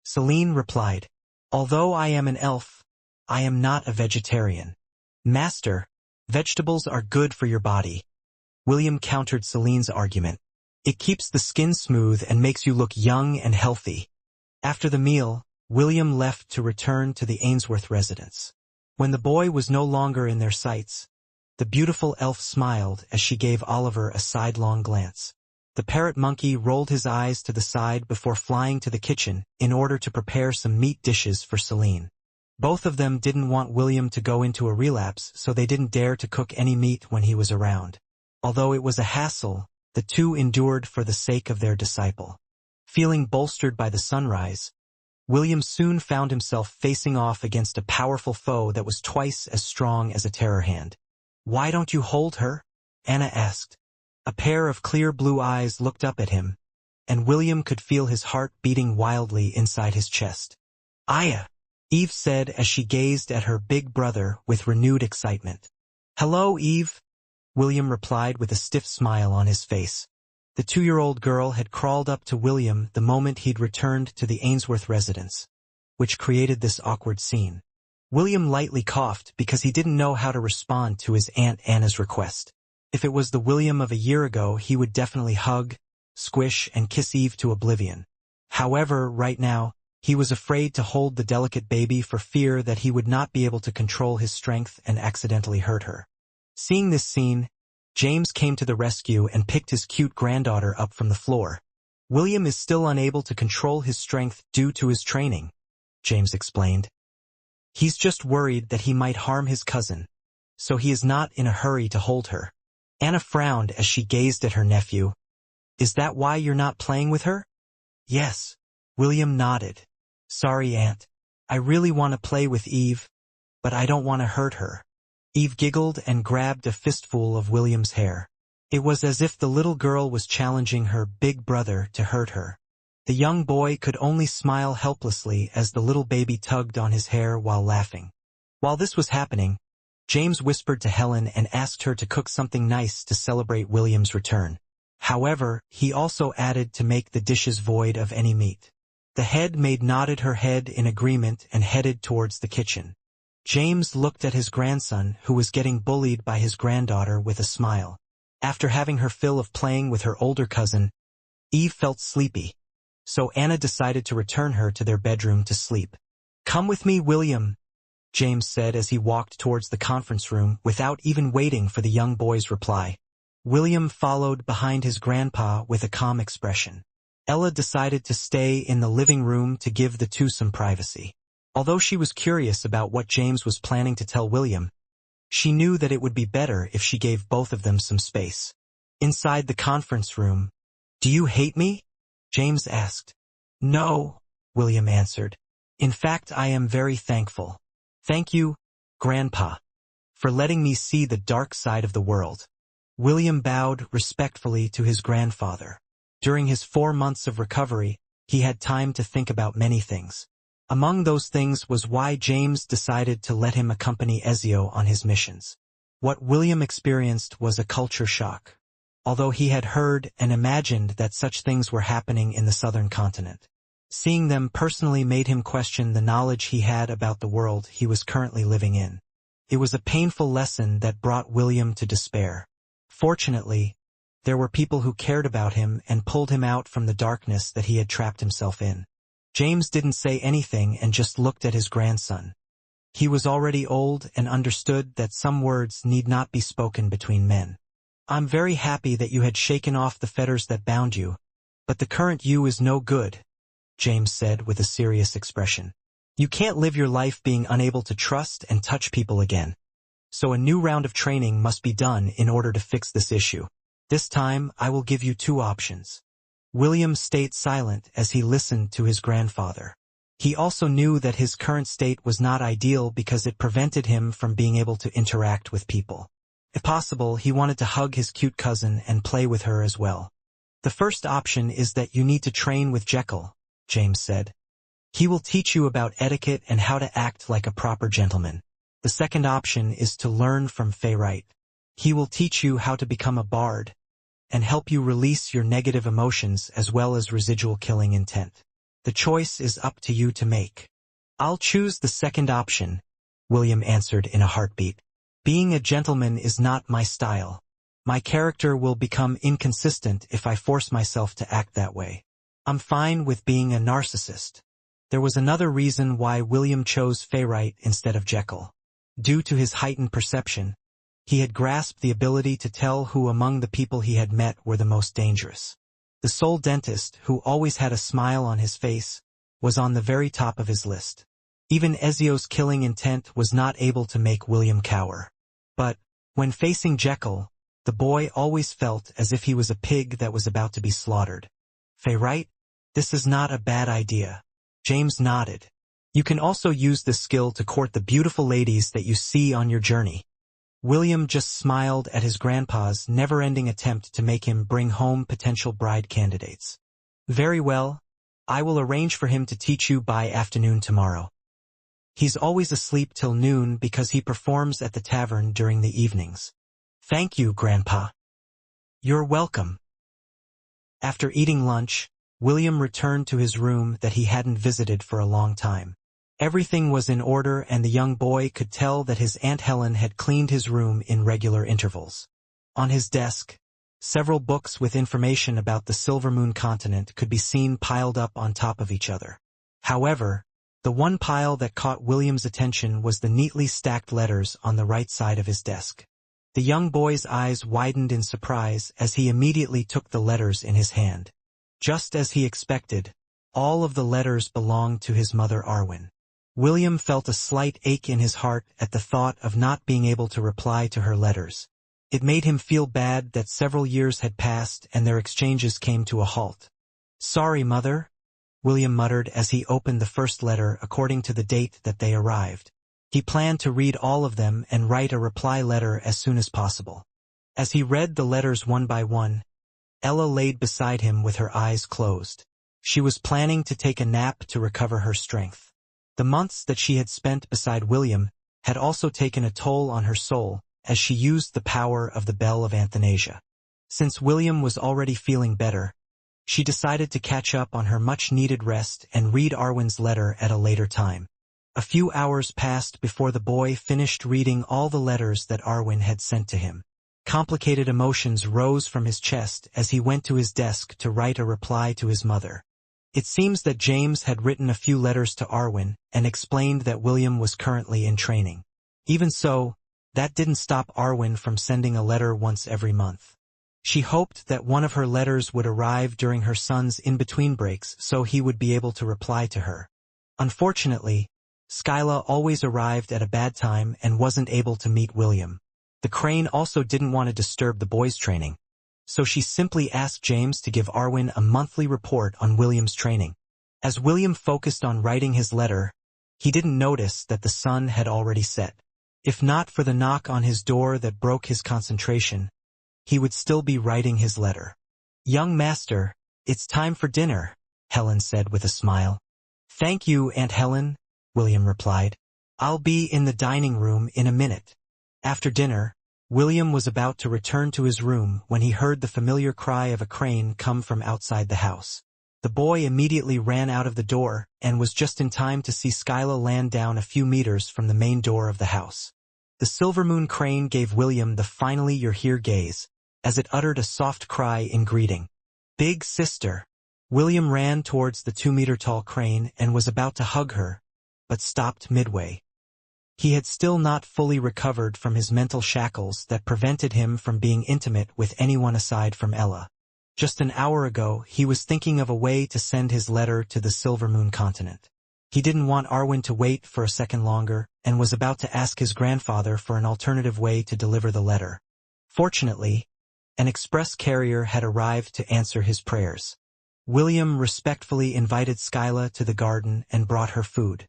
Celine replied. Although I am an elf, I am not a vegetarian. Master, vegetables are good for your body. William countered Celine's argument. It keeps the skin smooth and makes you look young and healthy. After the meal, William left to return to the Ainsworth residence. When the boy was no longer in their sights, the beautiful elf smiled as she gave Oliver a sidelong glance. The parrot monkey rolled his eyes to the side before flying to the kitchen in order to prepare some meat dishes for Celine. Both of them didn't want William to go into a relapse, so they didn't dare to cook any meat when he was around. Although it was a hassle, the two endured for the sake of their disciple. Feeling bolstered by the sunrise, William soon found himself facing off against a powerful foe that was twice as strong as a terror hand. Why don't you hold her? Anna asked. A pair of clear blue eyes looked up at him, and William could feel his heart beating wildly inside his chest. Aya, Eve said as she gazed at her big brother with renewed excitement. Hello, Eve, William replied with a stiff smile on his face. The 2-year-old girl had crawled up to William the moment he'd returned to the Ainsworth residence, which created this awkward scene. William lightly coughed because he didn't know how to respond to his Aunt Anna's request. If it was the William of a year ago, he would definitely hug, squish, and kiss Eve to oblivion. However, right now, he was afraid to hold the delicate baby for fear that he would not be able to control his strength and accidentally hurt her. Seeing this scene, James came to the rescue and picked his cute granddaughter up from the floor. William is still unable to control his strength due to his training, James explained. He's just worried that he might harm his cousin, so he is not in a hurry to hold her. Anna frowned as she gazed at her nephew. Is that why you're not playing with her? Yes. William nodded. Sorry, Aunt. I really want to play with Eve, but I don't want to hurt her. Eve giggled and grabbed a fistful of William's hair. It was as if the little girl was challenging her big brother to hurt her. The young boy could only smile helplessly as the little baby tugged on his hair while laughing. While this was happening, James whispered to Helen and asked her to cook something nice to celebrate William's return. However, he also added to make the dishes void of any meat. The head maid nodded her head in agreement and headed towards the kitchen. James looked at his grandson, who was getting bullied by his granddaughter, with a smile. After having her fill of playing with her older cousin, Eve felt sleepy, so Anna decided to return her to their bedroom to sleep. Come with me, William, James said as he walked towards the conference room without even waiting for the young boy's reply. William followed behind his grandpa with a calm expression. Ella decided to stay in the living room to give the two some privacy. Although she was curious about what James was planning to tell William, she knew that it would be better if she gave both of them some space. Inside the conference room, "Do you hate me?" James asked. "No," William answered. "In fact, I am very thankful. Thank you, Grandpa, for letting me see the dark side of the world." William bowed respectfully to his grandfather. During his 4 months of recovery, he had time to think about many things. Among those things was why James decided to let him accompany Ezio on his missions. What William experienced was a culture shock, although he had heard and imagined that such things were happening in the southern continent. Seeing them personally made him question the knowledge he had about the world he was currently living in. It was a painful lesson that brought William to despair. Fortunately, there were people who cared about him and pulled him out from the darkness that he had trapped himself in. James didn't say anything and just looked at his grandson. He was already old and understood that some words need not be spoken between men. "I'm very happy that you had shaken off the fetters that bound you, but the current you is no good," James said with a serious expression. "You can't live your life being unable to trust and touch people again. So a new round of training must be done in order to fix this issue. This time, I will give you 2 options." William stayed silent as he listened to his grandfather. He also knew that his current state was not ideal because it prevented him from being able to interact with people. If possible, he wanted to hug his cute cousin and play with her as well. "The first option is that you need to train with Jekyll," James said. "He will teach you about etiquette and how to act like a proper gentleman. The second option is to learn from Feyright. He will teach you how to become a bard and help you release your negative emotions as well as residual killing intent. The choice is up to you to make." "I'll choose the second option," William answered in a heartbeat. "Being a gentleman is not my style. My character will become inconsistent if I force myself to act that way. I'm fine with being a narcissist." There was another reason why William chose Feyright instead of Jekyll. Due to his heightened perception, he had grasped the ability to tell who among the people he had met were the most dangerous. The sole dentist, who always had a smile on his face, was on the very top of his list. Even Ezio's killing intent was not able to make William cower. But, when facing Jekyll, the boy always felt as if he was a pig that was about to be slaughtered. "Feyright? This is not a bad idea." James nodded. "You can also use this skill to court the beautiful ladies that you see on your journey." William just smiled at his grandpa's never-ending attempt to make him bring home potential bride candidates. "Very well, I will arrange for him to teach you by afternoon tomorrow. He's always asleep till noon because he performs at the tavern during the evenings." "Thank you, Grandpa." "You're welcome." After eating lunch, William returned to his room that he hadn't visited for a long time. Everything was in order and the young boy could tell that his Aunt Helen had cleaned his room in regular intervals. On his desk, several books with information about the Silver Moon continent could be seen piled up on top of each other. However, the one pile that caught William's attention was the neatly stacked letters on the right side of his desk. The young boy's eyes widened in surprise as he immediately took the letters in his hand. Just as he expected, all of the letters belonged to his mother Arwen. William felt a slight ache in his heart at the thought of not being able to reply to her letters. It made him feel bad that several years had passed and their exchanges came to a halt. "Sorry, Mother," William muttered as he opened the first letter according to the date that they arrived. He planned to read all of them and write a reply letter as soon as possible. As he read the letters one by one, Ella laid beside him with her eyes closed. She was planning to take a nap to recover her strength. The months that she had spent beside William had also taken a toll on her soul as she used the power of the Bell of Anthanasia. Since William was already feeling better, she decided to catch up on her much-needed rest and read Arwen's letter at a later time. A few hours passed before the boy finished reading all the letters that Arwen had sent to him. Complicated emotions rose from his chest as he went to his desk to write a reply to his mother. It seems that James had written a few letters to Arwen and explained that William was currently in training. Even so, that didn't stop Arwen from sending a letter once every month. She hoped that one of her letters would arrive during her son's in-between breaks so he would be able to reply to her. Unfortunately, Skyla always arrived at a bad time and wasn't able to meet William. The crane also didn't want to disturb the boy's training, so she simply asked James to give Arwen a monthly report on William's training. As William focused on writing his letter, he didn't notice that the sun had already set. If not for the knock on his door that broke his concentration, he would still be writing his letter. "Young master, it's time for dinner," Helen said with a smile. "Thank you, Aunt Helen," William replied. "I'll be in the dining room in a minute." After dinner, William was about to return to his room when he heard the familiar cry of a crane come from outside the house. The boy immediately ran out of the door and was just in time to see Skyla land down a few meters from the main door of the house. The Silver Moon crane gave William the "finally you're here" gaze, as it uttered a soft cry in greeting. "Big sister." William ran towards the 2-meter-tall crane and was about to hug her, but stopped midway. He had still not fully recovered from his mental shackles that prevented him from being intimate with anyone aside from Ella. Just an hour ago, he was thinking of a way to send his letter to the Silver Moon continent. He didn't want Arwen to wait for a second longer and was about to ask his grandfather for an alternative way to deliver the letter. Fortunately, an express carrier had arrived to answer his prayers. William respectfully invited Skyla to the garden and brought her food.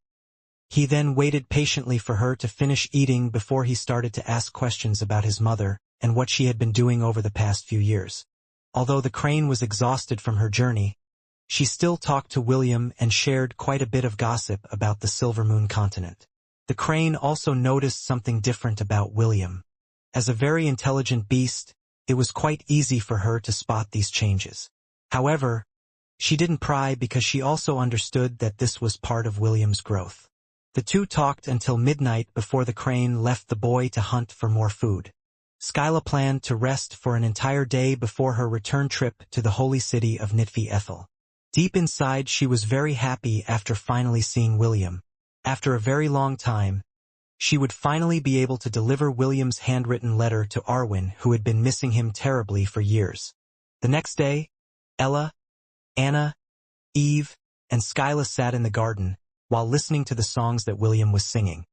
He then waited patiently for her to finish eating before he started to ask questions about his mother and what she had been doing over the past few years. Although the crane was exhausted from her journey, she still talked to William and shared quite a bit of gossip about the Silver Moon continent. The crane also noticed something different about William. As a very intelligent beast, it was quite easy for her to spot these changes. However, she didn't pry because she also understood that this was part of William's growth. The two talked until midnight before the crane left the boy to hunt for more food. Skyla planned to rest for an entire day before her return trip to the holy city of Nitfi Ethel. Deep inside, she was very happy after finally seeing William. After a very long time, she would finally be able to deliver William's handwritten letter to Arwen, who had been missing him terribly for years. The next day, Ella, Anna, Eve, and Skyla sat in the garden while listening to the songs that William was singing.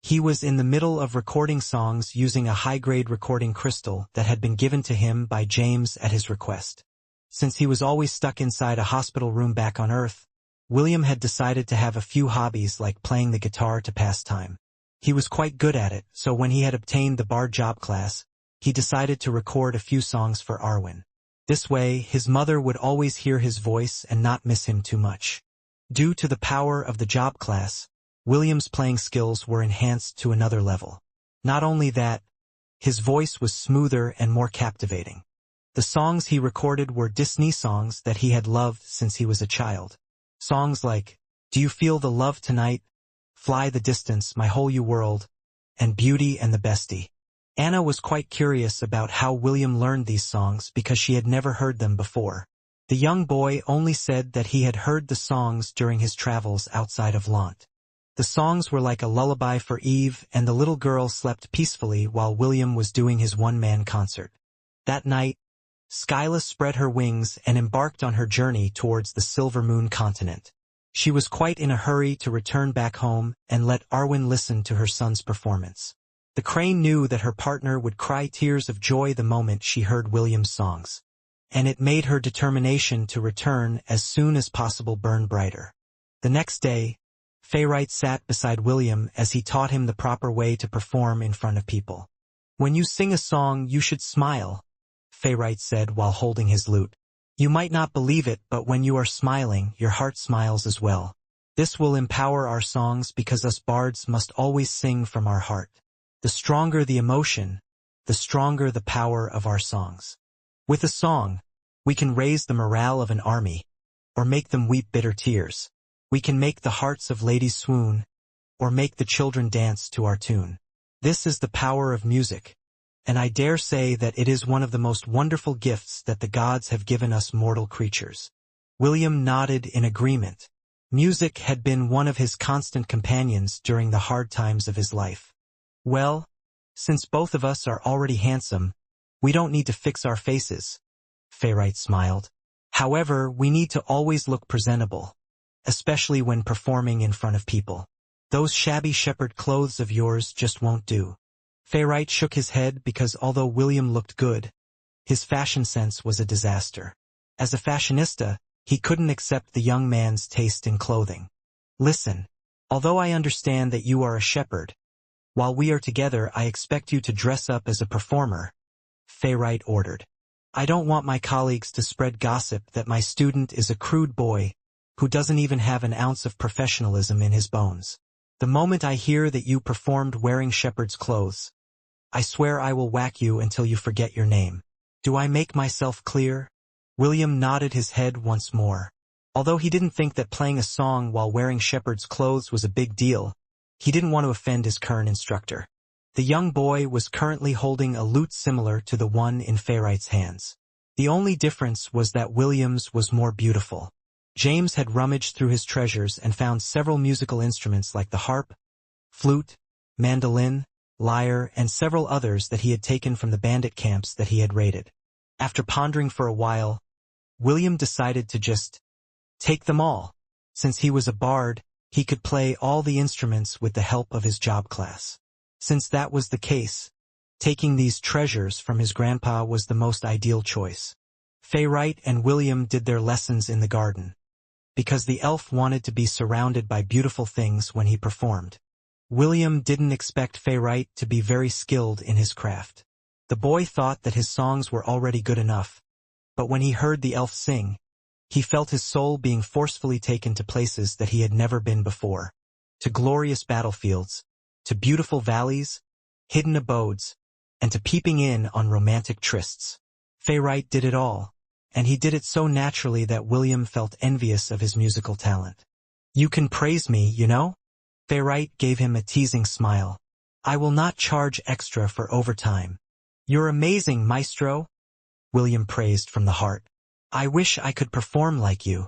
He was in the middle of recording songs using a high-grade recording crystal that had been given to him by James at his request. Since he was always stuck inside a hospital room back on Earth, William had decided to have a few hobbies like playing the guitar to pass time. He was quite good at it, so when he had obtained the bard job class, he decided to record a few songs for Arwen. This way, his mother would always hear his voice and not miss him too much. Due to the power of the job class, William's playing skills were enhanced to another level. Not only that, his voice was smoother and more captivating. The songs he recorded were Disney songs that he had loved since he was a child. Songs like, "Do You Feel the Love Tonight?" Fly the Distance, My Whole You World, and Beauty and the Bestie. Anna was quite curious about how William learned these songs because she had never heard them before. The young boy only said that he had heard the songs during his travels outside of Lant. The songs were like a lullaby for Eve, and the little girl slept peacefully while William was doing his one-man concert. That night, Skyla spread her wings and embarked on her journey towards the Silver Moon continent. She was quite in a hurry to return back home and let Arwen listen to her son's performance. The crane knew that her partner would cry tears of joy the moment she heard William's songs, and it made her determination to return as soon as possible burn brighter. The next day, Fayrite sat beside William as he taught him the proper way to perform in front of people. "When you sing a song, you should smile," Fayrite said while holding his lute. "You might not believe it, but when you are smiling, your heart smiles as well. This will empower our songs because us bards must always sing from our heart. The stronger the emotion, the stronger the power of our songs. With a song, we can raise the morale of an army, or make them weep bitter tears. We can make the hearts of ladies swoon, or make the children dance to our tune. This is the power of music, and I dare say that it is one of the most wonderful gifts that the gods have given us mortal creatures." William nodded in agreement. Music had been one of his constant companions during the hard times of his life. "Well, since both of us are already handsome, we don't need to fix our faces," Fayrite smiled. "However, we need to always look presentable, especially when performing in front of people. Those shabby shepherd clothes of yours just won't do." Fayrite shook his head because although William looked good, his fashion sense was a disaster. As a fashionista, he couldn't accept the young man's taste in clothing. "Listen, although I understand that you are a shepherd, while we are together I expect you to dress up as a performer," Fayrite ordered. "I don't want my colleagues to spread gossip that my student is a crude boy who doesn't even have an ounce of professionalism in his bones. The moment I hear that you performed wearing shepherd's clothes, I swear I will whack you until you forget your name. Do I make myself clear?" William nodded his head once more. Although he didn't think that playing a song while wearing shepherd's clothes was a big deal, he didn't want to offend his current instructor. The young boy was currently holding a lute similar to the one in Fayrite's hands. The only difference was that William's was more beautiful. James had rummaged through his treasures and found several musical instruments like the harp, flute, mandolin, lyre, and several others that he had taken from the bandit camps that he had raided. After pondering for a while, William decided to just take them all. Since he was a bard, he could play all the instruments with the help of his job class. Since that was the case, taking these treasures from his grandpa was the most ideal choice. Fayrite and William did their lessons in the garden, because the elf wanted to be surrounded by beautiful things when he performed. William didn't expect Fayrite to be very skilled in his craft. The boy thought that his songs were already good enough, but when he heard the elf sing, he felt his soul being forcefully taken to places that he had never been before, to glorious battlefields, to beautiful valleys, hidden abodes, and to peeping in on romantic trysts. Fayrite did it all, and he did it so naturally that William felt envious of his musical talent. "You can praise me, you know?" Fayrite gave him a teasing smile. "I will not charge extra for overtime." "You're amazing, maestro," William praised from the heart. "I wish I could perform like you."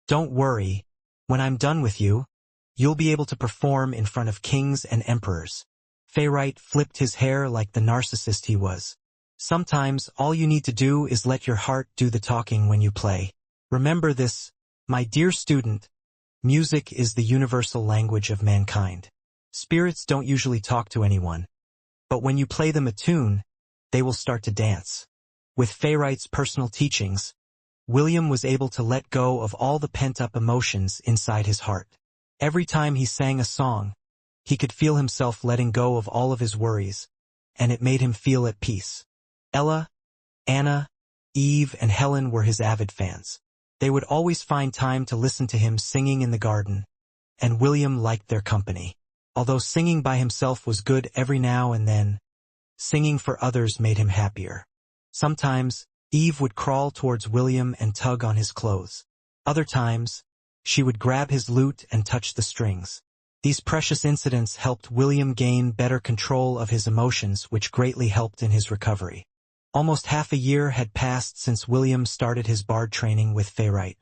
"Don't worry, when I'm done with you, you'll be able to perform in front of kings and emperors." Fayrite flipped his hair like the narcissist he was. "Sometimes all you need to do is let your heart do the talking when you play. Remember this, my dear student, music is the universal language of mankind. Spirits don't usually talk to anyone, but when you play them a tune, they will start to dance." With Fayrite's personal teachings, William was able to let go of all the pent-up emotions inside his heart. Every time he sang a song, he could feel himself letting go of all of his worries, and it made him feel at peace. Ella, Anna, Eve, and Helen were his avid fans. They would always find time to listen to him singing in the garden, and William liked their company. Although singing by himself was good every now and then, singing for others made him happier. Sometimes, Eve would crawl towards William and tug on his clothes. Other times, she would grab his lute and touch the strings. These precious incidents helped William gain better control of his emotions, which greatly helped in his recovery. Almost half a year had passed since William started his bard training with Fayrite.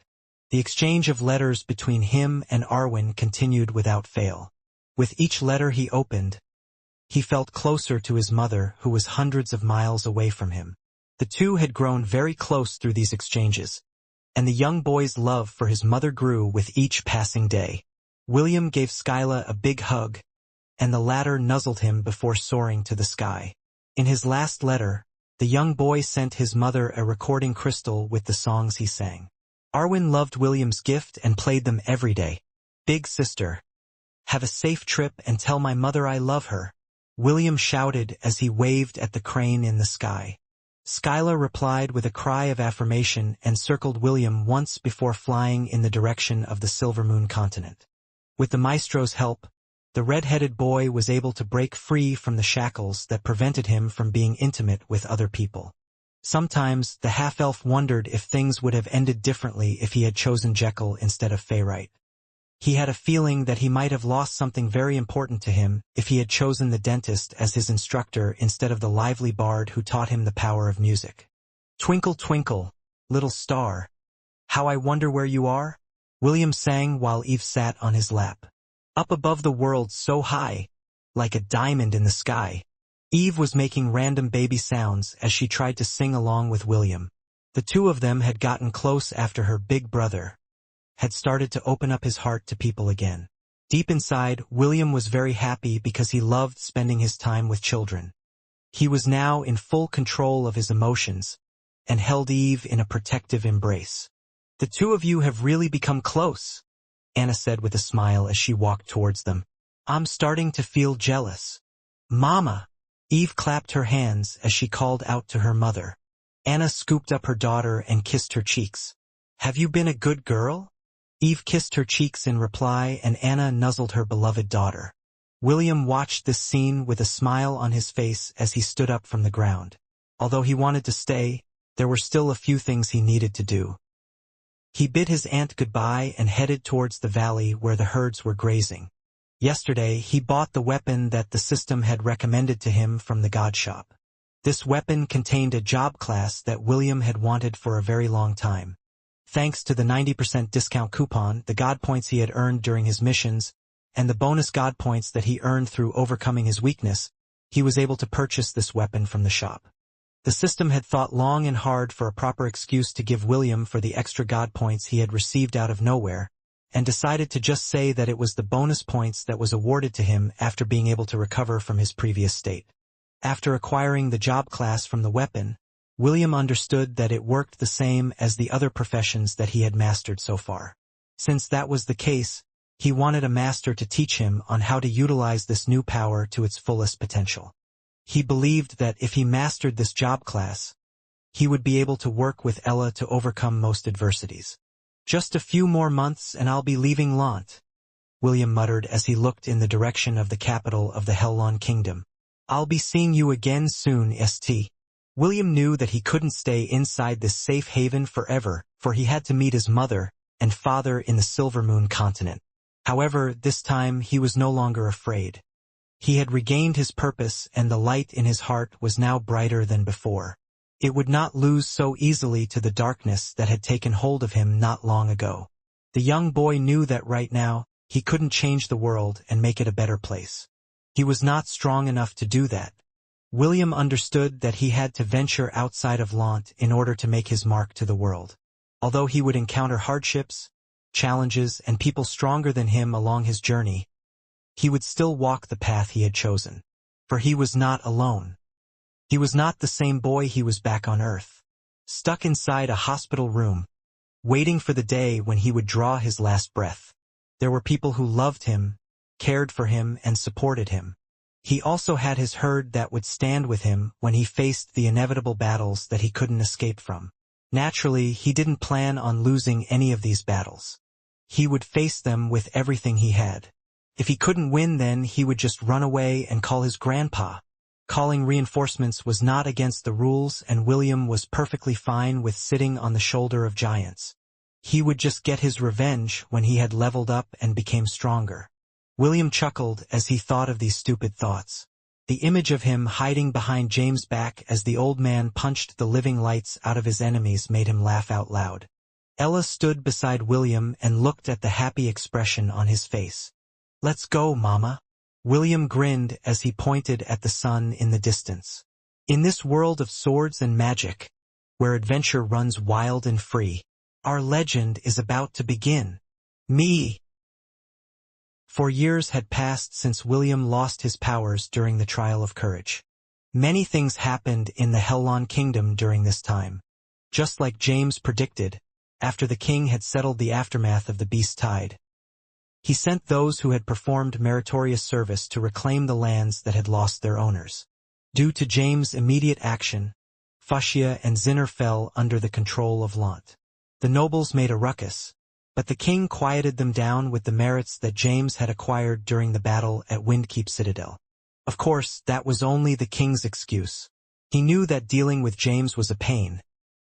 The exchange of letters between him and Arwen continued without fail. With each letter he opened, he felt closer to his mother, who was hundreds of miles away from him. The two had grown very close through these exchanges, and the young boy's love for his mother grew with each passing day. William gave Skyla a big hug, and the latter nuzzled him before soaring to the sky. In his last letter, the young boy sent his mother a recording crystal with the songs he sang. Arwen loved William's gift and played them every day. "Big sister, have a safe trip and tell my mother I love her," William shouted as he waved at the crane in the sky. Skyla replied with a cry of affirmation and circled William once before flying in the direction of the Silvermoon continent. With the maestro's help, the red-headed boy was able to break free from the shackles that prevented him from being intimate with other people. Sometimes the half-elf wondered if things would have ended differently if he had chosen Jekyll instead of Fayrite. He had a feeling that he might have lost something very important to him if he had chosen the dentist as his instructor instead of the lively bard who taught him the power of music. "Twinkle, twinkle, little star, how I wonder where you are," William sang while Eve sat on his lap. "Up above the world so high, like a diamond in the sky." Eve was making random baby sounds as she tried to sing along with William. The two of them had gotten close after her big brother had started to open up his heart to people again. Deep inside, William was very happy because he loved spending his time with children. He was now in full control of his emotions and held Eve in a protective embrace. "The two of you have really become close," Anna said with a smile as she walked towards them. "I'm starting to feel jealous." "Mama!" Eve clapped her hands as she called out to her mother. Anna scooped up her daughter and kissed her cheeks. "Have you been a good girl?" Eve kissed her cheeks in reply, and Anna nuzzled her beloved daughter. William watched this scene with a smile on his face as he stood up from the ground. Although he wanted to stay, there were still a few things he needed to do. He bid his aunt goodbye and headed towards the valley where the herds were grazing. Yesterday, he bought the weapon that the system had recommended to him from the god shop. This weapon contained a job class that William had wanted for a very long time. Thanks to the 90% discount coupon, the god points he had earned during his missions, and the bonus god points that he earned through overcoming his weakness, he was able to purchase this weapon from the shop. The system had thought long and hard for a proper excuse to give William for the extra god points he had received out of nowhere, and decided to just say that it was the bonus points that was awarded to him after being able to recover from his previous state. After acquiring the job class from the weapon, William understood that it worked the same as the other professions that he had mastered so far. Since that was the case, he wanted a master to teach him on how to utilize this new power to its fullest potential. He believed that if he mastered this job class, he would be able to work with Ella to overcome most adversities. "Just a few more months and I'll be leaving Lant," William muttered as he looked in the direction of the capital of the Hellon Kingdom. "I'll be seeing you again soon, St." William knew that he couldn't stay inside this safe haven forever, for he had to meet his mother and father in the Silvermoon continent. However, this time he was no longer afraid. He had regained his purpose, and the light in his heart was now brighter than before. It would not lose so easily to the darkness that had taken hold of him not long ago. The young boy knew that right now, he couldn't change the world and make it a better place. He was not strong enough to do that. William understood that he had to venture outside of Lant in order to make his mark to the world. Although he would encounter hardships, challenges, and people stronger than him along his journey, he would still walk the path he had chosen. For he was not alone. He was not the same boy he was back on Earth, stuck inside a hospital room, waiting for the day when he would draw his last breath. There were people who loved him, cared for him, and supported him. He also had his herd that would stand with him when he faced the inevitable battles that he couldn't escape from. Naturally, he didn't plan on losing any of these battles. He would face them with everything he had. If he couldn't win, then he would just run away and call his grandpa. Calling reinforcements was not against the rules, and William was perfectly fine with sitting on the shoulder of giants. He would just get his revenge when he had leveled up and became stronger. William chuckled as he thought of these stupid thoughts. The image of him hiding behind James' back as the old man punched the living lights out of his enemies made him laugh out loud. Ella stood beside William and looked at the happy expression on his face. "Let's go, Mama." William grinned as he pointed at the sun in the distance. In this world of swords and magic, where adventure runs wild and free, our legend is about to begin. Me. For years had passed since William lost his powers during the Trial of Courage. Many things happened in the Hellon Kingdom during this time. Just like James predicted, after the king had settled the aftermath of the Beast Tide, he sent those who had performed meritorious service to reclaim the lands that had lost their owners. Due to James' immediate action, Fuchsia and Zinner fell under the control of Lant. The nobles made a ruckus, but the king quieted them down with the merits that James had acquired during the battle at Windkeep Citadel. Of course, that was only the king's excuse. He knew that dealing with James was a pain,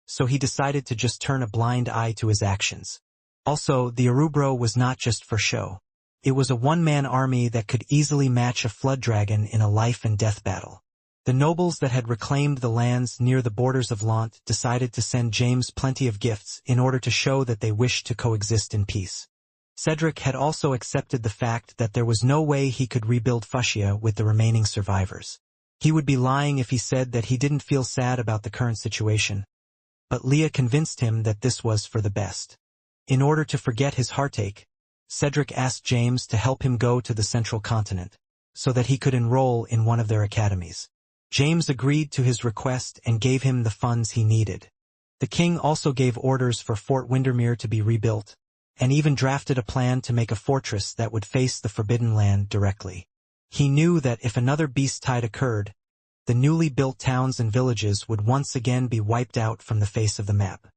so he decided to just turn a blind eye to his actions. Also, the Arubro was not just for show. It was a one-man army that could easily match a flood dragon in a life-and-death battle. The nobles that had reclaimed the lands near the borders of Lant decided to send James plenty of gifts in order to show that they wished to coexist in peace. Cedric had also accepted the fact that there was no way he could rebuild Fuchsia with the remaining survivors. He would be lying if he said that he didn't feel sad about the current situation. But Leah convinced him that this was for the best. In order to forget his heartache, Cedric asked James to help him go to the Central Continent, so that he could enroll in one of their academies. James agreed to his request and gave him the funds he needed. The king also gave orders for Fort Windermere to be rebuilt, and even drafted a plan to make a fortress that would face the Forbidden Land directly. He knew that if another beast tide occurred, the newly built towns and villages would once again be wiped out from the face of the map.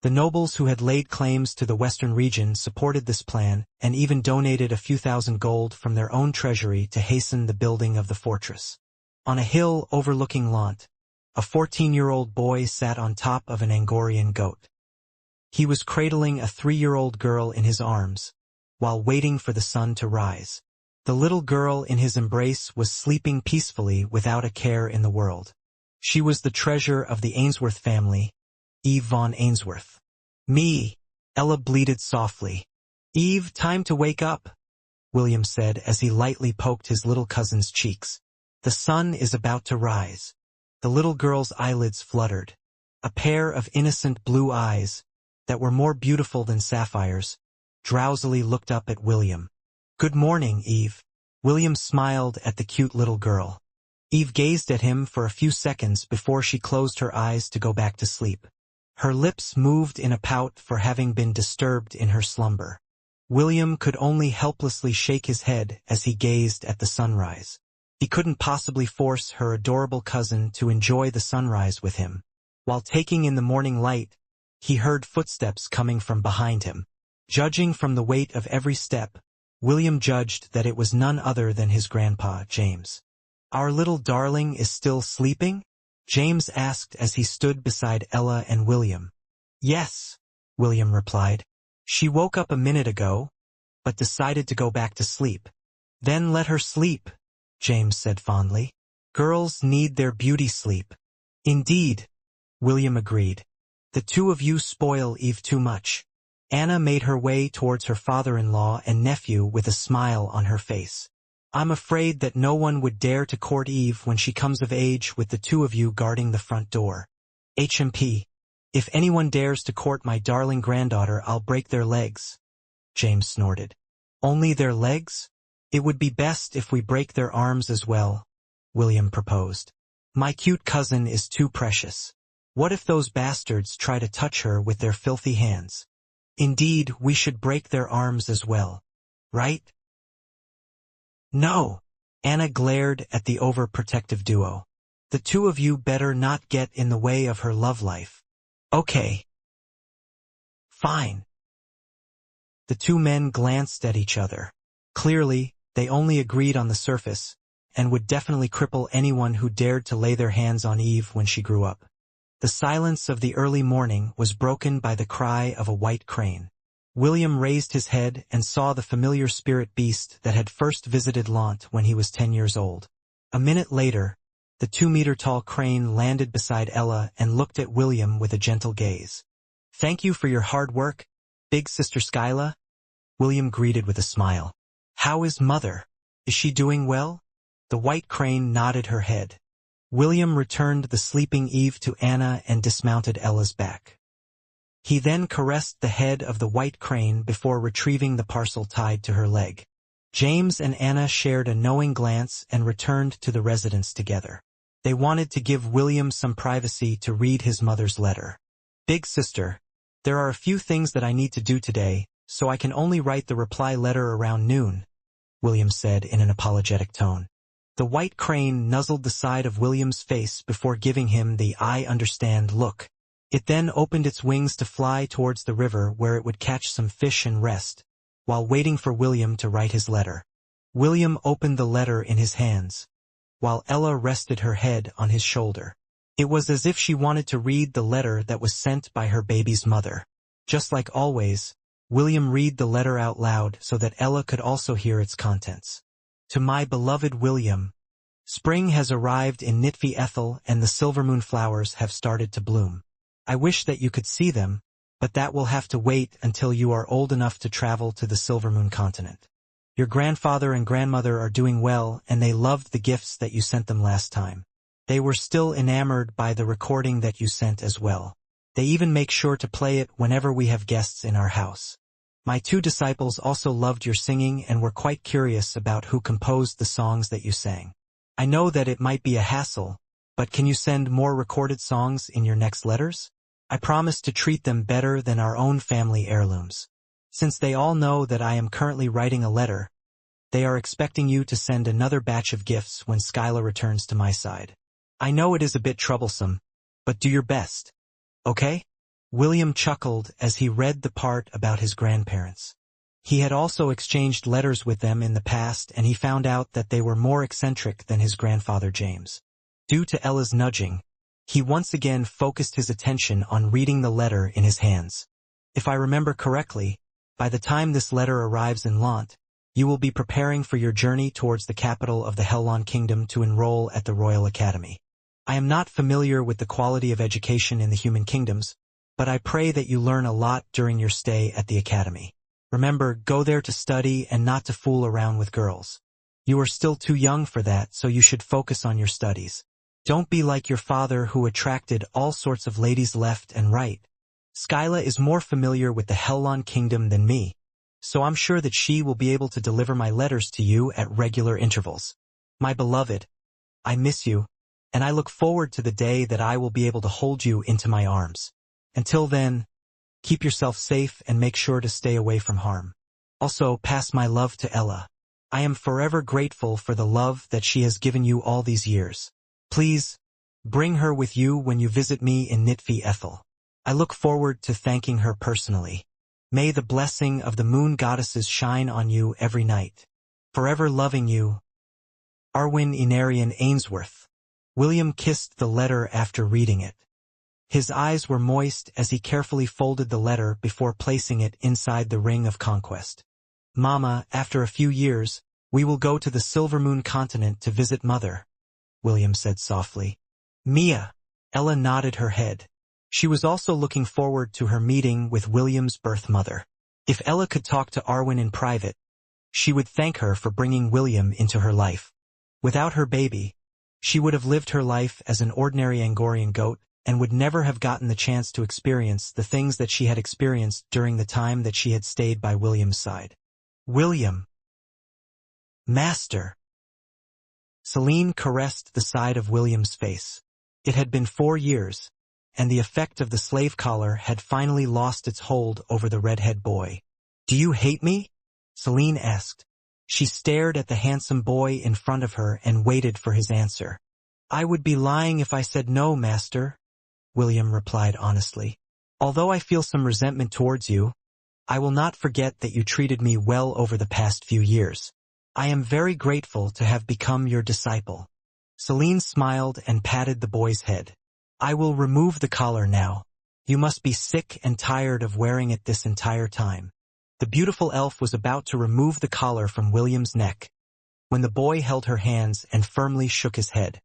The nobles who had laid claims to the western region supported this plan and even donated a few thousand gold from their own treasury to hasten the building of the fortress. On a hill overlooking Lant, a 14-year-old boy sat on top of an Angorian goat. He was cradling a 3-year-old girl in his arms, while waiting for the sun to rise. The little girl in his embrace was sleeping peacefully without a care in the world. She was the treasure of the Ainsworth family, Eve von Ainsworth. "Me," Ella bleated softly. "Eve, time to wake up," William said as he lightly poked his little cousin's cheeks. "The sun is about to rise." The little girl's eyelids fluttered. A pair of innocent blue eyes, that were more beautiful than sapphires, drowsily looked up at William. "Good morning, Eve." William smiled at the cute little girl. Eve gazed at him for a few seconds before she closed her eyes to go back to sleep. Her lips moved in a pout for having been disturbed in her slumber. William could only helplessly shake his head as he gazed at the sunrise. He couldn't possibly force her adorable cousin to enjoy the sunrise with him. While taking in the morning light, he heard footsteps coming from behind him. Judging from the weight of every step, William judged that it was none other than his grandpa, James. "Our little darling is still sleeping?" James asked as he stood beside Ella and William. "Yes," William replied. "She woke up a minute ago, but decided to go back to sleep." "Then let her sleep," James said fondly. "Girls need their beauty sleep." "Indeed," William agreed. "The two of you spoil Eve too much." Anna made her way towards her father-in-law and nephew with a smile on her face. "I'm afraid that no one would dare to court Eve when she comes of age with the two of you guarding the front door. HMP. If anyone dares to court my darling granddaughter, I'll break their legs." James snorted. "Only their legs? It would be best if we break their arms as well," William proposed. "My cute cousin is too precious. What if those bastards try to touch her with their filthy hands? Indeed, we should break their arms as well. Right?" "No," Anna glared at the overprotective duo. "The two of you better not get in the way of her love life." "Okay. Fine." The two men glanced at each other. Clearly, they only agreed on the surface, and would definitely cripple anyone who dared to lay their hands on Eve when she grew up. The silence of the early morning was broken by the cry of a white crane. William raised his head and saw the familiar spirit beast that had first visited Lant when he was 10 years old. A minute later, the 2-meter-tall crane landed beside Ella and looked at William with a gentle gaze. "Thank you for your hard work, big sister Skyla," William greeted with a smile. "How is Mother? Is she doing well?" The white crane nodded her head. William returned the sleeping Eve to Anna and dismounted Ella's back. He then caressed the head of the white crane before retrieving the parcel tied to her leg. James and Anna shared a knowing glance and returned to the residence together. They wanted to give William some privacy to read his mother's letter. "Big sister, there are a few things that I need to do today, so I can only write the reply letter around noon," William said in an apologetic tone. The white crane nuzzled the side of William's face before giving him the "I understand" look. It then opened its wings to fly towards the river where it would catch some fish and rest, while waiting for William to write his letter. William opened the letter in his hands, while Ella rested her head on his shoulder. It was as if she wanted to read the letter that was sent by her baby's mother. Just like always, William read the letter out loud so that Ella could also hear its contents. "To my beloved William, spring has arrived in Nitfi Ethel and the silvermoon flowers have started to bloom. I wish that you could see them, but that will have to wait until you are old enough to travel to the Silvermoon continent. Your grandfather and grandmother are doing well and they loved the gifts that you sent them last time. They were still enamored by the recording that you sent as well. They even make sure to play it whenever we have guests in our house. My 2 disciples also loved your singing and were quite curious about who composed the songs that you sang. I know that it might be a hassle, but can you send more recorded songs in your next letters? I promise to treat them better than our own family heirlooms. Since they all know that I am currently writing a letter, they are expecting you to send another batch of gifts when Skyla returns to my side. I know it is a bit troublesome, but do your best. Okay?" William chuckled as he read the part about his grandparents. He had also exchanged letters with them in the past and he found out that they were more eccentric than his grandfather James. Due to Ella's nudging, he once again focused his attention on reading the letter in his hands. "If I remember correctly, by the time this letter arrives in Lant, you will be preparing for your journey towards the capital of the Hellon Kingdom to enroll at the Royal Academy. I am not familiar with the quality of education in the human kingdoms, but I pray that you learn a lot during your stay at the academy. Remember, go there to study and not to fool around with girls. You are still too young for that, so you should focus on your studies. Don't be like your father who attracted all sorts of ladies left and right. Skyla is more familiar with the Hellon Kingdom than me, so I'm sure that she will be able to deliver my letters to you at regular intervals. My beloved, I miss you, and I look forward to the day that I will be able to hold you into my arms. Until then, keep yourself safe and make sure to stay away from harm. Also, pass my love to Ella. I am forever grateful for the love that she has given you all these years. Please, bring her with you when you visit me in Nitfi Ethel. I look forward to thanking her personally. May the blessing of the moon goddesses shine on you every night. Forever loving you, Arwin Inarian Ainsworth." William kissed the letter after reading it. His eyes were moist as he carefully folded the letter before placing it inside the Ring of Conquest. "Mama, after a few years, we will go to the Silvermoon continent to visit Mother," William said softly. "Mia." Ella nodded her head. She was also looking forward to her meeting with William's birth mother. If Ella could talk to Arwen in private, she would thank her for bringing William into her life. Without her baby, she would have lived her life as an ordinary Angorian goat and would never have gotten the chance to experience the things that she had experienced during the time that she had stayed by William's side. "William. Master." Celine caressed the side of William's face. It had been 4 years, and the effect of the slave collar had finally lost its hold over the redhead boy. "Do you hate me?" Celine asked. She stared at the handsome boy in front of her and waited for his answer. "I would be lying if I said no, Master," William replied honestly. "Although I feel some resentment towards you, I will not forget that you treated me well over the past few years. I am very grateful to have become your disciple." Celine smiled and patted the boy's head. "I will remove the collar now. You must be sick and tired of wearing it this entire time." The beautiful elf was about to remove the collar from William's neck, when the boy held her hands and firmly shook his head.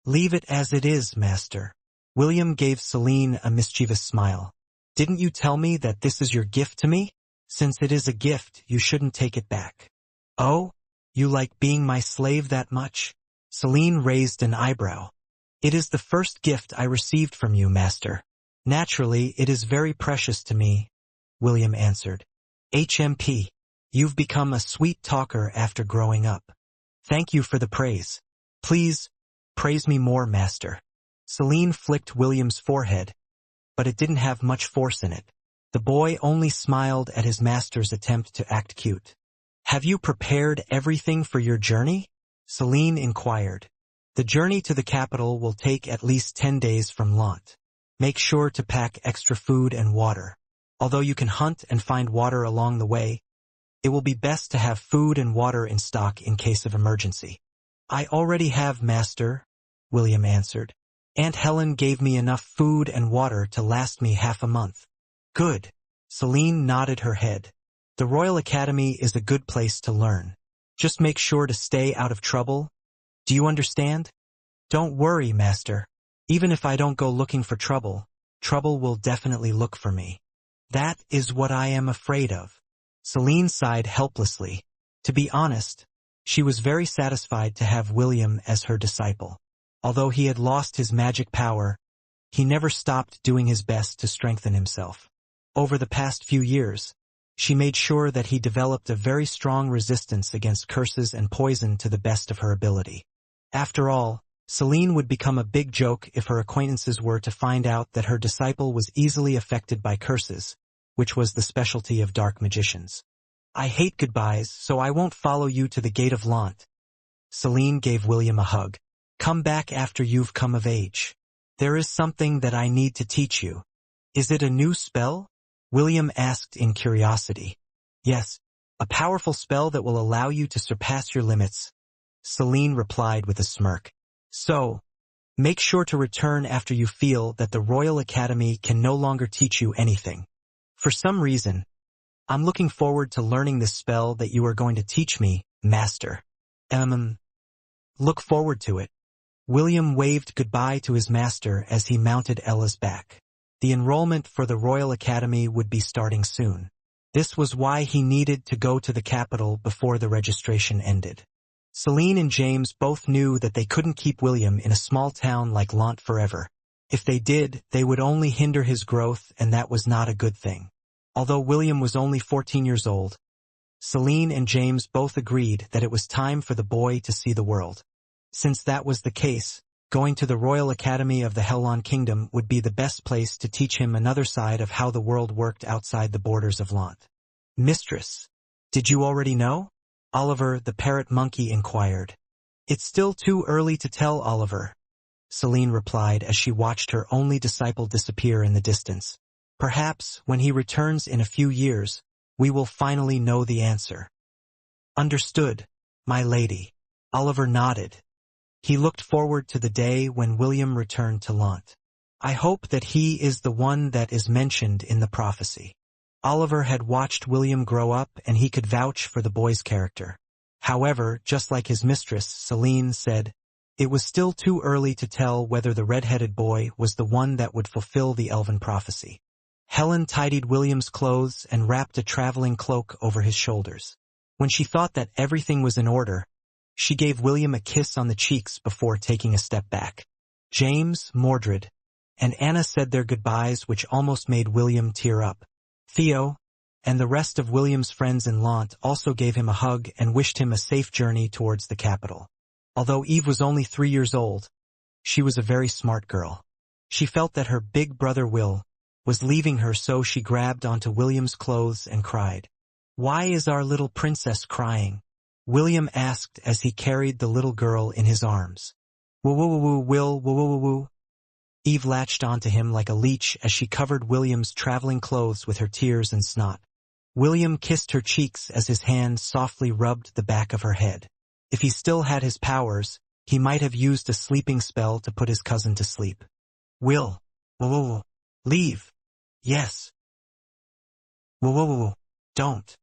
"Leave it as it is, master." William gave Celine a mischievous smile. "Didn't you tell me that this is your gift to me? Since it is a gift, you shouldn't take it back." "Oh? You like being my slave that much?" Celine raised an eyebrow. "It is the first gift I received from you, master. Naturally, it is very precious to me," William answered. "HMP. You've become a sweet talker after growing up. Thank you for the praise. Please, praise me more, master." Celine flicked William's forehead, but it didn't have much force in it. The boy only smiled at his master's attempt to act cute. "Have you prepared everything for your journey?" Celine inquired. "The journey to the capital will take at least 10 days from Lant. Make sure to pack extra food and water. Although you can hunt and find water along the way, it will be best to have food and water in stock in case of emergency." "I already have, master," William answered. "Aunt Helen gave me enough food and water to last me half a month." "Good." Celine nodded her head. "The Royal Academy is a good place to learn. Just make sure to stay out of trouble. Do you understand?" "Don't worry, master. Even if I don't go looking for trouble, trouble will definitely look for me." "That is what I am afraid of." Celine sighed helplessly. To be honest, she was very satisfied to have William as her disciple. Although he had lost his magic power, he never stopped doing his best to strengthen himself. Over the past few years, she made sure that he developed a very strong resistance against curses and poison to the best of her ability. After all, Celine would become a big joke if her acquaintances were to find out that her disciple was easily affected by curses, which was the specialty of dark magicians. "I hate goodbyes, so I won't follow you to the gate of Lant." Celine gave William a hug. "Come back after you've come of age. There is something that I need to teach you." "Is it a new spell?" William asked in curiosity. "Yes, a powerful spell that will allow you to surpass your limits," Celine replied with a smirk. "So, make sure to return after you feel that the Royal Academy can no longer teach you anything. For some reason, I'm looking forward to learning this spell that you are going to teach me, master." Look forward to it." William waved goodbye to his master as he mounted Ella's back. The enrollment for the Royal Academy would be starting soon. This was why he needed to go to the capital before the registration ended. Celine and James both knew that they couldn't keep William in a small town like Lant forever. If they did, they would only hinder his growth, and that was not a good thing. Although William was only 14 years old, Celine and James both agreed that it was time for the boy to see the world. Since that was the case, going to the Royal Academy of the Hellon Kingdom would be the best place to teach him another side of how the world worked outside the borders of Lant. "Mistress, did you already know?" Oliver the parrot monkey inquired. "It's still too early to tell, Oliver," Celine replied as she watched her only disciple disappear in the distance. "Perhaps, when he returns in a few years, we will finally know the answer." "Understood, my lady." Oliver nodded. He looked forward to the day when William returned to Lant. "I hope that he is the one that is mentioned in the prophecy." Oliver had watched William grow up, and he could vouch for the boy's character. However, just like his mistress, Celine said, it was still too early to tell whether the red-headed boy was the one that would fulfill the elven prophecy. Helen tidied William's clothes and wrapped a traveling cloak over his shoulders. When she thought that everything was in order, she gave William a kiss on the cheeks before taking a step back. James, Mordred, and Anna said their goodbyes, which almost made William tear up. Theo, and the rest of William's friends in Lant also gave him a hug and wished him a safe journey towards the capital. Although Eve was only 3 years old, she was a very smart girl. She felt that her big brother Will was leaving her, so she grabbed onto William's clothes and cried. "Why is our little princess crying?" William asked as he carried the little girl in his arms. "Woo-woo-woo-woo, Will, woo-woo-woo-woo." Eve latched onto him like a leech as she covered William's traveling clothes with her tears and snot. William kissed her cheeks as his hand softly rubbed the back of her head. If he still had his powers, he might have used a sleeping spell to put his cousin to sleep. "Will, woo-woo-woo, leave." "Yes." "Woo-woo-woo, don't."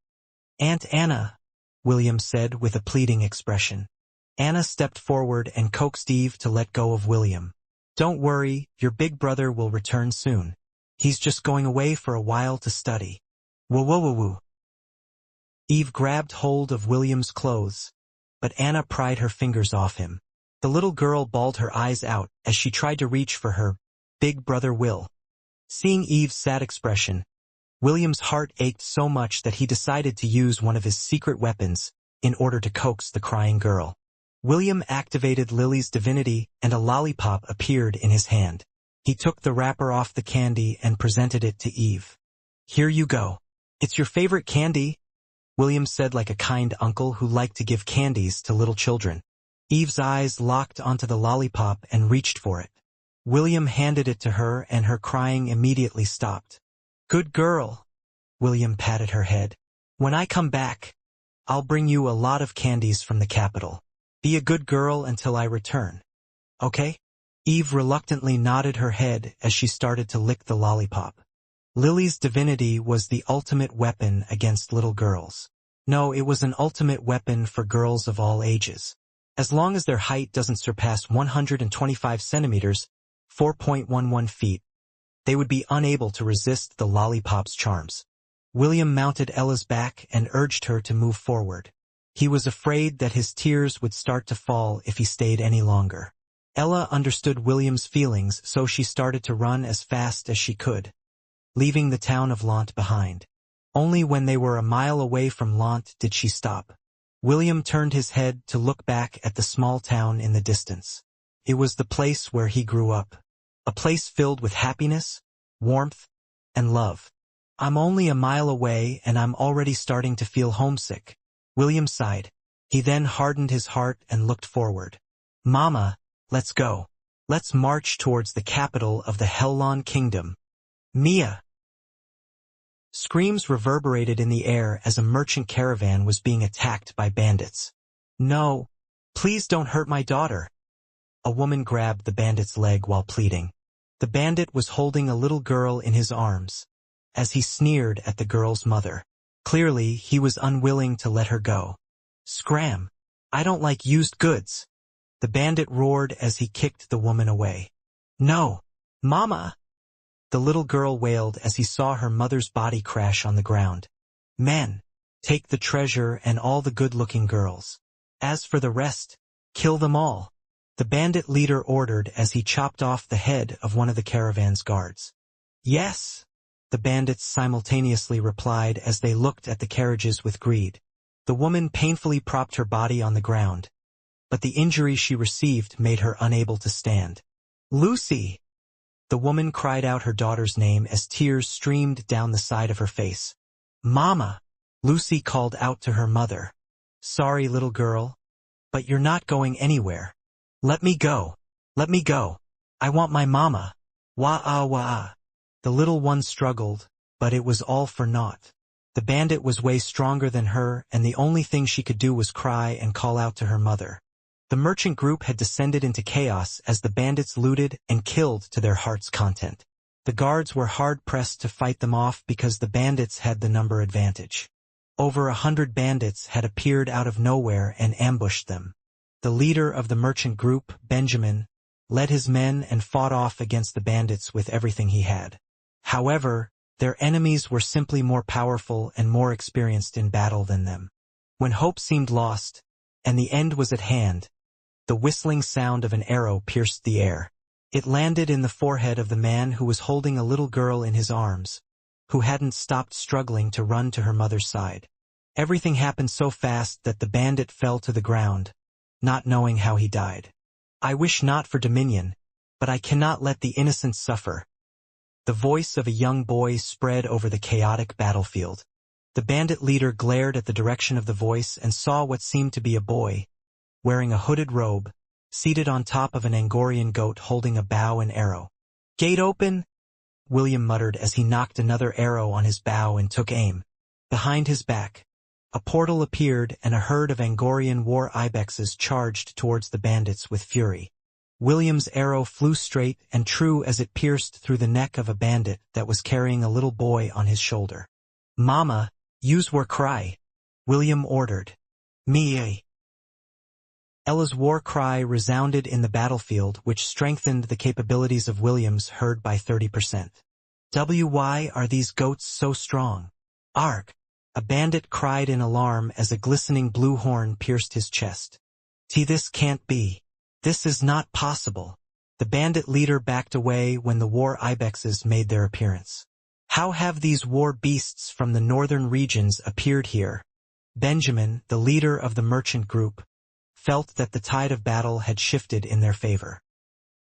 "Aunt Anna," William said with a pleading expression. Anna stepped forward and coaxed Eve to let go of William. "Don't worry, your big brother will return soon. He's just going away for a while to study." "Whoa, whoa, whoa, whoa." Eve grabbed hold of William's clothes, but Anna pried her fingers off him. The little girl bawled her eyes out as she tried to reach for her big brother Will. Seeing Eve's sad expression, William's heart ached so much that he decided to use one of his secret weapons in order to coax the crying girl. William activated Lily's divinity and a lollipop appeared in his hand. He took the wrapper off the candy and presented it to Eve. "Here you go. It's your favorite candy," William said like a kind uncle who liked to give candies to little children. Eve's eyes locked onto the lollipop and reached for it. William handed it to her and her crying immediately stopped. "Good girl," William patted her head. "When I come back, I'll bring you a lot of candies from the capital. Be a good girl until I return. Okay?" Eve reluctantly nodded her head as she started to lick the lollipop. Lily's divinity was the ultimate weapon against little girls. No, it was an ultimate weapon for girls of all ages. As long as their height doesn't surpass 125 centimeters, 4.11 feet, they would be unable to resist the lollipop's charms. William mounted Ella's back and urged her to move forward. He was afraid that his tears would start to fall if he stayed any longer. Ella understood William's feelings, so she started to run as fast as she could, leaving the town of Lant behind. Only when they were a mile away from Lant did she stop. William turned his head to look back at the small town in the distance. It was the place where he grew up. A place filled with happiness, warmth, and love. "I'm only a mile away and I'm already starting to feel homesick," William sighed. He then hardened his heart and looked forward. "Mama, let's go. Let's march towards the capital of the Hellon Kingdom. Mia!" Screams reverberated in the air as a merchant caravan was being attacked by bandits. "No, please don't hurt my daughter." A woman grabbed the bandit's leg while pleading. The bandit was holding a little girl in his arms, as he sneered at the girl's mother. Clearly, he was unwilling to let her go. "Scram! I don't like used goods," the bandit roared as he kicked the woman away. "No! Mama!" the little girl wailed as he saw her mother's body crash on the ground. "Men, take the treasure and all the good-looking girls. As for the rest, kill them all," the bandit leader ordered as he chopped off the head of one of the caravan's guards. "Yes," the bandits simultaneously replied as they looked at the carriages with greed. The woman painfully propped her body on the ground, but the injury she received made her unable to stand. "Lucy!" The woman cried out her daughter's name as tears streamed down the side of her face. "Mama!" Lucy called out to her mother. "Sorry, little girl, but you're not going anywhere. Let me go. Let me go. I want my mama. Wah-ah, wah-ah." The little one struggled, but it was all for naught. The bandit was way stronger than her, and the only thing she could do was cry and call out to her mother. The merchant group had descended into chaos as the bandits looted and killed to their heart's content. The guards were hard-pressed to fight them off because the bandits had the number advantage. Over 100 bandits had appeared out of nowhere and ambushed them. The leader of the merchant group, Benjamin, led his men and fought off against the bandits with everything he had. However, their enemies were simply more powerful and more experienced in battle than them. When hope seemed lost, and the end was at hand, the whistling sound of an arrow pierced the air. It landed in the forehead of the man who was holding a little girl in his arms, who hadn't stopped struggling to run to her mother's side. Everything happened so fast that the bandit fell to the ground, not knowing how he died. "I wish not for dominion, but I cannot let the innocent suffer." The voice of a young boy spread over the chaotic battlefield. The bandit leader glared at the direction of the voice and saw what seemed to be a boy, wearing a hooded robe, seated on top of an Angorian goat holding a bow and arrow. "Gate open!" William muttered as he knocked another arrow on his bow and took aim. Behind his back, a portal appeared and a herd of Angorian war ibexes charged towards the bandits with fury. William's arrow flew straight and true as it pierced through the neck of a bandit that was carrying a little boy on his shoulder. "Mama, use war cry," William ordered. Me. Ella's war cry resounded in the battlefield, which strengthened the capabilities of William's herd by 30%. Why are these goats so strong? Arg! A bandit cried in alarm as a glistening blue horn pierced his chest. This can't be. This is not possible. The bandit leader backed away when the war ibexes made their appearance. How have these war beasts from the northern regions appeared here? Benjamin, the leader of the merchant group, felt that the tide of battle had shifted in their favor.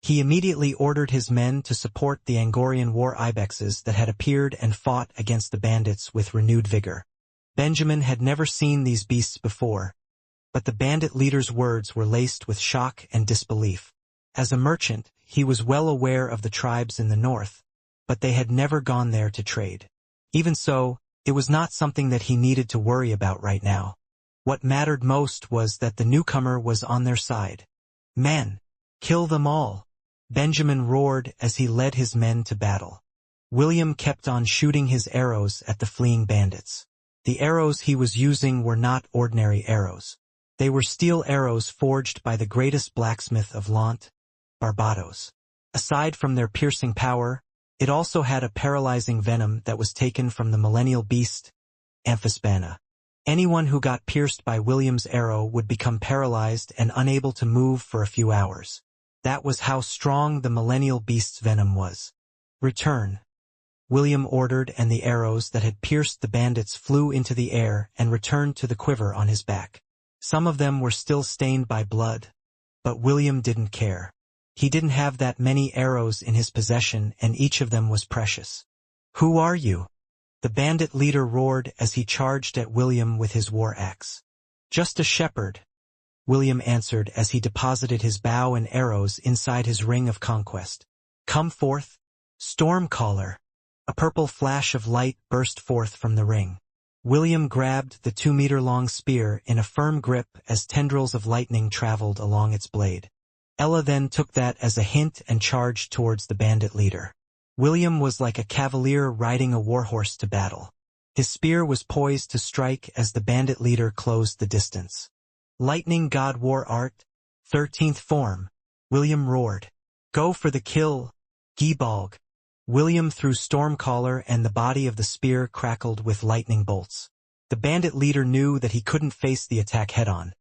He immediately ordered his men to support the Angorian war ibexes that had appeared and fought against the bandits with renewed vigor. Benjamin had never seen these beasts before, but the bandit leader's words were laced with shock and disbelief. As a merchant, he was well aware of the tribes in the north, but they had never gone there to trade. Even so, it was not something that he needed to worry about right now. What mattered most was that the newcomer was on their side. Men, kill them all! Benjamin roared as he led his men to battle. William kept on shooting his arrows at the fleeing bandits. The arrows he was using were not ordinary arrows. They were steel arrows forged by the greatest blacksmith of Lant, Barbados. Aside from their piercing power, it also had a paralyzing venom that was taken from the millennial beast, Amphisbaena. Anyone who got pierced by William's arrow would become paralyzed and unable to move for a few hours. That was how strong the millennial beast's venom was. Return, William ordered, and the arrows that had pierced the bandits flew into the air and returned to the quiver on his back. Some of them were still stained by blood, but William didn't care. He didn't have that many arrows in his possession, and each of them was precious. Who are you? The bandit leader roared as he charged at William with his war axe. Just a shepherd, William answered as he deposited his bow and arrows inside his ring of conquest. Come forth, Stormcaller! A purple flash of light burst forth from the ring. William grabbed the 2-meter-long spear in a firm grip as tendrils of lightning traveled along its blade. Ella then took that as a hint and charged towards the bandit leader. William was like a cavalier riding a warhorse to battle. His spear was poised to strike as the bandit leader closed the distance. Lightning God War Art, 13th form, William roared. Go for the kill, Geebalg. William threw Stormcaller and the body of the spear crackled with lightning bolts. The bandit leader knew that he couldn't face the attack head-on,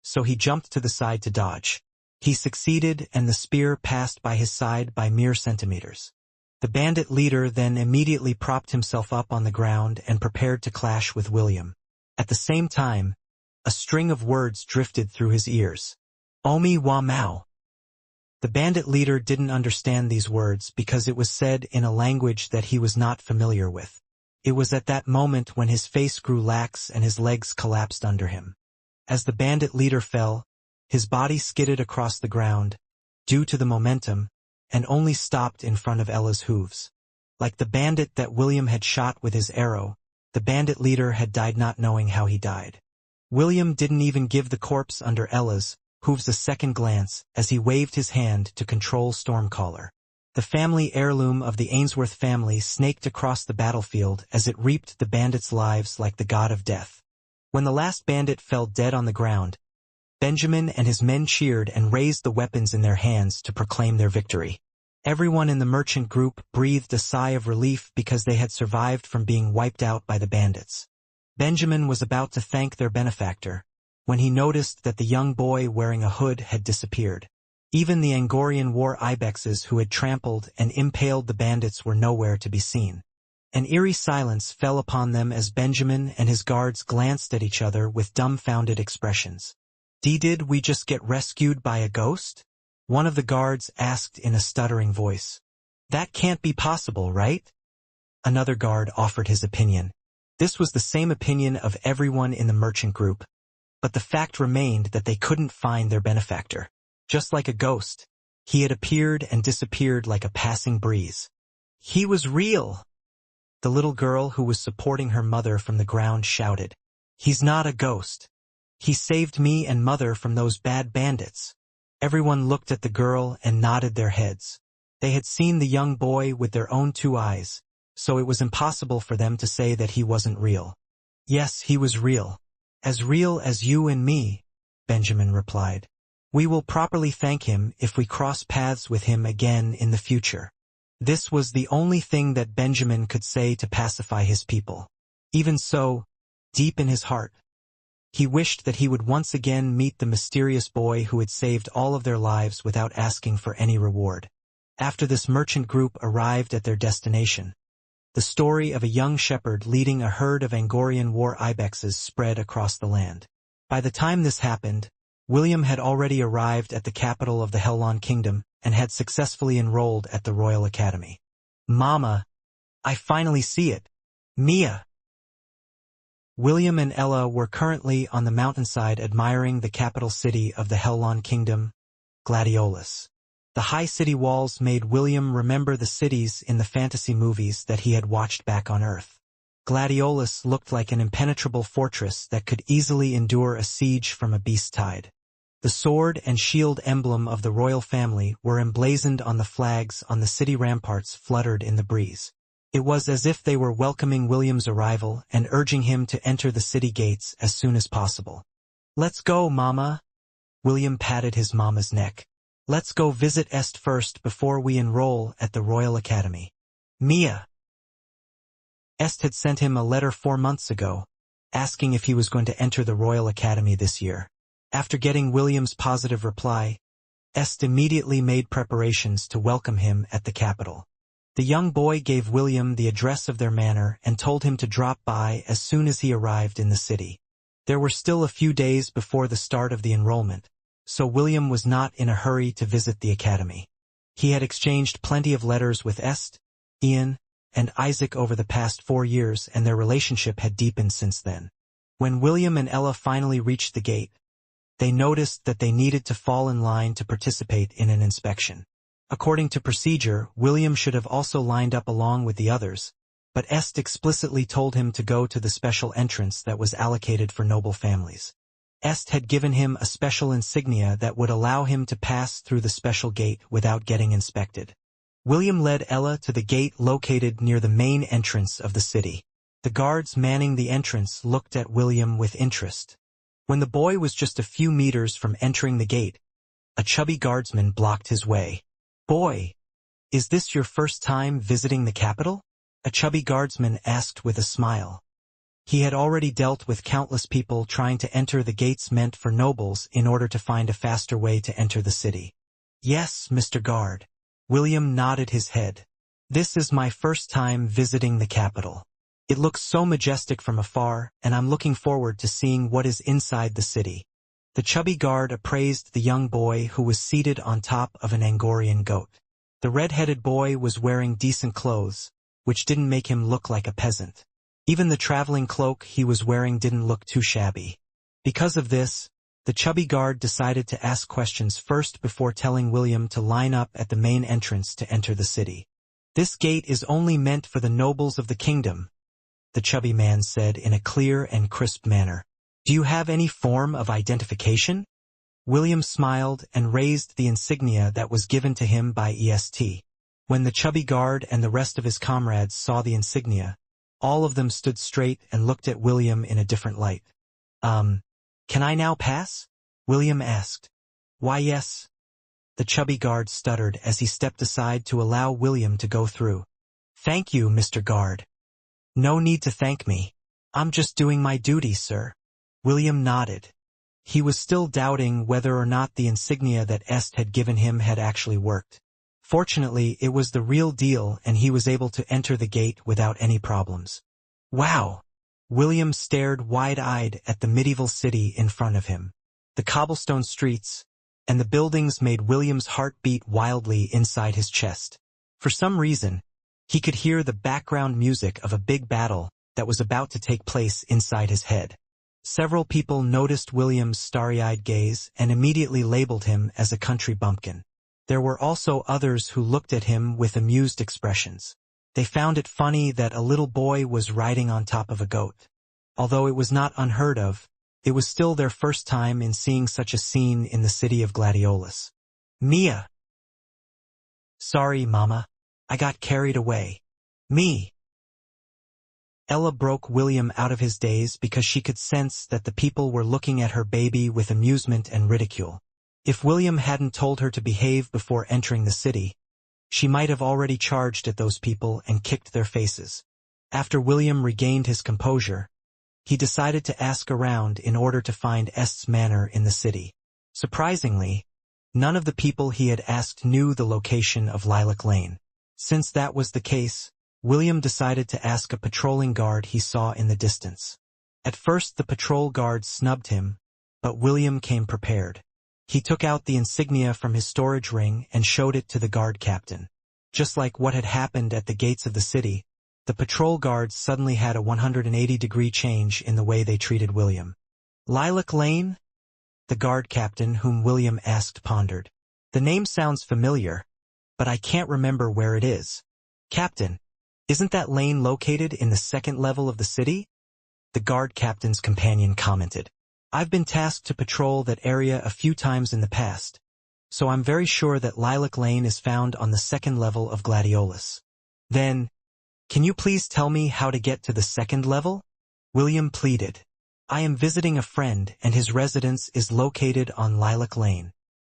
so he jumped to the side to dodge. He succeeded, and the spear passed by his side by mere centimeters. The bandit leader then immediately propped himself up on the ground and prepared to clash with William. At the same time, a string of words drifted through his ears. Omi wa Mao. The bandit leader didn't understand these words because it was said in a language that he was not familiar with. It was at that moment when his face grew lax and his legs collapsed under him. As the bandit leader fell, his body skidded across the ground, due to the momentum, and only stopped in front of Ella's hooves. Like the bandit that William had shot with his arrow, the bandit leader had died not knowing how he died. William didn't even give the corpse under Ella's hooves a second glance as he waved his hand to control Stormcaller. The family heirloom of the Ainsworth family snaked across the battlefield as it reaped the bandits' lives like the god of death. When the last bandit fell dead on the ground, Benjamin and his men cheered and raised the weapons in their hands to proclaim their victory. Everyone in the merchant group breathed a sigh of relief because they had survived from being wiped out by the bandits. Benjamin was about to thank their benefactor when he noticed that the young boy wearing a hood had disappeared. Even the Angorian war ibexes who had trampled and impaled the bandits were nowhere to be seen. An eerie silence fell upon them as Benjamin and his guards glanced at each other with dumbfounded expressions. Did we just get rescued by a ghost? One of the guards asked in a stuttering voice. That can't be possible, right? Another guard offered his opinion. This was the same opinion of everyone in the merchant group, but the fact remained that they couldn't find their benefactor. Just like a ghost, he had appeared and disappeared like a passing breeze. He was real! The little girl who was supporting her mother from the ground shouted. He's not a ghost. He saved me and mother from those bad bandits. Everyone looked at the girl and nodded their heads. They had seen the young boy with their own 2 eyes, so it was impossible for them to say that he wasn't real. Yes, he was real. As real as you and me, Benjamin replied. We will properly thank him if we cross paths with him again in the future. This was the only thing that Benjamin could say to pacify his people. Even so, deep in his heart, he wished that he would once again meet the mysterious boy who had saved all of their lives without asking for any reward. After this merchant group arrived at their destination, the story of a young shepherd leading a herd of Angorian war ibexes spread across the land. By the time this happened, William had already arrived at the capital of the Helon Kingdom and had successfully enrolled at the Royal Academy. Mama, I finally see it. Mia. William and Ella were currently on the mountainside admiring the capital city of the Helon Kingdom, Gladiolus. The high city walls made William remember the cities in the fantasy movies that he had watched back on Earth. Gladiolus looked like an impenetrable fortress that could easily endure a siege from a beast tide. The sword and shield emblem of the royal family were emblazoned on the flags on the city ramparts fluttered in the breeze. It was as if they were welcoming William's arrival and urging him to enter the city gates as soon as possible. Let's go, Mama. William patted his mama's neck. Let's go visit Est first before we enroll at the Royal Academy. Mia. Est had sent him a letter 4 months ago, asking if he was going to enter the Royal Academy this year. After getting William's positive reply, Est immediately made preparations to welcome him at the capital. The young boy gave William the address of their manor and told him to drop by as soon as he arrived in the city. There were still a few days before the start of the enrollment, so William was not in a hurry to visit the academy. He had exchanged plenty of letters with Est, Ian, and Isaac over the past 4 years, and their relationship had deepened since then. When William and Ella finally reached the gate, they noticed that they needed to fall in line to participate in an inspection. According to procedure, William should have also lined up along with the others, but Est explicitly told him to go to the special entrance that was allocated for noble families. Est had given him a special insignia that would allow him to pass through the special gate without getting inspected. William led Ella to the gate located near the main entrance of the city. The guards manning the entrance looked at William with interest. When the boy was just a few meters from entering the gate, a chubby guardsman blocked his way. Boy, is this your first time visiting the capital? A chubby guardsman asked with a smile. He had already dealt with countless people trying to enter the gates meant for nobles in order to find a faster way to enter the city. Yes, Mr. Guard. William nodded his head. This is my first time visiting the capital. It looks so majestic from afar, and I'm looking forward to seeing what is inside the city. The chubby guard appraised the young boy who was seated on top of an Angorian goat. The red-headed boy was wearing decent clothes, which didn't make him look like a peasant. Even the traveling cloak he was wearing didn't look too shabby. Because of this, the chubby guard decided to ask questions first before telling William to line up at the main entrance to enter the city. This gate is only meant for the nobles of the kingdom, the chubby man said in a clear and crisp manner. Do you have any form of identification? William smiled and raised the insignia that was given to him by EST. When the chubby guard and the rest of his comrades saw the insignia, all of them stood straight and looked at William in a different light. Can I now pass? William asked. Why, yes. The chubby guard stuttered as he stepped aside to allow William to go through. Thank you, Mr. Guard. No need to thank me. I'm just doing my duty, sir. William nodded. He was still doubting whether or not the insignia that Est had given him had actually worked. Fortunately, it was the real deal and he was able to enter the gate without any problems. Wow! William stared wide-eyed at the medieval city in front of him. The cobblestone streets and the buildings made William's heart beat wildly inside his chest. For some reason, he could hear the background music of a big battle that was about to take place inside his head. Several people noticed William's starry-eyed gaze and immediately labeled him as a country bumpkin. There were also others who looked at him with amused expressions. They found it funny that a little boy was riding on top of a goat. Although it was not unheard of, it was still their first time in seeing such a scene in the city of Gladiolus. Mia! Sorry, Mama. I got carried away. Me! Ella broke William out of his daze because she could sense that the people were looking at her baby with amusement and ridicule. If William hadn't told her to behave before entering the city, she might have already charged at those people and kicked their faces. After William regained his composure, he decided to ask around in order to find Est's manor in the city. Surprisingly, none of the people he had asked knew the location of Lilac Lane. Since that was the case, William decided to ask a patrolling guard he saw in the distance. At first the patrol guard snubbed him, but William came prepared. He took out the insignia from his storage ring and showed it to the guard captain. Just like what had happened at the gates of the city, the patrol guards suddenly had a 180-degree change in the way they treated William. Lilac Lane? The guard captain whom William asked pondered. The name sounds familiar, but I can't remember where it is. Captain, isn't that lane located in the second level of the city? The guard captain's companion commented. I've been tasked to patrol that area a few times in the past, so I'm very sure that Lilac Lane is found on the second level of Gladiolus. Then, can you please tell me how to get to the second level? William pleaded. I am visiting a friend and his residence is located on Lilac Lane.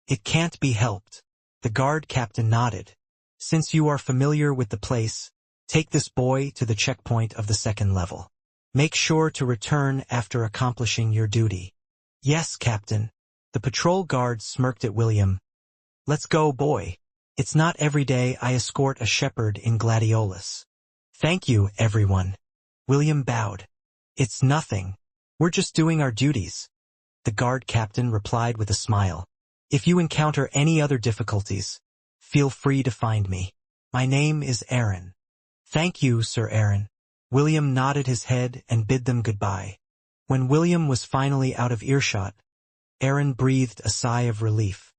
It can't be helped. The guard captain nodded. Since you are familiar with the place, take this boy to the checkpoint of the second level. Make sure to return after accomplishing your duty. Yes, Captain. The patrol guard smirked at William. Let's go, boy. It's not every day I escort a shepherd in Gladiolus. Thank you, everyone. William bowed. It's nothing. We're just doing our duties. The guard captain replied with a smile. If you encounter any other difficulties, feel free to find me. My name is Aaron. Thank you, Sir Aaron. William nodded his head and bid them goodbye. When William was finally out of earshot, Aaron breathed a sigh of relief.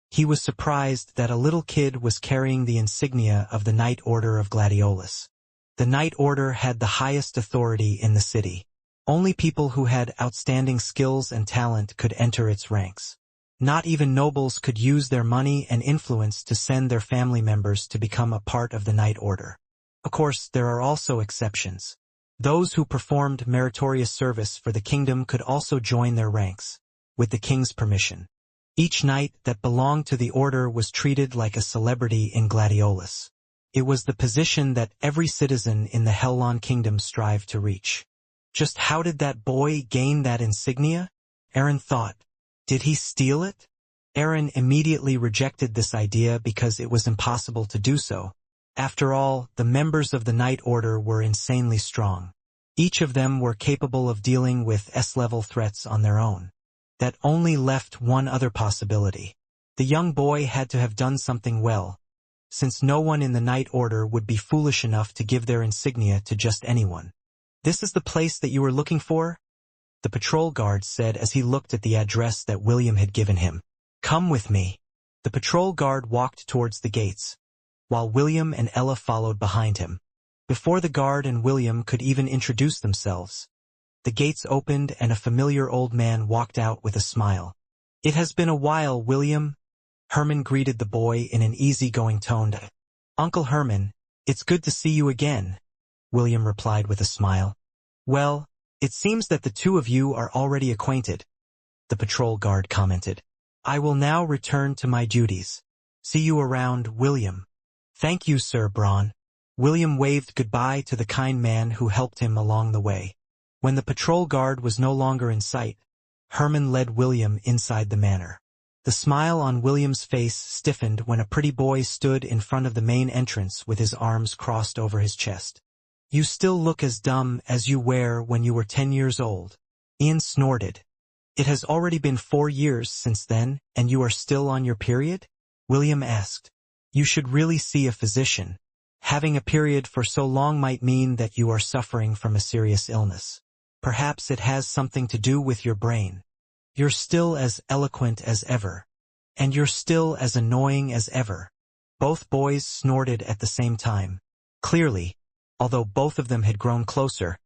He was surprised that a little kid was carrying the insignia of the Knight Order of Gladiolus. The Knight Order had the highest authority in the city. Only people who had outstanding skills and talent could enter its ranks. Not even nobles could use their money and influence to send their family members to become a part of the Knight Order. Of course, there are also exceptions. Those who performed meritorious service for the kingdom could also join their ranks, with the king's permission. Each knight that belonged to the order was treated like a celebrity in Gladiolus. It was the position that every citizen in the Hellon kingdom strived to reach. Just how did that boy gain that insignia? Aaron thought. Did he steal it? Aaron immediately rejected this idea because it was impossible to do so. After all, the members of the Knight Order were insanely strong. Each of them were capable of dealing with S-level threats on their own. That only left one other possibility. The young boy had to have done something well, since no one in the Knight Order would be foolish enough to give their insignia to just anyone. This is the place that you were looking for? The patrol guard said as he looked at the address that William had given him. Come with me. The patrol guard walked towards the gates, while William and Ella followed behind him. Before the guard and William could even introduce themselves, the gates opened and a familiar old man walked out with a smile. It has been a while, William. Herman greeted the boy in an easygoing tone. Uncle Herman, it's good to see you again, William replied with a smile. Well, it seems that the two of you are already acquainted, the patrol guard commented. I will now return to my duties. See you around, William. Thank you, Sir Braun. William waved goodbye to the kind man who helped him along the way. When the patrol guard was no longer in sight, Herman led William inside the manor. The smile on William's face stiffened when a pretty boy stood in front of the main entrance with his arms crossed over his chest. You still look as dumb as you were when you were 10 years old. Ian snorted. It has already been 4 years since then, and you are still on your period? William asked. You should really see a physician. Having a period for so long might mean that you are suffering from a serious illness. Perhaps it has something to do with your brain. You're still as eloquent as ever. And you're still as annoying as ever. Both boys snorted at the same time. Clearly, although both of them had grown closer,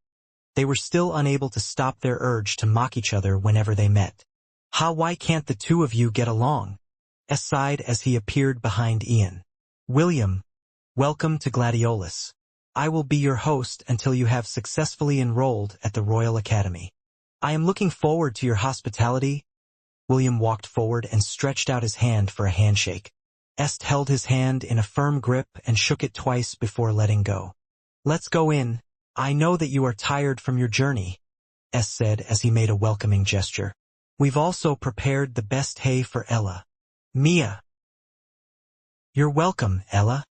they were still unable to stop their urge to mock each other whenever they met. Why can't the two of you get along? S sighed as he appeared behind Ian. William, welcome to Gladiolus. I will be your host until you have successfully enrolled at the Royal Academy. I am looking forward to your hospitality. William walked forward and stretched out his hand for a handshake. Est held his hand in a firm grip and shook it twice before letting go. Let's go in. I know that you are tired from your journey, Est said as he made a welcoming gesture. We've also prepared the best hay for Ella. Mia. You're welcome, Ella.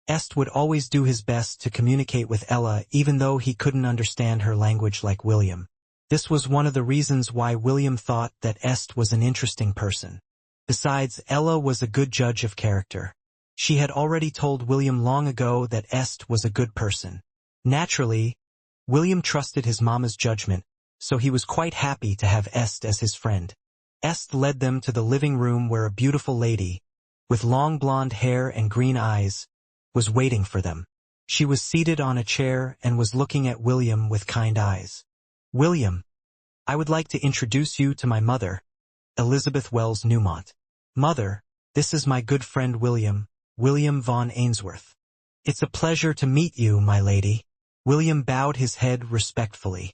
Est would always do his best to communicate with Ella even though he couldn't understand her language like William. This was one of the reasons why William thought that Est was an interesting person. Besides, Ella was a good judge of character. She had already told William long ago that Est was a good person. Naturally, William trusted his mama's judgment, so he was quite happy to have Est as his friend. Est led them to the living room where a beautiful lady, with long blonde hair and green eyes, was waiting for them. She was seated on a chair and was looking at William with kind eyes. William, I would like to introduce you to my mother, Elizabeth Wells Newmont. Mother, this is my good friend William von Ainsworth. It's a pleasure to meet you, my lady. William bowed his head respectfully.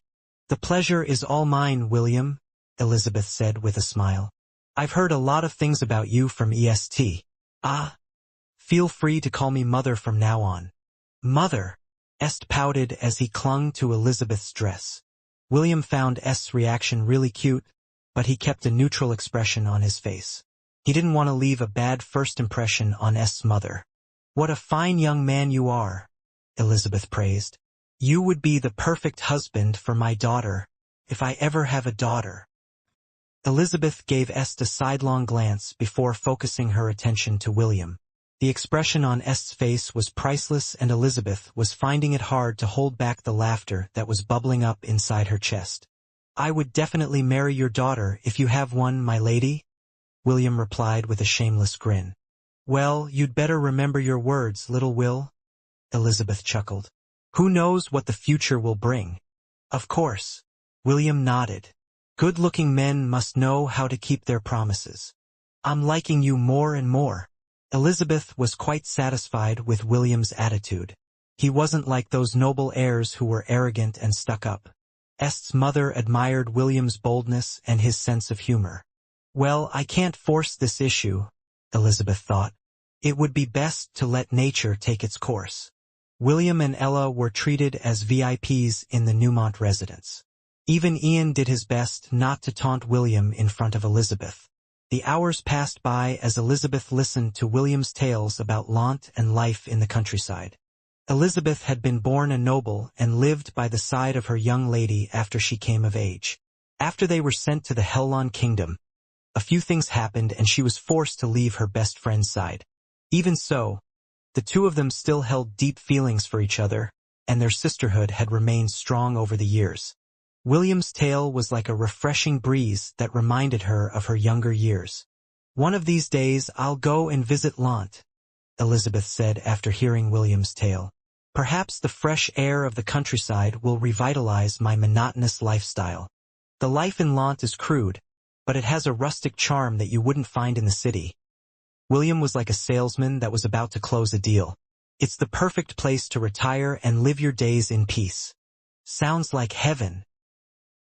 The pleasure is all mine, William, Elizabeth said with a smile. I've heard a lot of things about you from EST. Feel free to call me Mother from now on. Mother, Est pouted as he clung to Elizabeth's dress. William found Est's reaction really cute, but he kept a neutral expression on his face. He didn't want to leave a bad first impression on Est's mother. What a fine young man you are, Elizabeth praised. You would be the perfect husband for my daughter, if I ever have a daughter. Elizabeth gave Est a sidelong glance before focusing her attention to William. The expression on Est's face was priceless and Elizabeth was finding it hard to hold back the laughter that was bubbling up inside her chest. I would definitely marry your daughter if you have one, my lady, William replied with a shameless grin. Well, you'd better remember your words, little Will, Elizabeth chuckled. Who knows what the future will bring? Of course, William nodded. Good-looking men must know how to keep their promises. I'm liking you more and more. Elizabeth was quite satisfied with William's attitude. He wasn't like those noble heirs who were arrogant and stuck up. Est's mother admired William's boldness and his sense of humor. Well, I can't force this issue, Elizabeth thought. It would be best to let nature take its course. William and Ella were treated as VIPs in the Newmont residence. Even Ian did his best not to taunt William in front of Elizabeth. The hours passed by as Elizabeth listened to William's tales about Lant and life in the countryside. Elizabeth had been born a noble and lived by the side of her young lady after she came of age. After they were sent to the Hellon Kingdom, a few things happened and she was forced to leave her best friend's side. Even so, the two of them still held deep feelings for each other, and their sisterhood had remained strong over the years. William's tale was like a refreshing breeze that reminded her of her younger years. One of these days I'll go and visit Lant, Elizabeth said after hearing William's tale. Perhaps the fresh air of the countryside will revitalize my monotonous lifestyle. The life in Lant is crude, but it has a rustic charm that you wouldn't find in the city. William was like a salesman that was about to close a deal. It's the perfect place to retire and live your days in peace. Sounds like heaven.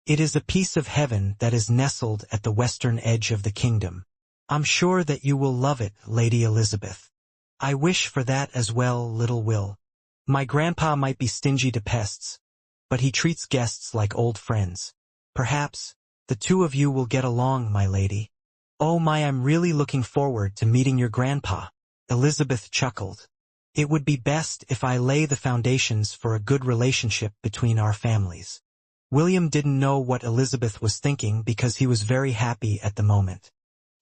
It is a piece of heaven that is nestled at the western edge of the kingdom. I'm sure that you will love it, Lady Elizabeth. I wish for that as well, little Will. My grandpa might be stingy to pests, but he treats guests like old friends. Perhaps the two of you will get along, my lady. Oh my, I'm really looking forward to meeting your grandpa, Elizabeth chuckled. It would be best if I lay the foundations for a good relationship between our families. William didn't know what Elizabeth was thinking because he was very happy at the moment.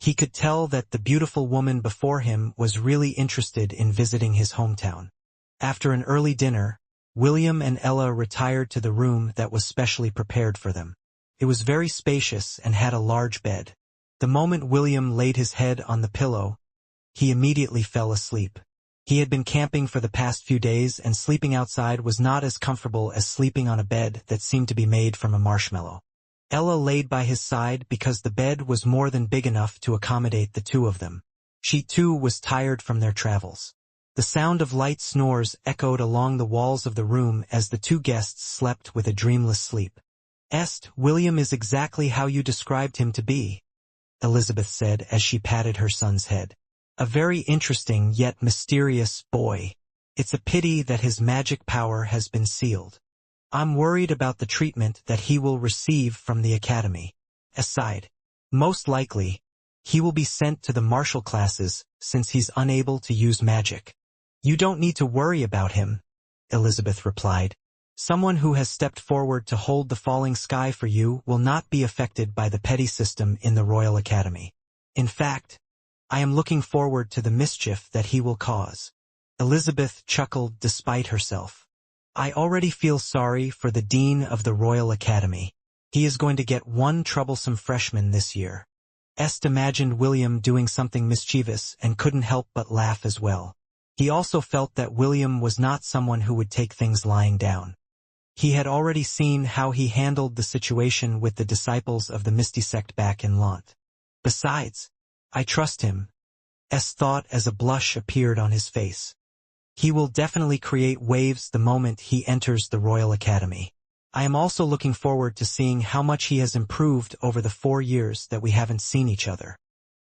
He could tell that the beautiful woman before him was really interested in visiting his hometown. After an early dinner, William and Ella retired to the room that was specially prepared for them. It was very spacious and had a large bed. The moment William laid his head on the pillow, he immediately fell asleep. He had been camping for the past few days and sleeping outside was not as comfortable as sleeping on a bed that seemed to be made from a marshmallow. Ella laid by his side because the bed was more than big enough to accommodate the two of them. She too was tired from their travels. The sound of light snores echoed along the walls of the room as the two guests slept with a dreamless sleep. William is exactly how you described him to be," Elizabeth said as she patted her son's head. "A very interesting yet mysterious boy. It's a pity that his magic power has been sealed. I'm worried about the treatment that he will receive from the academy." Aside, "Most likely, he will be sent to the martial classes since he's unable to use magic." "You don't need to worry about him," Elizabeth replied. "Someone who has stepped forward to hold the falling sky for you will not be affected by the petty system in the Royal Academy. In fact, I am looking forward to the mischief that he will cause." Elizabeth chuckled despite herself. "I already feel sorry for the Dean of the Royal Academy. He is going to get one troublesome freshman this year." Imagined William doing something mischievous and couldn't help but laugh as well. He also felt that William was not someone who would take things lying down. He had already seen how he handled the situation with the disciples of the Misty Sect back in Lant. "Besides, I trust him," thought as a blush appeared on his face. "He will definitely create waves the moment he enters the Royal Academy. I am also looking forward to seeing how much he has improved over the 4 years that we haven't seen each other."